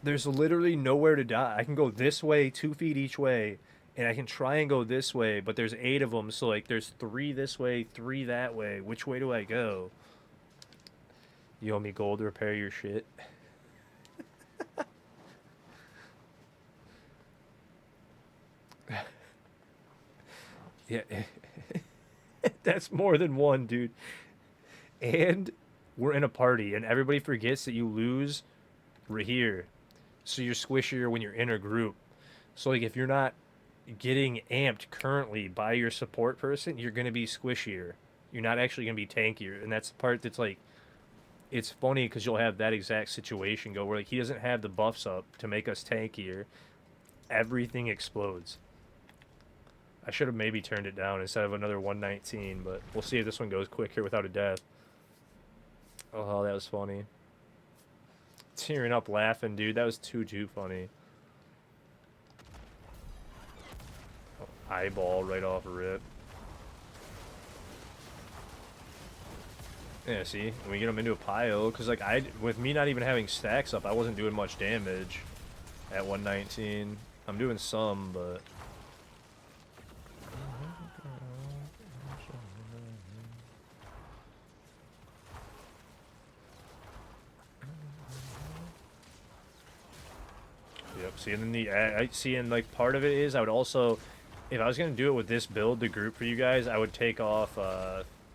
there's literally nowhere to die. I can go this way, 2 feet each way, and I can try and go this way, but there's 8 of them, so like there's 3 this way, 3 that way. Which way do I go? You owe me gold to repair your shit. Yeah. That's more than one, dude. And we're in a party, and everybody forgets that you lose here. So you're squishier when you're in a group. So, like, if you're not getting amped currently by your support person, you're going to be squishier. You're not actually going to be tankier. And that's the part that's, like, it's funny because you'll have that exact situation go where, like, he doesn't have the buffs up to make us tankier. Everything explodes. I should have maybe turned it down instead of another 119, but we'll see if this one goes quicker without a death. Oh, that was funny. Tearing up laughing, dude. That was too funny. Oh, eyeball right off a rip. Yeah, see? We get them into a pile. Because, like, with me not even having stacks up, I wasn't doing much damage at 119. I'm doing some, but... Yep, see, and then I see, and like part of it is I would also, if I was gonna do it with this build, the group for you guys, I would take off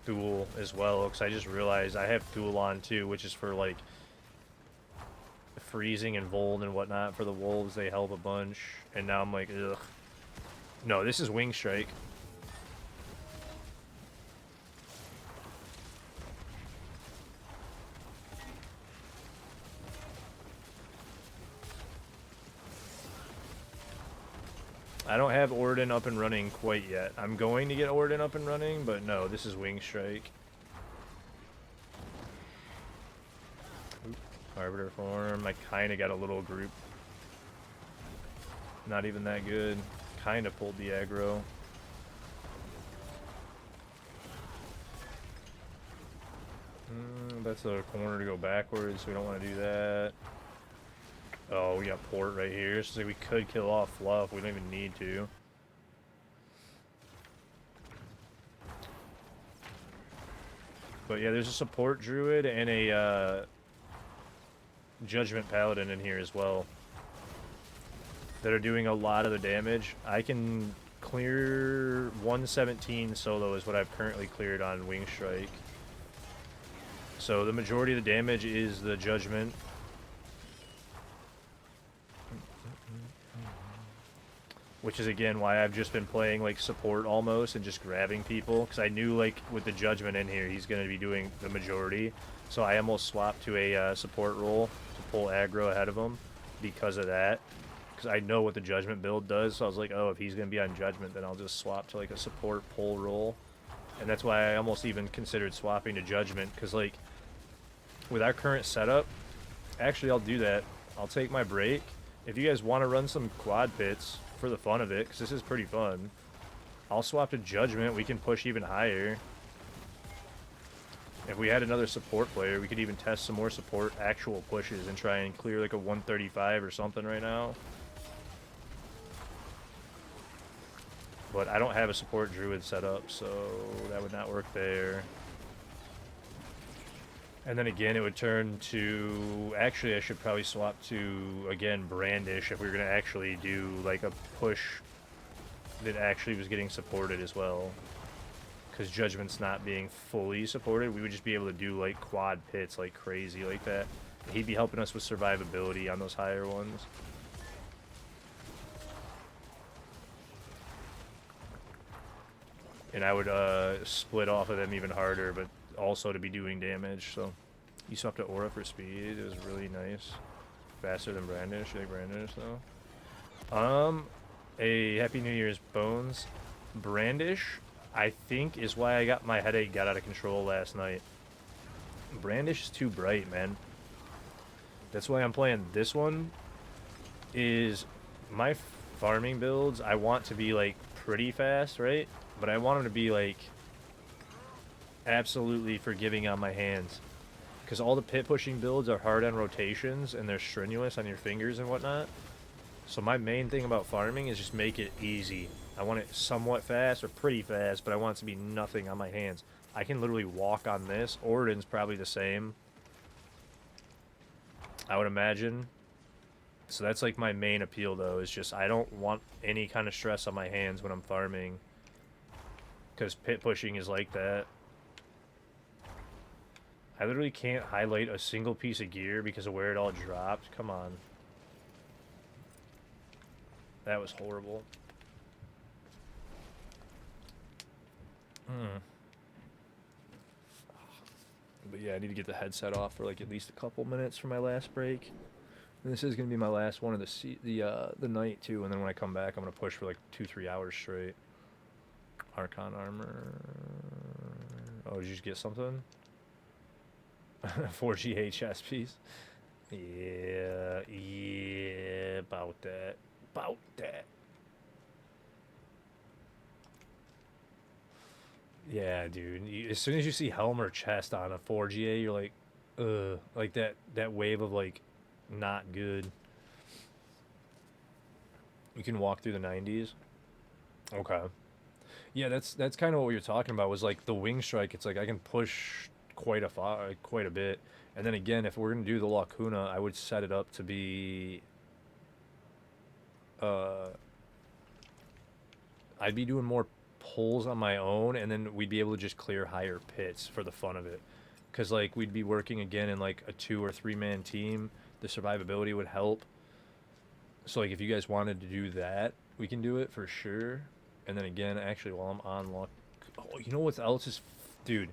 Thule as well, because I just realized I have Thule on too, which is for like freezing and Vold and whatnot for the wolves. They help a bunch, and now I'm like, ugh. No, this is Wing Strike. I don't have Orden up and running quite yet. I'm going to get Orden up and running, but no, this is Wing Strike. Oop, Arbiter form. I kind of got a little group. Not even that good. Kind of pulled the aggro. That's a corner to go backwards, so we don't want to do that. Oh, we got port right here, so we could kill off Fluff. We don't even need to. But yeah, there's a support druid and a judgment paladin in here as well that are doing a lot of the damage. I can clear 117 solo is what I've currently cleared on Wing Strike. So the majority of the damage is the judgment. Which is again why I've just been playing like support almost and just grabbing people, because I knew like with the judgment in here he's going to be doing the majority. So I almost swapped to a support role to pull aggro ahead of him because of that. Because I know what the judgment build does, so I was like, oh, if he's going to be on judgment, then I'll just swap to like a support pull role. And that's why I almost even considered swapping to judgment, because like with our current setup, actually I'll do that. I'll take my break. If you guys want to run some quad pits for the fun of it, because this is pretty fun, I'll swap to judgment. We can push even higher. If we had another support player, we could even test some more support actual pushes and try and clear like a 135 or something right now. But I don't have a support druid set up, so that would not work there. And then again, it would turn to... Actually, I should probably swap to, again, Brandish if we were going to actually do, like, a push that actually was getting supported as well. Because Judgment's not being fully supported. We would just be able to do, like, quad pits like crazy like that. He'd be helping us with survivability on those higher ones. And I would split off of them even harder, but also to be doing damage. So you swapped to Aura for speed. It was really nice. Faster than Brandish. You like Brandish though? A Happy New Year's Bones. Brandish, I think, is why I got my headache got out of control last night. Brandish is too bright, man. That's why I'm playing this one. Is my farming builds, I want to be like pretty fast, right? But I want them to be like absolutely forgiving on my hands, because all the pit pushing builds are hard on rotations and they're strenuous on your fingers and whatnot. So my main thing about farming is just make it easy. I want it somewhat fast or pretty fast, but I want it to be nothing on my hands. I can literally walk on this. Oridan's probably the same, I would imagine. So that's like my main appeal though, is just I don't want any kind of stress on my hands when I'm farming, because pit pushing is like that. I literally can't highlight a single piece of gear because of where it all dropped. Come on. That was horrible. But yeah, I need to get the headset off for like at least a couple minutes for my last break. And this is gonna be my last one of the night too. And then when I come back, I'm gonna push for like 2-3 hours straight. Archon armor. Oh, did you just get something? 4G HS piece. Yeah, about that. About that. Yeah, dude. As soon as you see helm or chest on a 4GA, you're like, ugh. Like that wave of like, not good. You can walk through the 90s. Okay. Yeah, that's kind of what we were talking about, was like the wing strike. It's like I can push quite a bit. And then again, if we're gonna do the Lacuna, I would set it up to be I'd be doing more pulls on my own, and then we'd be able to just clear higher pits for the fun of it. Because like we'd be working again in like a 2 or 3 man team. The survivability would help. So like if you guys wanted to do that, we can do it for sure. And then again, actually, while I'm on luck, oh, you know what else is, dude?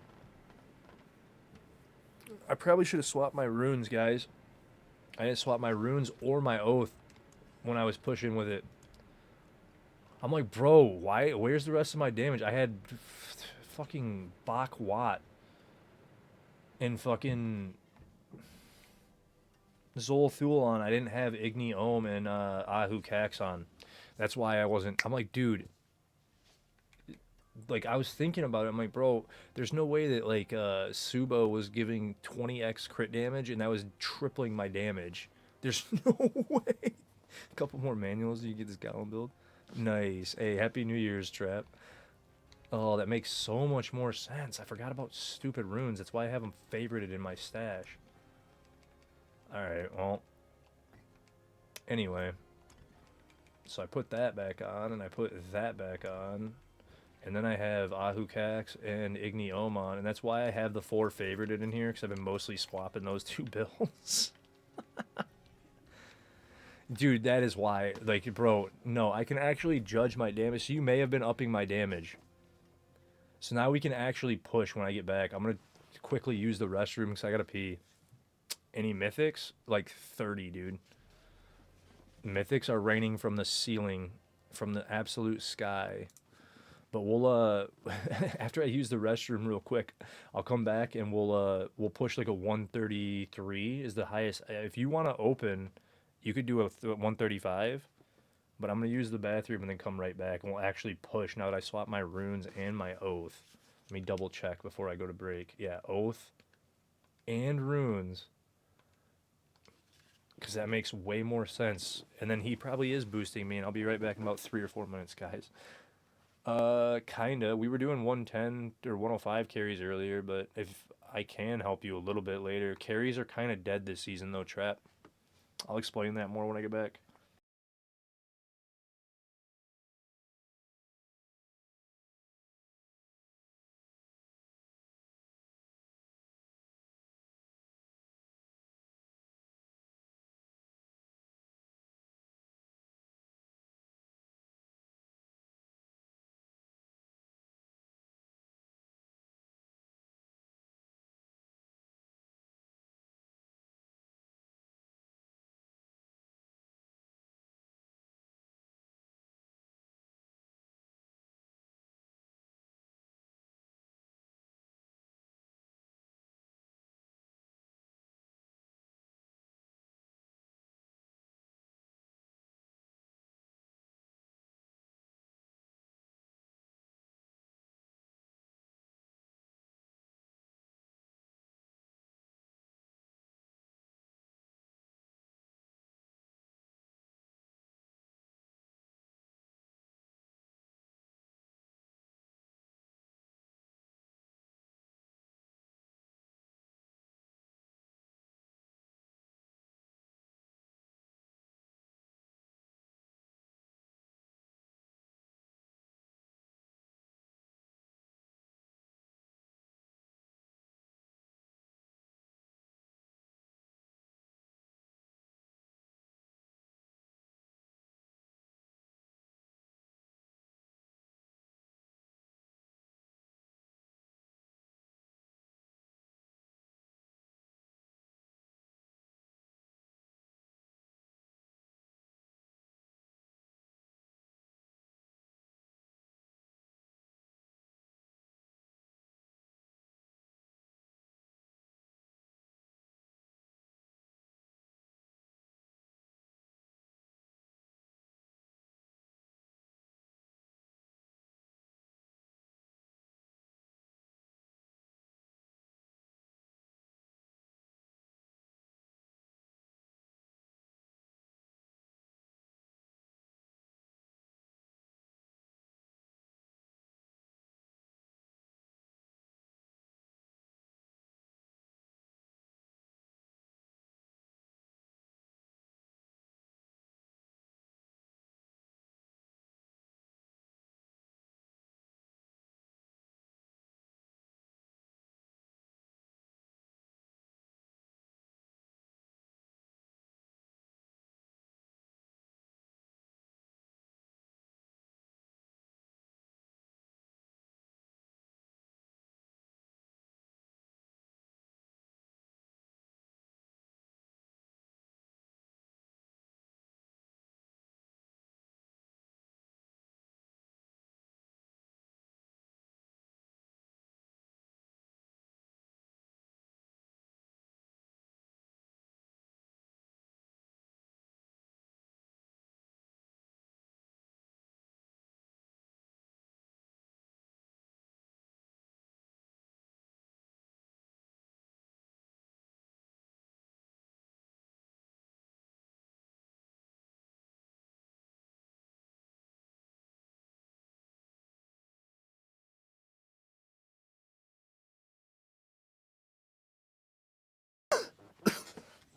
I probably should have swapped my runes, guys. I didn't swap my runes or my oath when I was pushing with it. I'm like, bro, why? Where's the rest of my damage? I had fucking Bach Watt and fucking Zolthulon. I didn't have Igni Ohm and Ahu Kaxon. That's why I wasn't. I'm like, dude. Like, I was thinking about it. I'm like, bro, there's no way that, like, Subo was giving 20x crit damage, and that was tripling my damage. There's no way. A couple more manuals, you get this Goblin build. Nice. Hey, Happy New Year's, Trap. Oh, that makes so much more sense. I forgot about stupid runes. That's why I have them favorited in my stash. Alright, well. Anyway. So I put that back on, and I put that back on. And then I have Ahucax and Igni Oman, and that's why I have the 4 favorited in here, because I've been mostly swapping those 2 builds. Dude, that is why. Like, bro, no, I can actually judge my damage. So you may have been upping my damage. So now we can actually push when I get back. I'm going to quickly use the restroom because I got to pee. Any mythics? Like 30, dude. Mythics are raining from the ceiling, from the absolute sky. But we'll after I use the restroom real quick, I'll come back and we'll push like a 133 is the highest. If you want to open, you could do a 135, but I'm gonna use the bathroom and then come right back and we'll actually push now that I swap my runes and my oath. Let me double check before I go to break. Yeah, oath and runes. Because that makes way more sense. And then he probably is boosting me, and I'll be right back in about 3 or 4 minutes, guys. Kinda. We were doing 110 or 105 carries earlier, but if I can help you a little bit later, carries are kind of dead this season, though, Trap. I'll explain that more when I get back.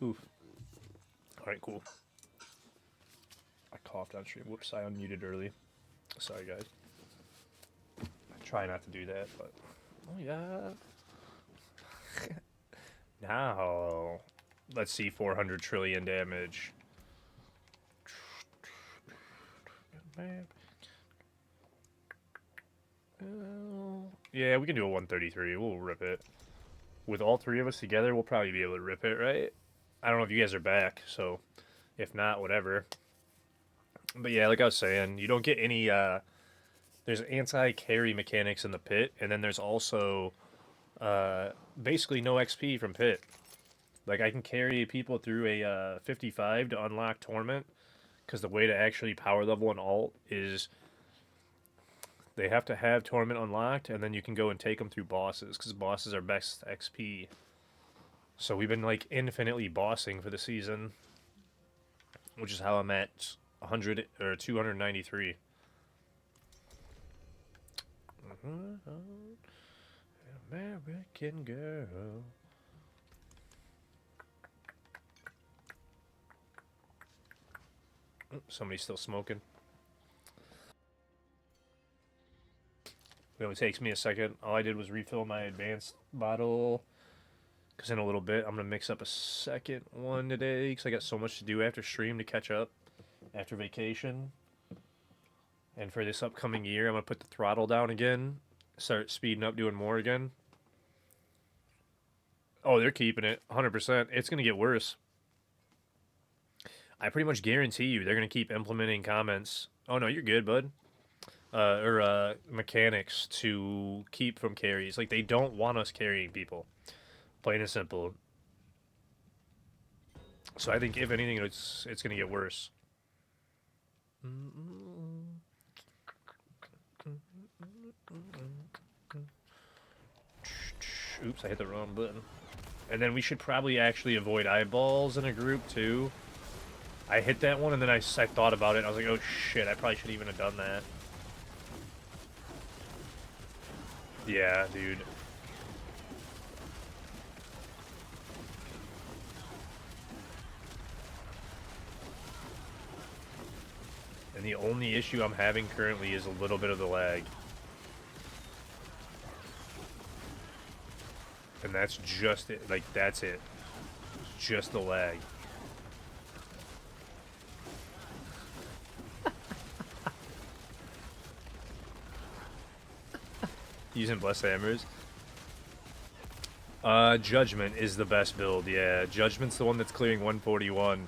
Oof. Alright, cool. I coughed on stream. Whoops, I unmuted early. Sorry, guys. I try not to do that, but... Oh, yeah. Now... Let's see, 400 trillion damage. Yeah, we can do a 133. We'll rip it. With all three of us together, we'll probably be able to rip it, right? I don't know if you guys are back, so if not, whatever. But yeah, like I was saying, you don't get any, there's anti-carry mechanics in the pit, and then there's also, basically no XP from pit. Like, I can carry people through a 55 to unlock Torment, because the way to actually power level an alt is they have to have Torment unlocked, and then you can go and take them through bosses, because bosses are best XP. So we've been, like, infinitely bossing for the season, which is how I'm at 100 or 293. American girl. Somebody's still smoking. It only takes me a second. All I did was refill my advanced bottle. Because in a little bit, I'm going to mix up a second one today. Because I got so much to do after stream to catch up. After vacation. And for this upcoming year, I'm going to put the throttle down again. Start speeding up, doing more again. Oh, they're keeping it. 100%. It's going to get worse. I pretty much guarantee you they're going to keep implementing comments. Oh, no, you're good, bud. Mechanics to keep from carries. Like, they don't want us carrying people. Plain and simple. So I think, if anything, it's going to get worse. Oops, I hit the wrong button. And then we should probably actually avoid eyeballs in a group, too. I hit that one, and then I thought about it. I was like, oh, shit, I probably should even have done that. Yeah, dude. And the only issue I'm having currently is a little bit of the lag. And that's just it. Like, that's it. It's just the lag. Using Blessed Hammers. Judgment is the best build, yeah. Judgment's the one that's clearing 141.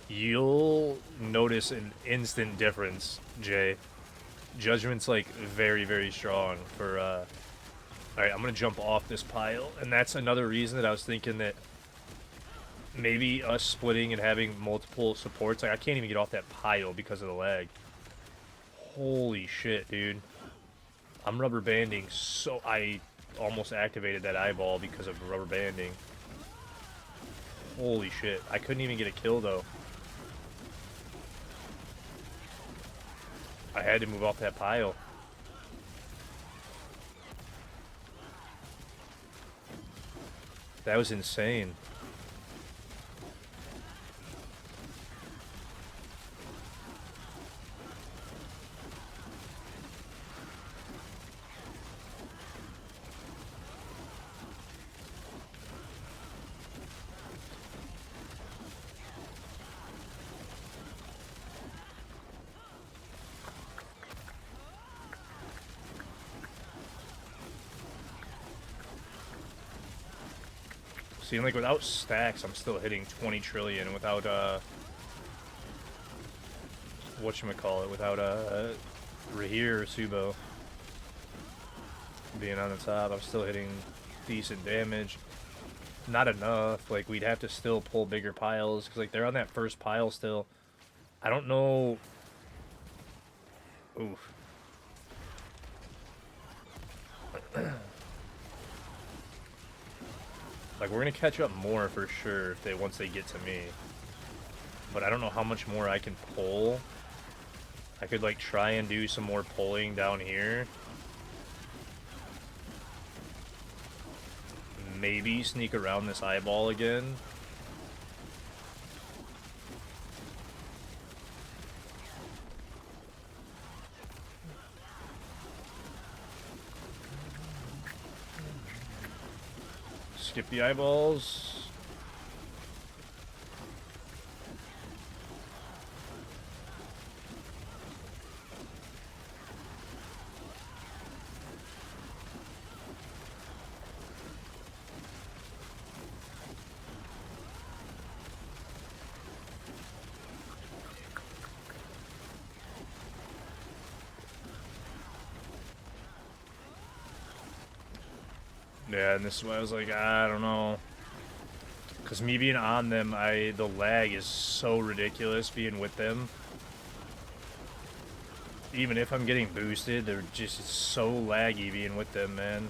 You'll notice an instant difference, Jay. Judgment's, like, very, very strong for, Alright, I'm gonna jump off this pile, and that's another reason that I was thinking that maybe us splitting and having multiple supports, like, I can't even get off that pile because of the lag. Holy shit, dude. I'm rubber banding, so I almost activated that eyeball because of rubber banding. Holy shit. I couldn't even get a kill, though. I had to move off that pile. That was insane. See, like, without stacks, I'm still hitting 20 trillion without, whatchamacallit, without, Rahir or Subo being on the top. I'm still hitting decent damage. Not enough. Like, we'd have to still pull bigger piles, because, like, they're on that first pile still. I don't know... Oof. Like, we're gonna catch up more for sure if once they get to me. But I don't know how much more I can pull. I could, like, try and do some more pulling down here. Maybe sneak around this eyeball again. skip the eyeballs. Yeah, and this is why I was like, I don't know. Because me being on them, the lag is so ridiculous being with them. Even if I'm getting boosted, they're just so laggy being with them, man.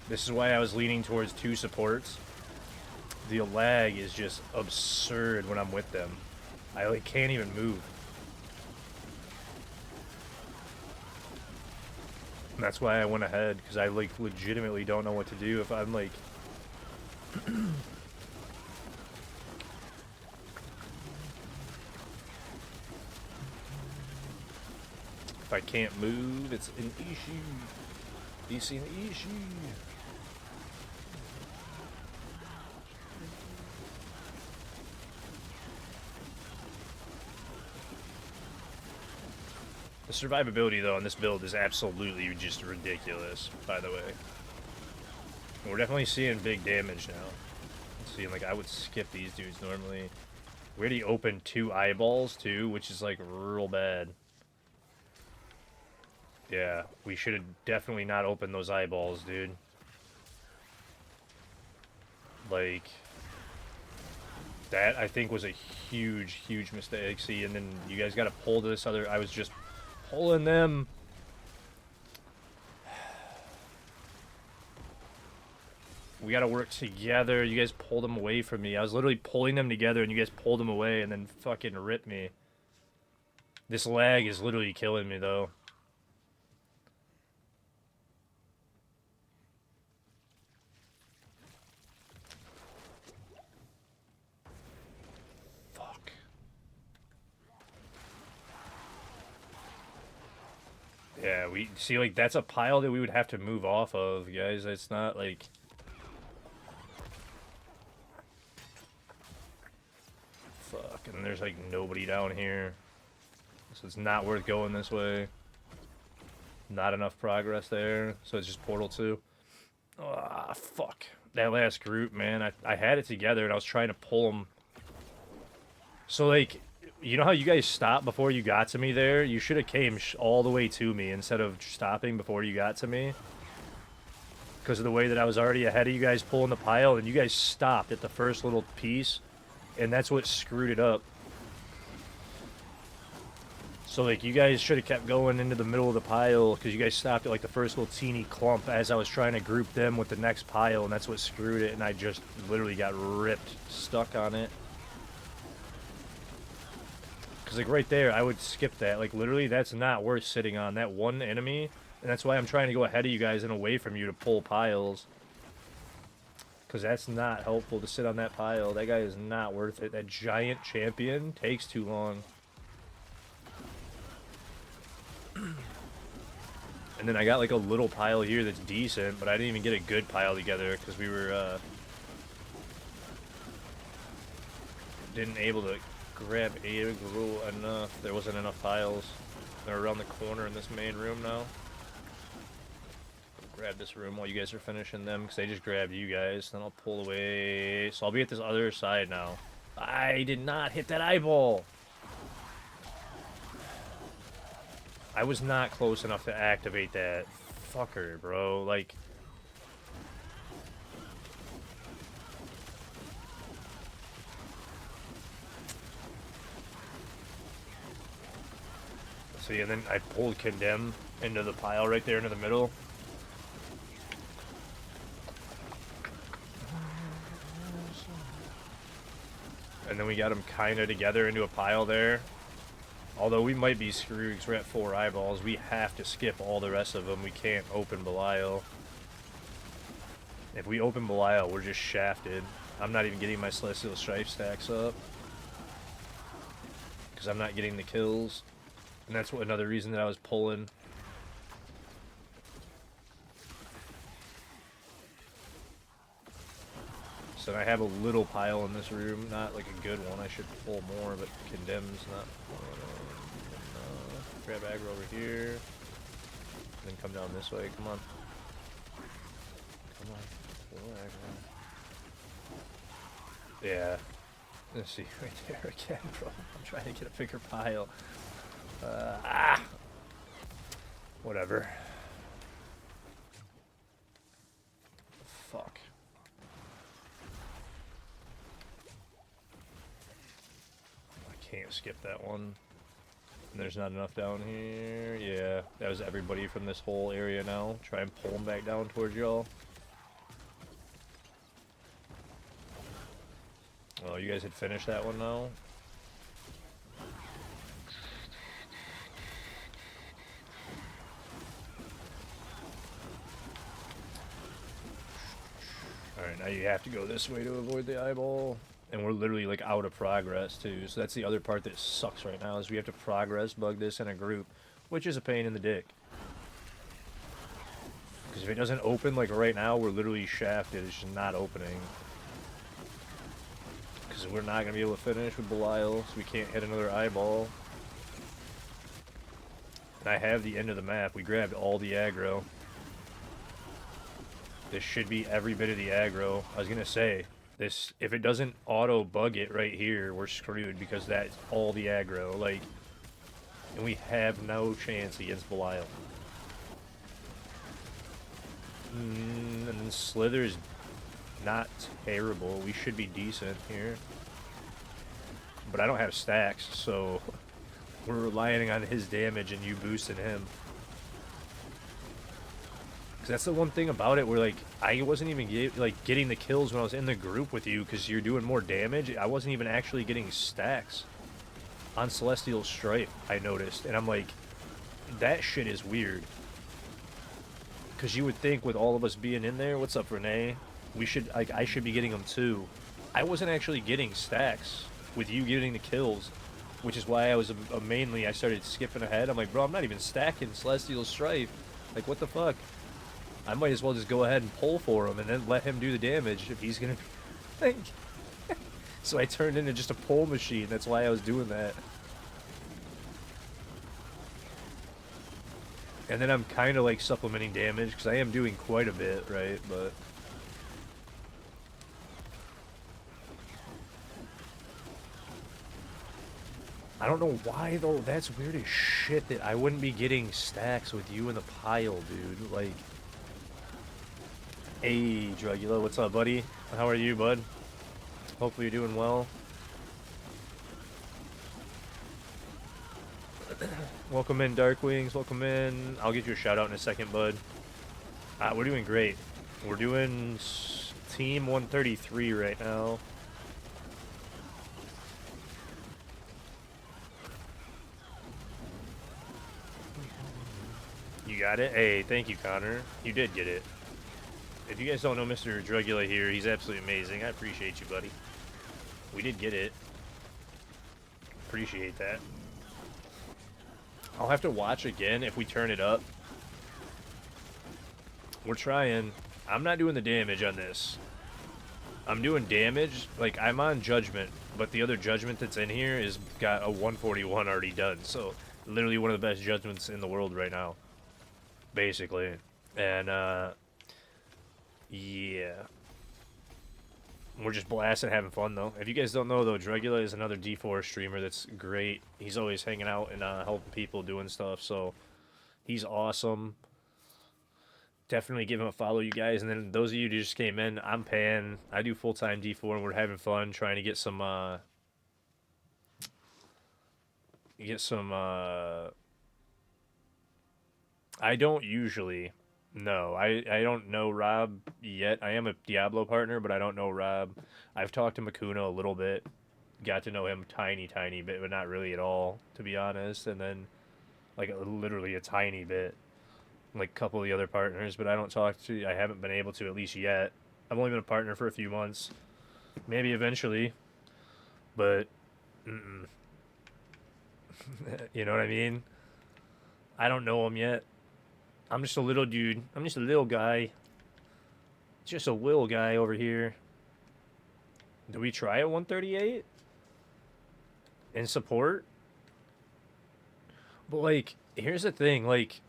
This is why I was leaning towards 2 supports. The lag is just absurd when I'm with them. I like can't even move. And that's why I went ahead, because I like legitimately don't know what to do if I'm like if I can't move, it's an issue. It's an issue. The survivability, though, on this build is absolutely just ridiculous, by the way. We're definitely seeing big damage now. Seeing, like, I would skip these dudes normally. We already opened 2 eyeballs, too, which is, like, real bad. Yeah, we should have definitely not opened those eyeballs, dude. Like, that, I think, was a huge, huge mistake. See, and then you guys got to pull this other... I was just pulling them. We got to work together. You guys pulled them away from me. I was literally pulling them together, and you guys pulled them away and then fucking ripped me. This lag is literally killing me, though. Fuck. Yeah, we see, like, that's a pile that we would have to move off of, guys. It's not like... Fuck, and there's, like, nobody down here. So it's not worth going this way. Not enough progress there, so it's just Portal 2. Ah, fuck. That last group, man, I had it together, and I was trying to pull them. So, like, you know how you guys stopped before you got to me there? You should have came all the way to me instead of stopping before you got to me. Because of the way that I was already ahead of you guys pulling the pile, and you guys stopped at the first little piece, and that's what screwed it up. So, like, you guys should have kept going into the middle of the pile, because you guys stopped at, like, the first little teeny clump as I was trying to group them with the next pile, and that's what screwed it, and I just literally got ripped, stuck on it. Because, like, right there, I would skip that. Like, literally, that's not worth sitting on. That one enemy, and that's why I'm trying to go ahead of you guys and away from you to pull piles. Because that's not helpful to sit on that pile. That guy is not worth it. That giant champion takes too long. And then I got, like, a little pile here that's decent, but I didn't even get a good pile together because we were, didn't able to grab aggro enough. There wasn't enough piles. They're around the corner in this main room now. Grab this room while you guys are finishing them, because they just grabbed you guys. Then I'll pull away. So I'll be at this other side now. I did not hit that eyeball. I was not close enough to activate that fucker, bro. Like... See, and then I pulled Condemn into the pile right there into the middle. And then we got them kind of together into a pile there. Although we might be screwed because we're at 4 eyeballs. We have to skip all the rest of them. We can't open Belial. If we open Belial, we're just shafted. I'm not even getting my Celestial Strife stacks up. Because I'm not getting the kills. And that's what another reason that I was pulling. and I have a little pile in this room, not like a good one. I should pull more, but condemns not. Grab aggro over here, and then come down this way. Come on, come on, pull aggro. Yeah, let's see right there again, bro. I'm trying to get a bigger pile. Whatever. Fuck. I can't skip that one. There's not enough down here. Yeah, that was everybody from this whole area now. Try and pull them back down towards y'all. Oh, you guys had finished that one now? Alright, now you have to go this way to avoid the eyeball. And we're literally like out of progress too. So that's the other part that sucks right now is we have to progress bug this in a group, which is a pain in the dick. Because if it doesn't open like right now, we're literally shafted. It's just not opening. Because we're not going to be able to finish with Belial, so we can't hit another eyeball. And I have the end of the map. We grabbed all the aggro. This should be every bit of the aggro. I was going to say, this, if it doesn't auto bug it right here, we're screwed because that's all the aggro. Like, and we have no chance against Belial. And then Slither is not terrible. We should be decent here. But I don't have stacks, so we're relying on his damage and you boosting him. Because that's the one thing about it where, like, I wasn't even getting the kills when I was in the group with you because you're doing more damage. I wasn't even actually getting stacks on Celestial Strife, I noticed. And I'm like, that shit is weird. Because you would think with all of us being in there, what's up, Renee? We should, like, I should be getting them too. I wasn't actually getting stacks with you getting the kills, which is why I was mainly, I started skipping ahead. I'm like, bro, I'm not even stacking Celestial Strife. Like, what the fuck? I might as well just go ahead and pull for him and then let him do the damage if he's gonna. Like, so I turned into just a pull machine. That's why I was doing that. And then I'm kind of like supplementing damage because I am doing quite a bit, right? But I don't know why though. That's weird as shit that I wouldn't be getting stacks with you in the pile, dude. Like, hey, Drugula, what's up, buddy? How are you, bud? Hopefully you're doing well. Welcome in, Darkwings. Welcome in. I'll get you a shout out in a second, bud. We're doing great. We're doing Team 133 right now. You got it? Hey, thank you, Connor. You did get it. If you guys don't know Mr. Drugula here, he's absolutely amazing. I appreciate you, buddy. We did get it. Appreciate that. I'll have to watch again if we turn it up. We're trying. I'm not doing the damage on this. I'm doing damage. Like, I'm on Judgment, but the other Judgment that's in here is got a 141 already done. So, literally one of the best Judgments in the world right now. Basically. And, yeah. We're just blasting, having fun, though. If you guys don't know, though, Drugula is another D4 streamer that's great. He's always hanging out and helping people, doing stuff, so he's awesome. Definitely give him a follow, you guys. And then those of you who just came in, I'm Pan. I do full-time D4, and we're having fun trying to get some, I don't usually... No, I don't know Rob yet. I am a Diablo partner, but I don't know Rob. I've talked to Makuna a little bit. Got to know him tiny bit, but not really at all, to be honest. And then, like, literally a tiny bit. Like, a couple of the other partners, but I haven't been able to, at least yet. I've only been a partner for a few months. Maybe eventually. But, you know what I mean? I don't know him yet. I'm just a little dude. I'm just a little guy. Just a little guy over here. Do we try a 138 in support? But like, here's the thing, like,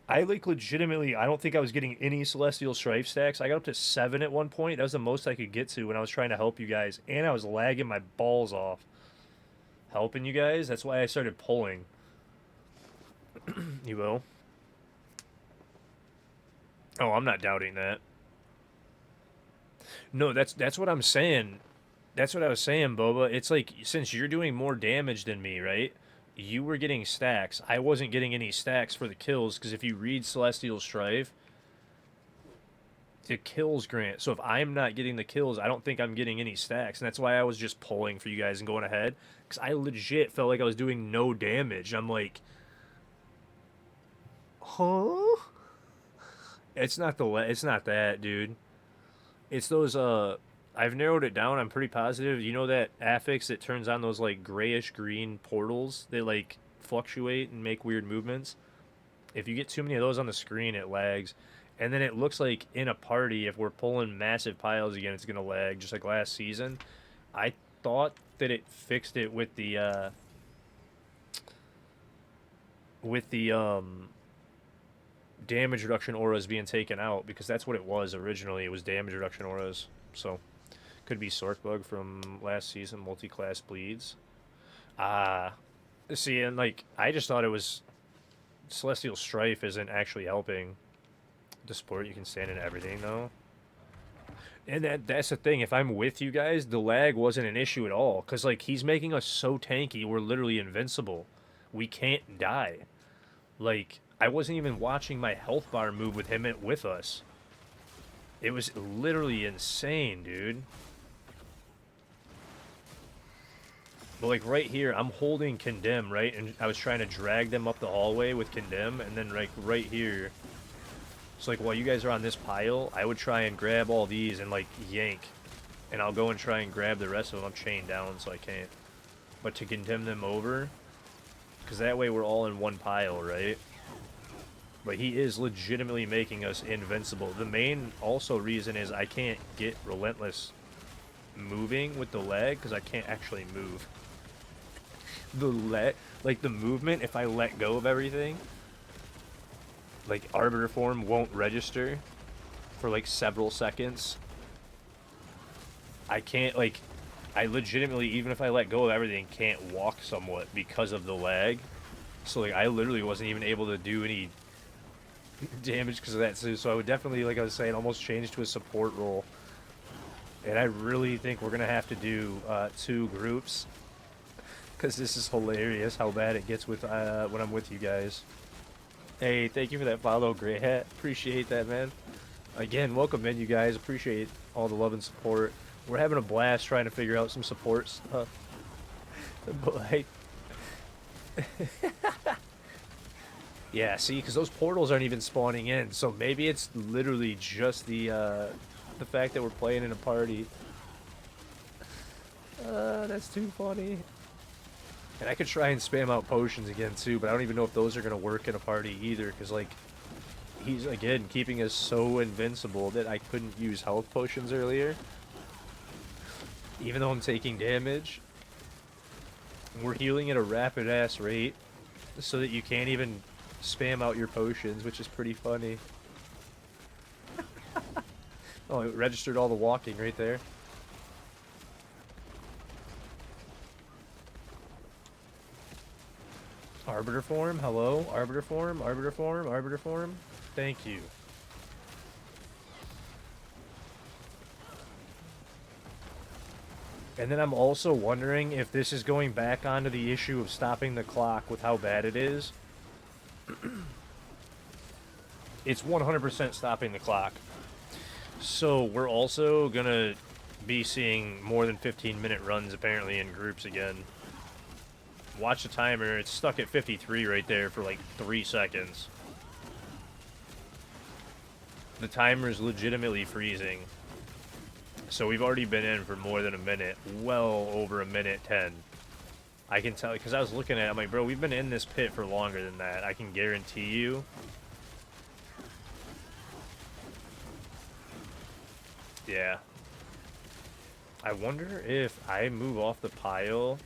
I like legitimately, I don't think I was getting any Celestial Strife stacks. I got up to 7 at one point. That was the most I could get to when I was trying to help you guys, and I was lagging my balls off helping you guys. That's why I started pulling. You will. Oh, I'm not doubting that. No, that's what I'm saying. That's what I was saying, Boba. It's like since you're doing more damage than me, right? You were getting stacks. I wasn't getting any stacks for the kills because if you read Celestial Strife, the kills grant. So if I'm not getting the kills, I don't think I'm getting any stacks, and that's why I was just pulling for you guys and going ahead because I legit felt like I was doing no damage. I'm like, huh? It's not that, dude. It's those I've narrowed it down. I'm pretty positive. You know that affix that turns on those like grayish green portals that like fluctuate and make weird movements? If you get too many of those on the screen, it lags. And then it looks like in a party, if we're pulling massive piles again, it's gonna lag, just like last season. I thought that it fixed it with the damage reduction auras being taken out because that's what it was originally. It was damage reduction auras. So could be Sork Bug from last season, multi-class bleeds. Ah, see, and like I just thought it was Celestial Strife isn't actually helping the support. You can stand in everything though. And that's the thing. If I'm with you guys, the lag wasn't an issue at all. Cause like he's making us so tanky, we're literally invincible. We can't die. Like I wasn't even watching my health bar move with him with us. It was literally insane, dude. But like right here, I'm holding Condemn, right? And I was trying to drag them up the hallway with Condemn, and then like right here. So like while you guys are on this pile, I would try and grab all these and like yank. And I'll go and try and grab the rest of them. I'm chained down, so I can't. But to Condemn them over, because that way we're all in one pile, right? But he is legitimately making us invincible. The main also reason is I can't get Relentless moving with the leg because I can't actually move. Like the movement, if I let go of everything, like Arbiter form won't register for like several seconds. I can't like, I legitimately, even if I let go of everything, can't walk somewhat because of the lag. So like I literally wasn't even able to do any damage because of that too. So I would definitely, like I was saying, almost change to a support role. And I really think we're gonna have to do 2 groups because this is hilarious how bad it gets with when I'm with you guys. Hey, thank you for that follow, Gray Hat. Appreciate that, man. Again, welcome in, you guys. Appreciate all the love and support. We're having a blast trying to figure out some support stuff. But like, yeah, see, because those portals aren't even spawning in, so maybe it's literally just the fact that we're playing in a party. That's too funny. And I could try and spam out potions again too, but I don't even know if those are gonna work in a party either, because like he's again keeping us so invincible that I couldn't use health potions earlier. Even though I'm taking damage, we're healing at a rapid ass rate, so that you can't even spam out your potions, which is pretty funny. Oh, it registered all the walking right there. Arbiter form, hello? Arbiter form, Arbiter form, Arbiter form. Thank you. And then I'm also wondering if this is going back onto the issue of stopping the clock with how bad it is. It's 100% stopping the clock. So we're also gonna be seeing more than 15-minute runs apparently in groups again. Watch the timer, it's stuck at 53 right there for like 3 seconds. The timer is legitimately freezing. So we've already been in for more than a minute, well over a minute 10. I can tell, because I was looking at it, I'm like, bro, we've been in this pit for longer than that. I can guarantee you. Yeah. I wonder if I move off the pile.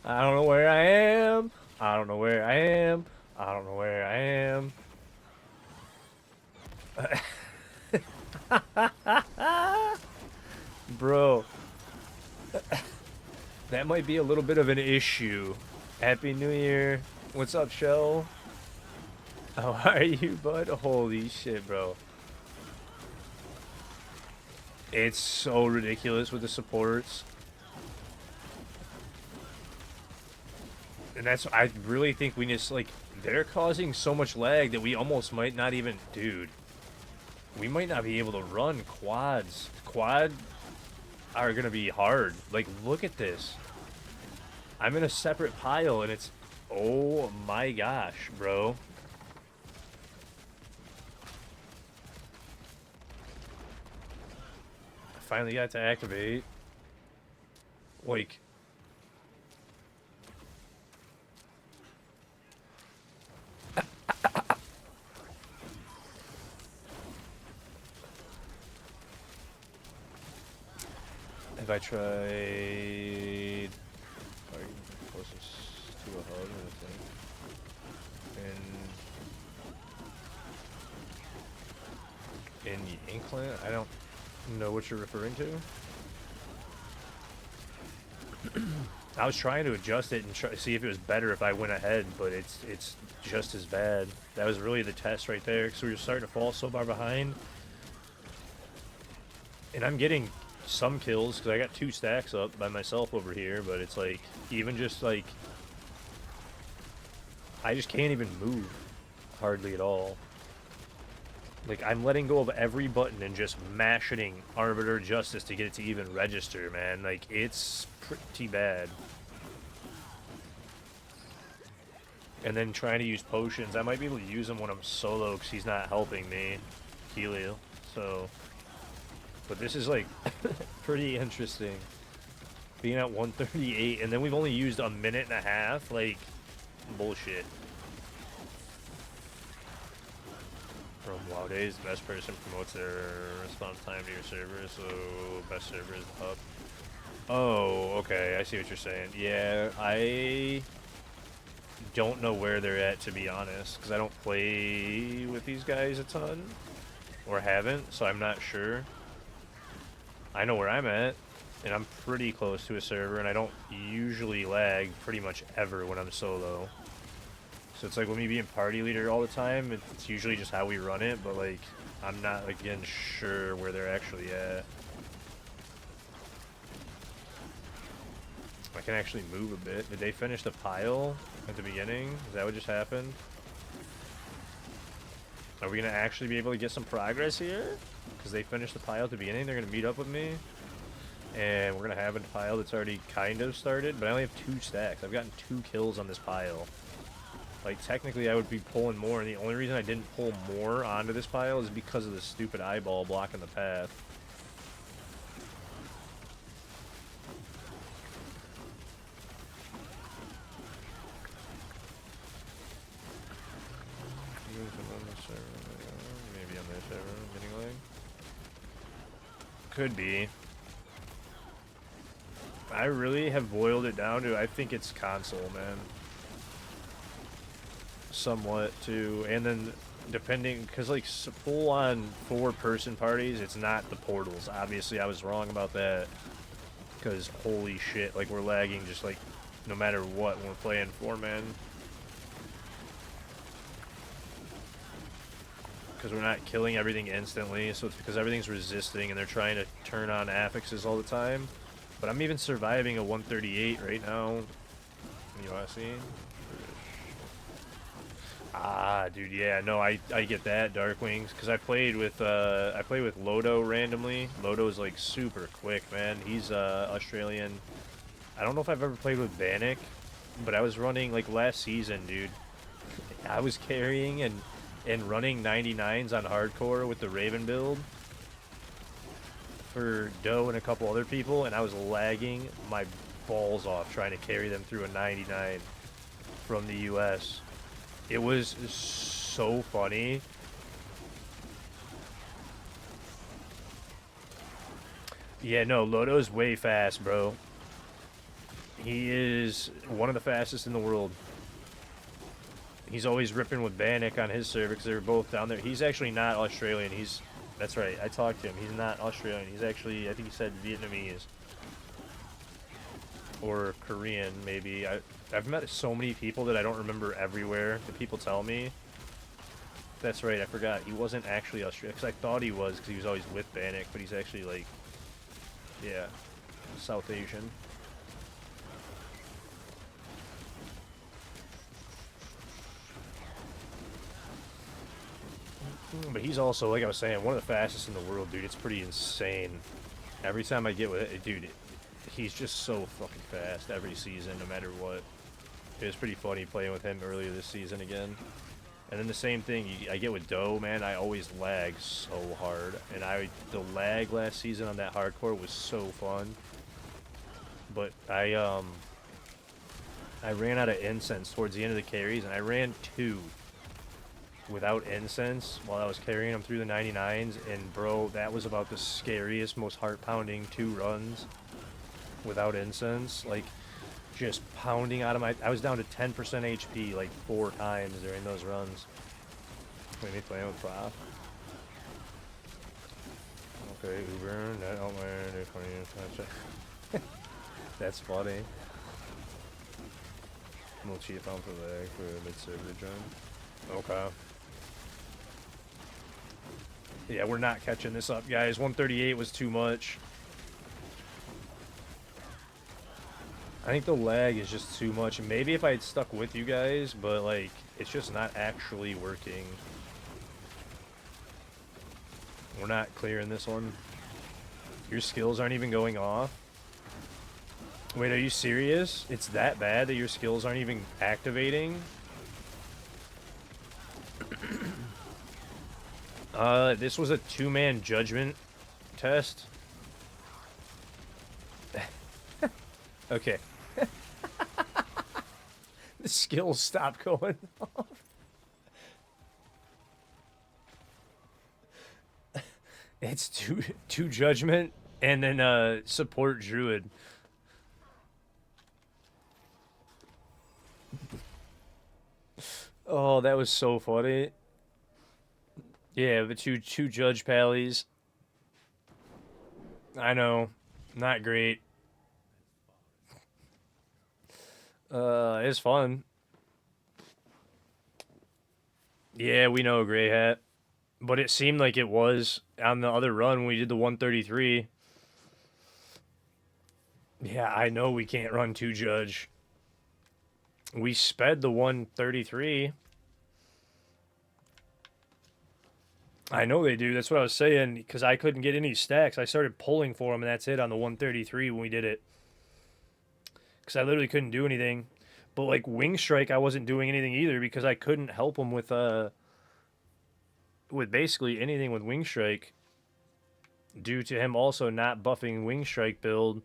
I don't know where I am. I don't know where I am. I don't know where I am. Bro, that might be a little bit of an issue. Happy New Year. What's up, Shell? How are you, bud? Holy shit, bro. It's so ridiculous with the supports. And that's, I really think we just, like, they're causing so much lag that we almost might not even, dude. We might not be able to run quads. Quad are gonna be hard. Like, look at this. I'm in a separate pile and it's, oh my gosh, bro. I finally got to activate. Like, if I tried, closest to a hub, I think, in the Inkland, I don't know what you're referring to. I was trying to adjust it and see if it was better if I went ahead, but it's just as bad. That was really the test right there, because we were starting to fall so far behind. And I'm getting some kills, because I got 2 stacks up by myself over here, but it's like, even just like, I just can't even move hardly at all. Like, I'm letting go of every button and just mashing Arbiter Justice to get it to even register, man. Like, it's pretty bad. And then trying to use potions. I might be able to use him when I'm solo because he's not helping me, Helio. So, but this is, like, pretty interesting. Being at 138, and then we've only used a minute and a half. Like, bullshit. From WoW Days, the best person promotes their response time to your server, so best server is up. Oh, okay, I see what you're saying. Yeah, I don't know where they're at, to be honest, because I don't play with these guys a ton, or haven't, so I'm not sure. I know where I'm at, and I'm pretty close to a server, and I don't usually lag pretty much ever when I'm solo. So it's like with me being party leader all the time, it's usually just how we run it, but like, I'm not, like, again, sure where they're actually at. I can actually move a bit. Did they finish the pile at the beginning? Is that what just happened? Are we going to actually be able to get some progress here? Because they finished the pile at the beginning, they're going to meet up with me. And we're going to have a pile that's already kind of started, but I only have 2 stacks. I've gotten 2 kills on this pile. Like, technically I would be pulling more, and the only reason I didn't pull more onto this pile is because of the stupid eyeball blocking the path. Maybe on their server, getting lag. Could be. I really have boiled it down to, I think it's console, man. Somewhat too, and then depending, because like full on 4-person parties, it's not the portals. Obviously I was wrong about that, because holy shit, like, we're lagging just like no matter what when we're playing 4-man, because we're not killing everything instantly. So it's because everything's resisting and they're trying to turn on affixes all the time. But I'm even surviving a 138 right now. You want to see? Ah, dude, yeah, no, I get that, Dark Wings, because I played with Lodo randomly. Lodo's like super quick, man. He's Australian. I don't know if I've ever played with Bannock, but I was running like last season, dude. I was carrying, and and running 99s on hardcore with the Raven build for Doe and a couple other people, and I was lagging my balls off trying to carry them through a 99 from the US. It was so funny. Yeah, no, Lodo's way fast, bro. He is one of the fastest in the world. He's always ripping with Bannock on his server because they're both down there. He's actually not Australian. That's right. I talked to him. He's not Australian. He's actually, I think he said Vietnamese or Korean, maybe. I've met so many people that I don't remember everywhere. The people tell me. That's right. I forgot. He wasn't actually Australian because I thought he was because he was always with Bannock, but he's actually like, yeah, South Asian. But he's also, like I was saying, one of the fastest in the world, dude. It's pretty insane. Every time I get with it, dude, he's just so fucking fast every season, no matter what. It was pretty funny playing with him earlier this season again. And then the same thing I get with Doe, man. I always lag so hard, and the lag last season on that hardcore was so fun. But I ran out of incense towards the end of the carries, and I ran 2 without incense while I was carrying them through the 99s, and bro, that was about the scariest, most heart-pounding 2 runs without incense. Like, just pounding out of I was down to 10% HP like 4 times during those runs. Maybe playing with Prof. Okay, Uber, net outland, 20. That's funny. We'll cheat on for lag for mid-server jump. Okay. Yeah, we're not catching this up, guys. 138 was too much. I think the lag is just too much. Maybe if I had stuck with you guys, but, like, it's just not actually working. We're not clearing this one. Your skills aren't even going off. Wait, are you serious? It's that bad that your skills aren't even activating? This was a 2-man judgment test. Okay. The skills stopped going off. It's two judgment and then support druid. Oh, that was so funny. Yeah, the two judge pallies. I know, not great. It's fun. Yeah, we know, Gray Hat. But it seemed like it was on the other run when we did the 133. Yeah, I know we can't run 2 judge. We sped the 133. I know they do. That's what I was saying, because I couldn't get any stacks. I started pulling for them, and that's it on the 133 when we did it. Because I literally couldn't do anything. But, like, Wing Strike, I wasn't doing anything either, because I couldn't help him with basically anything with Wing Strike. Due to him also not buffing Wing Strike build.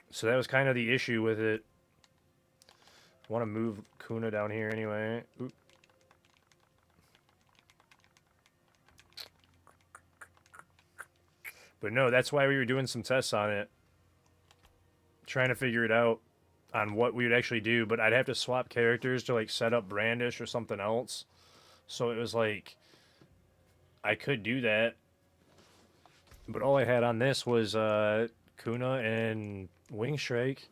So that was kind of the issue with it. I want to move Kuna down here anyway. Oop. But no, that's why we were doing some tests on it. Trying to figure it out on what we would actually do. But I'd have to swap characters to like set up Brandish or something else. So it was like, I could do that. But all I had on this was Kuna and Wing Strike.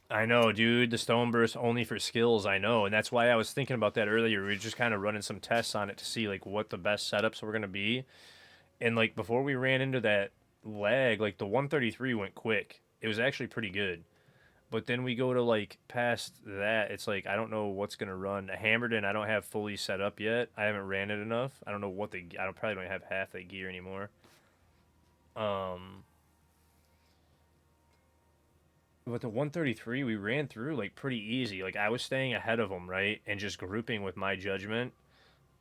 I know, dude. The Stone Burst only for skills, I know. And that's why I was thinking about that earlier. We were just kind of running some tests on it to see, like, what the best setups were going to be. And, like, before we ran into that lag, like, the 133 went quick. It was actually pretty good. But then we go to, like, past that, it's like, I don't know what's going to run. Hammerden, I don't have fully set up yet. I haven't ran it enough. I don't know what probably don't have half that gear anymore. With the 133, we ran through like pretty easy. Like I was staying ahead of them, right, and just grouping with my judgment.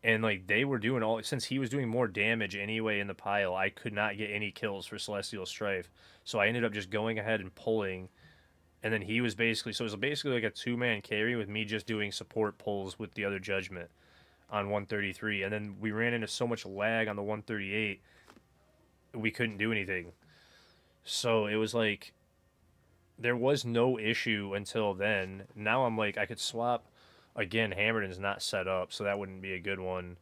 And like they were doing all since he was doing more damage anyway in the pile. I could not get any kills for Celestial Strife, so I ended up just going ahead and pulling. And then he was basically so it was basically like a two-man carry with me just doing support pulls with the other judgment on 133. And then we ran into so much lag on the 138 we couldn't do anything. So it was like there was no issue until then. Now I'm like I could swap again. Hammerton's not set up, so that wouldn't be a good one.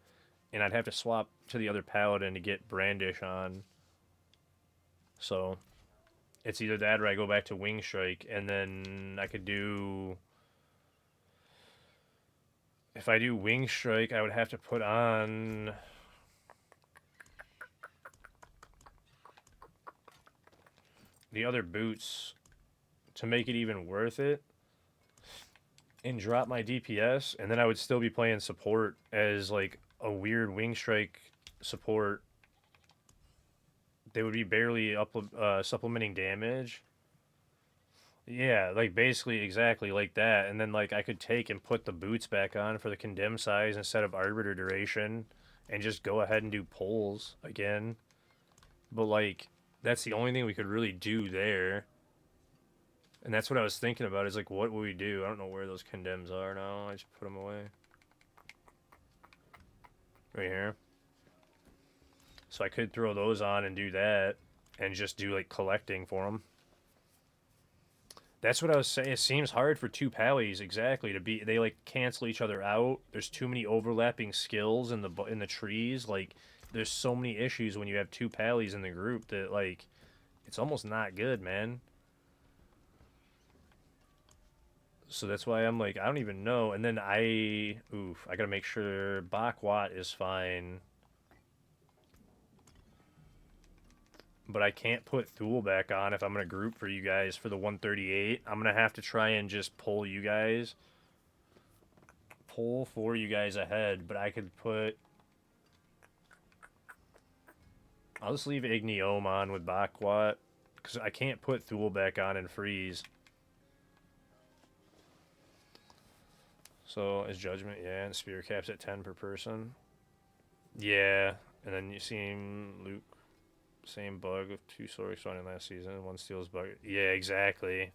And I'd have to swap to the other paladin to get Brandish on. So it's either that or I go back to Wing Strike, and then I could do. If I do Wing Strike, I would have to put on. The other boots to make it even worth it and drop my DPS, and then I would still be playing support as like a weird Wing Strike support. They would be barely up supplementing damage. Yeah, like basically exactly like that. And then like I could take and put the boots back on for the condemn size instead of arbiter duration and just go ahead and do pulls again. But like that's the only thing we could really do there. And that's what I was thinking about is like what would we do? I don't know where those condemns are now. I just put them away. Right here. So I could throw those on and do that and just do like collecting for them. That's what I was saying. It seems hard for two pallies exactly to be. They like cancel each other out. There's too many overlapping skills in the trees. Like there's so many issues when you have two pallies in the group that like it's almost not good, man. So that's why I'm like I don't even know. And then I gotta make sure Bakwat is fine. But I can't put Thule back on if I'm gonna group for you guys for the 138. I'm gonna have to try and just pull for you guys ahead. But I could put. I'll just leave Igniome on with Bakwat because I can't put Thule back on and freeze. So is Judgment, yeah, and Spear Cap's at 10 per person. Yeah, and then you see him, Luke, same bug of two sword respawning last season, one steals bug. Yeah, exactly.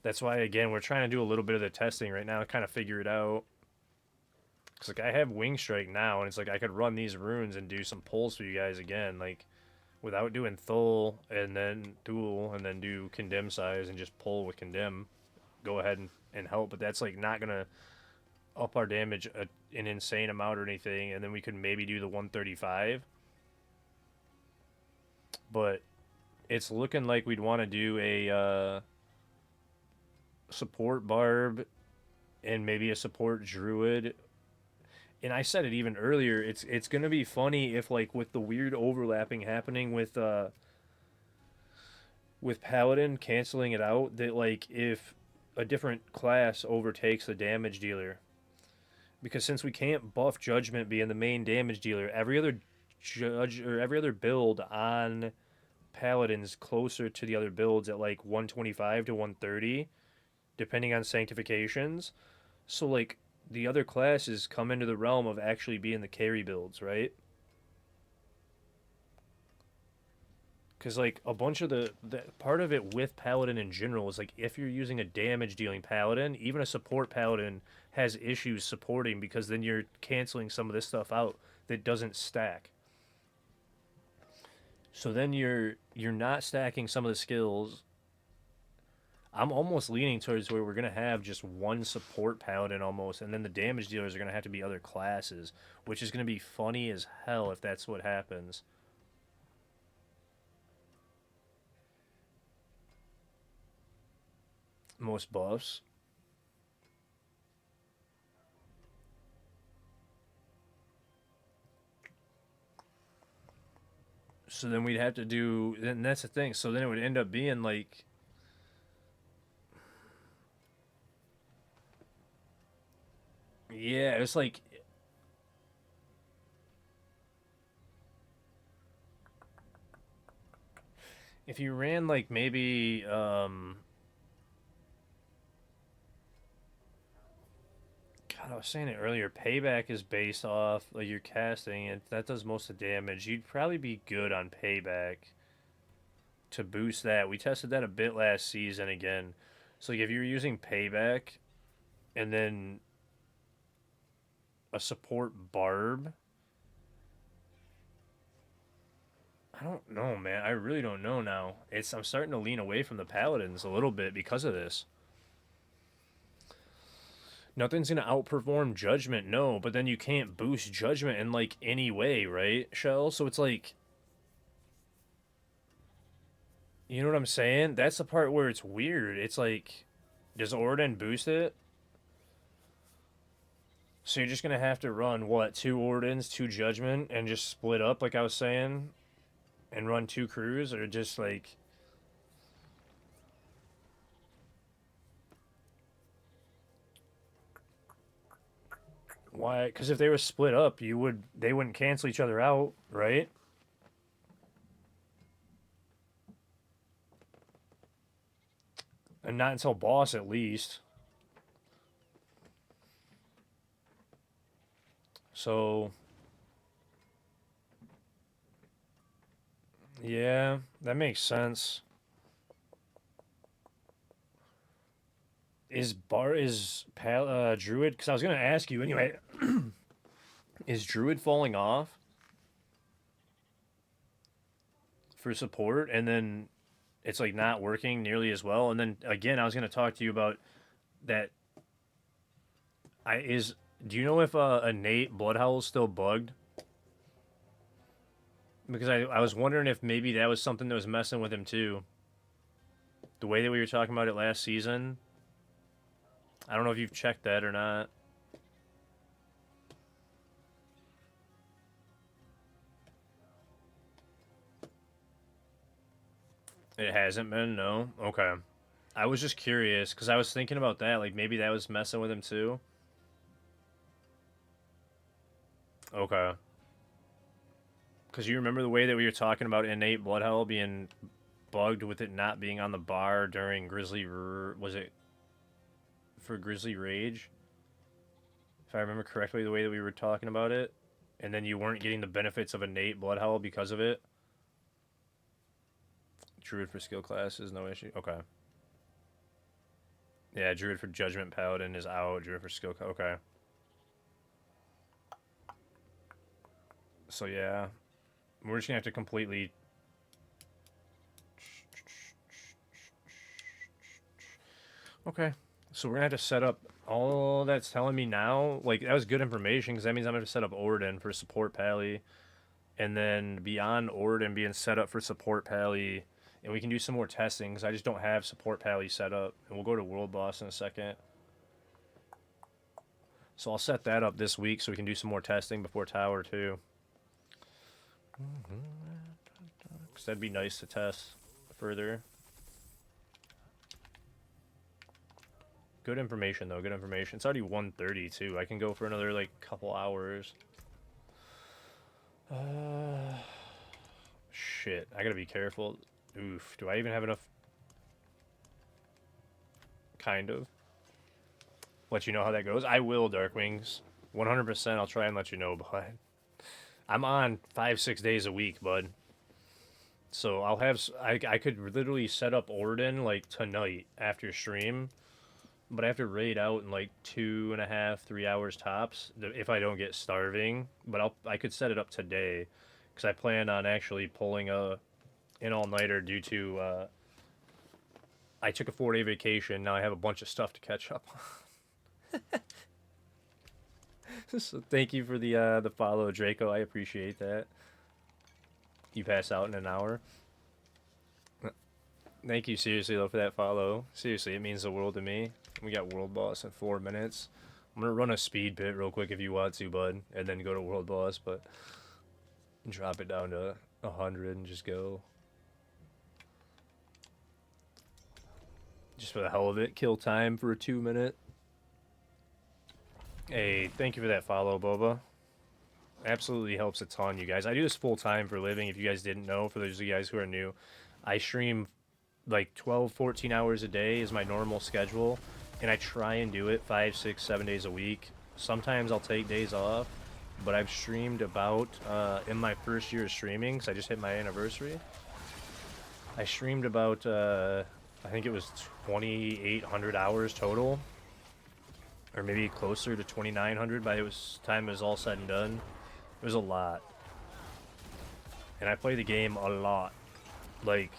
That's why again we're trying to do a little bit of the testing right now to kind of figure it out. Cause like I have Wing Strike now, and it's like I could run these runes and do some pulls for you guys again, like without doing Thul and then Duel and then do Condemn size and just pull with Condemn. Go ahead and help, but that's like not gonna up our damage an insane amount or anything, and then we could maybe do the 135. But it's looking like we'd want to do a support barb and maybe a support druid. And I said it even earlier. It's gonna be funny if like with the weird overlapping happening with paladin canceling it out that like if a different class overtakes the damage dealer because since we can't buff judgment being the main damage dealer, every other judge or every other build on paladins closer to the other builds at like 125 to 130 depending on sanctifications. So like the other classes come into the realm of actually being the carry builds, right? Because like a bunch of the part of it with paladin in general is like if you're using a damage dealing paladin, even a support paladin has issues supporting because then you're canceling some of this stuff out that doesn't stack. So then you're not stacking some of the skills. I'm almost leaning towards where we're gonna have just one support paladin almost, and then the damage dealers are gonna have to be other classes, which is gonna be funny as hell if that's what happens. Most buffs. So then we'd have to do, and that's the thing. So then it would end up being like, yeah, it's like if you ran like maybe was saying it earlier. Payback is based off like your casting, and that does most of the damage. You'd probably be good on payback to boost that. We tested that a bit last season again. So like, if you're using payback and then a support barb, I don't know, man. I really don't know now. I'm starting to lean away from the paladins a little bit because of this. Nothing's gonna outperform judgment, no, but then you can't boost judgment in like any way, right, Shell? So it's like, you know what I'm saying? That's the part where it's weird. It's like, does Orden boost it? So you're just gonna have to run what, 2 Ordens, 2 Judgment, and just split up like I was saying, and run 2 crews, or just like, why? Because if they were split up, they wouldn't cancel each other out, right? And not until boss at least. So yeah, that makes sense. Druid? Because I was gonna ask you anyway. Is Druid falling off for support, and then it's like not working nearly as well? And then again, I was gonna talk to you about that. I is Do you know if innate Bloodhowl is still bugged? Because I was wondering if maybe that was something that was messing with him too. The way that we were talking about it last season. I don't know if you've checked that or not. It hasn't been, no? Okay. I was just curious, because I was thinking about that. Like, maybe that was messing with him too. Okay. Because you remember the way that we were talking about innate Bloodhowl being bugged with it not being on the bar during was it for Grizzly Rage? If I remember correctly, the way that we were talking about it. And then you weren't getting the benefits of innate Bloodhowl because of it. Druid for skill classes, no issue. Okay. Yeah, Druid for Judgment Paladin is out. Druid for skill. Okay. So yeah, we're just gonna have to completely. Okay. So we're gonna have to set up all that's telling me now. Like, that was good information, because that means I'm gonna have to set up Orden for support Pally, and then beyond Orden being set up for support Pally, and we can do some more testing, because I just don't have support Pally set up. And we'll go to World Boss in a second. So I'll set that up this week so we can do some more testing before Tower 2. Because that'd be nice to test further. Good information, though. Good information. It's already 1:30 too. I can go for another, like, couple hours. Shit. I gotta be careful. Oof. Do I even have enough? Kind of. Let you know how that goes. I will, Darkwings. 100%. I'll try and let you know, but I'm on 5-6 days a week, bud. So I'll have. I could literally set up Orden like tonight after stream, but I have to raid out in like 2.5, 3 hours tops if I don't get starving. But I could set it up today, because I plan on actually pulling an all-nighter due to I took a 4-day vacation. Now I have a bunch of stuff to catch up on. So thank you for the follow, Draco. I appreciate that. You pass out in an hour. Thank you, seriously, though, for that follow. Seriously, it means the world to me. We got World Boss in 4 minutes. I'm gonna run a speed pit real quick if you want to, bud, and then go to World Boss, but drop it down to 100 and just go. Just for the hell of it, kill time for a 2-minute. Hey, thank you for that follow, Boba. Absolutely helps a ton, you guys. I do this full time for a living, if you guys didn't know. For those of you guys who are new, I stream like 12, 14 hours a day is my normal schedule, and I try and do it 5, 6, 7 days a week. Sometimes I'll take days off, but I've streamed about, in my first year of streaming, because I just hit my anniversary, I streamed about, I think it was 2,800 hours total, or maybe closer to 2,900 by the time it was all said and done. It was a lot. And I play the game a lot. Like,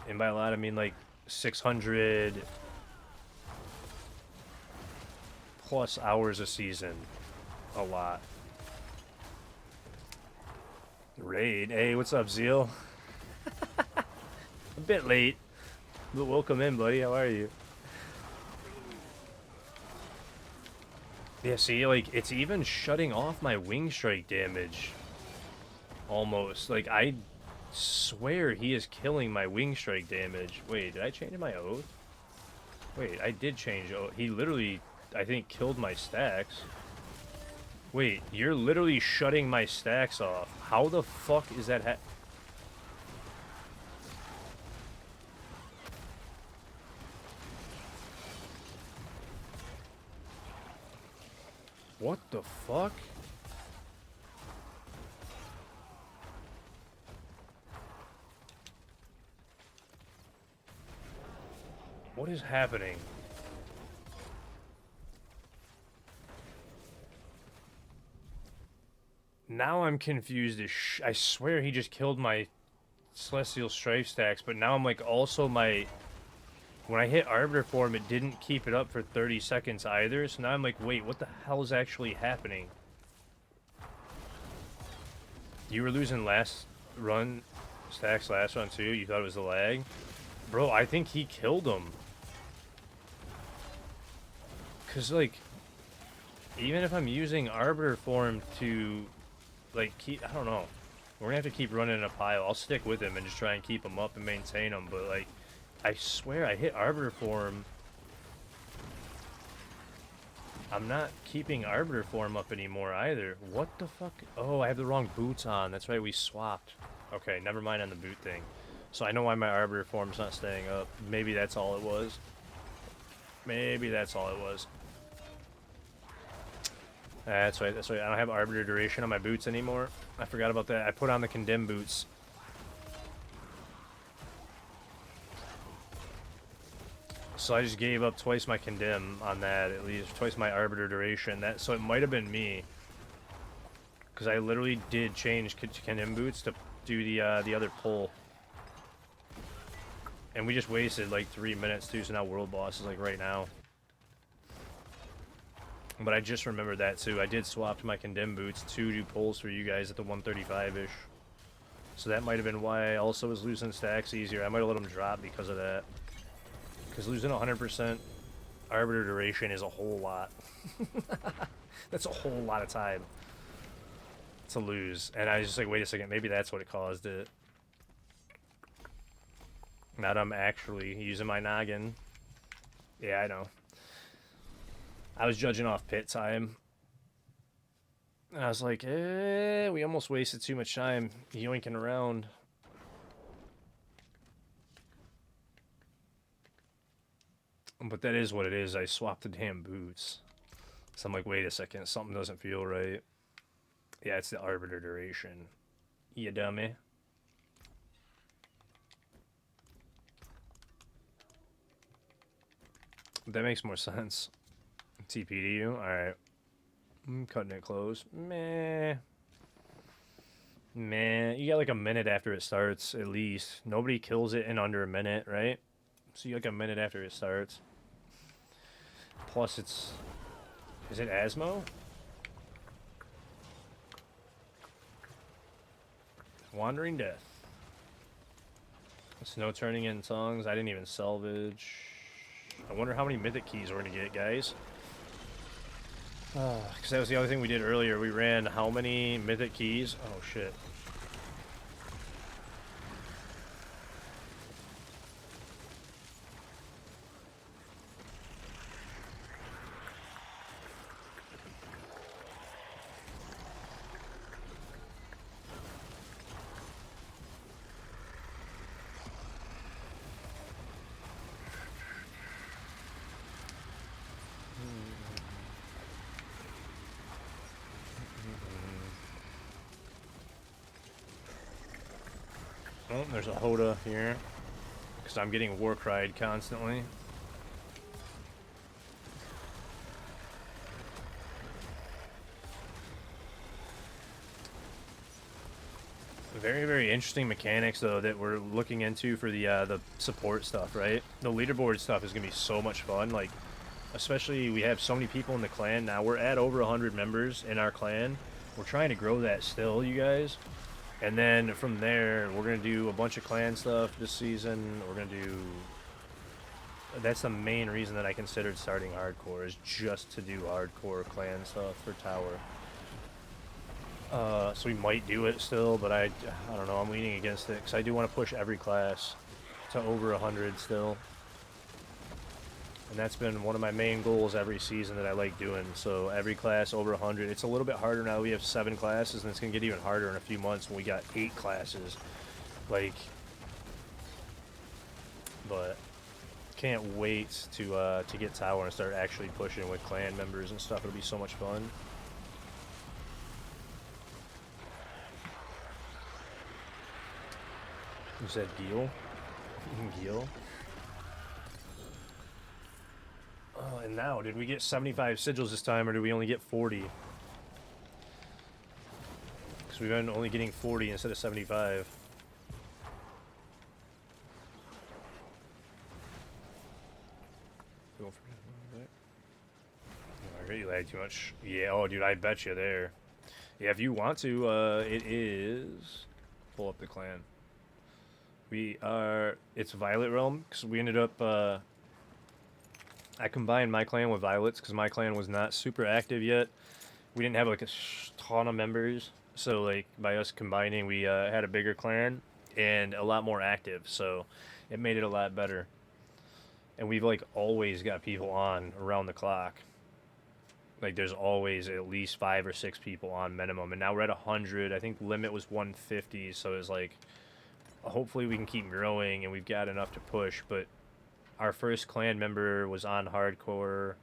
and by a lot I mean like 600 plus hours a season. A lot. Raid. Hey, what's up, Zeal? A bit late, but welcome in, buddy. How are you? Yeah, see, like, it's even shutting off my wing strike damage. Almost. Like, I swear he is killing my wing strike damage. Wait, did I change my oath? Wait, I did change oath. He literally, I think, killed my stacks. Wait, you're literally shutting my stacks off. How the fuck is that What the fuck? What is happening? Now I'm confused as I swear he just killed my Celestial Strife stacks, but now I'm like also my... When I hit Arbiter Form, it didn't keep it up for 30 seconds either, so now I'm like, wait, what the hell is actually happening? You were losing last run, stacks last run too? You thought it was the lag? Bro, I think he killed him. Because, like, even if I'm using Arbiter Form to, like, keep... I don't know. We're gonna have to keep running in a pile. I'll stick with him and just try and keep him up and maintain him, but, like, I swear I hit Arbiter Form. I'm not keeping Arbiter Form up anymore either. What the fuck? Oh, I have the wrong boots on. That's right, we swapped. Okay, never mind on the boot thing. So I know why my Arbiter Form's not staying up. Maybe that's all it was. Maybe that's all it was. That's right, that's right. I don't have Arbiter Duration on my boots anymore. I forgot about that. I put on the Condemn boots. So I just gave up twice my Condemn on that, at least. Twice my Arbiter Duration. So it might have been me. Because I literally did change Condemn boots to do the other pull. And we just wasted like 3 minutes too, so now World Boss is like right now. But I just remembered that too. I did swap to my Condemn boots to do pulls for you guys at the 135-ish. So that might have been why I also was losing stacks easier. I might have let them drop because of that. Because losing 100% Arbiter Duration is a whole lot. That's a whole lot of time to lose. And I was just like, wait a second, maybe that's what it caused it. Now that I'm actually using my noggin. Yeah, I know. I was judging off pit time. And I was like, we almost wasted too much time yoinking around. But that is what it is. I swapped the damn boots. So I'm like, wait a second, something doesn't feel right. Yeah, it's the Arbiter Duration. You dummy. That makes more sense. TP to you? Alright. I'm cutting it close. Meh. Meh. You got like a minute after it starts, at least. Nobody kills it in under a minute, right? So you got like a minute after it starts. Plus it's... Is it Asmo? Wandering Death. Snow turning in tongues. I didn't even salvage. I wonder how many mythic keys we're gonna get, guys. Because that was the other thing we did earlier. We ran how many mythic keys? Oh, shit. Oh, there's a Hoda here. Because I'm getting war cried constantly. Very, very interesting mechanics, though, that we're looking into for the support stuff, right? The leaderboard stuff is going to be so much fun. Like, especially we have so many people in the clan now. We're at over 100 members in our clan. We're trying to grow that still, you guys. And then from there, we're going to do a bunch of clan stuff this season. We're going to do... That's the main reason that I considered starting hardcore, is just to do hardcore clan stuff for tower. So we might do it still, but I don't know, I'm leaning against it, because I do want to push every class to over 100 still. And that's been one of my main goals every season that I like doing, so every class over 100. It's a little bit harder now, we have 7 classes, and it's going to get even harder in a few months when we got 8 classes. Like, but can't wait to get tower and start actually pushing with clan members and stuff. It'll be so much fun. You said Gil? Gil? Oh, and now, did we get 75 sigils this time, or did we only get 40? Because we've been only getting 40 instead of 75. I really lag too much. Yeah, oh, dude, I bet you there. Yeah, if you want to, it is... Pull up the clan. It's Violet Realm, because we ended up, I combined my clan with Violet's, because my clan was not super active yet. We didn't have, like, a ton of members, so, like, by us combining, we, had a bigger clan, and a lot more active, so it made it a lot better. And we've, like, always got people on around the clock. Like, there's always at least 5 or 6 people on minimum, and now we're at 100. I think limit was 150, so it's like... Hopefully we can keep growing and we've got enough to push, but our first clan member was on hardcore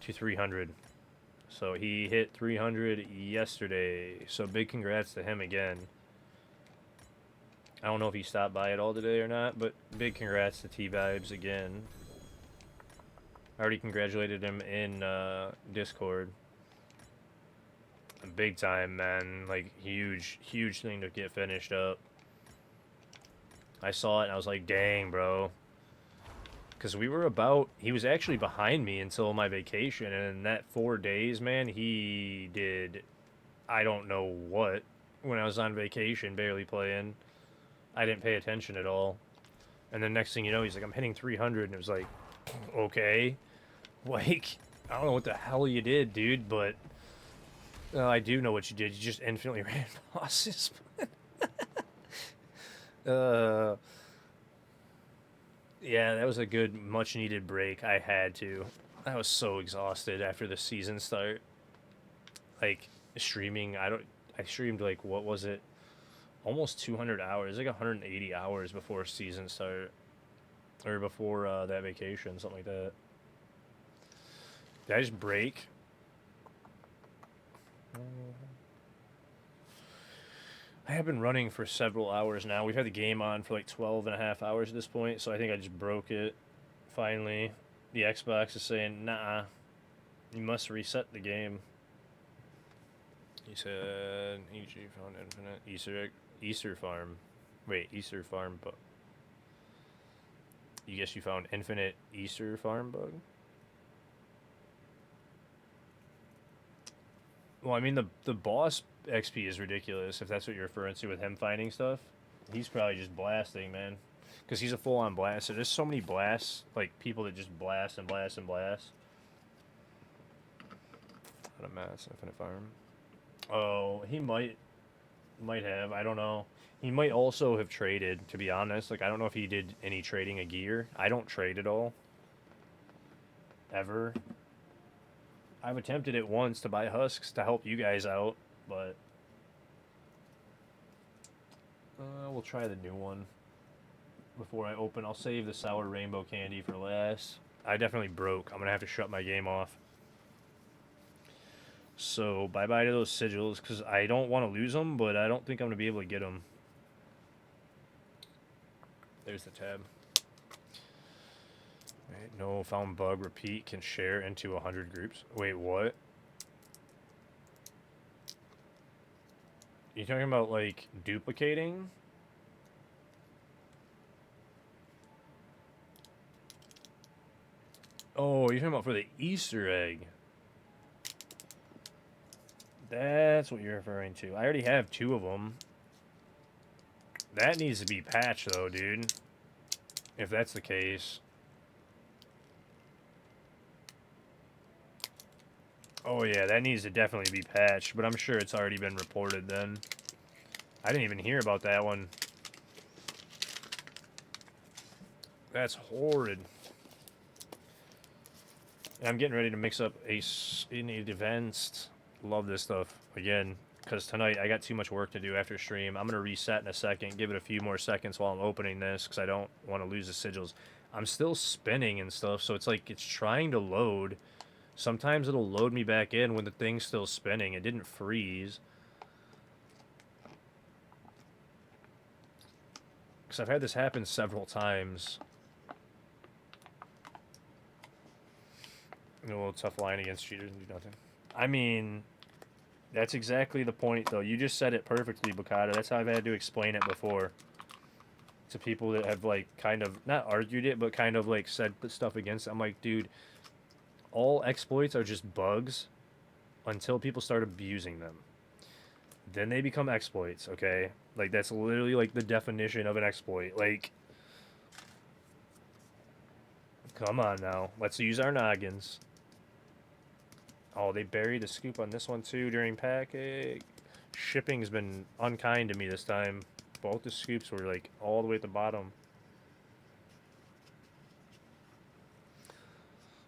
to 300. So he hit 300 yesterday. So big congrats to him again. I don't know if he stopped by at all today or not, but big congrats to T-Vibes again. I already congratulated him in Discord. Big time, man. Like, huge, huge thing to get finished up. I saw it and I was like, dang, bro. Because we were about... He was actually behind me until my vacation. And in that 4 days, man, he did... I don't know what. When I was on vacation, barely playing. I didn't pay attention at all. And then next thing you know, he's like, I'm hitting 300. And it was like, okay. Like, I don't know what the hell you did, dude. But I do know what you did. You just infinitely ran bosses. Yeah, that was a good, much-needed break. I had to. I was so exhausted after the season start. Like, streaming, I streamed, like, what was it? Almost 200 hours. Like, 180 hours before season start. Or before, that vacation, something like that. Did I just break? I have been running for several hours now. We've had the game on for like 12 and a half hours at this point, so I think I just broke it. Finally. The Xbox is saying, nah, you must reset the game. He said, EG found infinite Easter farm. Wait, Easter farm bug. You guess you found infinite Easter farm bug? Well, I mean, the boss XP is ridiculous, if that's what you're referring to with him finding stuff. He's probably just blasting, man. Because he's a full-on blaster. There's so many blasts, like, people that just blast and blast and blast. Out of mass, infinite farm. Oh, he might have, I don't know. He might also have traded, to be honest. Like, I don't know if he did any trading of gear. I don't trade at all. Ever. I've attempted it once to buy husks to help you guys out, but we'll try the new one before I open. I'll save the sour rainbow candy for last. I definitely broke. I'm gonna have to shut my game off. So bye-bye to those sigils, because I don't want to lose them, but I don't think I'm gonna be able to get them. there's the tab. Wait, no, found bug, repeat, can share into 100 groups. Wait, what? You talking about, like, duplicating? Oh, you're talking about for the Easter egg. That's what you're referring to. I already have 2 of them. That needs to be patched, though, dude. If that's the case. Oh, yeah, that needs to definitely be patched, but I'm sure it's already been reported then. I didn't even hear about that one. That's horrid. And I'm getting ready to mix up in advanced. Love this stuff again, because tonight I got too much work to do after stream. I'm going to reset in a second, give it a few more seconds while I'm opening this, because I don't want to lose the sigils. I'm still spinning and stuff, so it's like it's trying to load. Sometimes it'll load me back in when the thing's still spinning. It didn't freeze. Because I've had this happen several times. A little tough line against cheaters and do nothing. I mean, that's exactly the point, though. You just said it perfectly, Bukata. That's how I've had to explain it before. To people that have, like, kind of, not argued it, but kind of, like, said stuff against it. I'm like, dude, all exploits are just bugs until people start abusing them. Then they become exploits, okay? Like, that's literally, like, the definition of an exploit. Like, come on now. Let's use our noggins. Oh, they buried the scoop on this one, too, during packing. Shipping's been unkind to me this time. Both the scoops were, like, all the way at the bottom.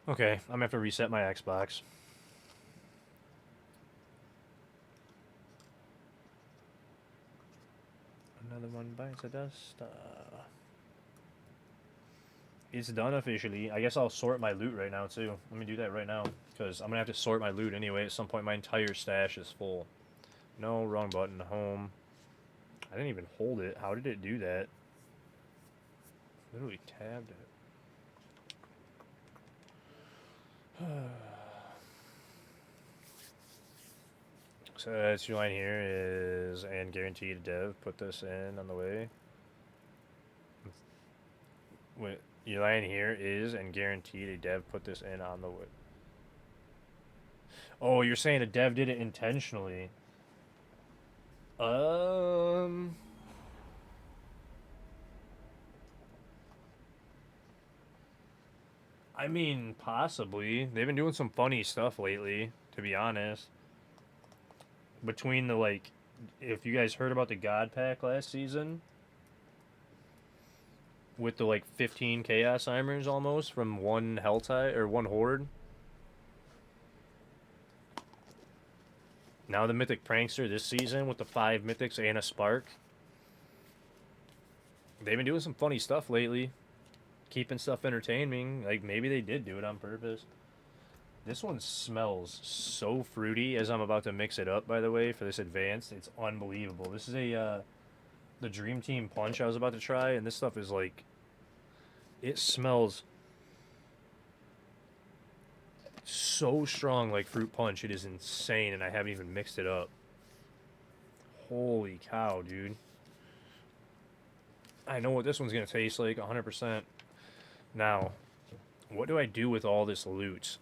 Okay, I'm gonna have to reset my Xbox. Another one bites the dust. It's done officially. I guess I'll sort my loot right now, too. Let me do that right now, because I'm gonna have to sort my loot anyway. At some point, my entire stash is full. No, wrong button. Home. I didn't even hold it. How did it do that? Literally tabbed it. So that's your line here is, and guaranteed dev, put this in on the way. Wait, your line here is, and guaranteed a dev put this in on the way. Oh, you're saying a dev did it intentionally. I mean, possibly. They've been doing some funny stuff lately, to be honest. Between the, like, if you guys heard about the God Pack last season, with the, like, 15 Chaos Armors almost from one Helltide, or one Horde. Now the Mythic Prankster this season with the 5 Mythics and a Spark. They've been doing some funny stuff lately. Keeping stuff entertaining. Like, maybe they did do it on purpose. This one smells so fruity as I'm about to mix it up, by the way, for this advanced. It's unbelievable. This is the Dream Team Punch I was about to try, and this stuff is like... It smells so strong like fruit punch. It is insane, and I haven't even mixed it up. Holy cow, dude. I know what this one's going to taste like, 100%. Now, what do I do with all this loot?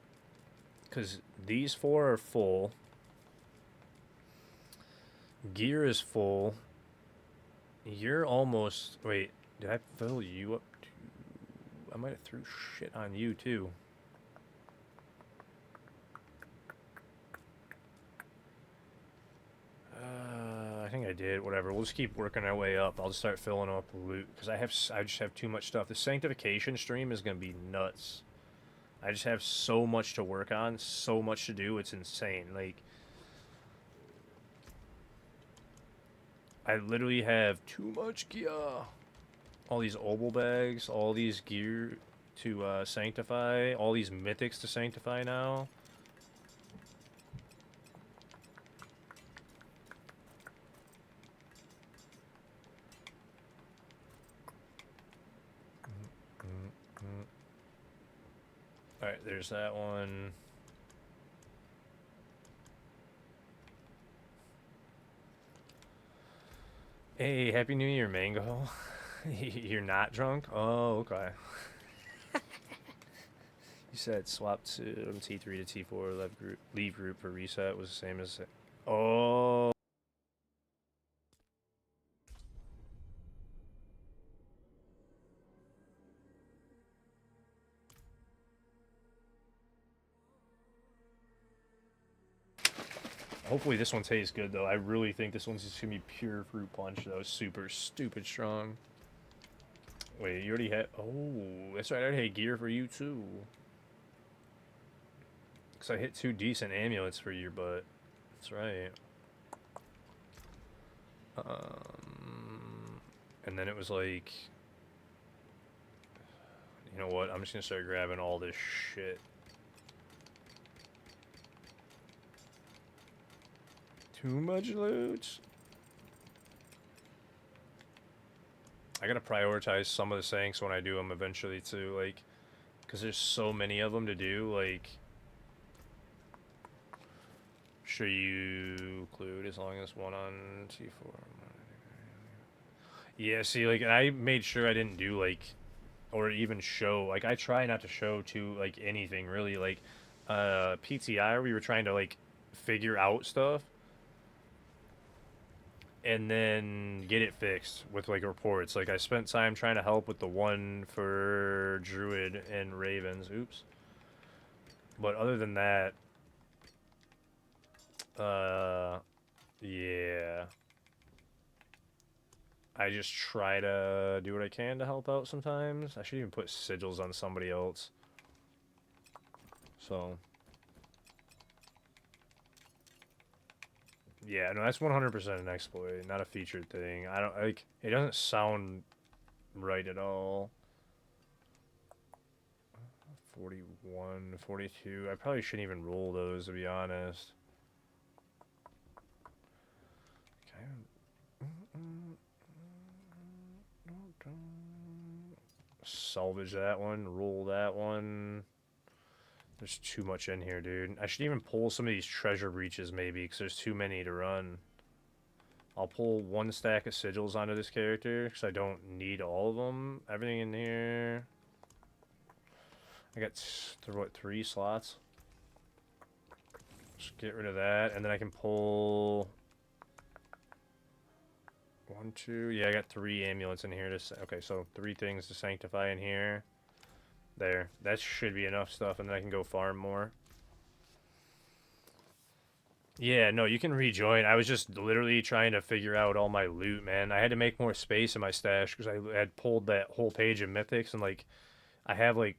Because these 4 are full. Gear is full. You're almost... Wait, did I fill you up too? I might have threw shit on you, too. I think I did. Whatever. We'll just keep working our way up. I'll just start filling up with loot because I just have too much stuff. The sanctification stream is gonna be nuts. I just have so much to work on, so much to do. It's insane. Like, I literally have too much gear. All these obol bags, all these gear to sanctify, all these mythics to sanctify now. Alright, there's that one. Hey, Happy New Year, Mango. You're not drunk? Oh, okay. You said swap to T3 to T4, leave group for reset was the same as... Oh. Hopefully this one tastes good, though. I really think this one's just going to be pure fruit punch, though. Super stupid strong. Wait, you already had... Oh, that's right. I already had gear for you, too. Because I hit 2 decent amulets for your butt. That's right. And then it was like... You know what? I'm just going to start grabbing all this shit. Too much loot. I gotta prioritize some of the Sanks when I do them eventually too, like, because there's so many of them to do, like, sure you clued as long as one on T4. Yeah, see, like, I made sure I didn't do, like, or even show, like, I try not to show to, like, anything, really, like, PTI, we were trying to, like, figure out stuff, and then get it fixed with like reports. Like I spent time trying to help with the one for Druid and Ravens. Oops. But other than that, yeah. I just try to do what I can to help out sometimes. I should even put sigils on somebody else. So. Yeah, no, that's 100% an exploit, not a featured thing. I don't, like, it doesn't sound right at all. 41, 42. I probably shouldn't even roll those, to be honest. Salvage that one, roll that one. There's too much in here, dude. I should even pull some of these treasure breaches, maybe, because there's too many to run. I'll pull 1 stack of sigils onto this character, because I don't need all of them. Everything in here. I got, what, 3 slots? Just get rid of that, and then I can pull... 1, 2... Yeah, I got 3 amulets in here. Okay, so 3 things to sanctify in here. There. That should be enough stuff, and then I can go farm more. Yeah, no, you can rejoin. I was just literally trying to figure out all my loot, man. I had to make more space in my stash because I had pulled that whole page of mythics, and, like, I have, like,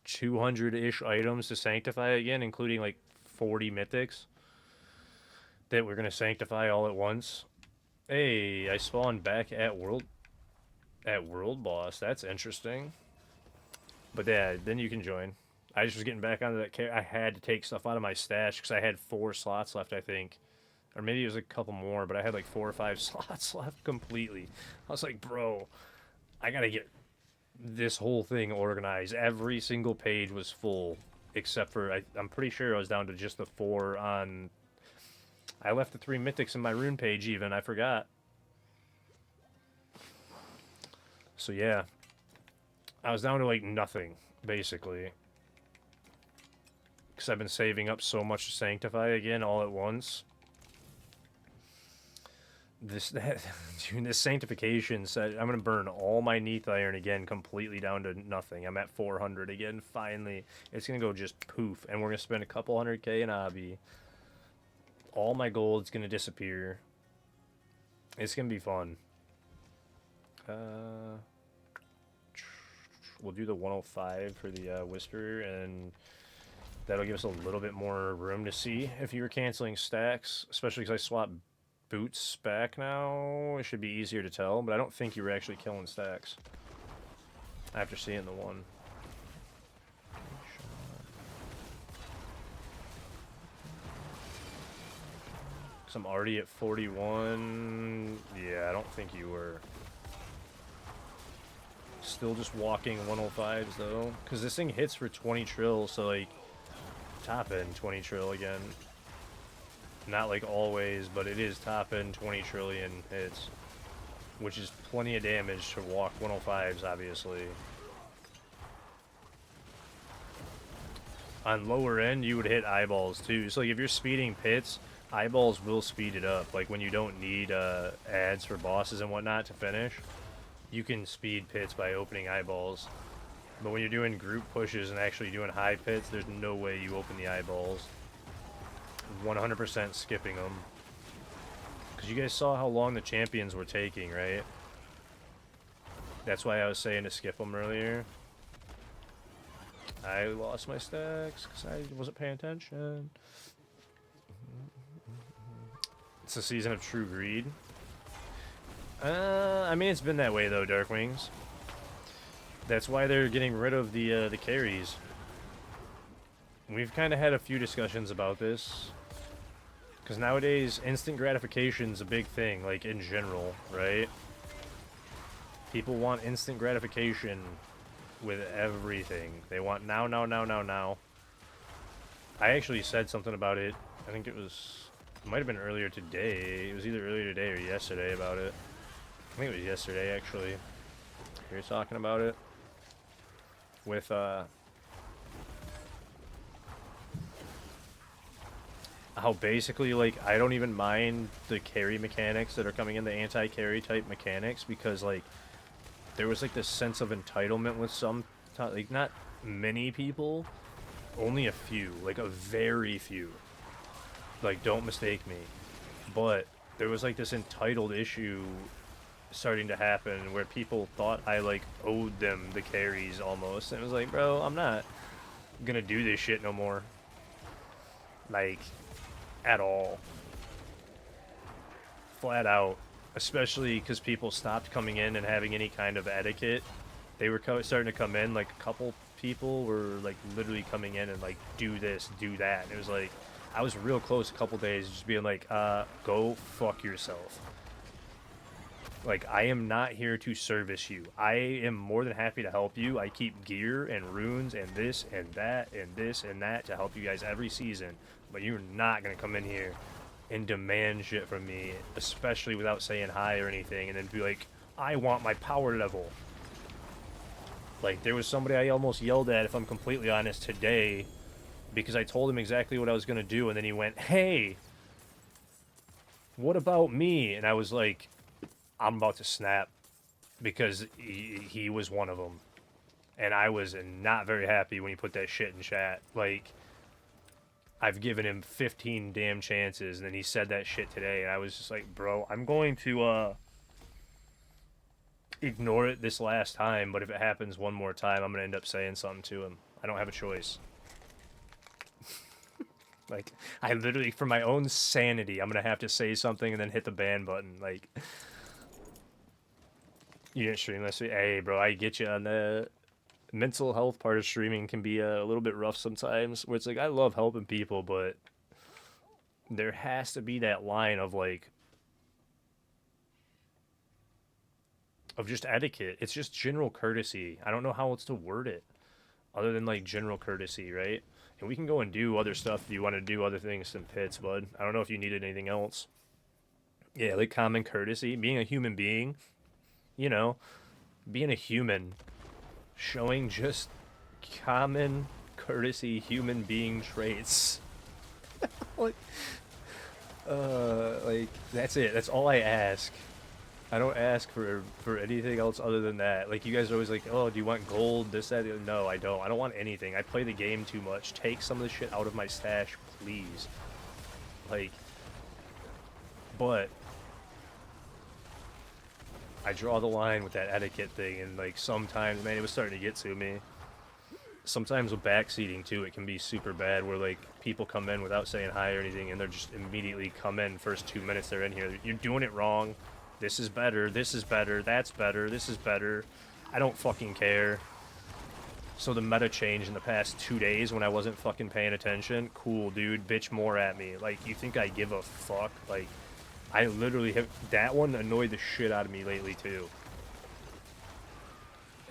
200-ish items to sanctify again, including, like, 40 mythics that we're going to sanctify all at once. Hey, I spawned back at World Boss. That's interesting. But yeah, then you can join. I just was getting back onto that character. I had to take stuff out of my stash because I had 4 slots left, I think. Or maybe it was a couple more, but I had like 4 or 5 slots left completely. I was like, bro, I gotta get this whole thing organized. Every single page was full, except for, I'm pretty sure I was down to just the 4 on... I left the 3 mythics in my rune page even, I forgot. So yeah. I was down to like nothing, basically. Because I've been saving up so much to sanctify again all at once. Dude, this sanctification said I'm going to burn all my Neath Iron again completely down to nothing. I'm at 400 again, finally. It's going to go just poof, and we're going to spend a couple 100k in Obby. All my gold's going to disappear. It's going to be fun. We'll do the 105 for the Whisper, and that'll give us a little bit more room to see if you were canceling stacks, especially because I swapped boots back now. It should be easier to tell, but I don't think you were actually killing stacks after seeing the one. Because I'm already at 41. Yeah, I don't think you were. Still just walking 105s though, because this thing hits for 20 trill, so like top end 20 trill again. Not like always, but it is top end 20 trillion hits, which is plenty of damage to walk 105s, obviously. On lower end, you would hit eyeballs too. So like if you're speeding pits, eyeballs will speed it up. Like when you don't need ads for bosses and whatnot to finish, you can speed pits by opening eyeballs. But when you're doing group pushes and actually doing high pits, there's no way you open the eyeballs. 100% skipping them. Because you guys saw how long the champions were taking, right? That's why I was saying to skip them earlier. I lost my stacks because I wasn't paying attention. It's a season of true greed. I mean, it's been that way though, Darkwings. That's why they're getting rid of the carries. We've kind of had a few discussions about this. Because nowadays, instant gratification's a big thing, like in general, right? People want instant gratification with everything. They want now, now, now, now, now. I actually said something about it. I think it might have been earlier today. It was either earlier today or yesterday about it. I think it was yesterday, actually. We were talking about it. With, how basically, like, I don't even mind the carry mechanics that are coming in, the anti-carry type mechanics, because, like, there was, like, this sense of entitlement with some, like, not many people, only a few, like, a very few. Like, don't mistake me. But there was, like, this entitled issue starting to happen where people thought I, like, owed them the carries almost. And it was like, bro, I'm not gonna do this shit no more. Like, at all. Flat out. Especially because people stopped coming in and having any kind of etiquette. They were starting to come in, like, a couple people were, like, literally coming in and, like, do this, do that. And it was like, I was real close a couple days just being like, go fuck yourself. Like, I am not here to service you. I am more than happy to help you. I keep gear and runes and this and that and this and that to help you guys every season. But you're not going to come in here and demand shit from me, especially without saying hi or anything, and then be like, I want my power level. Like, there was somebody I almost yelled at, if I'm completely honest, today, because I told him exactly what I was going to do, and then he went, hey, what about me? And I was like, I'm about to snap, because he was one of them. And I was not very happy when he put that shit in chat. Like, I've given him 15 damn chances, and then he said that shit today, and I was just like, bro, I'm going to, ignore it this last time, but if it happens one more time, I'm gonna end up saying something to him. I don't have a choice. Like, I literally, for my own sanity, I'm gonna have to say something and then hit the ban button. Like, you didn't stream this week? Hey, bro, I get you on the mental health part of streaming can be a little bit rough sometimes, where it's like, I love helping people, but there has to be that line of, like, of just etiquette. It's just general courtesy. I don't know how else to word it other than, like, general courtesy, right? And we can go and do other stuff if you want to do other things than pits, bud. I don't know if you needed anything else. Yeah, like common courtesy, being a human being, you know, being a human, showing just common courtesy human being traits. like that's it. That's all I ask. I don't ask for anything else other than that. Like, you guys are always like, oh, do you want gold, this, that? No, I don't. I don't want anything. I play the game too much. Take some of the shit out of my stash, please. Like, but I draw the line with that etiquette thing, and, like, sometimes, man, it was starting to get to me. Sometimes with backseating, too, it can be super bad, where, like, people come in without saying hi or anything, and they're just immediately come in first 2 minutes they're in here. You're doing it wrong. This is better, this is better, that's better, this is better. I don't fucking care. So the meta change in the past 2 days when I wasn't fucking paying attention, cool, dude, bitch more at me. Like, you think I give a fuck? Like, I literally have... That one annoyed the shit out of me lately, too.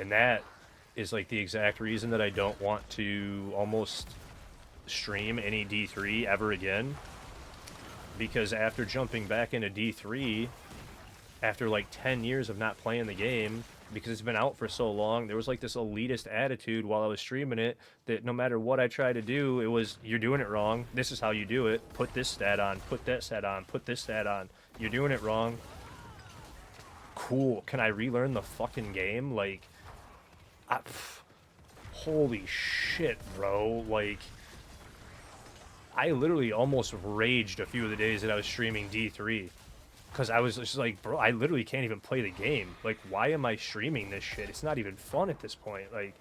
And that is like the exact reason that I don't want to almost stream any D3 ever again. Because after jumping back into D3, after like 10 years of not playing the game, because it's been out for so long, there was like this elitist attitude while I was streaming it that no matter what I tried to do, it was, you're doing it wrong. This is how you do it. Put this stat on, put that stat on, put this stat on. You're doing it wrong. Cool. Can I relearn the fucking game? Like, holy shit, bro. Like, I literally almost raged a few of the days that I was streaming D3. Because I was just like, bro, I literally can't even play the game. Like, why am I streaming this shit? It's not even fun at this point. Like,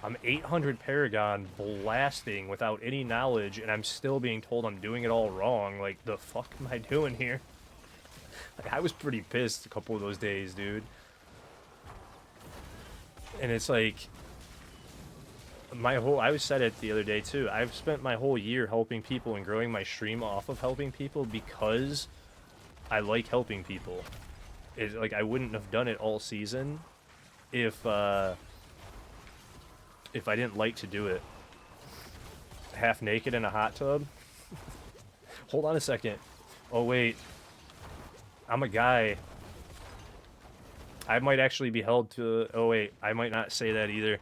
I'm 800 Paragon blasting without any knowledge, and I'm still being told I'm doing it all wrong. Like, the fuck am I doing here? Like, I was pretty pissed a couple of those days, dude. And it's like, I was said it the other day too. I've spent my whole year helping people and growing my stream off of helping people because I like helping people. It's like I wouldn't have done it all season if I didn't like to do it. Half naked in a hot tub. Hold on a second. Oh wait, I'm a guy. I might actually be held to. Oh wait, I might not say that either.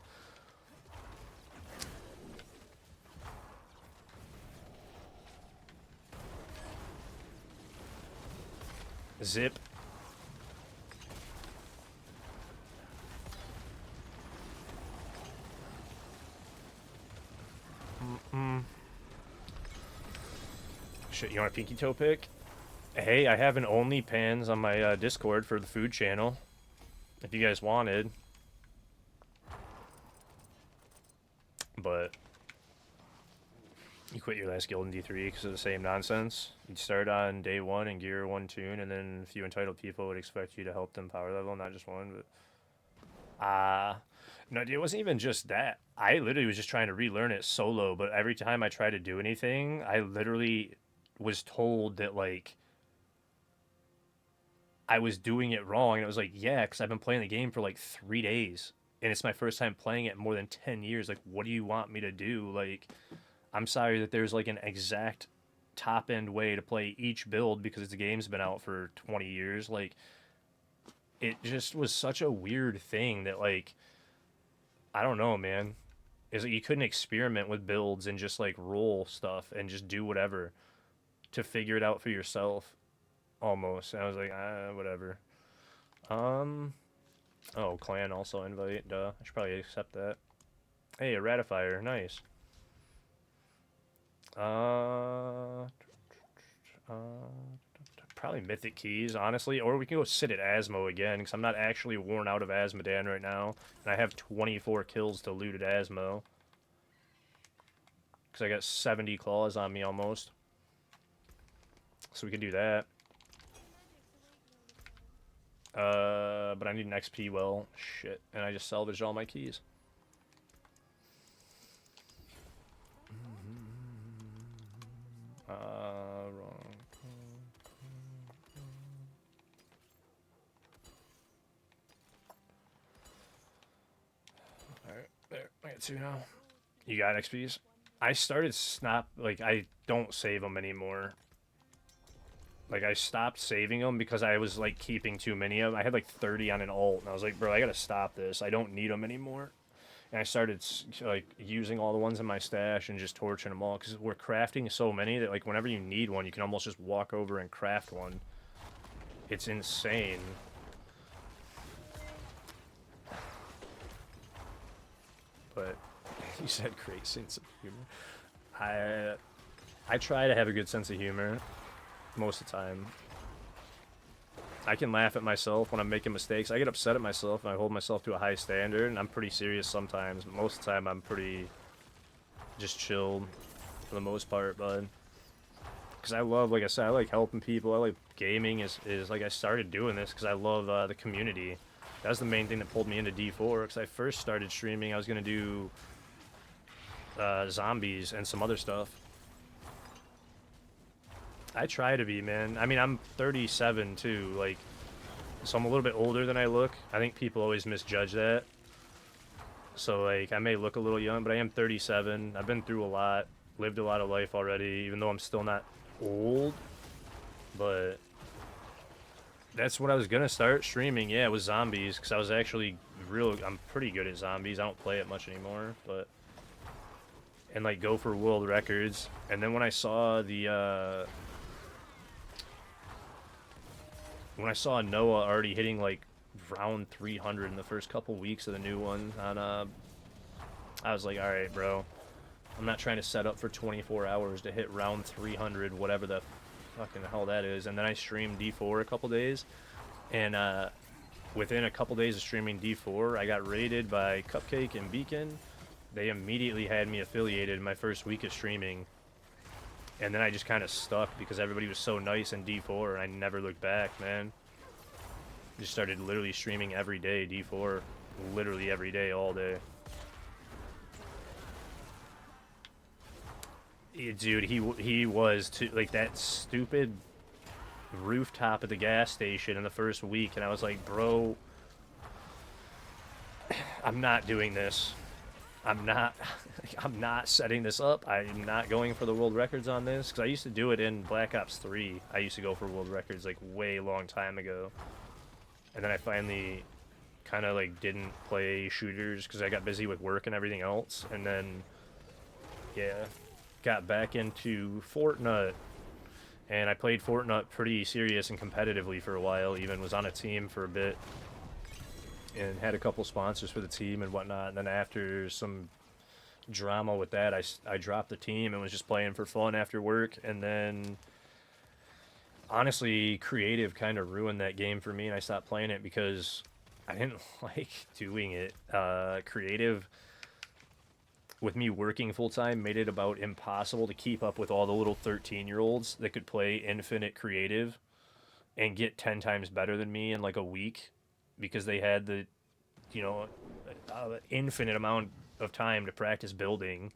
Zip. Shit, you want a pinky toe pick? Hey, I have an OnlyPans on my Discord for the food channel. If you guys wanted. But you quit your last guild in D3 because of the same nonsense. You'd start on day 1 and gear 1 tune, and then a few entitled people would expect you to help them power level, not just one, but... no, it wasn't even just that. I literally was just trying to relearn it solo, but every time I tried to do anything, I literally was told that, like, I was doing it wrong, and it was like, yeah, because I've been playing the game for, like, 3 days, and it's my first time playing it in more than 10 years. Like, what do you want me to do? Like... I'm sorry that there's like an exact top end way to play each build because the game's been out for 20 years. Like, it just was such a weird thing that, like, I don't know, man. Is that you couldn't experiment with builds and just like roll stuff and just do whatever to figure it out for yourself almost. And I was like, whatever. Oh, clan also invite. Duh. I should probably accept that. Hey, a ratifier. Nice. Probably Mythic Keys, honestly, or we can go sit at Asmo again, because I'm not actually worn out of Asmodan right now, and I have 24 kills to loot at Asmo. Because I got 70 claws on me almost. So we can do that. But I need an XP well. Shit. And I just salvaged all my keys. Wrong. Alright, there. I got 2 now. You got XPs? I started like, I don't save them anymore. Like, I stopped saving them because I was, like, keeping too many of them. I had, like, 30 on an alt, and I was like, bro, I gotta stop this. I don't need them anymore. And I started, like, using all the ones in my stash and just torching them all. Because we're crafting so many that, like, whenever you need one, you can almost just walk over and craft one. It's insane. But you said great sense of humor. I try to have a good sense of humor most of the time. I can laugh at myself when I'm making mistakes. I get upset at myself and I hold myself to a high standard, and I'm pretty serious sometimes. Most of the time I'm pretty just chilled for the most part, bud. Because I love, like I said, I like helping people. I like gaming is like, I started doing this because I love the community. That was the main thing that pulled me into D4, because I first started streaming, I was going to do zombies and some other stuff. I try to be, man. I mean, I'm 37 too. Like, So I'm a little bit older than I look. I think people always misjudge that. So, like, I may look a little young, but I am 37. I've been through a lot, lived a lot of life already, even though I'm still not old. But that's what I was gonna start streaming. Yeah, it was zombies, because I was actually I'm pretty good at zombies. I don't play it much anymore, but and like go for world records. And then when I saw Noah already hitting like round 300 in the first couple weeks of the new one on I was like, all right, bro, I'm not trying to set up for 24 hours to hit round 300, whatever the fucking hell that is. And then I streamed D4 a couple days, and within a couple days of streaming D4, I got raided by Cupcake and Beacon. They immediately had me affiliated in my first week of streaming, and then I just kind of stuck because everybody was so nice in D4, and I never looked back, man. Just started literally streaming every day D4, literally every day, all day. Yeah, dude, he was too, like, that stupid rooftop at the gas station in the first week, and I was like, bro, I'm not doing this. I'm not setting this up. I'm not going for the world records on this, because I used to do it in Black Ops 3. I used to go for world records like way long time ago, and then I finally kind of like didn't play shooters because I got busy with work and everything else, and then yeah, got back into Fortnite, and I played Fortnite pretty serious and competitively for a while. Even was on a team for a bit and had a couple sponsors for the team and whatnot. And then after some drama with that, I dropped the team and was just playing for fun after work. And then honestly, creative kind of ruined that game for me, and I stopped playing it because I didn't like doing it. Creative, with me working full-time, made it about impossible to keep up with all the little 13-year-olds that could play infinite creative and get 10 times better than me in like a week, because they had the, you know, infinite amount of time to practice building.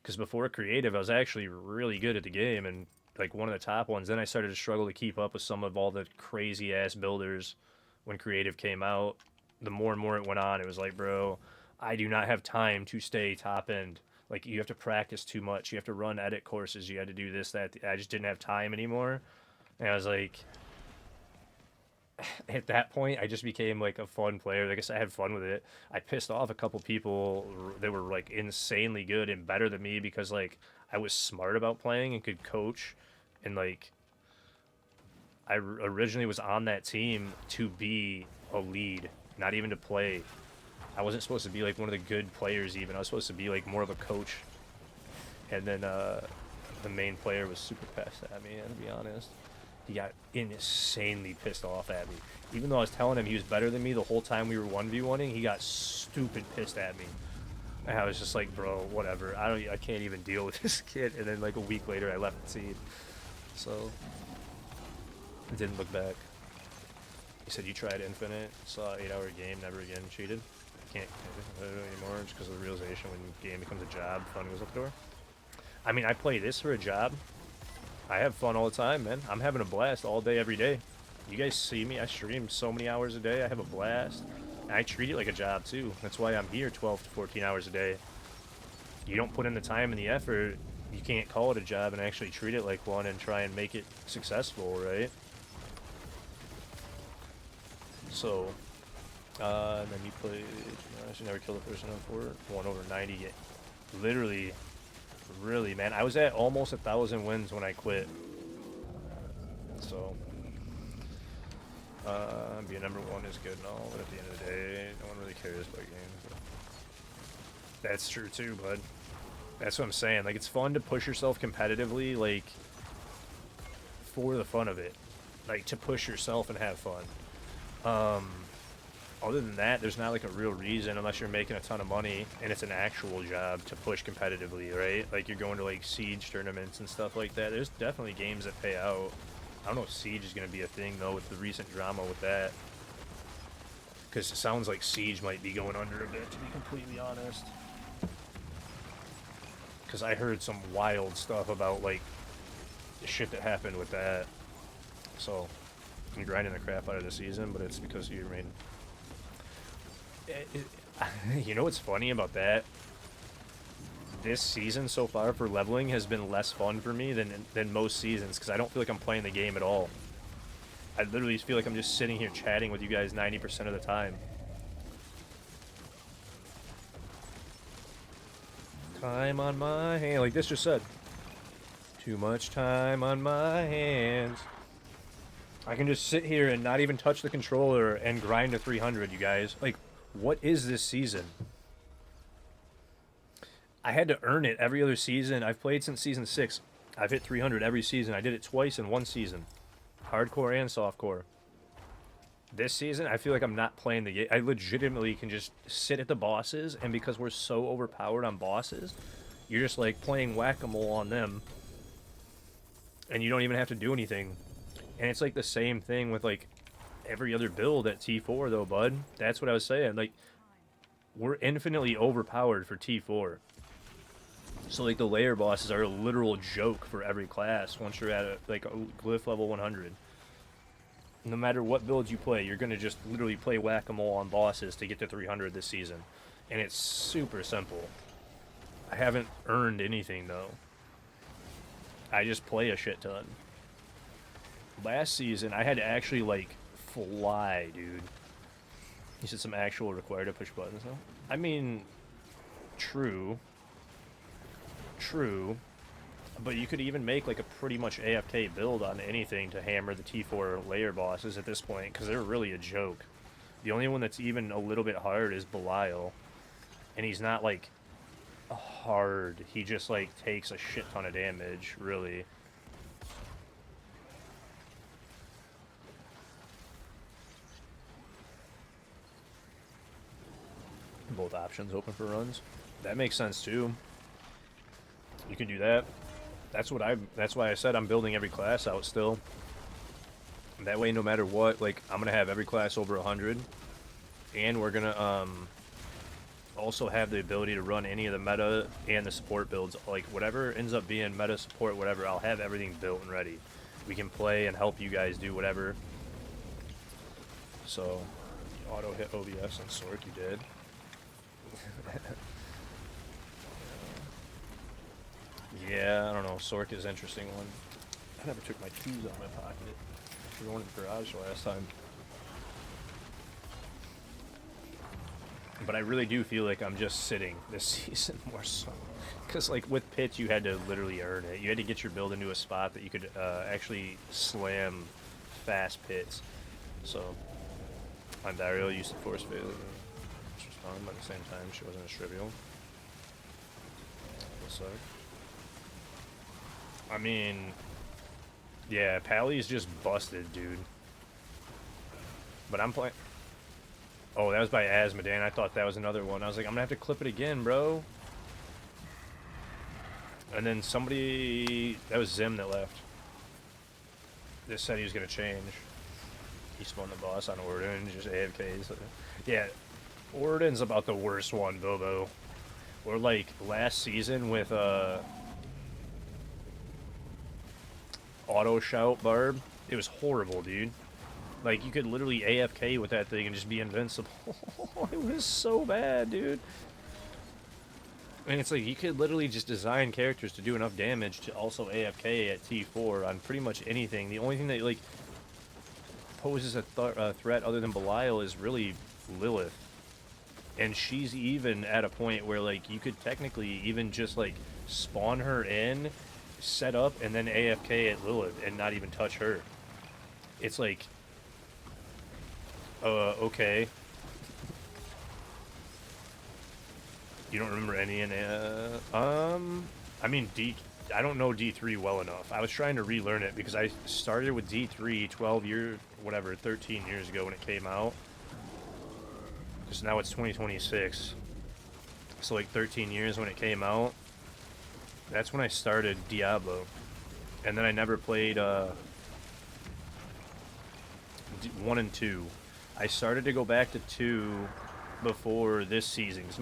Because before creative, I was actually really good at the game and like one of the top ones. Then I started to struggle to keep up with some of all the crazy-ass builders when creative came out. The more and more it went on, it was like, bro, I do not have time to stay top end. Like, you have to practice too much. You have to run edit courses. You had to do this, that. I just didn't have time anymore. And I was like, at that point, I just became like a fun player. Like I said, I had fun with it. I pissed off a couple people that were like insanely good and better than me because like I was smart about playing and could coach. And like, I originally was on that team to be a lead, not even to play. I wasn't supposed to be like one of the good players even. I was supposed to be like more of a coach. And then the main player was super pissed at me, to be honest. He got insanely pissed off at me. Even though I was telling him he was better than me the whole time we were 1v1ing, he got stupid pissed at me. And I was just like, bro, whatever. I can't even deal with this kid. And then like a week later, I left the team. So I didn't look back. He said, you tried Infinite, saw 8-hour game, never again, cheated. Can't do it anymore just because of the realization when the game becomes a job, fun goes out the door. I mean, I play this for a job. I have fun all the time, man. I'm having a blast all day, every day. You guys see me. I stream so many hours a day. I have a blast. And I treat it like a job, too. That's why I'm here 12 to 14 hours a day. You don't put in the time and the effort, you can't call it a job and actually treat it like one and try and make it successful, right? So, and then you played, I should never kill the person on 4, 1/90. Literally, really, man. I was at almost 1,000 wins when I quit. So, being number one is good and all, but at the end of the day, no one really cares about games. But that's true too, bud. That's what I'm saying. Like, it's fun to push yourself competitively, like, for the fun of it. Like, to push yourself and have fun. Other than that, there's not like a real reason, unless you're making a ton of money and it's an actual job, to push competitively, right? Like, you're going to like Siege tournaments and stuff like that. There's definitely games that pay out. I don't know if Siege is going to be a thing though with the recent drama with that, because it sounds like Siege might be going under a bit, to be completely honest. Because I heard some wild stuff about like the shit that happened with that. So I'm grinding the crap out of the season, but it's because you remain. You know what's funny about that? This season so far for leveling has been less fun for me than most seasons because I don't feel like I'm playing the game at all. I literally feel like I'm just sitting here chatting with you guys 90% of the time. Time on my hand, like this just said. Too much time on my hands. I can just sit here and not even touch the controller and grind to 300, you guys. Like, what is this season? I had to earn it every other season. I've played since season 6. I've hit 300 every season. I did it twice in one season. Hardcore and softcore. This season, I feel like I'm not playing the game. I legitimately can just sit at the bosses, and because we're so overpowered on bosses, you're just like playing whack-a-mole on them, and you don't even have to do anything. And it's like the same thing with like every other build at T4 though, bud. That's what I was saying. Like, we're infinitely overpowered for T4. So like the layer bosses are a literal joke for every class once you're at like a glyph level 100. No matter what build you play, you're gonna just literally play whack-a-mole on bosses to get to 300 this season. And it's super simple. I haven't earned anything though. I just play a shit ton. Last season, I had to actually like fly, dude. You said some actual required to push buttons though? I mean, true. True. But you could even make like a pretty much AFK build on anything to hammer the T4 layer bosses at this point, because they're really a joke. The only one that's even a little bit hard is Belial. And he's not like hard. He just like takes a shit ton of damage, really. Both options open for runs. That makes sense too. You can do that. That's why I said I'm building every class out still. That way, no matter what, like, I'm gonna have every class over 100, and we're gonna also have the ability to run any of the meta and the support builds. Like, whatever ends up being meta support, whatever, I'll have everything built and ready. We can play and help you guys do whatever. So, auto hit OBS on Sork, you did. Yeah, I don't know. Sork is an interesting one. I never took my keys out of my pocket. We were going to the garage last time. But I really do feel like I'm just sitting this season more so. Because, like, with pits, you had to literally earn it. You had to get your build into a spot that you could actually slam fast pits. So, Ontario used to force failure. Which was fun, but at the same time, she wasn't as trivial. So, I mean, yeah, Pally's just busted, dude. But I'm playing. Oh, that was by Asmodan. I thought that was another one. I was like, I'm gonna have to clip it again, bro. And then somebody, that was Zim that left. This said he was gonna change. He spawned the boss on Orden, just AFKs. Yeah, Orden's about the worst one, Bobo. Or like last season with auto shout barb. It was horrible, dude. Like, you could literally AFK with that thing and just be invincible. It was so bad, dude. And it's like, you could literally just design characters to do enough damage to also AFK at T4 on pretty much anything. The only thing that, like, poses a threat other than Belial is really Lilith. And she's even at a point where, like, you could technically even just, like, spawn her in, set up, and then AFK at Lilith and not even touch her. It's like, okay. You don't remember any in, I mean, I don't know D3 well enough. I was trying to relearn it because I started with D3 13 years ago when it came out. Because now it's 2026. So, like, 13 years when it came out. That's when I started Diablo. And then I never played, 1 and 2. I started to go back to 2 before this season, because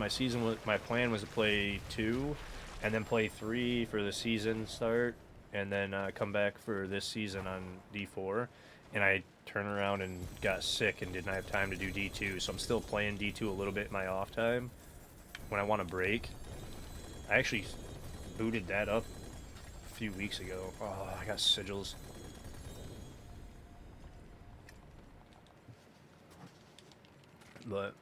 my plan was to play 2 and then play 3 for the season start, and then come back for this season on D4. And I turned around and got sick and didn't have time to do D2, so I'm still playing D2 a little bit in my off time when I want to break. I actually booted that up a few weeks ago. Oh, I got sigils. But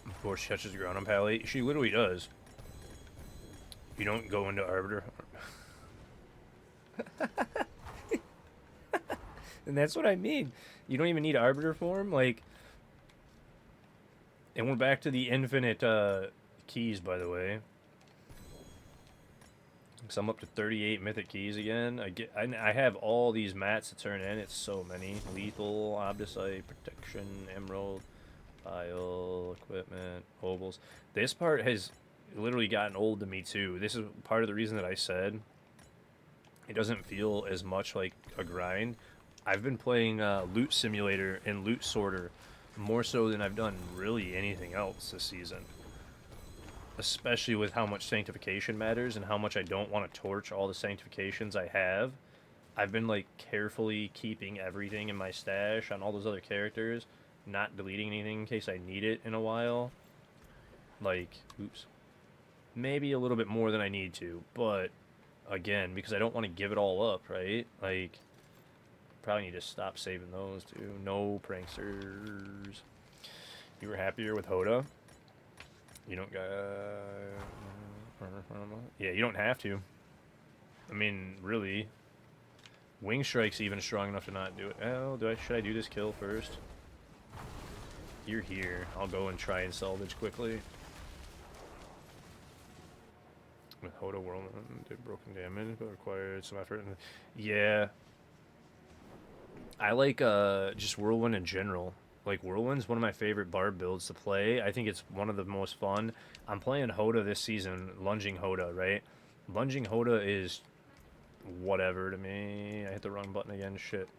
of course she touches the ground on Pally. She literally does. You don't go into Arbiter. And that's what I mean. You don't even need Arbiter form. Like, and we're back to the infinite keys, by the way. So I'm up to 38 mythic keys again. I have all these mats to turn in. It's so many. Lethal, Obdicite, Protection, Emerald, Pile, Equipment, Ovals. This part has literally gotten old to me too. This is part of the reason that I said it doesn't feel as much like a grind. I've been playing Loot Simulator and Loot Sorter more so than I've done really anything else this season. Especially with how much sanctification matters and how much I don't want to torch all the sanctifications I have. I've been like carefully keeping everything in my stash on all those other characters, not deleting anything in case I need it in a while. Like, oops. Maybe a little bit more than I need to, but again, because I don't want to give it all up, right? Like, probably need to stop saving those too. No pranksters. You were happier with Hoda? You don't got... Yeah, you don't have to. I mean, really. Wing Strike's even strong enough to not do it. Oh, should I do this kill first? You're here. I'll go and try and salvage quickly. With Hoda Whirlwind, did broken damage, but required some effort. Yeah. I like just Whirlwind in general. Like, Whirlwind's one of my favorite barb builds to play. I think it's one of the most fun. I'm playing Hoda this season, lunging Hoda, right? Lunging Hoda is whatever to me. I hit the wrong button again, shit.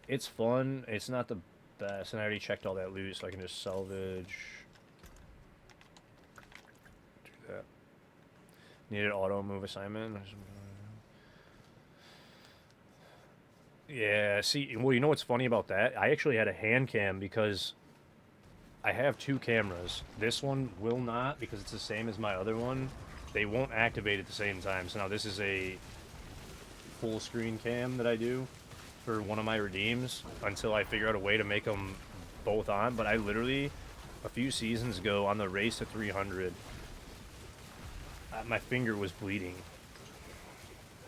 It's fun. It's not the best, and I already checked all that loot, so I can just salvage. Do that. Needed auto move assignment. Yeah, see, well, you know what's funny about that? I actually had a hand cam because I have two cameras. This one will not because it's the same as my other one. They won't activate at the same time. So now this is a full screen cam that I do for one of my redeems until I figure out a way to make them both on. But I literally, a few seasons ago on the race to 300, my finger was bleeding.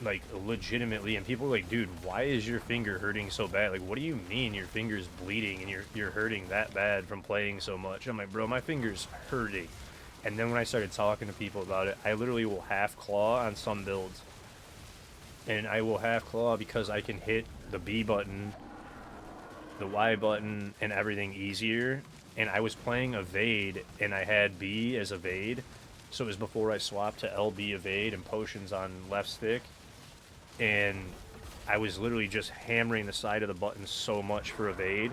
Like, legitimately, and people are like, dude, why is your finger hurting so bad? Like, what do you mean your finger's bleeding and you're hurting that bad from playing so much? I'm like, bro, my finger's hurting. And then when I started talking to people about it, I literally will half claw on some builds. And I will half claw because I can hit the B button, the Y button, and everything easier. And I was playing Evade, and I had B as Evade. So it was before I swapped to LB Evade and potions on left stick. And I was literally just hammering the side of the button so much for Evade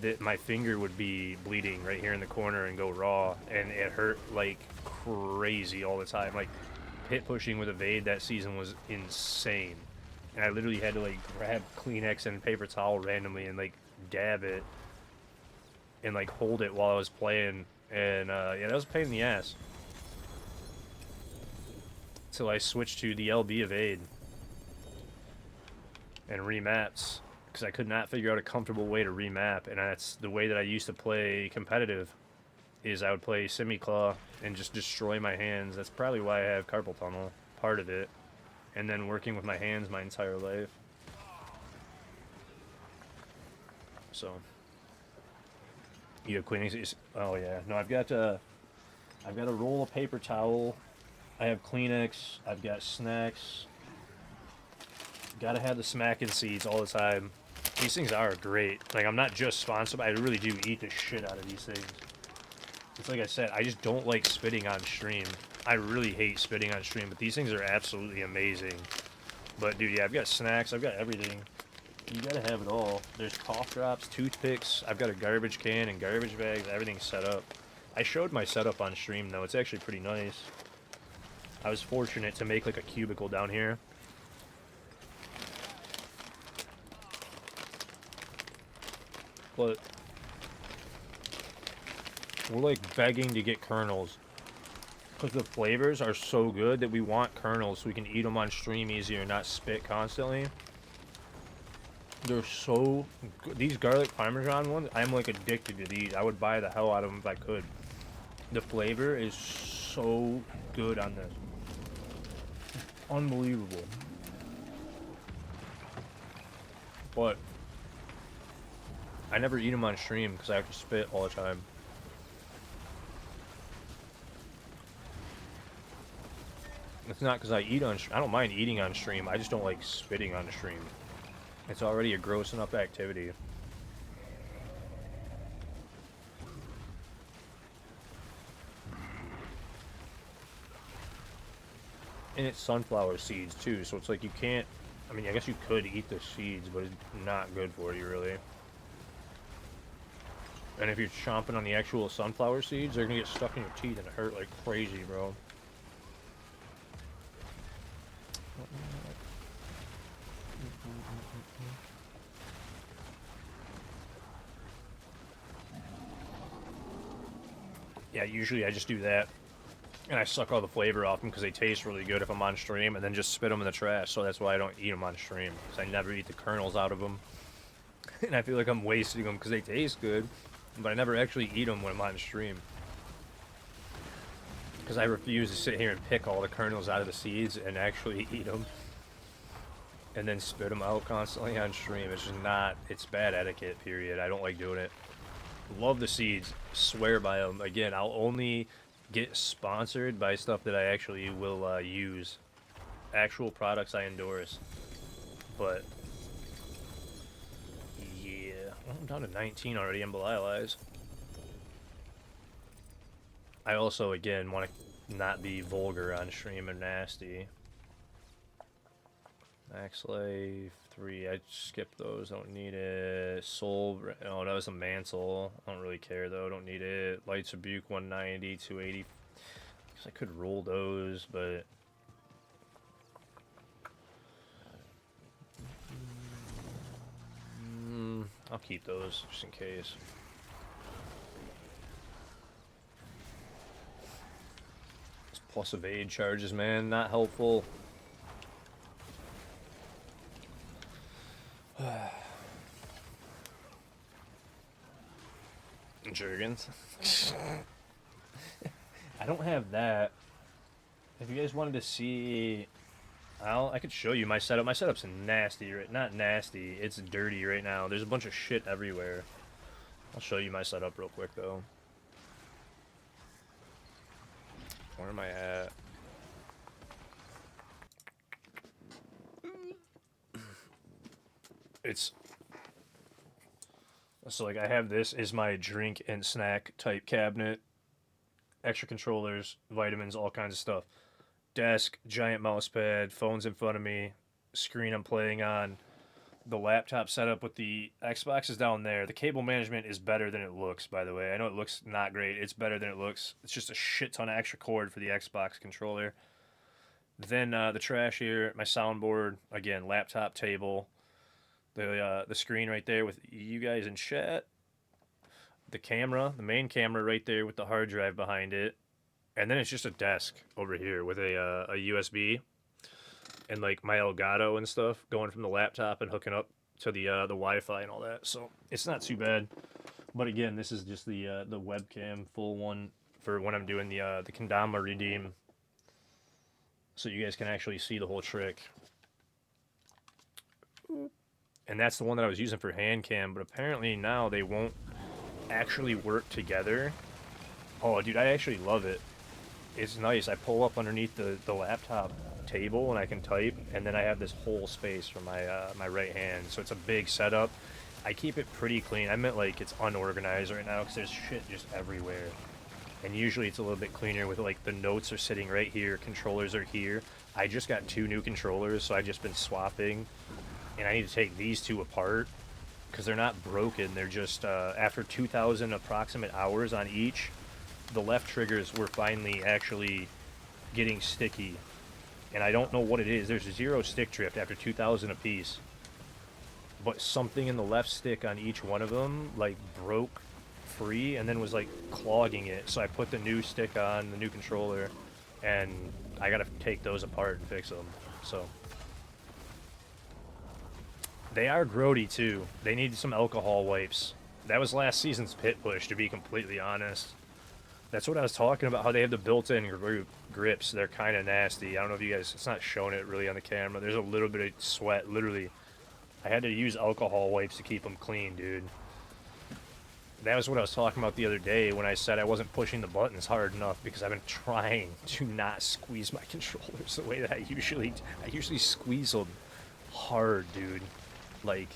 that my finger would be bleeding right here in the corner and go raw, and it hurt like crazy all the time. Like, hit pushing with Evade that season was insane, and I literally had to like grab Kleenex and paper towel randomly and like dab it and like hold it while I was playing, and yeah, that was a pain in the ass. Till I switched to the LB Evade and remaps, because I could not figure out a comfortable way to remap, and that's the way that I used to play competitive, is I would play semi-claw and just destroy my hands. That's probably why I have carpal tunnel, part of it, and then working with my hands my entire life. So, you have Kleenex? Oh yeah, no, I've got a roll of paper towel, I have Kleenex, I've got snacks. Gotta have the smacking seeds all the time. These things are great. Like, I'm not just sponsored, but I really do eat the shit out of these things. It's like I said, I just don't like spitting on stream. I really hate spitting on stream, but these things are absolutely amazing. But, dude, yeah, I've got snacks, I've got everything. You gotta have it all. There's cough drops, toothpicks, I've got a garbage can and garbage bags, everything's set up. I showed my setup on stream, though. It's actually pretty nice. I was fortunate to make, like, a cubicle down here. but we're like begging to get kernels. Because the flavors are so good that we want kernels so we can eat them on stream easier and not spit constantly. They're so good. These garlic parmesan ones, I'm like addicted to these. I would buy the hell out of them if I could. The flavor is so good on this. Unbelievable. But I never eat them on stream because I have to spit all the time. It's not because I eat on I don't mind eating on stream. I just don't like spitting on the stream. It's already a gross enough activity. And it's sunflower seeds too, so it's like you can't, I mean, I guess you could eat the seeds, but it's not good for you really. And if you're chomping on the actual sunflower seeds, they're gonna get stuck in your teeth and hurt like crazy, bro. Yeah, usually I just do that. And I suck all the flavor off them because they taste really good if I'm on stream, and then just spit them in the trash. So that's why I don't eat them on stream, because I never eat the kernels out of them. And I feel like I'm wasting them because they taste good, but I never actually eat them when I'm on stream. Because I refuse to sit here and pick all the kernels out of the seeds and actually eat them. And then spit them out constantly on stream. It's just not, it's bad etiquette, period. I don't like doing it. Love the seeds, swear by them. Again, I'll only get sponsored by stuff that I actually will use. Actual products I endorse. But yeah, I'm down to 19 already in Belial's. I also, again, want to not be vulgar on stream and nasty. Max Life 3, I skipped those, don't need it. Soul, oh, that was a Mansell. I don't really care though, don't need it. Lights Rebuke 190, 280. Guess I could roll those, but I'll keep those just in case. This plus evade charges, man, not helpful. Jergens. I don't have that. If you guys wanted to see, I could show you my setup. My setup's nasty, right? Not nasty. It's dirty right now. There's a bunch of shit everywhere. I'll show you my setup real quick though. Where am I at? It's so like I have this is my drink and snack type cabinet, extra controllers, vitamins, all kinds of stuff. Desk, giant mouse pad, phones in front of me, screen I'm playing on. The laptop setup with the Xbox is down there. The cable management is better than it looks, by the way. I know it looks not great. It's better than it looks. It's just a shit ton of extra cord for the Xbox controller. Then the trash here, my soundboard, again, laptop table. The screen right there with you guys in chat. The camera, the main camera right there with the hard drive behind it. And then it's just a desk over here with a USB and like my Elgato and stuff going from the laptop and hooking up to the Wi-Fi and all that. So it's not too bad. But again, this is just the webcam full one for when I'm doing the Kendama redeem, so you guys can actually see the whole trick. And that's the one that I was using for hand cam, but apparently now they won't actually work together. Oh, dude, I actually love it. It's nice. I pull up underneath the laptop table and I can type, and then I have this whole space for my my right hand. So it's a big setup. I keep it pretty clean. I meant like it's unorganized right now because there's shit just everywhere. And usually it's a little bit cleaner with like the notes are sitting right here, controllers are here. I just got 2 new controllers, so I've just been swapping. And I need to take these 2 apart because they're not broken. They're just, after 2,000 approximate hours on each, the left triggers were finally actually getting sticky. And I don't know what it is. There's 0 stick drift after 2,000 apiece. but something in the left stick on each one of them like broke free and then was like clogging it. So I put the new stick on, the new controller, and I gotta take those apart and fix them. So they are grody too. They need some alcohol wipes. That was last season's pit push, to be completely honest. That's what I was talking about, how they have the built-in grips. They're kind of nasty. I don't know if you guys, it's not showing it really on the camera. There's a little bit of sweat, literally. I had to use alcohol wipes to keep them clean, dude. That was what I was talking about the other day when I said I wasn't pushing the buttons hard enough because I've been trying to not squeeze my controllers the way that I usually squeeze them hard, dude. Like,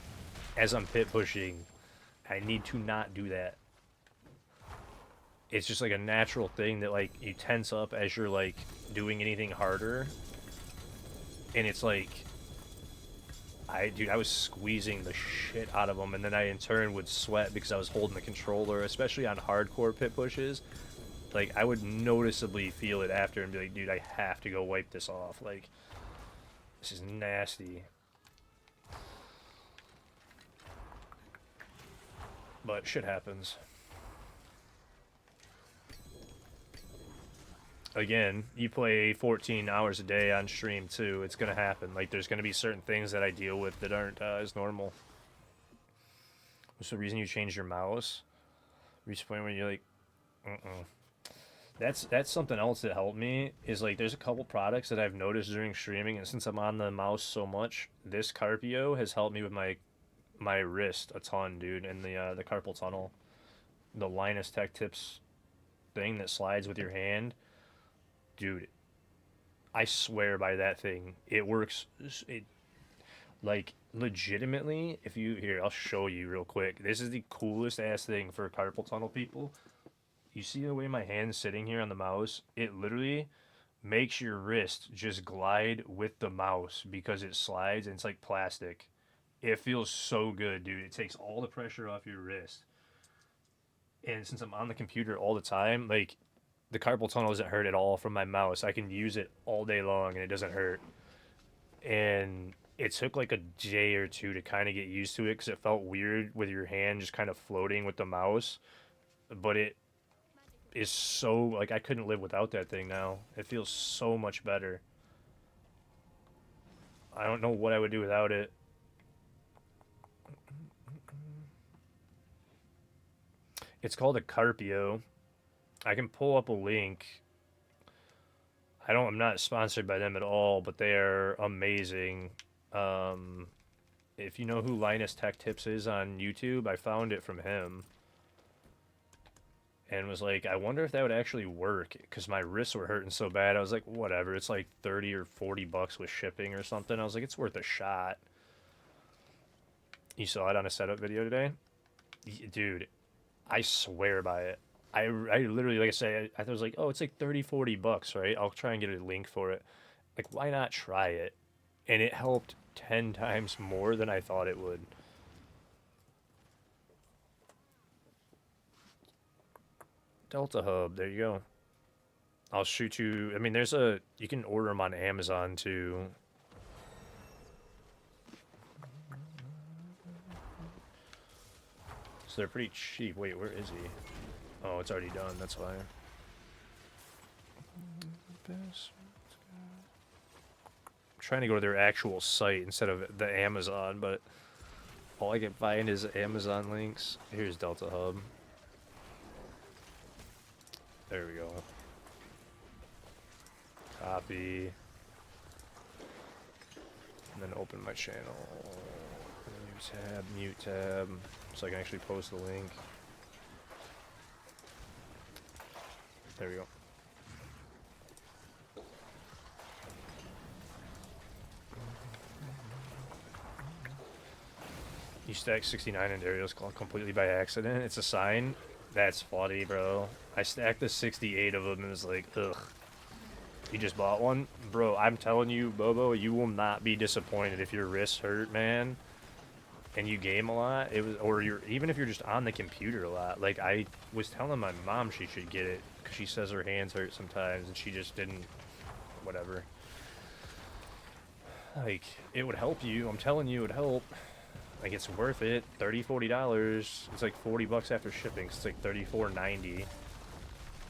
as I'm pit pushing, I need to not do that. It's just like a natural thing that like you tense up as you're like doing anything harder, and it's like I was squeezing the shit out of them, and then I in turn would sweat because I was holding the controller, especially on hardcore pit pushes. Like I would noticeably feel it after and be like, dude, I have to go wipe this off. Like, this is nasty. But shit happens. Again, you play 14 hours a day on stream too, it's gonna happen. Like, there's gonna be certain things that I deal with that aren't as normal. What's the reason you changed your mouse? Reach a point where you're like, That's something else that helped me, is like there's a couple products that I've noticed during streaming, and since I'm on the mouse so much, this Carpio has helped me with my wrist a ton, dude, and the carpal tunnel. The Linus Tech Tips thing that slides with your hand. Dude, I swear by that thing. It works. It like legitimately. If you here, I'll show you real quick. This is the coolest ass thing for carpal tunnel people. You see the way my hand's sitting here on the mouse? It literally makes your wrist just glide with the mouse because it slides and it's like plastic. It feels so good, dude. It takes all the pressure off your wrist. And since I'm on the computer all the time, like the carpal tunnel doesn't hurt at all from my mouse. I can use it all day long and it doesn't hurt. And it took like a day or two to kind of get used to it because it felt weird with your hand just kind of floating with the mouse. But it is so, like, I couldn't live without that thing now. It feels so much better. I don't know what I would do without it. It's called a Carpio. I can pull up a link. I'm not sponsored by them at all, but they are amazing. If you know who Linus Tech Tips is on YouTube, I found it from him. And was like, I wonder if that would actually work, because my wrists were hurting so bad. I was like, whatever, it's like 30 or 40 bucks with shipping or something. I was like, it's worth a shot. You saw it on a setup video today? Dude, I swear by it. I literally, like I say, I was like, oh, it's like 30, 40 bucks, right? I'll try and get a link for it. Like, why not try it? And it helped 10 times more than I thought it would. Delta Hub, there you go. I'll shoot you. I mean, you can order them on Amazon too. So they're pretty cheap. Wait, where is he? Oh, it's already done, that's why. I'm trying to go to their actual site instead of the Amazon, but all I can find is Amazon links. Here's Delta Hub. There we go. Copy. And then open my channel. New tab, mute tab. So I can actually post the link. There we go. You stack 69 in Darius completely by accident. It's a sign. That's funny, bro. I stacked the 68 of them and was like, ugh. You just bought one? Bro, I'm telling you, Bobo, you will not be disappointed if your wrists hurt, man. And you game a lot. Even if you're just on the computer a lot. Like, I was telling my mom she should get it because she says her hands hurt sometimes and she just didn't. Whatever. Like, it would help you. I'm telling you, it would help. Like, it's worth it. $30, $40. It's like $40 after shipping. So it's like $34.90.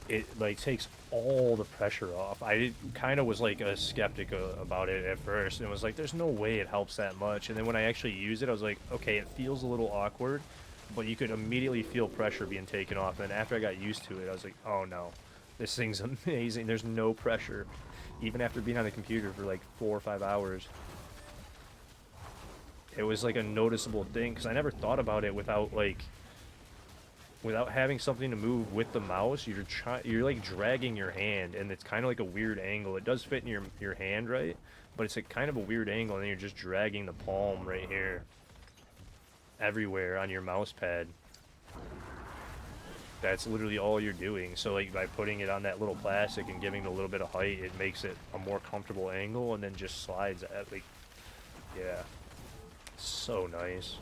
It like takes all the pressure off. I kind of was like a skeptic about it at first, and it was like, there's no way it helps that much. And then when I actually used it, I was like, okay, it feels a little awkward, but you could immediately feel pressure being taken off. And after I got used to it, I was like, oh no, this thing's amazing. There's no pressure, even after being on the computer for like 4 or 5 hours. It was like a noticeable thing because I never thought about it without having something to move with the mouse. You're like dragging your hand, and it's kind of like a weird angle. It does fit in your hand, right? But it's like kind of a weird angle, and then you're just dragging the palm right here everywhere on your mouse pad. That's literally all you're doing. So like by putting it on that little plastic and giving it a little bit of height, it makes it a more comfortable angle, and then just slides at like, yeah, so nice.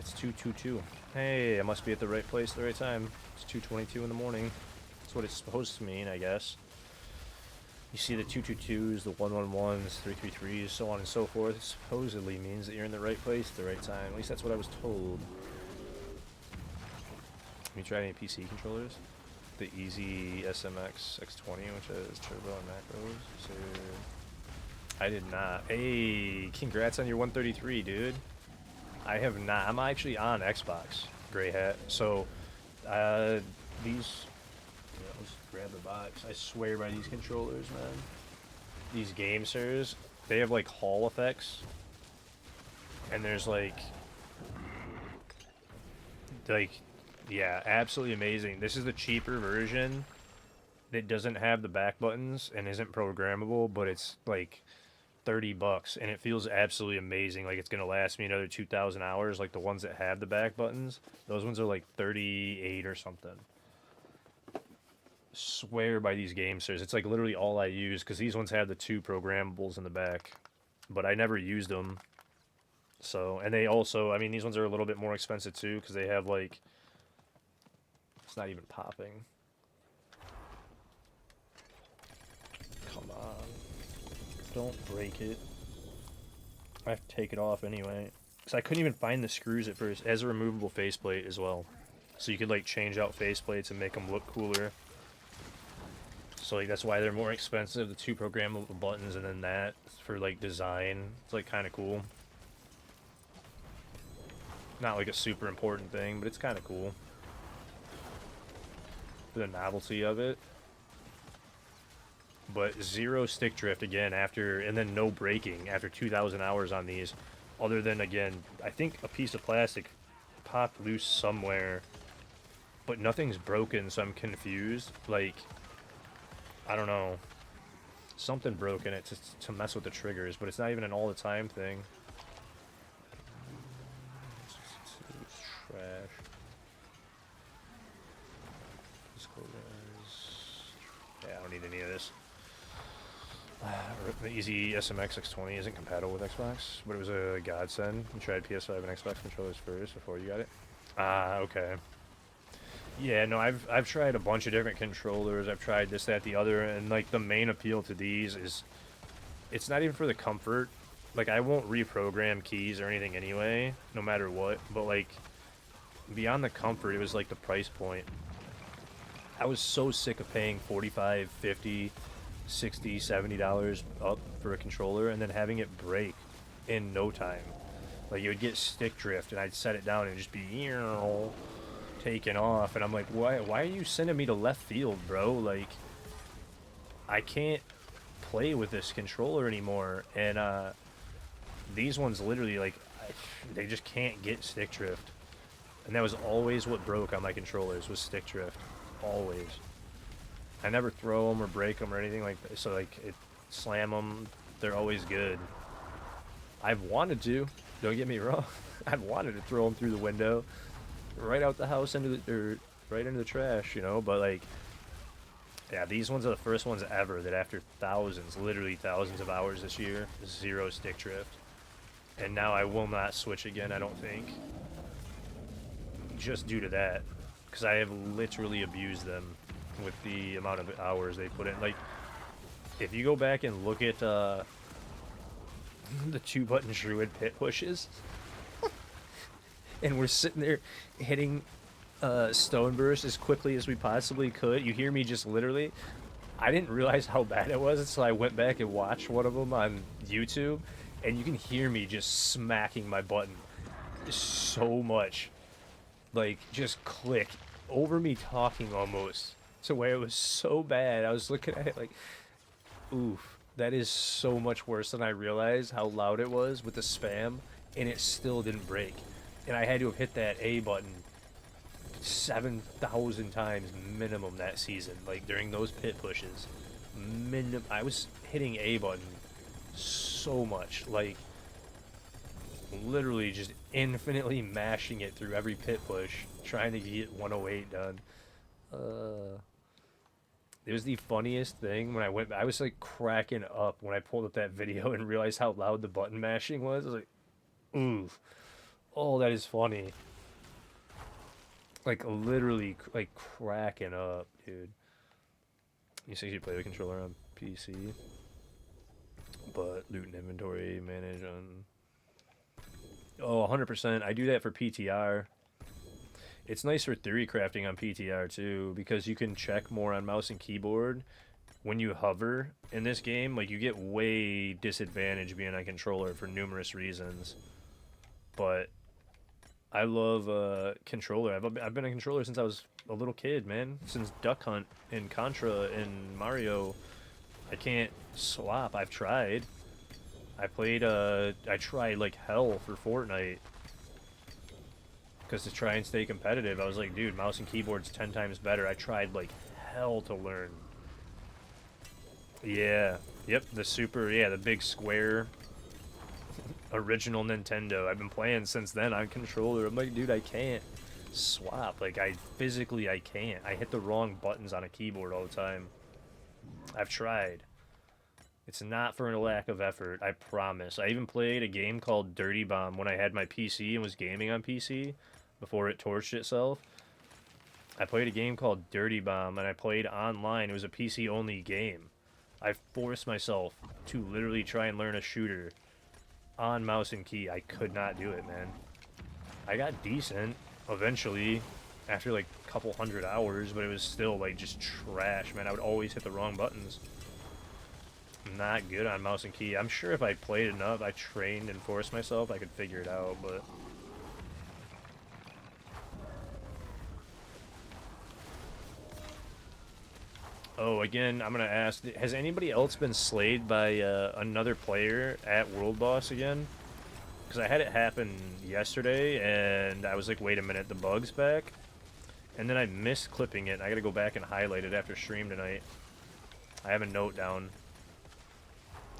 It's 2:22. Hey, I must be at the right place at the right time. It's 2:22 in the morning. That's what it's supposed to mean, I guess. You see the 222s, the 111s, 333s, so on and so forth. It supposedly means that you're in the right place at the right time. At least that's what I was told. Have you tried any PC controllers? The Easy SMX X20, which has turbo and macros. So I did not. Hey, congrats on your 133, dude. I have not. I'm actually on Xbox, Gray Hat. So, these... Yeah, let's grab the box. I swear by these controllers, man. These game sirs, they have, like, Hall effects. And there's, like, yeah, absolutely amazing. This is the cheaper version that doesn't have the back buttons and isn't programmable, but it's, like... $30 and it feels absolutely amazing. Like it's gonna last me another 2,000 hours. Like the ones that have the back buttons, those ones are like 38 or something. Swear by these game sirs. It's like literally all I use because these ones have the 2 programmables in the back, but I never used them. So, and they also, I mean, these ones are a little bit more expensive too because they have like, it's not even popping. Come on. Don't break it. I have to take it off anyway. Because I couldn't even find the screws at first. It has a removable faceplate as well. So you could like change out faceplates and make them look cooler. So like that's why they're more expensive. The 2 programmable buttons and then that for like design. It's like kind of cool. Not like a super important thing, but it's kind of cool. For the novelty of it. But 0 stick drift again after, and then no braking after 2,000 hours on these. Other than, again, I think a piece of plastic popped loose somewhere, but nothing's broken, so I'm confused. Like, I don't know. Something broke in it to mess with the triggers, but it's not even an all the time thing. It's trash. Yeah, I don't need any of this. The Easy SMX X20 isn't compatible with Xbox, but it was a godsend. You tried PS5 and Xbox controllers first before you got it. Ah, okay. Yeah, no, I've tried a bunch of different controllers. I've tried this, that, the other, and like the main appeal to these is it's not even for the comfort. Like I won't reprogram keys or anything anyway, no matter what. But like beyond the comfort, it was like the price point. I was so sick of paying $45, $50, $60, $70 up for a controller and then having it break in no time. Like you would get stick drift and I'd set it down and it'd just be taken off, and I'm like, why are you sending me to left field, bro? Like I can't play with this controller anymore. And these ones literally like they just can't get stick drift, and that was always what broke on my controllers was stick drift. Always. I never throw them or break them or anything like that. So like slam them, they're always good. I've wanted to, don't get me wrong. I've wanted to throw them through the window, right out the house into the or right into the trash, you know. But like, yeah, these ones are the first ones ever that after thousands, literally thousands of hours this year, zero stick drift. And now I will not switch again, I don't think. Just due to that. Because I have literally abused them with the amount of hours they put in. Like, if you go back and look at the 2-button druid pit pushes, and we're sitting there hitting stone burst as quickly as we possibly could, you hear me just literally. I didn't realize how bad it was until I went back and watched one of them on YouTube, and you can hear me just smacking my button so much. Like, just click over me talking almost to where it was so bad. I was looking at it like, oof, that is so much worse than I realized how loud it was with the spam, and it still didn't break. And I had to have hit that A button 7,000 times minimum that season, like during those pit pushes. I was hitting A button so much, like literally just infinitely mashing it through every pit push, trying to get 108 done. It was the funniest thing when I was like cracking up when I pulled up that video and realized how loud the button mashing was. I was like, oof. Oh, that is funny. Like literally like cracking up, dude. You say you play the controller on PC, but loot and inventory manage on. Oh, 100%. I do that for PTR. It's nice for theory crafting on PTR too, because you can check more on mouse and keyboard when you hover in this game. Like, you get way disadvantaged being on controller for numerous reasons. But I love controller. I've been a controller since I was a little kid, man. Since Duck Hunt and Contra and Mario. I can't swap. I've tried. I tried like hell for Fortnite. Because to try and stay competitive, I was like, dude, mouse and keyboard's 10 times better. I tried like hell to learn. Yeah. Yep, the big square original Nintendo. I've been playing since then on controller. I'm like, dude, I can't swap. Like, I can't. I hit the wrong buttons on a keyboard all the time. I've tried. It's not for a lack of effort, I promise. I even played a game called Dirty Bomb when I had my PC and was gaming on PC before it torched itself. I played a game called Dirty Bomb, and I played online. It was a PC-only game. I forced myself to literally try and learn a shooter on mouse and key. I could not do it, man. I got decent eventually after like a couple hundred hours, but it was still like just trash, man. I would always hit the wrong buttons. Not good on mouse and key. I'm sure if I played enough, I trained and forced myself, I could figure it out, but... Oh, again, I'm gonna ask, has anybody else been slayed by another player at World Boss again? Because I had it happen yesterday, and I was like, wait a minute, the bug's back? And then I missed clipping it, and I gotta go back and highlight it after stream tonight. I have a note down.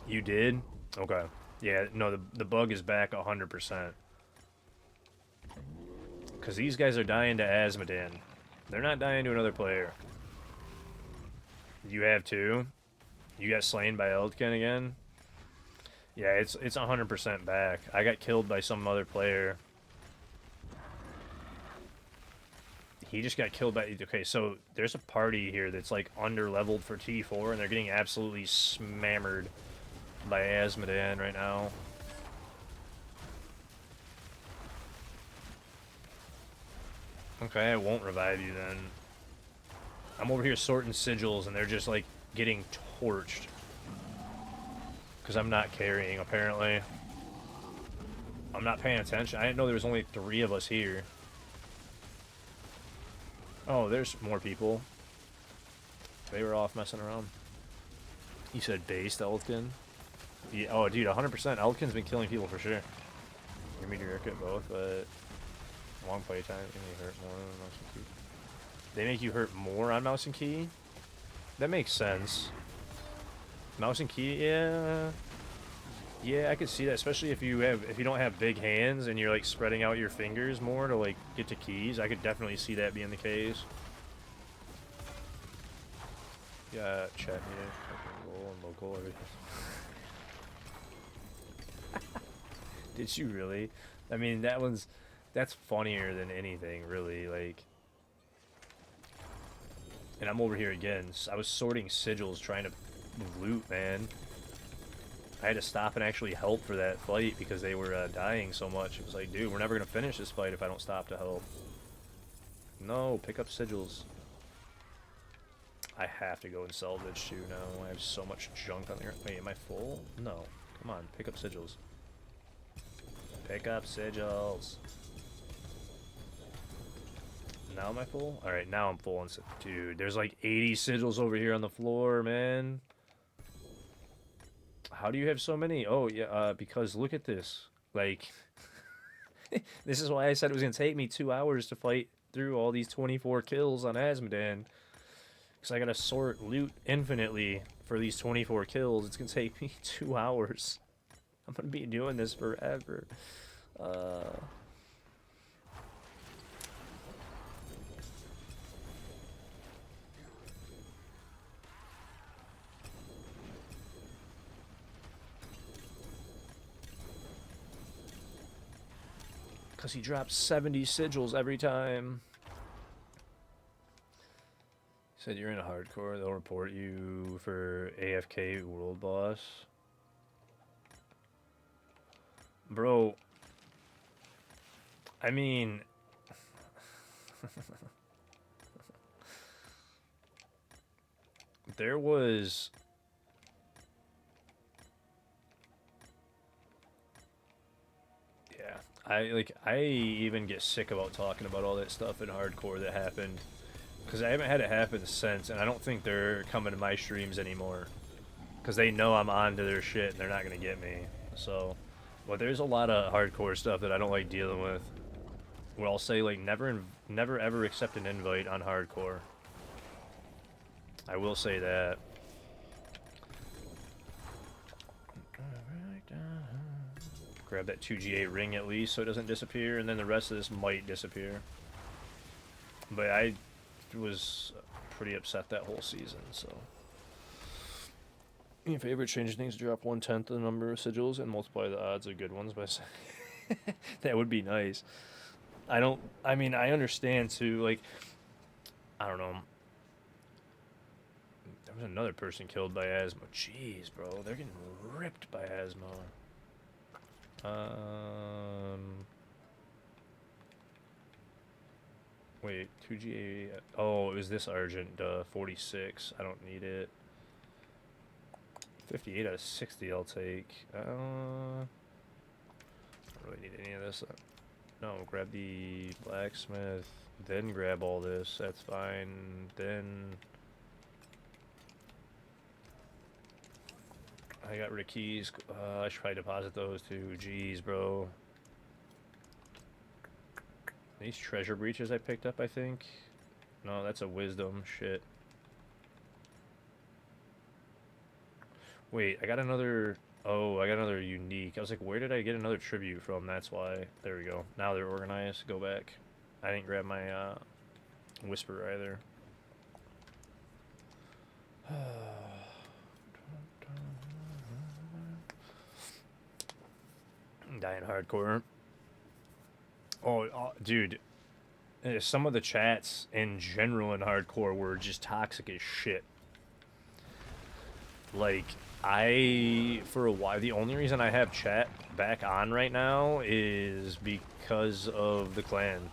You did? Okay. Yeah, no, the bug is back 100%. Because these guys are dying to Asmodan. They're not dying to another player. You have too? You got slain by Eldkin again? Yeah, it's 100% back. I got killed by some other player. He just got killed by... Okay, so there's a party here that's like under-leveled for T4, and they're getting absolutely smammered by Asmodan right now. Okay, I won't revive you then. I'm over here sorting sigils, and they're just like getting torched. Because I'm not carrying, apparently. I'm not paying attention. I didn't know there was only 3 of us here. Oh, there's more people. They were off messing around. You said based Eldkin? Yeah, oh, dude, 100%. Eldkin's been killing people for sure. You're mediocre at both, but long playtime can you hurt more on mouse and key. They make you hurt more on mouse and key? That makes sense. Mouse and key, yeah. Yeah, I could see that, especially if you don't have big hands and you're like spreading out your fingers more to like get to keys. I could definitely see that being the case. Yeah, chat meeting, fucking goal and local, everything. Did you really? I mean, that's funnier than anything, really. Like, and I'm over here again. I was sorting sigils, trying to loot, man. I had to stop and actually help for that fight because they were dying so much. It was like, dude, we're never gonna finish this fight if I don't stop to help. No, pick up sigils. I have to go and salvage too now. I have so much junk on there. Wait, am I full? No. Come on, pick up sigils. Pick up sigils. Now am I full? Alright, now I'm full. Dude, there's like 80 sigils over here on the floor, man. How do you have so many? Oh, yeah, because look at this. Like, this is why I said it was going to take me 2 hours to fight through all these 24 kills on Azmodan. Because I got to sort loot infinitely for these 24 kills. It's going to take me 2 hours. I'm going to be doing this forever. Because he drops 70 sigils every time. He said you're in a hardcore, they'll report you for AFK world boss. Bro, I mean... there was... I even get sick about talking about all that stuff in hardcore that happened. Because I haven't had it happen since, and I don't think they're coming to my streams anymore. Because they know I'm on to their shit, and they're not going to get me. So, but there's a lot of hardcore stuff that I don't like dealing with. Where I'll say, like, never ever accept an invite on hardcore. I will say that. Grab that 2GA ring at least so it doesn't disappear, and then the rest of this might disappear. But I was pretty upset that whole season, so. Your favorite change things drop 1/10 the number of sigils and multiply the odds of good ones by that would be nice. I mean, I understand too, like, I don't know. There was another person killed by asthma. Jeez, bro, they're getting ripped by asthma. Wait, 2GA. Oh, it was this Argent, 46. I don't need it. 58 out of 60 I'll take. I don't really need any of this. No, grab the blacksmith, then grab all this. That's fine. Then I got rid of keys. I should probably deposit those too. Jeez, bro. These treasure breaches I picked up, I think. No, that's a wisdom. Shit. Wait, I got another... Oh, I got another unique. I was like, where did I get another tribute from? That's why. There we go. Now they're organized. Go back. I didn't grab my whisper either. Dying hardcore. Oh, dude. Some of the chats in general in hardcore were just toxic as shit. Like, for a while, the only reason I have chat back on right now is because of the clan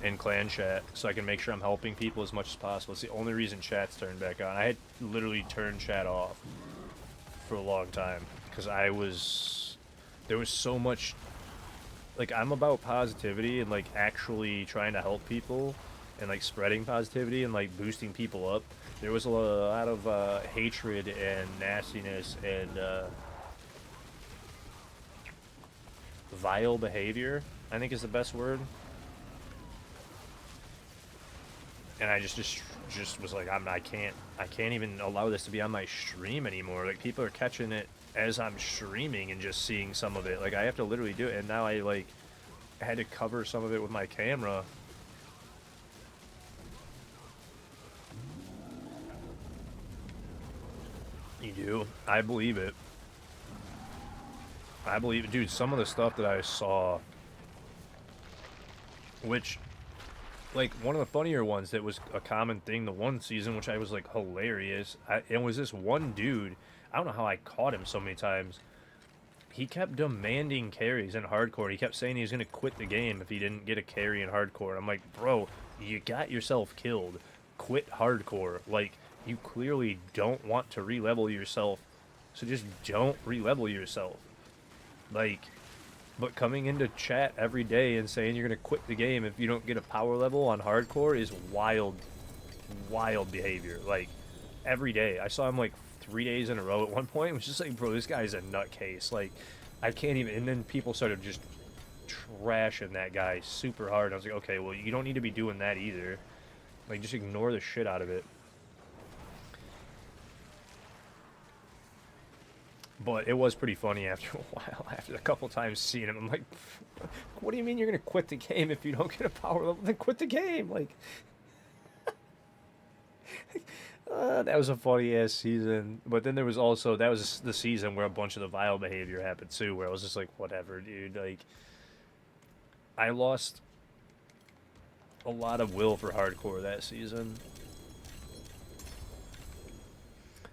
and clan chat, so I can make sure I'm helping people as much as possible. It's the only reason chat's turned back on. I had literally turned chat off for a long time because there was so much, like, I'm about positivity and like actually trying to help people and like spreading positivity and like boosting people up. There was a lot of hatred and nastiness and vile behavior, I think is the best word. And I just just was like, I can't even allow this to be on my stream anymore. Like, people are catching it as I'm streaming and just seeing some of it. Like, I have to literally do it, and now I, like, had to cover some of it with my camera. You do. I believe it. I believe it. Dude, some of the stuff that I saw, which, like, one of the funnier ones that was a common thing the one season, which I was, like, hilarious. It was this one dude. I don't know how I caught him so many times. He kept demanding carries in hardcore. He kept saying he was going to quit the game if he didn't get a carry in hardcore. I'm like, bro, you got yourself killed. Quit hardcore. Like, you clearly don't want to re-level yourself, so just don't re-level yourself. Like, but coming into chat every day and saying you're going to quit the game if you don't get a power level on hardcore is wild, wild behavior. Like, every day. I saw him, like, 3 days in a row at one point. It was just like, bro, this guy's a nutcase. Like, I can't even... And then people started just trashing that guy super hard. I was like, okay, well, you don't need to be doing that either. Like, just ignore the shit out of it. But it was pretty funny after a while. After a couple times seeing him, I'm like, what do you mean you're going to quit the game if you don't get a power level? Then quit the game. Like... that was a funny ass season, but then there was also that was the season where a bunch of the vile behavior happened too, where I was just like, whatever, dude. Like, I lost a lot of will for hardcore that season.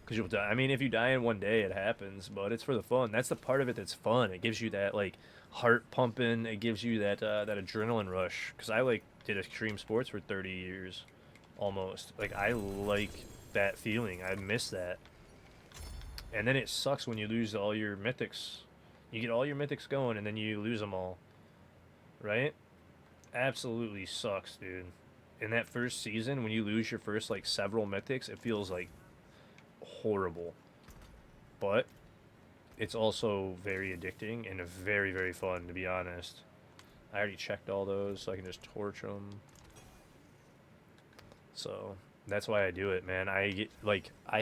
Because you'll die. I mean, if you die in one day, it happens, but it's for the fun. That's the part of it that's fun. It gives you that, like, heart pumping. It gives you that that adrenaline rush. Because I, like, did extreme sports for 30 years, almost. Like, I like that feeling. I miss that. And then it sucks when you lose all your mythics. You get all your mythics going, and then you lose them all. Right? Absolutely sucks, dude. In that first season, when you lose your first, like, several mythics, it feels, like, horrible. But it's also very addicting and very, very fun, to be honest. I already checked all those, so I can just torch them. So that's why I do it, man. I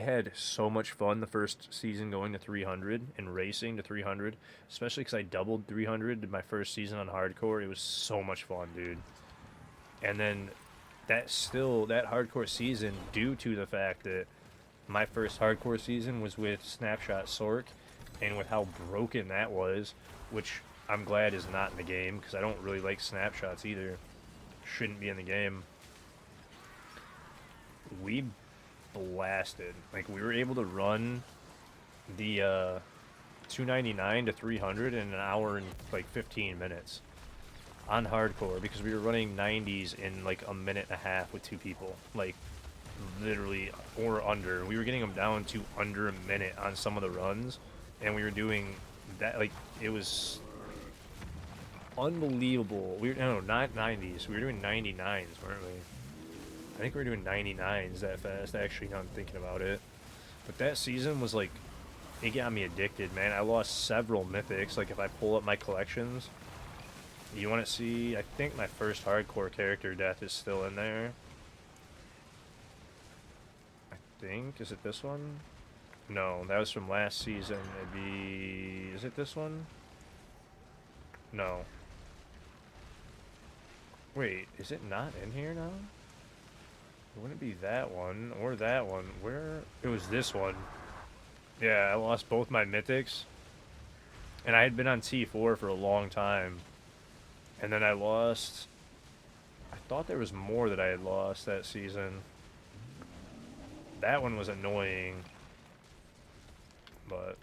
had so much fun the first season going to 300 and racing to 300, especially because I doubled 300 in my first season on hardcore. It was so much fun, dude. And then that hardcore season, due to the fact that my first hardcore season was with Snapshot Sork, and with how broken that was, which I'm glad is not in the game, because I don't really like snapshots either. Shouldn't be in the game. We blasted. Like, we were able to run the 299 to 300 in an hour and, like, 15 minutes on hardcore, because we were running 90s in, like, a minute and a half with two people. Like, literally, or under. We were getting them down to under a minute on some of the runs, and we were doing that. Like, it was unbelievable. No, not 90s. We were doing 99s, weren't we? I think we were doing 99s that fast, actually, now I'm thinking about it. But that season was, like, it got me addicted, man. I lost several mythics. Like, if I pull up my collections, you want to see, I think my first hardcore character death is still in there. Is it this one? No, that was from last season. It'd be... Is it this one? No. Wait, is it not in here now? It wouldn't be that one, or that one. Where? It was this one. Yeah, I lost both my mythics. And I had been on T4 for a long time. And then I lost... I thought there was more that I had lost that season. That one was annoying. But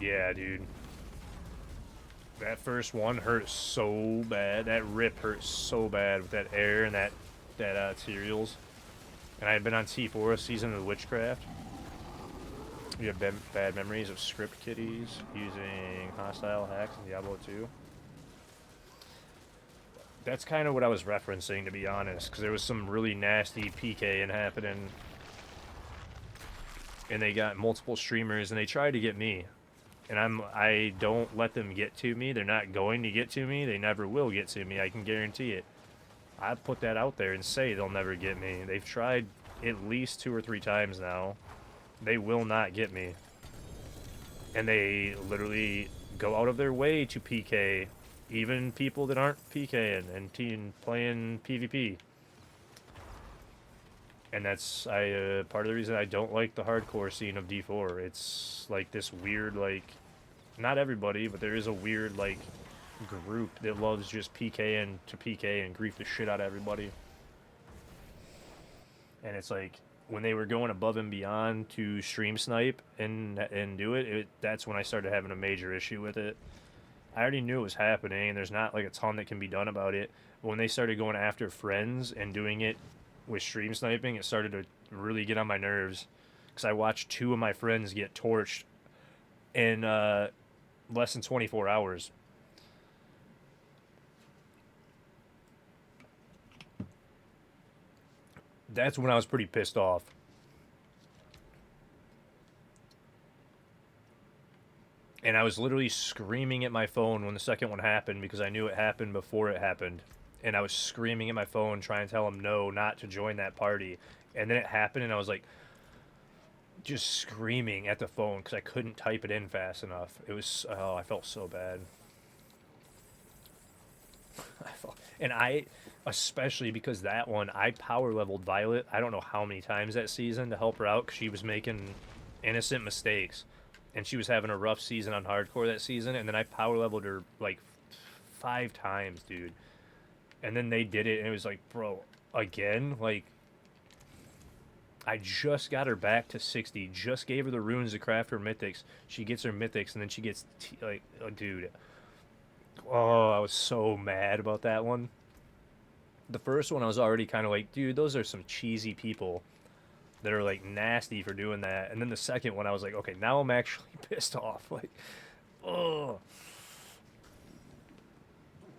yeah, dude. That first one hurt so bad. That rip hurt so bad with that air and that Tyraels. And I had been on T4 a season of Witchcraft. We have bad memories of script kitties using hostile hacks in Diablo 2. That's kind of what I was referencing, to be honest, because there was some really nasty PKing happening. And they got multiple streamers, and they tried to get me. And I don't let them get to me. They're not going to get to me. They never will get to me. I can guarantee it. I put that out there and say they'll never get me. They've tried at least 2 or 3 times now. They will not get me. And they literally go out of their way to PK even people that aren't PKing and playing PvP. And that's part of the reason I don't like the hardcore scene of D4. It's like this weird, like, not everybody, but there is a weird, like, group that loves just PKing to PK and grief the shit out of everybody. And it's like when they were going above and beyond to stream snipe and do it, that's when I started having a major issue with it. I already knew it was happening, and there's not like a ton that can be done about it. But when they started going after friends and doing it with stream sniping, it started to really get on my nerves. Because I watched 2 of my friends get torched in less than 24 hours. That's when I was pretty pissed off. And I was literally screaming at my phone when the second one happened because I knew it happened before it happened. And I was screaming at my phone trying to tell him no, not to join that party. And then it happened and I was like just screaming at the phone because I couldn't type it in fast enough. It was, oh, I felt so bad. And I, especially because that one, I power leveled Violet. I don't know how many times that season to help her out because she was making innocent mistakes. And she was having a rough season on hardcore that season. And then I power leveled her like 5 times, dude. And then they did it, and it was like, bro, again? Like, I just got her back to 60. Just gave her the runes to craft her mythics. She gets her mythics, and then she gets, like, oh, dude. Oh, I was so mad about that one. The first one, I was already kind of like, dude, those are some cheesy people that are, like, nasty for doing that. And then the second one, I was like, okay, now I'm actually pissed off. Like, oh.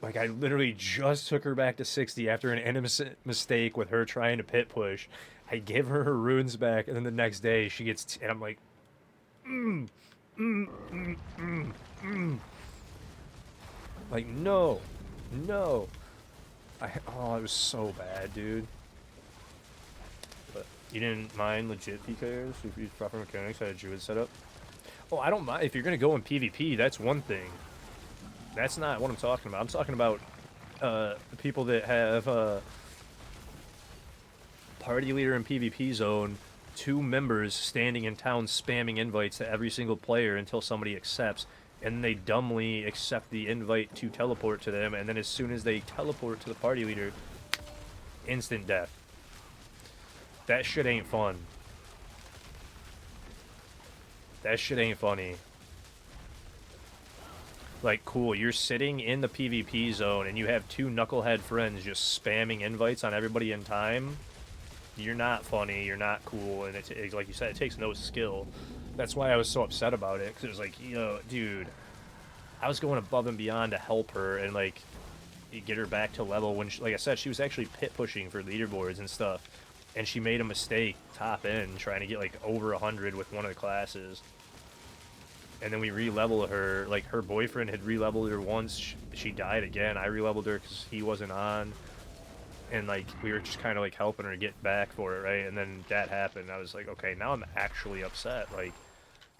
Like, I literally just took her back to 60 after an innocent mistake with her trying to pit push. I give her her runes back, and then the next day she gets... and I'm like... mm, mm, mm, mm, mm. Like, no. No. Oh, it was so bad, dude. But you didn't mind legit PKers if you used proper mechanics, had a druid setup? Oh, I don't mind. If you're going to go in PvP, that's one thing. That's not what I'm talking about. I'm talking about the people that have party leader in PvP zone, 2 members standing in town spamming invites to every single player until somebody accepts, and they dumbly accept the invite to teleport to them, and then as soon as they teleport to the party leader, instant death. That shit ain't fun. That shit ain't funny. Like, cool, you're sitting in the PvP zone and you have 2 knucklehead friends just spamming invites on everybody in time. You're not funny, you're not cool, and it's like you said, it takes no skill. That's why I was so upset about it, because it was like, dude, I was going above and beyond to help her and, like, get her back to level when, like I said, she was actually pit pushing for leaderboards and stuff, and she made a mistake top end trying to get, like, over 100 with one of the classes. And then we re-leveled her. Like, her boyfriend had re-leveled her once. She died again. I re-leveled her because he wasn't on. And, like, we were just kind of, like, helping her get back for it, right? And then that happened. I was like, okay, now I'm actually upset. Like,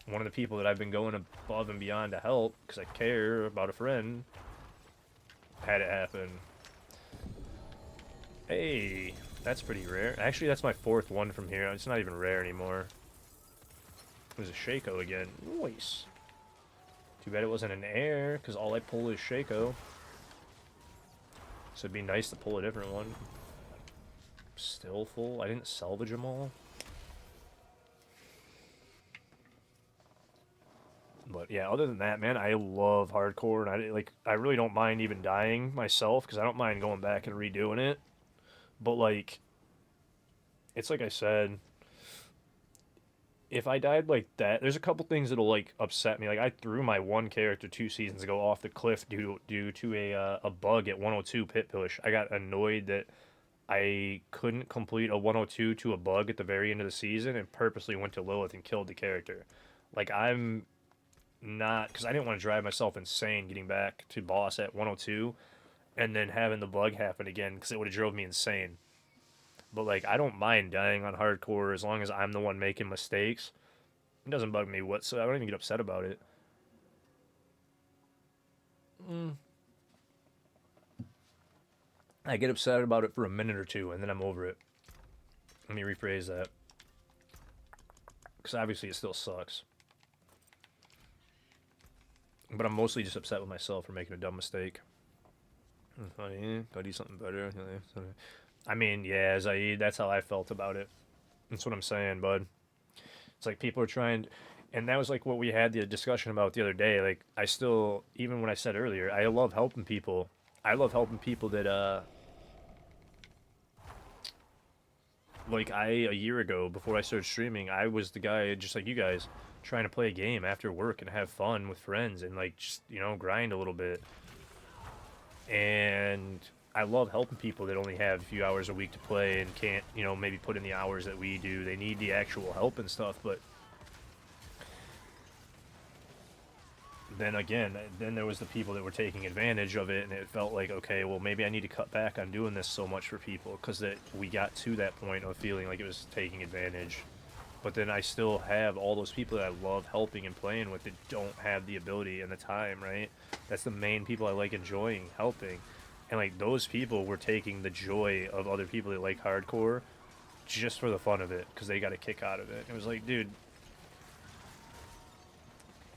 one of the people that I've been going above and beyond to help, because I care about a friend, had it happen. Hey, that's pretty rare. Actually, that's my 4th one from here. It's not even rare anymore. It was a Shaco again. Nice. Too bad it wasn't an air, because all I pull is Shaco. So it'd be nice to pull a different one. Still full? I didn't salvage them all. But yeah, other than that, man, I love hardcore, and I really don't mind even dying myself, because I don't mind going back and redoing it. But, like, it's like I said, if I died like that, there's a couple things that'll, like, upset me. Like, I threw my one character 2 seasons ago off the cliff due to a bug at 102 pit push. I got annoyed that I couldn't complete a 102 to a bug at the very end of the season and purposely went to Lilith and killed the character. Like, I'm not, because I didn't want to drive myself insane getting back to boss at 102. and then having the bug happen again because it would have drove me insane. But like, I don't mind dying on hardcore as long as I'm the one making mistakes. It doesn't bug me whatsoever. I don't even get upset about it. I get upset about it for a minute or two, and then I'm over it. Let me rephrase that. Because obviously it still sucks. But I'm mostly just upset with myself for making a dumb mistake. Funny, gotta do something better. I mean, yeah, Zaid, that's how I felt about it. That's what I'm saying, bud. It's like people are trying, and that was like what we had the discussion about the other day. Like, I still, even when I said earlier, I love helping people. I love helping people that, like a year ago, before I started streaming, I was the guy, just like you guys, trying to play a game after work and have fun with friends and, like, just, grind a little bit. And I love helping people that only have a few hours a week to play and can't, maybe put in the hours that we do. They need the actual help and stuff, but then again, then there was the people that were taking advantage of it, and it felt like, okay, well, maybe I need to cut back on doing this so much for people, because that we got to that point of feeling like it was taking advantage. But then I still have all those people that I love helping and playing with that don't have the ability and the time, right? That's the main people I like enjoying helping. And like, those people were taking the joy of other people that like hardcore just for the fun of it, because they got a kick out of it. It was like, dude,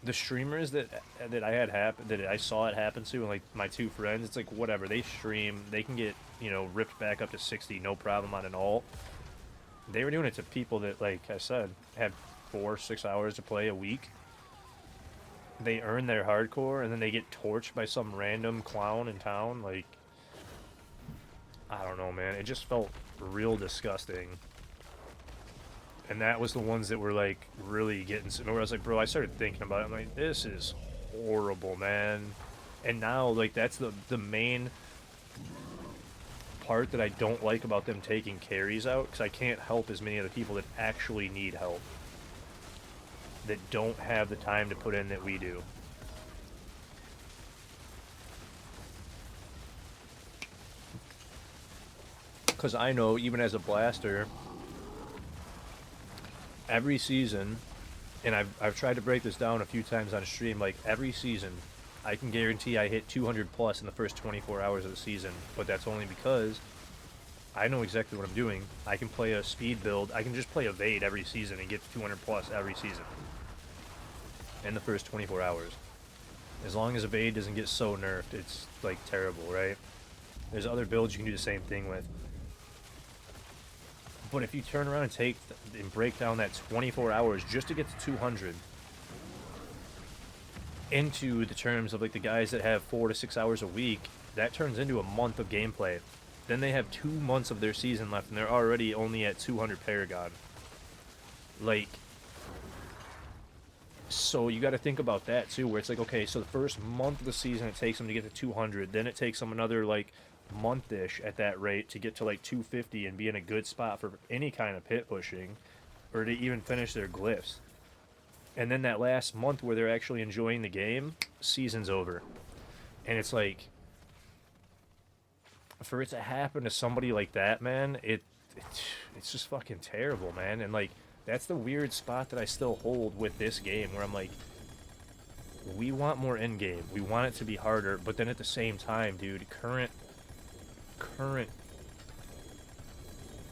the streamers that I had happen, that I saw it happen to, and like my two friends, it's like, whatever, they stream, they can get, ripped back up to 60 no problem on an alt. They were doing it to people that, like I said, had 4 or 6 hours to play a week. They earn their hardcore, and then they get torched by some random clown in town. Like, I don't know, man, it just felt real disgusting. And that was the ones that were like really getting. Where I was like, bro, I started thinking about it. I'm like, this is horrible, man. And now, like, that's the main part that I don't like about them taking carries out, because I can't help as many of the people that actually need help, that don't have the time to put in that we do. Because I know, even as a blaster, every season, and I've tried to break this down a few times on stream, like, every season, I can guarantee I hit 200 plus in the first 24 hours of the season, but that's only because I know exactly what I'm doing. I can play a speed build. I can just play Evade every season and get to 200 plus every season in the first 24 hours. As long as Evade doesn't get so nerfed, it's, like, terrible, right? There's other builds you can do the same thing with. But if you turn around and and break down that 24 hours just to get to 200 into the terms of, like, the guys that have 4 to 6 hours a week, that turns into a month of gameplay. Then they have 2 months of their season left, and they're already only at 200 Paragon. Like, so you got to think about that too, where it's like, okay, so the first month of the season it takes them to get to 200, then it takes them another, like, month-ish at that rate to get to, like, 250 and be in a good spot for any kind of pit pushing, or to even finish their glyphs. And then that last month where they're actually enjoying the game, season's over. And it's like, for it to happen to somebody like that, man, it's just fucking terrible, man. And, like, that's the weird spot that I still hold with this game, where I'm like, we want more endgame, we want it to be harder, but then at the same time, dude, current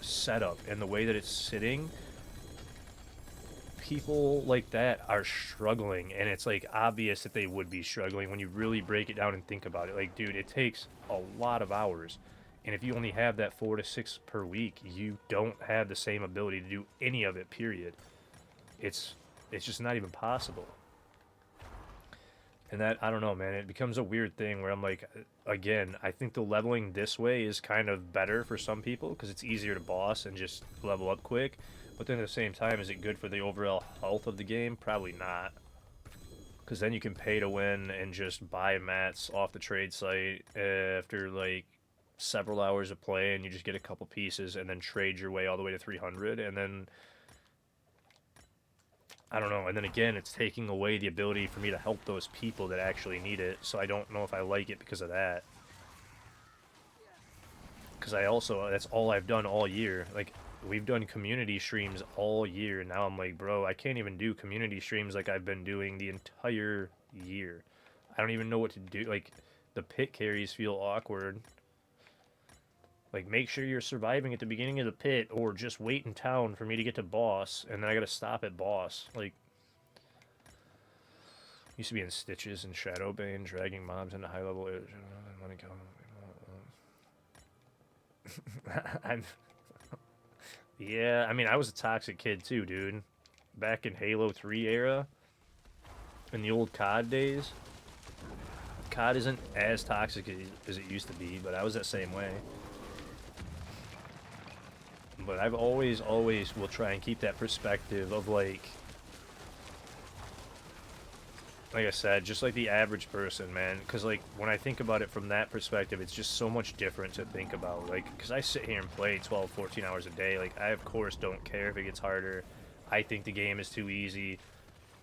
setup and the way that it's sitting, people like that are struggling, and it's, like, obvious that they would be struggling when you really break it down and think about it. Like, dude, it takes a lot of hours, and if you only have that 4 to 6 per week, you don't have the same ability to do any of it, period. It's just not even possible. And that, I don't know, man, it becomes a weird thing where I'm like, again, I think the leveling this way is kind of better for some people because it's easier to boss and just level up quick. But then at the same time, is it good for the overall health of the game? Probably not. Because then you can pay to win and just buy mats off the trade site after, like, several hours of play, and you just get a couple pieces and then trade your way all the way to 300, and then, I don't know, and then again, it's taking away the ability for me to help those people that actually need it, so I don't know if I like it because of that. because I also, that's all I've done all year. Like, we've done community streams all year. Now I'm like, bro, I can't even do community streams like I've been doing the entire year. I don't even know what to do. Like, the pit carries feel awkward. Like, make sure you're surviving at the beginning of the pit, or just wait in town for me to get to boss, and then I gotta stop at boss. Like, used to be in Stitches and Shadowbane, dragging mobs into high level. I'm. Yeah, I mean, I was a toxic kid too, dude. Back in Halo 3 era, in the old COD days. COD isn't as toxic as it used to be, but I was that same way. But I've always will try and keep that perspective of like I said, just like the average person, man. Because like when I think about it from that perspective, it's just so much different to think about. Like, because I sit here and play 12, 14 hours a day. Like, I of course don't care if it gets harder. I think the game is too easy,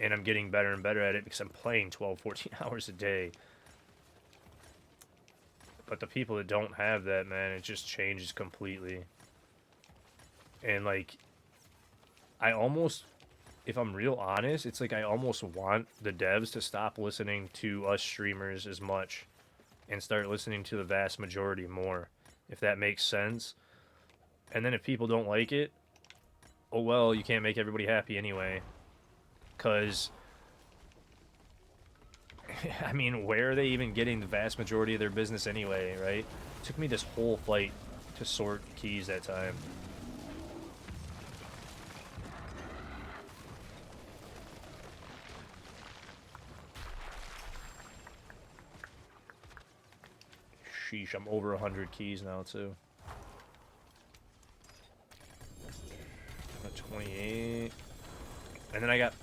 and I'm getting better and better at it because I'm playing 12, 14 hours a day. But the people that don't have that, man, it just changes completely. And like, I almost, if I'm real honest, it's like I almost want the devs to stop listening to us streamers as much and start listening to the vast majority more, if that makes sense. And then if people don't like it, oh well, you can't make everybody happy anyway. Because, I mean, where are they even getting the vast majority of their business anyway, right? It took me this whole fight to sort keys that time. Sheesh, I'm over 100 keys now, too. 28. And then I got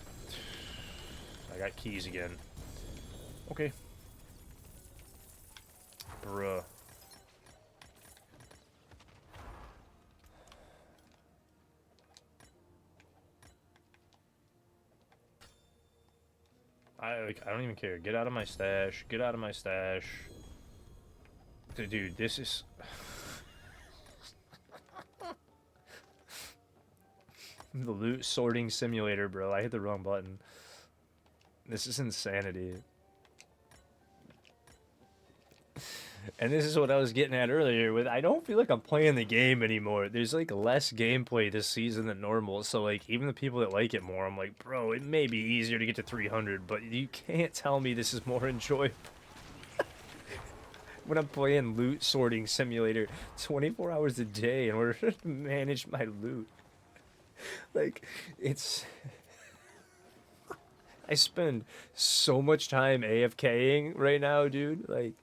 keys again. Okay. Bruh. I don't even care. Get out of my stash. Get out of my stash. Dude, this is... the loot sorting simulator, bro. I hit the wrong button. This is insanity. And this is what I was getting at earlier with, I don't feel like I'm playing the game anymore. There's like less gameplay this season than normal. So like even the people that like it more, I'm like, bro, it may be easier to get to 300, but you can't tell me this is more enjoyable. When I'm playing loot sorting simulator 24 hours a day in order to manage my loot. Like, it's... I spend so much time AFKing right now, dude. Like...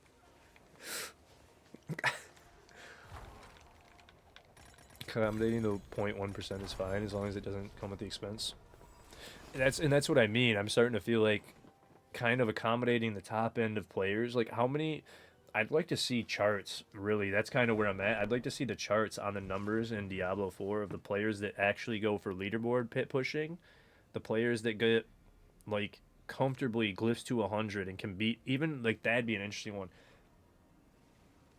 accommodating the 0.1% is fine as long as it doesn't come at the expense. And that's what I mean. I'm starting to feel like kind of accommodating the top end of players. Like, how many... I'd like to see charts, really. That's kind of where I'm at. I'd like to see the charts on the numbers in Diablo 4 of the players that actually go for leaderboard pit pushing. The players that get, like, comfortably glyphs to 100 and can beat... Even, like, that'd be an interesting one.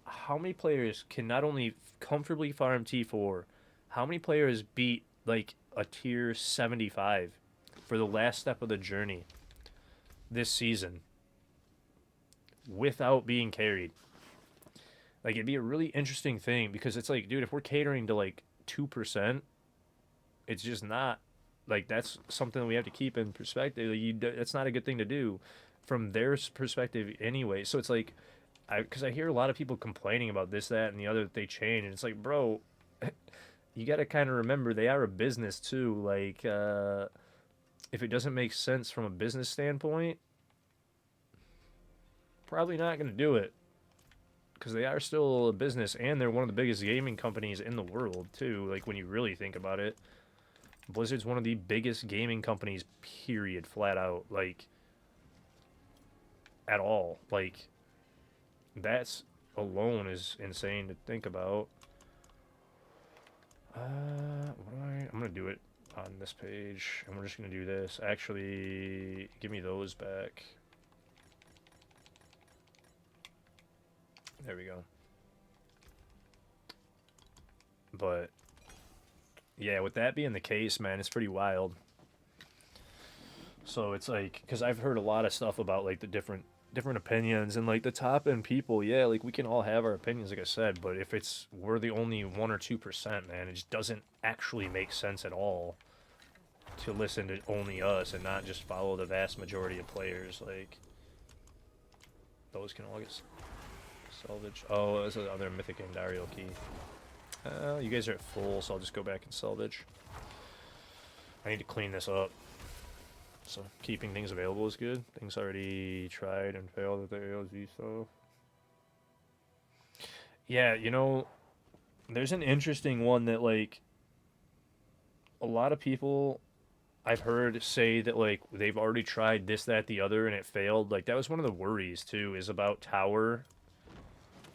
How many players can not only comfortably farm T4, how many players beat, like, a tier 75 for the last step of the journey this season without being carried? Like, it'd be a really interesting thing because it's like, dude, if we're catering to like 2%, it's just not like, that's something we have to keep in perspective. Like, that's not a good thing to do from their perspective anyway. So it's like, because I hear a lot of people complaining about this, that, and the other that they change, and it's like, bro, you got to kind of remember they are a business too. Like, if it doesn't make sense from a business standpoint, probably not going to do it. Because they are still a business, and they're one of the biggest gaming companies in the world, too. Like, when you really think about it. Blizzard's one of the biggest gaming companies, period, flat out. Like, at all. Like, that's alone is insane to think about. I'm going to do it on this page, and we're just going to do this. Actually, give me those back. There we go. But yeah, with that being the case, man, it's pretty wild. So it's like, because I've heard a lot of stuff about like the different opinions and like the top end people. Yeah, like we can all have our opinions, like I said, but if it's we're the only 1 or 2%, man, it just doesn't actually make sense at all to listen to only us and not just follow the vast majority of players. Like those can all get salvage. Oh, that's another Mythic Indario key. You guys are at full, so I'll just go back and salvage. I need to clean this up. So keeping things available is good. Things already tried and failed with the AOZ stuff. Yeah, there's an interesting one that like a lot of people I've heard say that like they've already tried this, that, the other, and it failed. Like that was one of the worries too, is about Tower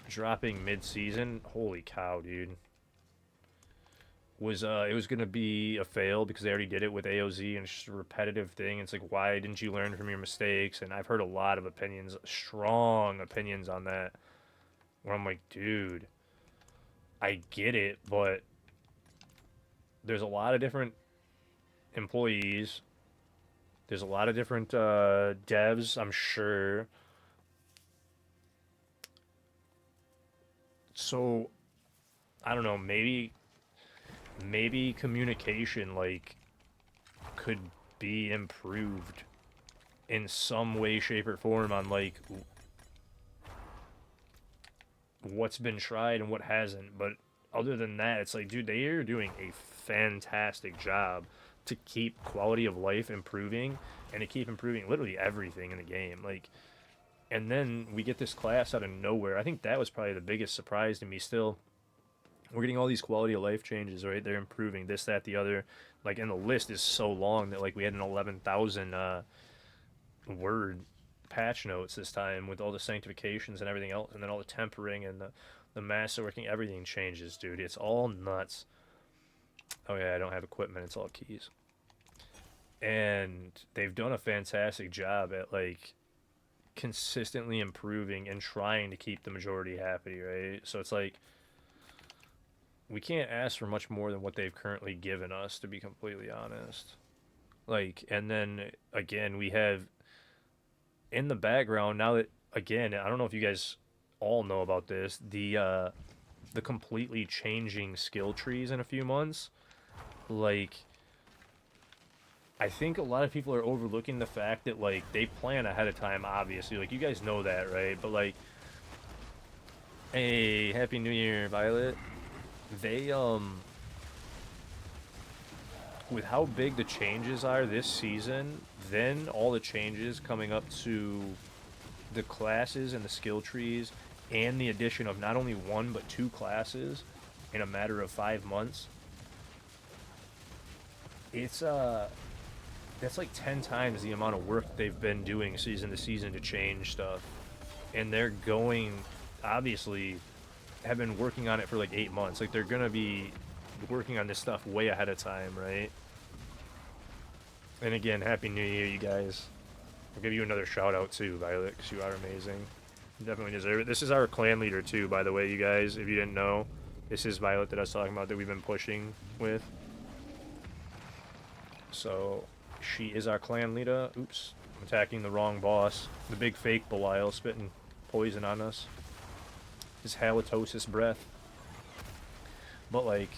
dropping mid-season. Holy cow, dude! It was gonna be a fail because they already did it with AOZ and it's just a repetitive thing. It's like, why didn't you learn from your mistakes? And I've heard a lot of opinions, strong opinions on that. Where I'm like, dude, I get it, but there's a lot of different employees. There's a lot of different devs, I'm sure. So I don't know. Maybe communication like could be improved in some way, shape, or form on like what's been tried and what hasn't. But other than that, it's like, dude, they are doing a fantastic job to keep quality of life improving and to keep improving literally everything in the game. Like, and then we get this class out of nowhere. I think that was probably the biggest surprise to me. Still, we're getting all these quality of life changes, right? They're improving this, that, the other. Like, and the list is so long that like we had an 11,000 word patch notes this time with all the sanctifications and everything else, and then all the tempering and the master working. Everything changes, dude. It's all nuts. Oh yeah, I don't have equipment. It's all keys. And they've done a fantastic job at like consistently improving and trying to keep the majority happy, right? So it's like we can't ask for much more than what they've currently given us, to be completely honest. Like, and then again, we have in the background now that again, I don't know if you guys all know about this, the completely changing skill trees in a few months. Like, I think a lot of people are overlooking the fact that like they plan ahead of time. Obviously, like you guys know that, right? But like, hey, Happy New Year, Violet. They with how big the changes are this season, then all the changes coming up to the classes and the skill trees, and the addition of not only one but two classes in a matter of 5 months. It's that's like 10 times the amount of work they've been doing season to season to change stuff, and they're going obviously have been working on it for like 8 months. Like they're gonna be working on this stuff way ahead of time, right? And again, Happy New Year, you guys. I'll give you another shout out too, Violet, because you are amazing. You definitely deserve it. This is our clan leader too, by the way, you guys. If you didn't know, this is Violet that I was talking about that we've been pushing with. So she is our clan leader. Oops, I'm attacking the wrong boss. The big fake Belial spitting poison on us. His halitosis breath. But like,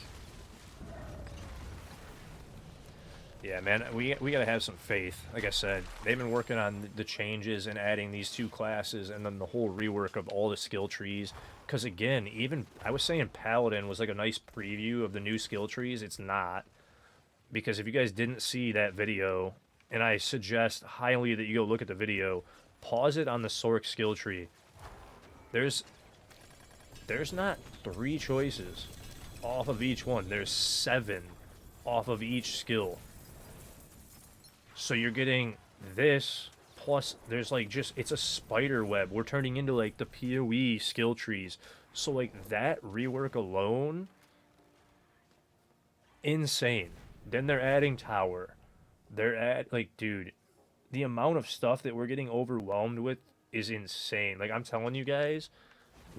yeah, man, we gotta have some faith. Like I said, they've been working on the changes and adding these two classes, and then the whole rework of all the skill trees. Because again, even I was saying Paladin was like a nice preview of the new skill trees. It's not, because if you guys didn't see that video, and I suggest highly that you go look at the video, pause it on the Sork skill tree. There's not three choices off of each one. There's 7 off of each skill. So you're getting this, plus there's like just, it's a spider web. We're turning into like the PoE skill trees. So like that rework alone, insane. Then they're adding tower. They're at like, dude, the amount of stuff that we're getting overwhelmed with is insane. Like I'm telling you guys,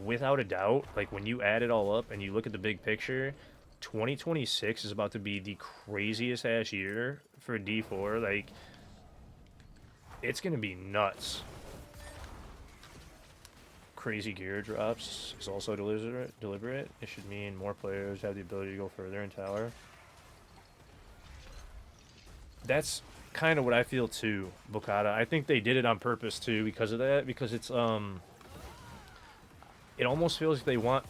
without a doubt, like when you add it all up and you look at the big picture, 2026 is about to be the craziest ass year for D4. Like, it's gonna be nuts. Crazy gear drops is also deliberate. It should mean more players have the ability to go further in tower. That's kind of what I feel too, Bocata. I think they did it on purpose too because of that. Because it's it almost feels like they want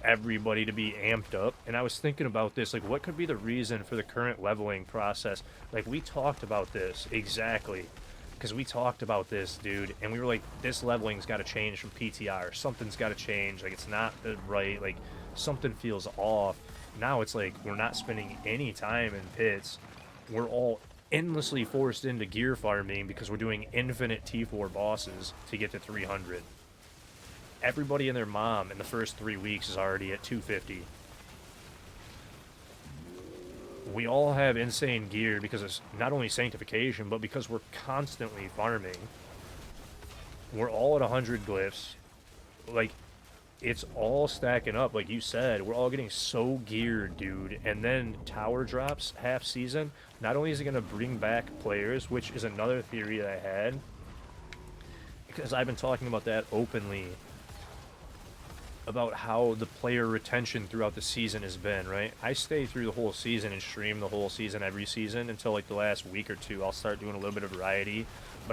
everybody to be amped up. And I was thinking about this, like, what could be the reason for the current leveling process? Like, we talked about this exactly, because we talked about this, dude, and we were like, this leveling's got to change from PTR. Something's got to change. Like, it's not right. Like, something feels off. Now it's like we're not spending any time in pits. We're all endlessly forced into gear farming because we're doing infinite T4 bosses to get to 300. Everybody and their mom in the first 3 weeks is already at 250. We all have insane gear because it's not only sanctification, but because we're constantly farming. We're all at 100 glyphs. Like, it's all stacking up, like you said. We're all getting so geared, dude. And then tower drops half season. Not only is it going to bring back players, which is another theory that I had, because I've been talking about that openly, about how the player retention throughout the season has been, right? I stay through the whole season and stream the whole season every season until like the last week or two. I'll start doing a little bit of variety